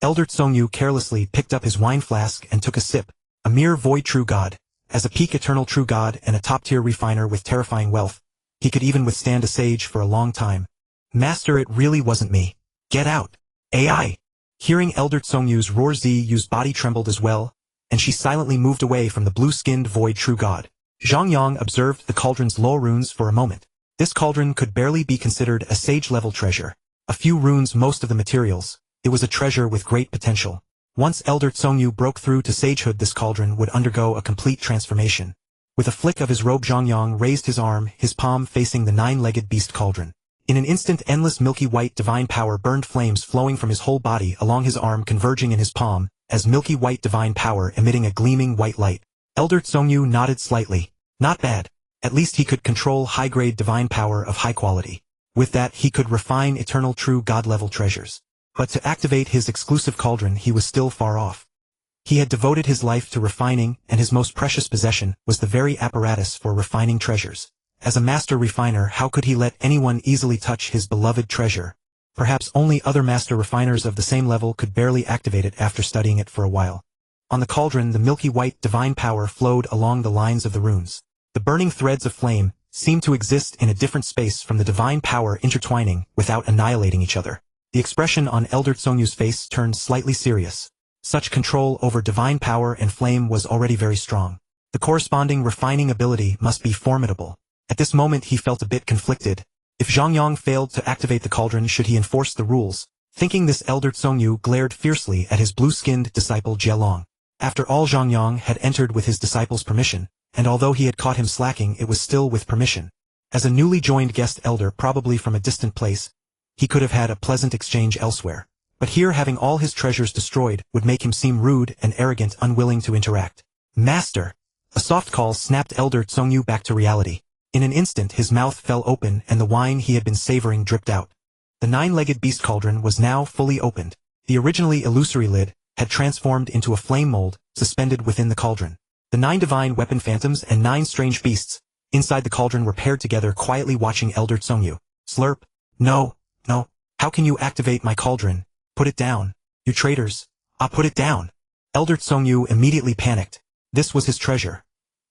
Elder Tsongyu carelessly picked up his wine flask and took a sip. A mere void true god. As a peak eternal true god and a top-tier refiner with terrifying wealth, he could even withstand a sage for a long time. Master, it really wasn't me. Get out. AI. Hearing Elder Tsongyu's roar, Ziyu's body trembled as well, and she silently moved away from the blue-skinned void true god. Zhang Yang observed the cauldron's low runes for a moment. This cauldron could barely be considered a sage-level treasure. A few runes, most of the materials. It was a treasure with great potential. Once Elder Tsongyu broke through to sagehood, this cauldron would undergo a complete transformation. With a flick of his robe, Zhang Yang raised his arm, his palm facing the nine-legged beast cauldron. In an instant, endless milky white divine power burned, flames flowing from his whole body along his arm converging in his palm, as milky white divine power emitting a gleaming white light. Elder Tsongyu nodded slightly. Not bad. At least he could control high-grade divine power of high quality. With that, he could refine eternal true god-level treasures. But to activate his exclusive cauldron, he was still far off. He had devoted his life to refining, and his most precious possession was the very apparatus for refining treasures. As a master refiner, how could he let anyone easily touch his beloved treasure? Perhaps only other master refiners of the same level could barely activate it after studying it for a while. On the cauldron, the milky white divine power flowed along the lines of the runes. The burning threads of flame seemed to exist in a different space from the divine power, intertwining without annihilating each other. The expression on Elder Tsongyu's face turned slightly serious. Such control over divine power and flame was already very strong. The corresponding refining ability must be formidable. At this moment he felt a bit conflicted. If Zhang Yang failed to activate the cauldron, should he enforce the rules? Thinking this, Elder Tsongyu glared fiercely at his blue-skinned disciple Jialong. After all, Zhang Yang had entered with his disciple's permission, and although he had caught him slacking, it was still with permission. As a newly joined guest elder, probably from a distant place, he could have had a pleasant exchange elsewhere. But here, having all his treasures destroyed would make him seem rude and arrogant, unwilling to interact. Master! A soft call snapped Elder Tsongyu back to reality. In an instant his mouth fell open and the wine he had been savoring dripped out. The nine-legged beast cauldron was now fully opened. The originally illusory lid had transformed into a flame mold, suspended within the cauldron. The 9 divine weapon phantoms and 9 strange beasts inside the cauldron were paired together, quietly watching Elder Tsongyu. Slurp. No. How can you activate my cauldron? Put it down. You traitors. Put it down. Elder Tsongyu immediately panicked. This was his treasure.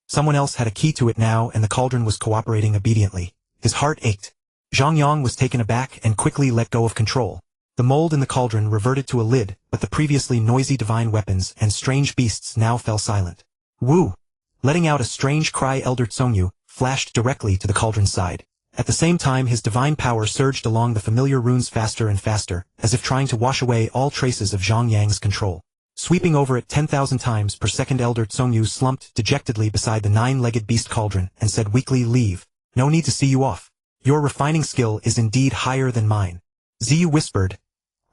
Someone else had a key to it now, and the cauldron was cooperating obediently. His heart ached. Zhang Yang was taken aback and quickly let go of control. The mold in the cauldron reverted to a lid, but the previously noisy divine weapons and strange beasts now fell silent. Woo! Letting out a strange cry, Elder Tsongyu flashed directly to the cauldron's side. At the same time, his divine power surged along the familiar runes faster and faster, as if trying to wash away all traces of Zhang Yang's control. Sweeping over it 10,000 times per second, Elder Tsongyu slumped dejectedly beside the 9-legged beast cauldron and said weakly, "Leave. No need to see you off. Your refining skill is indeed higher than mine." Ziyu whispered,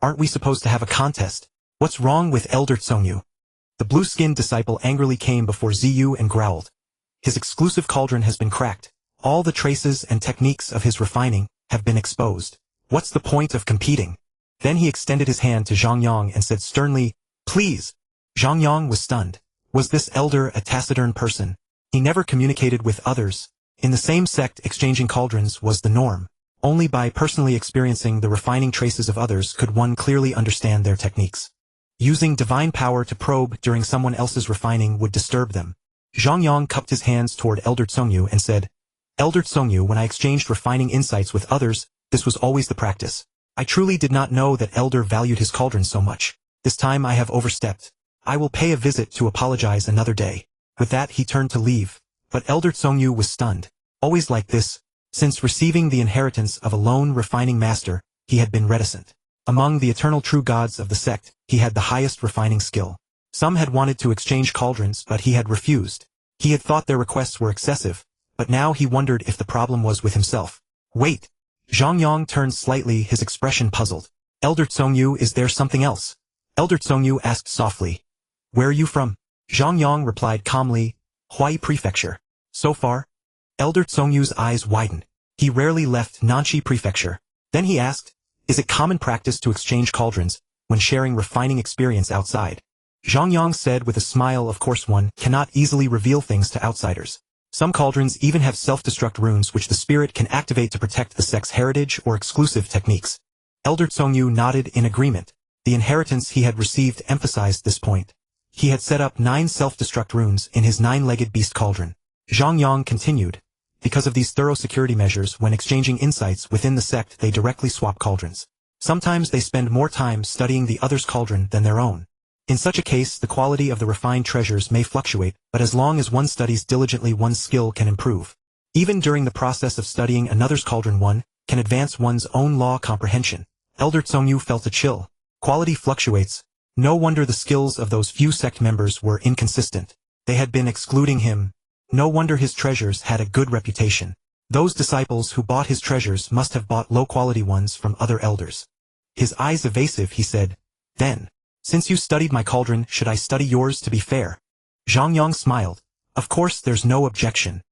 "Aren't we supposed to have a contest? What's wrong with Elder Tsongyu?" The blue-skinned disciple angrily came before Ziyu and growled. "His exclusive cauldron has been cracked. All the traces and techniques of his refining have been exposed. What's the point of competing?" Then he extended his hand to Zhang Yang and said sternly, "Please." Zhang Yang was stunned. Was this elder a taciturn person? He never communicated with others. In the same sect, exchanging cauldrons was the norm. Only by personally experiencing the refining traces of others could one clearly understand their techniques. Using divine power to probe during someone else's refining would disturb them. Zhang Yang cupped his hands toward Elder Tsongyu and said, "Elder Tsongyu, when I exchanged refining insights with others, this was always the practice. I truly did not know that Elder valued his cauldron so much. This time I have overstepped. I will pay a visit to apologize another day." With that he turned to leave. But Elder Tsongyu was stunned. Always like this. Since receiving the inheritance of a lone refining master, he had been reticent. Among the eternal true gods of the sect, he had the highest refining skill. Some had wanted to exchange cauldrons, but he had refused. He had thought their requests were excessive, but now he wondered if the problem was with himself. Wait! Zhang Yang turned slightly, his expression puzzled. Elder Tsongyu, is there something else? Elder Tsongyu asked softly. Where are you from? Zhang Yang replied calmly, Huai Prefecture. So far? Elder Tsongyu's eyes widened. He rarely left Nanxi Prefecture. Then he asked, is it common practice to exchange cauldrons when sharing refining experience outside? Zhang Yang said with a smile, of course one cannot easily reveal things to outsiders. Some cauldrons even have self-destruct runes which the spirit can activate to protect the sect's heritage or exclusive techniques. Elder Tsongyu nodded in agreement. The inheritance he had received emphasized this point. He had set up 9 self-destruct runes in his 9-legged beast cauldron. Zhang Yang continued. Because of these thorough security measures, when exchanging insights within the sect they directly swap cauldrons. Sometimes they spend more time studying the other's cauldron than their own. In such a case, the quality of the refined treasures may fluctuate, but as long as one studies diligently one's skill can improve. Even during the process of studying another's cauldron one can advance one's own law comprehension. Elder Tsongyu felt a chill. Quality fluctuates. No wonder the skills of those few sect members were inconsistent. They had been excluding him. No wonder his treasures had a good reputation. Those disciples who bought his treasures must have bought low-quality ones from other elders. His eyes evasive, he said. Then, since you studied my cauldron, should I study yours to be fair? Zhang Yang smiled. Of course there's no objection.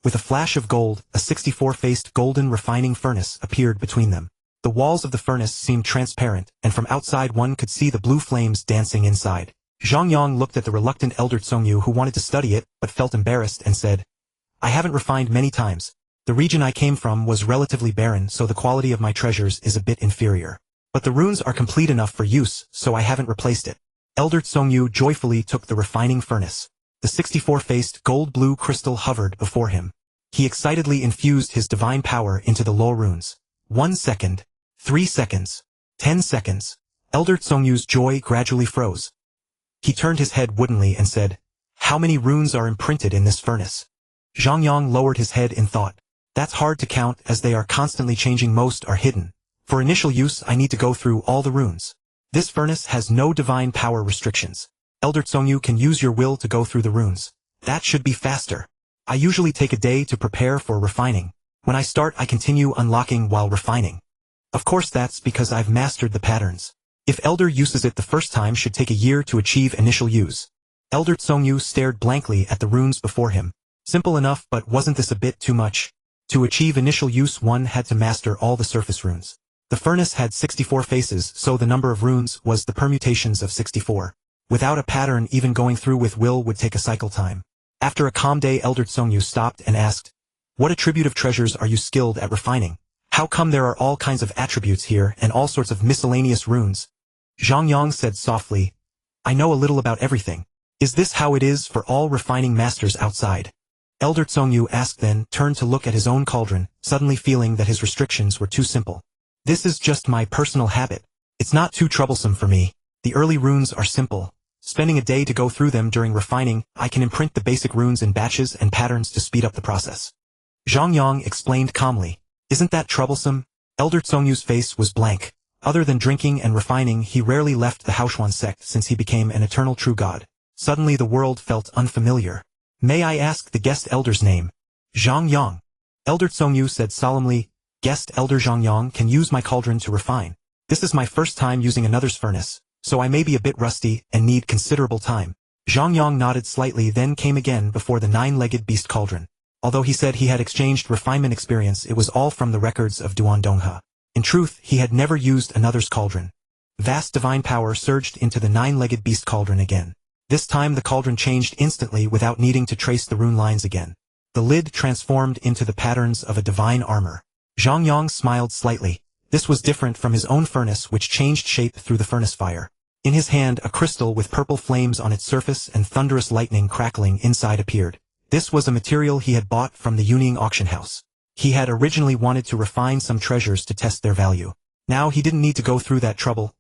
With a flash of gold, a 64-faced golden refining furnace appeared between them. The walls of the furnace seemed transparent, and from outside one could see the blue flames dancing inside. Zhang Yang looked at the reluctant Elder Tsongyu who wanted to study it, but felt embarrassed and said, I haven't refined many times. The region I came from was relatively barren, so the quality of my treasures is a bit inferior. But the runes are complete enough for use, so I haven't replaced it. Elder Tsongyu joyfully took the refining furnace. The 64-faced gold-blue crystal hovered before him. He excitedly infused his divine power into the law runes. 1 second, 3 seconds, 10 seconds. Elder Tsongyu's joy gradually froze. He turned his head woodenly and said, How many runes are imprinted in this furnace? Zhang Yang lowered his head in thought. That's hard to count as they are constantly changing. Most are hidden. For initial use I need to go through all the runes. This furnace has no divine power restrictions. Elder Tsongyu can use your will to go through the runes. That should be faster. I usually take a day to prepare for refining. When I start I continue unlocking while refining. Of course that's because I've mastered the patterns. If Elder uses it the first time should take a year to achieve initial use. Elder Tsongyu stared blankly at the runes before him. Simple enough, but wasn't this a bit too much? To achieve initial use one had to master all the surface runes. The furnace had 64 faces, so the number of runes was the permutations of 64. Without a pattern, even going through with will would take a cycle time. After a calm day, Elder Tsongyu stopped and asked, What attribute of treasures are you skilled at refining? How come there are all kinds of attributes here and all sorts of miscellaneous runes? Zhang Yang said softly, I know a little about everything. Is this how it is for all refining masters outside? Elder Tsongyu asked, then turned to look at his own cauldron, suddenly feeling that his restrictions were too simple. This is just my personal habit. It's not too troublesome for me. The early runes are simple. Spending a day to go through them during refining, I can imprint the basic runes in batches and patterns to speed up the process. Zhang Yang explained calmly. Isn't that troublesome? Elder Tsongyu's face was blank. Other than drinking and refining, he rarely left the Haoshuan sect since he became an eternal true god. Suddenly the world felt unfamiliar. May I ask the guest elder's name? Zhang Yang. Elder Tsongyu said solemnly, Guest Elder Zhang Yang can use my cauldron to refine. This is my first time using another's furnace, so I may be a bit rusty and need considerable time. Zhang Yang nodded slightly, then came again before the 9-legged beast cauldron. Although he said he had exchanged refinement experience, it was all from the records of Duandonghe. In truth, he had never used another's cauldron. Vast divine power surged into the 9-legged beast cauldron again. This time the cauldron changed instantly without needing to trace the rune lines again. The lid transformed into the patterns of a divine armor. Zhang Yang smiled slightly. This was different from his own furnace, which changed shape through the furnace fire. In his hand, a crystal with purple flames on its surface and thunderous lightning crackling inside appeared. This was a material he had bought from the Yuning auction house. He had originally wanted to refine some treasures to test their value. Now he didn't need to go through that trouble.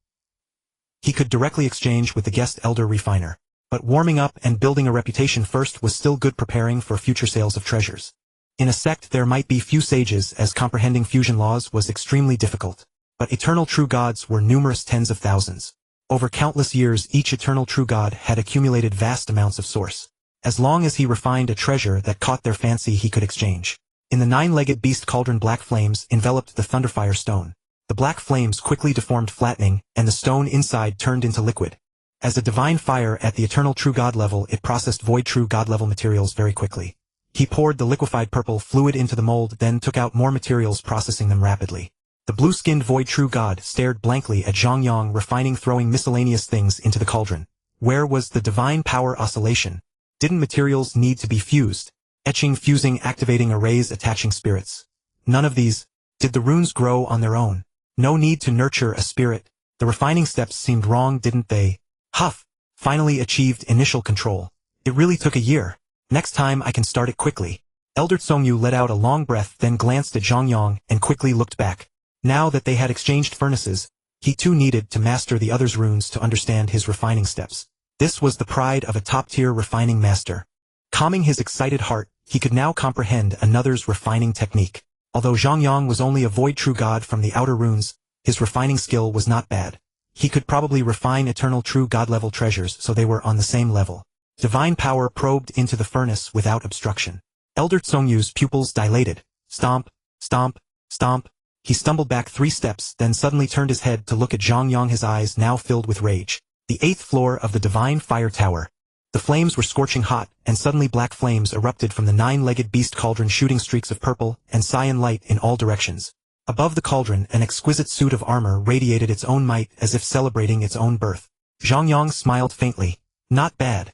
He could directly exchange with the guest elder refiner. But warming up and building a reputation first was still good, preparing for future sales of treasures. In a sect there might be few sages, as comprehending fusion laws was extremely difficult. But eternal true gods were numerous tens of thousands. Over countless years each eternal true god had accumulated vast amounts of source. As long as he refined a treasure that caught their fancy he could exchange. In the 9-legged beast cauldron black flames enveloped the thunderfire stone. The black flames quickly deformed, flattening, and the stone inside turned into liquid. As a divine fire at the eternal true god level, it processed void true god level materials very quickly. He poured the liquefied purple fluid into the mold, then took out more materials, processing them rapidly. The blue-skinned void true god stared blankly at Zhang Yang, refining, throwing miscellaneous things into the cauldron. Where was the divine power oscillation? Didn't materials need to be fused? Etching, fusing, activating arrays, attaching spirits. None of these. Did the runes grow on their own? No need to nurture a spirit. The refining steps seemed wrong, didn't they? Huff! Finally achieved initial control. It really took a year. Next time I can start it quickly. Elder Tsongyu let out a long breath, then glanced at Zhang Yang and quickly looked back. Now that they had exchanged furnaces, he too needed to master the other's runes to understand his refining steps. This was the pride of a top-tier refining master. Calming his excited heart, he could now comprehend another's refining technique. Although Zhang Yang was only a void true god from the outer runes, his refining skill was not bad. He could probably refine eternal true god level treasures, so they were on the same level. Divine power probed into the furnace without obstruction. Elder Tsongyu's pupils dilated. Stomp, stomp, stomp. He stumbled back 3 steps, then suddenly turned his head to look at Zhang Yang, his eyes now filled with rage. The 8th floor of the Divine Fire Tower. The flames were scorching hot, and suddenly black flames erupted from the 9-legged beast cauldron, shooting streaks of purple and cyan light in all directions. Above the cauldron, an exquisite suit of armor radiated its own might as if celebrating its own birth. Zhang Yang smiled faintly. Not bad.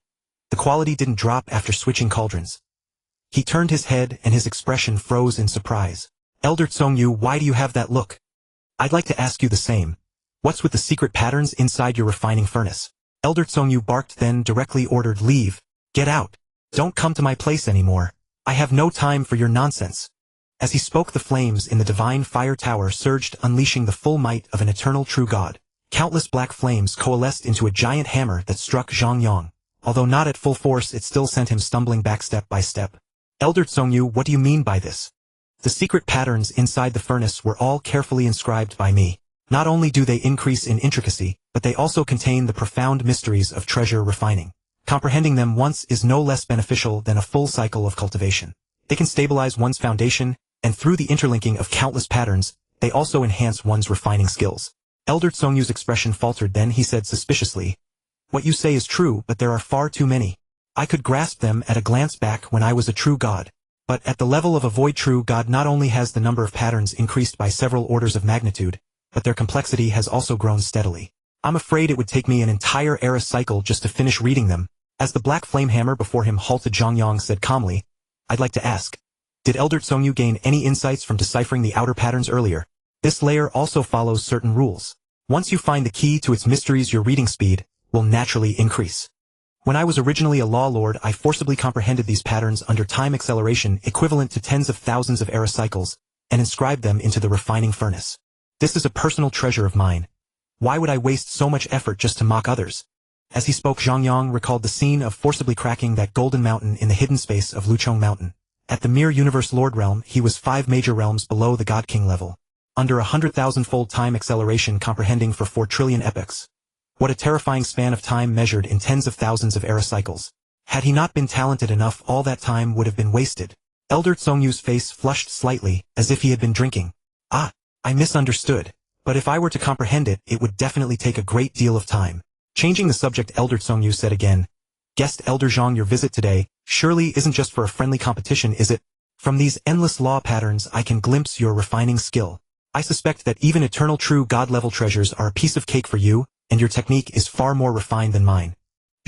The quality didn't drop after switching cauldrons. He turned his head and his expression froze in surprise. Elder Tsongyu, why do you have that look? I'd like to ask you the same. What's with the secret patterns inside your refining furnace? Elder Tsongyu barked, then directly ordered, leave. Get out. Don't come to my place anymore. I have no time for your nonsense. As he spoke, the flames in the Divine Fire Tower surged, unleashing the full might of an eternal true god. Countless black flames coalesced into a giant hammer that struck Zhang Yang. Although not at full force, it still sent him stumbling back step by step. Elder Tsongyu, what do you mean by this? The secret patterns inside the furnace were all carefully inscribed by me. Not only do they increase in intricacy, but they also contain the profound mysteries of treasure refining. Comprehending them once is no less beneficial than a full cycle of cultivation. They can stabilize one's foundation, and through the interlinking of countless patterns, they also enhance one's refining skills. Elder Tsongyu's expression faltered, then he said suspiciously, what you say is true, but there are far too many. I could grasp them at a glance back when I was a true god. But at the level of a void true god, not only has the number of patterns increased by several orders of magnitude, but their complexity has also grown steadily. I'm afraid it would take me an entire era cycle just to finish reading them. As the black flame hammer before him halted, Zhang Yang said calmly, I'd like to ask, did Elder Tsongyu gain any insights from deciphering the outer patterns earlier? This layer also follows certain rules. Once you find the key to its mysteries, your reading speed will naturally increase. When I was originally a law lord, I forcibly comprehended these patterns under time acceleration equivalent to tens of thousands of era cycles, and inscribed them into the refining furnace. This is a personal treasure of mine. Why would I waste so much effort just to mock others? As he spoke, Zhang Yang recalled the scene of forcibly cracking that golden mountain in the hidden space of Luchong Mountain. At the mere universe lord realm, he was 5 major realms below the god king level. Under 100,000-fold time acceleration, comprehending for 4 trillion epochs. What a terrifying span of time measured in tens of thousands of era cycles. Had he not been talented enough, all that time would have been wasted. Elder Tsongyu's face flushed slightly, as if he had been drinking. Ah, I misunderstood. But if I were to comprehend it, it would definitely take a great deal of time. Changing the subject, Elder Tsongyu said again, Guest Elder Zhang, your visit today surely isn't just for a friendly competition, is it? From these endless law patterns I can glimpse your refining skill. I suspect that even eternal true god-level treasures are a piece of cake for you, and your technique is far more refined than mine.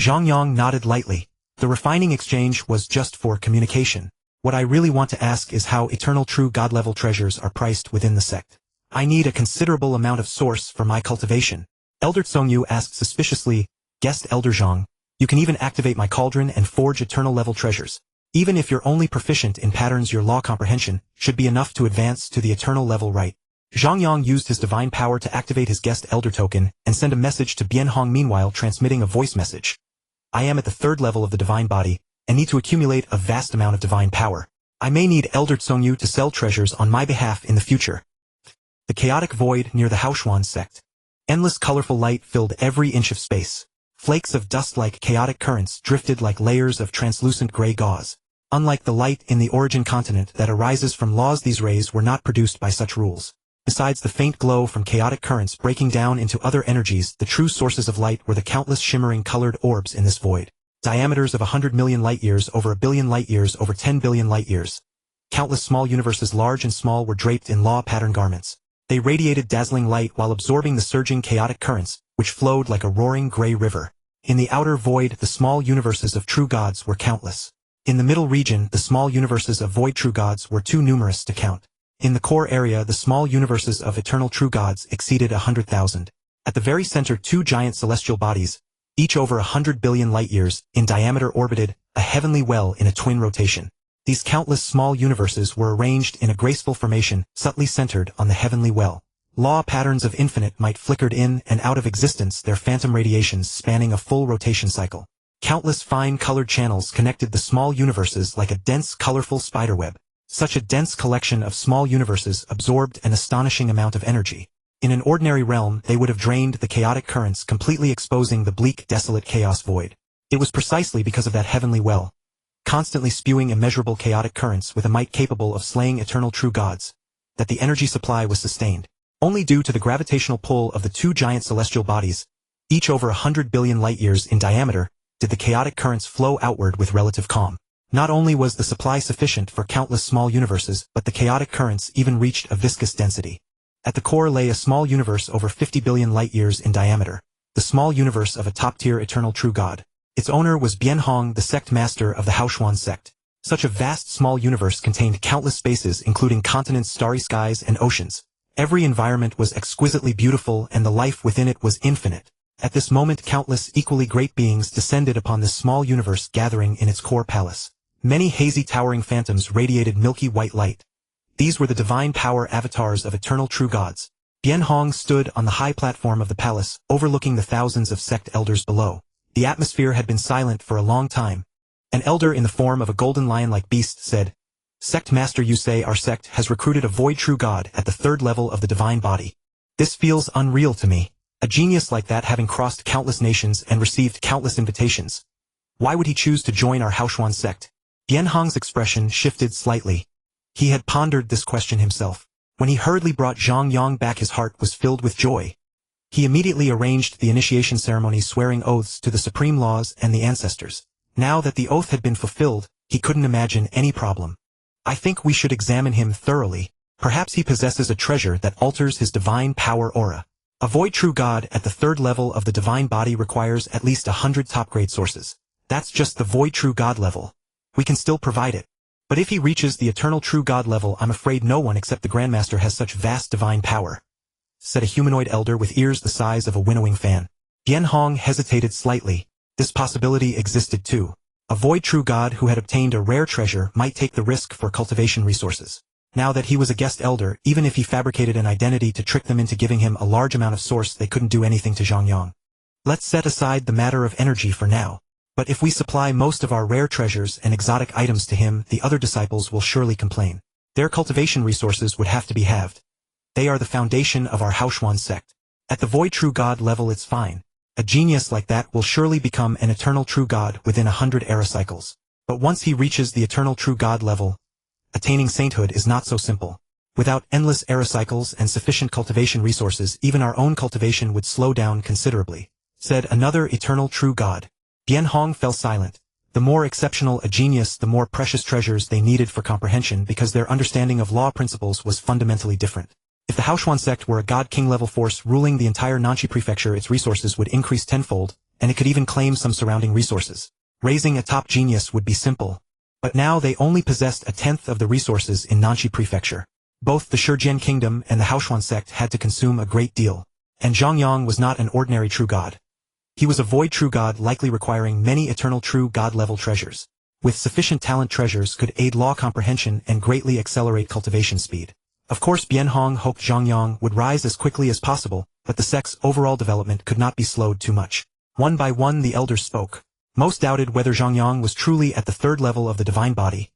Zhang Yang nodded lightly. The refining exchange was just for communication. What I really want to ask is how eternal true god-level treasures are priced within the sect. I need a considerable amount of source for my cultivation. Elder Tsongyu asked suspiciously, Guest Elder Zhang, you can even activate my cauldron and forge eternal level treasures. Even if you're only proficient in patterns, your law comprehension should be enough to advance to the eternal level, right? Zhang Yang used his divine power to activate his guest elder token and send a message to Bianhong, meanwhile transmitting a voice message. I am at the 3rd level of the divine body, and need to accumulate a vast amount of divine power. I may need Elder Tsongyu to sell treasures on my behalf in the future. The chaotic void near the Haoshuan sect. Endless colorful light filled every inch of space. Flakes of dust like chaotic currents drifted like layers of translucent gray gauze. Unlike the light in the origin continent that arises from laws, these rays were not produced by such rules. Besides the faint glow from chaotic currents breaking down into other energies, the true sources of light were the countless shimmering colored orbs in this void. Diameters of 100 million light-years, over a billion light-years, over 10 billion light-years. Countless small universes large and small were draped in law-pattern garments. They radiated dazzling light while absorbing the surging chaotic currents, which flowed like a roaring gray river. In the outer void, the small universes of true gods were countless. In the middle region, the small universes of void true gods were too numerous to count. In the core area, the small universes of eternal true gods exceeded 100,000. At the very center, two giant celestial bodies, each over 100 billion light-years, in diameter orbited, a heavenly well in a twin rotation. These countless small universes were arranged in a graceful formation, subtly centered on the heavenly well. Law patterns of infinite might flickered in and out of existence, their phantom radiations spanning a full rotation cycle. Countless fine colored channels connected the small universes like a dense, colorful spiderweb. Such a dense collection of small universes absorbed an astonishing amount of energy. In an ordinary realm, they would have drained the chaotic currents, completely exposing the bleak, desolate chaos void. It was precisely because of that heavenly well, constantly spewing immeasurable chaotic currents with a might capable of slaying eternal true gods, that the energy supply was sustained. Only due to the gravitational pull of the two giant celestial bodies, each over 100 billion light-years in diameter, did the chaotic currents flow outward with relative calm. Not only was the supply sufficient for countless small universes, but the chaotic currents even reached a viscous density. At the core lay a small universe over 50 billion light-years in diameter, the small universe of a top-tier eternal true god. Its owner was Bianhong, the sect master of the Haoshuan sect. Such a vast small universe contained countless spaces including continents, starry skies, and oceans. Every environment was exquisitely beautiful and the life within it was infinite. At this moment, countless equally great beings descended upon this small universe, gathering in its core palace. Many hazy towering phantoms radiated milky white light. These were the divine power avatars of eternal true gods. Bianhong stood on the high platform of the palace, overlooking the thousands of sect elders below. The atmosphere had been silent for a long time. An elder in the form of a golden lion-like beast said, "Sect Master, you say our sect has recruited a void true god at the third level of the divine body. This feels unreal to me. A genius like that having crossed countless nations and received countless invitations. Why would he choose to join our Haoshuan sect?" Bianhong's expression shifted slightly. He had pondered this question himself. When he hurriedly brought Zhang Yang back, his heart was filled with joy. He immediately arranged the initiation ceremony, swearing oaths to the supreme laws and the ancestors. Now that the oath had been fulfilled, he couldn't imagine any problem. "I think we should examine him thoroughly. Perhaps he possesses a treasure that alters his divine power aura." A void true god at the third level of the divine body requires at least 100 top-grade sources. That's just the void true god level. We can still provide it. But if he reaches the eternal true god level, I'm afraid no one except the Grandmaster has such vast divine power," said a humanoid elder with ears the size of a winnowing fan. Bianhong hesitated slightly. This possibility existed too. A void true god who had obtained a rare treasure might take the risk for cultivation resources. Now that he was a guest elder, even if he fabricated an identity to trick them into giving him a large amount of source, they couldn't do anything to Zhang Yang. "Let's set aside the matter of energy for now. But if we supply most of our rare treasures and exotic items to him, the other disciples will surely complain. Their cultivation resources would have to be halved. They are the foundation of our Haoshuan sect. At the void true god level it's fine. A genius like that will surely become an eternal true god within 100 era cycles. But once he reaches the eternal true god level, attaining sainthood is not so simple. Without endless era cycles and sufficient cultivation resources, even our own cultivation would slow down considerably," said another eternal true god. Bianhong fell silent. The more exceptional a genius, the more precious treasures they needed for comprehension, because their understanding of law principles was fundamentally different. If the Haoshuan sect were a god-king level force ruling the entire Nanchi prefecture, its resources would increase tenfold, and it could even claim some surrounding resources. Raising a top genius would be simple. But now they only possessed a tenth of the resources in Nanchi prefecture. Both the Shijian kingdom and the Haoshuan sect had to consume a great deal. And Zhang Yang was not an ordinary true god. He was a void true god, likely requiring many eternal true god-level treasures. With sufficient talent, treasures could aid law comprehension and greatly accelerate cultivation speed. Of course, Bianhong hoped Zhang Yang would rise as quickly as possible, but the sect's overall development could not be slowed too much. One by one the elders spoke. Most doubted whether Zhang Yang was truly at the third level of the divine body.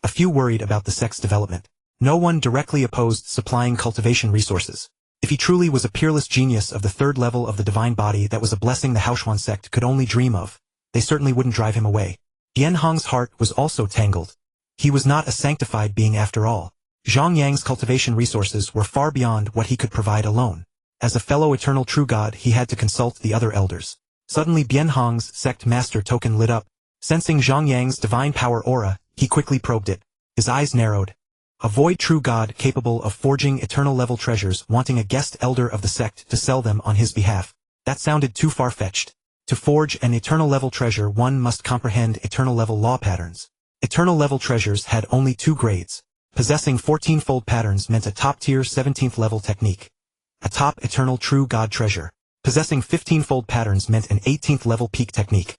A few worried about the sect's development. No one directly opposed supplying cultivation resources. If he truly was a peerless genius of the third level of the divine body, that was a blessing the Haoshuan sect could only dream of. They certainly wouldn't drive him away. Bianhong's heart was also tangled. He was not a sanctified being after all. Zhang Yang's cultivation resources were far beyond what he could provide alone. As a fellow eternal true god, he had to consult the other elders. Suddenly Bianhong's sect master token lit up. Sensing Zhang Yang's divine power aura, he quickly probed it. His eyes narrowed. A void true god capable of forging eternal level treasures, wanting a guest elder of the sect to sell them on his behalf. That sounded too far-fetched. To forge an eternal level treasure, one must comprehend eternal level law patterns. Eternal level treasures had only 2 grades. Possessing 14-fold patterns meant a top-tier 17th level technique. A top eternal true god treasure. Possessing 15-fold patterns meant an 18th level peak technique.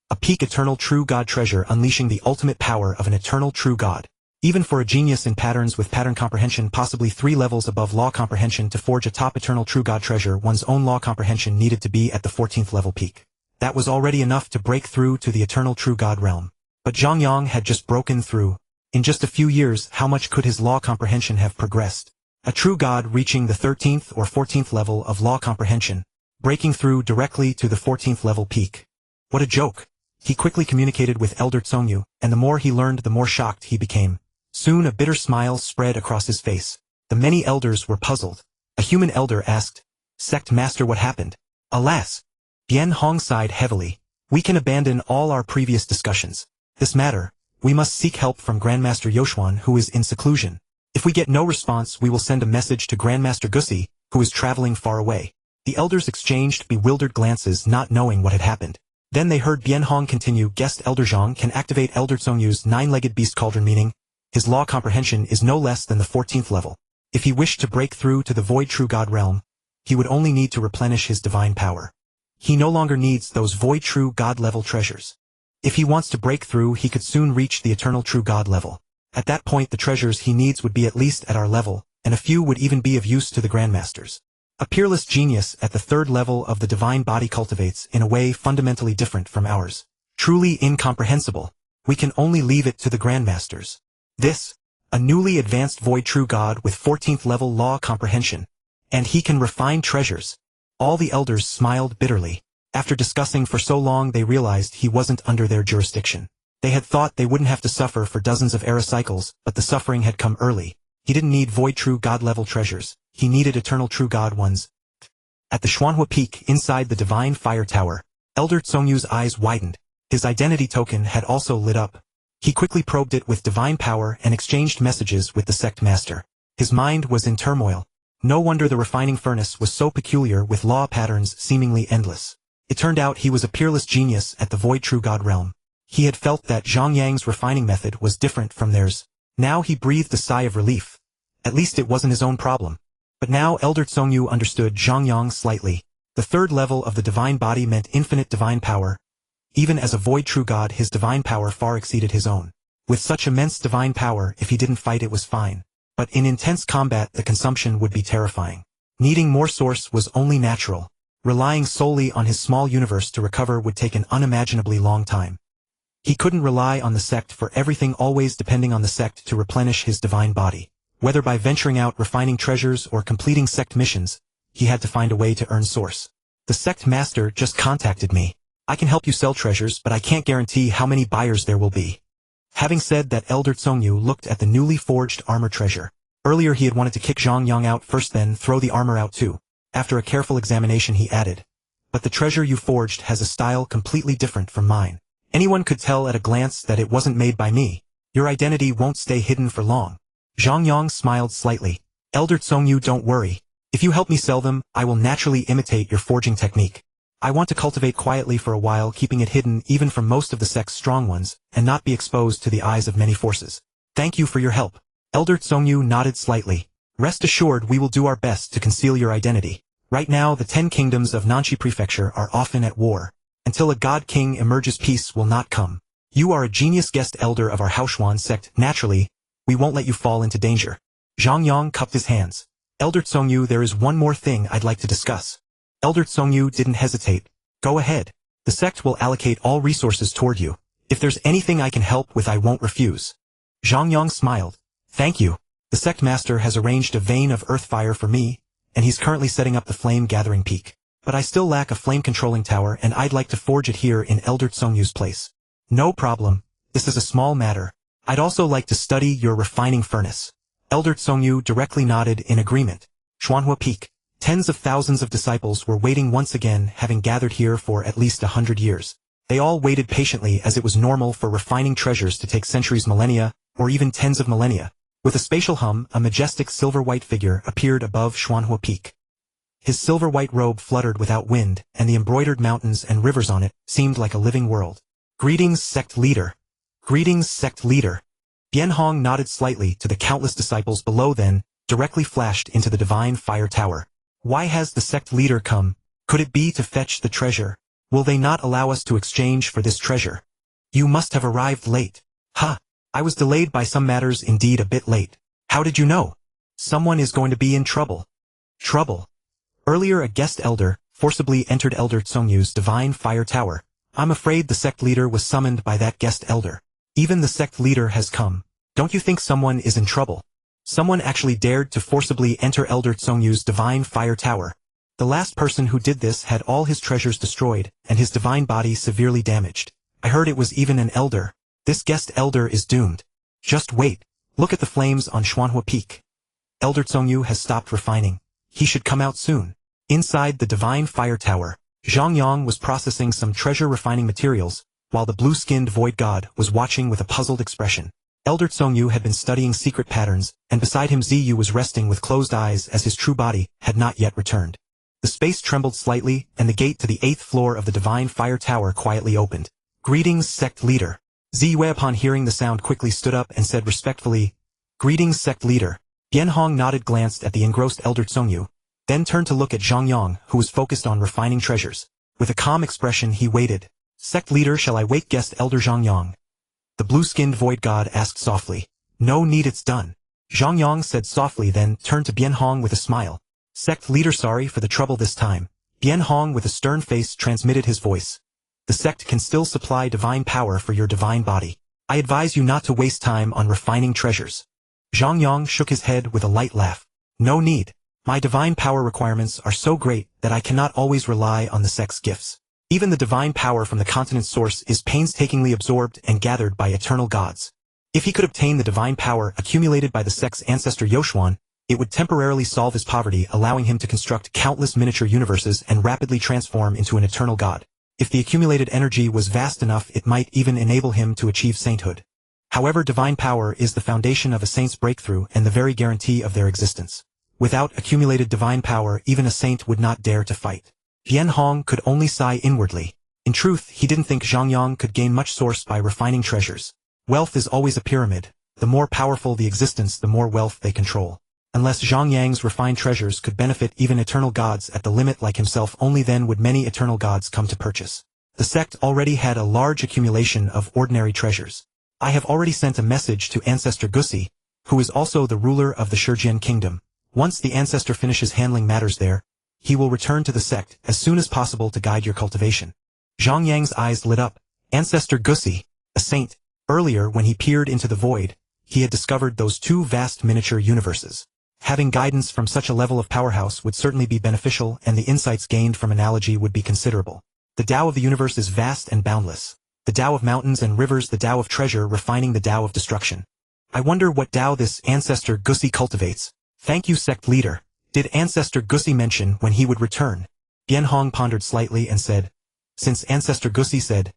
A peak eternal true god treasure unleashing the ultimate power of an eternal true god. Even for a genius in patterns with pattern comprehension possibly 3 levels above law comprehension to forge a top eternal true god treasure, one's own law comprehension needed to be at the 14th level peak. That was already enough to break through to the eternal true god realm. But Zhang Yang had just broken through. In just a few years, how much could his law comprehension have progressed? A true god reaching the 13th or 14th level of law comprehension, breaking through directly to the 14th level peak. What a joke! He quickly communicated with Elder Tsongyu, and the more he learned the more shocked he became. Soon a bitter smile spread across his face. The many elders were puzzled. A human elder asked, "Sect Master, what happened?" "Alas!" Bian Hong sighed heavily. "We can abandon all our previous discussions. This matter, we must seek help from Grandmaster Yoshuan, who is in seclusion. If we get no response, we will send a message to Grandmaster Gussi, who is traveling far away." The elders exchanged bewildered glances, not knowing what had happened. Then they heard Bian Hong continue, "Guest Elder Zhang can activate Elder Tsongyu's 9-legged beast cauldron, meaning his law comprehension is no less than the 14th level. If he wished to break through to the void true god realm, he would only need to replenish his divine power. He no longer needs those void true god level treasures. If he wants to break through, he could soon reach the eternal true god level. At that point the treasures he needs would be at least at our level, and a few would even be of use to the grandmasters. A peerless genius at the 3rd level of the divine body cultivates in a way fundamentally different from ours. Truly incomprehensible. We can only leave it to the grandmasters. This, a newly advanced void true god with 14th level law comprehension. And he can refine treasures. All the elders smiled bitterly. After discussing for so long they realized he wasn't under their jurisdiction. They had thought they wouldn't have to suffer for dozens of era cycles, but the suffering had come early. He didn't need void true god level treasures. He needed eternal true god ones. At the Xuanhua Peak inside the divine fire tower, Elder Tsongyu's eyes widened. His identity token had also lit up. He quickly probed it with divine power and exchanged messages with the sect master. His mind was in turmoil. No wonder the refining furnace was so peculiar, with law patterns seemingly endless. It turned out he was a peerless genius at the void true god realm. He had felt that Zhang Yang's refining method was different from theirs. Now he breathed a sigh of relief. At least it wasn't his own problem. But now Elder Tsongyu understood Zhang Yang slightly. The 3rd level of the divine body meant infinite divine power. Even as a void true god, his divine power far exceeded his own. With such immense divine power, if he didn't fight it was fine. But in intense combat the consumption would be terrifying. Needing more source was only natural. Relying solely on his small universe to recover would take an unimaginably long time. He couldn't rely on the sect for everything, always depending on the sect to replenish his divine body. Whether by venturing out, refining treasures, or completing sect missions, he had to find a way to earn source. "The sect master just contacted me. I can help you sell treasures, but I can't guarantee how many buyers there will be." Having said that, Elder Tsongyu looked at the newly forged armor treasure. Earlier he had wanted to kick Zhang Yang out first, then throw the armor out too. After a careful examination he added, "But the treasure you forged has a style completely different from mine. Anyone could tell at a glance that it wasn't made by me. Your identity won't stay hidden for long." Zhang Yang smiled slightly. "Elder Tsongyu, don't worry. If you help me sell them, I will naturally imitate your forging technique. I want to cultivate quietly for a while, keeping it hidden even from most of the sect's strong ones, and not be exposed to the eyes of many forces. Thank you for your help." Elder Tsongyu nodded slightly. "Rest assured we will do our best to conceal your identity. Right now the 10 kingdoms of Nanxi Prefecture are often at war. Until a god king emerges, peace will not come. You are a genius guest elder of our Haoshuan sect. Naturally, we won't let you fall into danger." Zhang Yang cupped his hands. "Elder Tsongyu, there is one more thing I'd like to discuss." Elder Tsongyu didn't hesitate. "Go ahead. The sect will allocate all resources toward you. If there's anything I can help with, I won't refuse." Zhang Yang smiled. "Thank you. The sect master has arranged a vein of earth fire for me, and he's currently setting up the flame gathering peak. But I still lack a flame controlling tower, and I'd like to forge it here in Elder Tsongyu's place." "No problem. This is a small matter. I'd also like to study your refining furnace. Elder Tsongyu directly nodded in agreement. Xuanhua Peak. Tens of thousands of disciples were waiting once again, having gathered here for at least 100 years. They all waited patiently, as it was normal for refining treasures to take centuries, millennia, or even tens of millennia. With a spatial hum, a majestic silver-white figure appeared above Xuanhua Peak. His silver-white robe fluttered without wind, and the embroidered mountains and rivers on it seemed like a living world. Greetings, sect leader. Greetings, sect leader. Bianhong nodded slightly to the countless disciples below, then directly flashed into the divine fire tower. Why has the sect leader come? Could it be to fetch the treasure? Will they not allow us to exchange for this treasure? You must have arrived late. Ha! I was delayed by some matters, indeed a bit late. How did you know? Someone is going to be in trouble. Trouble? Earlier a guest elder forcibly entered Elder Tsongyu's divine fire tower. I'm afraid the sect leader was summoned by that guest elder. Even the sect leader has come. Don't you think someone is in trouble? Someone actually dared to forcibly enter Elder Tsongyu's divine fire tower. The last person who did this had all his treasures destroyed, and his divine body severely damaged. I heard it was even an elder. This guest elder is doomed. Just wait. Look at the flames on Xuanhua Peak. Elder Tsongyu has stopped refining. He should come out soon. Inside the divine fire tower, Zhang Yang was processing some treasure refining materials, while the blue-skinned void god was watching with a puzzled expression. Elder Tsongyu had been studying secret patterns, and beside him Ziyu was resting with closed eyes as his true body had not yet returned. The space trembled slightly, and the gate to the 8th floor of the divine fire tower quietly opened. Greetings, sect leader. Ziyu upon hearing the sound quickly stood up and said respectfully, Greetings, sect leader. Bianhong nodded, glanced at the engrossed Elder Tsongyu, then turned to look at Zhang Yang, who was focused on refining treasures. With a calm expression he waited. Sect leader, shall I wake guest Elder Zhang Yang? The blue-skinned void god asked softly. No need, it's done. Zhang Yang said softly, then turned to Bianhong with a smile. Sect leader, sorry for the trouble this time. Bianhong with a stern face transmitted his voice. The sect can still supply divine power for your divine body. I advise you not to waste time on refining treasures. Zhang Yang shook his head with a light laugh. No need. My divine power requirements are so great that I cannot always rely on the sect's gifts. Even the divine power from the continent's source is painstakingly absorbed and gathered by eternal gods. If he could obtain the divine power accumulated by the sect's ancestor Yoshuan, it would temporarily solve his poverty, allowing him to construct countless miniature universes and rapidly transform into an eternal god. If the accumulated energy was vast enough, it might even enable him to achieve sainthood. However, divine power is the foundation of a saint's breakthrough and the very guarantee of their existence. Without accumulated divine power, even a saint would not dare to fight. Bianhong could only sigh inwardly. In truth, he didn't think Zhang Yang could gain much source by refining treasures. Wealth is always a pyramid. The more powerful the existence, the more wealth they control. Unless Zhang Yang's refined treasures could benefit even eternal gods at the limit like himself, only then would many eternal gods come to purchase. The sect already had a large accumulation of ordinary treasures. I have already sent a message to Ancestor Gusi, who is also the ruler of the Shijian kingdom. Once the ancestor finishes handling matters there, he will return to the sect as soon as possible to guide your cultivation. Zhang Yang's eyes lit up. Ancestor Gusi, a saint. Earlier, when he peered into the void, he had discovered those two vast miniature universes. Having guidance from such a level of powerhouse would certainly be beneficial, and the insights gained from analogy would be considerable. The Tao of the universe is vast and boundless. The Tao of mountains and rivers, the Tao of treasure refining the Tao of destruction. I wonder what Tao this Ancestor Gusi cultivates. Thank you, sect leader. Did Ancestor Gusi mention when he would return? Bianhong pondered slightly and said, Since Ancestor Gusi said,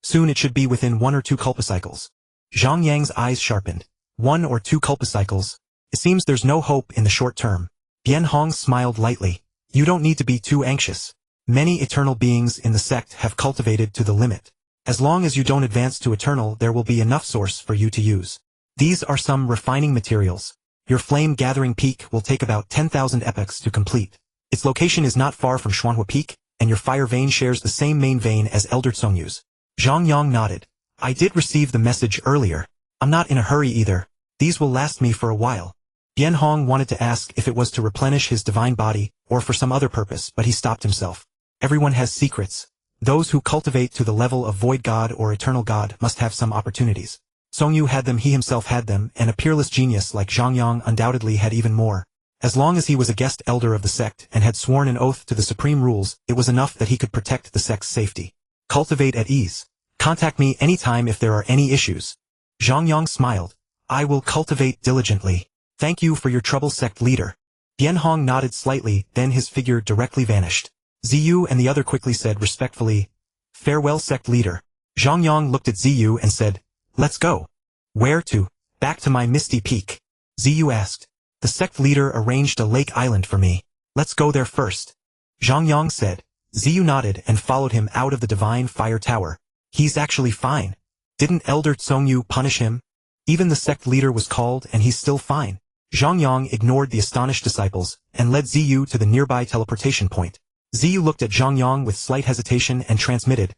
soon, it should be within 1 or 2 culpacycles. Zhang Yang's eyes sharpened. 1 or 2 culpacycles? It seems there's no hope in the short term. Bianhong smiled lightly. You don't need to be too anxious. Many eternal beings in the sect have cultivated to the limit. As long as you don't advance to eternal, there will be enough source for you to use. These are some refining materials. Your flame-gathering peak will take about 10,000 epochs to complete. Its location is not far from Xuanhua Peak, and your fire vein shares the same main vein as Elder Tsongyu's. Zhang Yang nodded. I did receive the message earlier. I'm not in a hurry either. These will last me for a while. Bianhong wanted to ask if it was to replenish his divine body, or for some other purpose, but he stopped himself. Everyone has secrets. Those who cultivate to the level of void god or eternal god must have some opportunities. Tsongyu had them, he himself had them, and a peerless genius like Zhang Yang undoubtedly had even more. As long as he was a guest elder of the sect and had sworn an oath to the supreme rules, it was enough that he could protect the sect's safety. Cultivate at ease. Contact me anytime if there are any issues. Zhang Yang smiled. I will cultivate diligently. Thank you for your trouble, sect leader. Bianhong nodded slightly, then his figure directly vanished. Ziyu and the other quickly said respectfully, farewell, sect leader. Zhang Yang looked at Ziyu and said, let's go. Where to? Back to my Misty Peak. Ziyu asked. The sect leader arranged a lake island for me. Let's go there first. Zhang Yang said. Ziyu nodded and followed him out of the Divine Fire Tower. He's actually fine. Didn't Elder Tsongyu punish him? Even the sect leader was called and he's still fine. Zhang Yang ignored the astonished disciples and led Ziyu to the nearby teleportation point. Ziyu looked at Zhang Yang with slight hesitation and transmitted.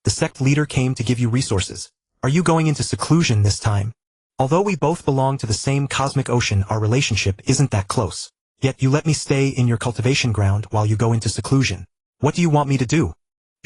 The sect leader came to give you resources. Are you going into seclusion this time? Although we both belong to the same cosmic ocean, our relationship isn't that close. Yet you let me stay in your cultivation ground while you go into seclusion. What do you want me to do?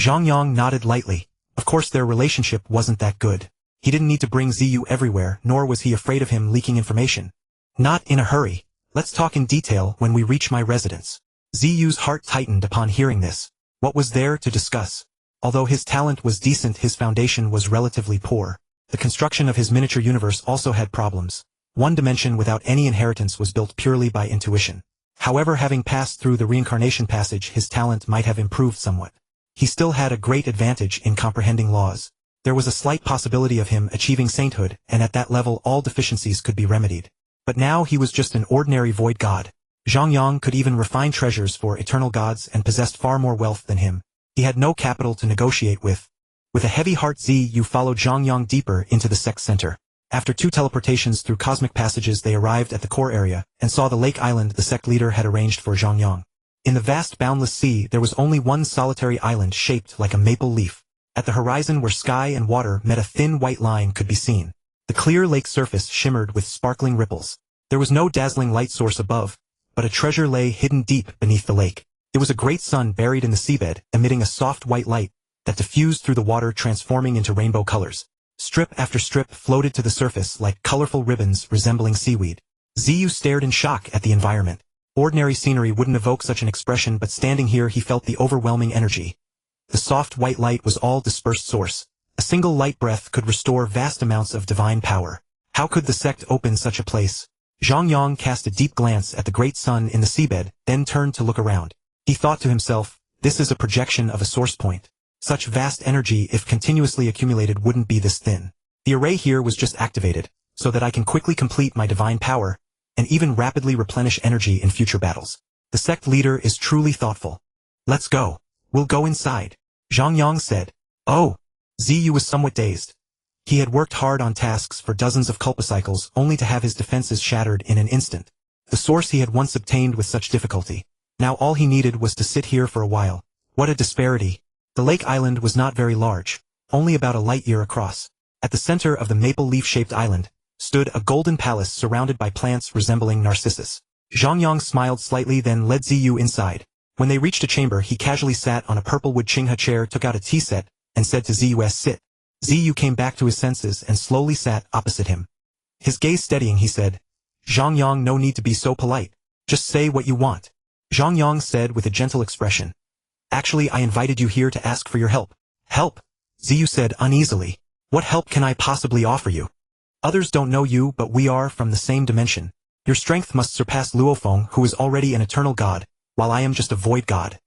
Zhang Yang nodded lightly. Of course their relationship wasn't that good. He didn't need to bring Ziyu everywhere, nor was he afraid of him leaking information. Not in a hurry. Let's talk in detail when we reach my residence. Ziyu's heart tightened upon hearing this. What was there to discuss? Although his talent was decent, his foundation was relatively poor. The construction of his miniature universe also had problems. One dimension without any inheritance was built purely by intuition. However, having passed through the reincarnation passage, his talent might have improved somewhat. He still had a great advantage in comprehending laws. There was a slight possibility of him achieving sainthood, and at that level all deficiencies could be remedied. But now he was just an ordinary void god. Zhang Yang could even refine treasures for eternal gods and possessed far more wealth than him. He had no capital to negotiate with. With a heavy heart, Ziyu followed Zhang Yang deeper into the sect center. After 2 teleportations through cosmic passages, they arrived at the core area, and saw the lake island the sect leader had arranged for Zhang Yang. In the vast boundless sea, there was only one solitary island shaped like a maple leaf. At the horizon where sky and water met, a thin white line could be seen. The clear lake surface shimmered with sparkling ripples. There was no dazzling light source above, but a treasure lay hidden deep beneath the lake. It was a great sun buried in the seabed, emitting a soft white light that diffused through the water, transforming into rainbow colors. Strip after strip floated to the surface like colorful ribbons resembling seaweed. Ziyu stared in shock at the environment. Ordinary scenery wouldn't evoke such an expression, but standing here he felt the overwhelming energy. The soft white light was all dispersed source. A single light breath could restore vast amounts of divine power. How could the sect open such a place? Zhang Yang cast a deep glance at the great sun in the seabed, then turned to look around. He thought to himself, this is a projection of a source point. Such vast energy, if continuously accumulated, wouldn't be this thin. The array here was just activated, so that I can quickly complete my divine power, and even rapidly replenish energy in future battles. The sect leader is truly thoughtful. Let's go. We'll go inside. Zhang Yang said. Oh. Ziyu was somewhat dazed. He had worked hard on tasks for dozens of culpacycles, only to have his defenses shattered in an instant. The source he had once obtained with such difficulty. Now all he needed was to sit here for a while. What a disparity. The lake island was not very large, only about a light year across. At the center of the maple leaf-shaped island stood a golden palace surrounded by plants resembling narcissus. Zhang Yang smiled slightly, then led Ziyu inside. When they reached a chamber, he casually sat on a purple wood Qinghe chair, took out a tea set, and said to Ziyu, sit. Ziyu came back to his senses and slowly sat opposite him. His gaze steadying, he said, Zhang Yang, no need to be so polite. Just say what you want. Zhang Yang said with a gentle expression. Actually, I invited you here to ask for your help. Help? Ziyu said uneasily. What help can I possibly offer you? Others don't know you, but we are from the same dimension. Your strength must surpass Luofeng, who is already an eternal god, while I am just a void god.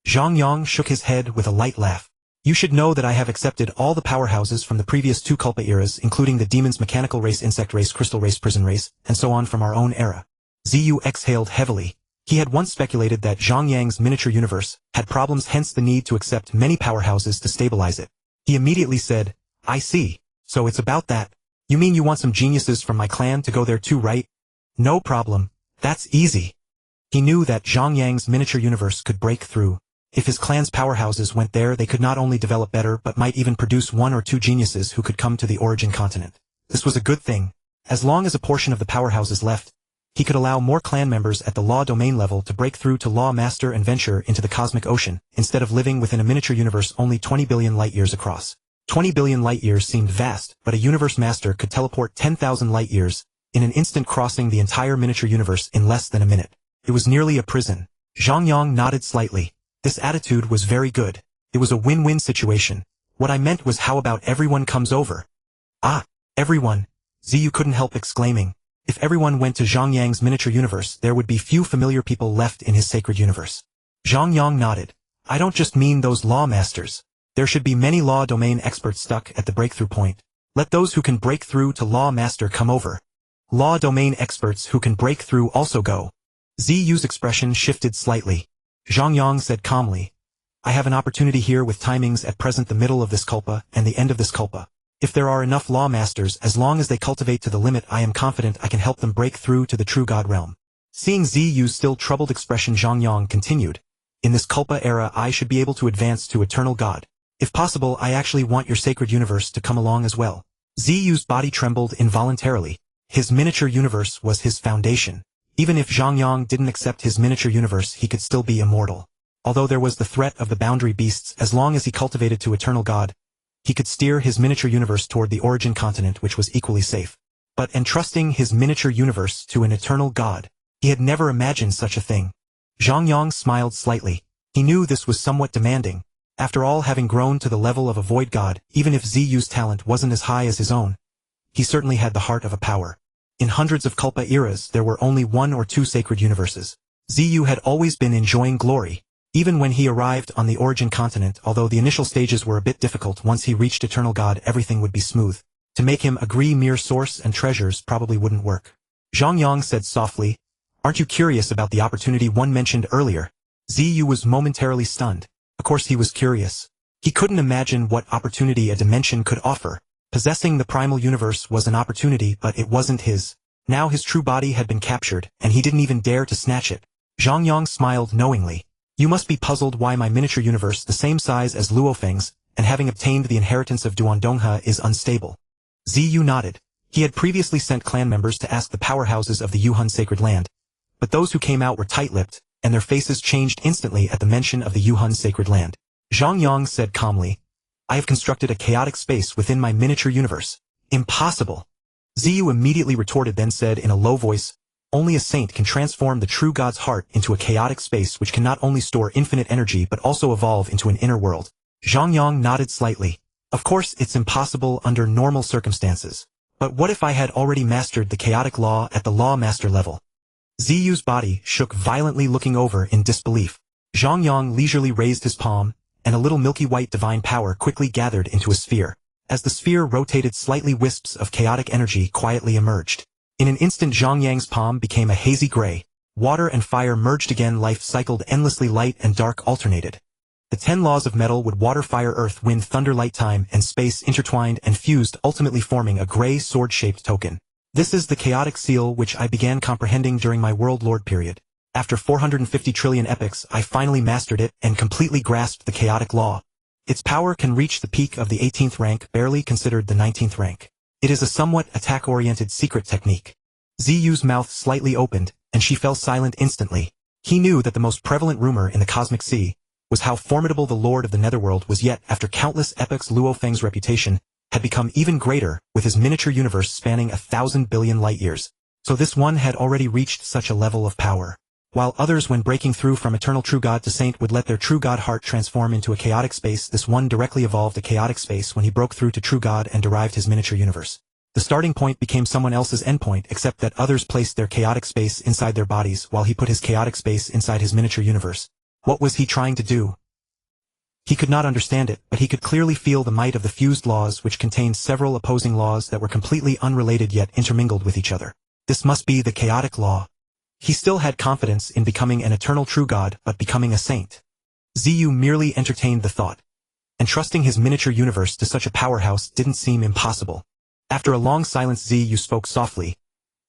Zhang Yang shook his head with a light laugh. You should know that I have accepted all the powerhouses from the previous 2 Culpa eras, including the demon's mechanical race, insect race, crystal race, prison race, and so on from our own era. Ziyu exhaled heavily. He had once speculated that Zhang Yang's miniature universe had problems, hence the need to accept many powerhouses to stabilize it. He immediately said, I see. So it's about that. You mean you want some geniuses from my clan to go there too, right? No problem. That's easy. He knew that Zhang Yang's miniature universe could break through. If his clan's powerhouses went there, they could not only develop better but might even produce 1 or 2 geniuses who could come to the origin continent. This was a good thing. As long as a portion of the powerhouses left, he could allow more clan members at the law domain level to break through to law master and venture into the cosmic ocean, instead of living within a miniature universe only 20 billion light-years across. 20 billion light-years seemed vast, but a universe master could teleport 10,000 light-years in an instant, crossing the entire miniature universe in less than a minute. It was nearly a prison. Zhang Yang nodded slightly. This attitude was very good. It was a win-win situation. What I meant was, how about everyone comes over? Ah, everyone. Ziyu couldn't help exclaiming. If everyone went to Zhang Yang's miniature universe, there would be few familiar people left in his sacred universe. Zhang Yang nodded. I don't just mean those law masters. There should be many law domain experts stuck at the breakthrough point. Let those who can break through to law master come over. Law domain experts who can break through also go. Ziyu's expression shifted slightly. Zhang Yang said calmly, I have an opportunity here with timings at present the middle of this kulpa and the end of this kulpa. If there are enough law masters, as long as they cultivate to the limit, I am confident I can help them break through to the true God realm. Seeing Ziyu's still troubled expression, Zhang Yang continued, in this kulpa era I should be able to advance to eternal God. If possible, I actually want your sacred universe to come along as well. Ziyu's body trembled involuntarily. His miniature universe was his foundation. Even if Zhang Yang didn't accept his miniature universe, he could still be immortal. Although there was the threat of the boundary beasts, as long as he cultivated to eternal God, he could steer his miniature universe toward the origin continent, which was equally safe. But entrusting his miniature universe to an eternal God, he had never imagined such a thing. Zhang Yang smiled slightly. He knew this was somewhat demanding. After all, having grown to the level of a void god, even if Ziyu's talent wasn't as high as his own, he certainly had the heart of a power. In hundreds of Kulpa eras, there were only 1 or 2 sacred universes. Ziyu had always been enjoying glory. Even when he arrived on the origin continent, although the initial stages were a bit difficult, once he reached eternal god everything would be smooth. To make him agree mere source and treasures probably wouldn't work. Zhang Yang said softly, aren't you curious about the opportunity one mentioned earlier? Ziyu was momentarily stunned. Of course he was curious. He couldn't imagine what opportunity a dimension could offer. Possessing the primal universe was an opportunity, but it wasn't his. Now his true body had been captured, and he didn't even dare to snatch it. Zhang Yang smiled knowingly. You must be puzzled why my miniature universe, the same size as Luofeng's, and having obtained the inheritance of Duandonghe, is unstable. Ziyu nodded. He had previously sent clan members to ask the powerhouses of the Yuhun sacred land, but those who came out were tight-lipped, and their faces changed instantly at the mention of the Yuhun sacred land. Zhang Yang said calmly, I have constructed a chaotic space within my miniature universe. Impossible. Ziyu immediately retorted, then said in a low voice, only a saint can transform the true God's heart into a chaotic space which can not only store infinite energy but also evolve into an inner world. Zhang Yang nodded slightly. Of course it's impossible under normal circumstances. But what if I had already mastered the chaotic law at the law master level? Ziyu's body shook violently, looking over in disbelief. Zhang Yang leisurely raised his palm, and a little milky white divine power quickly gathered into a sphere. As the sphere rotated slightly, wisps of chaotic energy quietly emerged. In an instant Zhang Yang's palm became a hazy gray. Water and fire merged again, life cycled endlessly, light and dark alternated. The 10 laws of metal would water, fire, earth, wind, thunder, light, time, and space intertwined and fused, ultimately forming a gray sword-shaped token. This is the chaotic seal which I began comprehending during my World Lord period. After 450 trillion epochs, I finally mastered it and completely grasped the chaotic law. Its power can reach the peak of the 18th rank, barely considered the 19th rank. It is a somewhat attack-oriented secret technique. Ziyu's mouth slightly opened, and she fell silent instantly. He knew that the most prevalent rumor in the cosmic sea was how formidable the Lord of the Netherworld was, yet after countless epochs Luofeng's reputation had become even greater, with his miniature universe spanning 1,000 billion light-years. So this one had already reached such a level of power. While others, when breaking through from eternal true God to saint, would let their true God heart transform into a chaotic space, this one directly evolved a chaotic space when he broke through to true God and derived his miniature universe. The starting point became someone else's endpoint, except that others placed their chaotic space inside their bodies while he put his chaotic space inside his miniature universe. What was he trying to do? He could not understand it, but he could clearly feel the might of the fused laws, which contained several opposing laws that were completely unrelated yet intermingled with each other. This must be the chaotic law. He still had confidence in becoming an eternal true God, but becoming a saint. Ziyu merely entertained the thought. Entrusting his miniature universe to such a powerhouse didn't seem impossible. After a long silence, Ziyu spoke softly.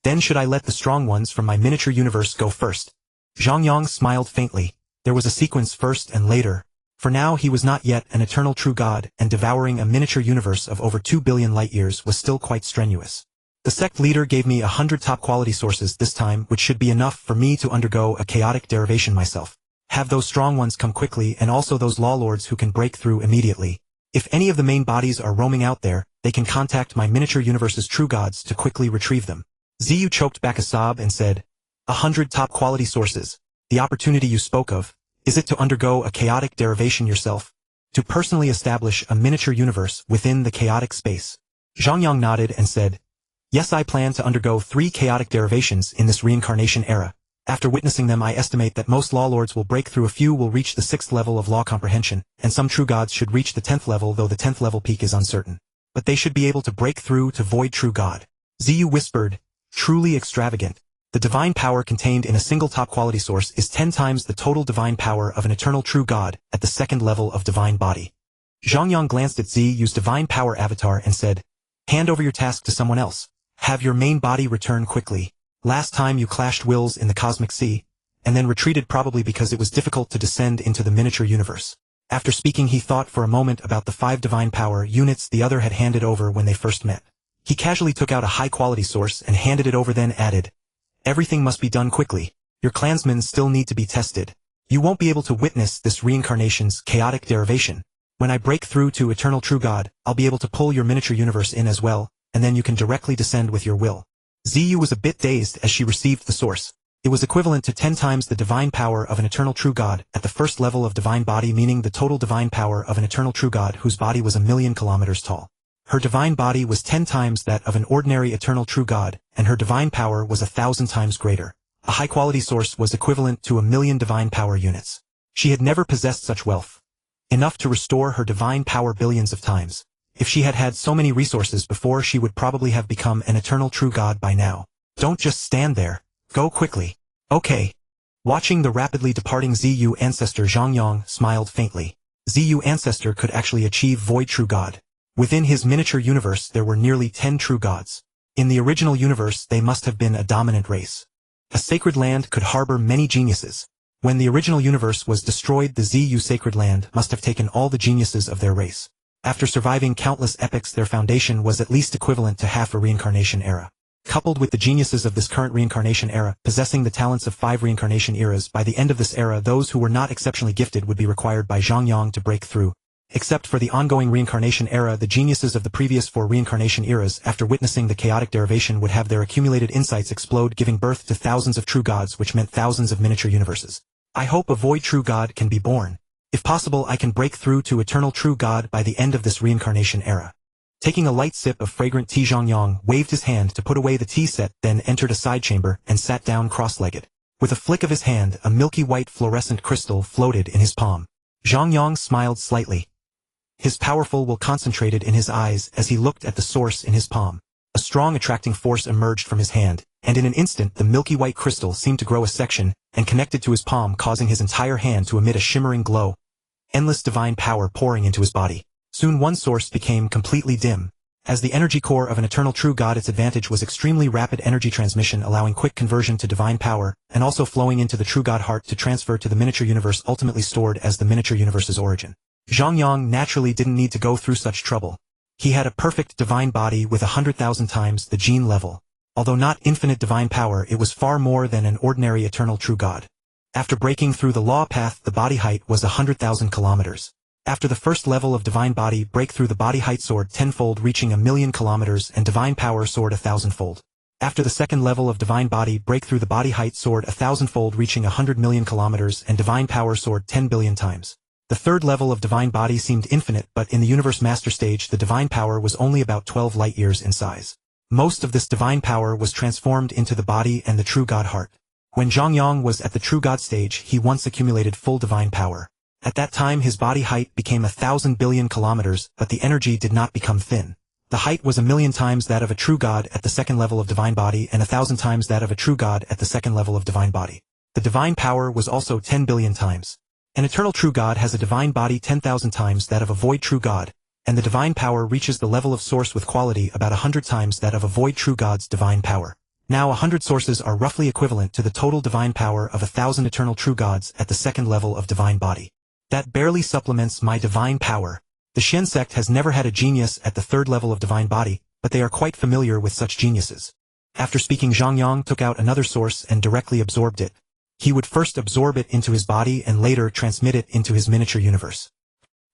Then should I let the strong ones from my miniature universe go first? Zhang Yang smiled faintly. There was a sequence first and later. For now he was not yet an eternal true God, and devouring a miniature universe of over 2 billion light-years was still quite strenuous. The sect leader gave me 100 top-quality sources this time, which should be enough for me to undergo a chaotic derivation myself. Have those strong ones come quickly, and also those law lords who can break through immediately. If any of the main bodies are roaming out there, they can contact my miniature universe's true gods to quickly retrieve them. Ziyu choked back a sob and said, 100 top-quality sources. The opportunity you spoke of, is it to undergo a chaotic derivation yourself? To personally establish a miniature universe within the chaotic space? Zhang Yang nodded and said, Yes, I plan to undergo 3 chaotic derivations in this reincarnation era. After witnessing them, I estimate that most law lords will break through, a few will reach the 6th level of law comprehension, and some true gods should reach the 10th level, though the 10th level peak is uncertain. But they should be able to break through to void true god. Ziyu whispered, truly extravagant. The divine power contained in a single top quality source is 10 times the total divine power of an eternal true god at the 2nd level of divine body. Zhang Yang glanced at Ziyu's divine power avatar and said, hand over your task to someone else. Have your main body return quickly. Last time you clashed wills in the cosmic sea, and then retreated probably because it was difficult to descend into the miniature universe. After speaking, he thought for a moment about the 5 divine power units the other had handed over when they first met. He casually took out a high-quality source and handed it over, then added, everything must be done quickly. Your clansmen still need to be tested. You won't be able to witness this reincarnation's chaotic derivation. When I break through to Eternal True God, I'll be able to pull your miniature universe in as well, and then you can directly descend with your will. Ziyu was a bit dazed as she received the source. It was equivalent to 10 times the divine power of an Eternal True God at the 1st level of divine body, meaning the total divine power of an Eternal True God whose body was 1,000,000 kilometers tall. Her divine body was 10 times that of an ordinary Eternal True God, and her divine power was 1,000 times greater. A high-quality source was equivalent to 1,000,000 divine power units. She had never possessed such wealth. Enough to restore her divine power billions of times. If she had had so many resources before, she would probably have become an Eternal True God by now. Don't just stand there. Go quickly. Okay. Watching the rapidly departing Ziyu ancestor, Zhang Yang smiled faintly. Ziyu ancestor could actually achieve Void True God. Within his miniature universe there were nearly 10 true gods. In the original universe they must have been a dominant race. A sacred land could harbor many geniuses. When the original universe was destroyed, the Ziyu sacred land must have taken all the geniuses of their race. After surviving countless epochs, their foundation was at least equivalent to half a reincarnation era. Coupled with the geniuses of this current reincarnation era, possessing the talents of 5 reincarnation eras, by the end of this era those who were not exceptionally gifted would be required by Zhang Yang to break through. Except for the ongoing reincarnation era, the geniuses of the previous 4 reincarnation eras, after witnessing the chaotic derivation, would have their accumulated insights explode, giving birth to thousands of true gods, which meant thousands of miniature universes. I hope a void true god can be born. If possible, I can break through to Eternal True God by the end of this reincarnation era. Taking a light sip of fragrant tea, Zhang Yang waved his hand to put away the tea set, then entered a side chamber and sat down cross-legged. With a flick of his hand, a milky white fluorescent crystal floated in his palm. Zhang Yang smiled slightly. His powerful will concentrated in his eyes as he looked at the source in his palm. A strong attracting force emerged from his hand, and in an instant the milky white crystal seemed to grow a section and connected to his palm, causing his entire hand to emit a shimmering glow. Endless divine power pouring into his body. Soon one source became completely dim. As the energy core of an Eternal True God, its advantage was extremely rapid energy transmission, allowing quick conversion to divine power, and also flowing into the True God heart to transfer to the miniature universe, ultimately stored as the miniature universe's origin. Zhang Yang naturally didn't need to go through such trouble. He had a perfect divine body with 100,000 times the gene level. Although not infinite divine power, it was far more than an ordinary Eternal True God. After breaking through the law path, the body height was 100,000 kilometers. After the first level of divine body, breakthrough, the body height soared tenfold, reaching 1,000,000 kilometers, and divine power soared 1,000-fold. After the second level of divine body breakthrough, the body height soared 1,000-fold, reaching 100,000,000 kilometers, and divine power soared 10 billion times. The third level of divine body seemed infinite, but in the universe master stage the divine power was only about 12 light years in size. Most of this divine power was transformed into the body and the True God heart. When Zhang Yang was at the True God stage, he once accumulated full divine power. At that time his body height became 1,000 billion kilometers, but the energy did not become thin. The height was 1,000,000 times that of a true god at the second level of divine body, and 1,000 times that of a true god at the second level of divine body. The divine power was also 10 billion times. An eternal true god has a divine body 10,000 times that of a void true god, and the divine power reaches the level of source with quality about 100 times that of a void true god's divine power. Now 100 sources are roughly equivalent to the total divine power of 1,000 eternal true gods at the second level of divine body. That barely supplements my divine power. The Shen sect has never had a genius at the third level of divine body, but they are quite familiar with such geniuses. After speaking, Zhang Yang took out another source and directly absorbed it. He would first absorb it into his body and later transmit it into his miniature universe.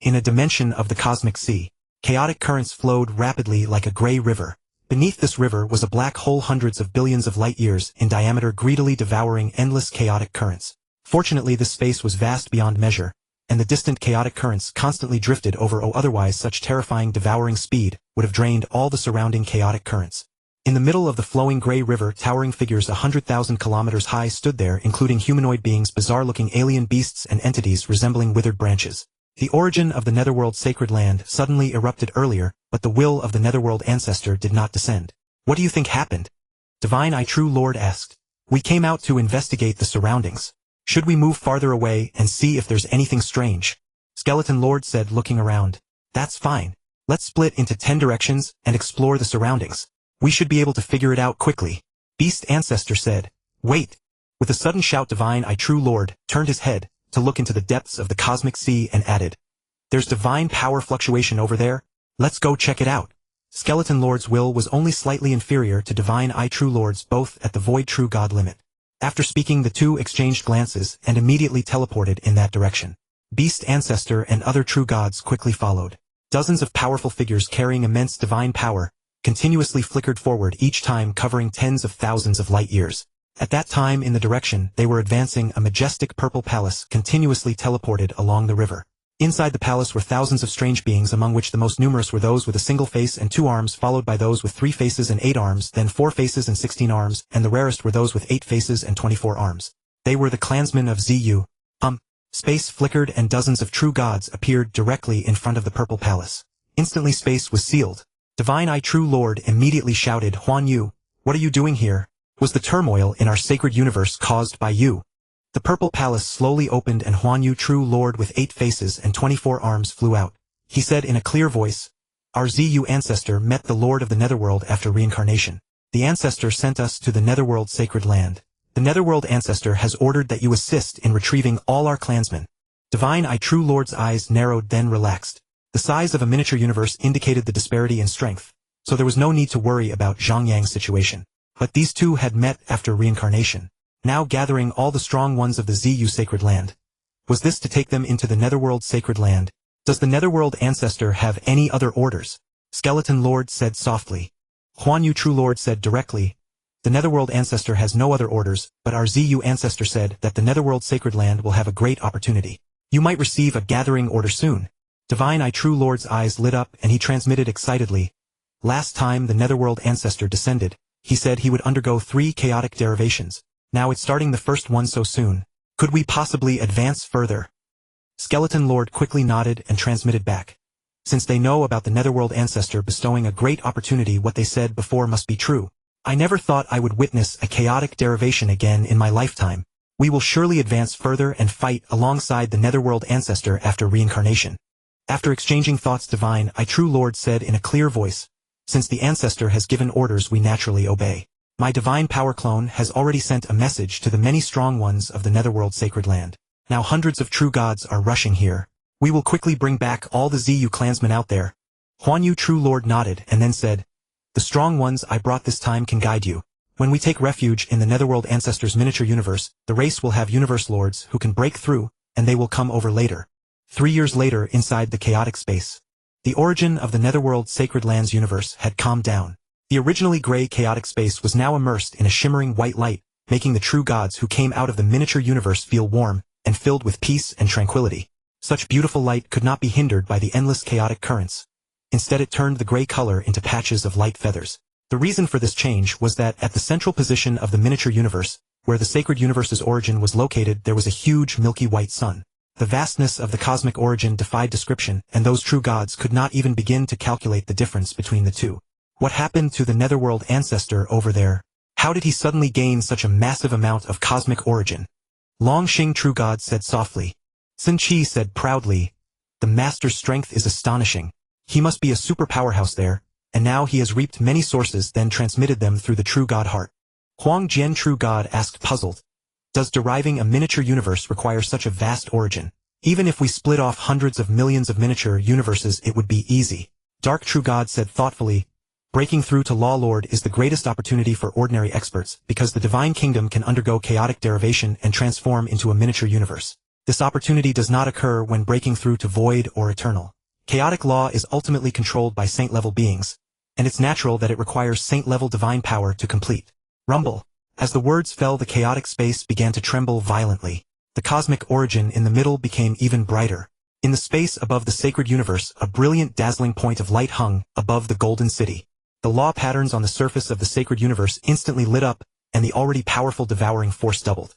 In a dimension of the cosmic sea, chaotic currents flowed rapidly like a gray river. Beneath this river was a black hole hundreds of billions of light years in diameter, greedily devouring endless chaotic currents. Fortunately, this space was vast beyond measure, and the distant chaotic currents constantly drifted over. Otherwise such terrifying devouring speed would have drained all the surrounding chaotic currents. In the middle of the flowing gray river, towering figures 100,000 kilometers high stood there, including humanoid beings, bizarre-looking alien beasts, and entities resembling withered branches. The origin of the Netherworld sacred land suddenly erupted earlier, but the will of the Netherworld ancestor did not descend. What do you think happened? Divine I True Lord asked. We came out to investigate the surroundings. Should we move farther away and see if there's anything strange? Skeleton Lord said, looking around. That's fine. Let's split into 10 directions and explore the surroundings. We should be able to figure it out quickly. Beast Ancestor said. Wait. With a sudden shout, Divine I True Lord turned his head to look into the depths of the cosmic sea and added, There's divine power fluctuation over there. Let's go check it out. Skeleton Lord's will was only slightly inferior to Divine I True Lord's, both at the Void True God limit. After speaking, the two exchanged glances and immediately teleported in that direction. Beast Ancestor and other true gods quickly followed. Dozens of powerful figures carrying immense divine power continuously flickered forward, each time covering tens of thousands of light years. At that time, in the direction they were advancing, a majestic purple palace continuously teleported along the river. Inside the palace were thousands of strange beings, among which the most numerous were those with a single face and 2 arms, followed by those with 3 faces and 8 arms, then 4 faces and 16 arms, and the rarest were those with 8 faces and 24 arms. They were the clansmen of ZU. Space flickered and dozens of true gods appeared directly in front of the purple palace. Instantly space was sealed. Divine I True Lord immediately shouted, Huan Yu, what are you doing here? Was the turmoil in our sacred universe caused by you? The purple palace slowly opened and Huan Yu, True Lord with 8 faces and 24 arms, flew out. He said in a clear voice, Our ZU ancestor met the Lord of the Netherworld after reincarnation. The ancestor sent us to the Netherworld sacred land. The Netherworld ancestor has ordered that you assist in retrieving all our clansmen. Divine I True Lord's eyes narrowed, then relaxed. The size of a miniature universe indicated the disparity in strength, so there was no need to worry about Zhang Yang's situation. But these two had met after reincarnation, now gathering all the strong ones of the ZU sacred land. Was this to take them into the Netherworld sacred land? Does the Netherworld ancestor have any other orders? Skeleton Lord said softly. Huan Yu True Lord said directly, The Netherworld ancestor has no other orders, but our ZU ancestor said that the Netherworld sacred land will have a great opportunity. You might receive a gathering order soon. Divine I True Lord's eyes lit up and he transmitted excitedly. Last time the Netherworld ancestor descended, he said he would undergo 3 chaotic derivations. Now it's starting the first one so soon. Could we possibly advance further? Skeleton Lord quickly nodded and transmitted back. Since they know about the Netherworld ancestor bestowing a great opportunity, what they said before must be true. I never thought I would witness a chaotic derivation again in my lifetime. We will surely advance further and fight alongside the Netherworld ancestor after reincarnation. After exchanging thoughts, Divine I True Lord said in a clear voice, Since the ancestor has given orders, we naturally obey. My divine power clone has already sent a message to the many strong ones of the Netherworld sacred land. Now hundreds of true gods are rushing here. We will quickly bring back all the ZU clansmen out there. Huan Yu True Lord nodded and then said, The strong ones I brought this time can guide you. When we take refuge in the Netherworld ancestor's miniature universe, the race will have universe lords who can break through, and they will come over later. 3 years later, inside the chaotic space, the origin of the Netherworld sacred lands universe had calmed down. The originally gray chaotic space was now immersed in a shimmering white light, making the true gods who came out of the miniature universe feel warm and filled with peace and tranquility. Such beautiful light could not be hindered by the endless chaotic currents. Instead, it turned the gray color into patches of light feathers. The reason for this change was that at the central position of the miniature universe, where the sacred universe's origin was located, there was a huge milky white sun. The vastness of the cosmic origin defied description, and those true gods could not even begin to calculate the difference between the two. What happened to the Netherworld ancestor over there? How did he suddenly gain such a massive amount of cosmic origin? Long Xing True God said softly. Sun Qi said proudly, The master's strength is astonishing. He must be a super powerhouse there, and now he has reaped many sources, then transmitted them through the true god heart. Huang Jian True God asked, puzzled. Does deriving a miniature universe require such a vast origin? Even if we split off hundreds of millions of miniature universes, it would be easy. Dark True God said thoughtfully, Breaking through to Law Lord is the greatest opportunity for ordinary experts, because the divine kingdom can undergo chaotic derivation and transform into a miniature universe. This opportunity does not occur when breaking through to void or eternal. Chaotic law is ultimately controlled by saint-level beings, and it's natural that it requires saint-level divine power to complete. Rumble. As the words fell, the chaotic space began to tremble violently. The cosmic origin in the middle became even brighter. In the space above the sacred universe, a brilliant, dazzling point of light hung above the golden city. The law patterns on the surface of the sacred universe instantly lit up, and the already powerful devouring force doubled.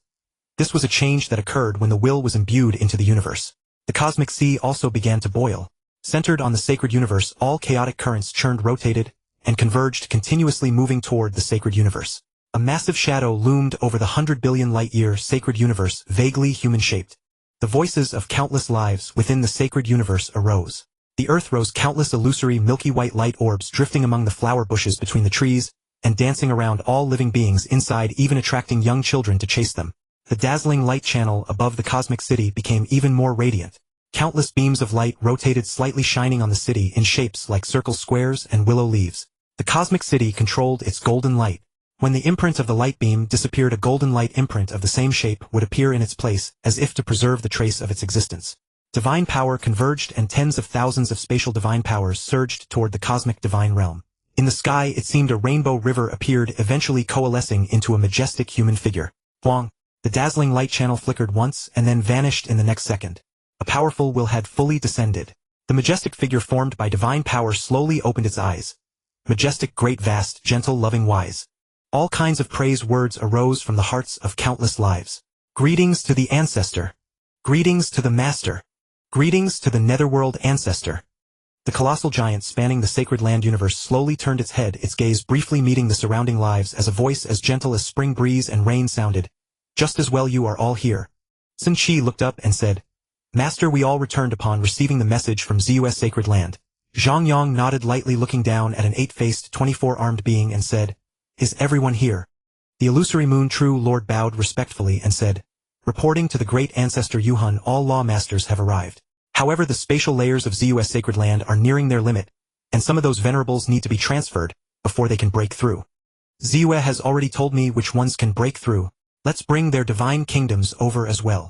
This was a change that occurred when the will was imbued into the universe. The cosmic sea also began to boil. Centered on the sacred universe, all chaotic currents churned, rotated, and converged, continuously moving toward the sacred universe. A massive shadow loomed over the 100 billion light-year sacred universe, vaguely human-shaped. The voices of countless lives within the sacred universe arose. The earth rose, countless illusory milky white light orbs drifting among the flower bushes between the trees, and dancing around all living beings inside, even attracting young children to chase them. The dazzling light channel above the cosmic city became even more radiant. Countless beams of light rotated slightly, shining on the city in shapes like circles, squares, and willow leaves. The cosmic city controlled its golden light. When the imprint of the light beam disappeared, a golden light imprint of the same shape would appear in its place, as if to preserve the trace of its existence. Divine power converged, and tens of thousands of spatial divine powers surged toward the cosmic divine realm. In the sky, it seemed a rainbow river appeared, eventually coalescing into a majestic human figure. Huang. The dazzling light channel flickered once and then vanished in the next second. A powerful will had fully descended. The majestic figure formed by divine power slowly opened its eyes. Majestic, great, vast, gentle, loving, wise. All kinds of praise words arose from the hearts of countless lives. Greetings to the ancestor. Greetings to the master. Greetings to the netherworld ancestor. The colossal giant spanning the sacred land universe slowly turned its head, its gaze briefly meeting the surrounding lives, as a voice as gentle as spring breeze and rain sounded. Just as well, you are all here. Sun Qi looked up and said, Master, we all returned upon receiving the message from Zhu's sacred land. Zhang Yang nodded lightly, looking down at an 8-faced, 24-armed being, and said, Is everyone here? The illusory Moon True Lord bowed respectfully and said, Reporting to the great ancestor Yuhun, all law masters have arrived. However, the spatial layers of Zhu's sacred land are nearing their limit, and some of those venerables need to be transferred before they can break through. Zhu has already told me which ones can break through. Let's bring their divine kingdoms over as well.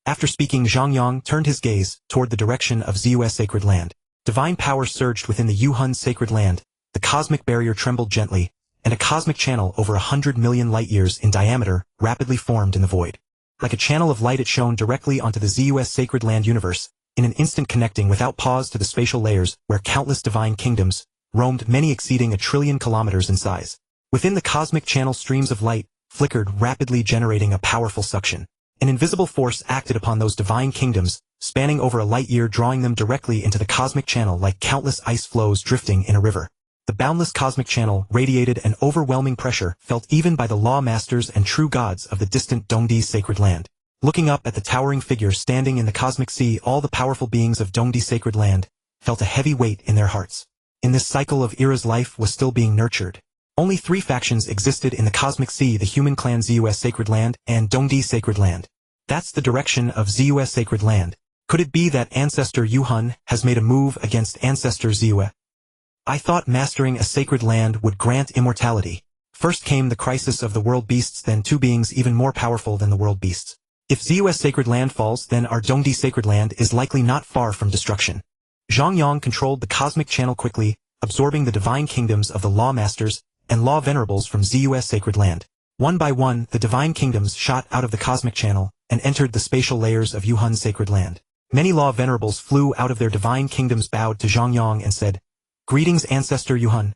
After speaking, Zhang Yang turned his gaze toward the direction of Zhu's sacred land. Divine power surged within the Yuhun sacred land. The cosmic barrier trembled gently, and a cosmic channel over 100 million light-years in diameter rapidly formed in the void. Like a channel of light, it shone directly onto the Zhu's sacred land universe, in an instant connecting without pause to the spatial layers where countless divine kingdoms roamed, many exceeding 1 trillion kilometers in size. Within the cosmic channel, streams of light flickered rapidly, generating a powerful suction. An invisible force acted upon those divine kingdoms, spanning over a light-year, drawing them directly into the cosmic channel like countless ice flows drifting in a river. The boundless cosmic channel radiated an overwhelming pressure, felt even by the law masters and true gods of the distant Dongdi sacred land. Looking up at the towering figure standing in the cosmic sea, all the powerful beings of Dongdi sacred land felt a heavy weight in their hearts. In this cycle of eras, life was still being nurtured. Only 3 factions existed in the cosmic sea: the human clan Zhu's sacred land and Dongdi sacred land. That's the direction of Zhu's sacred land. Could it be that Ancestor Yuhun has made a move against Ancestor Zhu? I thought mastering a sacred land would grant immortality. First came the crisis of the world beasts, then 2 beings even more powerful than the world beasts. If Zhu's sacred land falls, then our Dongdi sacred land is likely not far from destruction. Zhang Yang controlled the cosmic channel quickly, absorbing the divine kingdoms of the law masters and law venerables from Zhu's sacred land. One by one, the divine kingdoms shot out of the cosmic channel and entered the spatial layers of Yuhun's sacred land. Many law venerables flew out of their divine kingdoms, bowed to Zhang Yang and said, Greetings, Ancestor Yuhun.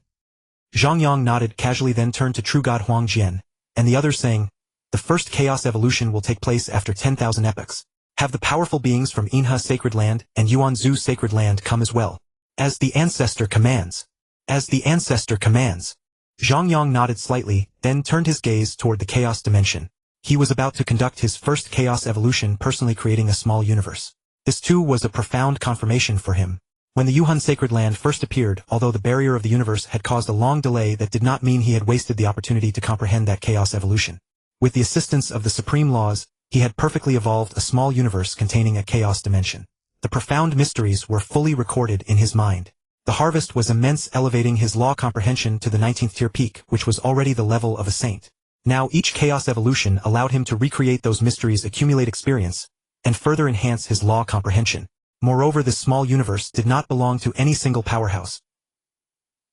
Zhang Yang nodded casually, then turned to True God Huang Jian and the others, saying, The first chaos evolution will take place after 10,000 epochs. Have the powerful beings from Inha sacred land and Yuan Zhu's sacred land come as well. As the ancestor commands. As the ancestor commands. Zhang Yang nodded slightly, then turned his gaze toward the chaos dimension. He was about to conduct his first chaos evolution, personally creating a small universe. This too was a profound confirmation for him. When the Yuhun sacred land first appeared, although the barrier of the universe had caused a long delay, that did not mean he had wasted the opportunity to comprehend that chaos evolution. With the assistance of the supreme laws, he had perfectly evolved a small universe containing a chaos dimension. The profound mysteries were fully recorded in his mind. The harvest was immense, elevating his law comprehension to the 19th tier peak, which was already the level of a saint. Now each chaos evolution allowed him to recreate those mysteries, accumulate experience, and further enhance his law comprehension. Moreover, this small universe did not belong to any single powerhouse.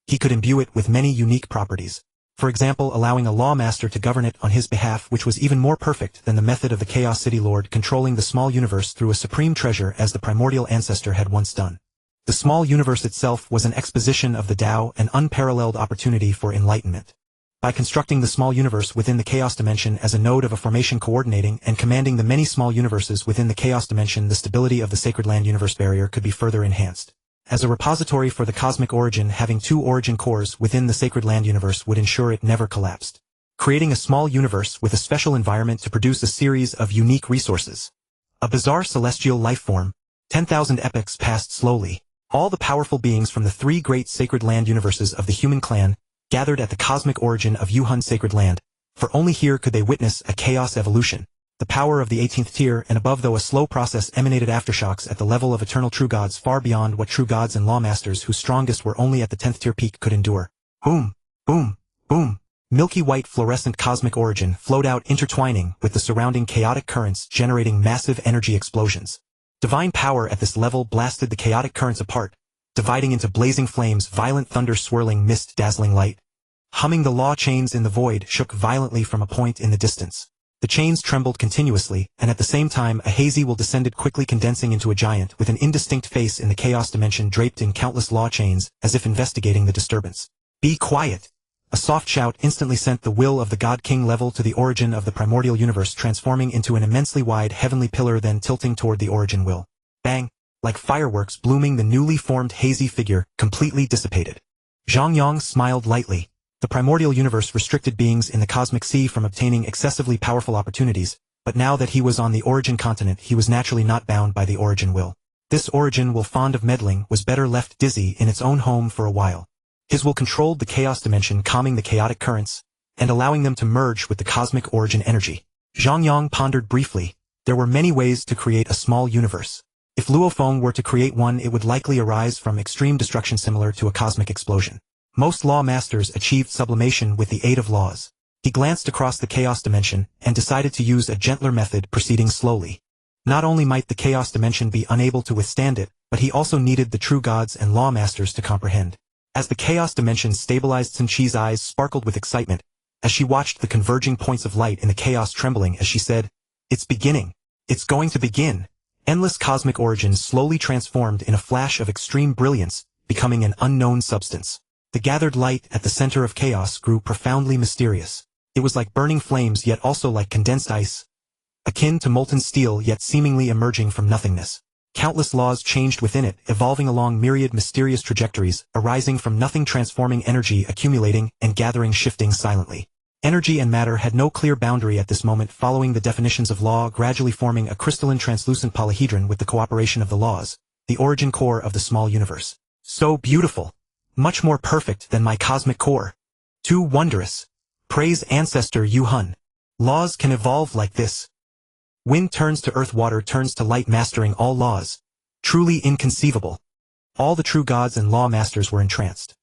He could imbue it with many unique properties. For example, allowing a law master to govern it on his behalf, which was even more perfect than the method of the Chaos City Lord controlling the small universe through a supreme treasure as the primordial ancestor had once done. The small universe itself was an exposition of the Tao, an unparalleled opportunity for enlightenment. By constructing the small universe within the chaos dimension as a node of a formation coordinating and commanding the many small universes within the chaos dimension, the stability of the Sacred Land universe barrier could be further enhanced. As a repository for the cosmic origin, having 2 origin cores within the Sacred Land universe would ensure it never collapsed. Creating a small universe with a special environment to produce a series of unique resources. A bizarre celestial life form. 10,000 epochs passed slowly. All the powerful beings from the 3 great Sacred Land universes of the human clan gathered at the cosmic origin of Yuhun Sacred Land, for only here could they witness a chaos evolution. The power of the 18th tier and above, though a slow process, emanated aftershocks at the level of eternal true gods far beyond what true gods and lawmasters whose strongest were only at the 10th tier peak could endure. Boom, boom, boom. Milky white fluorescent cosmic origin flowed out, intertwining with the surrounding chaotic currents, generating massive energy explosions. Divine power at this level blasted the chaotic currents apart, dividing into blazing flames, violent thunder, swirling mist, dazzling light. Humming, the law chains in the void shook violently from a point in the distance. The chains trembled continuously, and at the same time a hazy will descended, quickly condensing into a giant with an indistinct face in the chaos dimension, draped in countless law chains, as if investigating the disturbance. Be quiet! A soft shout instantly sent the will of the God King level to the origin of the primordial universe, transforming into an immensely wide heavenly pillar, then tilting toward the origin will. Bang! Like fireworks blooming, the newly formed hazy figure completely dissipated. Zhang Yang smiled lightly. The primordial universe restricted beings in the cosmic sea from obtaining excessively powerful opportunities, but now that he was on the origin continent, he was naturally not bound by the origin will. This origin will, fond of meddling, was better left dizzy in its own home for a while. His will controlled the chaos dimension, calming the chaotic currents, and allowing them to merge with the cosmic origin energy. Zhang Yang pondered briefly. There were many ways to create a small universe. If Luofeng were to create one, it would likely arise from extreme destruction similar to a cosmic explosion. Most law masters achieved sublimation with the aid of laws. He glanced across the chaos dimension and decided to use a gentler method, proceeding slowly. Not only might the chaos dimension be unable to withstand it, but he also needed the true gods and law masters to comprehend. As the chaos dimension stabilized, Sun Qi's eyes sparkled with excitement, as she watched the converging points of light in the chaos, trembling as she said, "It's beginning. It's going to begin." Endless cosmic origins slowly transformed in a flash of extreme brilliance, becoming an unknown substance. The gathered light at the center of chaos grew profoundly mysterious. It was like burning flames, yet also like condensed ice, akin to molten steel, yet seemingly emerging from nothingness. Countless laws changed within it, evolving along myriad mysterious trajectories, arising from nothing, transforming energy, accumulating and gathering, shifting silently. Energy and matter had no clear boundary at this moment, following the definitions of law, gradually forming a crystalline translucent polyhedron with the cooperation of the laws, the origin core of the small universe. So beautiful! Much more perfect than my cosmic core. Too wondrous! Praise Ancestor Yuhun. Laws can evolve like this. Wind turns to earth, water turns to light, mastering all laws. Truly inconceivable. All the true gods and law masters were entranced.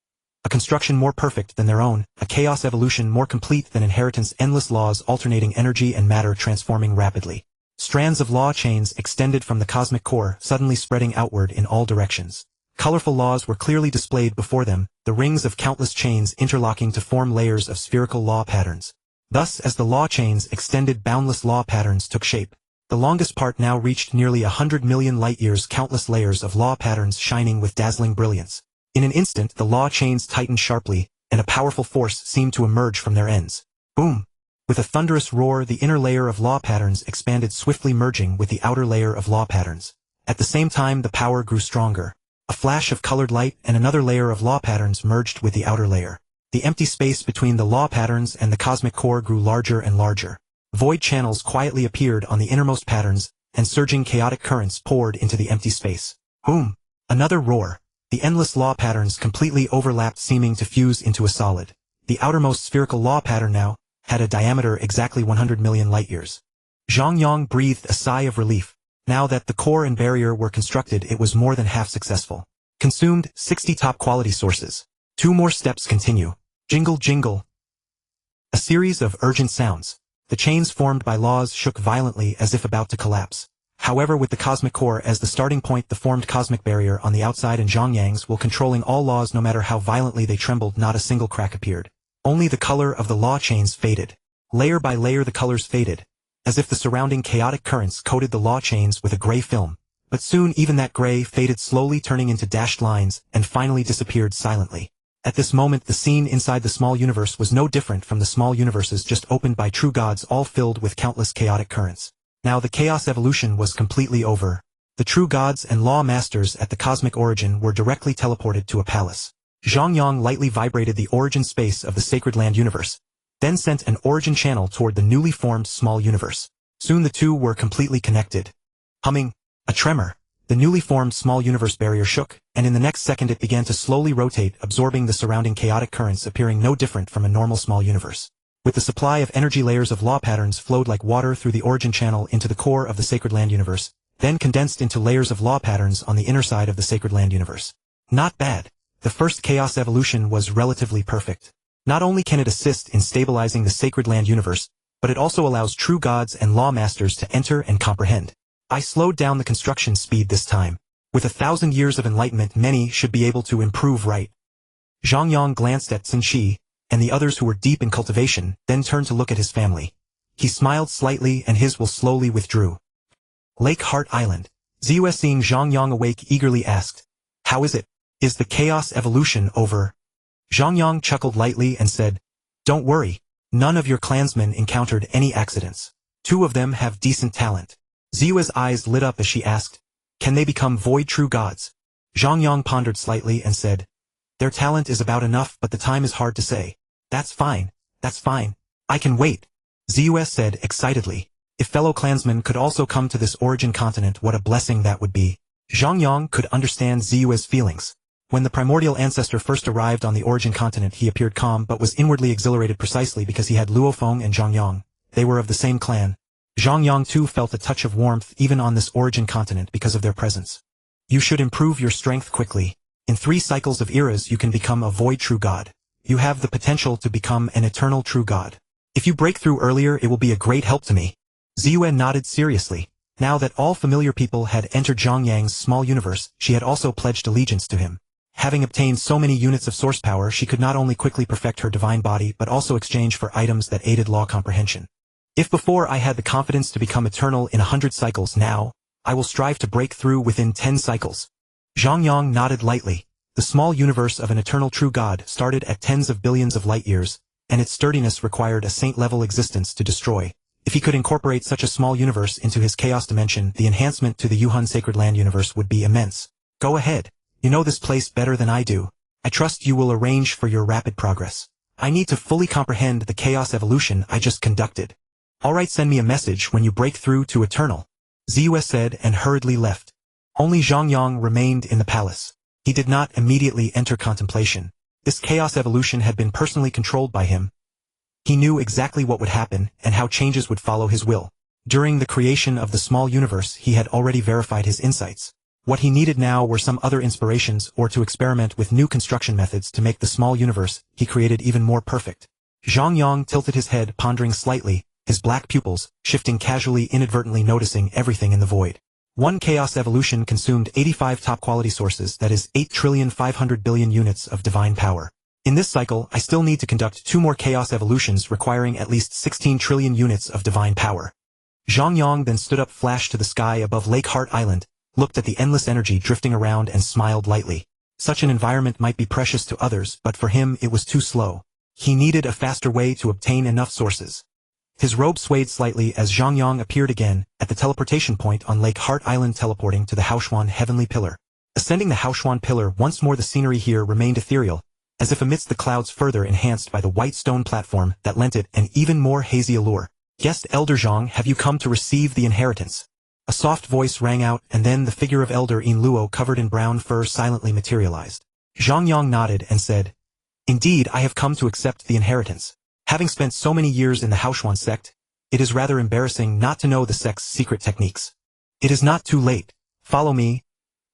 A construction more perfect than their own, a chaos evolution more complete than inheritance, endless laws, alternating energy and matter, transforming rapidly. Strands of law chains extended from the cosmic core, suddenly spreading outward in all directions. Colorful laws were clearly displayed before them, the rings of countless chains interlocking to form layers of spherical law patterns. Thus, as the law chains extended, boundless law patterns took shape. The longest part now reached nearly 100 million light-years, countless layers of law patterns shining with dazzling brilliance. In an instant, the law chains tightened sharply, and a powerful force seemed to emerge from their ends. Boom! With a thunderous roar, the inner layer of law patterns expanded, swiftly merging with the outer layer of law patterns. At the same time, the power grew stronger. A flash of colored light and another layer of law patterns merged with the outer layer. The empty space between the law patterns and the cosmic core grew larger and larger. Void channels quietly appeared on the innermost patterns, and surging chaotic currents poured into the empty space. Boom! Another roar. The endless law patterns completely overlapped, seeming to fuse into a solid. The outermost spherical law pattern now had a diameter exactly 100 million light-years. Zhang Yang breathed a sigh of relief. Now that the core and barrier were constructed, it was more than half successful. Consumed 60 top-quality sources. 2 more steps continue. Jingle jingle. A series of urgent sounds. The chains formed by laws shook violently as if about to collapse. However, with the cosmic core as the starting point, the formed cosmic barrier on the outside and Zhang Yang's will controlling all laws, no matter how violently they trembled, not a single crack appeared. Only the color of the law chains faded. Layer by layer the colors faded, as if the surrounding chaotic currents coated the law chains with a gray film. But soon even that gray faded slowly, turning into dashed lines, and finally disappeared silently. At this moment the scene inside the small universe was no different from the small universes just opened by true gods, all filled with countless chaotic currents. Now the chaos evolution was completely over. The true gods and law masters at the cosmic origin were directly teleported to a palace. Zhang Yang lightly vibrated the origin space of the Sacred Land universe, then sent an origin channel toward the newly formed small universe. Soon the two were completely connected. Humming, a tremor, the newly formed small universe barrier shook, and in the next second it began to slowly rotate, absorbing the surrounding chaotic currents, appearing no different from a normal small universe. With the supply of energy, layers of law patterns flowed like water through the origin channel into the core of the Sacred Land universe, then condensed into layers of law patterns on the inner side of the Sacred Land universe. Not bad. The first chaos evolution was relatively perfect. Not only can it assist in stabilizing the Sacred Land universe, but it also allows true gods and law masters to enter and comprehend. I slowed down the construction speed this time. With 1,000 years of enlightenment, many should be able to improve, right? Zhang Yang glanced at Sun Shi and the others who were deep in cultivation, then turned to look at his family. He smiled slightly and his will slowly withdrew. Lake Heart Island. Ziyue, seeing Zhang Yang awake, eagerly asked, "How is it? Is the chaos evolution over?" Zhang Yang chuckled lightly and said, "Don't worry. None of your clansmen encountered any accidents. 2 of them have decent talent." Ziyue's eyes lit up as she asked, "Can they become void true gods?" Zhang Yang pondered slightly and said, "Their talent is about enough, but the time is hard to say." That's fine. I can wait," Ziyue said excitedly. If fellow clansmen could also come to this origin continent, what a blessing that would be. Zhang Yang could understand Ziyue's feelings. When the primordial ancestor first arrived on the origin continent, he appeared calm but was inwardly exhilarated, precisely because he had Luo Feng and Zhang Yang. They were of the same clan. Zhang Yang too felt a touch of warmth even on this origin continent because of their presence. "You should improve your strength quickly. In 3 cycles of eras you can become a void true god. You have the potential to become an eternal true god. If you break through earlier, it will be a great help to me." Ziyue nodded seriously. Now that all familiar people had entered Zhang Yang's small universe, she had also pledged allegiance to him. Having obtained so many units of source power, she could not only quickly perfect her divine body but also exchange for items that aided law comprehension. "If before I had the confidence to become eternal in 100 cycles, now I will strive to break through within 10 cycles." Zhang Yang nodded lightly. The small universe of an eternal true god started at tens of billions of light years, and its sturdiness required a saint-level existence to destroy. If he could incorporate such a small universe into his chaos dimension, the enhancement to the Yuhan Sacred Land universe would be immense. "Go ahead. You know this place better than I do. I trust you will arrange for your rapid progress. I need to fully comprehend the chaos evolution I just conducted." "Alright, send me a message when you break through to eternal," Ziyue said and hurriedly left. Only Zhang Yang remained in the palace. He did not immediately enter contemplation. This chaos evolution had been personally controlled by him. He knew exactly what would happen and how changes would follow his will. During the creation of the small universe, he had already verified his insights. What he needed now were some other inspirations, or to experiment with new construction methods to make the small universe he created even more perfect. Zhang Yang tilted his head, pondering slightly, his black pupils shifting casually, inadvertently noticing everything in the void. One chaos evolution consumed 85 top-quality sources, that is 8,500,000,000,000 units of divine power. In this cycle, I still need to conduct 2 more chaos evolutions requiring at least 16 trillion units of divine power. Zhang Yang then stood up, flashed to the sky above Lake Heart Island, looked at the endless energy drifting around and smiled lightly. Such an environment might be precious to others, but for him it was too slow. He needed a faster way to obtain enough sources. His robe swayed slightly as Zhang Yang appeared again at the teleportation point on Lake Heart Island, teleporting to the Haoshuan Heavenly Pillar. Ascending the Haoshuan Pillar once more, the scenery here remained ethereal, as if amidst the clouds, further enhanced by the white stone platform that lent it an even more hazy allure. "Guest Elder Zhang, have you come to receive the inheritance?" A soft voice rang out, and then the figure of Elder Yin Luo covered in brown fur silently materialized. Zhang Yang nodded and said, "Indeed, I have come to accept the inheritance. Having spent so many years in the Haoshuan sect, it is rather embarrassing not to know the sect's secret techniques. It is not too late. Follow me.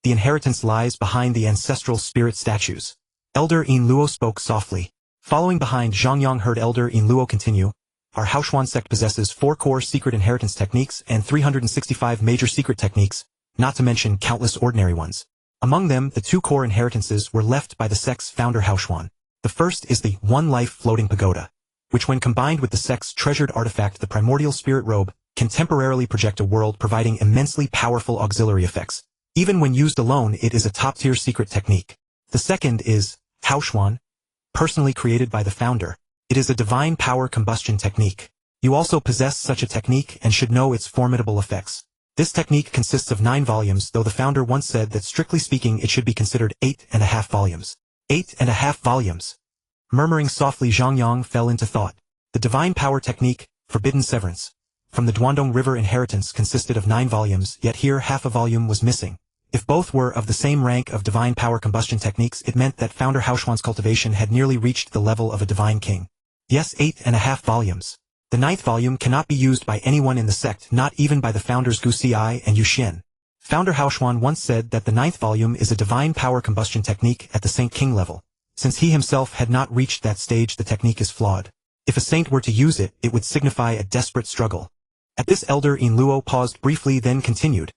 The inheritance lies behind the ancestral spirit statues." Elder Yin Luo spoke softly. Following behind, Zhang Yang heard Elder Yin Luo continue, "Our Haoshuan sect possesses 4 core secret inheritance techniques and 365 major secret techniques, not to mention countless ordinary ones. Among them, the 2 core inheritances were left by the sect's founder Haoshuan. The first is the One Life Floating Pagoda, which when combined with the sect's treasured artifact, the primordial spirit robe, can temporarily project a world, providing immensely powerful auxiliary effects. Even when used alone, it is a top-tier secret technique. The second is Haoshuan, personally created by the founder. It is a divine power combustion technique. You also possess such a technique and should know its formidable effects. This technique consists of 9 volumes, though the founder once said that strictly speaking it should be considered 8.5 volumes. 8.5 volumes. Murmuring softly, Zhang Yang fell into thought. The divine power technique, Forbidden Severance, from the Duandong River inheritance consisted of 9 volumes, yet here half a volume was missing. If both were of the same rank of divine power combustion techniques, it meant that founder Haoshuan's cultivation had nearly reached the level of a divine king. Yes, 8.5 volumes. The 9th volume cannot be used by anyone in the sect, not even by the founders Gu Xi and Yu Xian. Founder Haoshuan once said that the 9th volume is a divine power combustion technique at the Saint King level. Since he himself had not reached that stage, the technique is flawed. If a saint were to use it, it would signify a desperate struggle. At this, Elder Yinluo paused briefly, then continued.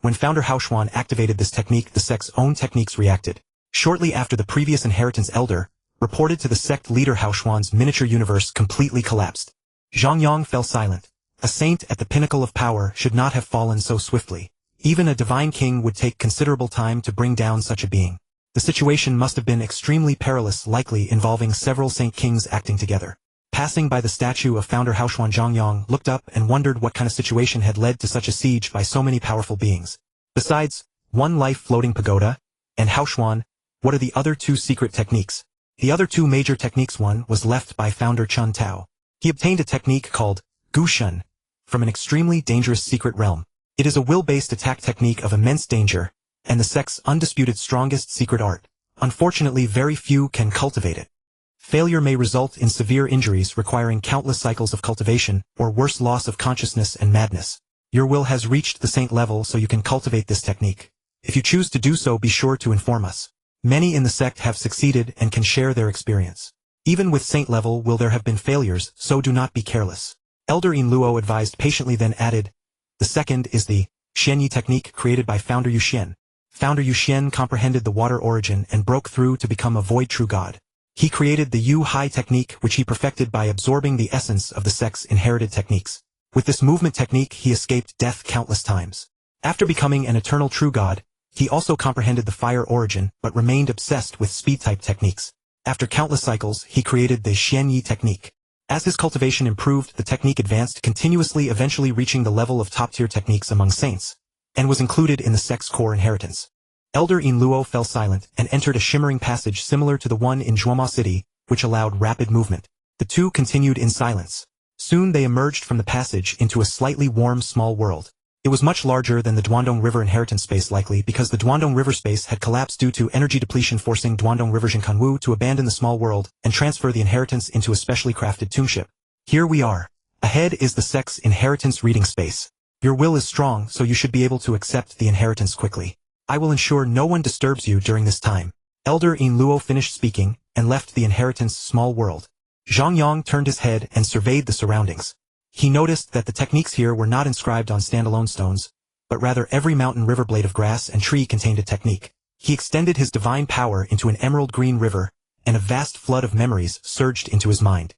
When founder Haoshuan activated this technique, the sect's own techniques reacted. Shortly after, the previous inheritance elder reported to the sect leader Haoshuan's miniature universe completely collapsed. Zhang Yang fell silent. A saint at the pinnacle of power should not have fallen so swiftly. Even a divine king would take considerable time to bring down such a being. The situation must have been extremely perilous, likely involving several saint kings acting together. Passing by the statue of founder Haoshuan, Zhang Yang looked up and wondered what kind of situation had led to such a siege by so many powerful beings. Besides, one life floating pagoda, and Haoshuan, what are the other 2 secret techniques? The other 2 major techniques. One was left by founder Chun Tao. He obtained a technique called Gu Shun from an extremely dangerous secret realm. It is a will-based attack technique of immense danger, and the sect's undisputed strongest secret art. Unfortunately, very few can cultivate it. Failure may result in severe injuries requiring countless cycles of cultivation, or worse, loss of consciousness and madness. Your will has reached the saint level, so you can cultivate this technique. If you choose to do so, be sure to inform us. Many in the sect have succeeded and can share their experience. Even with saint level will there have been failures, so do not be careless. Elder Yinluo advised patiently, then added, the second is the Xianyi technique created by founder Yu Xian. Founder Yu Xian comprehended the water origin and broke through to become a void true god. He created the Yu Hai technique, which he perfected by absorbing the essence of the sect's inherited techniques. With this movement technique, he escaped death countless times. After becoming an eternal true god, he also comprehended the fire origin, but remained obsessed with speed-type techniques. After countless cycles, he created the Xianyi technique. As his cultivation improved, the technique advanced continuously, eventually reaching the level of top-tier techniques among saints, and was included in the sect's core inheritance. Elder Yinluo fell silent and entered a shimmering passage similar to the one in Yinmo City, which allowed rapid movement. The 2 continued in silence. Soon they emerged from the passage into a slightly warm small world. It was much larger than the Duandong River inheritance space, likely because the Duandong River space had collapsed due to energy depletion, forcing Duandong River Jinkanwu to abandon the small world and transfer the inheritance into a specially crafted tombship. Here we are. Ahead is the sect's inheritance reading space. Your will is strong, so you should be able to accept the inheritance quickly. I will ensure no one disturbs you during this time. Elder Yinluo finished speaking and left the inheritance small world. Zhang Yang turned his head and surveyed the surroundings. He noticed that the techniques here were not inscribed on standalone stones, but rather every mountain, river, blade of grass, and tree contained a technique. He extended his divine power into an emerald green river, and a vast flood of memories surged into his mind.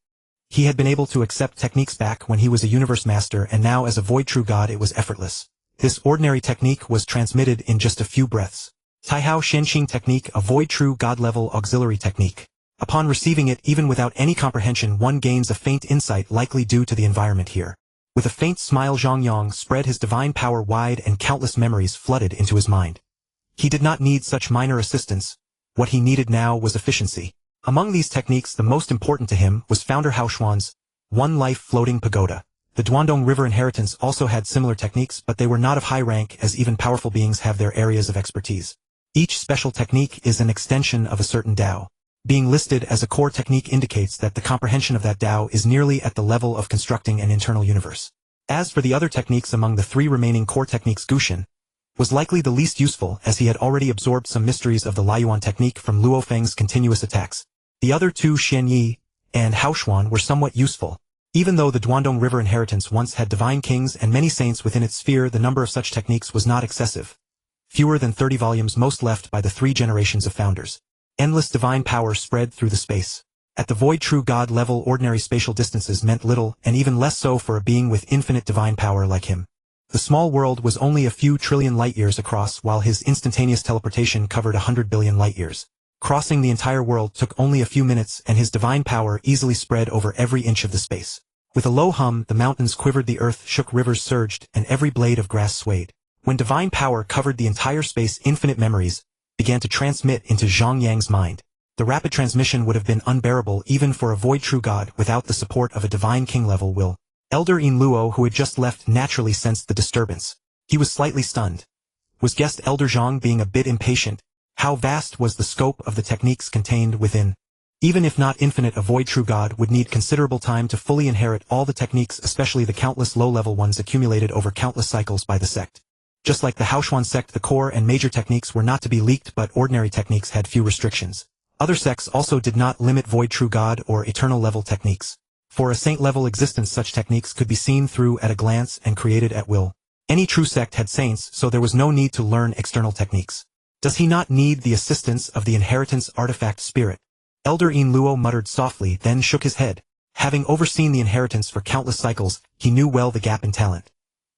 He had been able to accept techniques back when he was a universe master, and now as a void true god it was effortless. This ordinary technique was transmitted in just a few breaths. Taihao Shenqing technique, a void true god level auxiliary technique. Upon receiving it, even without any comprehension, one gains a faint insight, likely due to the environment here. With a faint smile, Zhang Yang spread his divine power wide and countless memories flooded into his mind. He did not need such minor assistance. What he needed now was efficiency. Among these techniques, the most important to him was founder Haoshuan's One Life Floating Pagoda. The Duandong River inheritance also had similar techniques, but they were not of high rank, as even powerful beings have their areas of expertise. Each special technique is an extension of a certain Tao. Being listed as a core technique indicates that the comprehension of that Tao is nearly at the level of constructing an internal universe. As for the other techniques among the 3 remaining core techniques, Gushin was likely the least useful, as he had already absorbed some mysteries of the Laiyuan technique from Luo Feng's continuous attacks. The other 2, Xianyi and Haoshuan, were somewhat useful. Even though the Duandong River inheritance once had divine kings and many saints within its sphere, the number of such techniques was not excessive. Fewer than 30 volumes, most left by the 3 generations of founders. Endless divine power spread through the space. At the void true god level, ordinary spatial distances meant little, and even less so for a being with infinite divine power like him. The small world was only a few trillion light-years across while his instantaneous teleportation covered 100 billion light-years. Crossing the entire world took only a few minutes and his divine power easily spread over every inch of the space. With a low hum, the mountains quivered, the earth shook, rivers surged, and every blade of grass swayed. When divine power covered the entire space, infinite memories began to transmit into Zhang Yang's mind. The rapid transmission would have been unbearable even for a void true god without the support of a divine king-level will. Elder Yinluo, who had just left, naturally sensed the disturbance. He was slightly stunned. Was guest Elder Zhang being a bit impatient? How vast was the scope of the techniques contained within? Even if not infinite, a void true god would need considerable time to fully inherit all the techniques, especially the countless low-level ones accumulated over countless cycles by the sect. Just like the Haoshuan sect, the core and major techniques were not to be leaked, but ordinary techniques had few restrictions. Other sects also did not limit void true god or eternal level techniques. For a saint-level existence, such techniques could be seen through at a glance and created at will. Any true sect had saints, so there was no need to learn external techniques. Does he not need the assistance of the inheritance artifact spirit? Elder Yinluo muttered softly, then shook his head. Having overseen the inheritance for countless cycles, he knew well the gap in talent.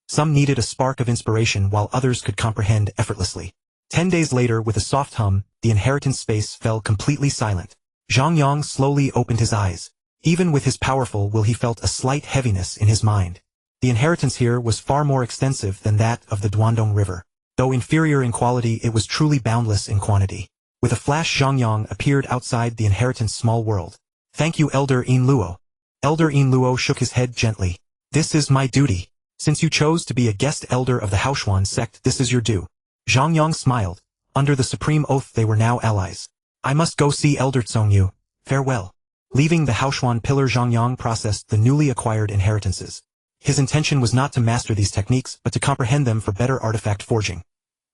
Some needed a spark of inspiration while others could comprehend effortlessly. 10 days later, with a soft hum, the inheritance space fell completely silent. Zhang Yang slowly opened his eyes. Even with his powerful will, he felt a slight heaviness in his mind. The inheritance here was far more extensive than that of the Duandong River. Though inferior in quality, it was truly boundless in quantity. With a flash, Zhang Yang appeared outside the inheritance small world. Thank you, Elder Yinluo. Elder Yinluo shook his head gently. This is my duty. Since you chose to be a guest elder of the Haoshuan sect, this is your due. Zhang Yang smiled. Under the supreme oath, they were now allies. I must go see Elder Tsongyu. Farewell. Leaving the Haoshuan pillar, Zhang Yang processed the newly acquired inheritances. His intention was not to master these techniques, but to comprehend them for better artifact forging.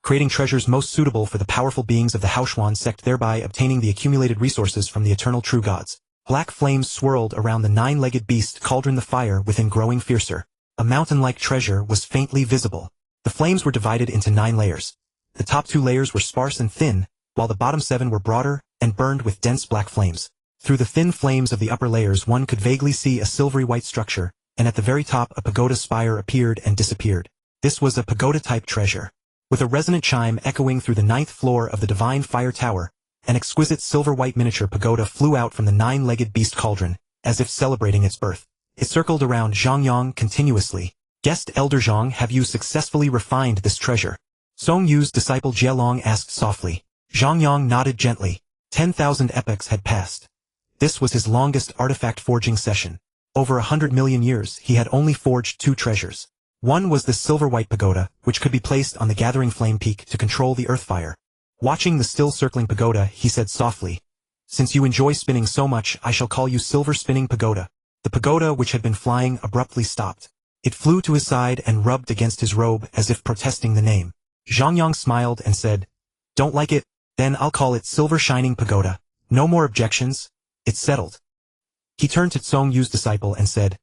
Creating treasures most suitable for the powerful beings of the Haoshuan sect, thereby obtaining the accumulated resources from the eternal true gods. Black flames swirled around the nine-legged beast, cauldron the fire within growing fiercer. A mountain-like treasure was faintly visible. The flames were divided into 9 layers. The top 2 layers were sparse and thin, while the bottom 7 were broader and burned with dense black flames. Through the thin flames of the upper layers, one could vaguely see a silvery white structure, and at the very top a pagoda spire appeared and disappeared. This was a pagoda-type treasure. With a resonant chime echoing through the 9th floor of the Divine Fire Tower, an exquisite silver-white miniature pagoda flew out from the 9-legged beast cauldron, as if celebrating its birth. It circled around Zhang Yang continuously. Guest Elder Zhang, have you successfully refined this treasure? Song Yu's disciple Jielong asked softly. Zhang Yang nodded gently. 10,000 epochs had passed. This was his longest artifact forging session. Over 100 million years, he had only forged 2 treasures. One was the silver-white pagoda, which could be placed on the gathering flame peak to control the earth fire. Watching the still circling pagoda, he said softly, "Since you enjoy spinning so much, I shall call you Silver Spinning Pagoda." The pagoda, which had been flying, abruptly stopped. It flew to his side and rubbed against his robe as if protesting the name. Zhang Yang smiled and said, "Don't like it? Then I'll call it Silver Shining Pagoda. No more objections? It's settled." He turned to Song Yu's disciple and said,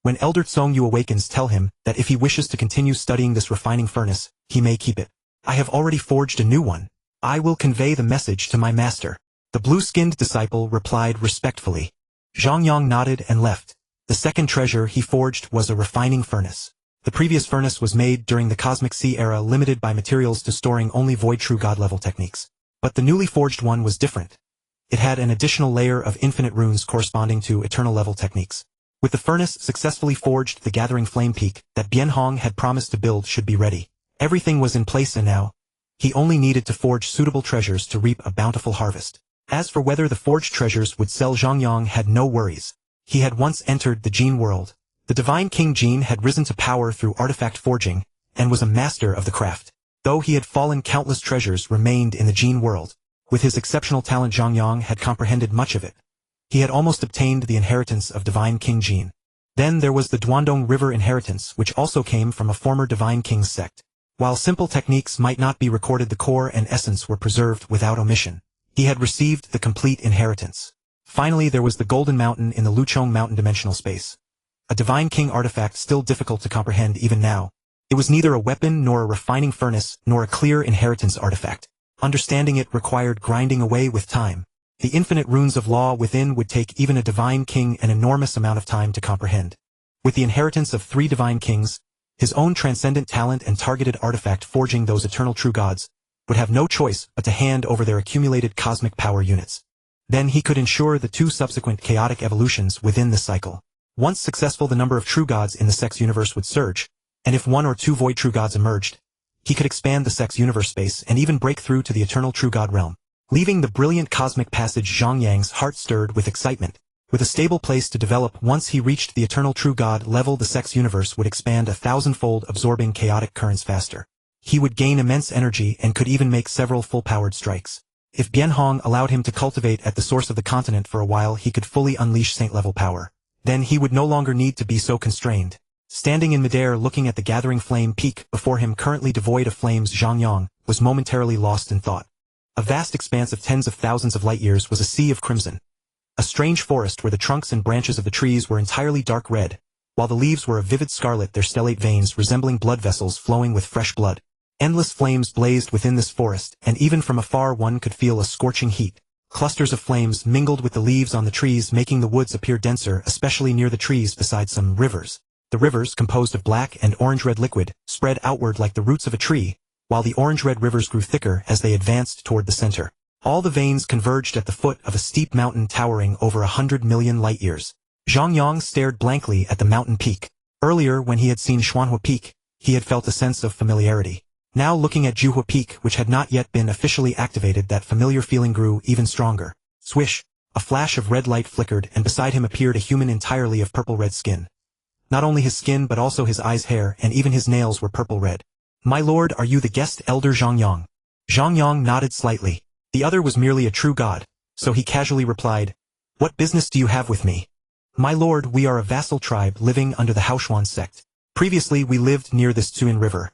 "When Elder Song Yu awakens, tell him that if he wishes to continue studying this refining furnace, he may keep it. I have already forged a new one. I will convey the message to my master." The blue-skinned disciple replied respectfully. Zhang Yang nodded and left. The second treasure he forged was a refining furnace. The previous furnace was made during the Cosmic Sea era, limited by materials to storing only void true god level techniques. But the newly forged one was different. It had an additional layer of infinite runes corresponding to eternal level techniques. With the furnace successfully forged, the gathering flame peak that Bian Hong had promised to build should be ready. Everything was in place, and now he only needed to forge suitable treasures to reap a bountiful harvest. As for whether the forged treasures would sell, Zhang Yang had no worries. He had once entered the Jin world. The Divine King Jin had risen to power through artifact forging, and was a master of the craft. Though he had fallen, countless treasures remained in the Jin world. With his exceptional talent, Zhang Yang had comprehended much of it. He had almost obtained the inheritance of Divine King Jin. Then there was the Duandong River inheritance, which also came from a former Divine King's sect. While simple techniques might not be recorded, the core and essence were preserved without omission. He had received the complete inheritance. Finally, there was the Golden Mountain in the Luchong Mountain dimensional space. A Divine King artifact still difficult to comprehend even now. It was neither a weapon nor a refining furnace nor a clear inheritance artifact. Understanding it required grinding away with time. The infinite runes of law within would take even a Divine King an enormous amount of time to comprehend. With the inheritance of 3 Divine Kings, His own transcendent talent and targeted artifact forging those eternal true gods would have no choice but to hand over their accumulated cosmic power units. Then he could ensure the 2 subsequent chaotic evolutions within this cycle. Once successful, the number of true gods in the Sex universe would surge, and if 1 or 2 void true gods emerged, he could expand the Sex universe space and even break through to the eternal true god realm. Leaving the brilliant cosmic passage, Zhang Yang's heart stirred with excitement. With a stable place to develop, once he reached the eternal true god level, the Sex universe would expand 1,000-fold, absorbing chaotic currents faster. He would gain immense energy and could even make several full-powered strikes. If Bianhong allowed him to cultivate at the source of the continent for a while, he could fully unleash saint-level power. Then he would no longer need to be so constrained. Standing in midair looking at the gathering flame peak before him, currently devoid of flames, Zhang Yang was momentarily lost in thought. A vast expanse of tens of thousands of light-years was a sea of crimson. A strange forest where the trunks and branches of the trees were entirely dark red, while the leaves were a vivid scarlet, their stellate veins resembling blood vessels flowing with fresh blood. Endless flames blazed within this forest, and even from afar one could feel a scorching heat. Clusters of flames mingled with the leaves on the trees, making the woods appear denser, especially near the trees beside some rivers. The rivers, composed of black and orange-red liquid, spread outward like the roots of a tree, while the orange-red rivers grew thicker as they advanced toward the center. All the veins converged at the foot of a steep mountain towering over 100 million light-years. Zhang Yang stared blankly at the mountain peak. Earlier, when he had seen Xuanhua Peak, he had felt a sense of familiarity. Now looking at Juhua Peak, which had not yet been officially activated, that familiar feeling grew even stronger. Swish! A flash of red light flickered, and beside him appeared a human entirely of purple-red skin. Not only his skin but also his eyes, hair, and even his nails were purple-red. "My lord, are you the guest elder Zhang Yang?" Zhang Yang nodded slightly. The other was merely a true god, so he casually replied, "What business do you have with me?" "My lord, we are a vassal tribe living under the Haoshuan sect. Previously we lived near this Tsuyin River.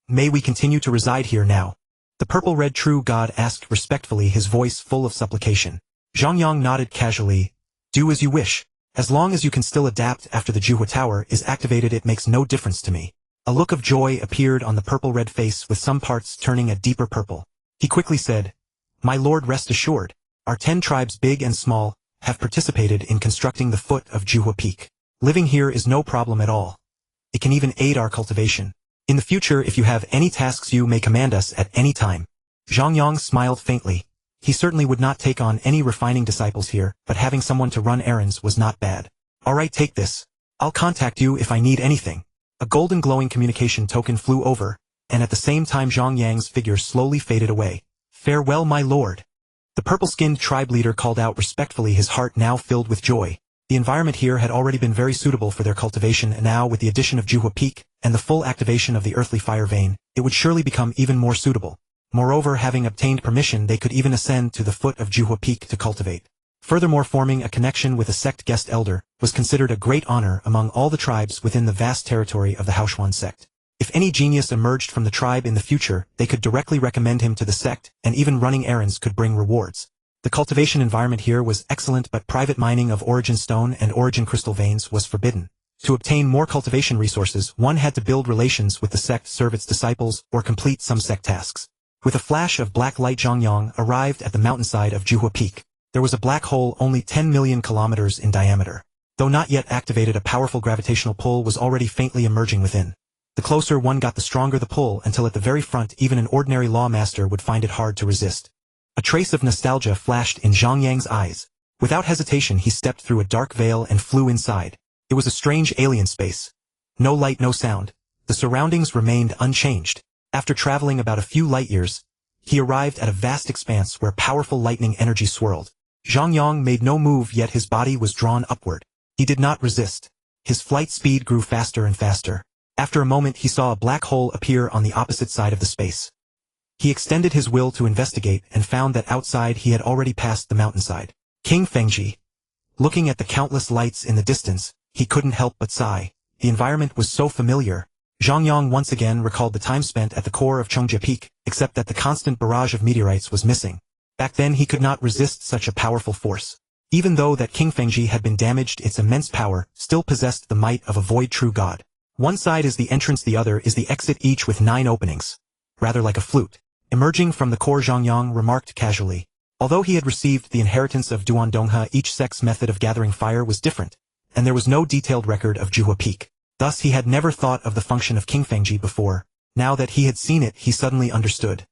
May we continue to reside here now?" The purple-red true god asked respectfully, his voice full of supplication. Zhang Yang nodded casually. "Do as you wish. As long as you can still adapt after the Juhua Tower is activated, it makes no difference to me." A look of joy appeared on the purple-red face, with some parts turning a deeper purple. He quickly said, "My lord, rest assured, our 10 tribes, big and small, have participated in constructing the foot of Juhua Peak. Living here is no problem at all. It can even aid our cultivation. In the future, if you have any tasks, you may command us at any time." Zhang Yang smiled faintly. He certainly would not take on any refining disciples here, but having someone to run errands was not bad. "All right, take this. I'll contact you if I need anything." A golden glowing communication token flew over, and at the same time Zhang Yang's figure slowly faded away. "Farewell, my lord." The purple-skinned tribe leader called out respectfully, his heart now filled with joy. The environment here had already been very suitable for their cultivation, and now with the addition of Juhua Peak and the full activation of the earthly fire vein, it would surely become even more suitable. Moreover, having obtained permission, they could even ascend to the foot of Juhua Peak to cultivate. Furthermore, forming a connection with a sect guest elder was considered a great honor among all the tribes within the vast territory of the Haoshuan sect. If any genius emerged from the tribe in the future, they could directly recommend him to the sect, and even running errands could bring rewards. The cultivation environment here was excellent, but private mining of origin stone and origin crystal veins was forbidden. To obtain more cultivation resources, one had to build relations with the sect, serve its disciples, or complete some sect tasks. With a flash of black light, Zhang Yang arrived at the mountainside of Juhua Peak. There was a black hole only 10 million kilometers in diameter. Though not yet activated, a powerful gravitational pull was already faintly emerging within. The closer one got, the stronger the pull, until at the very front even an ordinary lawmaster would find it hard to resist. A trace of nostalgia flashed in Zhang Yang's eyes. Without hesitation, he stepped through a dark veil and flew inside. It was a strange alien space. No light, no sound. The surroundings remained unchanged. After traveling about a few light-years, he arrived at a vast expanse where powerful lightning energy swirled. Zhang Yang made no move, yet his body was drawn upward. He did not resist. His flight speed grew faster and faster. After a moment, he saw a black hole appear on the opposite side of the space. He extended his will to investigate and found that outside he had already passed the mountainside. King Fengji. Looking at the countless lights in the distance, he couldn't help but sigh. The environment was so familiar. Zhang Yang once again recalled the time spent at the core of Chongjia Peak, except that the constant barrage of meteorites was missing. Back then he could not resist such a powerful force. Even though that King Fengji had been damaged, its immense power still possessed the might of a void true god. One side is the entrance, the other is the exit, each with 9 openings. Rather like a flute. Emerging from the core, Zhang Yang remarked casually. Although he had received the inheritance of Duan Donghe, each sect's method of gathering fire was different, and there was no detailed record of Juhua Peak. Thus he had never thought of the function of Qingfengji before. Now that he had seen it, he suddenly understood.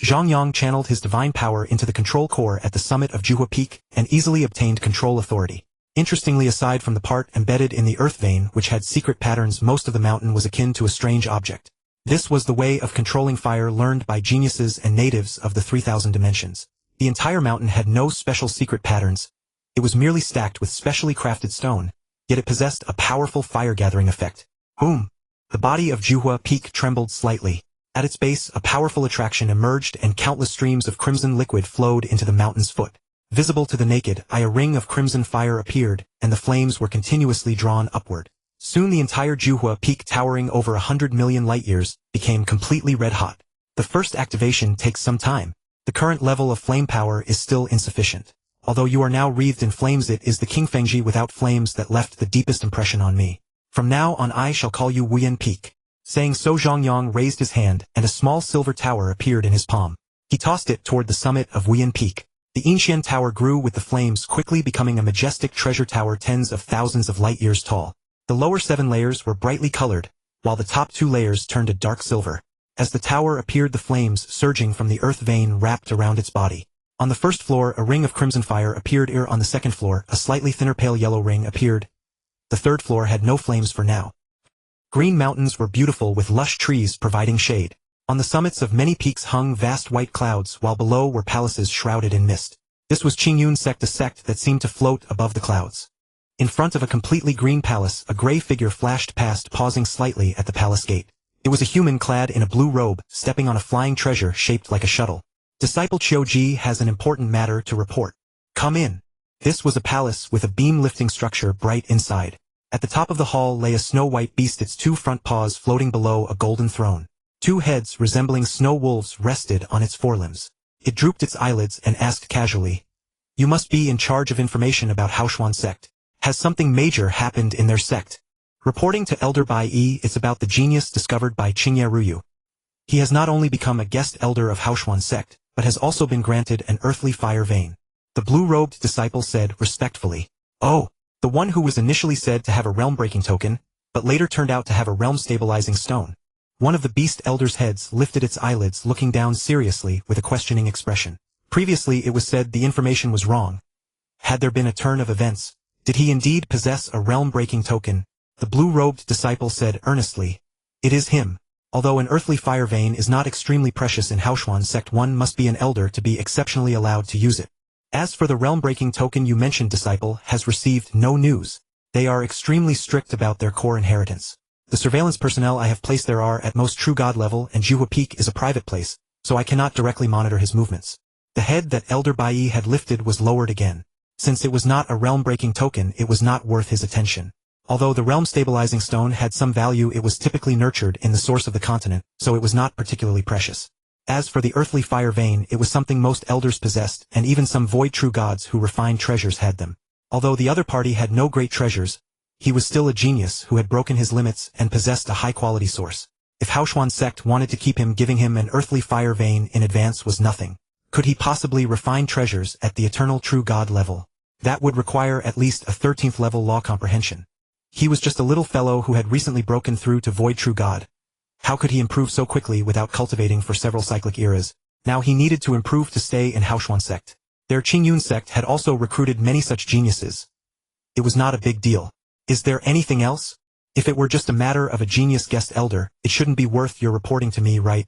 Zhang Yang channeled his divine power into the control core at the summit of Juhua Peak and easily obtained control authority. Interestingly, aside from the part embedded in the earth vein which had secret patterns, most of the mountain was akin to a strange object. This was the way of controlling fire learned by geniuses and natives of the 3,000 dimensions. The entire mountain had no special secret patterns. It was merely stacked with specially crafted stone, yet it possessed a powerful fire-gathering effect. Boom! The body of Juhua Peak trembled slightly. At its base, a powerful attraction emerged and countless streams of crimson liquid flowed into the mountain's foot. Visible to the naked eye, a ring of crimson fire appeared, and the flames were continuously drawn upward. Soon the entire Juhua Peak, towering over 100 million light-years, became completely red-hot. The first activation takes some time. The current level of flame power is still insufficient. Although you are now wreathed in flames, it is the Qingfengji without flames that left the deepest impression on me. From now on I shall call you Wuyan Peak. Saying so, Zhang Yang raised his hand, and a small silver tower appeared in his palm. He tossed it toward the summit of Wuyan Peak. The Ancient Tower grew with the flames, quickly becoming a majestic treasure tower tens of thousands of light-years tall. The lower 7 layers were brightly colored, while the top 2 layers turned a dark silver. As the tower appeared, the flames surging from the earth vein wrapped around its body. On the first floor, a ring of crimson fire appeared. On the second floor, a slightly thinner pale yellow ring appeared. The third floor had no flames for now. Green mountains were beautiful with lush trees providing shade. On the summits of many peaks hung vast white clouds, while below were palaces shrouded in mist. This was Qingyun sect, a sect that seemed to float above the clouds. In front of a completely green palace, a gray figure flashed past, pausing slightly at the palace gate. It was a human clad in a blue robe, stepping on a flying treasure shaped like a shuttle. Disciple Qiuji has an important matter to report. Come in. This was a palace with a beam-lifting structure bright inside. At the top of the hall lay a snow-white beast, its 2 front paws floating below a golden throne. 2 heads resembling snow wolves rested on its forelimbs. It drooped its eyelids and asked casually, "You must be in charge of information about Haoshuan sect. Has something major happened in their sect?" Reporting to Elder Bai Yi, it's about the genius discovered by Qingye Ruyu. He has not only become a guest elder of Haoshuan sect, but has also been granted an earthly fire vein. The blue-robed disciple said respectfully, "Oh, the one who was initially said to have a realm-breaking token, but later turned out to have a realm-stabilizing stone." One of the beast elders' heads lifted its eyelids, looking down seriously with a questioning expression. Previously it was said the information was wrong. Had there been a turn of events? Did he indeed possess a realm-breaking token? The blue-robed disciple said earnestly, "It is him. Although an earthly fire vein is not extremely precious in Haoshuan sect, one must be an elder to be exceptionally allowed to use it. As for the realm-breaking token you mentioned, disciple has received no news. They are extremely strict about their core inheritance. The surveillance personnel I have placed there are at most true god level, and Juhua Peak is a private place, so I cannot directly monitor his movements." The head that Elder Bai had lifted was lowered again. Since it was not a realm-breaking token, it was not worth his attention. Although the realm-stabilizing stone had some value, it was typically nurtured in the source of the continent, so it was not particularly precious. As for the earthly fire vein, it was something most elders possessed, and even some void true gods who refined treasures had them. Although the other party had no great treasures, he was still a genius who had broken his limits and possessed a high-quality source. If Haoshuan sect wanted to keep him, giving him an earthly fire vein in advance was nothing. Could he possibly refine treasures at the eternal true god level? That would require at least a 13th level law comprehension. He was just a little fellow who had recently broken through to void true god. How could he improve so quickly without cultivating for several cyclic eras? Now he needed to improve to stay in Haoshuan sect. Their Qingyun sect had also recruited many such geniuses. It was not a big deal. Is there anything else? If it were just a matter of a genius guest elder, it shouldn't be worth your reporting to me, right?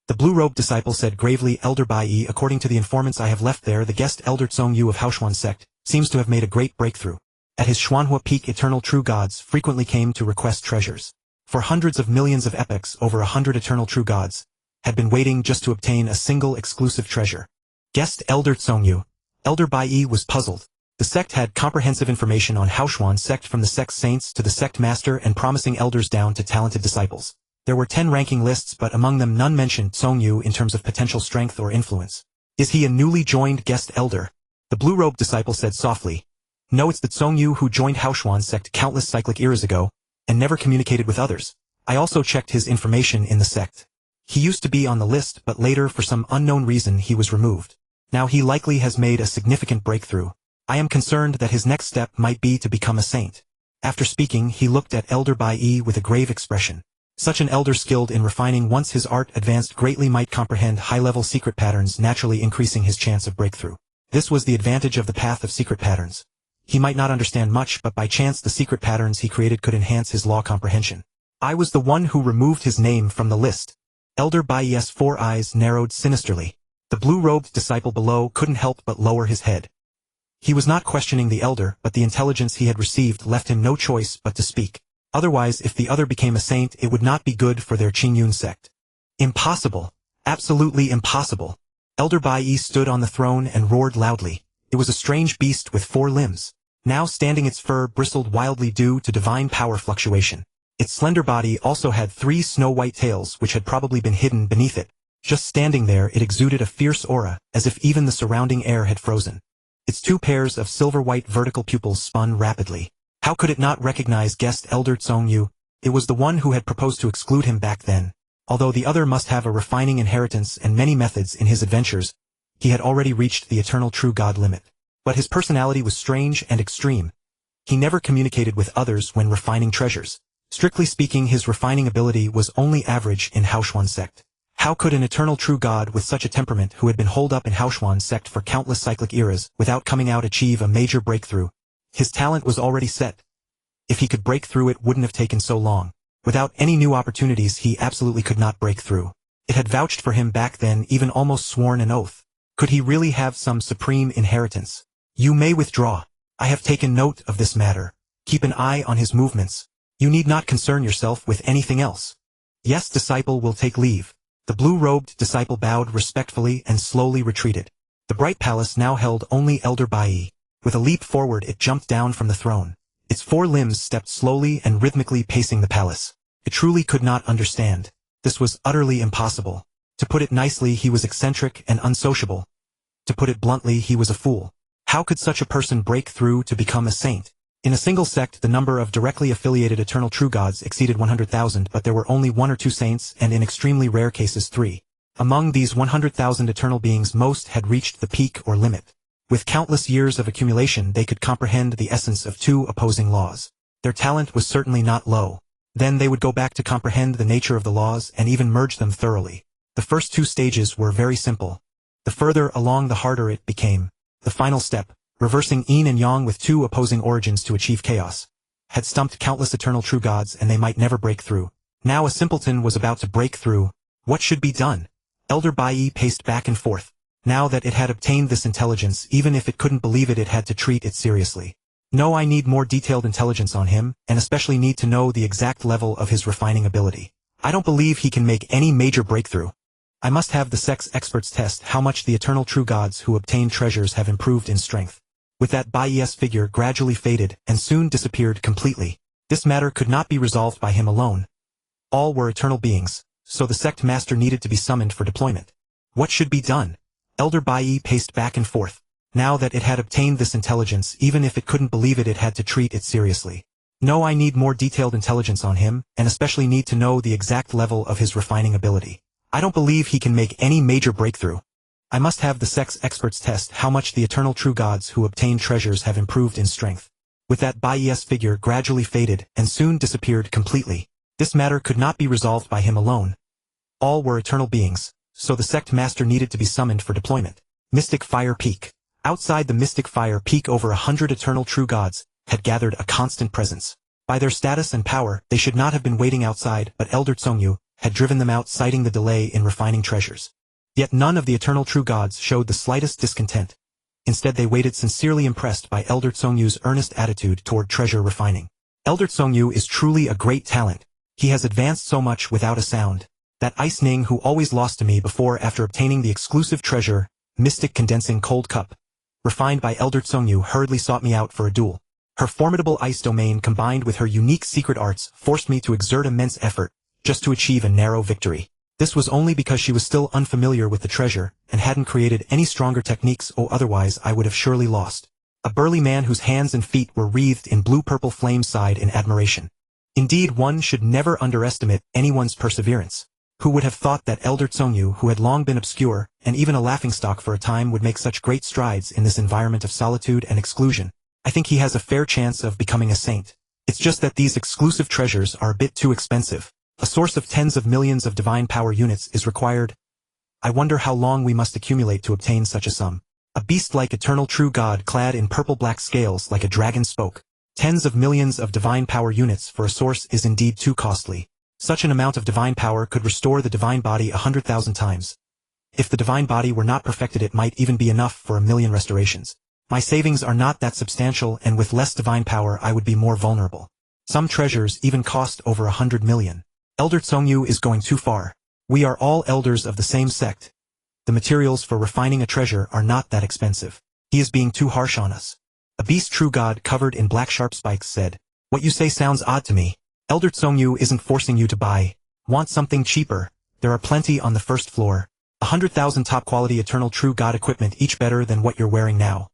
The blue-robed disciple said gravely, Elder Bai, according to the informants I have left there, the guest elder Zhang Yu of Haoshuan sect seems to have made a great breakthrough. At his Xuanhua Peak, eternal true gods frequently came to request treasures. For hundreds of millions of epochs, over 100 eternal true gods had been waiting just to obtain a single exclusive treasure. Guest Elder Zhang Yu. Elder Bai was puzzled. The sect had comprehensive information on Haoshuan sect, from the sect's saints to the sect master and promising elders down to talented disciples. There were 10 ranking lists, but among them none mentioned Zhang Yu in terms of potential strength or influence. Is he a newly joined guest elder? The blue-robed disciple said softly. No, it's the Zhang Yu who joined Haoshuan sect countless cyclic eras ago, and never communicated with others. I also checked his information in the sect. He used to be on the list, but later for some unknown reason he was removed. Now he likely has made a significant breakthrough. I am concerned that his next step might be to become a saint. After speaking, he looked at Elder Bai with a grave expression. Such an elder skilled in refining once his art advanced greatly might comprehend high-level secret patterns, naturally increasing his chance of breakthrough. This was the advantage of the path of secret patterns. He might not understand much, but by chance the secret patterns he created could enhance his law comprehension. I was the one who removed his name from the list. Elder Bai's 4 eyes narrowed sinisterly. The blue-robed disciple below couldn't help but lower his head. He was not questioning the elder, but the intelligence he had received left him no choice but to speak. Otherwise, if the other became a saint, it would not be good for their Qingyun sect. Impossible. Absolutely impossible. Elder Bai stood on the throne and roared loudly. It was a strange beast with 4 limbs. Now standing, its fur bristled wildly due to divine power fluctuation. Its slender body also had 3 snow-white tails which had probably been hidden beneath it. Just standing there, it exuded a fierce aura, as if even the surrounding air had frozen. Its 2 pairs of silver-white vertical pupils spun rapidly. How could it not recognize guest Elder Zhongyu? It was the one who had proposed to exclude him back then. Although the other must have a refining inheritance and many methods in his adventures, he had already reached the eternal true God limit. But his personality was strange and extreme. He never communicated with others when refining treasures. Strictly speaking, his refining ability was only average in Haoshuan sect. How could an eternal true God with such a temperament, who had been holed up in Haoshuan sect for countless cyclic eras, without coming out, achieve a major breakthrough? His talent was already set. If he could break through, it wouldn't have taken so long. Without any new opportunities, he absolutely could not break through. It had vouched for him back then, even almost sworn an oath. Could he really have some supreme inheritance? You may withdraw. I have taken note of this matter. Keep an eye on his movements. You need not concern yourself with anything else. Yes, disciple will take leave. The blue-robed disciple bowed respectfully and slowly retreated. The bright palace now held only Elder Bai. With a leap forward, it jumped down from the throne. Its 4 limbs stepped slowly and rhythmically pacing the palace. It truly could not understand. This was utterly impossible. To put it nicely, he was eccentric and unsociable. To put it bluntly, he was a fool. How could such a person break through to become a saint? In a single sect, the number of directly affiliated eternal true gods exceeded 100,000, but there were only 1 or 2 saints, and in extremely rare cases 3. Among these 100,000 eternal beings, most had reached the peak or limit. With countless years of accumulation, they could comprehend the essence of 2 opposing laws. Their talent was certainly not low. Then they would go back to comprehend the nature of the laws and even merge them thoroughly. The first 2 stages were very simple. The further along, the harder it became. The final step, reversing yin and yang with 2 opposing origins to achieve chaos, had stumped countless eternal true gods, and they might never break through. Now a simpleton was about to break through. What should be done? Elder Bai paced back and forth. Now that it had obtained this intelligence, even if it couldn't believe it, it had to treat it seriously. No, I need more detailed intelligence on him, and especially need to know the exact level of his refining ability. I don't believe he can make any major breakthrough. I must have the sex experts test how much the eternal true gods who obtain treasures have improved in strength. With that, Bai's figure gradually faded and soon disappeared completely. This matter could not be resolved by him alone. All were eternal beings, so the sect master needed to be summoned for deployment. What should be done? Elder Bai paced back and forth. Now that it had obtained this intelligence, even if it couldn't believe it, it had to treat it seriously. No, I need more detailed intelligence on him, and especially need to know the exact level of his refining ability. I don't believe he can make any major breakthrough. I must have the sex experts test how much the eternal true gods who obtain treasures have improved in strength. With that, Bai's figure gradually faded and soon disappeared completely. This matter could not be resolved by him alone. All were eternal beings, so the sect master needed to be summoned for deployment. Mystic Fire Peak. Outside the Mystic Fire Peak, over 100 eternal true gods had gathered a constant presence. By their status and power, they should not have been waiting outside, but Elder Zhongyu had driven them out, citing the delay in refining treasures. Yet none of the eternal true gods showed the slightest discontent. Instead, they waited, sincerely impressed by Elder Zhongyu's earnest attitude toward treasure refining. Elder Zhongyu is truly a great talent. He has advanced so much without a sound. That Ice Ning who always lost to me before, after obtaining the exclusive treasure, Mystic Condensing Cold Cup, refined by Elder Zhongyu, hurriedly sought me out for a duel. Her formidable ice domain combined with her unique secret arts forced me to exert immense effort, just to achieve a narrow victory. This was only because she was still unfamiliar with the treasure, and hadn't created any stronger techniques, or otherwise I would have surely lost. A burly man whose hands and feet were wreathed in blue-purple flame sighed in admiration. Indeed, one should never underestimate anyone's perseverance. Who would have thought that Elder Zhongyu, who had long been obscure, and even a laughingstock for a time, would make such great strides in this environment of solitude and exclusion? I think he has a fair chance of becoming a saint. It's just that these exclusive treasures are a bit too expensive. A source of tens of millions of divine power units is required. I wonder how long we must accumulate to obtain such a sum. A beast like eternal true God clad in purple-black scales like a dragon spoke. Tens of millions of divine power units for a source is indeed too costly. Such an amount of divine power could restore the divine body 100,000 times. If the divine body were not perfected, it might even be enough for 1,000,000 restorations. My savings are not that substantial, and with less divine power I would be more vulnerable. Some treasures even cost over 100 million. Elder Tsongyu is going too far. We are all elders of the same sect. The materials for refining a treasure are not that expensive. He is being too harsh on us. A beast true god covered in black sharp spikes said, "What you say sounds odd to me. Elder Tsongyu isn't forcing you to buy. Want something cheaper? There are plenty on the first floor. 100,000 top-quality eternal true god equipment, each better than what you're wearing now.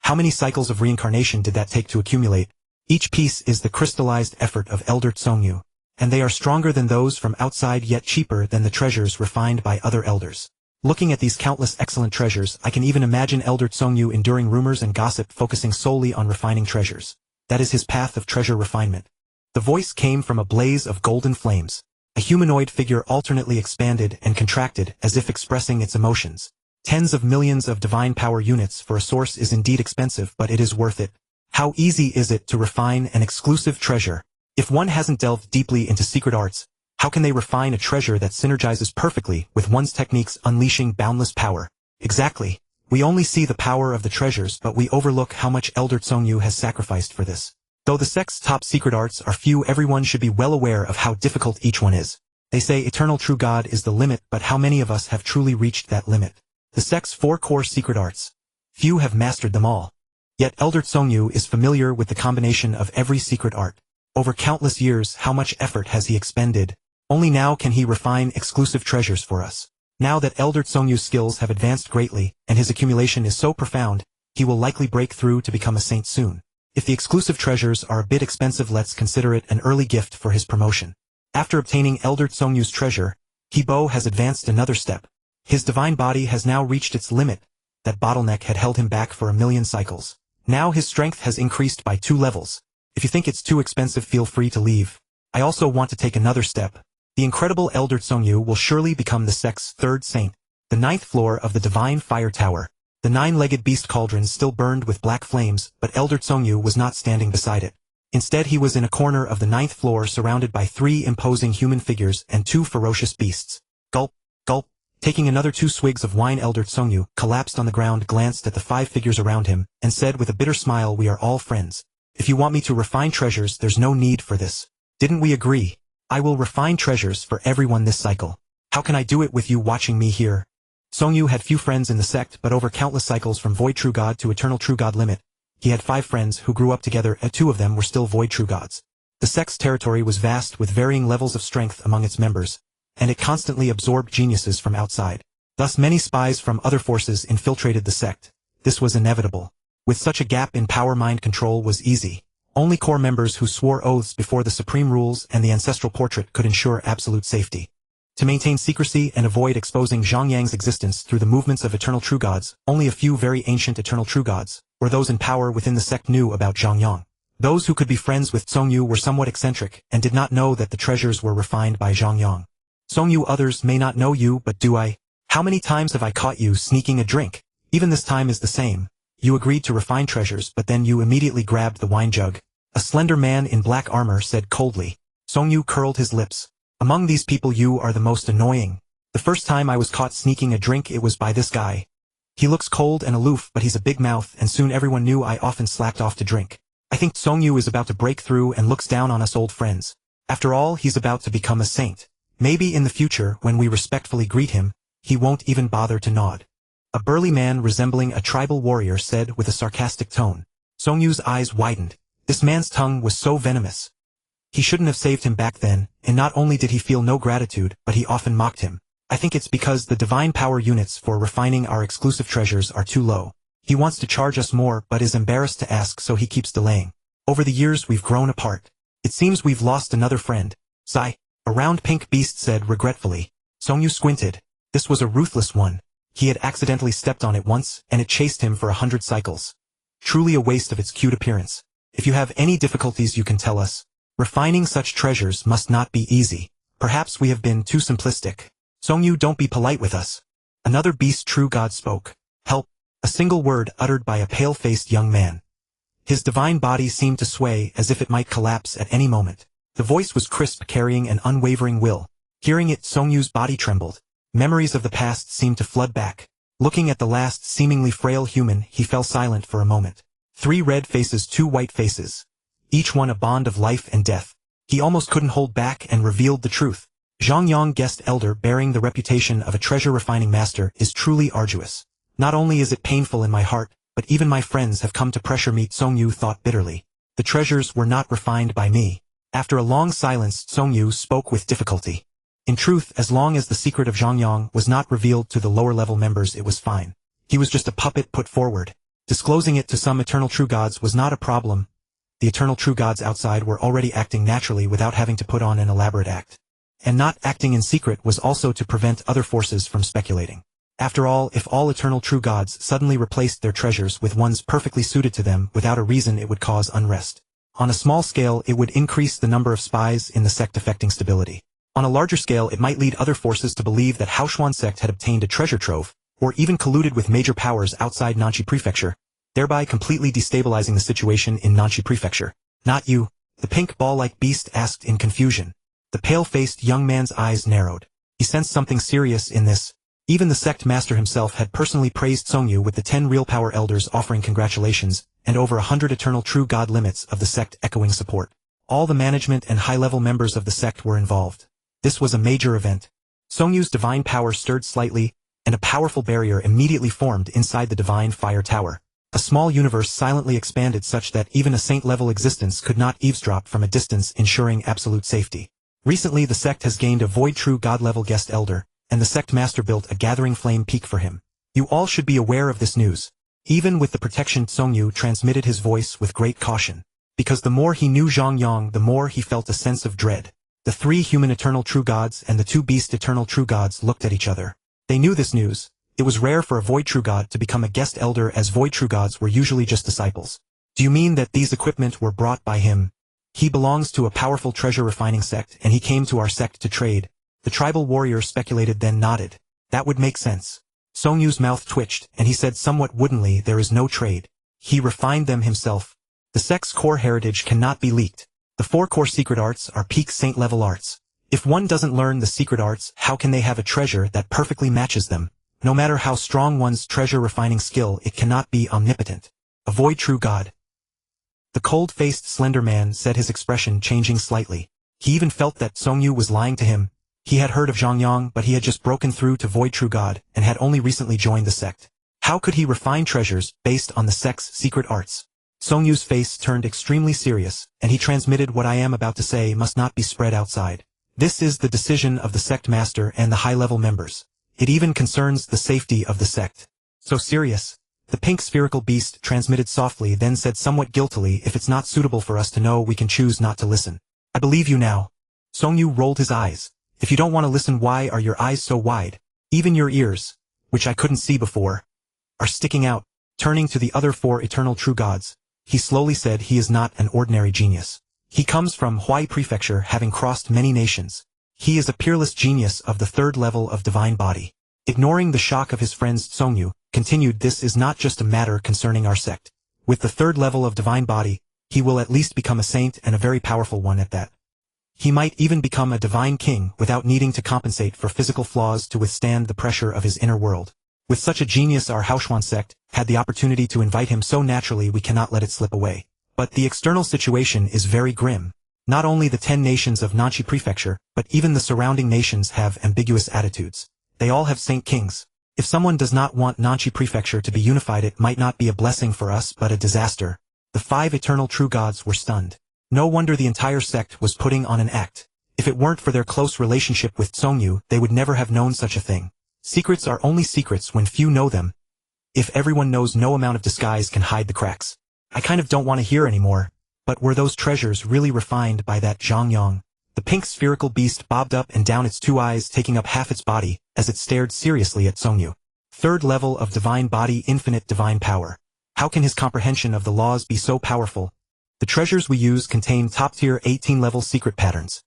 How many cycles of reincarnation did that take to accumulate? Each piece is the crystallized effort of Elder Tsongyu, and they are stronger than those from outside yet cheaper than the treasures refined by other elders. Looking at these countless excellent treasures, I can even imagine Elder Tsongyu enduring rumors and gossip, focusing solely on refining treasures. That is his path of treasure refinement." The voice came from a blaze of golden flames. A humanoid figure alternately expanded and contracted as if expressing its emotions. Tens of millions of divine power units for a source is indeed expensive, but it is worth it. How easy is it to refine an exclusive treasure? If one hasn't delved deeply into secret arts, how can they refine a treasure that synergizes perfectly with one's techniques, unleashing boundless power? Exactly. We only see the power of the treasures, but we overlook how much Elder Tsongyu has sacrificed for this. Though the sect's top secret arts are few, everyone should be well aware of how difficult each one is. They say eternal true God is the limit, but how many of us have truly reached that limit? The sect's 4 core secret arts. Few have mastered them all. Yet Elder Tsongyu is familiar with the combination of every secret art. Over countless years, how much effort has he expended? Only now can he refine exclusive treasures for us. Now that Elder Tsongyu's skills have advanced greatly, and his accumulation is so profound, he will likely break through to become a saint soon. If the exclusive treasures are a bit expensive, let's consider it an early gift for his promotion. After obtaining Elder Tsongyu's treasure, He-Bo has advanced another step. His divine body has now reached its limit. That bottleneck had held him back for 1,000,000 cycles. Now his strength has increased by 2 levels. If you think it's too expensive, feel free to leave. I also want to take another step. The incredible Elder Tsongyu will surely become the sect's 3rd saint. The 9th floor of the Divine Fire Tower. The 9-legged beast cauldron still burned with black flames, but Elder Tsongyu was not standing beside it. Instead, he was in a corner of the 9th floor, surrounded by 3 imposing human figures and 2 ferocious beasts. Gulp, gulp. Taking another 2 swigs of wine, Elder Tsongyu collapsed on the ground, glanced at the 5 figures around him, and said with a bitter smile, "We are all friends. If you want me to refine treasures, there's no need for this. Didn't we agree? I will refine treasures for everyone this cycle. How can I do it with you watching me here?" Tsongyu had few friends in the sect, but over countless cycles from Void True God to Eternal True God limit, he had 5 friends who grew up together, and 2 of them were still Void True Gods. The sect's territory was vast, with varying levels of strength among its members, and it constantly absorbed geniuses from outside. Thus many spies from other forces infiltrated the sect. This was inevitable. With such a gap in power, mind control was easy. Only core members who swore oaths before the supreme rules and the ancestral portrait could ensure absolute safety. To maintain secrecy and avoid exposing Zhang Yang's existence through the movements of eternal true gods, only a few very ancient eternal true gods, or those in power within the sect, knew about Zhang Yang. Those who could be friends with Tsongyu were somewhat eccentric, and did not know that the treasures were refined by Zhang Yang. "Tsongyu, others may not know you, but do I? How many times have I caught you sneaking a drink? Even this time is the same. You agreed to refine treasures, but then you immediately grabbed the wine jug." A slender man in black armor said coldly. Tsongyu curled his lips. "Among these people, you are the most annoying. The first time I was caught sneaking a drink, it was by this guy. He looks cold and aloof, but he's a big mouth, and soon everyone knew I often slacked off to drink. I think Tsongyu is about to break through and looks down on us old friends. After all, he's about to become a saint. Maybe in the future, when we respectfully greet him, he won't even bother to nod." A burly man resembling a tribal warrior said with a sarcastic tone. Tsongyu's eyes widened. This man's tongue was so venomous. He shouldn't have saved him back then, and not only did he feel no gratitude, but he often mocked him. "I think it's because the divine power units for refining our exclusive treasures are too low. He wants to charge us more, but is embarrassed to ask, so he keeps delaying. Over the years we've grown apart. It seems we've lost another friend." Sigh. A round pink beast said regretfully. Tsongyu squinted. This was a ruthless one. He had accidentally stepped on it once, and it chased him for 100 cycles. Truly a waste of its cute appearance. If you have any difficulties you can tell us. Refining such treasures must not be easy. Perhaps we have been too simplistic. Songyu, don't be polite with us. Another beast true god spoke. Help. A single word uttered by a pale-faced young man. His divine body seemed to sway as if it might collapse at any moment. The voice was crisp, carrying an unwavering will. Hearing it, Songyu's body trembled. Memories of the past seemed to flood back. Looking at the last seemingly frail human, he fell silent for a moment. 3 red faces, 2 white faces. Each one a bond of life and death. He almost couldn't hold back and revealed the truth. Zhang Yang, guest elder bearing the reputation of a treasure-refining master, is truly arduous. Not only is it painful in my heart, but even my friends have come to pressure me, Songyu thought bitterly. The treasures were not refined by me. After a long silence, Songyu spoke with difficulty. In truth, as long as the secret of Zhang Yang was not revealed to the lower-level members, it was fine. He was just a puppet put forward. Disclosing it to some eternal true gods was not a problem. The eternal true gods outside were already acting naturally without having to put on an elaborate act. And not acting in secret was also to prevent other forces from speculating. After all, if all eternal true gods suddenly replaced their treasures with ones perfectly suited to them without a reason, it would cause unrest. On a small scale, it would increase the number of spies in the sect, affecting stability. On a larger scale, it might lead other forces to believe that Haoshuan sect had obtained a treasure trove, or even colluded with major powers outside Nanxi Prefecture, thereby completely destabilizing the situation in Nanxi Prefecture. Not you, the pink ball-like beast asked in confusion. The pale-faced young man's eyes narrowed. He sensed something serious in this. Even the sect master himself had personally praised Songyu, with the 10 real power elders offering congratulations, and over 100 eternal true god limits of the sect echoing support. All the management and high-level members of the sect were involved. This was a major event. Songyu's divine power stirred slightly, and a powerful barrier immediately formed inside the divine fire tower. A small universe silently expanded such that even a saint-level existence could not eavesdrop from a distance, ensuring absolute safety. Recently the sect has gained a void true god-level guest elder, and the sect master built a gathering flame peak for him. You all should be aware of this news. Even with the protection, Songyu transmitted his voice with great caution. Because the more he knew Zhang Yang, the more he felt a sense of dread. The 3 human eternal true gods and the 2 beast eternal true gods looked at each other. They knew this news. It was rare for a void true god to become a guest elder, as void true gods were usually just disciples. Do you mean that these equipment were brought by him? He belongs to a powerful treasure-refining sect, and he came to our sect to trade. The tribal warrior speculated, then nodded. That would make sense. Songyu's mouth twitched, and he said somewhat woodenly, there is no trade. He refined them himself. The sect's core heritage cannot be leaked. The 4 core secret arts are peak saint-level arts. If one doesn't learn the secret arts, how can they have a treasure that perfectly matches them? No matter how strong one's treasure-refining skill, it cannot be omnipotent. A void true god. The cold-faced slender man said, his expression changing slightly. He even felt that Songyu was lying to him. He had heard of Zhang Yang, but he had just broken through to void true god, and had only recently joined the sect. How could he refine treasures based on the sect's secret arts? Songyu's face turned extremely serious, and he transmitted, what I am about to say must not be spread outside. This is the decision of the sect master and the high-level members. It even concerns the safety of the sect. So serious? The pink spherical beast transmitted softly, then said somewhat guiltily, if it's not suitable for us to know, we can choose not to listen. I believe you now. Songyu rolled his eyes. If you don't want to listen, why are your eyes so wide? Even your ears, which I couldn't see before, are sticking out. Turning to the other 4 eternal true gods, he slowly said, he is not an ordinary genius. He comes from Huai Prefecture, having crossed many nations. He is a peerless genius of the 3rd level of divine body. Ignoring the shock of his friends, Songyu continued, this is not just a matter concerning our sect. With the 3rd level of divine body, he will at least become a saint, and a very powerful one at that. He might even become a divine king without needing to compensate for physical flaws to withstand the pressure of his inner world. With such a genius, our Haoshuan sect had the opportunity to invite him so naturally, we cannot let it slip away. But the external situation is very grim. Not only the 10 nations of Nanxi Prefecture, but even the surrounding nations have ambiguous attitudes. They all have saint kings. If someone does not want Nanxi Prefecture to be unified, it might not be a blessing for us but a disaster. The 5 eternal true gods were stunned. No wonder the entire sect was putting on an act. If it weren't for their close relationship with Songyu, they would never have known such a thing. Secrets are only secrets when few know them. If everyone knows, no amount of disguise can hide the cracks. I kind of don't want to hear anymore. But were those treasures really refined by that Zhang Yang? The pink spherical beast bobbed up and down, its 2 eyes taking up half its body, as it stared seriously at Songyu. 3rd level of divine body, infinite divine power. How can his comprehension of the laws be so powerful? The treasures we use contain top-tier 18-level secret patterns.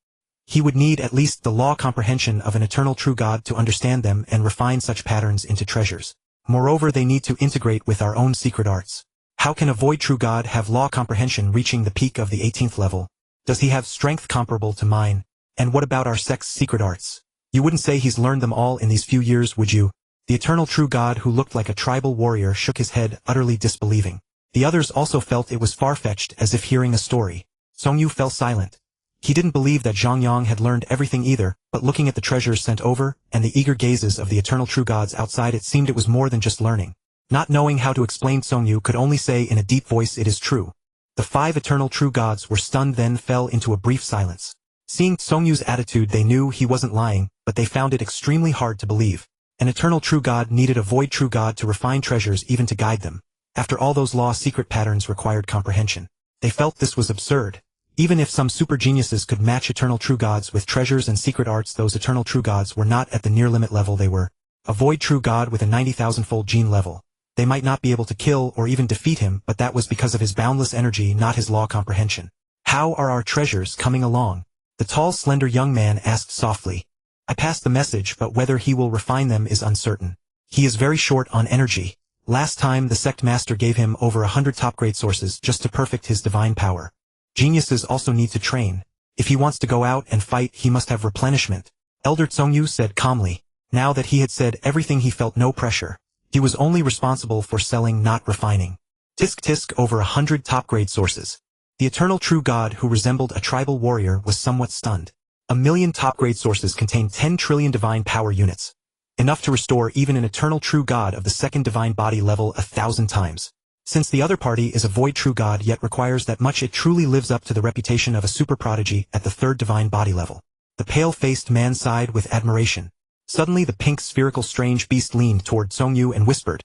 He would need at least the law comprehension of an eternal true God to understand them and refine such patterns into treasures. Moreover, they need to integrate with our own secret arts. How can a void true God have law comprehension reaching the peak of the 18th level? Does he have strength comparable to mine? And what about our sect's secret arts? You wouldn't say he's learned them all in these few years, would you? The eternal true God, who looked like a tribal warrior, shook his head, utterly disbelieving. The others also felt it was far-fetched, as if hearing a story. Songyu fell silent. He didn't believe that Zhang Yang had learned everything either, but looking at the treasures sent over, and the eager gazes of the eternal true gods outside, it seemed it was more than just learning. Not knowing how to explain, Songyu could only say in a deep voice, "It is true." The 5 eternal true gods were stunned, then fell into a brief silence. Seeing Songyu's attitude, they knew he wasn't lying, but they found it extremely hard to believe. An eternal true god needed a void true god to refine treasures, even to guide them. After all, those law secret patterns required comprehension. They felt this was absurd. Even if some super geniuses could match eternal true gods with treasures and secret arts, those eternal true gods were not at the near limit level. They were a void true god with a 90,000-fold gene level. They might not be able to kill or even defeat him, but that was because of his boundless energy, not his law comprehension. How are our treasures coming along? The tall, slender young man asked softly. I passed the message, but whether he will refine them is uncertain. He is very short on energy. Last time the sect master gave him over 100 top-grade sources just to perfect his divine power. Geniuses also need to train. If he wants to go out and fight, he must have replenishment. Elder Songyu said calmly. Now that he had said everything, he felt no pressure. He was only responsible for selling, not refining. Tisk over 100 top-grade sources. The eternal true god, who resembled a tribal warrior, was somewhat stunned. 1,000,000 top-grade sources contain 10 trillion divine power units. Enough to restore even an eternal true god of the 2nd divine body level 1,000 times. Since the other party is a void true god yet requires that much, it truly lives up to the reputation of a super prodigy at the 3rd divine body level. The pale-faced man sighed with admiration. Suddenly the pink spherical strange beast leaned toward Songyu and whispered,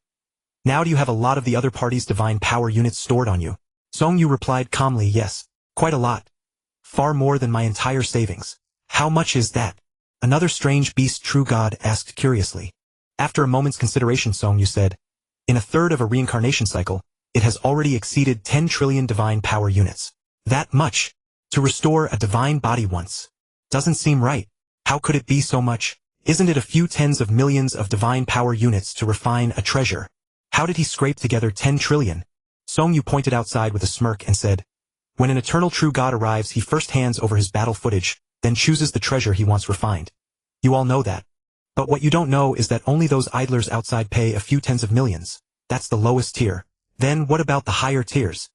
"Now do you have a lot of the other party's divine power units stored on you?" Songyu replied calmly, "Yes, quite a lot. Far more than my entire savings." "How much is that?" Another strange beast true god asked curiously. After a moment's consideration, Songyu said, "In a third of a reincarnation cycle, it has already exceeded 10 trillion divine power units. That much? To restore a divine body once? Doesn't seem right. How could it be so much? Isn't it a few tens of millions of divine power units to refine a treasure? How did he scrape together 10 trillion? Songyu pointed outside with a smirk and said, "When an eternal true god arrives, he first hands over his battle footage, then chooses the treasure he wants refined. You all know that. But what you don't know is that only those idlers outside pay a few tens of millions. That's the lowest tier. Then what about the higher tiers?"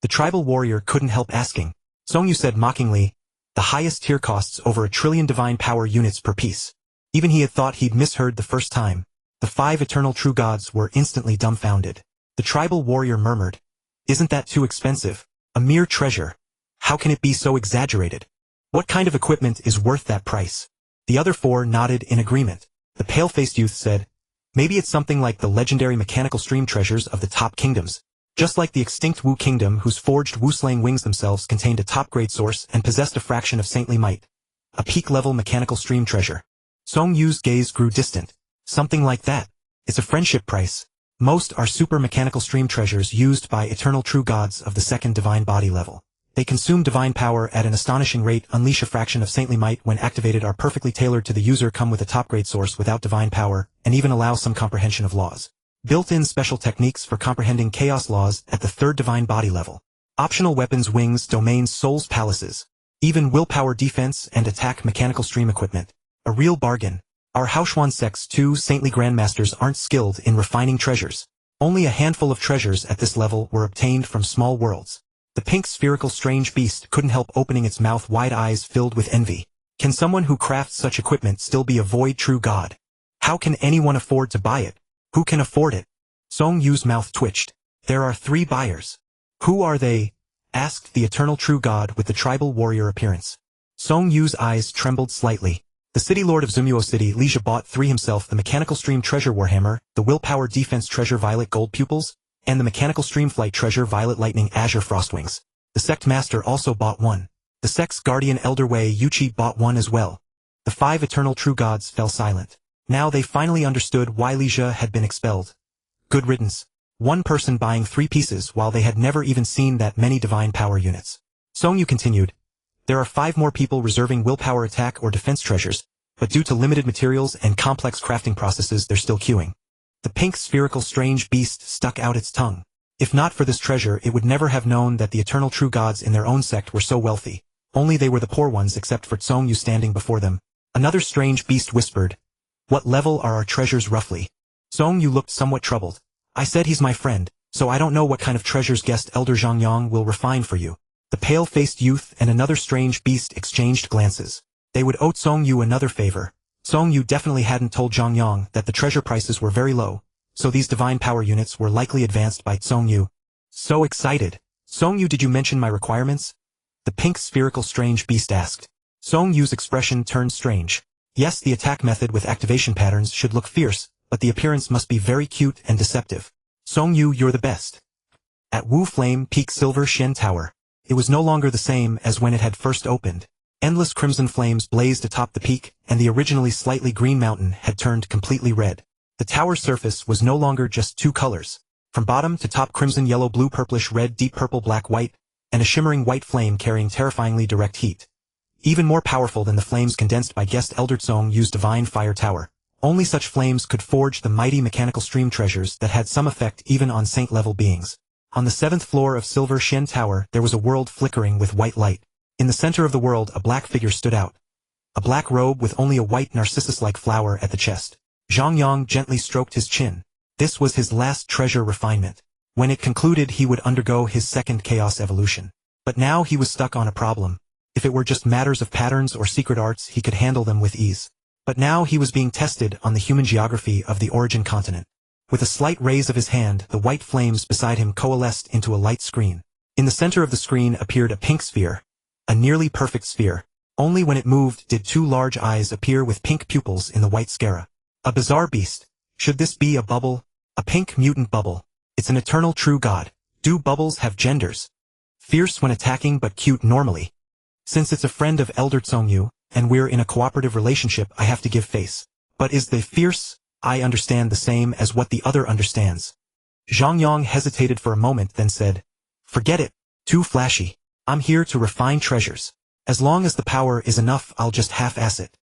The tribal warrior couldn't help asking. Songyu said mockingly, "The highest tier costs over 1 trillion divine power units per piece." Even he had thought he'd misheard the first time. The 5 eternal true gods were instantly dumbfounded. The tribal warrior murmured, "Isn't that too expensive? A mere treasure. How can it be so exaggerated? What kind of equipment is worth that price?" The other 4 nodded in agreement. The pale-faced youth said, "Maybe it's something like the legendary mechanical stream treasures of the top kingdoms. Just like the extinct Wu kingdom, whose forged Wu-slaying wings themselves contained a top-grade source and possessed a fraction of saintly might. A peak-level mechanical stream treasure." Songyu's gaze grew distant. "Something like that. It's a friendship price. Most are super mechanical stream treasures used by eternal true gods of the 2nd divine body level. They consume divine power at an astonishing rate, unleash a fraction of saintly might when activated, are perfectly tailored to the user, come with a top-grade source without divine power, and even allow some comprehension of laws. Built-in special techniques for comprehending chaos laws at the 3rd divine body level. Optional weapons, wings, domains, souls, palaces. Even willpower, defense, and attack mechanical stream equipment. A real bargain. Our Haoshuan sect's 2 saintly grandmasters aren't skilled in refining treasures. Only a handful of treasures at this level were obtained from small worlds." The pink spherical strange beast couldn't help opening its mouth wide, eyes filled with envy. Can someone who crafts such equipment still be a void true god? How can anyone afford to buy it? Who can afford it? Songyu's mouth twitched. "There are 3 buyers." "Who are they?" asked the eternal true god with the tribal warrior appearance. Songyu's eyes trembled slightly. The city lord of Yinmo City, Leisha, bought 3 himself: the mechanical stream treasure Warhammer, the willpower defense treasure Violet Gold Pupils, and the mechanical stream flight treasure Violet Lightning Azure Frostwings. The sect master also bought 1. The sect's guardian Elder Wei Yuchi bought 1 as well. The 5 eternal true gods fell silent. Now they finally understood why Leisha had been expelled. Good riddance. One person buying 3 pieces while they had never even seen that many divine power units. Zhang Yang continued. There are 5 more people reserving willpower attack or defense treasures, but due to limited materials and complex crafting processes they're still queuing. The pink spherical strange beast stuck out its tongue. If not for this treasure it would never have known that the eternal true gods in their own sect were so wealthy. Only they were the poor ones except for Zhang Yang standing before them. Another strange beast whispered. What level are our treasures roughly? Zhang Yang looked somewhat troubled. I said he's my friend, so I don't know what kind of treasures guest Elder Zhang Yang will refine for you. The pale-faced youth and another strange beast exchanged glances. They would owe Zhang Yang another favor. Zhang Yang definitely hadn't told Zhang Yang that the treasure prices were very low, so these divine power units were likely advanced by Zhang Yang. So excited. Zhang Yang, did you mention my requirements? The pink spherical strange beast asked. Zhang Yang's expression turned strange. Yes, the attack method with activation patterns should look fierce, but the appearance must be very cute and deceptive. Zhang Yang, you're the best. At Wu Flame Peak Silver Shen Tower. It was no longer the same as when it had first opened. Endless crimson flames blazed atop the peak, and the originally slightly green mountain had turned completely red. The tower's surface was no longer just 2 colors. From bottom to top crimson yellow blue purplish red deep purple black white, and a shimmering white flame carrying terrifyingly direct heat. Even more powerful than the flames condensed by guest Elder Zhang Yang's divine fire tower. Only such flames could forge the mighty mechanical stream treasures that had some effect even on saint-level beings. On the 7th floor of Silver Shen Tower there was a world flickering with white light. In the center of the world a black figure stood out. A black robe with only a white narcissus-like flower at the chest. Zhang Yang gently stroked his chin. This was his last treasure refinement. When it concluded he would undergo his second chaos evolution. But now he was stuck on a problem. If it were just matters of patterns or secret arts he could handle them with ease. But now he was being tested on the human geography of the origin continent. With a slight raise of his hand the white flames beside him coalesced into a light screen. In the center of the screen appeared a pink sphere. A nearly perfect sphere. Only when it moved did 2 large eyes appear with pink pupils in the white sclera. A bizarre beast. Should this be a bubble? A pink mutant bubble. It's an eternal true god. Do bubbles have genders? Fierce when attacking but cute normally. Since it's a friend of Elder Zhang Yang, and we're in a cooperative relationship I have to give face. But is the fierce I understand the same as what the other understands? Zhang Yang hesitated for a moment then said. Forget it. Too flashy. I'm here to refine treasures. As long as the power is enough I'll just half-ass it.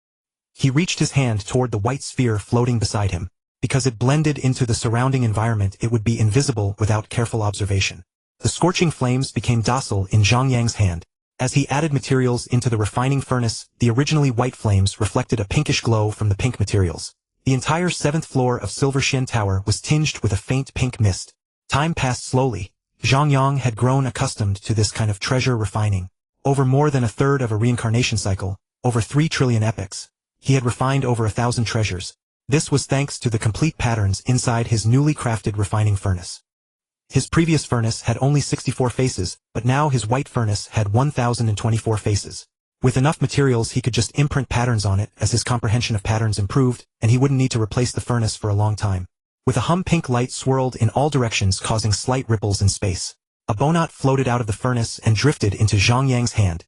He reached his hand toward the white sphere floating beside him. Because it blended into the surrounding environment it would be invisible without careful observation. The scorching flames became docile in Zhang Yang's hand. As he added materials into the refining furnace, the originally white flames reflected a pinkish glow from the pink materials. The entire 7th floor of Silver Shen Tower was tinged with a faint pink mist. Time passed slowly. Zhang Yang had grown accustomed to this kind of treasure refining. Over more than a third of a reincarnation cycle, over 3 trillion epochs, he had refined over 1,000 treasures. This was thanks to the complete patterns inside his newly crafted refining furnace. His previous furnace had only 64 faces, but now his white furnace had 1,024 faces. With enough materials he could just imprint patterns on it as his comprehension of patterns improved, and he wouldn't need to replace the furnace for a long time. With a pink light swirled in all directions causing slight ripples in space. A bowknot floated out of the furnace and drifted into Zhang Yang's hand.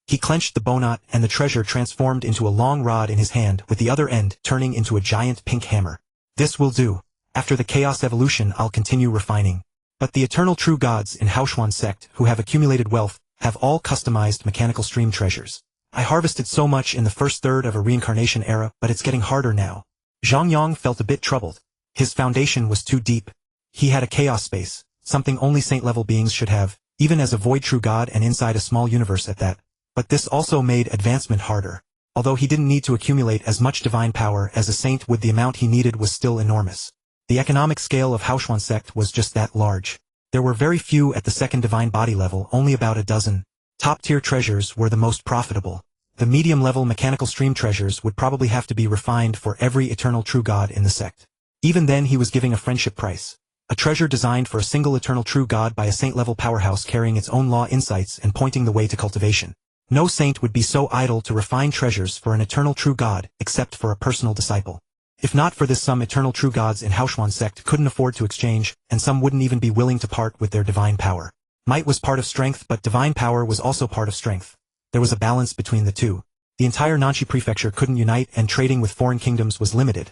He clenched the bowknot and the treasure transformed into a long rod in his hand with the other end turning into a giant pink hammer. This will do. After the chaos evolution I'll continue refining. But the eternal true gods in Haoshuan sect who have accumulated wealth have all customized mechanical stream treasures. I harvested so much in the first third of a reincarnation era, but it's getting harder now. Zhang Yang felt a bit troubled. His foundation was too deep. He had a chaos space, something only saint-level beings should have, even as a void true god and inside a small universe at that. But this also made advancement harder. Although he didn't need to accumulate as much divine power as a saint would, the amount he needed was still enormous. The economic scale of Haoshuan sect was just that large. There were very few at the second divine body level, only about a dozen. Top-tier treasures were the most profitable. The medium-level mechanical stream treasures would probably have to be refined for every eternal true god in the sect. Even then he was giving a friendship price. A treasure designed for a single eternal true god by a saint-level powerhouse carrying its own law insights and pointing the way to cultivation. No saint would be so idle to refine treasures for an eternal true god, except for a personal disciple. If not for this, some eternal true gods in Haoshuan sect couldn't afford to exchange, and some wouldn't even be willing to part with their divine power. Might was part of strength, but divine power was also part of strength. There was a balance between the two. The entire Nanxi prefecture couldn't unite, and trading with foreign kingdoms was limited.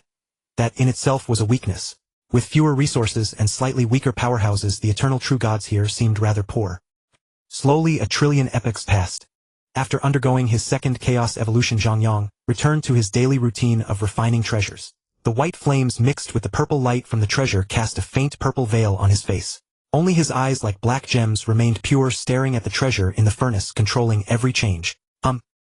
That in itself was a weakness. With fewer resources and slightly weaker powerhouses, the eternal true gods here seemed rather poor. Slowly, 1,000,000,000,000 epochs passed. After undergoing his second chaos evolution, Zhang Yang returned to his daily routine of refining treasures. The white flames mixed with the purple light from the treasure cast a faint purple veil on his face. Only his eyes, like black gems, remained pure, staring at the treasure in the furnace, controlling every change.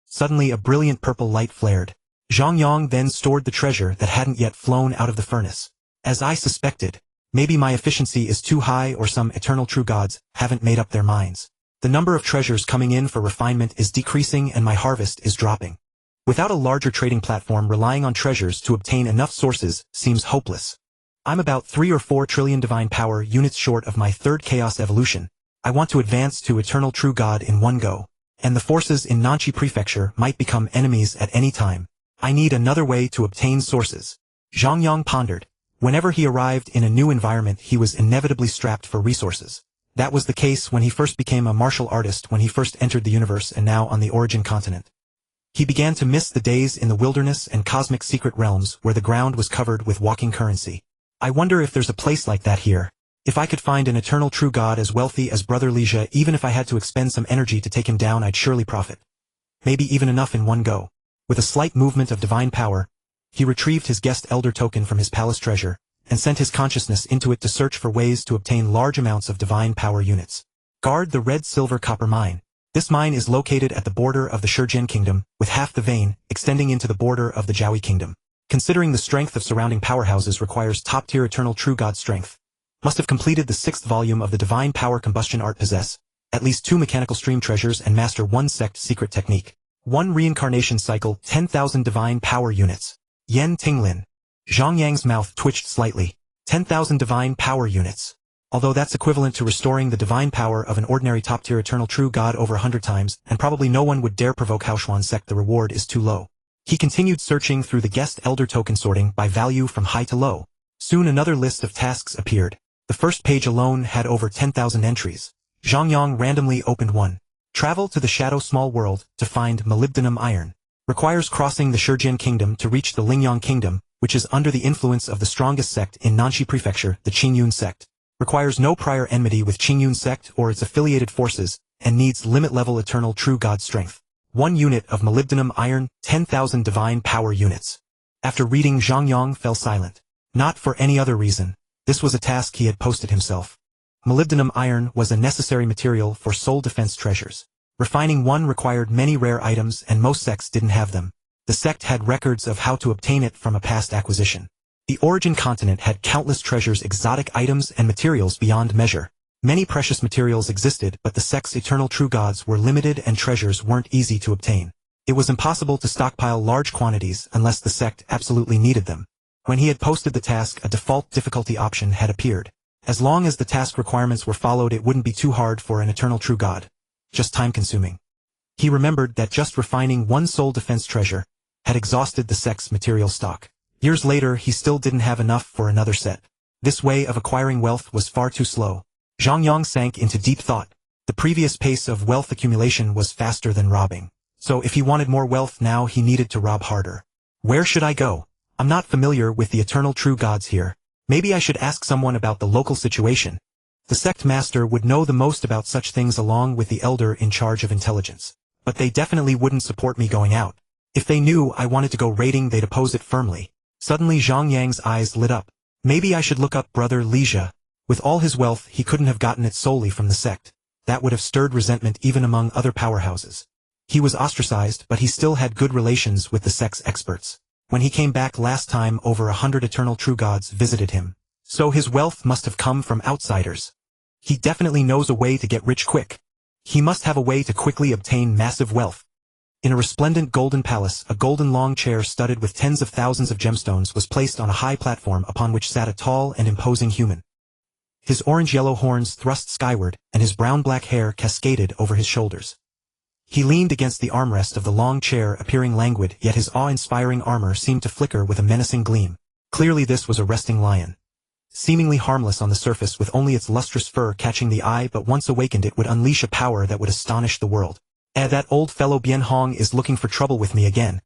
Suddenly a brilliant purple light flared. Zhang Yang then stored the treasure that hadn't yet flown out of the furnace. As I suspected, maybe my efficiency is too high, or some eternal true gods haven't made up their minds. The number of treasures coming in for refinement is decreasing and my harvest is dropping. Without a larger trading platform, relying on treasures to obtain enough sources seems hopeless. I'm about 3 or 4 trillion divine power units short of my third chaos evolution. I want to advance to eternal true god in one go. And the forces in Nanchi Prefecture might become enemies at any time. I need another way to obtain sources. Zhang Yang pondered. Whenever he arrived in a new environment, he was inevitably strapped for resources. That was the case when he first became a martial artist, when he first entered the universe, and now on the origin continent. He began to miss the days in the wilderness and cosmic secret realms where the ground was covered with walking currency. I wonder if there's a place like that here. If I could find an eternal true god as wealthy as Brother Lija, even if I had to expend some energy to take him down, I'd surely profit. Maybe even enough in one go. With a slight movement of divine power, he retrieved his guest elder token from his palace treasure, and sent his consciousness into it to search for ways to obtain large amounts of divine power units. Guard the red silver copper mine. This mine is located at the border of the Shurjian kingdom, with half the vein extending into the border of the Jiahui kingdom. Considering the strength of surrounding powerhouses requires top-tier eternal true god strength. Must have completed the 6th volume of the Divine Power Combustion Art, possess at least 2 mechanical stream treasures, and master 1 sect secret technique. 1 reincarnation cycle, 10,000 divine power units. Yen Tinglin. Zhang Yang's mouth twitched slightly. 10,000 divine power units. Although that's equivalent to restoring the divine power of an ordinary top-tier eternal true god over 100 times, and probably no one would dare provoke Haoshuan sect, the reward is too low. He continued searching through the guest elder token, sorting by value from high to low. Soon another list of tasks appeared. The first page alone had over 10,000 entries. Zhang Yang randomly opened one. Travel to the Shadow Small World to find molybdenum iron. Requires crossing the Shurjian kingdom to reach the Lingyang kingdom, which is under the influence of the strongest sect in Nanchi Prefecture, the Qingyun sect. Requires no prior enmity with Qingyun sect or its affiliated forces, and needs limit-level eternal true god strength. 1 unit of molybdenum iron, 10,000 divine power units. After reading, Zhang Yang fell silent. Not for any other reason. This was a task he had posted himself. Molybdenum iron was a necessary material for soul defense treasures. Refining one required many rare items, and most sects didn't have them. The sect had records of how to obtain it from a past acquisition. The origin continent had countless treasures, exotic items, and materials beyond measure. Many precious materials existed, but the sect's eternal true gods were limited and treasures weren't easy to obtain. It was impossible to stockpile large quantities unless the sect absolutely needed them. When he had posted the task, a default difficulty option had appeared. As long as the task requirements were followed, it wouldn't be too hard for an eternal true god. Just time-consuming. He remembered that just refining 1 soul defense treasure had exhausted the sect's material stock. Years later, he still didn't have enough for another set. This way of acquiring wealth was far too slow. Zhang Yang sank into deep thought. The previous pace of wealth accumulation was faster than robbing. So if he wanted more wealth now, he needed to rob harder. Where should I go? I'm not familiar with the eternal true gods here. Maybe I should ask someone about the local situation. The sect master would know the most about such things, along with the elder in charge of intelligence. But they definitely wouldn't support me going out. If they knew I wanted to go raiding, they'd oppose it firmly. Suddenly Zhang Yang's eyes lit up. Maybe I should look up Brother Lija. With all his wealth, he couldn't have gotten it solely from the sect. That would have stirred resentment even among other powerhouses. He was ostracized, but he still had good relations with the sect's experts. When he came back last time, over 100 eternal true gods visited him. So his wealth must have come from outsiders. He definitely knows a way to get rich quick. He must have a way to quickly obtain massive wealth. In a resplendent golden palace, a golden long chair studded with tens of thousands of gemstones was placed on a high platform upon which sat a tall and imposing human. His orange-yellow horns thrust skyward, and his brown-black hair cascaded over his shoulders. He leaned against the armrest of the long chair, appearing languid, yet his awe-inspiring armor seemed to flicker with a menacing gleam. Clearly this was a resting lion. Seemingly harmless on the surface, with only its lustrous fur catching the eye, but once awakened it would unleash a power that would astonish the world. That old fellow Bien Hong is looking for trouble with me again,"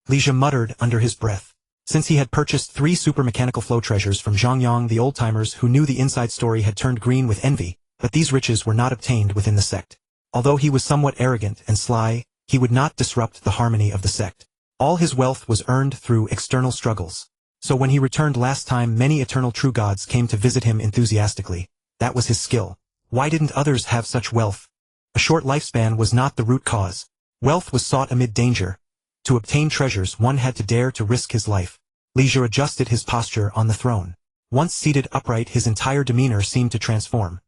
Lija muttered under his breath. Since he had purchased 3 super mechanical flow treasures from Zhang Yang, the old-timers who knew the inside story had turned green with envy, but these riches were not obtained within the sect. Although he was somewhat arrogant and sly, he would not disrupt the harmony of the sect. All his wealth was earned through external struggles. So when he returned last time, many eternal true gods came to visit him enthusiastically. That was his skill. Why didn't others have such wealth? A short lifespan was not the root cause. Wealth was sought amid danger. To obtain treasures, one had to dare to risk his life. Leisure adjusted his posture on the throne. Once seated upright, his entire demeanor seemed to transform.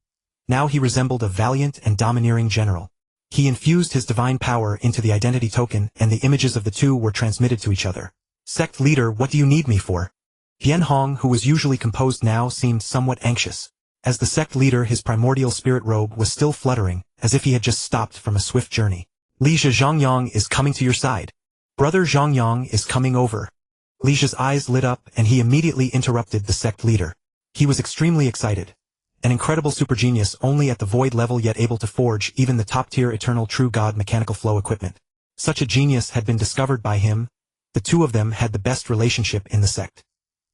Now he resembled a valiant and domineering general. He infused his divine power into the identity token, and the images of the two were transmitted to each other. Sect leader, what do you need me for? Bianhong, who was usually composed now, seemed somewhat anxious. As the sect leader, his primordial spirit robe was still fluttering, as if he had just stopped from a swift journey. Lija, Zhang Yang is coming to your side. Brother Zhang Yang is coming over. Lija's eyes lit up, and he immediately interrupted the sect leader. He was extremely excited. An incredible super genius only at the void level, yet able to forge even the top-tier eternal true god mechanical flow equipment. Such a genius had been discovered by him. The two of them had the best relationship in the sect.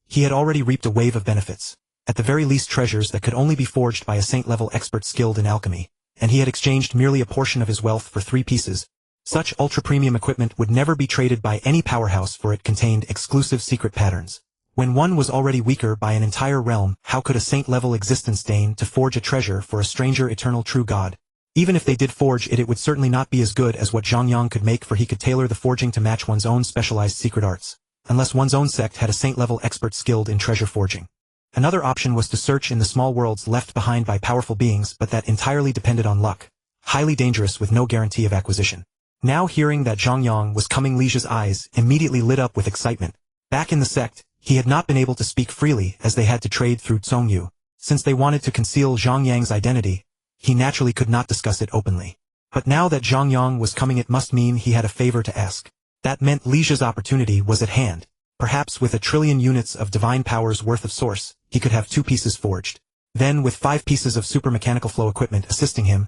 He had already reaped a wave of benefits. At the very least, treasures that could only be forged by a saint-level expert skilled in alchemy, and he had exchanged merely a portion of his wealth for 3 pieces. Such ultra-premium equipment would never be traded by any powerhouse, for it contained exclusive secret patterns. When one was already weaker by an entire realm, how could a saint-level existence deign to forge a treasure for a stranger eternal true god? Even if they did forge it, it would certainly not be as good as what Zhang Yang could make, for he could tailor the forging to match one's own specialized secret arts, unless one's own sect had a saint-level expert skilled in treasure forging. Another option was to search in the small worlds left behind by powerful beings, but that entirely depended on luck. Highly dangerous with no guarantee of acquisition. Now hearing that Zhang Yang was coming, Lija's eyes immediately lit up with excitement. Back in the sect, he had not been able to speak freely, as they had to trade through Zhongyu. Since they wanted to conceal Zhang Yang's identity, he naturally could not discuss it openly. But now that Zhang Yang was coming, it must mean he had a favor to ask. That meant Lija's opportunity was at hand. Perhaps with 1 trillion units of divine power's worth of source, he could have 2 pieces forged. Then with 5 pieces of super mechanical flow equipment assisting him,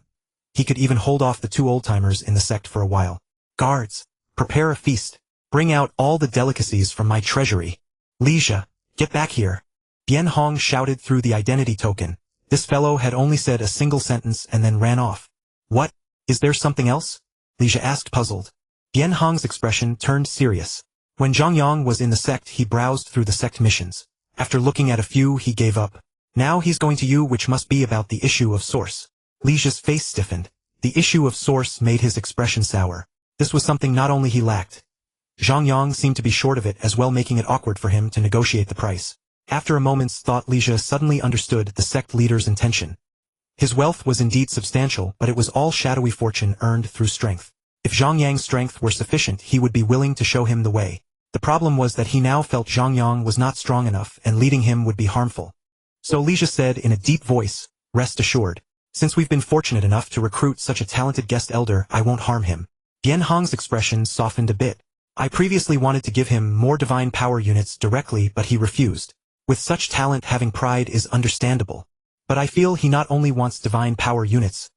he could even hold off the 2 old-timers in the sect for a while. Guards, prepare a feast. Bring out all the delicacies from my treasury. Lija, get back here. Bianhong shouted through the identity token. This fellow had only said a single sentence and then ran off. What? Is there something else? Lija asked, puzzled. Bianhong's expression turned serious. When Zhang Yang was in the sect, he browsed through the sect missions. After looking at a few, he gave up. Now he's going to you, which must be about the issue of source. Lija's face stiffened. The issue of source made his expression sour. This was something not only he lacked. Zhang Yang seemed to be short of it as well, making it awkward for him to negotiate the price. After a moment's thought, Lija suddenly understood the sect leader's intention. His wealth was indeed substantial, but it was all shadowy fortune earned through strength. If Zhang Yang's strength were sufficient, he would be willing to show him the way. The problem was that he now felt Zhang Yang was not strong enough, and leading him would be harmful. So Lija said in a deep voice, "Rest assured. Since we've been fortunate enough to recruit such a talented guest elder, I won't harm him." Bianhong's expression softened a bit. I previously wanted to give him more divine power units directly, but he refused. With such talent, having pride is understandable. But I feel he not only wants divine power units,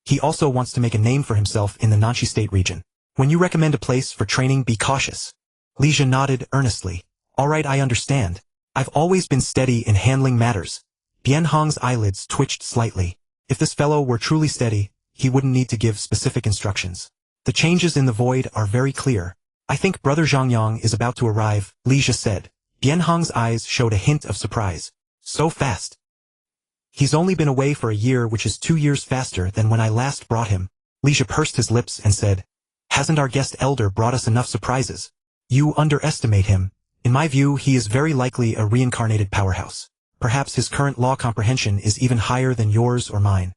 he also wants to make a name for himself in the Nanxi State region. When you recommend a place for training, be cautious. Lija nodded earnestly. All right, I understand. I've always been steady in handling matters. Bianhong's eyelids twitched slightly. If this fellow were truly steady, he wouldn't need to give specific instructions. The changes in the void are very clear. I think Brother Zhang Yang is about to arrive, Lija said. Bianhong's eyes showed a hint of surprise. So fast. He's only been away for a year, which is 2 years faster than when I last brought him. Lija pursed his lips and said, "Hasn't our guest elder brought us enough surprises?" You underestimate him. In my view, he is very likely a reincarnated powerhouse. Perhaps his current law comprehension is even higher than yours or mine.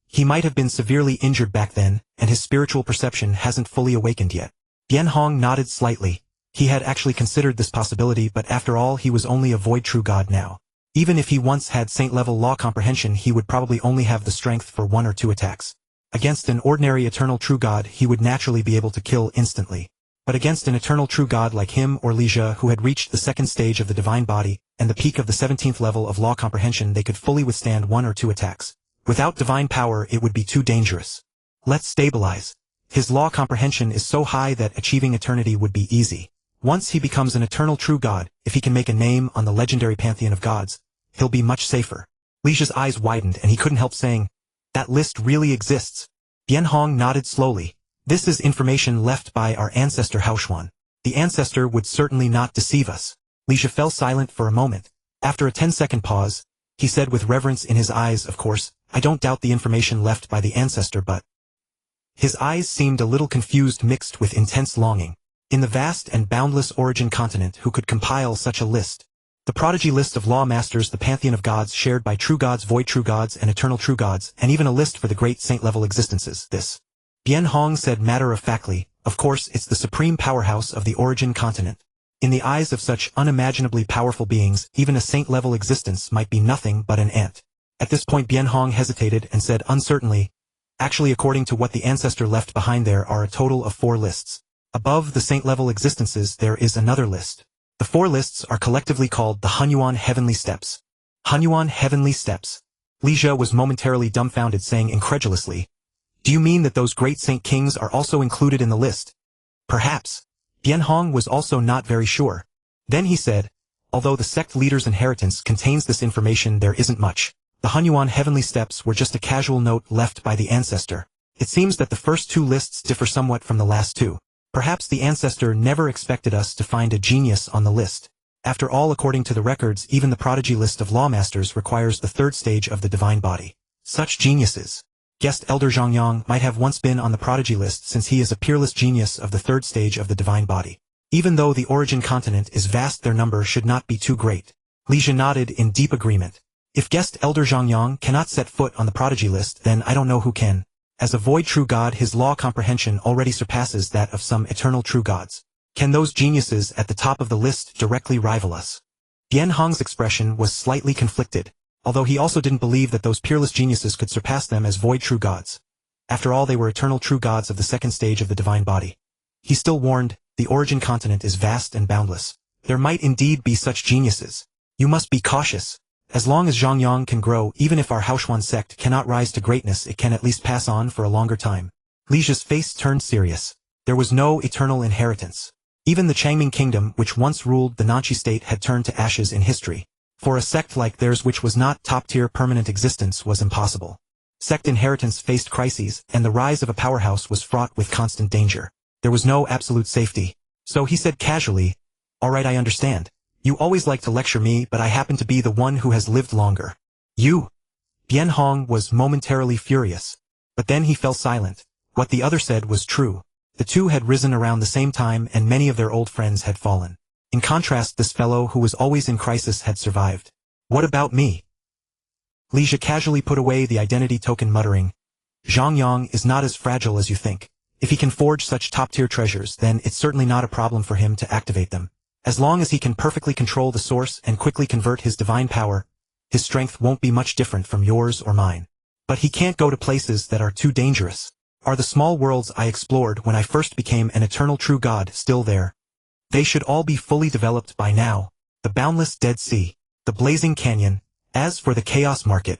He might have been severely injured back then, and his spiritual perception hasn't fully awakened yet. Bianhong nodded slightly. He had actually considered this possibility, but after all, he was only a void true god now. Even if he once had saint-level law comprehension, he would probably only have the strength for 1 or 2 attacks. Against an ordinary eternal true god, he would naturally be able to kill instantly. But against an eternal true god like him or Lija, who had reached the 2nd stage of the divine body, and the peak of the 17th level of law comprehension, they could fully withstand 1 or 2 attacks. Without divine power, it would be too dangerous. Let's stabilize. His law comprehension is so high that achieving eternity would be easy. Once he becomes an eternal true god, if he can make a name on the legendary pantheon of gods, he'll be much safer. Li Zhi's eyes widened and he couldn't help saying, that list really exists. Bianhong nodded slowly. This is information left by our ancestor Haoshuan. The ancestor would certainly not deceive us. Li Zhi fell silent for a moment. After a 10-second pause, he said with reverence in his eyes, of course, I don't doubt the information left by the ancestor, but... His eyes seemed a little confused mixed with intense longing. In the vast and boundless origin continent who could compile such a list? The prodigy list of law masters, the pantheon of gods shared by true gods, void true gods, and eternal true gods, and even a list for the great saint-level existences. This. Bianhong said matter-of-factly, of course it's the supreme powerhouse of the origin continent. In the eyes of such unimaginably powerful beings, even a saint-level existence might be nothing but an ant. At this point Bianhong hesitated and said uncertainly, actually according to what the ancestor left behind there are a total of 4 lists. Above the saint-level existences there is another list. The 4 lists are collectively called the Hunyuan Heavenly Steps. Hunyuan Heavenly Steps. Li Zhi was momentarily dumbfounded, saying incredulously, do you mean that those great saint kings are also included in the list? Perhaps. Bianhong was also not very sure. Then he said, although the sect leader's inheritance contains this information, there isn't much. The Hunyuan Heavenly Steps were just a casual note left by the ancestor. It seems that the first 2 lists differ somewhat from the last 2. Perhaps the ancestor never expected us to find a genius on the list. After all, according to the records, even the prodigy list of lawmasters requires the 3rd stage of the divine body. Such geniuses. Guest Elder Zhang Yang might have once been on the prodigy list since he is a peerless genius of the 3rd stage of the divine body. Even though the origin continent is vast, their number should not be too great. Li Zhi nodded in deep agreement. If Guest Elder Zhang Yang cannot set foot on the prodigy list, then I don't know who can. As a void true god, his law comprehension already surpasses that of some eternal true gods. Can those geniuses at the top of the list directly rival us? Bianhong's expression was slightly conflicted, although he also didn't believe that those peerless geniuses could surpass them as void true gods. After all, they were eternal true gods of the 2nd stage of the divine body. He still warned, the origin continent is vast and boundless. There might indeed be such geniuses. You must be cautious. As long as Zhang Yang can grow, even if our Haoshuan sect cannot rise to greatness, it can at least pass on for a longer time. Li Zhi's face turned serious. There was no eternal inheritance. Even the Changming kingdom, which once ruled the Nanqi state, had turned to ashes in history. For a sect like theirs, which was not top-tier permanent existence, was impossible. Sect inheritance faced crises, and the rise of a powerhouse was fraught with constant danger. There was no absolute safety. So he said casually, all right, I understand. You always like to lecture me, but I happen to be the one who has lived longer. You? Bianhong was momentarily furious. But then he fell silent. What the other said was true. The 2 had risen around the same time and many of their old friends had fallen. In contrast, this fellow who was always in crisis had survived. What about me? Li Zhi casually put away the identity token, muttering, Zhang Yang is not as fragile as you think. If he can forge such top-tier treasures, then it's certainly not a problem for him to activate them. As long as he can perfectly control the source and quickly convert his divine power, his strength won't be much different from yours or mine. But he can't go to places that are too dangerous. Are the small worlds I explored when I first became an eternal true god still there? They should all be fully developed by now. The boundless Dead Sea, the blazing canyon. As for the Chaos Market,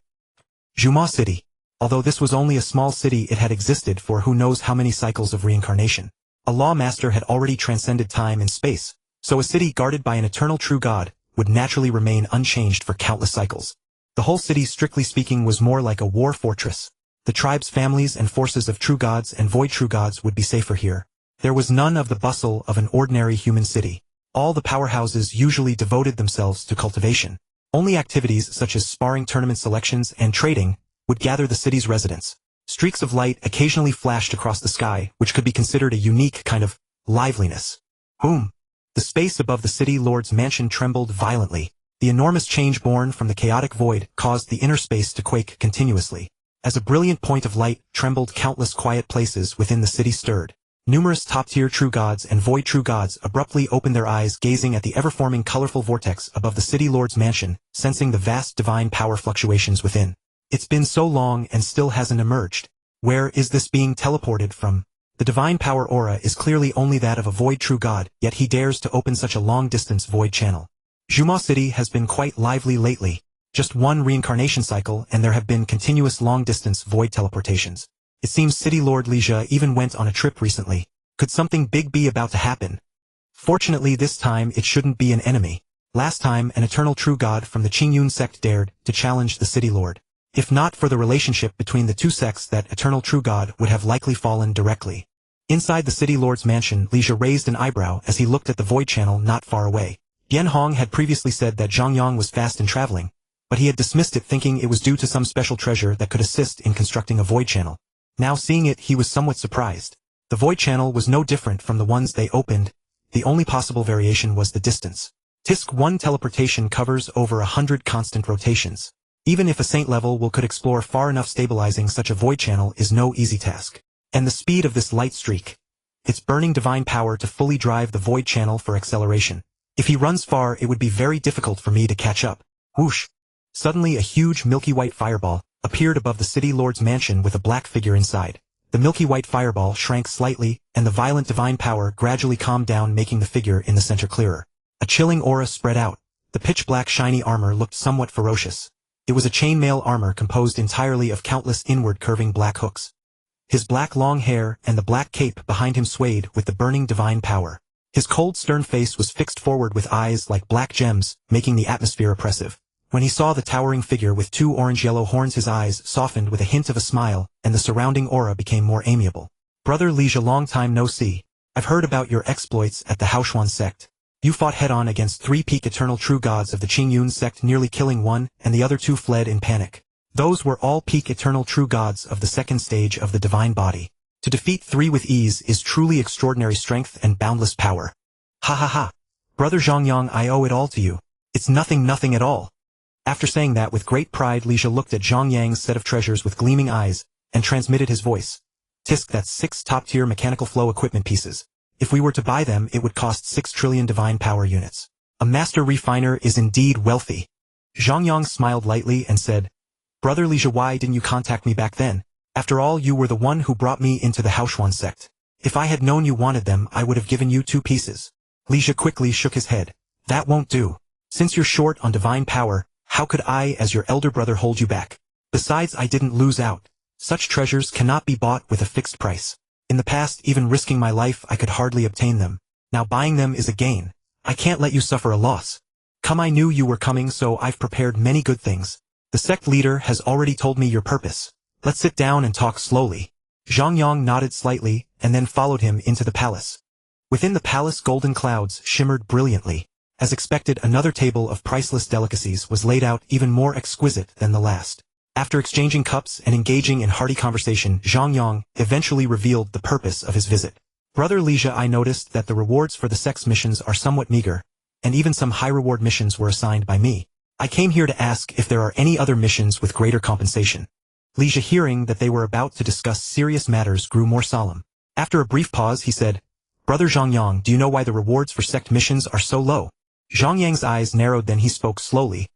Yinmo City. Although this was only a small city, it had existed for who knows how many cycles of reincarnation. A lawmaster had already transcended time and space, so a city guarded by an eternal true god would naturally remain unchanged for countless cycles. The whole city, strictly speaking, was more like a war fortress. The tribes, families, and forces of true gods and void true gods would be safer here. There was none of the bustle of an ordinary human city. All the powerhouses usually devoted themselves to cultivation. Only activities such as sparring, tournament selections, and trading would gather the city's residents. Streaks of light occasionally flashed across the sky, which could be considered a unique kind of liveliness. Boom! The space above the city lord's mansion trembled violently. The enormous change born from the chaotic void caused the inner space to quake continuously. As a brilliant point of light trembled, countless quiet places within the city stirred. Numerous top-tier true gods and void true gods abruptly opened their eyes, gazing at the ever-forming colorful vortex above the city lord's mansion, sensing the vast divine power fluctuations within. It's been so long and still hasn't emerged. Where is this being teleported from? The divine power aura is clearly only that of a void true god, yet he dares to open such a long-distance void channel. Yinmo City has been quite lively lately. Just one reincarnation cycle and there have been continuous long-distance void teleportations. It seems City Lord Li Zhi even went on a trip recently. Could something big be about to happen? Fortunately this time it shouldn't be an enemy. Last time an eternal true god from the Qingyun sect dared to challenge the city lord. If not for the relationship between the two sects, that eternal true god would have likely fallen directly. Inside the city lord's mansion, Li Jie raised an eyebrow as he looked at the void channel not far away. Yan Hong had previously said that Zhang Yang was fast in traveling, but he had dismissed it thinking it was due to some special treasure that could assist in constructing a void channel. Now seeing it, he was somewhat surprised. The void channel was no different from the ones they opened. The only possible variation was the distance. TISC-1 teleportation covers over 100 constant rotations. Even if a saint level will could explore far enough, stabilizing such a void channel is no easy task. And the speed of this light streak, its burning divine power to fully drive the void channel for acceleration. If he runs far, it would be very difficult for me to catch up. Whoosh! Suddenly a huge milky white fireball appeared above the city lord's mansion with a black figure inside. The milky white fireball shrank slightly, and the violent divine power gradually calmed down, making the figure in the center clearer. A chilling aura spread out. The pitch-black shiny armor looked somewhat ferocious. It was a chainmail armor composed entirely of countless inward curving black hooks. His black long hair and the black cape behind him swayed with the burning divine power. His cold stern face was fixed forward with eyes like black gems, making the atmosphere oppressive. When he saw the towering figure with two orange-yellow horns, his eyes softened with a hint of a smile, and the surrounding aura became more amiable. Brother Li Jie, long time no see. I've heard about your exploits at the Haoshuan sect. You fought head-on against 3 peak eternal true gods of the Qingyun sect, nearly killing one, and the other 2 fled in panic. Those were all peak eternal true gods of the second stage of the divine body. To defeat 3 with ease is truly extraordinary strength and boundless power. Ha ha ha. Brother Zhang Yang, I owe it all to you. It's nothing at all. After saying that with great pride, Li Jie looked at Zhang Yang's set of treasures with gleaming eyes, and transmitted his voice. Tisk, that's 6 top-tier mechanical flow equipment pieces. If we were to buy them, it would cost 6 trillion divine power units. A master refiner is indeed wealthy. Zhang Yang smiled lightly and said, Brother Li Jie, why didn't you contact me back then? After all, you were the one who brought me into the Haoshuan sect. If I had known you wanted them, I would have given you 2 pieces. Li Jie quickly shook his head. That won't do. Since you're short on divine power, how could I, as your elder brother, hold you back? Besides, I didn't lose out. Such treasures cannot be bought with a fixed price. In the past, even risking my life, I could hardly obtain them. Now buying them is a gain. I can't let you suffer a loss. Come, I knew you were coming, so I've prepared many good things. The sect leader has already told me your purpose. Let's sit down and talk slowly. Zhang Yang nodded slightly, and then followed him into the palace. Within the palace, golden clouds shimmered brilliantly. As expected, another table of priceless delicacies was laid out, even more exquisite than the last. After exchanging cups and engaging in hearty conversation, Zhang Yang eventually revealed the purpose of his visit. Brother Li Jie, I noticed that the rewards for the sect's missions are somewhat meager, and even some high-reward missions were assigned by me. I came here to ask if there are any other missions with greater compensation. Li Jie, hearing that they were about to discuss serious matters, grew more solemn. After a brief pause, he said, Brother Zhang Yang, do you know why the rewards for sect missions are so low? Zhang Yang's eyes narrowed, then he spoke slowly.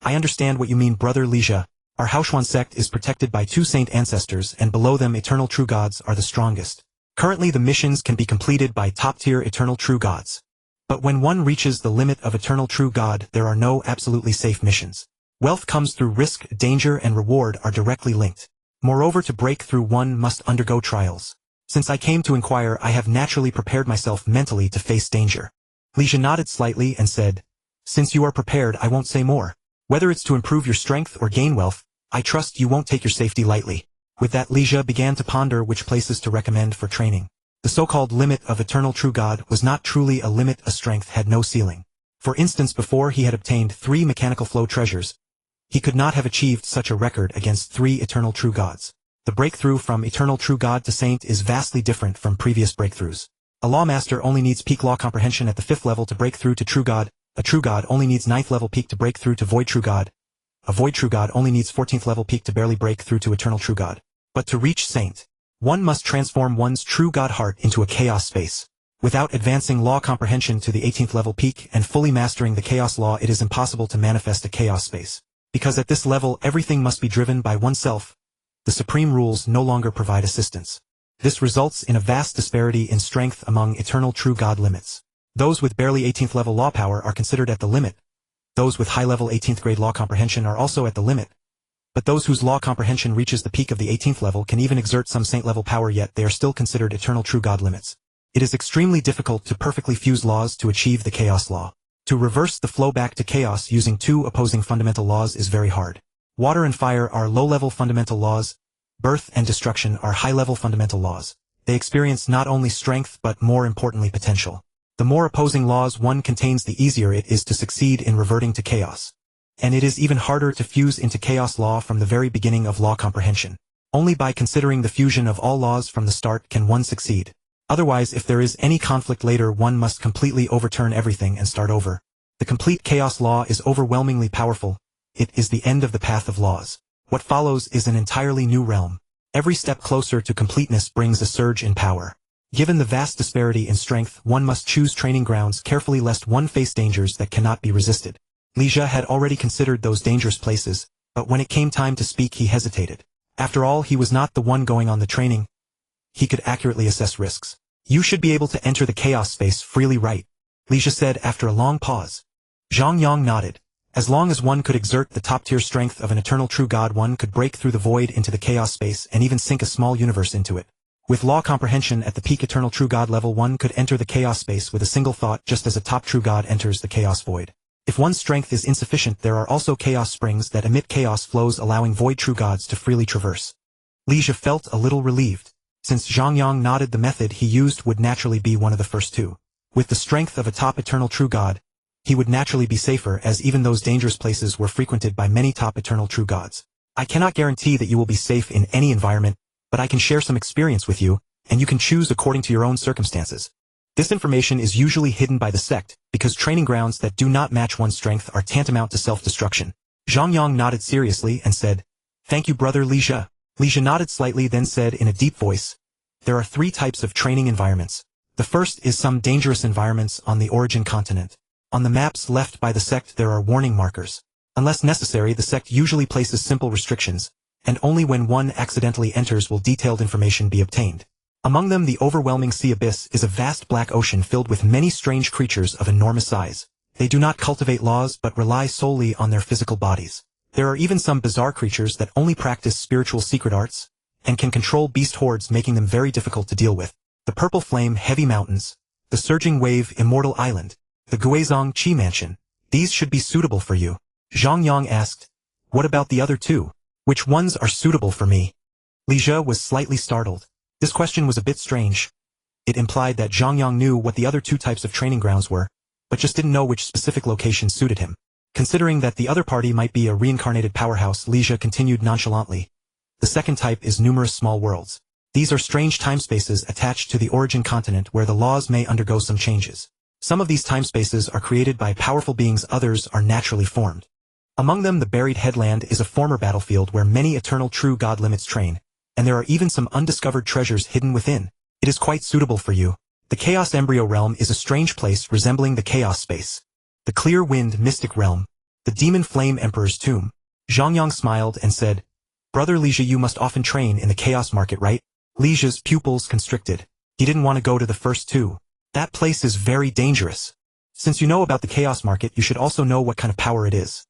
I understand what you mean, Brother Li Jie. Our Haoshuan sect is protected by 2 saint ancestors, and below them eternal true gods are the strongest. Currently the missions can be completed by top-tier eternal true gods. But when one reaches the limit of eternal true god, there are no absolutely safe missions. Wealth comes through risk, danger, and reward are directly linked. Moreover, to break through, one must undergo trials. Since I came to inquire, I have naturally prepared myself mentally to face danger. Li Jie nodded slightly and said, Since you are prepared, I won't say more. Whether it's to improve your strength or gain wealth, I trust you won't take your safety lightly. With that, Li Jie began to ponder which places to recommend for training. The so-called limit of eternal true god was not truly a limit, a strength had no ceiling. For instance, before he had obtained 3 mechanical flow treasures, he could not have achieved such a record against 3 eternal true gods. The breakthrough from eternal true god to saint is vastly different from previous breakthroughs. A lawmaster only needs peak law comprehension at the 5th level to break through to true god. A true god only needs 9th level peak to break through to void true god. A void true god only needs 14th level peak to barely break through to eternal true god. But to reach saint, one must transform one's true god heart into a chaos space. Without advancing law comprehension to the 18th level peak and fully mastering the chaos law, it is impossible to manifest a chaos space. Because at this level everything must be driven by oneself. The supreme rules no longer provide assistance. This results in a vast disparity in strength among eternal true god limits. Those with barely 18th level law power are considered at the limit. Those with high-level 18th grade law comprehension are also at the limit. But those whose law comprehension reaches the peak of the 18th level can even exert some saint-level power, yet they are still considered eternal true god limits. It is extremely difficult to perfectly fuse laws to achieve the chaos law. To reverse the flow back to chaos using two opposing fundamental laws is very hard. Water and fire are low-level fundamental laws. Birth and destruction are high-level fundamental laws. They experience not only strength but more importantly potential. The more opposing laws one contains, the easier it is to succeed in reverting to chaos. And it is even harder to fuse into chaos law from the very beginning of law comprehension. Only by considering the fusion of all laws from the start can one succeed. Otherwise, if there is any conflict later, one must completely overturn everything and start over. The complete chaos law is overwhelmingly powerful. It is the end of the path of laws. What follows is an entirely new realm. Every step closer to completeness brings a surge in power. Given the vast disparity in strength, one must choose training grounds carefully lest one face dangers that cannot be resisted. Li Jia had already considered those dangerous places, but when it came time to speak he hesitated. After all, he was not the one going on the training. He could accurately assess risks. You should be able to enter the chaos space freely, right? Li Jia said after a long pause. Zhang Yang nodded. As long as one could exert the top-tier strength of an eternal true god, one could break through the void into the chaos space and even sink a small universe into it. With law comprehension at the peak eternal true god level, one could enter the chaos space with a single thought, just as a top true god enters the chaos void. If one's strength is insufficient, there are also chaos springs that emit chaos flows, allowing void true gods to freely traverse. Li Jia felt a little relieved. Since Zhang Yang nodded, the method he used would naturally be one of the first two. With the strength of a top eternal true god, he would naturally be safer, as even those dangerous places were frequented by many top eternal true gods. I cannot guarantee that you will be safe in any environment, but I can share some experience with you, and you can choose according to your own circumstances. This information is usually hidden by the sect, because training grounds that do not match one's strength are tantamount to self-destruction. Zhang Yang nodded seriously and said, "Thank you, brother Li Jia." Li Jia nodded slightly, then said in a deep voice, "There are three types of training environments. The first is some dangerous environments on the origin continent. On the maps left by the sect there are warning markers. Unless necessary, the sect usually places simple restrictions, and only when one accidentally enters will detailed information be obtained. Among them, the overwhelming sea abyss is a vast black ocean filled with many strange creatures of enormous size. They do not cultivate laws but rely solely on their physical bodies. There are even some bizarre creatures that only practice spiritual secret arts, and can control beast hordes, making them very difficult to deal with. The Purple Flame Heavy Mountains, the Surging Wave Immortal Island, the Guizhong Qi Mansion. These should be suitable for you." Zhang Yang asked, "What about the other two? Which ones are suitable for me?" Li Jia was slightly startled. This question was a bit strange. It implied that Zhang Yang knew what the other two types of training grounds were, but just didn't know which specific location suited him. Considering that the other party might be a reincarnated powerhouse, Li Jia continued nonchalantly. "The second type is numerous small worlds. These are strange timespaces attached to the origin continent where the laws may undergo some changes. Some of these timespaces are created by powerful beings, others are naturally formed. Among them, the Buried Headland is a former battlefield where many eternal true god limits train, and there are even some undiscovered treasures hidden within. It is quite suitable for you. The Chaos Embryo Realm is a strange place resembling the Chaos Space. The Clear Wind Mystic Realm, the Demon Flame Emperor's Tomb." Zhang Yang smiled and said, "Brother Li Jia, you must often train in the Chaos Market, right?" Li Jia's pupils constricted. He didn't want to go to the first two. That place is very dangerous. Since you know about the Chaos Market, you should also know what kind of power it is.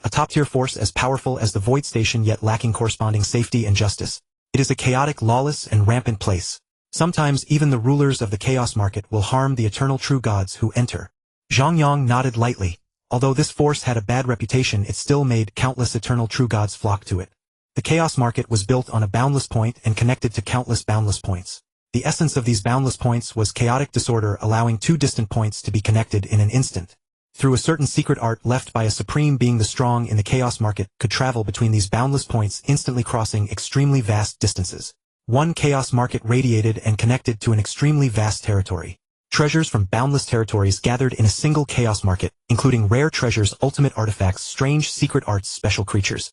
A top-tier force as powerful as the Void Station, yet lacking corresponding safety and justice. It is a chaotic, lawless, and rampant place. Sometimes even the rulers of the Chaos Market will harm the eternal true gods who enter." Zhang Yang nodded lightly. Although this force had a bad reputation, it still made countless eternal true gods flock to it. The Chaos Market was built on a boundless point and connected to countless boundless points. The essence of these boundless points was chaotic disorder, allowing two distant points to be connected in an instant. Through a certain secret art left by a supreme being, the strong in the Chaos Market could travel between these boundless points, instantly crossing extremely vast distances. One Chaos Market radiated and connected to an extremely vast territory. Treasures from boundless territories gathered in a single Chaos Market, including rare treasures, ultimate artifacts, strange secret arts, special creatures.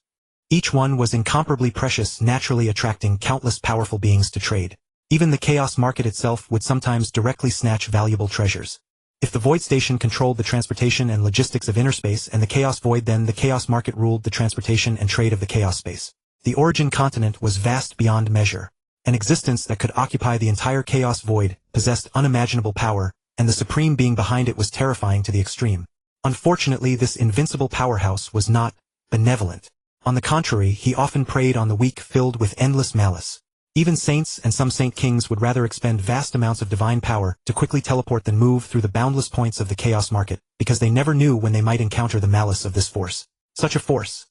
Each one was incomparably precious, naturally attracting countless powerful beings to trade. Even the Chaos Market itself would sometimes directly snatch valuable treasures. If the Void Station controlled the transportation and logistics of inner space and the Chaos Void, then the Chaos Market ruled the transportation and trade of the Chaos Space. The origin continent was vast beyond measure. An existence that could occupy the entire Chaos Void, possessed unimaginable power, and the supreme being behind it was terrifying to the extreme. Unfortunately, this invincible powerhouse was not benevolent. On the contrary, he often preyed on the weak, filled with endless malice. Even saints and some saint kings would rather expend vast amounts of divine power to quickly teleport than move through the boundless points of the chaos market, because they never knew when they might encounter the malice of this force. Such a force.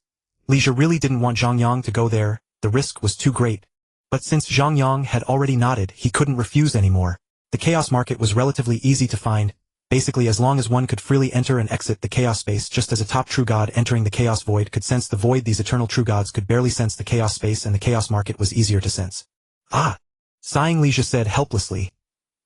Li Jie really didn't want Zhang Yang to go there, the risk was too great. But since Zhang Yang had already nodded, he couldn't refuse anymore. The chaos market was relatively easy to find, basically as long as one could freely enter and exit the chaos space just as a top true god entering the chaos void could sense the void. These eternal true gods could barely sense the chaos space, and the chaos market was easier to sense. Ah! Sighing, Li Jie said helplessly.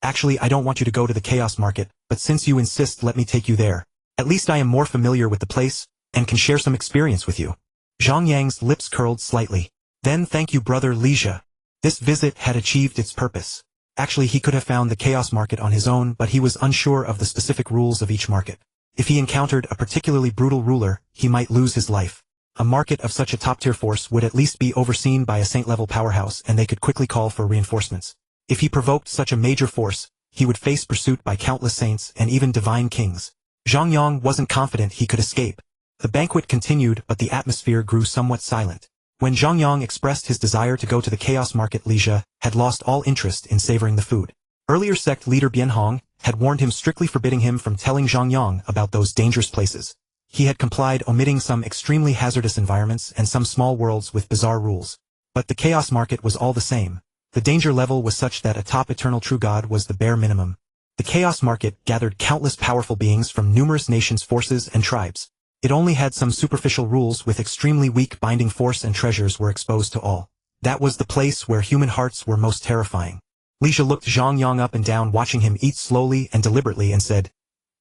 Actually, I don't want you to go to the chaos market, but since you insist, let me take you there. At least I am more familiar with the place, and can share some experience with you. Zhang Yang's lips curled slightly. Then thank you, brother Li Jie. This visit had achieved its purpose. Actually, he could have found the chaos market on his own, but he was unsure of the specific rules of each market. If he encountered a particularly brutal ruler, he might lose his life. A market of such a top-tier force would at least be overseen by a saint-level powerhouse, and they could quickly call for reinforcements. If he provoked such a major force, he would face pursuit by countless saints and even divine kings. Zhang Yang wasn't confident he could escape. The banquet continued, but the atmosphere grew somewhat silent. When Zhang Yang expressed his desire to go to the chaos market, Li Jie had lost all interest in savoring the food. Earlier sect leader Bianhong had warned him, strictly forbidding him from telling Zhang Yang about those dangerous places. He had complied, omitting some extremely hazardous environments and some small worlds with bizarre rules. But the chaos market was all the same. The danger level was such that a top eternal true god was the bare minimum. The chaos market gathered countless powerful beings from numerous nations, forces, and tribes. It only had some superficial rules with extremely weak binding force, and treasures were exposed to all. That was the place where human hearts were most terrifying. Li Jie looked Zhang Yang up and down, watching him eat slowly and deliberately, and said,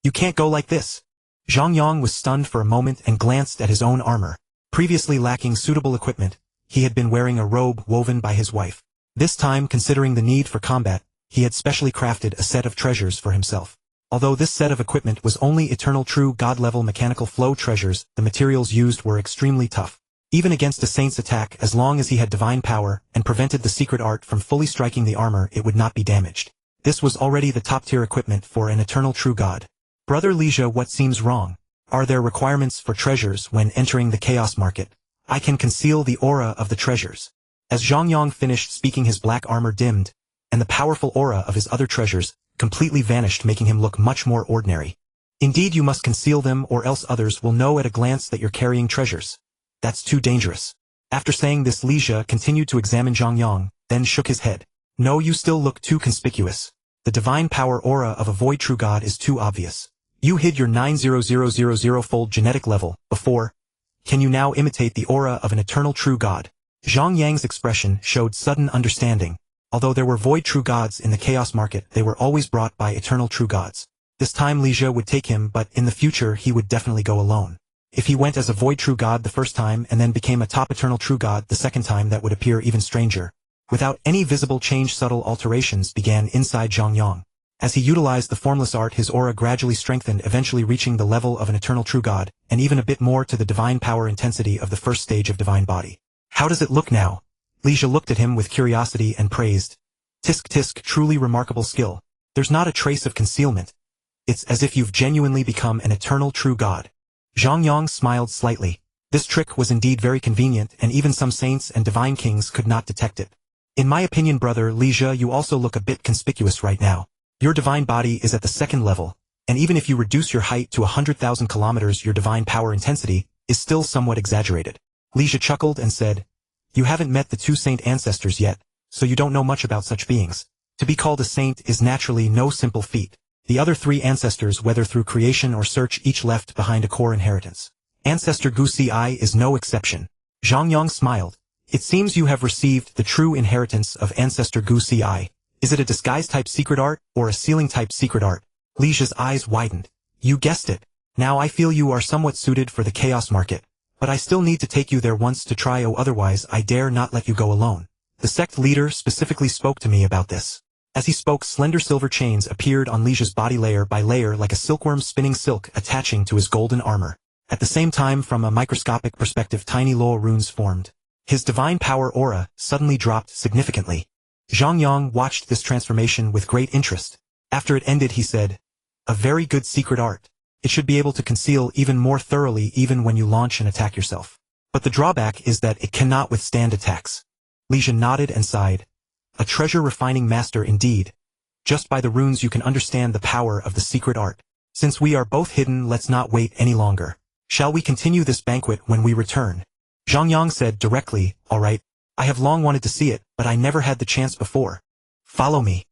"You can't go like this." Zhang Yang was stunned for a moment and glanced at his own armor. Previously lacking suitable equipment, he had been wearing a robe woven by his wife. This time, considering the need for combat, he had specially crafted a set of treasures for himself. Although this set of equipment was only eternal true god-level mechanical flow treasures, the materials used were extremely tough. Even against a saint's attack, as long as he had divine power and prevented the secret art from fully striking the armor, it would not be damaged. This was already the top-tier equipment for an eternal true god. Brother Li Jie, what seems wrong? Are there requirements for treasures when entering the chaos market? I can conceal the aura of the treasures. As Zhang Yang finished speaking, his black armor dimmed, and the powerful aura of his other treasures completely vanished, making him look much more ordinary. Indeed, you must conceal them, or else others will know at a glance that you're carrying treasures. That's too dangerous. After saying this, Li Jie continued to examine Zhang Yang, then shook his head. No, you still look too conspicuous. The divine power aura of a void true god is too obvious. You hid your 90000-fold genetic level before. Can you now imitate the aura of an eternal true god? Zhang Yang's expression showed sudden understanding. Although there were void true gods in the chaos market, they were always brought by eternal true gods. This time Li Jie would take him, but in the future he would definitely go alone. If he went as a void true god the first time and then became a top eternal true god the second time, that would appear even stranger. Without any visible change, subtle alterations began inside Zhang Yang. As he utilized the formless art, his aura gradually strengthened, eventually reaching the level of an eternal true god, and even a bit more to the divine power intensity of the first stage of divine body. How does it look now? Li Jie looked at him with curiosity and praised. Tisk tisk, truly remarkable skill. There's not a trace of concealment. It's as if you've genuinely become an eternal true god. Zhang Yang smiled slightly. This trick was indeed very convenient, and even some saints and divine kings could not detect it. In my opinion, brother Li Jie, you also look a bit conspicuous right now. Your divine body is at the second level, and even if you reduce your height to 100,000 kilometers, your divine power intensity is still somewhat exaggerated. Li Jie chuckled and said, "You haven't met the two saint ancestors yet, so you don't know much about such beings. To be called a saint is naturally no simple feat. The other three ancestors, whether through creation or search, each left behind a core inheritance. Ancestor quasi is no exception." Zhang Yang smiled. "It seems you have received the true inheritance of Ancestor quasi. Is it a disguise-type secret art, or a sealing-type secret art?" Li Jie's eyes widened. "You guessed it. Now I feel you are somewhat suited for the chaos market. But I still need to take you there once to try, otherwise I dare not let you go alone. The sect leader specifically spoke to me about this." As he spoke, slender silver chains appeared on Li Jie's body, layer by layer, like a silkworm spinning silk, attaching to his golden armor. At the same time, from a microscopic perspective, tiny Luo runes formed. His divine power aura suddenly dropped significantly. Zhang Yang watched this transformation with great interest. After it ended, he said, "A very good secret art. It should be able to conceal even more thoroughly even when you launch and attack yourself. But the drawback is that it cannot withstand attacks." Li Jie nodded and sighed. A treasure-refining master indeed. Just by the runes you can understand the power of the secret art. Since we are both hidden, let's not wait any longer. Shall we continue this banquet when we return? Zhang Yang said directly, all right. I have long wanted to see it, but I never had the chance before. Follow me.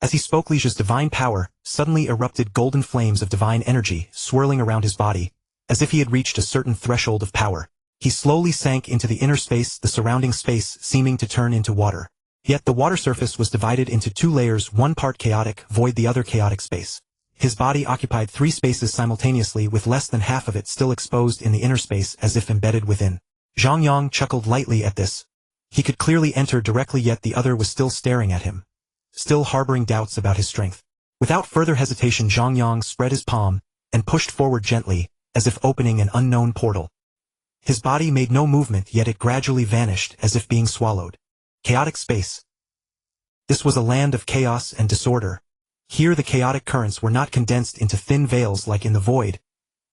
As he spoke, Lijia's divine power suddenly erupted golden flames of divine energy swirling around his body, as if he had reached a certain threshold of power. He slowly sank into the inner space, the surrounding space seeming to turn into water. Yet the water surface was divided into two layers, one part chaotic void, the other chaotic space. His body occupied three spaces simultaneously, with less than half of it still exposed in the inner space as if embedded within. Zhang Yang chuckled lightly at this. He could clearly enter directly, yet the other was still staring at him, still harboring doubts about his strength. Without further hesitation, Zhang Yang spread his palm and pushed forward gently, as if opening an unknown portal. His body made no movement, yet it gradually vanished as if being swallowed. Chaotic space. This was a land of chaos and disorder. Here the chaotic currents were not condensed into thin veils like in the void.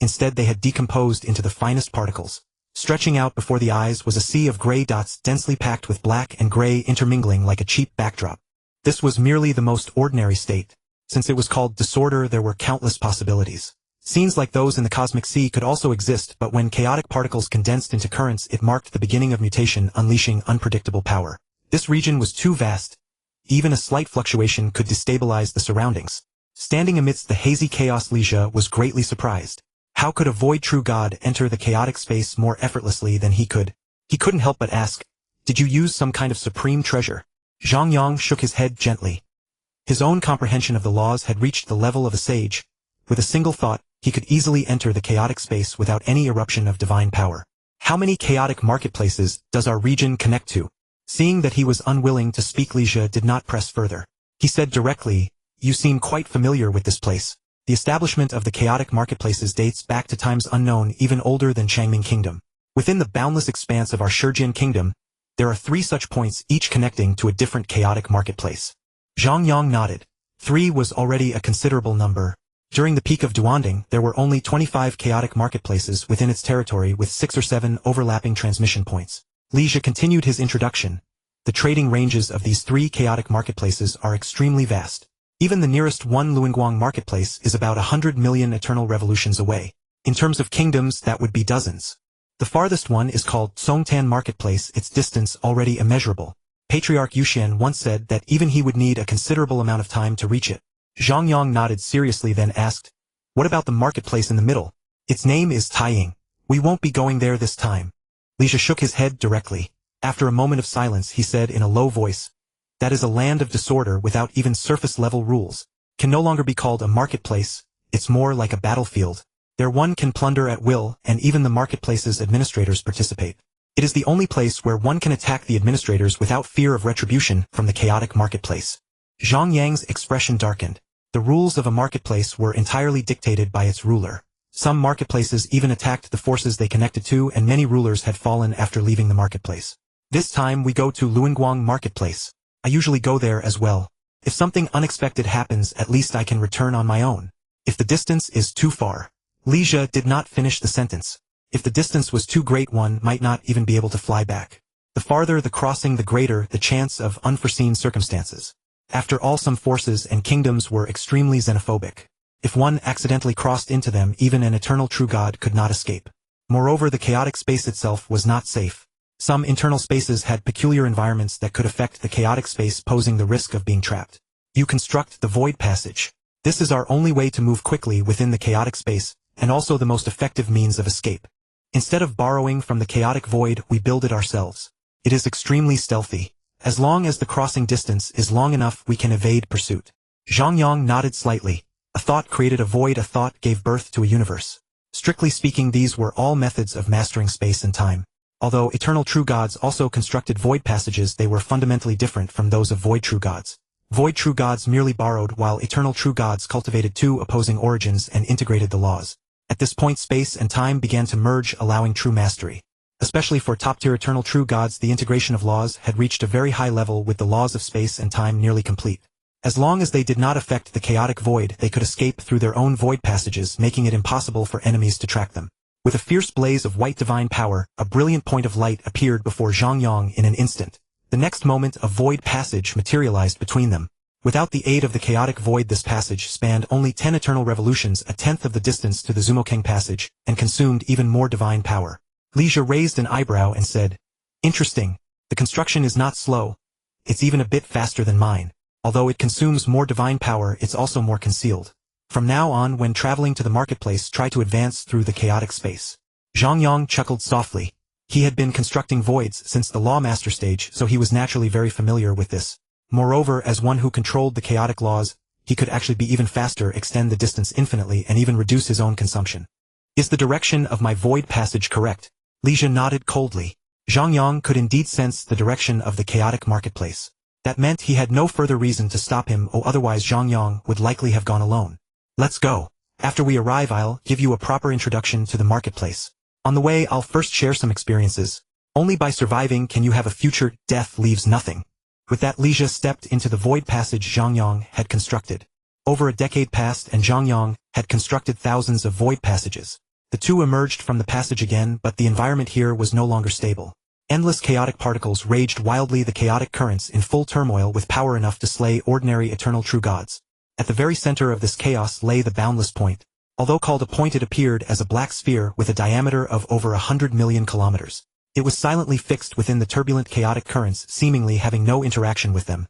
Instead they had decomposed into the finest particles. Stretching out before the eyes was a sea of gray dots densely packed with black and gray intermingling like a cheap backdrop. This was merely the most ordinary state. Since it was called disorder, there were countless possibilities. Scenes like those in the cosmic sea could also exist, but when chaotic particles condensed into currents, it marked the beginning of mutation, unleashing unpredictable power. This region was too vast. Even a slight fluctuation could destabilize the surroundings. Standing amidst the hazy chaos, Lija was greatly surprised. How could a void true god enter the chaotic space more effortlessly than he could? He couldn't help but ask, "Did you use some kind of supreme treasure?" Zhang Yang shook his head gently. His own comprehension of the laws had reached the level of a sage. With a single thought, he could easily enter the chaotic space without any eruption of divine power. How many chaotic marketplaces does our region connect to? Seeing that he was unwilling to speak, Lija did not press further. He said directly, "You seem quite familiar with this place." The establishment of the chaotic marketplaces dates back to times unknown, even older than Changming Kingdom. Within the boundless expanse of our Shijian Kingdom, there are 3 such points, each connecting to a different chaotic marketplace. Zhang Yang nodded. 3 was already a considerable number. During the peak of Duanding, there were only 25 chaotic marketplaces within its territory, with 6 or 7 overlapping transmission points. Lija continued his introduction. The trading ranges of these 3 chaotic marketplaces are extremely vast. Even the nearest one, Luanguang marketplace, is about 100 million eternal revolutions away. In terms of kingdoms, that would be dozens. The farthest one is called Songtan marketplace, its distance already immeasurable. Patriarch Yuxian once said that even he would need a considerable amount of time to reach it. Zhang Yang nodded seriously, then asked, "What about the marketplace in the middle?" "Its name is Taiying. We won't be going there this time." Lija shook his head directly. After a moment of silence, he said in a low voice, "That is a land of disorder without even surface-level rules. Can no longer be called a marketplace, it's more like a battlefield. There one can plunder at will, and even the marketplace's administrators participate. It is the only place where one can attack the administrators without fear of retribution from the chaotic marketplace." Zhang Yang's expression darkened. The rules of a marketplace were entirely dictated by its ruler. Some marketplaces even attacked the forces they connected to, and many rulers had fallen after leaving the marketplace. "This time we go to Luanguang marketplace. I usually go there as well. If something unexpected happens, at least I can return on my own. If the distance is too far." Lija did not finish the sentence. If the distance was too great, one might not even be able to fly back. The farther the crossing, the greater the chance of unforeseen circumstances. After all, some forces and kingdoms were extremely xenophobic. If one accidentally crossed into them, even an eternal true god could not escape. Moreover, the chaotic space itself was not safe. Some internal spaces had peculiar environments that could affect the chaotic space, posing the risk of being trapped. You construct the void passage. This is our only way to move quickly within the chaotic space, and also the most effective means of escape. Instead of borrowing from the chaotic void, we build it ourselves. It is extremely stealthy. As long as the crossing distance is long enough, we can evade pursuit. Zhang Yang nodded slightly. A thought created a void, a thought gave birth to a universe. Strictly speaking, these were all methods of mastering space and time. Although eternal true gods also constructed void passages, they were fundamentally different from those of void true gods. Void true gods merely borrowed, while eternal true gods cultivated 2 opposing origins and integrated the laws. At this point, space and time began to merge, allowing true mastery. Especially for top-tier eternal true gods, the integration of laws had reached a very high level, with the laws of space and time nearly complete. As long as they did not affect the chaotic void, they could escape through their own void passages, making it impossible for enemies to track them. With a fierce blaze of white divine power, a brilliant point of light appeared before Zhang Yang in an instant. The next moment a void passage materialized between them. Without the aid of the chaotic void, this passage spanned only 10 eternal revolutions, a tenth of the distance to the Zumokeng passage, and consumed even more divine power. Li Jia raised an eyebrow and said, "Interesting. The construction is not slow. It's even a bit faster than mine. Although it consumes more divine power, it's also more concealed. From now on, when traveling to the marketplace, try to advance through the chaotic space." Zhang Yang chuckled softly. He had been constructing voids since the Lawmaster stage, so he was naturally very familiar with this. Moreover, as one who controlled the chaotic laws, he could actually be even faster, extend the distance infinitely, and even reduce his own consumption. "Is the direction of my void passage correct?" Li Jia nodded coldly. Zhang Yang could indeed sense the direction of the chaotic marketplace. That meant he had no further reason to stop him, or otherwise Zhang Yang would likely have gone alone. "Let's go. After we arrive, I'll give you a proper introduction to the marketplace. On the way, I'll first share some experiences. Only by surviving can you have a future. Death leaves nothing." With that, Li Jia stepped into the void passage Zhang Yang had constructed. Over a decade passed and Zhang Yang had constructed thousands of void passages. The two emerged from the passage again, but the environment here was no longer stable. Endless chaotic particles raged wildly, the chaotic currents in full turmoil with power enough to slay ordinary eternal true gods. At the very center of this chaos lay the boundless point. Although called a point, it appeared as a black sphere with a diameter of over 100 million kilometers. It was silently fixed within the turbulent chaotic currents, seemingly having no interaction with them,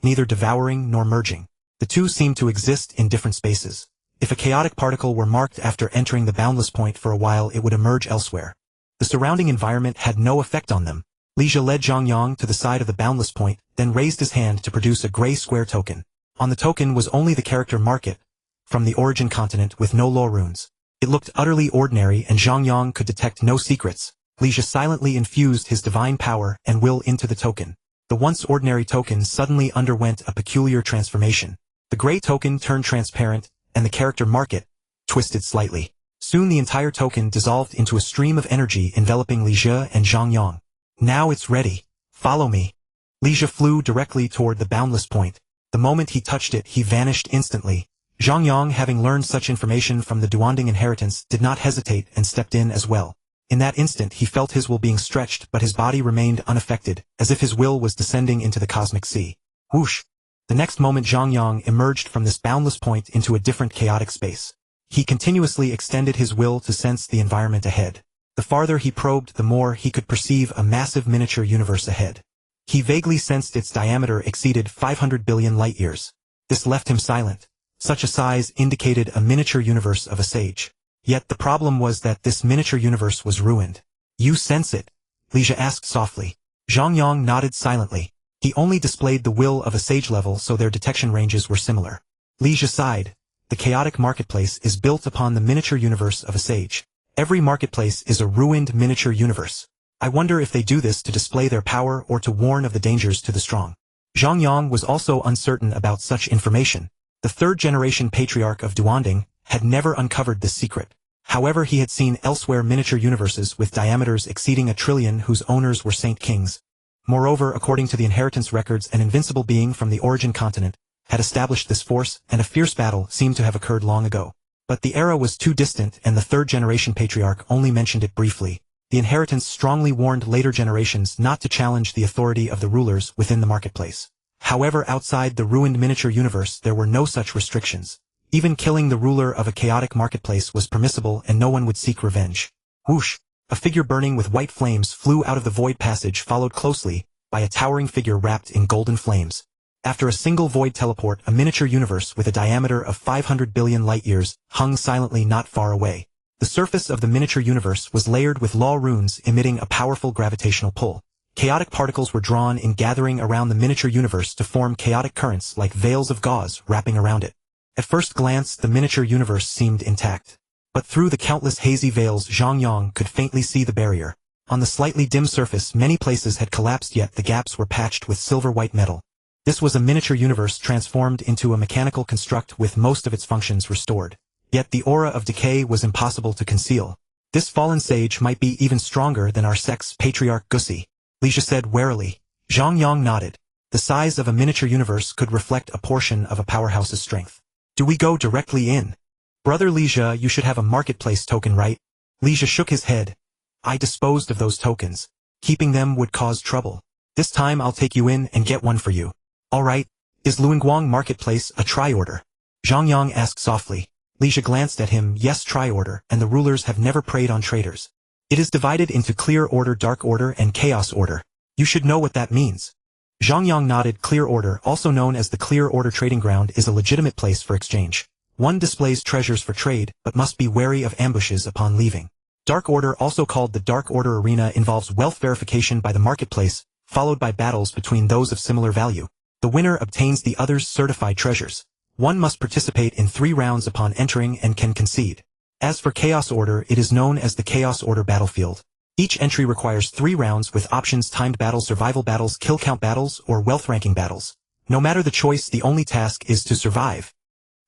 neither devouring nor merging. The two seemed to exist in different spaces. If a chaotic particle were marked after entering the boundless point for a while, it would emerge elsewhere. The surrounding environment had no effect on them. Li Jia led Zhang Yang to the side of the boundless point, then raised his hand to produce a gray square token. On the token was only the character "Market" from the origin continent with no law runes. It looked utterly ordinary and Zhang Yang could detect no secrets. Li Jia silently infused his divine power and will into the token. The once ordinary token suddenly underwent a peculiar transformation. The gray token turned transparent, and the character "Market" twisted slightly. Soon the entire token dissolved into a stream of energy enveloping Li Jia and Zhang Yang. "Now it's ready. Follow me." Li Jia flew directly toward the boundless point. The moment he touched it, he vanished instantly. Zhang Yang, having learned such information from the Duanding inheritance, did not hesitate and stepped in as well. In that instant he felt his will being stretched, but his body remained unaffected, as if his will was descending into the cosmic sea. Whoosh! The next moment Zhang Yang emerged from this boundless point into a different chaotic space. He continuously extended his will to sense the environment ahead. The farther he probed, the more he could perceive a massive miniature universe ahead. He vaguely sensed its diameter exceeded 500 billion light-years. This left him silent. Such a size indicated a miniature universe of a sage. Yet the problem was that this miniature universe was ruined. "You sense it?" Li Jia asked softly. Zhang Yang nodded silently. He only displayed the will of a sage level, so their detection ranges were similar. Li Jia sighed. The chaotic marketplace is built upon the miniature universe of a sage. Every marketplace is a ruined miniature universe. I wonder if they do this to display their power or to warn of the dangers to the strong. Zhang Yang was also uncertain about such information. The third-generation patriarch of Duanding had never uncovered this secret. However, he had seen elsewhere miniature universes with diameters exceeding 1 trillion whose owners were saint kings. Moreover, according to the inheritance records, an invincible being from the origin continent had established this force, and a fierce battle seemed to have occurred long ago. But the era was too distant and the third-generation patriarch only mentioned it briefly. The inheritance strongly warned later generations not to challenge the authority of the rulers within the marketplace. However, outside the ruined miniature universe there were no such restrictions. Even killing the ruler of a chaotic marketplace was permissible and no one would seek revenge. Whoosh! A figure burning with white flames flew out of the void passage, followed closely by a towering figure wrapped in golden flames. After a single void teleport, a miniature universe with a diameter of 500 billion light-years hung silently not far away. The surface of the miniature universe was layered with law runes emitting a powerful gravitational pull. Chaotic particles were drawn in, gathering around the miniature universe to form chaotic currents like veils of gauze wrapping around it. At first glance, the miniature universe seemed intact. But through the countless hazy veils, Zhang Yang could faintly see the barrier. On the slightly dim surface, many places had collapsed, yet the gaps were patched with silver-white metal. This was a miniature universe transformed into a mechanical construct with most of its functions restored. Yet the aura of decay was impossible to conceal. This fallen sage might be even stronger than our sect's patriarch Gussie, Li Jia said warily. Zhang Yang nodded. The size of a miniature universe could reflect a portion of a powerhouse's strength. Do we go directly in? Brother Li Jia, you should have a marketplace token, right? Li Jia shook his head. I disposed of those tokens. Keeping them would cause trouble. This time I'll take you in and get one for you. Alright, is Luanguang Marketplace a tri-order? Zhang Yang asked softly. Lixia glanced at him. Yes, tri-order, and the rulers have never preyed on traders. It is divided into clear order, dark order, and chaos order. You should know what that means. Zhang Yang nodded. Clear order, also known as the clear order trading ground, is a legitimate place for exchange. One displays treasures for trade, but must be wary of ambushes upon leaving. Dark order, also called the dark order arena, involves wealth verification by the marketplace, followed by battles between those of similar value. The winner obtains the other's certified treasures. One must participate in 3 rounds upon entering and can concede. As for Chaos Order, it is known as the Chaos Order battlefield. Each entry requires 3 rounds with options: timed battles, survival battles, kill count battles, or wealth ranking battles. No matter the choice, the only task is to survive.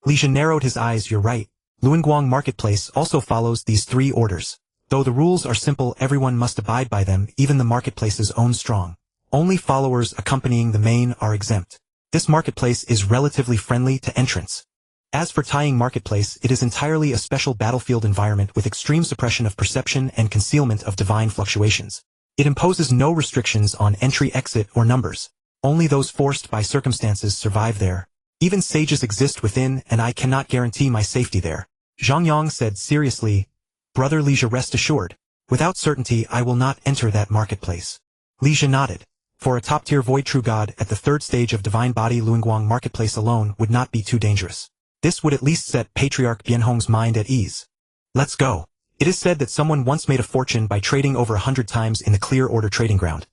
Lixia narrowed his eyes. You're right. Luanguang Marketplace also follows these 3 orders. Though the rules are simple, everyone must abide by them, even the marketplace's own strong. Only followers accompanying the main are exempt. This marketplace is relatively friendly to entrants. As for Tying Marketplace, it is entirely a special battlefield environment with extreme suppression of perception and concealment of divine fluctuations. It imposes no restrictions on entry, exit, or numbers. Only those forced by circumstances survive there. Even sages exist within, and I cannot guarantee my safety there. Zhang Yang said seriously. Brother Lixia, rest assured. Without certainty, I will not enter that marketplace. Lixia nodded. For a top-tier void true god at the 3rd stage of divine body, Luanguang Marketplace alone would not be too dangerous. This would at least set Patriarch Bianhong's mind at ease. Let's go. It is said that someone once made a fortune by trading over 100 times in the clear order trading ground.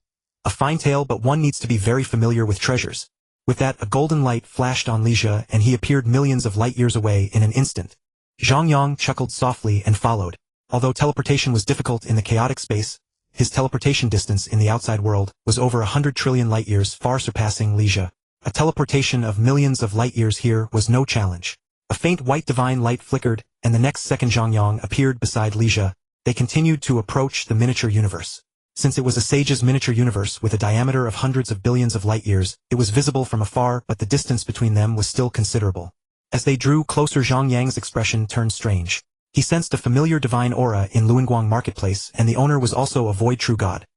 A fine tale, but one needs to be very familiar with treasures. With that, a golden light flashed on Lixia, and he appeared millions of light years away in an instant. Zhang Yang chuckled softly and followed. Although teleportation was difficult in the chaotic space, his teleportation distance in the outside world was over 100 trillion light years, far surpassing Lixia. A teleportation of millions of light years here was no challenge. A faint white divine light flickered, and the next second Zhang Yang appeared beside Lixia. They continued to approach the miniature universe. Since it was a sage's miniature universe with a diameter of hundreds of billions of light years, it was visible from afar, but the distance between them was still considerable. As they drew closer, Zhang Yang's expression turned strange. He sensed a familiar divine aura in Luanguang Marketplace, and the owner was also a void true god.